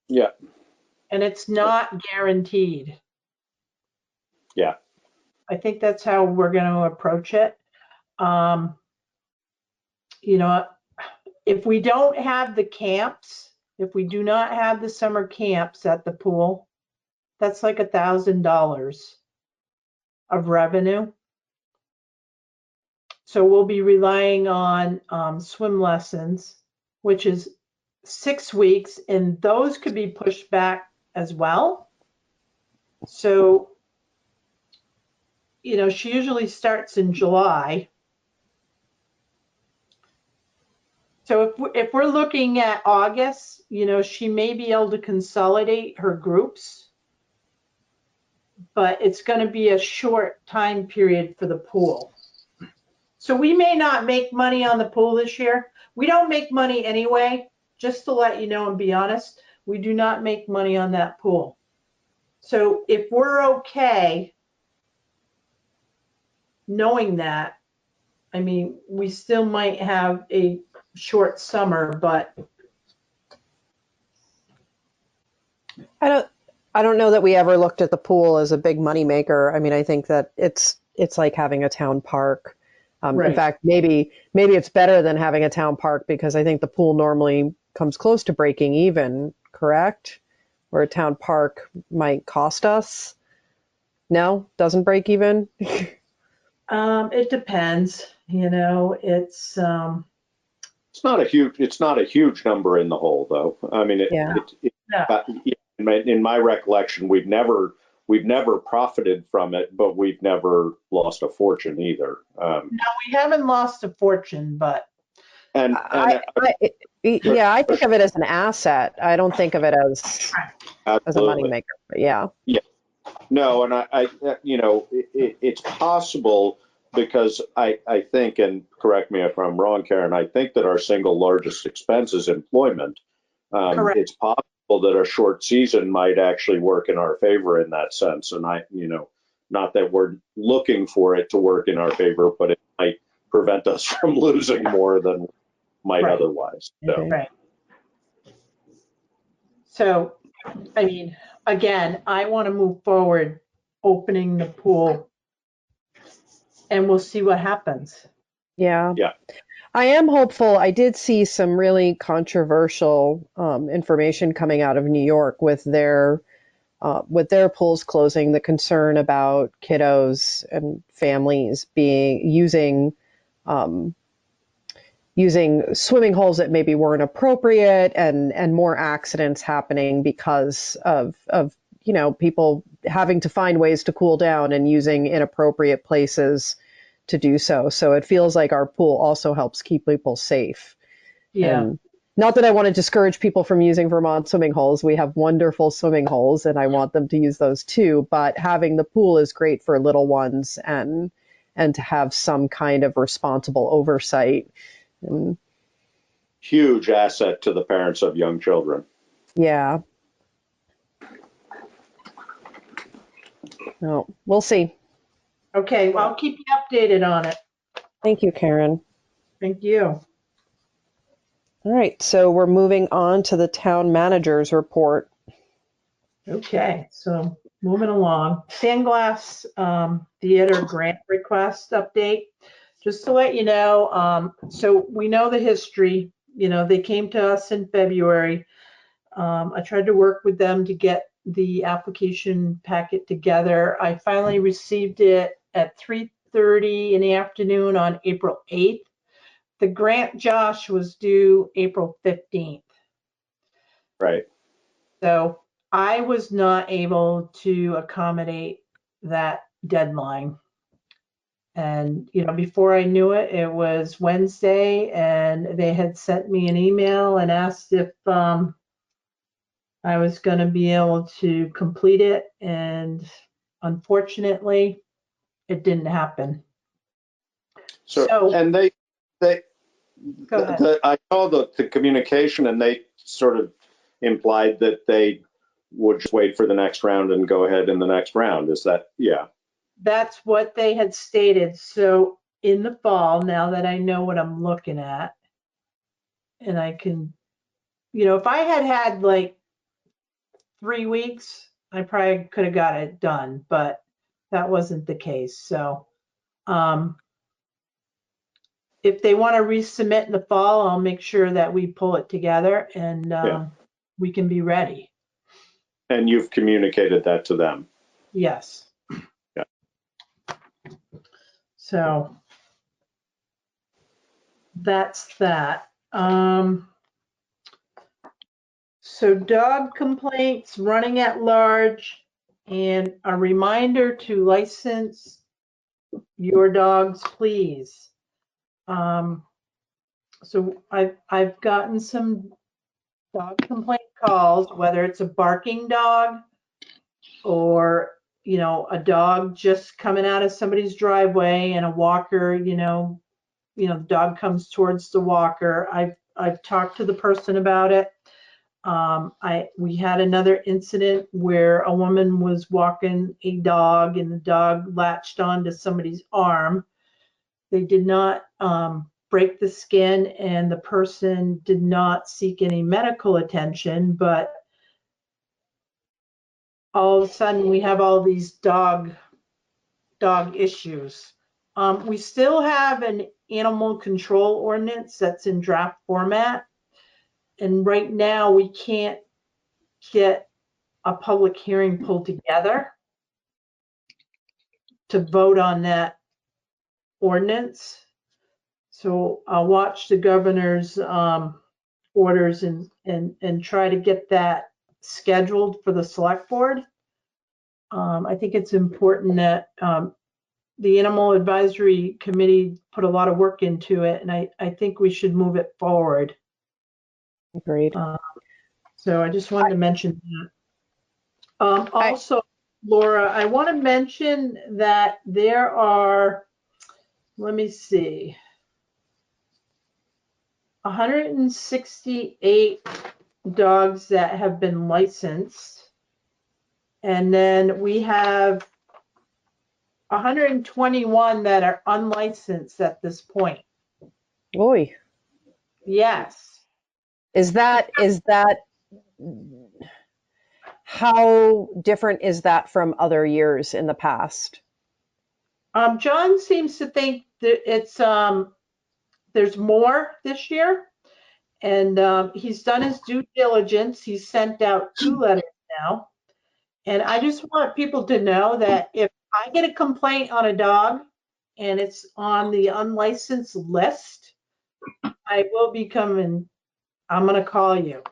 S22: Yeah.
S21: And it's not guaranteed.
S22: Yeah.
S21: I think that's how we're going to approach it. You know, if we don't have the camps, if we do not have the summer camps at the pool, That's like $1,000 of revenue. So we'll be relying on swim lessons, which is 6 weeks, and those could be pushed back as well. So, you know, she usually starts in July. So if we're looking at August, you know, she may be able to consolidate her groups, but it's going to be a short time period for the pool. So we may not make money on the pool this year. We don't make money anyway, just to let you know and be honest, we do not make money on that pool. So if we're okay knowing that, I mean, we still might have a short summer, but
S17: I don't know that we ever looked at the pool as a big money maker. I mean, I think that it's like having a town park.
S21: Right.
S17: In fact, maybe it's better than having a town park, because I think the pool normally comes close to breaking even, correct? Where a town park might cost us. No, doesn't break even.
S21: it depends. You know, it's
S22: It's not a huge number in the hole, though. I mean, in my recollection, we've never profited from it, but we've never lost a fortune either.
S21: No, we haven't lost a fortune, but
S17: I think of it as an asset. I don't think of it as a money maker. But yeah.
S22: No, and it's possible, because I think, and correct me if I'm wrong, Karen, I think that our single largest expense is employment. It's possible that a short season might actually work in our favor in that sense. And not that we're looking for it to work in our favor, but it might prevent us from losing more than might otherwise. So.
S21: Right. So, I mean, again, I want to move forward opening the pool, and we'll see what happens.
S17: Yeah. I am hopeful. I did see some really controversial information coming out of New York with their pools closing. The concern about kiddos and families using swimming holes that maybe weren't appropriate, and more accidents happening because of people having to find ways to cool down and using inappropriate places to do so. So it feels like our pool also helps keep people safe.
S21: Yeah.
S17: And not that I want to discourage people from using Vermont swimming holes. We have wonderful swimming holes, and I want them to use those too. But having the pool is great for little ones, and to have some kind of responsible oversight.
S22: Huge asset to the parents of young children.
S17: Yeah. No, we'll see.
S21: Okay, well, I'll keep you updated on it.
S17: Thank you, Karen.
S21: Thank you.
S17: All right, so we're moving on to the town manager's report.
S21: Okay, so moving along. Sandglass Theater grant request update. Just to let you know, so we know the history. You know, they came to us in February. I tried to work with them to get the application packet together. I finally received it at 3:30 in the afternoon on April 8th. The grant, Josh, was due April 15th.
S22: Right.
S21: So I was not able to accommodate that deadline. And, you know, before I knew it, it was Wednesday, and they had sent me an email and asked if I was going to be able to complete it. And unfortunately, it didn't happen.
S22: So and I saw the communication, and they sort of implied that they would just wait for the next round and go ahead in the next round. Is that, yeah?
S21: That's what they had stated. So in the fall, now that I know what I'm looking at, and I can, you know, if I had had like 3 weeks, I probably could have got it done, but that wasn't the case. So if they want to resubmit in the fall, I'll make sure that we pull it together, and we can be ready.
S22: And you've communicated that to them?
S21: Yes.
S22: Yeah.
S21: So that's that. So dog complaints, running at large, and a reminder to license your dogs, please. So I've gotten some dog complaint calls, whether it's a barking dog or, you know, a dog just coming out of somebody's driveway and a walker, the dog comes towards the walker. I've talked to the person about it. We had another incident where a woman was walking a dog and the dog latched onto somebody's arm. They did not break the skin and the person did not seek any medical attention, but all of a sudden we have all these dog issues. We still have an animal control ordinance that's in draft format. And right now we can't get a public hearing pulled together to vote on that ordinance. So I'll watch the governor's orders and try to get that scheduled for the select board. I think it's important that the Animal Advisory Committee put a lot of work into it, and I think we should move it forward.
S17: Agreed.
S21: So I just wanted to mention that. Also, Laura, I want to mention that there are, let me see, 168 dogs that have been licensed. And then we have 121 that are unlicensed at this point.
S17: Oy.
S21: Yes.
S17: Is that how different is that from other years in the past?
S21: John seems to think that it's there's more this year, and he's done his due diligence. He's sent out 2 letters now, and I just want people to know that if I get a complaint on a dog and it's on the unlicensed list, I will be coming. I'm going to call you.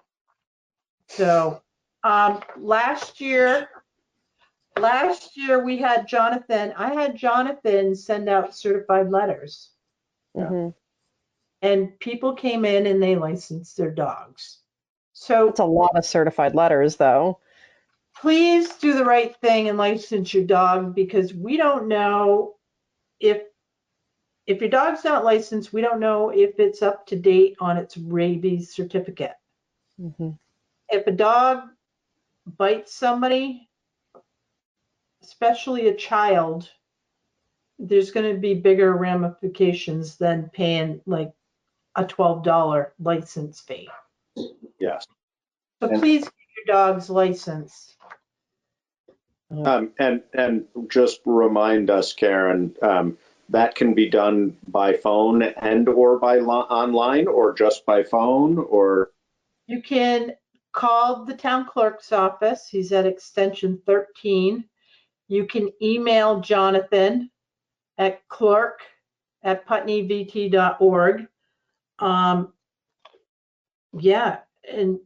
S21: So last year we had Jonathan. I had Jonathan send out certified letters.
S17: Mm-hmm.
S21: And people came in and they licensed their dogs. So
S17: it's a lot of certified letters, though.
S21: Please do the right thing and license your dog, because we don't know if your dog's not licensed, we don't know if it's up to date on its rabies certificate.
S17: Mm-hmm.
S21: If a dog bites somebody, especially a child, there's going to be bigger ramifications than paying like a $12 license fee.
S22: Yes.
S21: So please get your dog's license.
S22: And just remind us, Karen, that can be done by phone and or by online, or just by phone, or? You
S21: can call the town clerk's office. He's at extension 13. You can email Jonathan at clerk@putneyvt.org. Yeah, and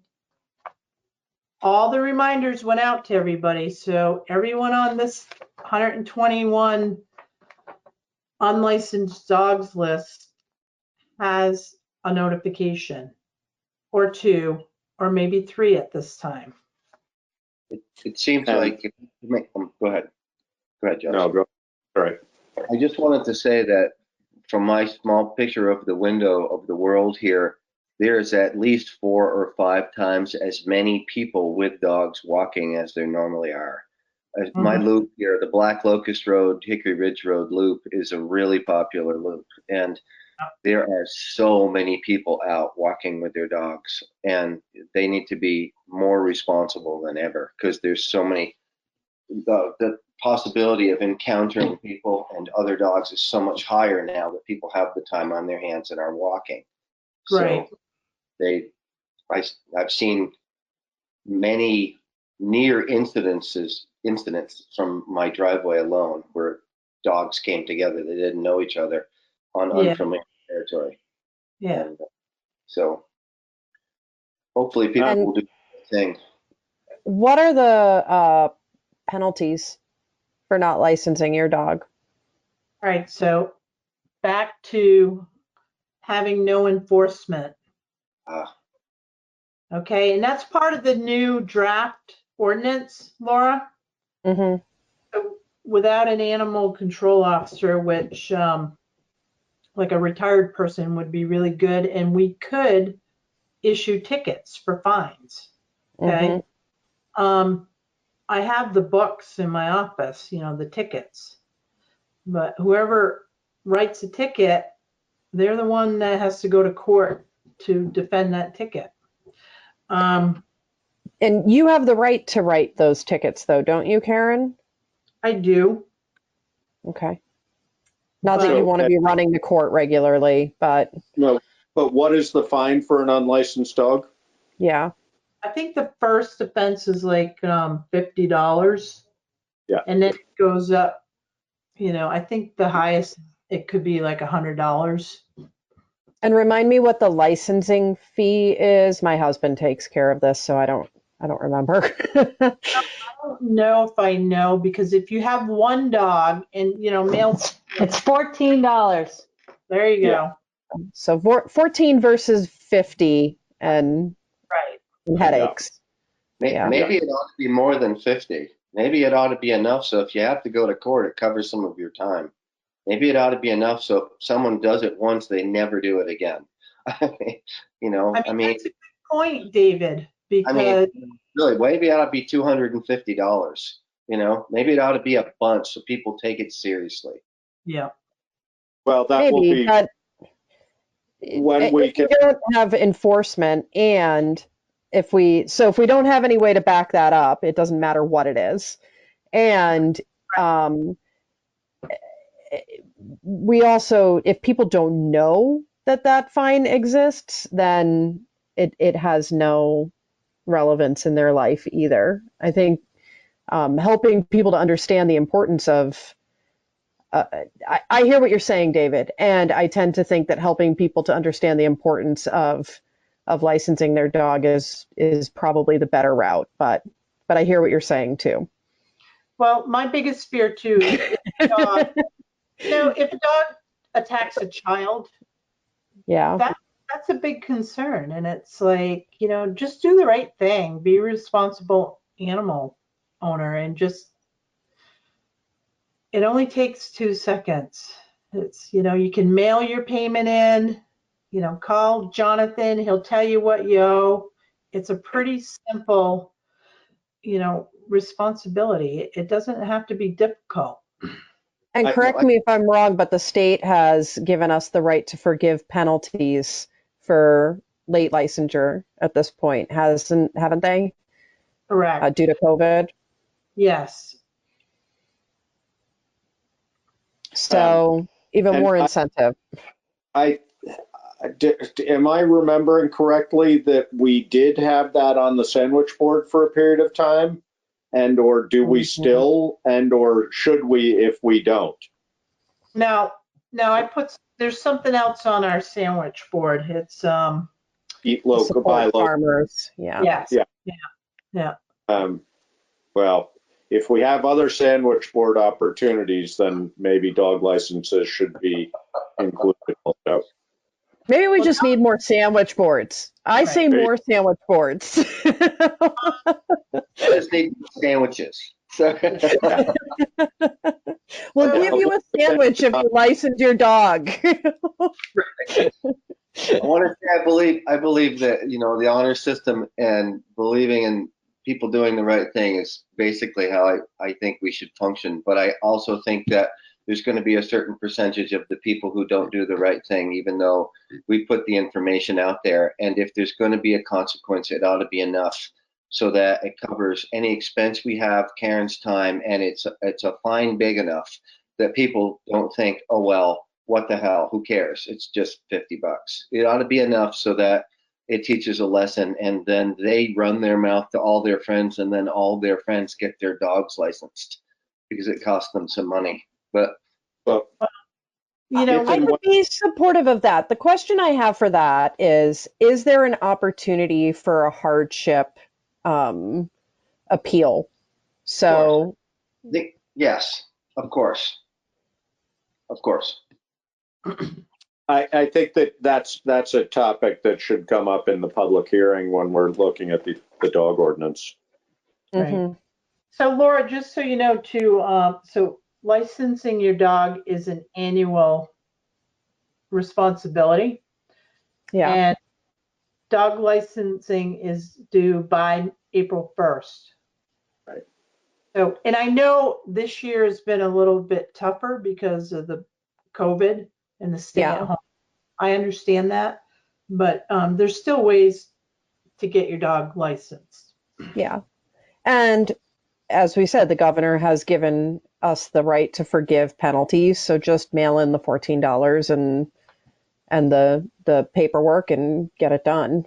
S21: all the reminders went out to everybody. So everyone on this 121 unlicensed dogs list has a notification, or 2, or maybe 3 at this time.
S2: It seems like, go ahead. Go ahead, Josh.
S22: No, go. All right.
S2: I just wanted to say that from my small picture of the window of the world here, there's at least 4 or 5 times as many people with dogs walking as there normally are. My loop here, the Black Locust Road, Hickory Ridge Road loop, is a really popular loop. And there are so many people out walking with their dogs, and they need to be more responsible than ever, because there's so many, the possibility of encountering people and other dogs is so much higher now that people have the time on their hands and are walking.
S21: Right.
S2: So I've seen many near incidents from my driveway alone where dogs came together. They didn't know each other on
S21: Yeah.
S2: unfamiliar territory.
S21: Yeah.
S2: And so hopefully people will do the thing.
S17: What are the penalties for not licensing your dog?
S21: All right, so back to having no enforcement. Okay, and that's part of the new draft ordinance, Laura.
S17: Mm-hmm.
S21: So without an animal control officer, which like a retired person would be really good, and we could issue tickets for fines. Okay.
S17: Mm-hmm.
S21: I have the books in my office, the tickets, but whoever writes a ticket, they're the one that has to go to court to defend that ticket.
S17: And you have the right to write those tickets, though, don't you, Karen?
S21: I do.
S17: Okay. Not that you want to be running to court regularly, but.
S22: No, but what is the fine for an unlicensed dog?
S17: Yeah.
S21: I think the first offense is like $50.
S22: Yeah.
S21: And then it goes up, I think the highest it could be like $100.
S17: And remind me what the licensing fee is. My husband takes care of this, so I don't remember.
S21: I don't know if I know, because if you have one dog and males,
S5: it's $14.
S21: There you go.
S22: Yeah.
S17: So 14 versus 50 and headaches.
S2: Yeah. Maybe it ought to be more than 50. Maybe it ought to be enough so if you have to go to court, it covers some of your time. Maybe it ought to be enough so if someone does it once, they never do it again. I mean,
S21: that's a good point, David, because
S2: really, maybe it ought to be $250. Maybe it ought to be a bunch so people take it seriously.
S21: Yeah.
S22: Well, that will be
S17: but
S22: when we can.
S17: don't have enforcement, and if we don't have any way to back that up, it doesn't matter what it is. And we also, if people don't know that fine exists, then it has no relevance in their life either. I think helping people to understand the importance of I hear what you're saying, David, and I tend to think that helping people to understand the importance of licensing their dog is probably the better route. But I hear what you're saying too.
S21: Well, my biggest fear too is if a dog attacks a child, that's a big concern. And it's like, just do the right thing, be a responsible animal owner, and it only takes 2 seconds. It's, you can mail your payment in, call Jonathan, he'll tell you what you owe. It's a pretty simple, responsibility. It doesn't have to be difficult.
S17: And correct me if I'm wrong, but the state has given us the right to forgive penalties for late licensure at this point, haven't they?
S21: Correct.
S17: Due to COVID?
S21: Yes.
S17: So even more incentive.
S22: Am I remembering correctly that we did have that on the sandwich board for a period of time? And or do we still, and or should we if we don't?
S21: No, there's something else on our sandwich board. It's
S22: eat local, buy local.
S17: Farmers. Yeah.
S21: Yes. Yeah.
S22: Well, if we have other sandwich board opportunities, then maybe dog licenses should be included also.
S17: Maybe we just need more sandwich boards. I say more sandwich boards.
S2: Just need sandwiches.
S17: We'll give you a sandwich if you license your dog.
S2: I want to say I believe that the honor system and believing in people doing the right thing is basically how I think we should function. But I also think that there's going to be a certain percentage of the people who don't do the right thing, even though we put the information out there. And if there's going to be a consequence, it ought to be enough so that it covers any expense we have, Karen's time, and it's a fine big enough that people don't think, oh, well, what the hell, who cares? It's just $50. It ought to be enough so that it teaches a lesson, and then they run their mouth to all their friends, and then all their friends get their dogs licensed because it costs them some money. But
S21: you know,
S17: I would be supportive of that. The question I have for that is there an opportunity for a hardship appeal? So,
S2: yes, of course. Of course.
S22: I think that's a topic that should come up in the public hearing when we're looking at the dog ordinance.
S21: Right. So Laura, just so you know too, so licensing your dog is an annual responsibility.
S17: Yeah.
S21: And dog licensing is due by April 1st.
S22: Right.
S21: So, and I know this year has been a little bit tougher because of the COVID and the stay at home. I understand that, but there's still ways to get your dog licensed.
S17: Yeah. And as we said, the governor has given us the right to forgive penalties. So just mail in the $14 and the paperwork and get it done.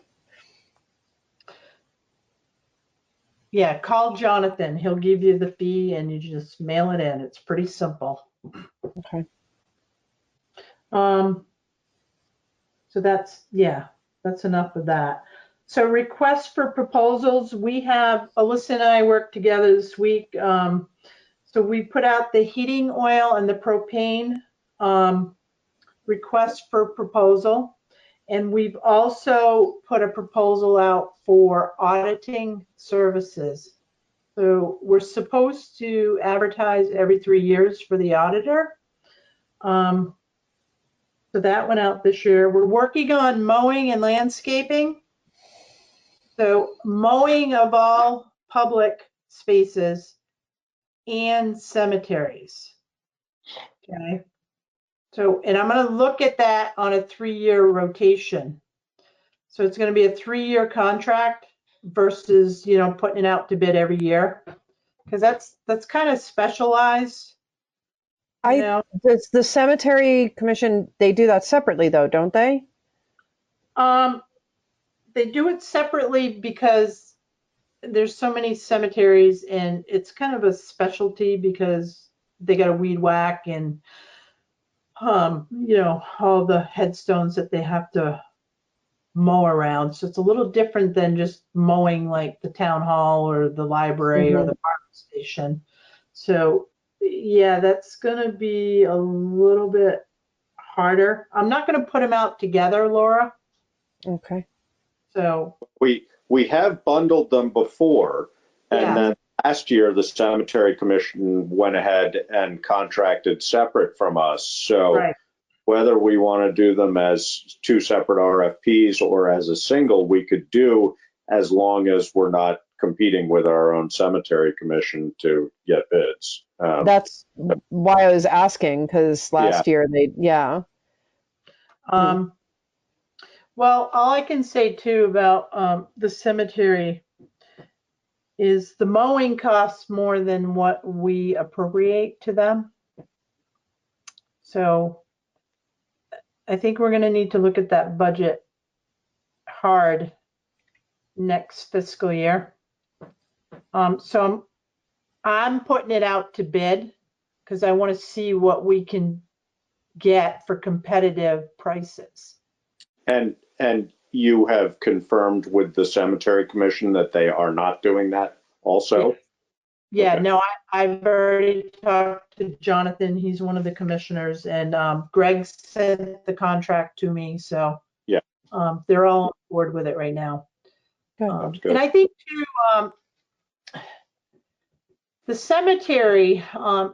S21: Yeah, call Jonathan. He'll give you the fee and you just mail it in. It's pretty simple.
S17: Okay.
S21: So that's enough of that. So requests for proposals, we have, Alyssa and I worked together this week. So we put out the heating oil and the propane request for proposal. And we've also put a proposal out for auditing services. So we're supposed to advertise every 3 years for the auditor. So that went out this year. We're working on mowing and landscaping. So mowing of all public spaces and cemeteries. Okay. So, and I'm going to look at that on a 3-year rotation. So it's going to be a 3-year contract versus, you know, putting it out to bid every year, because that's kind of specialized.
S17: Does the cemetery commission, they do that separately though, don't they?
S21: They do it separately because there's so many cemeteries and it's kind of a specialty because they got a weed whack and you know, all the headstones that they have to mow around. So it's a little different than just mowing like the town hall or the library or the fire station. So yeah, that's going to be a little bit harder. I'm not going to put them out together, Laura.
S17: Okay.
S21: So
S22: we have bundled them before, and then last year the cemetery commission went ahead and contracted separate from us. So whether we want to do them as 2 separate RFPs or as a single, we could do, as long as we're not competing with our own cemetery commission to get bids.
S17: That's why I was asking, because last year
S21: well, all I can say too about the cemetery is the mowing costs more than what we appropriate to them. So I think we're going to need to look at that budget hard next fiscal year. So I'm putting it out to bid because I want to see what we can get for competitive prices.
S22: And you have confirmed with the cemetery commission that they are not doing that also?
S21: Yeah, no, I've already talked to Jonathan. He's one of the commissioners, and Greg sent the contract to me. So they're all on board with it right now.
S22: That's good.
S21: And I think too, the cemetery,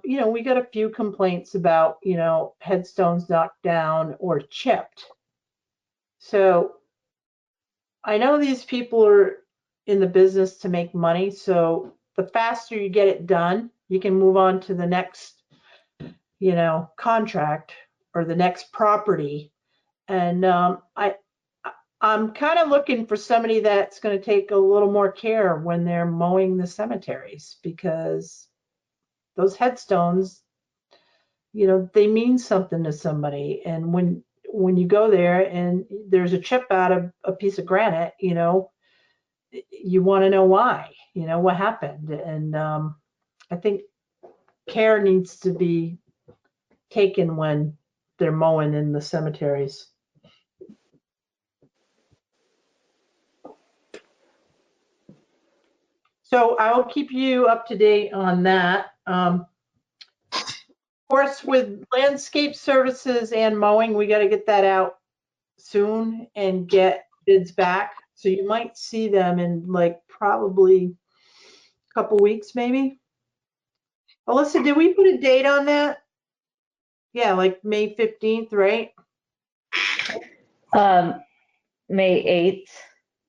S21: you know, we got a few complaints about, you know, headstones knocked down or chipped. So I know these people are in the business to make money. So the faster you get it done, you can move on to the next, you know, contract or the next property. And I'm kind of looking for somebody that's going to take a little more care when they're mowing the cemeteries, because those headstones, you know, they mean something to somebody. And when when you go there and there's a chip out of a piece of granite, you know, you want to know why, you know, what happened. And I think care needs to be taken when they're mowing in the cemeteries. So I will keep you up to date on that. Of course, with landscape services and mowing, we got to get that out soon and get bids back. So you might see them in like probably a couple weeks, maybe. Alyssa, did we put a date on that? Yeah, like May 15th, right?
S5: May 8th.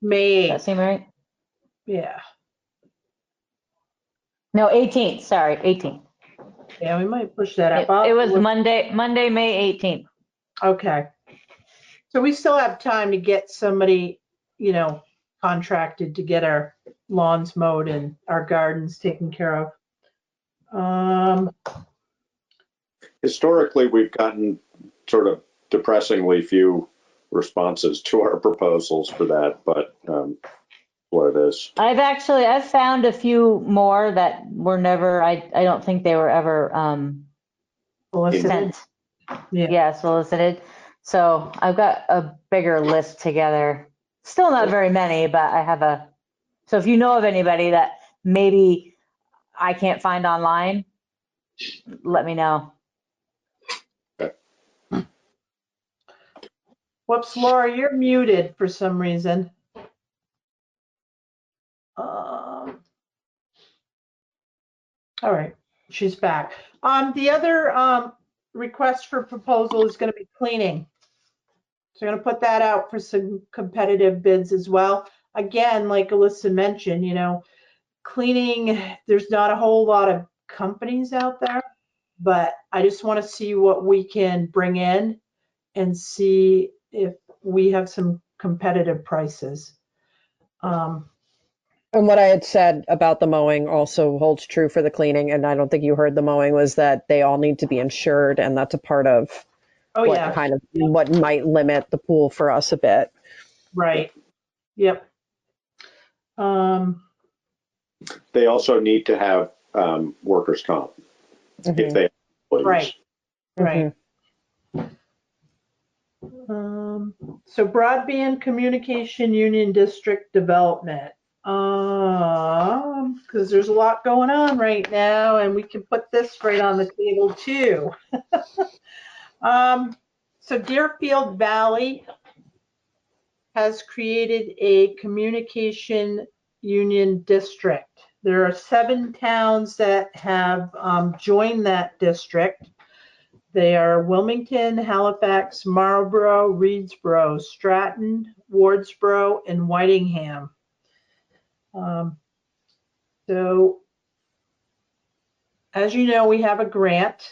S21: May 8th.
S5: Does that seem right?
S21: Yeah.
S5: No, 18th, sorry, 18th.
S21: Yeah, we might push that up.
S5: It was Monday, May 18th.
S21: Okay. So we still have time to get somebody, you know, contracted to get our lawns mowed and our gardens taken care of.
S22: Historically, we've gotten sort of depressingly few responses to our proposals for that, but what it is.
S5: I've found a few more that were never, I don't think they were ever
S21: solicited.
S5: Sent. Yeah, solicited. So I've got a bigger list together. Still not very many, but I have a, so if you know of anybody that maybe I can't find online, let me know.
S21: Whoops, Laura, you're muted for some reason. All right, she's back. The other request for proposal is going to be cleaning. So I'm going to put that out for some competitive bids as well. Again, like Alyssa mentioned, you know, cleaning, there's not a whole lot of companies out there, but I just want to see what we can bring in and see if we have some competitive prices.
S17: And what I had said about the mowing also holds true for the cleaning, and I don't think you heard the mowing, was that they all need to be insured, and that's a part of what might limit the pool for us a bit.
S21: Right. Yep.
S22: They also need to have workers' comp if they have employees.
S21: Right. So broadband communication union district development. Because there's a lot going on right now, and we can put this right on the table too. So Deerfield Valley has created a communication union district. There are 7 towns that have joined that district. They are Wilmington, Halifax, Marlborough, Reedsboro, Stratton, Wardsboro, and Whitingham. So, as you know, we have a grant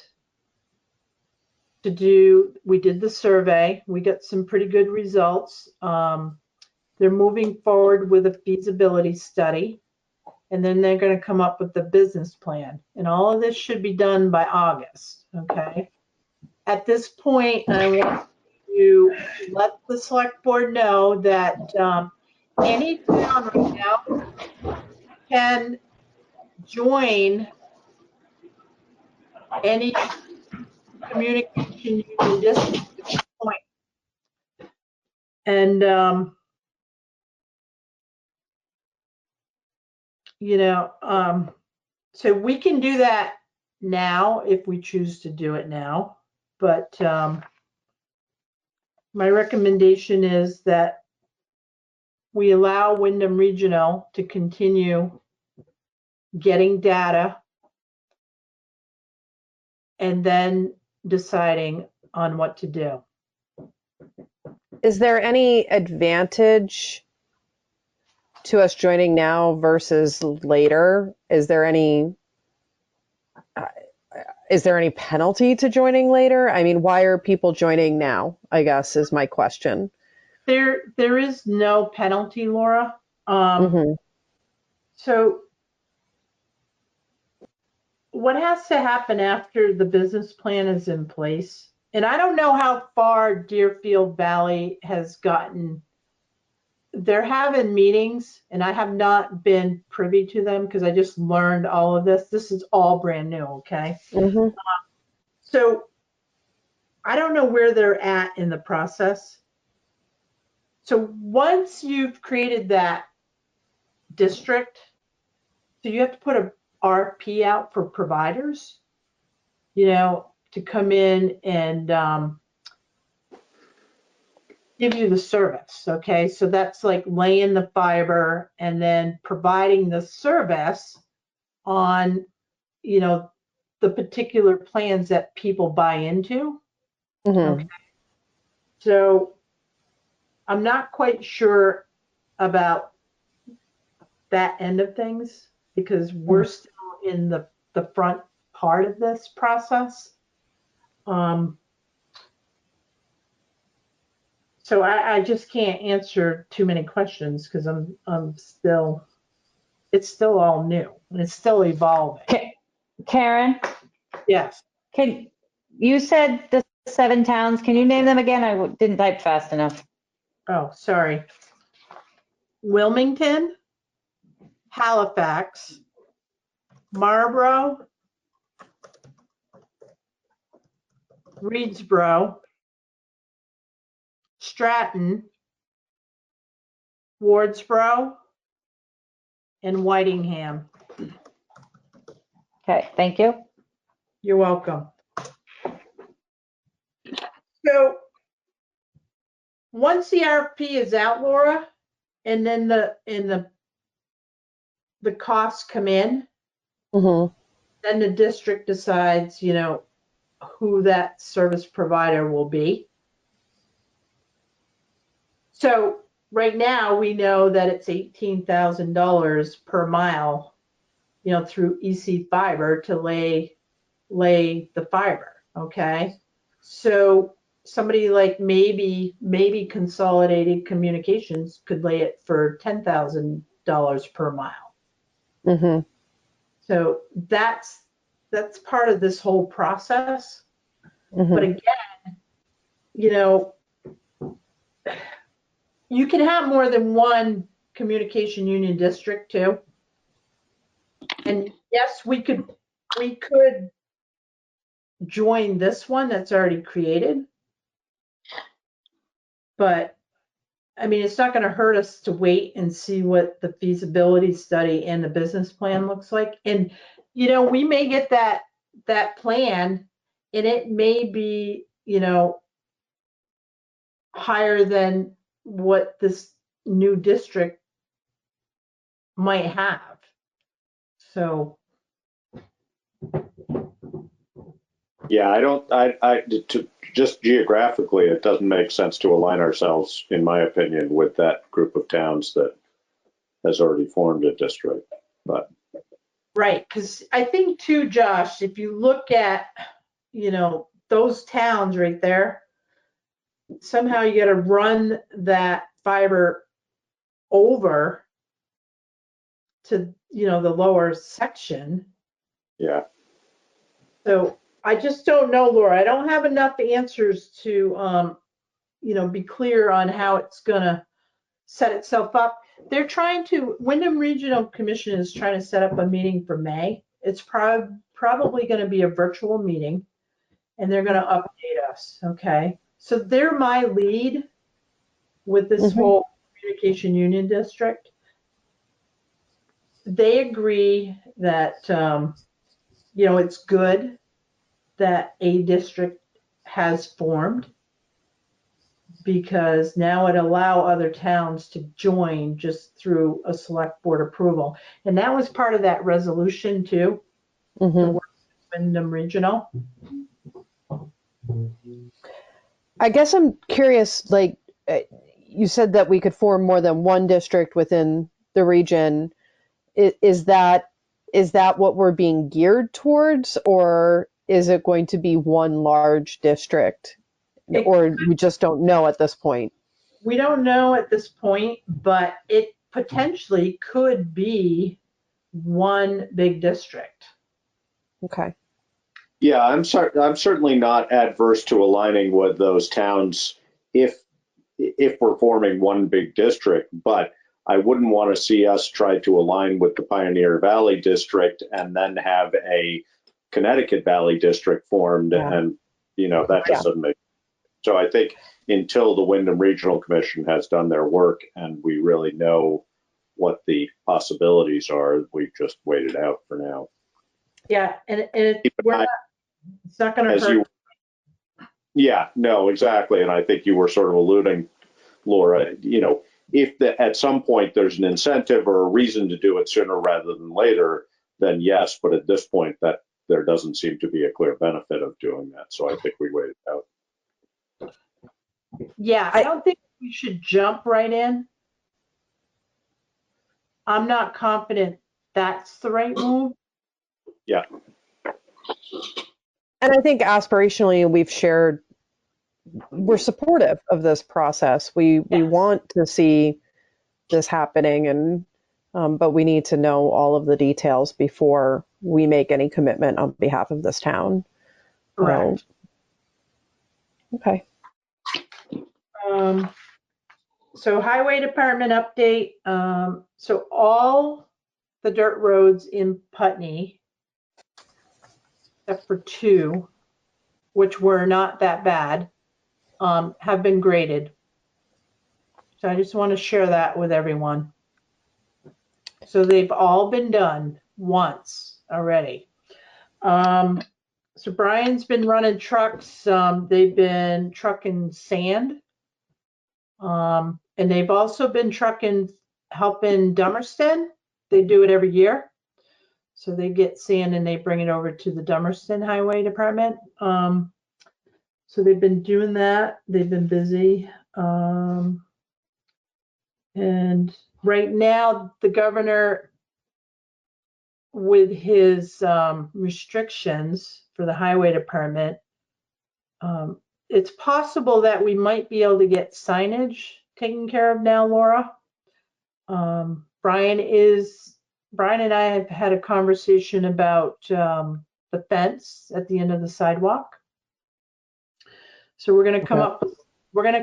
S21: to do. We did the survey. We got some pretty good results. They're moving forward with a feasibility study, and then they're going to come up with the business plan. And all of this should be done by August, okay? At this point, I want to let the select board know that any town right now can join any communication union district at this point. And, you know, so we can do that now if we choose to do it now. But my recommendation is that we allow Wyndham Regional to continue getting data and then deciding on what to do.
S17: Is there any advantage to us joining now versus later? Is there any penalty to joining later? I mean, why are people joining now, I guess, is my question.
S21: There is no penalty, Laura. So what has to happen after the business plan is in place and I don't know how far Deerfield Valley has gotten. They're having meetings, and I have not been privy to them because I just learned all of this. This is all brand new, okay?
S17: Mm-hmm.
S21: So I don't know where they're at in the process. So once you've created that district, so you have to put a RFP out for providers, to come in and give you the service. Okay, so that's like laying the fiber and then providing the service on, the particular plans that people buy into.
S17: Mm-hmm.
S21: Okay, so I'm not quite sure about that end of things because we're still in the front part of this process. So I just can't answer too many questions because it's still all new and it's still evolving.
S5: Karen,
S21: Yes.
S5: You said the 7 towns. Can you name them again? I didn't type fast enough.
S21: Oh, sorry. Wilmington, Halifax, Marlborough, Reedsboro, Stratton, Wardsboro, and Whitingham.
S5: Okay, thank you.
S21: You're welcome. So once the RFP is out, Laura, and then the costs come in,
S17: Mm-hmm.
S21: then the district decides, who that service provider will be. So right now we know that it's $18,000 per mile, through EC Fiber to lay the fiber. Okay. So somebody like maybe Consolidated Communications could lay it for $10,000 per mile.
S17: Mm-hmm.
S21: So that's part of this whole process.
S17: Mm-hmm.
S21: But again, you can have more than one communication union district too. And yes, we could join this one that's already created. But I mean, it's not going to hurt us to wait and see what the feasibility study and the business plan looks like. And, we may get that plan and it may be, higher than what this new district might have. So.
S22: Yeah, just geographically, it doesn't make sense to align ourselves, in my opinion, with that group of towns that has already formed a district. But
S21: right, because I think too, Josh, if you look at, those towns right there, somehow you got to run that fiber over to, the lower section.
S22: Yeah.
S21: So I just don't know, Laura. I don't have enough answers to, be clear on how it's going to set itself up. Wyndham Regional Commission is trying to set up a meeting for May. It's probably going to be a virtual meeting, and they're going to update us, okay? So they're my lead with this whole communication union district. They agree that, it's good that a district has formed because now it allow other towns to join just through a select board approval. And that was part of that resolution too, the Wyndham Regional.
S17: I guess I'm curious, like you said that we could form more than one district within the region. Is that what we're being geared towards, or is it going to be one large district? Or we just don't know at this point?
S21: We don't know at this point, but it potentially could be one big district.
S17: Okay.
S22: Yeah, I'm certainly not adverse to aligning with those towns if we're forming one big district, but I wouldn't want to see us try to align with the Pioneer Valley District and then have a Connecticut Valley District formed, and that just doesn't make. So I think until the Wyndham Regional Commission has done their work and we really know what the possibilities are, we just wait it out for now.
S21: Yeah, and it's not going to hurt.
S22: Yeah, no, exactly. And I think you were sort of alluding, Laura, if at some point there's an incentive or a reason to do it sooner rather than later, then yes. But at this point, that there doesn't seem to be a clear benefit of doing that. So I think we wait it out.
S21: Yeah, I don't think we should jump right in. I'm not confident that's the right move.
S22: Yeah.
S17: And I think aspirationally, we've shared, we're supportive of this process. We want to see this happening, and but we need to know all of the details before we make any commitment on behalf of this town.
S21: Correct.
S17: Okay.
S21: So highway department update. So all the dirt roads in Putney, except for 2, which were not that bad, have been graded. So I just want to share that with everyone. So they've all been done once already. So Brian's been running trucks. They've been trucking sand. And they've also been helping Dummerston. They do it every year. So they get sand and they bring it over to the Dummerston Highway Department. So they've been doing that. They've been busy. And right now, the governor, with his restrictions for the highway department, it's possible that we might be able to get signage taken care of now, Laura. Brian and I have had a conversation about the fence at the end of the sidewalk. So we're going to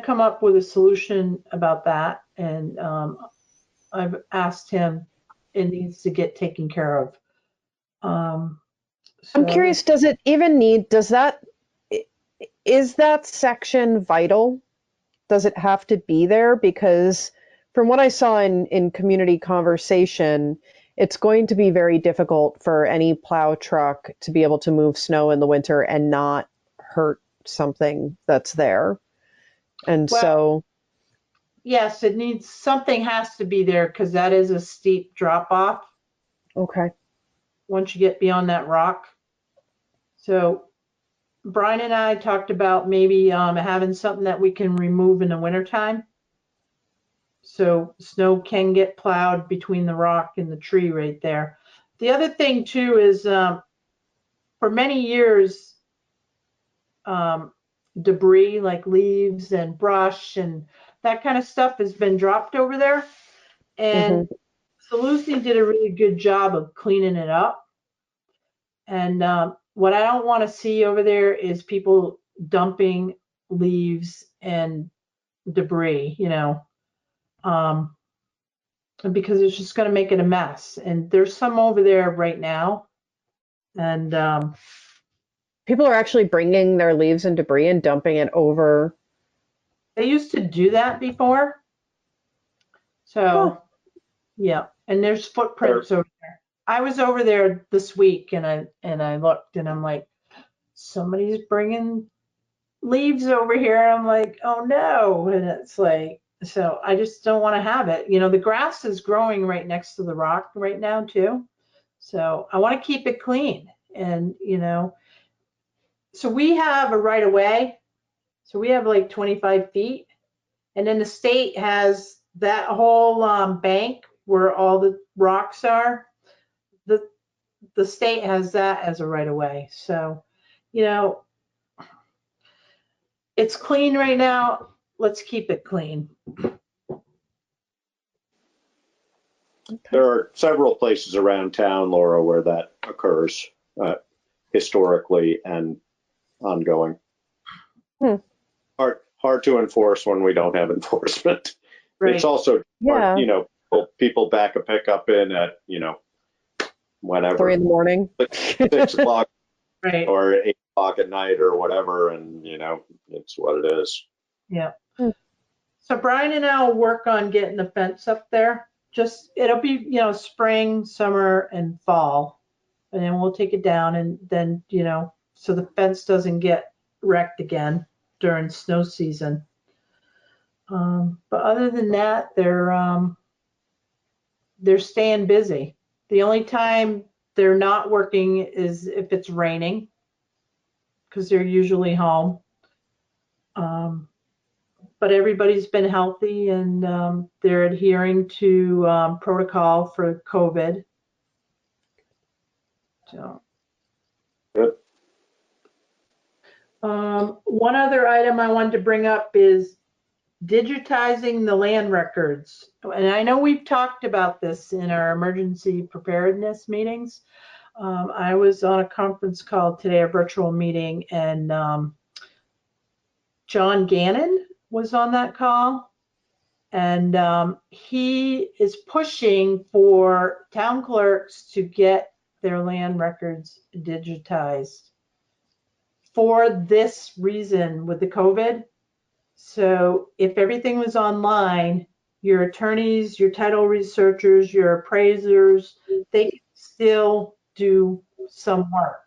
S21: come up with a solution about that, and I've asked him, it needs to get taken care of.
S17: I'm curious, does it even need, is that section vital? Does it have to be there? Because from what I saw in community conversation, it's going to be very difficult for any plow truck to be able to move snow in the winter and not hurt something that's there. And so
S21: yes, something has to be there, because that is a steep drop off.
S17: Okay.
S21: Once you get beyond that rock. So Brian and I talked about maybe having something that we can remove in the wintertime. So snow can get plowed between the rock and the tree right there. The other thing too is for many years, debris like leaves and brush and that kind of stuff has been dropped over there. And Lucy did a really good job of cleaning it up. And what I don't want to see over there is people dumping leaves and debris, because it's just going to make it a mess. And there's some over there right now. And
S17: people are actually bringing their leaves and debris and dumping it over.
S21: They used to do that before. So, yeah. And there's footprints over there. I was over there this week and I looked and I'm like, somebody's bringing leaves over here. I'm like, oh no. And it's like, so I just don't want to have it. The grass is growing right next to the rock right now too. So I want to keep it clean. And, so we have a right of way. So we have like 25 feet. And then the state has that whole bank where all the rocks are. The state has that as a right of way. So, it's clean right now. Let's keep it clean.
S22: There are several places around town, Laura, where that occurs. historically and ongoing. Hard to enforce when we don't have enforcement.
S21: Right.
S22: It's also,
S17: Yeah.
S22: you know, people back a pickup in at, you know, whenever.
S17: 3 a.m.
S22: 6 o'clock
S21: Right.
S22: or 8 o'clock at night or whatever, and you know, it's what it is.
S21: Yeah. So Brian and I will work on getting the fence up there. Just, it'll be, you know, spring, summer, and fall. And then we'll take it down, and then, you know, so the fence doesn't get wrecked again during snow season. But other than that, they're staying busy. The only time they're not working is if it's raining, because they're usually home. But everybody's been healthy, and they're adhering to protocol for COVID. So.
S22: Good.
S21: One other item I wanted to bring up is digitizing the land records. And I know we've talked about this in our emergency preparedness meetings. I was on a conference call today, a virtual meeting, and John Gannon was on that call. And he is pushing for town clerks to get their land records digitized for this reason with the COVID. So if everything was online, your attorneys, your title researchers, your appraisers, they can still do some work.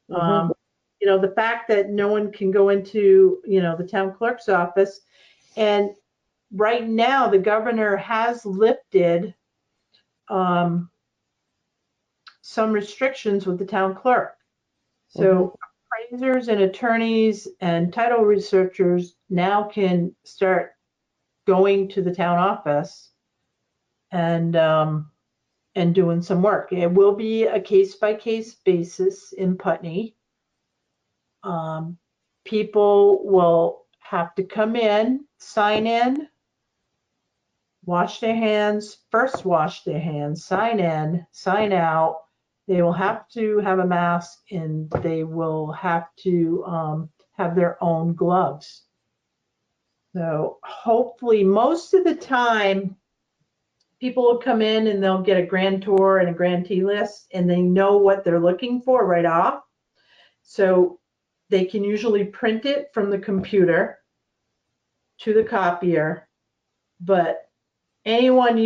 S21: You know, the fact that no one can go into, you know, the town clerk's office, and right now the governor has lifted some restrictions with the town clerk. So appraisers and attorneys and title researchers now can start going to the town office and doing some work. It will be a case-by-case basis in Putney. People will have to come in, sign in, wash their hands, first wash their hands, sign in, sign out. They will have to have a mask, and they will have to have their own gloves. So hopefully most of the time, people will come in and they'll get a grand tour and a grantee list, and they know what they're looking for right off. So they can usually print it from the computer to the copier, but anyone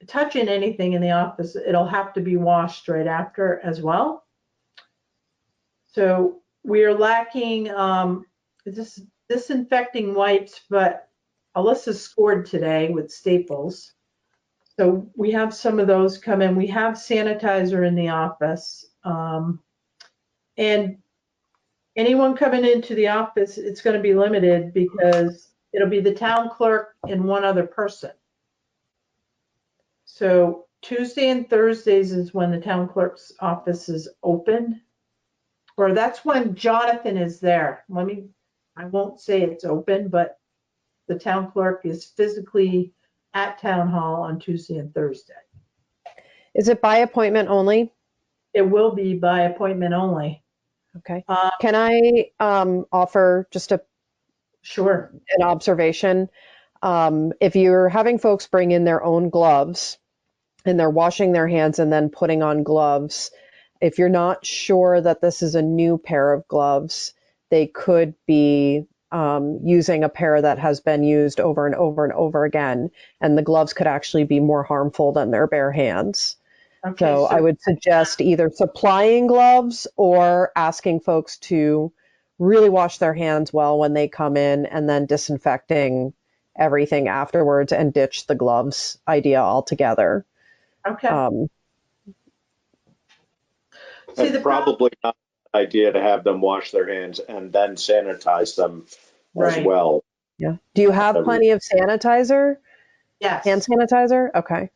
S21: touching anything in the office, it'll have to be washed right after as well. So we are lacking disinfecting wipes, but Alyssa scored today with Staples. So we have some of those come in. We have sanitizer in the office. And anyone coming into the office, it's going to be limited because it'll be the town clerk and one other person. So Tuesday and Thursdays is when the town clerk's office is open, or that's when Jonathan is there. I won't say it's open, but the town clerk is physically at town hall on Tuesday and Thursday.
S17: Is it by appointment only?
S21: It will be by appointment only.
S17: Okay. Can I offer just an observation? If you're having folks bring in their own gloves and they're washing their hands and then putting on gloves, if you're not sure that this is a new pair of gloves, they could be using a pair that has been used over and over and over again, and the gloves could actually be more harmful than their bare hands.
S21: Okay,
S17: so I would suggest either supplying gloves or asking folks to really wash their hands well when they come in, and then disinfecting everything afterwards and ditch the gloves idea altogether.
S21: Okay.
S22: It's probably not an idea to have them wash their hands and then sanitize them as well.
S17: Yeah. Do you have plenty of sanitizer?
S21: Yes.
S17: Hand sanitizer? Okay.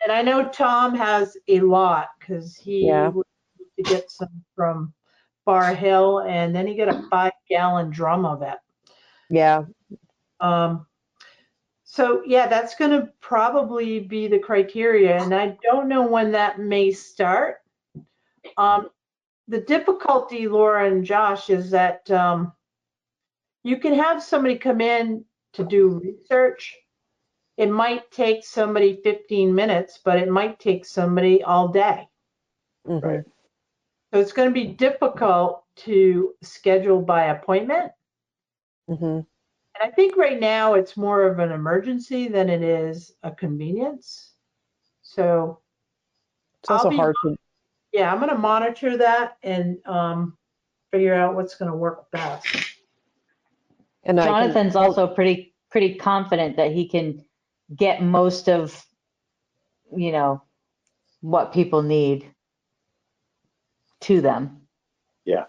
S21: And I know Tom has a lot because he would get some from Bar Hill, and then he got a 5-gallon drum of it.
S17: Yeah.
S21: So yeah, that's going to probably be the criteria, and I don't know when that may start. the difficulty, Laura and Josh, is that you can have somebody come in to do research. It might take somebody 15 minutes, but it might take somebody all day.
S22: Right.
S21: So it's going to be difficult to schedule by appointment.
S17: Mm-hmm.
S21: And I think right now it's more of an emergency than it is a convenience. So
S17: It's also hard to.
S21: Yeah, I'm going to monitor that and figure out what's going to work best.
S17: And
S5: Jonathan's also pretty confident that he can get most of, what people need to them.
S22: Yeah.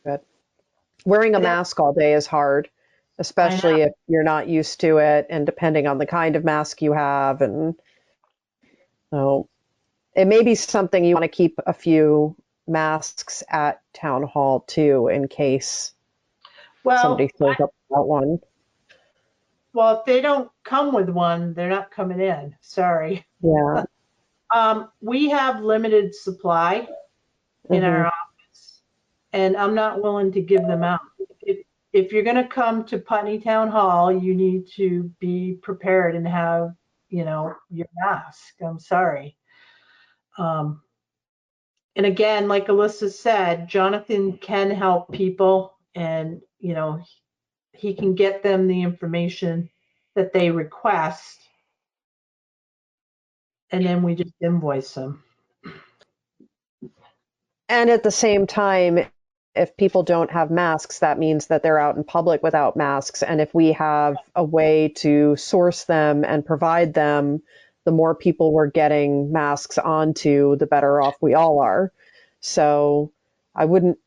S17: Good. Wearing a mask all day is hard, especially if you're not used to it and depending on the kind of mask you have. And so it may be something you want to keep a few masks at town hall too, in case somebody shows up without one.
S21: Well, if they don't come with one, they're not coming in. Sorry.
S17: Yeah.
S21: We have limited supply in our office, and I'm not willing to give them out. If you're going to come to Putney Town Hall, you need to be prepared and have, your mask. I'm sorry. And again, like Alyssa said, Jonathan can help people, and he can get them the information that they request, and then we just invoice them.
S17: And at the same time, if people don't have masks, that means that they're out in public without masks. And if we have a way to source them and provide them, the more people we're getting masks onto, the better off we all are. So I don't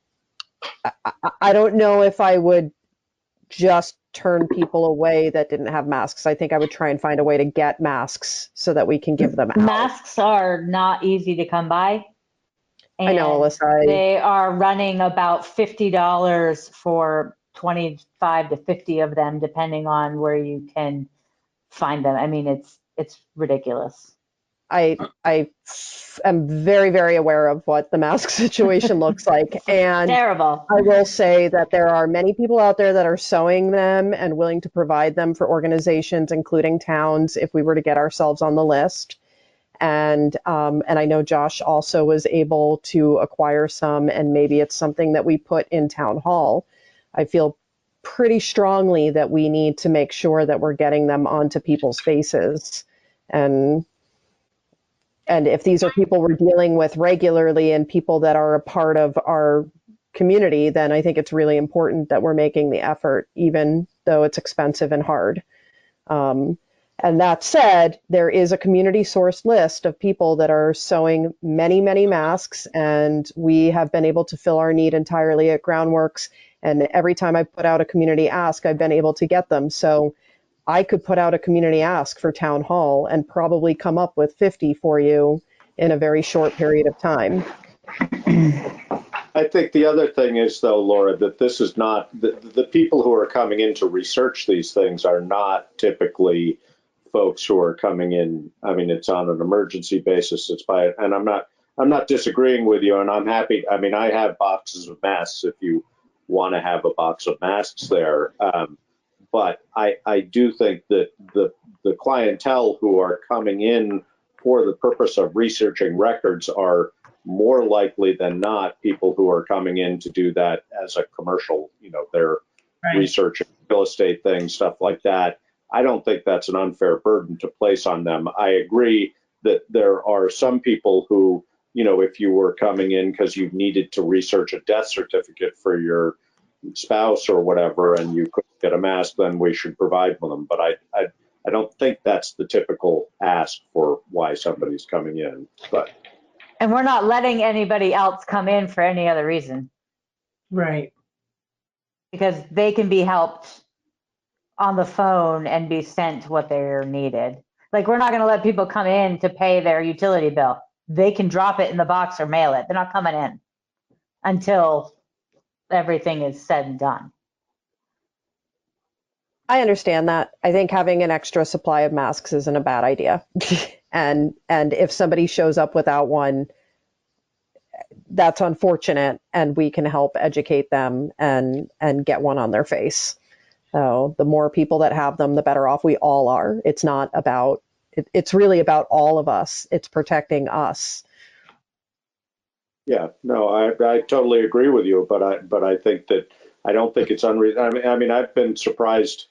S17: know if I would just turn people away that didn't have masks. I think I would try and find a way to get masks so that we can give them out.
S5: Masks are not easy to come by.
S17: I know, Alyssa.
S5: They are running about $50 for 25 to 50 of them, depending on where you can find them. I mean, it's ridiculous.
S17: I am very, very aware of what the mask situation looks like. And
S5: terrible.
S17: I will say that there are many people out there that are sewing them and willing to provide them for organizations, including towns, if we were to get ourselves on the list. And I know Josh also was able to acquire some, and maybe it's something that we put in town hall. I feel pretty strongly that we need to make sure that we're getting them onto people's faces. And if these are people we're dealing with regularly and people that are a part of our community, then I think it's really important that we're making the effort, even though it's expensive and hard. And that said, there is a community sourced list of people that are sewing many, many masks, and we have been able to fill our need entirely at Groundworks. And every time I put out a community ask, I've been able to get them. So I could put out a community ask for town hall and probably come up with 50 for you in a very short period of time.
S22: I think the other thing is, though, Laura, that this is not the people who are coming in to research these things are not typically folks who are coming in. I mean, it's on an emergency basis. And I'm not disagreeing with you, and I'm happy. I mean, I have boxes of masks if you want to have a box of masks there. But I do think that the clientele who are coming in for the purpose of researching records are more likely than not people who are coming in to do that as a commercial, they're researching real estate things, stuff like that. I don't think that's an unfair burden to place on them. I agree that there are some people who, if you were coming in because you needed to research a death certificate for your spouse or whatever, and you couldn't get a mask, then we should provide them. But I don't think that's the typical ask for why somebody's coming in.
S5: And we're not letting anybody else come in for any other reason.
S21: Right.
S5: Because they can be helped on the phone and be sent what they're needed. Like, we're not going to let people come in to pay their utility bill. They can drop it in the box or mail it. They're not coming in until everything is said and done.
S17: I understand that. I think having an extra supply of masks isn't a bad idea. And if somebody shows up without one, that's unfortunate, and we can help educate them and get one on their face. So the more people that have them, the better off we all are. It's not about, it's really about all of us. It's protecting us.
S22: Yeah, no, I totally agree with you, but I think that I don't think it's unreasonable. I mean, I've been surprised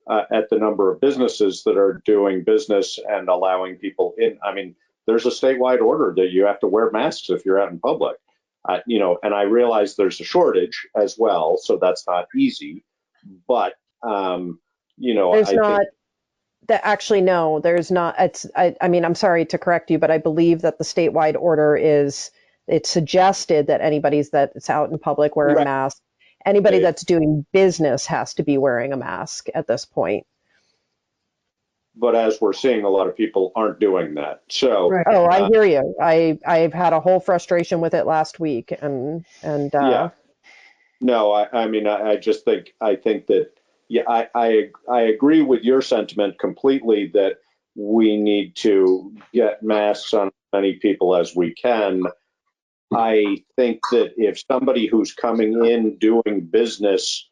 S22: at the number of businesses that are doing business and allowing people in. I mean, there's a statewide order that you have to wear masks if you're out in public. You know, and I realize there's a shortage as well, so that's not easy. But you know,
S17: There's
S22: I
S17: not.
S22: think
S17: That actually, no, there's not. I mean, I'm sorry to correct you, but I believe that the statewide order is, it's suggested that anybody that's out in public wear a
S22: right.
S17: mask. Anybody that's doing business has to be wearing a mask at this point.
S22: But as we're seeing, a lot of people aren't doing that. So,
S17: Oh, I hear you. I've had a whole frustration with it last week, and
S22: yeah, no, I mean, I just think, I think that, yeah, I agree with your sentiment completely that we need to get masks on as many people as we can. I think that if somebody who's coming in doing business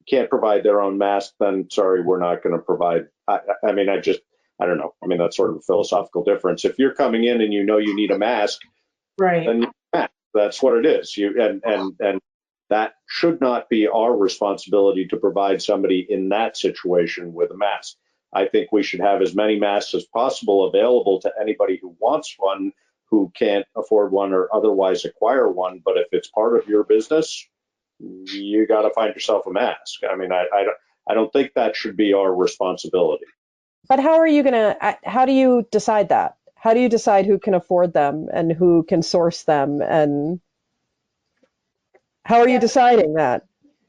S22: can't provide their own mask, then sorry, we're not going to provide. I mean, I don't know. I mean, that's sort of a philosophical difference. If you're coming in and you know you need a mask,
S21: Right.
S22: then you need a mask. That's what it is. And that should not be our responsibility to provide somebody in that situation with a mask. I think we should have as many masks as possible available to anybody who wants one, who can't afford one or otherwise acquire one. But if it's part of your business, you got to find yourself a mask. I mean, I don't think that should be our responsibility.
S17: But how do you decide that? How do you decide who can afford them and who can source them? And how are you deciding that?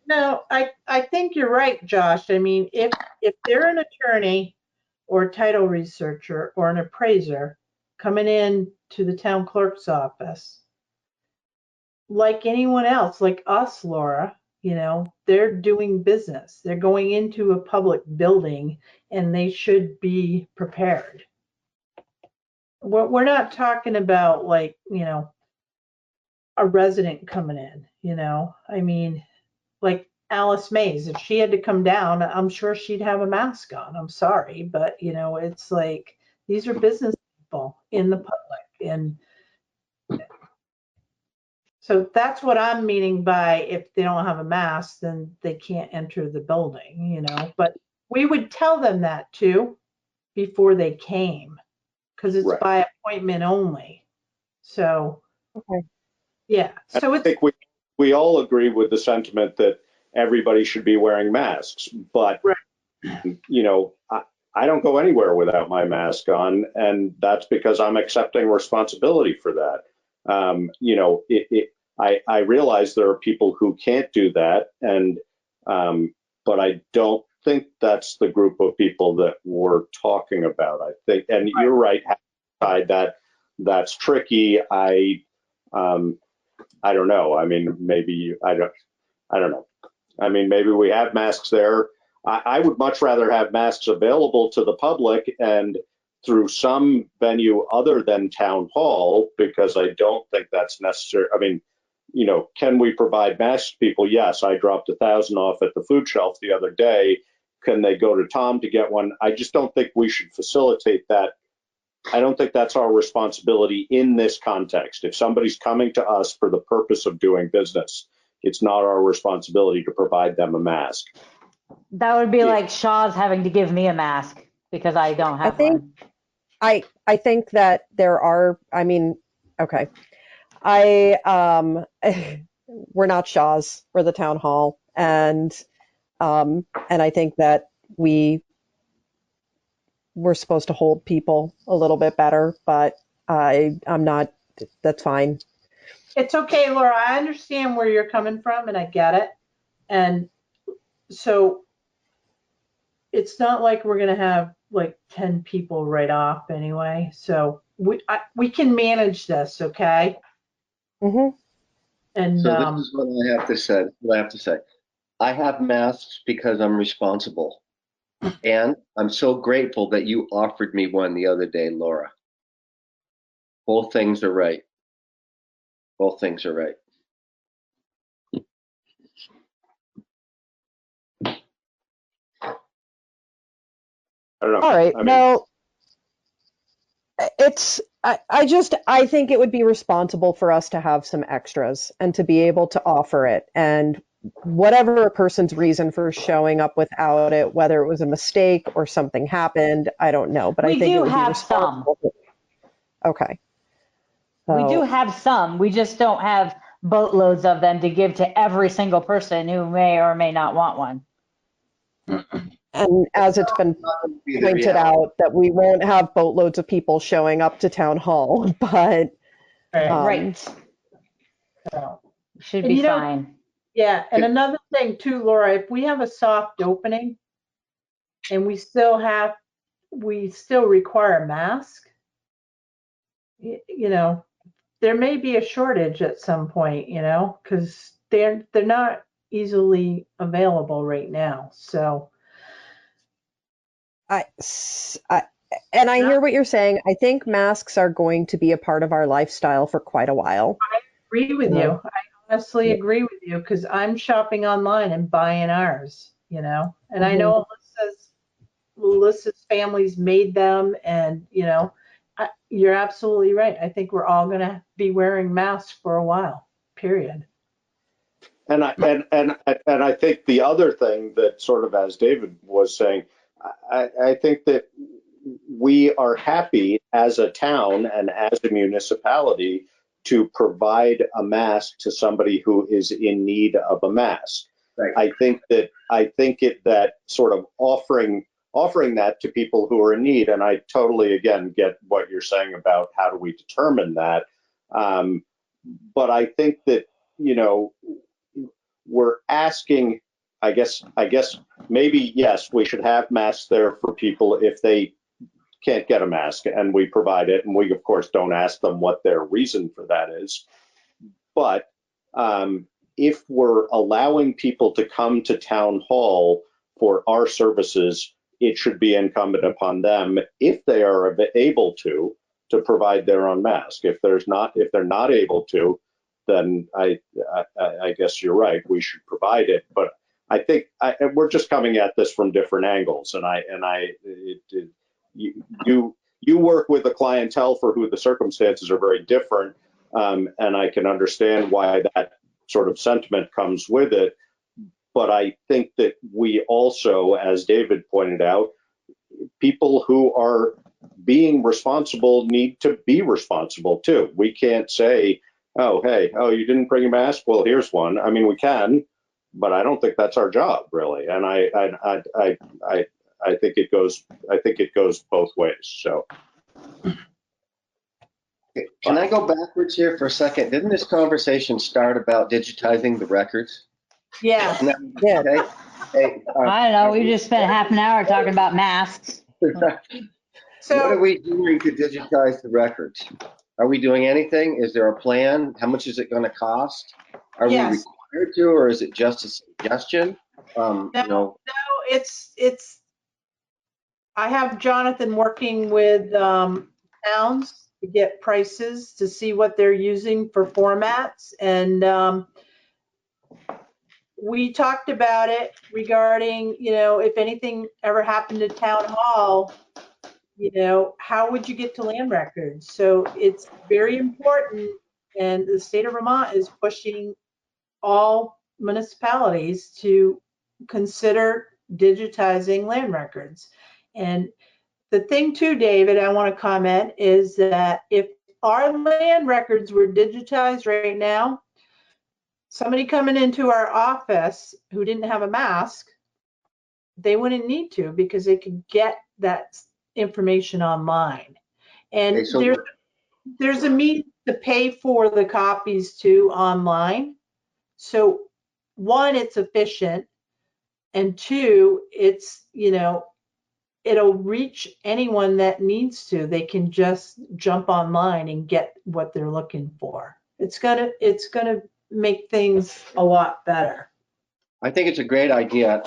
S21: No, I think you're right, Josh. I mean, if they're an attorney or a title researcher or an appraiser coming in to the town clerk's office, like anyone else, like us, Laura, you know, they're doing business. They're going into a public building and they should be prepared. We're not talking about, like, you know, a resident coming in, you know. I mean, like Alice Mays, if she had to come down, I'm sure she'd have a mask on. I'm sorry, but you know, it's like, these are business people in the public. And so that's what I'm meaning by, if they don't have a mask, then they can't enter the building, you know. But we would tell them that too before they came, because it's
S22: Right.
S21: by appointment only. So,
S17: okay.
S21: Yeah. So
S22: I think we all agree with the sentiment that everybody should be wearing masks, but you know, I don't go anywhere without my mask on, and that's because I'm accepting responsibility for that. You know, I realize there are people who can't do that, and but I don't think that's the group of people that we're talking about. I think, and you're right, that's tricky. I don't know. I mean, maybe I don't know. I mean, maybe we have masks there. I would much rather have masks available to the public and through some venue other than town hall, because I don't think that's necessary. I mean, you know, can we provide masks to people? Yes, I dropped 1,000 off at the food shelf the other day. Can they go to Tom to get one? I just don't think we should facilitate that. I don't think that's our responsibility in this context. If somebody's coming to us for the purpose of doing business, it's not our responsibility to provide them a mask.
S5: That would be like Shaw's having to give me a mask because I don't have one.
S17: I think that there are, I mean, okay. We're not Shaw's, we're the town hall. And I think that we're supposed to hold people a little bit better, but I'm not, that's fine.
S21: it's okay, Laura. I understand where you're coming from and I get it. And so it's not like we're going to have like 10 people right off anyway. So we can manage this, okay?
S17: Mm-hmm.
S21: And
S2: so this is what I have to say. I have masks because I'm responsible. And I'm so grateful that you offered me one the other day, Laura. Both things are right. Both things are right.
S22: I don't know.
S17: All right.
S22: I mean,
S17: Now, I think it would be responsible for us to have some extras and to be able to offer it. And whatever a person's reason for showing up without it, whether it was a mistake or something happened, I don't know. But I
S5: We
S17: think it
S5: do
S17: would be
S5: have some.
S17: responsible. Okay.
S5: We do
S17: So,
S5: have some. We just don't have boatloads of them to give to every single person who may or may not want one.
S17: and as it's been
S2: Not going to be the
S17: pointed
S2: reality.
S17: out, that we won't have boatloads of people showing up to town hall, but
S5: Right.
S21: So,
S5: Should
S21: and
S5: be
S21: you know,
S5: fine.
S21: yeah, and another thing too, Laura, if we have a soft opening and we still require a mask, you know, there may be a shortage at some point, you know, because they're not easily available right now. So
S17: I hear what you're saying. I think masks are going to be a part of our lifestyle for quite a while.
S21: I agree with you. I honestly agree with you because I'm shopping online and buying ours, you know, and I know Alyssa's family's made them, and you know, you're absolutely right. I think we're all going to be wearing masks for a while. Period.
S22: and I think the other thing that sort of, as David was saying, I think that we are happy as a town and as a municipality to provide a mask to somebody who is in need of a mask.
S2: Right.
S22: I think that sort of offering that to people who are in need, and I totally again get what you're saying about how do we determine that, but I think that, you know, we're asking, I guess maybe yes, we should have masks there for people if they can't get a mask, and we provide it, and we of course don't ask them what their reason for that is. But if we're allowing people to come to town hall for our services, it should be incumbent upon them, if they are able to provide their own mask. If they're not able to, then I guess you're right. We should provide it, but I think we're just coming at this from different angles, and you work with a clientele for who the circumstances are very different, and I can understand why that sort of sentiment comes with it. But I think that we also, as David pointed out, people who are being responsible need to be responsible too. We can't say, oh, hey, you didn't bring a mask? Well, here's one. I mean, we can, but I don't think that's our job, really. And I think it goes both ways. So.
S2: Can I go backwards here for a second? Didn't this conversation start about digitizing the records?
S21: Yeah.
S2: Okay. Hey,
S5: I don't know. We just spent half an hour talking about masks.
S2: So what are we doing to digitize the records? Are we doing anything? Is there a plan? How much is it going to cost? Are we required to, or is it just a suggestion?
S21: No, it's. I have Jonathan working with towns to get prices to see what they're using for formats, and we talked about it regarding, you know, if anything ever happened to town hall, you know, how would you get to land records? So it's very important, and the state of Vermont is pushing all municipalities to consider digitizing land records. And the thing too, David, I want to comment is that if our land records were digitized right now, somebody coming into our office who didn't have a mask, they wouldn't need to, because they could get that information online. And
S2: Okay, so
S21: there's a means to pay for the copies too online. So one, it's efficient, and two, it's, you know, it'll reach anyone that needs to. They can just jump online and get what they're looking for. It's gonna make things a lot better.
S2: I think it's a great idea,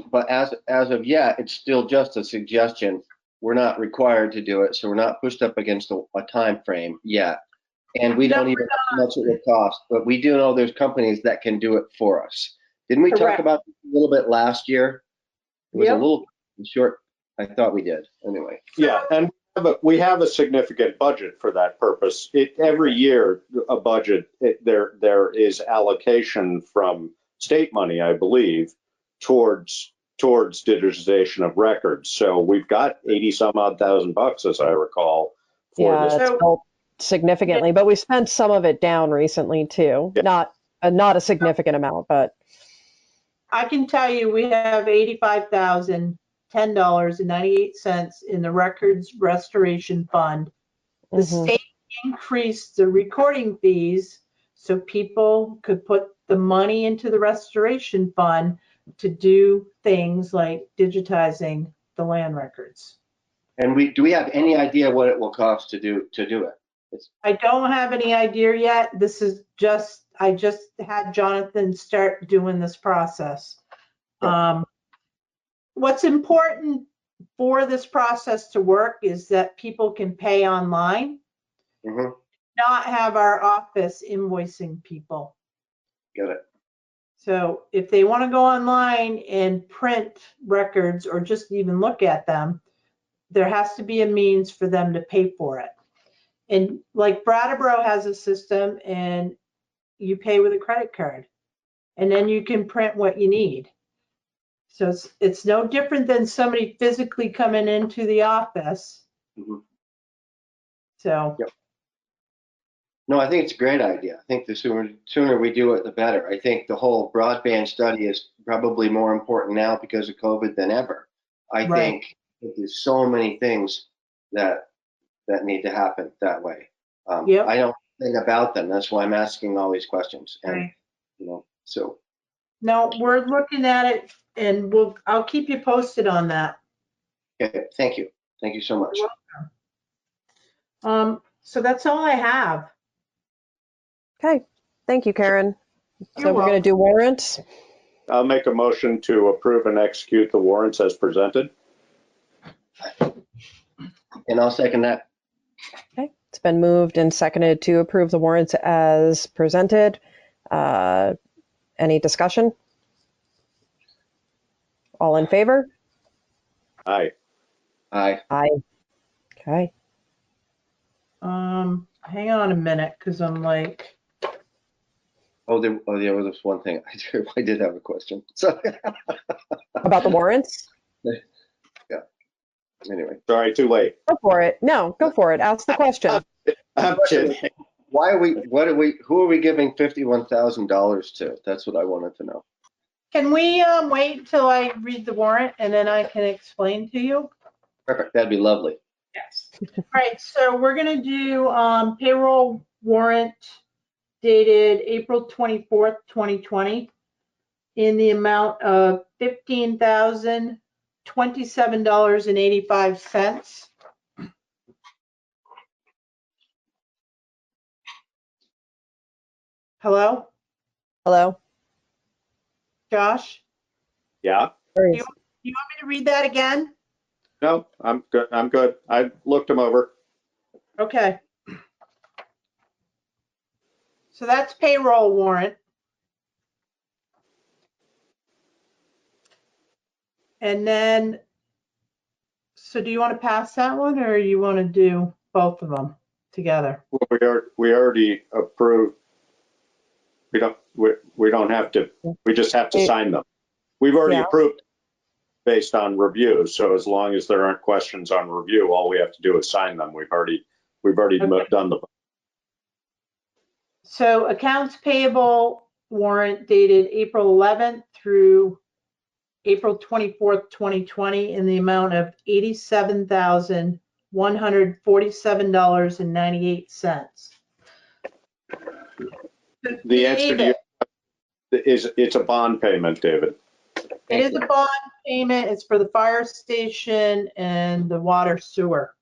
S2: but as of yet, it's still just a suggestion. We're not required to do it, so we're not pushed up against a time frame yet. And we don't even know how much it would cost, but we do know there's companies that can do it for us. Didn't we talk
S21: Correct.
S2: about this a little bit last year? It was a
S21: Yep.
S2: little short. I thought we did. Anyway.
S22: Yeah, and we have a significant budget for that purpose. Every year, a budget, there is allocation from state money, I believe, towards digitization of records. So we've got 80 some odd thousand bucks, as I recall, for
S17: Yeah,
S22: this.
S17: it's built significantly, but we spent some of it down recently too.
S22: Yeah.
S17: Not a significant amount, but
S21: I can tell you, we have $85,010.98 in the Records Restoration Fund. The state increased the recording fees so people could put the money into the restoration fund to do things like digitizing the land records.
S2: And do we have any idea what it will cost to do it?
S21: I don't have any idea yet. I just had Jonathan start doing this process. What's important for this process to work is that people can pay online, not have our office invoicing people.
S2: Got it.
S21: So if they want to go online and print records or just even look at them, there has to be a means for them to pay for it. And like Brattleboro has a system, and you pay with a credit card, and then you can print what you need. So it's no different than somebody physically coming into the office. So.
S2: Yep. No, I think it's a great idea. I think the sooner we do it, the better. I think the whole broadband study is probably more important now because of COVID than ever. I think there's so many things that need to happen that way. I don't know anything about them. That's why I'm asking all these questions. And so.
S21: No, we're looking at it, and I'll keep you posted on that.
S2: Okay, thank you. Thank you so much.
S21: So that's all I have.
S17: okay. Thank you, Karen.
S21: You're
S17: So we're going to do warrants.
S22: I'll make a motion to approve and execute the warrants as presented.
S2: And I'll second that.
S17: Okay. It's been moved and seconded to approve the warrants as presented. Any discussion? All in favor?
S22: Aye.
S2: Aye.
S17: Aye. Okay.
S21: Hang on a minute, because I'm like.
S2: There was one thing. I did have a question. So.
S17: About the warrants?
S2: Yeah. Anyway.
S22: Sorry, too late.
S17: Go for it. No, go for it. Ask the question.
S2: I'm kidding. Who are we giving $51,000 to? That's what I wanted to know.
S21: Can we wait till I read the warrant and then I can explain to you?
S2: Perfect. That'd be lovely.
S21: Yes. All right. So we're going to do payroll warrant dated April 24th, 2020 in the amount of $15,027.85. Hello?
S17: Hello?
S21: Josh?
S22: Yeah.
S21: Do you want me to read that again?
S22: No, I'm good. I'm good. I looked them over.
S21: Okay. So that's payroll warrant. And then, so do you want to pass that one, or you want to do both of them together?
S22: Well, we already approved. We don't have to. We just have to sign them. We've already approved based on review. So as long as there aren't questions on review, all we have to do is sign them. We've already done the.
S21: So accounts payable warrant dated April 11th through April 24th, 2020 in the amount of $87,147.98.
S22: The answer to is it's a bond payment, David.
S21: It is a bond payment. It's for the fire station and the water sewer.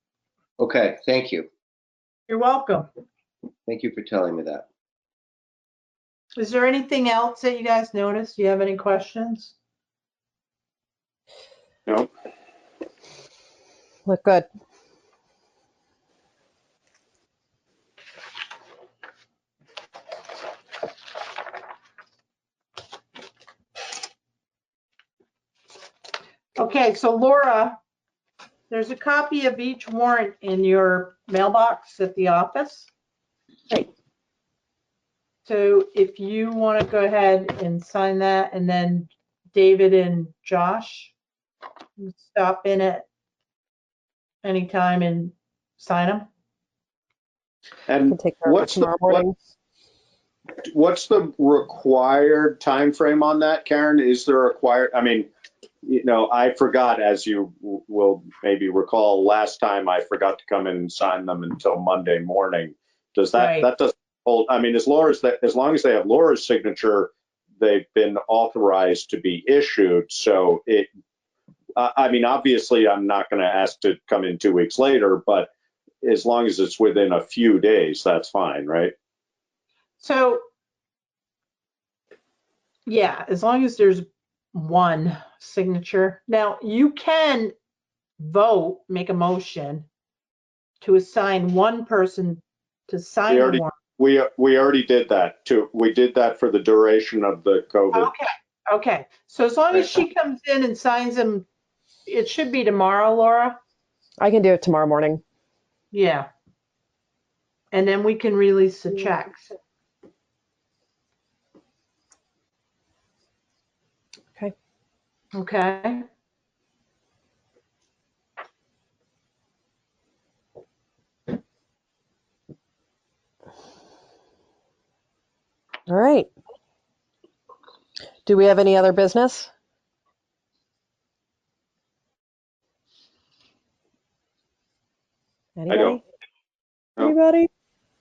S2: Okay, thank you.
S21: You're welcome.
S2: Thank you for telling me that.
S21: Is there anything else that you guys noticed? Do you have any questions?
S22: No.
S17: Look good.
S21: Okay, so Laura, there's a copy of each warrant in your mailbox at the office.
S17: Great.
S21: So if you want to go ahead and sign that, and then David and Josh stop in at any time and sign them.
S22: And
S17: Take care of it tomorrow morning.
S22: What's the required time frame on that, Karen? Is there a required, I mean, you know, I forgot, as you will maybe recall, last time I forgot to come in and sign them until Monday morning. Does that,
S21: Right.
S22: that doesn't hold, I mean, as long as they have Laura's signature, they've been authorized to be issued. So it, I mean, obviously I'm not going to ask to come in 2 weeks later, but as long as it's within a few days, that's fine, right?
S21: So, yeah, as long as there's one signature. Now, you can vote, make a motion to assign one person to sign the warrant.
S22: We already did that too. We did that for the duration of the COVID.
S21: Okay. So as long as she comes in and signs them, it should be tomorrow, Laura.
S17: I can do it tomorrow morning.
S21: Yeah. And then we can release the checks.
S17: Okay.
S21: Okay.
S17: All right. Do we have any other business? Anybody?
S22: I don't. No.
S17: Anybody?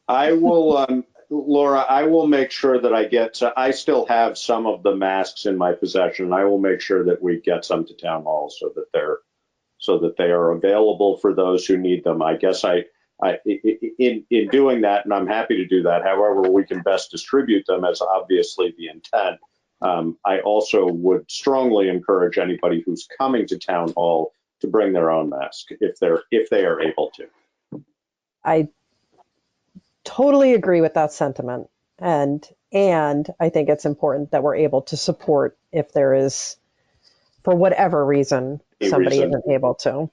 S22: I will, Laura, I will make sure that I get to, I still have some of the masks in my possession. I will make sure that we get some to town hall so that they are available for those who need them. I guess in doing that, and I'm happy to do that, however we can best distribute them as obviously the intent. I also would strongly encourage anybody who's coming to town hall to bring their own mask if they are able to.
S17: I totally agree with that sentiment. And I think it's important that we're able to support if there is, for whatever reason, somebody isn't able to.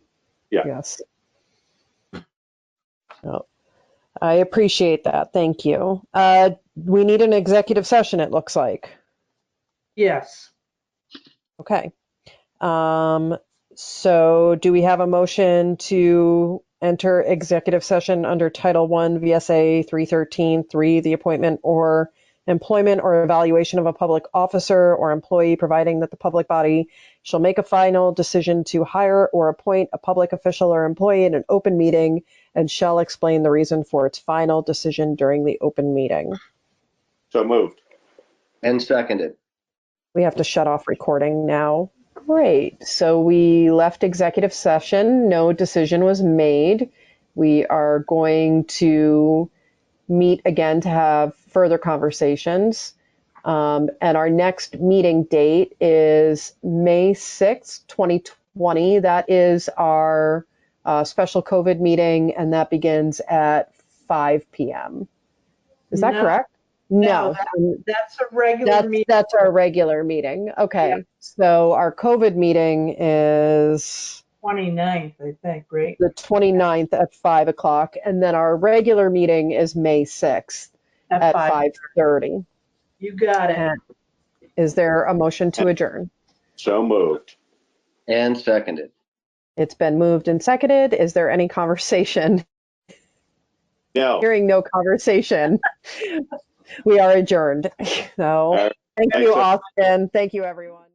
S22: Yeah.
S17: Yes. No. I appreciate that. Thank you. We need an executive session, it looks like.
S21: Yes.
S17: Okay. So do we have a motion to enter executive session under Title I VSA 313(3), the appointment or employment or evaluation of a public officer or employee, providing that the public body shall make a final decision to hire or appoint a public official or employee in an open meeting and shall explain the reason for its final decision during the open meeting?
S22: So moved.
S2: And seconded.
S17: We have to shut off recording now. Great. So we left executive session. No decision was made. We are going to meet again to have further conversations. And our next meeting date is May 6th, 2020. That is our special COVID meeting, and that begins at 5 p.m. Is that correct? No,
S21: that's a regular meeting.
S17: That's our regular meeting. Okay. Yeah. So our COVID meeting is
S21: 29th, I think, right?
S17: The 29th at 5 o'clock. And then our regular meeting is May 6th at 5:30.
S21: You got it.
S17: And is there a motion to adjourn?
S22: So moved.
S2: And seconded.
S17: It's been moved and seconded. Is there any conversation?
S22: No.
S17: Hearing no conversation. We are adjourned. So thank you, Austin. Thank you, everyone.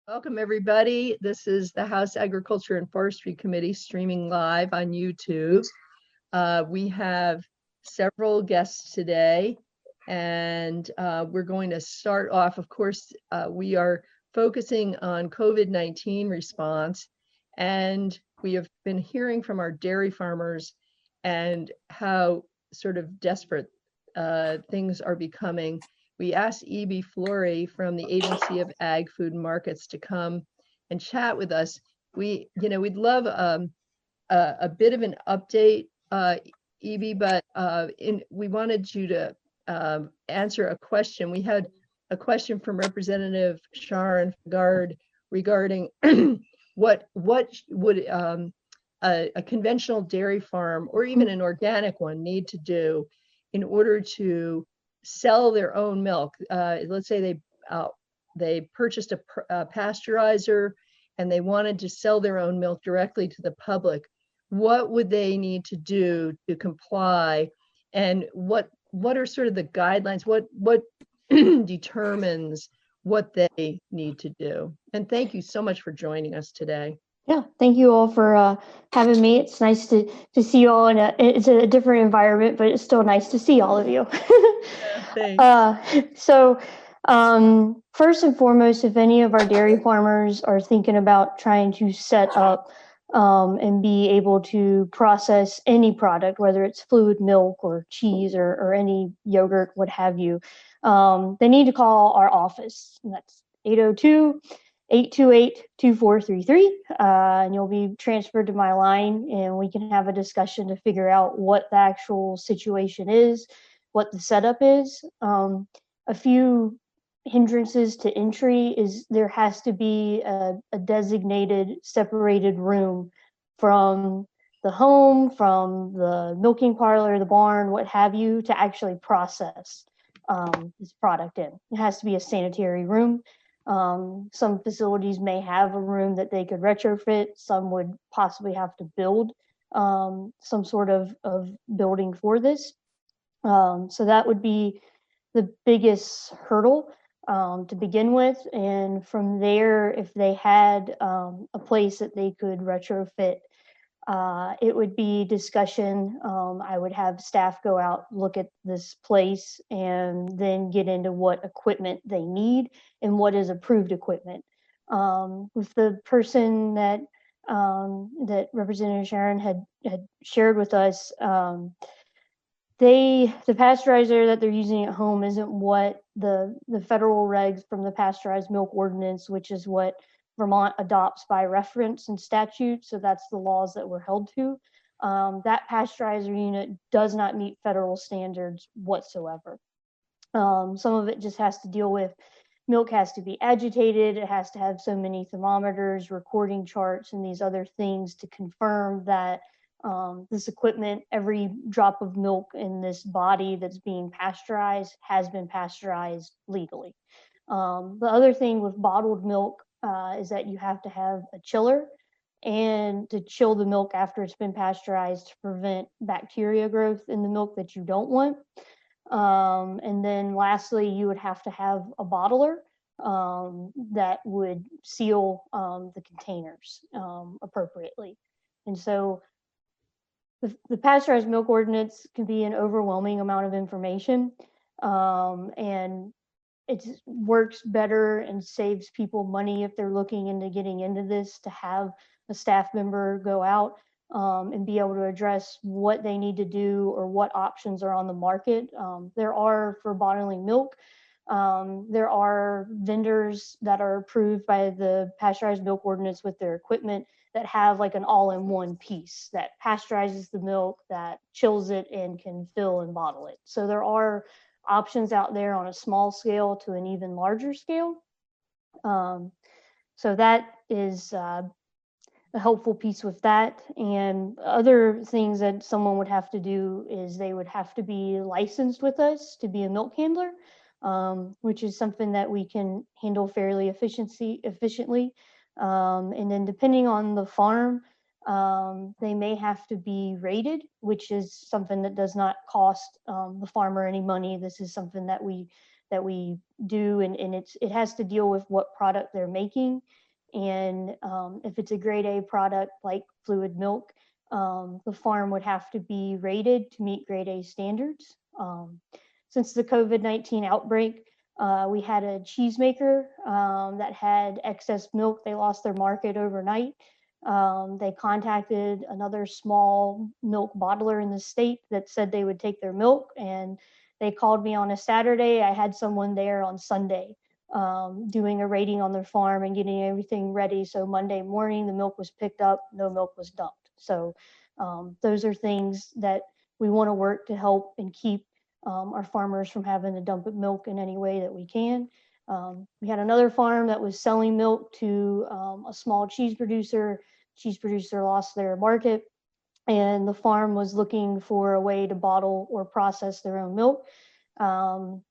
S9: Welcome, everybody. This is the House Agriculture and Forestry Committee streaming live on YouTube. We have several guests today, and we're going to start off. Of course, we are focusing on COVID-19 response, and we have been hearing from our dairy farmers and how sort of desperate things are becoming. We asked E.B. Flory from the Agency of Ag, Food and Markets to come and chat with us. We'd love a bit of an update, E.B., but we wanted you to answer a question. We had a question from Representative Sharon Fagard regarding what would a conventional dairy farm or even an organic one need to do in order to sell their own milk. Let's say they purchased a pasteurizer and they wanted to sell their own milk directly to the public. What would they need to do to comply? And what are sort of the guidelines? What determines what they need to do? And thank you so much for joining us today.
S15: Yeah, thank you all for having me. It's nice to see you all it's a different environment, but it's still nice to see all of you. So first and foremost, if any of our dairy farmers are thinking about trying to set up and be able to process any product, whether it's fluid milk or cheese or any yogurt, what have you, they need to call our office. And that's 828-2433, and you'll be transferred to my line, and we can have a discussion to figure out what the actual situation is, what the setup is. A few hindrances to entry is there has to be a designated, separated room from the home, from the milking parlor, the barn, what have you, to actually process this product in. It has to be a sanitary room. Some facilities may have a room that they could retrofit. Some would possibly have to build some sort of building for this. So that would be the biggest hurdle to begin with. And from there, if they had a place that they could retrofit, it would be discussion. I would have staff go out, look at this place, and then get into what equipment they need and what is approved equipment. With the person that Representative Sharon had shared with us, the pasteurizer that they're using at home isn't what the federal regs from the pasteurized milk ordinance, which is what Vermont adopts by reference and statute. So that's the laws that we're held to. That pasteurizer unit does not meet federal standards whatsoever. Some of it just has to deal with milk has to be agitated. It has to have so many thermometers, recording charts, and these other things to confirm that this equipment, every drop of milk in this body that's being pasteurized has been pasteurized legally. The other thing with bottled milk is that you have to have a chiller and to chill the milk after it's been pasteurized to prevent bacteria growth in the milk that you don't want. And then lastly, you would have to have a bottler that would seal the containers appropriately. And so the pasteurized milk ordinance can be an overwhelming amount of information, and it works better and saves people money if they're looking into getting into this to have a staff member go out and be able to address what they need to do or what options are on the market. There are for bottling milk. There are vendors that are approved by the pasteurized milk ordinance with their equipment that have like an all-in-one piece that pasteurizes the milk, that chills it, and can fill and bottle it. So there are options out there on a small scale to an even larger scale. So that is a helpful piece with that. And other things that someone would have to do is they would have to be licensed with us to be a milk handler, which is something that we can handle fairly efficiently. And then depending on the farm, they may have to be rated, which is something that does not cost the farmer any money. This is something that that we do, and it has to deal with what product they're making. And if it's a grade A product like fluid milk, the farm would have to be rated to meet grade A standards. Since the COVID-19 outbreak, we had a cheesemaker that had excess milk. They lost their market overnight. They contacted another small milk bottler in the state that said they would take their milk, and they called me on a Saturday. I had someone there on Sunday doing a rating on their farm and getting everything ready. So Monday morning, the milk was picked up, no milk was dumped. So those are things that we want to work to help and keep our farmers from having to dump milk in any way that we can. We had another farm that was selling milk to a small cheese producer. Cheese producer lost their market, and the farm was looking for a way to bottle or process their own milk.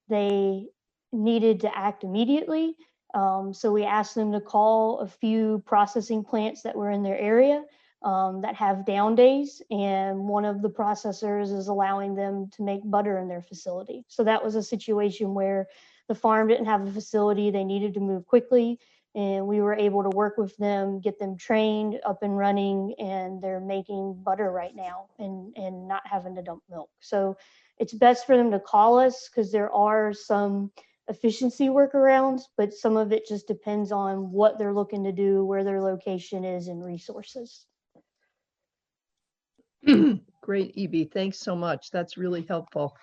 S15: They needed to act immediately. So we asked them to call a few processing plants that were in their area that have down days. And one of the processors is allowing them to make butter in their facility. So that was a situation where the farm didn't have a facility. They needed to move quickly. And we were able to work with them, get them trained, up and running, and they're making butter right now and not having to dump milk. So it's best for them to call us because there are some efficiency workarounds, but some of it just depends on what they're looking to do, where their location is, and resources.
S9: Great, EB. Thanks so much. That's really helpful.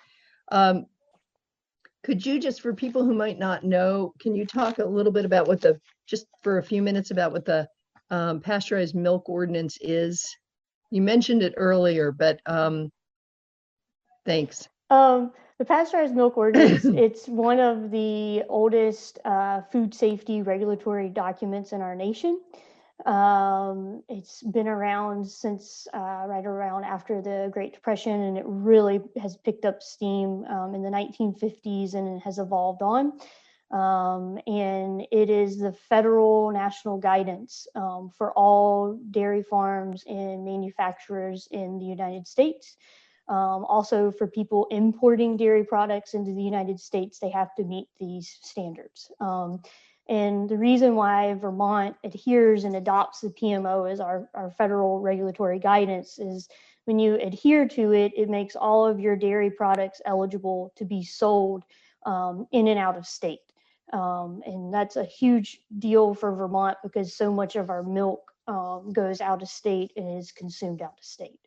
S9: Could you, just for people who might not know, can you talk a little bit about what just for a few minutes about what the pasteurized milk ordinance is? You mentioned it earlier, but thanks.
S15: The pasteurized milk ordinance, it's one of the oldest food safety regulatory documents in our nation. It's been around since right around after the Great Depression, and it really has picked up steam in the 1950s and it has evolved on. And it is the federal national guidance for all dairy farms and manufacturers in the United States. Also, for people importing dairy products into the United States, they have to meet these standards. And the reason why Vermont adheres and adopts the PMO as our federal regulatory guidance is when you adhere to it, it makes all of your dairy products eligible to be sold in and out of state. And that's a huge deal for Vermont because so much of our milk goes out of state and is consumed out of state.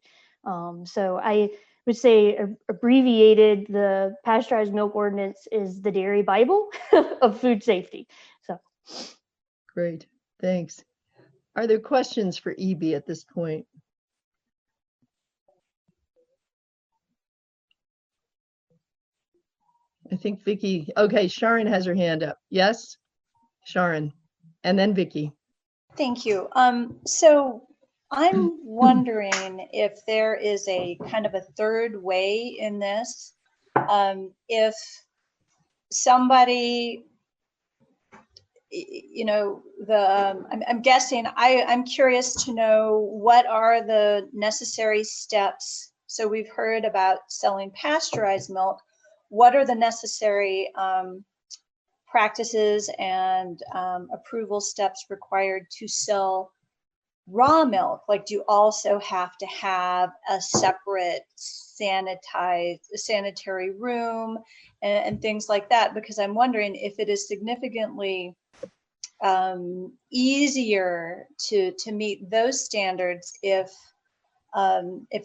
S15: So I would say abbreviated, the pasteurized milk ordinance is the dairy Bible of food safety. So
S9: great, thanks. Are there questions for EB at this point? I think Vicky, okay, Sharon has her hand up. Yes, Sharon, and then Vicky.
S3: Thank you. So I'm wondering if there is a kind of a third way in this. If somebody, you know, I'm guessing, I'm curious to know what are the necessary steps. So we've heard about selling pasteurized milk. What are the necessary practices and approval steps required to sell raw milk? Like, do you also have to have a separate sanitary room and things like that? Because I'm wondering if it is significantly easier to meet those standards if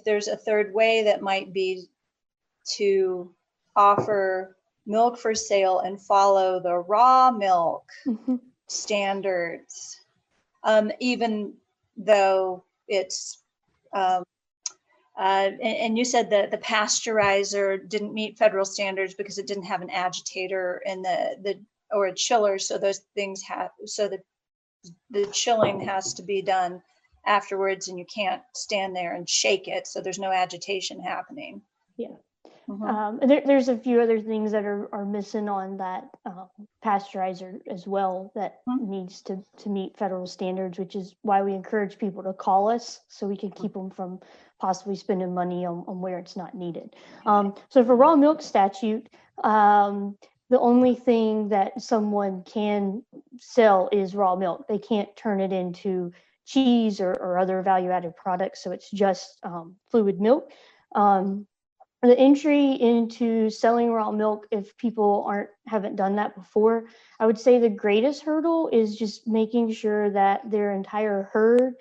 S3: there's a third way that might be to offer milk for sale and follow the raw milk standards, even though it's and you said that the pasteurizer didn't meet federal standards because it didn't have an agitator in or a chiller, so those things have, so the chilling has to be done afterwards, and you can't stand there and shake it, so there's no agitation happening.
S15: Yeah. There's a few other things that are missing on that pasteurizer as well that needs to meet federal standards, which is why we encourage people to call us so we can keep them from possibly spending money on where it's not needed. So for raw milk statute, the only thing that someone can sell is raw milk. They can't turn it into cheese or other value-added products. So it's just fluid milk. The entry into selling raw milk, if people haven't done that before, I would say the greatest hurdle is just making sure that their entire herd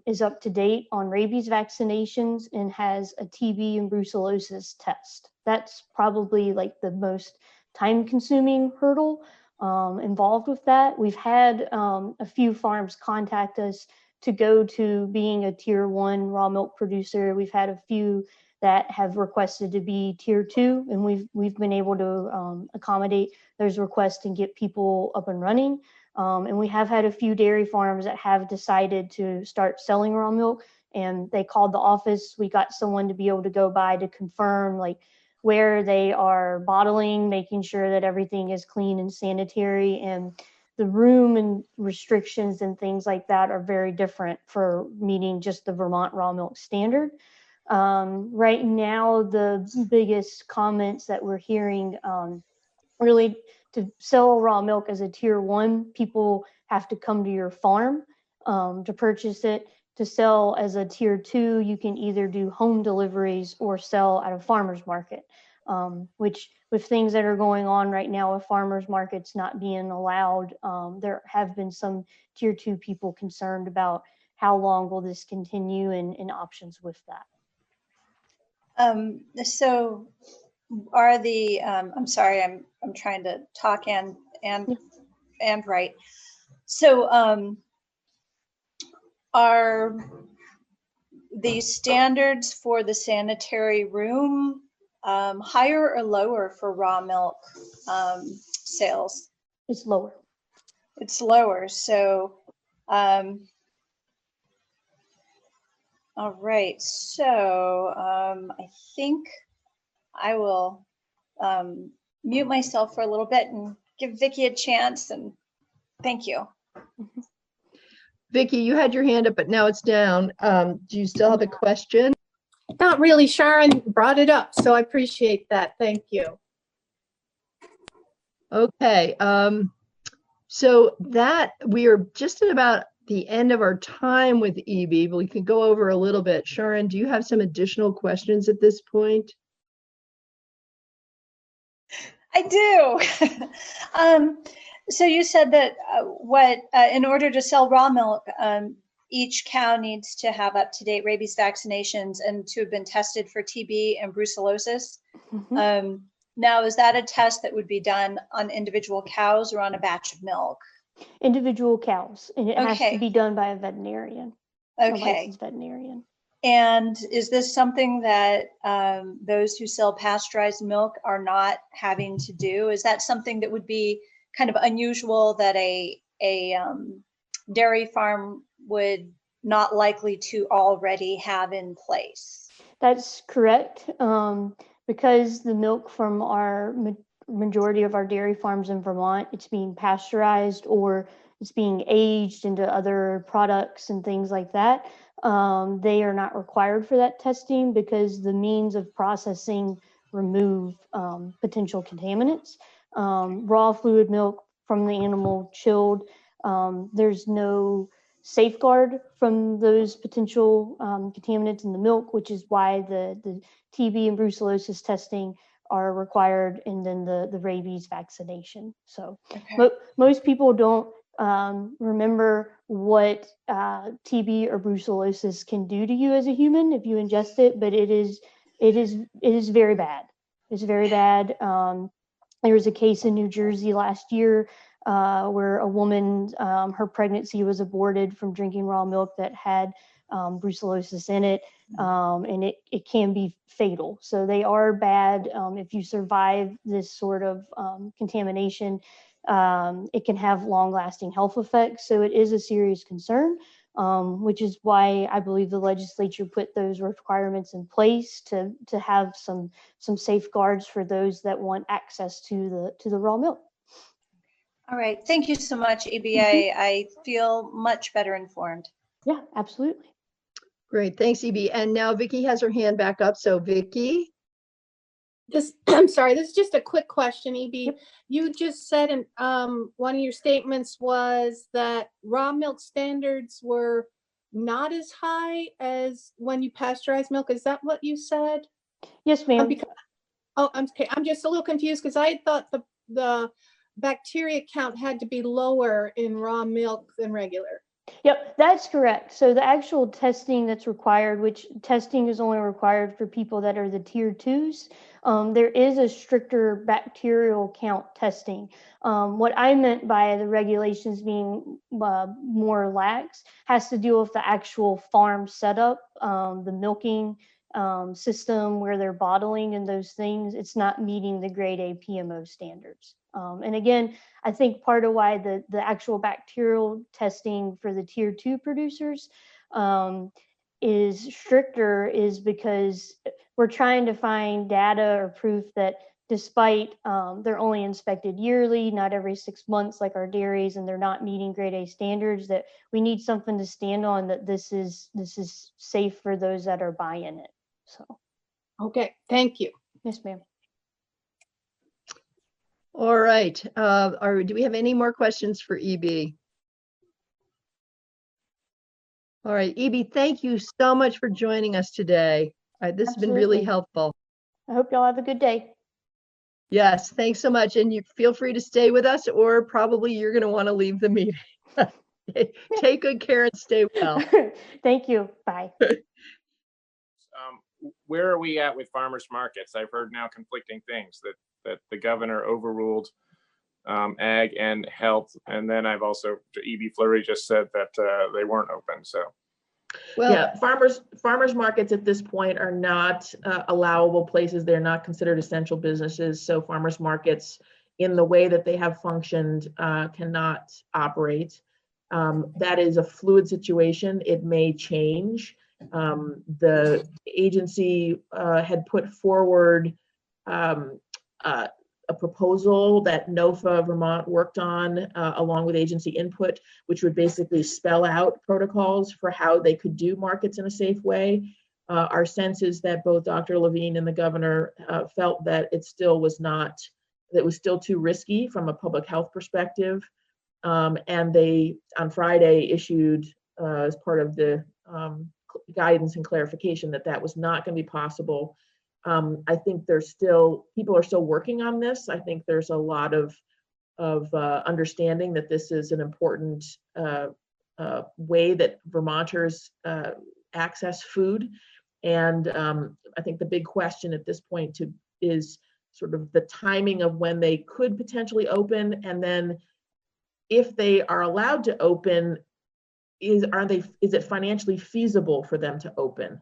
S15: is up to date on rabies vaccinations and has a TB and brucellosis test. That's probably like the most time-consuming hurdle involved with that. We've had a few farms contact us to go to being a tier 1 raw milk producer. We've had a few that have requested to be tier 2, and we've been able to accommodate those requests and get people up and running. And we have had a few dairy farms that have decided to start selling raw milk, and they called the office. We got someone to be able to go by to confirm like where they are bottling, making sure that everything is clean and sanitary, and the room and restrictions and things like that are very different for meeting just the Vermont raw milk standard. Right now, the biggest comments that we're hearing really to sell raw milk as a tier 1, people have to come to your farm to purchase it. To sell as a tier 2, you can either do home deliveries or sell at a farmer's market, which with things that are going on right now with farmers markets not being allowed, there have been some tier 2 people concerned about how long will this continue and options with that.
S3: So are the, I'm sorry, I'm trying to talk and write. So are the standards for the sanitary room higher or lower for raw milk sales?
S15: It's lower.
S3: It's lower. So, all right. So I think I will mute myself for a little bit and give Vicki a chance, and thank you.
S9: Vicki, you had your hand up, but now it's down. Do you still have a question?
S1: Not really. Sharon brought it up, so I appreciate that. Thank you.
S9: Okay. So that we are just at about the end of our time with EB, but we can go over a little bit. Sharon, do you have some additional questions at this point?
S3: I do. So you said that in order to sell raw milk, each cow needs to have up-to-date rabies vaccinations and to have been tested for TB and brucellosis.
S15: Mm-hmm.
S3: Now, is that a test that would be done on individual cows or on a batch of milk?
S15: Individual cows, and it has
S3: Okay.
S15: to be done by a veterinarian, a
S3: Okay.
S15: licensed veterinarian.
S3: And is this something that those who sell pasteurized milk are not having to do? Is that something that would be kind of unusual that a dairy farm would not likely to already have in place?
S15: That's correct. Because the milk from our majority of our dairy farms in Vermont, it's being pasteurized or it's being aged into other products and things like that. They are not required for that testing because the means of processing remove potential contaminants. Raw fluid milk from the animal chilled, there's no safeguard from those potential contaminants in the milk, which is why the TB and brucellosis testing are required, and then the rabies vaccination. So most people don't remember what TB or brucellosis can do to you as a human if you ingest it, but it is very bad. It's very bad. There was a case in New Jersey last year where a woman, her pregnancy was aborted from drinking raw milk that had brucellosis in it, and it can be fatal. So they are bad. If you survive this sort of contamination, it can have long-lasting health effects. So it is a serious concern, which is why I believe the legislature put those requirements in place to have some safeguards for those that want access to the raw milk.
S3: All right. Thank you so much, EB. I feel much better informed.
S15: Yeah, absolutely.
S9: Great. Thanks, EB. And now Vicki has her hand back up. So Vicki.
S1: This, I'm sorry, this is just a quick question, EB. You just said in one of your statements was that raw milk standards were not as high as when you pasteurize milk. Is that what you said?
S15: Yes, ma'am.
S1: I'm okay. I'm just a little confused because I thought the bacteria count had to be lower in raw milk than regular.
S15: Yep, that's correct. So the actual testing that's required, which testing is only required for people that are the tier 2s, there is a stricter bacterial count testing. What I meant by the regulations being more lax has to do with the actual farm setup, the milking system where they're bottling and those things. It's not meeting the grade A PMO standards. And again, I think part of why the actual bacterial testing for the tier 2 producers is stricter is because we're trying to find data or proof that despite they're only inspected yearly, not every 6 months like our dairies, and they're not meeting grade A standards, that we need something to stand on that this is safe for those that are buying it. So,
S1: okay, thank you.
S15: Yes, ma'am.
S9: All right. Do we have any more questions for EB? All right, EB, thank you so much for joining us today. This has been really
S15: Absolutely.
S9: helpful.
S15: I hope y'all have a good day.
S9: Yes, thanks so much. And you feel free to stay with us, or probably you're going to want to leave the meeting. Take good care and stay well.
S15: Thank you. Bye.
S7: Where are we at with farmers markets? I've heard now conflicting things that the governor overruled ag and health, and then I've also, EB Fleury just said that they weren't open. So,
S9: well,
S19: yeah, farmers markets at this point are not allowable places. They're not considered essential businesses. So farmers markets, in the way that they have functioned, cannot operate. That is a fluid situation. It may change. The agency had put forward a proposal that NOFA Vermont worked on along with agency input, which would basically spell out protocols for how they could do markets in a safe way. Our sense is that both Dr. Levine and the governor felt that it still was not, that was still too risky from a public health perspective. And they, on Friday, issued as part of the guidance and clarification that that was not going to be possible. I think there's still, people are still working on this. I think there's a lot of understanding that this is an important way that Vermonters access food. And I think the big question at this point is sort of the timing of when they could potentially open, and then if they are allowed to open, is it financially feasible for them to open?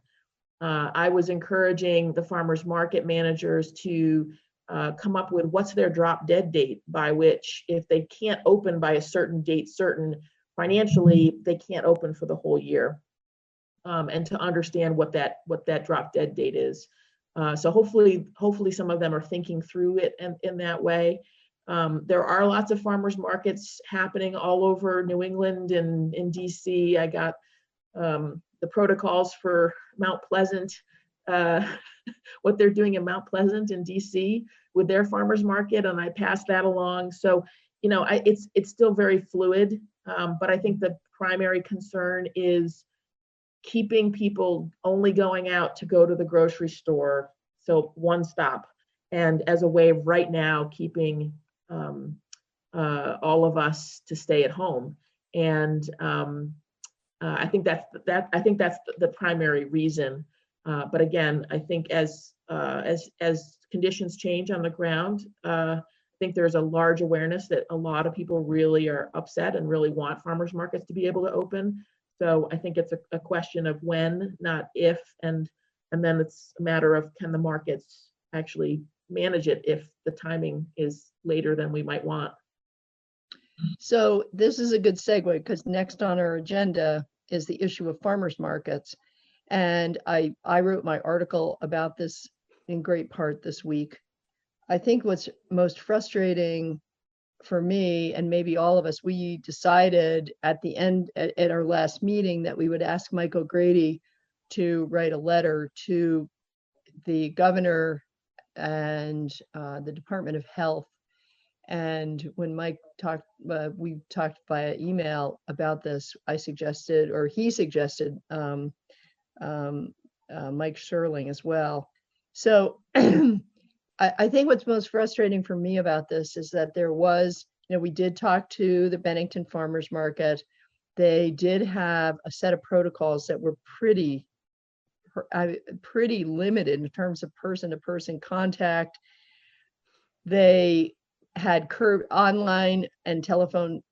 S19: I was encouraging the farmers market managers to come up with what's their drop dead date by which, if they can't open by a certain date certain financially, they can't open for the whole year, and to understand what that drop dead date is. So hopefully some of them are thinking through it in that way. There are lots of farmers markets happening all over New England and in DC. I got the protocols for Mount Pleasant, what they're doing in Mount Pleasant in DC with their farmers market, and I passed that along. So, you know, it's still very fluid, but I think the primary concern is keeping people only going out to go to the grocery store, so one stop, and as a way of right now keeping all of us to stay at home. And I think that's the primary reason. But again, I think as conditions change on the ground, I think there's a large awareness that a lot of people really are upset and really want farmers markets to be able to open. So I think it's a question of when, not if, and then it's a matter of, can the markets actually manage it if the timing is later than we might want.
S9: So this is a good segue, because next on our agenda is the issue of farmers markets. And I wrote my article about this in great part this week. I think what's most frustrating for me, and maybe all of us, we decided at the end, at our last meeting, that we would ask Mike O'Grady to write a letter to the governor and the Department of Health. And when Mike talked, we talked via email about this, I suggested, or he suggested, Mike Sherling as well. So I think what's most frustrating for me about this is that there was, we did talk to the Bennington Farmers Market. They did have a set of protocols that were pretty limited in terms of person-to-person contact. They had online and telephone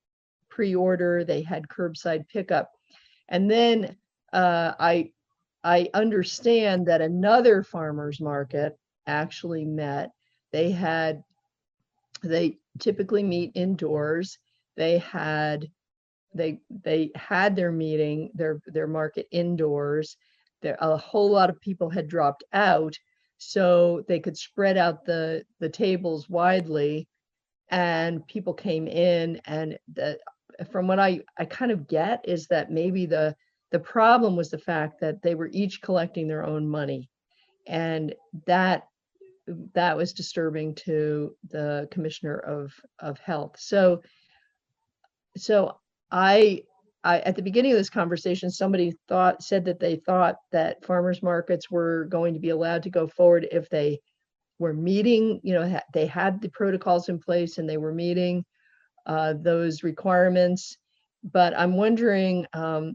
S9: pre-order. They had curbside pickup. And then I understand that another farmer's market actually met. They typically meet indoors. They had their meeting, their market indoors. A whole lot of people had dropped out, so they could spread out the tables widely, and people came in. And from what I kind of get is that maybe the problem was the fact that they were each collecting their own money, and that was disturbing to the Commissioner of Health. So I at the beginning of this conversation, somebody said that they thought that farmers markets were going to be allowed to go forward if they were meeting, they had the protocols in place and they were meeting those requirements. But I'm wondering,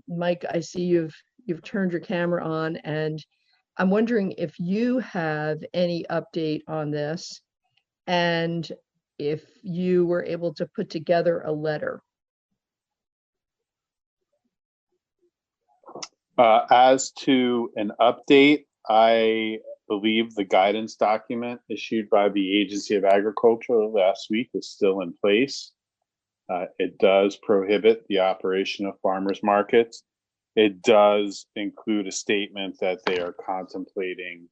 S9: Mike, I see you've turned your camera on, and I'm wondering if you have any update on this, and if you were able to put together a letter.
S16: As to an update, I believe the guidance document issued by the Agency of Agriculture last week is still in place. It does prohibit the operation of farmers markets. It does include a statement that they are contemplating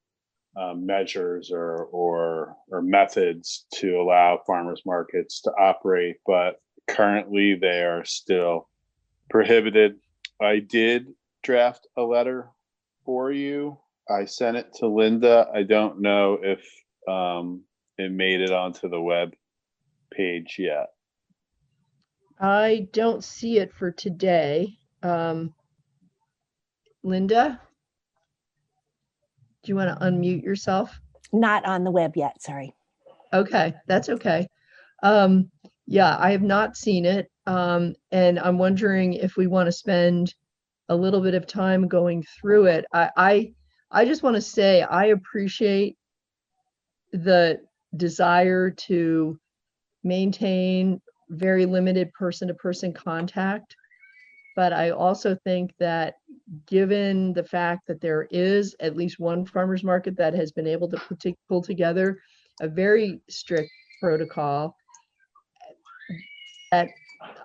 S16: measures or methods to allow farmers markets to operate, but currently they are still prohibited. I did draft a letter for you. I sent it to Linda. I don't know if it made it onto the web page yet.
S9: I don't see it for today. Linda, do you want to unmute yourself?
S18: Not on the web yet, sorry.
S9: Okay, that's okay. Yeah, I have not seen it. And I'm wondering if we want to spend a little bit of time going through it. I just want to say I appreciate the desire to maintain very limited person-to-person contact. But I also think that given the fact that there is at least one farmers market that has been able to pull together a very strict protocol, that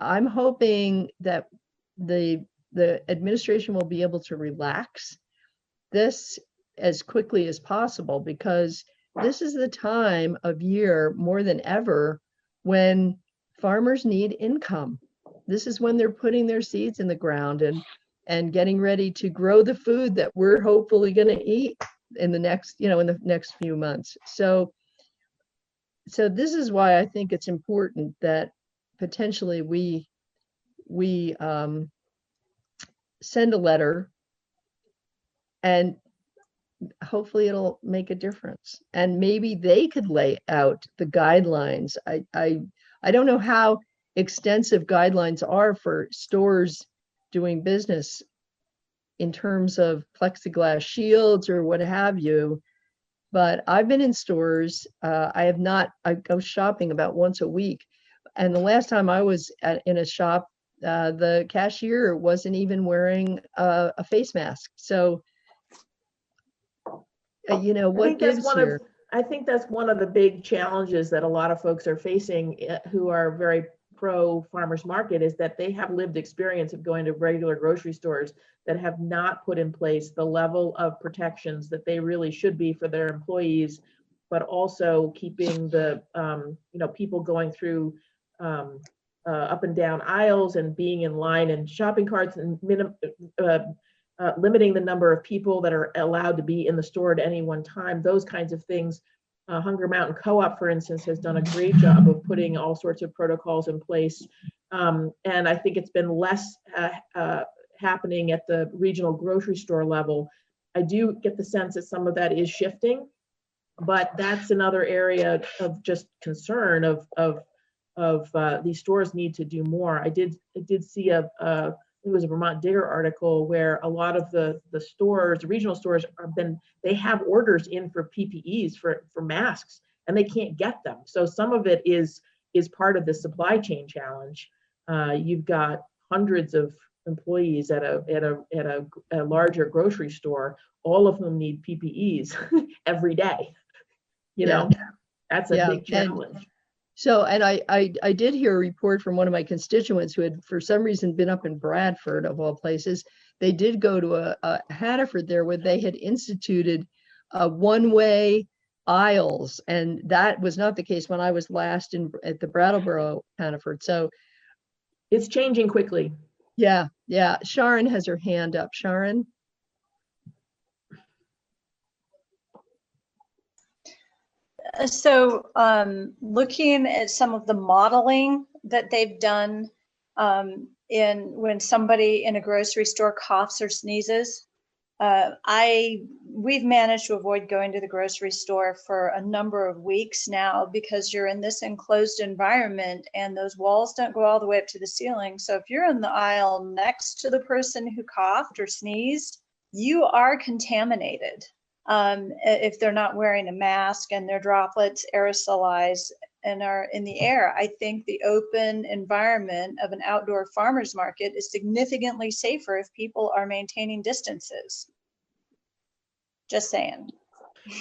S9: I'm hoping that the administration will be able to relax this as quickly as possible, because this is the time of year more than ever when farmers need income. This is when they're putting their seeds in the ground and getting ready to grow the food that we're hopefully going to eat in the next, in the next few months. So this is why I think it's important that potentially we send a letter, and hopefully it'll make a difference. And maybe they could lay out the guidelines. I don't know how extensive guidelines are for stores doing business in terms of plexiglass shields or what have you, but I've been in stores. I go shopping about once a week, and the last time I was in a shop, the cashier wasn't even wearing a face mask. So what gives here?
S19: I think that's one of the big challenges that a lot of folks are facing who are very pro farmers market, is that they have lived experience of going to regular grocery stores that have not put in place the level of protections that they really should be for their employees, but also keeping the people going through up and down aisles and being in line and shopping carts, and limiting the number of people that are allowed to be in the store at any one time. Those kinds of things Hunger Mountain Co-op, for instance, has done a great job of putting all sorts of protocols in place. And I think it's been less happening at the regional grocery store level. I do get the sense that some of that is shifting, but that's another area of just concern of these stores need to do more. I did see it was a Vermont Digger article where a lot of the stores, the regional stores, they have orders in for PPEs for masks, and they can't get them. So some of it is part of the supply chain challenge. You've got hundreds of employees at a larger grocery store. All of them need PPEs every day. You know, that's a big challenge.
S9: And I did hear a report from one of my constituents who had, for some reason, been up in Bradford, of all places. They did go to a Hannaford there where they had instituted one-way aisles, and that was not the case when I was last at the Brattleboro Hannaford. So
S19: it's changing quickly.
S9: Yeah. Sharon has her hand up. Sharon?
S3: So looking at some of the modeling that they've done in when somebody in a grocery store coughs or sneezes, we've managed to avoid going to the grocery store for a number of weeks now because you're in this enclosed environment and those walls don't go all the way up to the ceiling. So if you're in the aisle next to the person who coughed or sneezed, you are contaminated. If they're not wearing a mask and their droplets aerosolize and are in the air. I think the open environment of an outdoor farmer's market is significantly safer if people are maintaining distances. Just saying.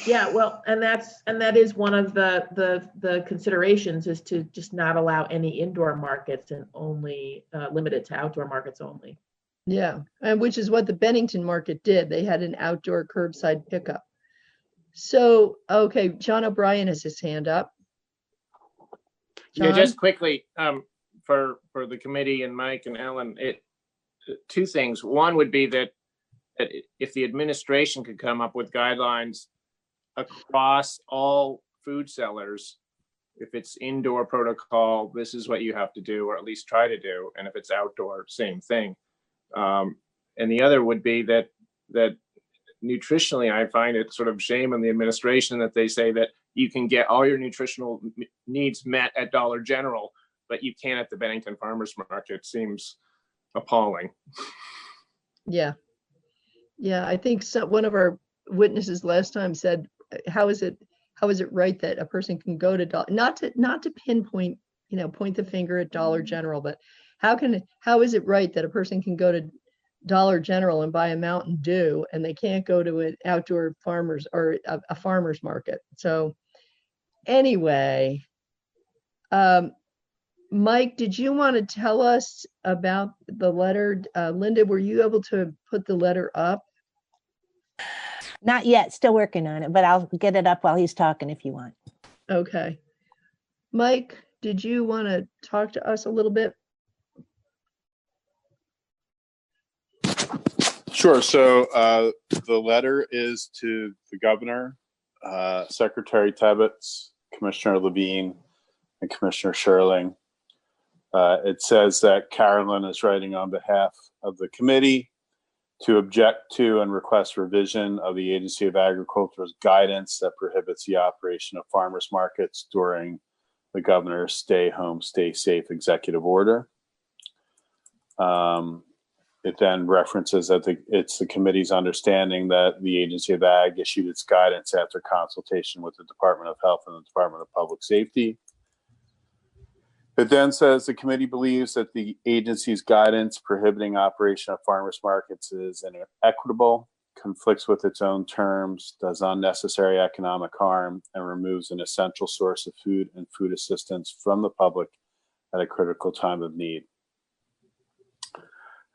S19: Yeah, well, and that is one of the considerations, is to just not allow any indoor markets and only limit it to outdoor markets only.
S9: Yeah, and which is what the Bennington market did. They had an outdoor curbside pickup. So, okay, John O'Brien has his hand up. John?
S7: Yeah, just quickly, for the committee and Mike and Ellen, two things. One would be that if the administration could come up with guidelines across all food sellers, if it's indoor protocol, this is what you have to do, or at least try to do. And if it's outdoor, same thing. And the other would be that nutritionally, I find it sort of shame on the administration that they say that you can get all your nutritional needs met at Dollar General, but you can't at the Bennington Farmers Market. Seems appalling.
S9: Yeah, I think one of our witnesses last time said, how is it right that a person can go to not to pinpoint, point the finger at Dollar General, but how is it right that a person can go to Dollar General and buy a Mountain Dew and they can't go to an outdoor farmers or a farmer's market? So anyway, Mike, did you want to tell us about the letter? Linda, were you able to put the letter up?
S18: Not yet, still working on it, but I'll get it up while he's talking if you want.
S9: Okay. Mike, did you want to talk to us a little bit?
S16: Sure. So the letter is to the governor, Secretary Tebbets, Commissioner Levine, and Commissioner Sherling. It says that Carolyn is writing on behalf of the committee to object to and request revision of the Agency of Agriculture's guidance that prohibits the operation of farmers markets during the governor's stay home, stay safe executive order. It then references that it's the committee's understanding that the Agency of Ag issued its guidance after consultation with the Department of Health and the Department of Public Safety. It then says the committee believes that the agency's guidance prohibiting operation of farmers markets is inequitable, conflicts with its own terms, does unnecessary economic harm, and removes an essential source of food and food assistance from the public at a critical time of need.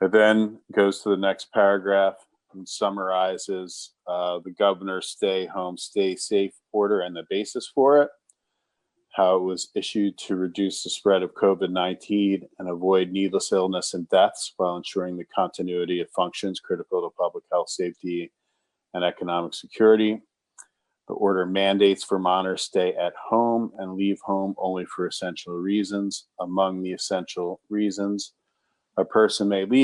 S16: It then goes to the next paragraph and summarizes the governor's stay home, stay safe order and the basis for it, how it was issued to reduce the spread of COVID-19 and avoid needless illness and deaths while ensuring the continuity of functions critical to public health, safety, and economic security. The order mandates Vermonters stay at home and leave home only for essential reasons. Among the essential reasons, a person may leave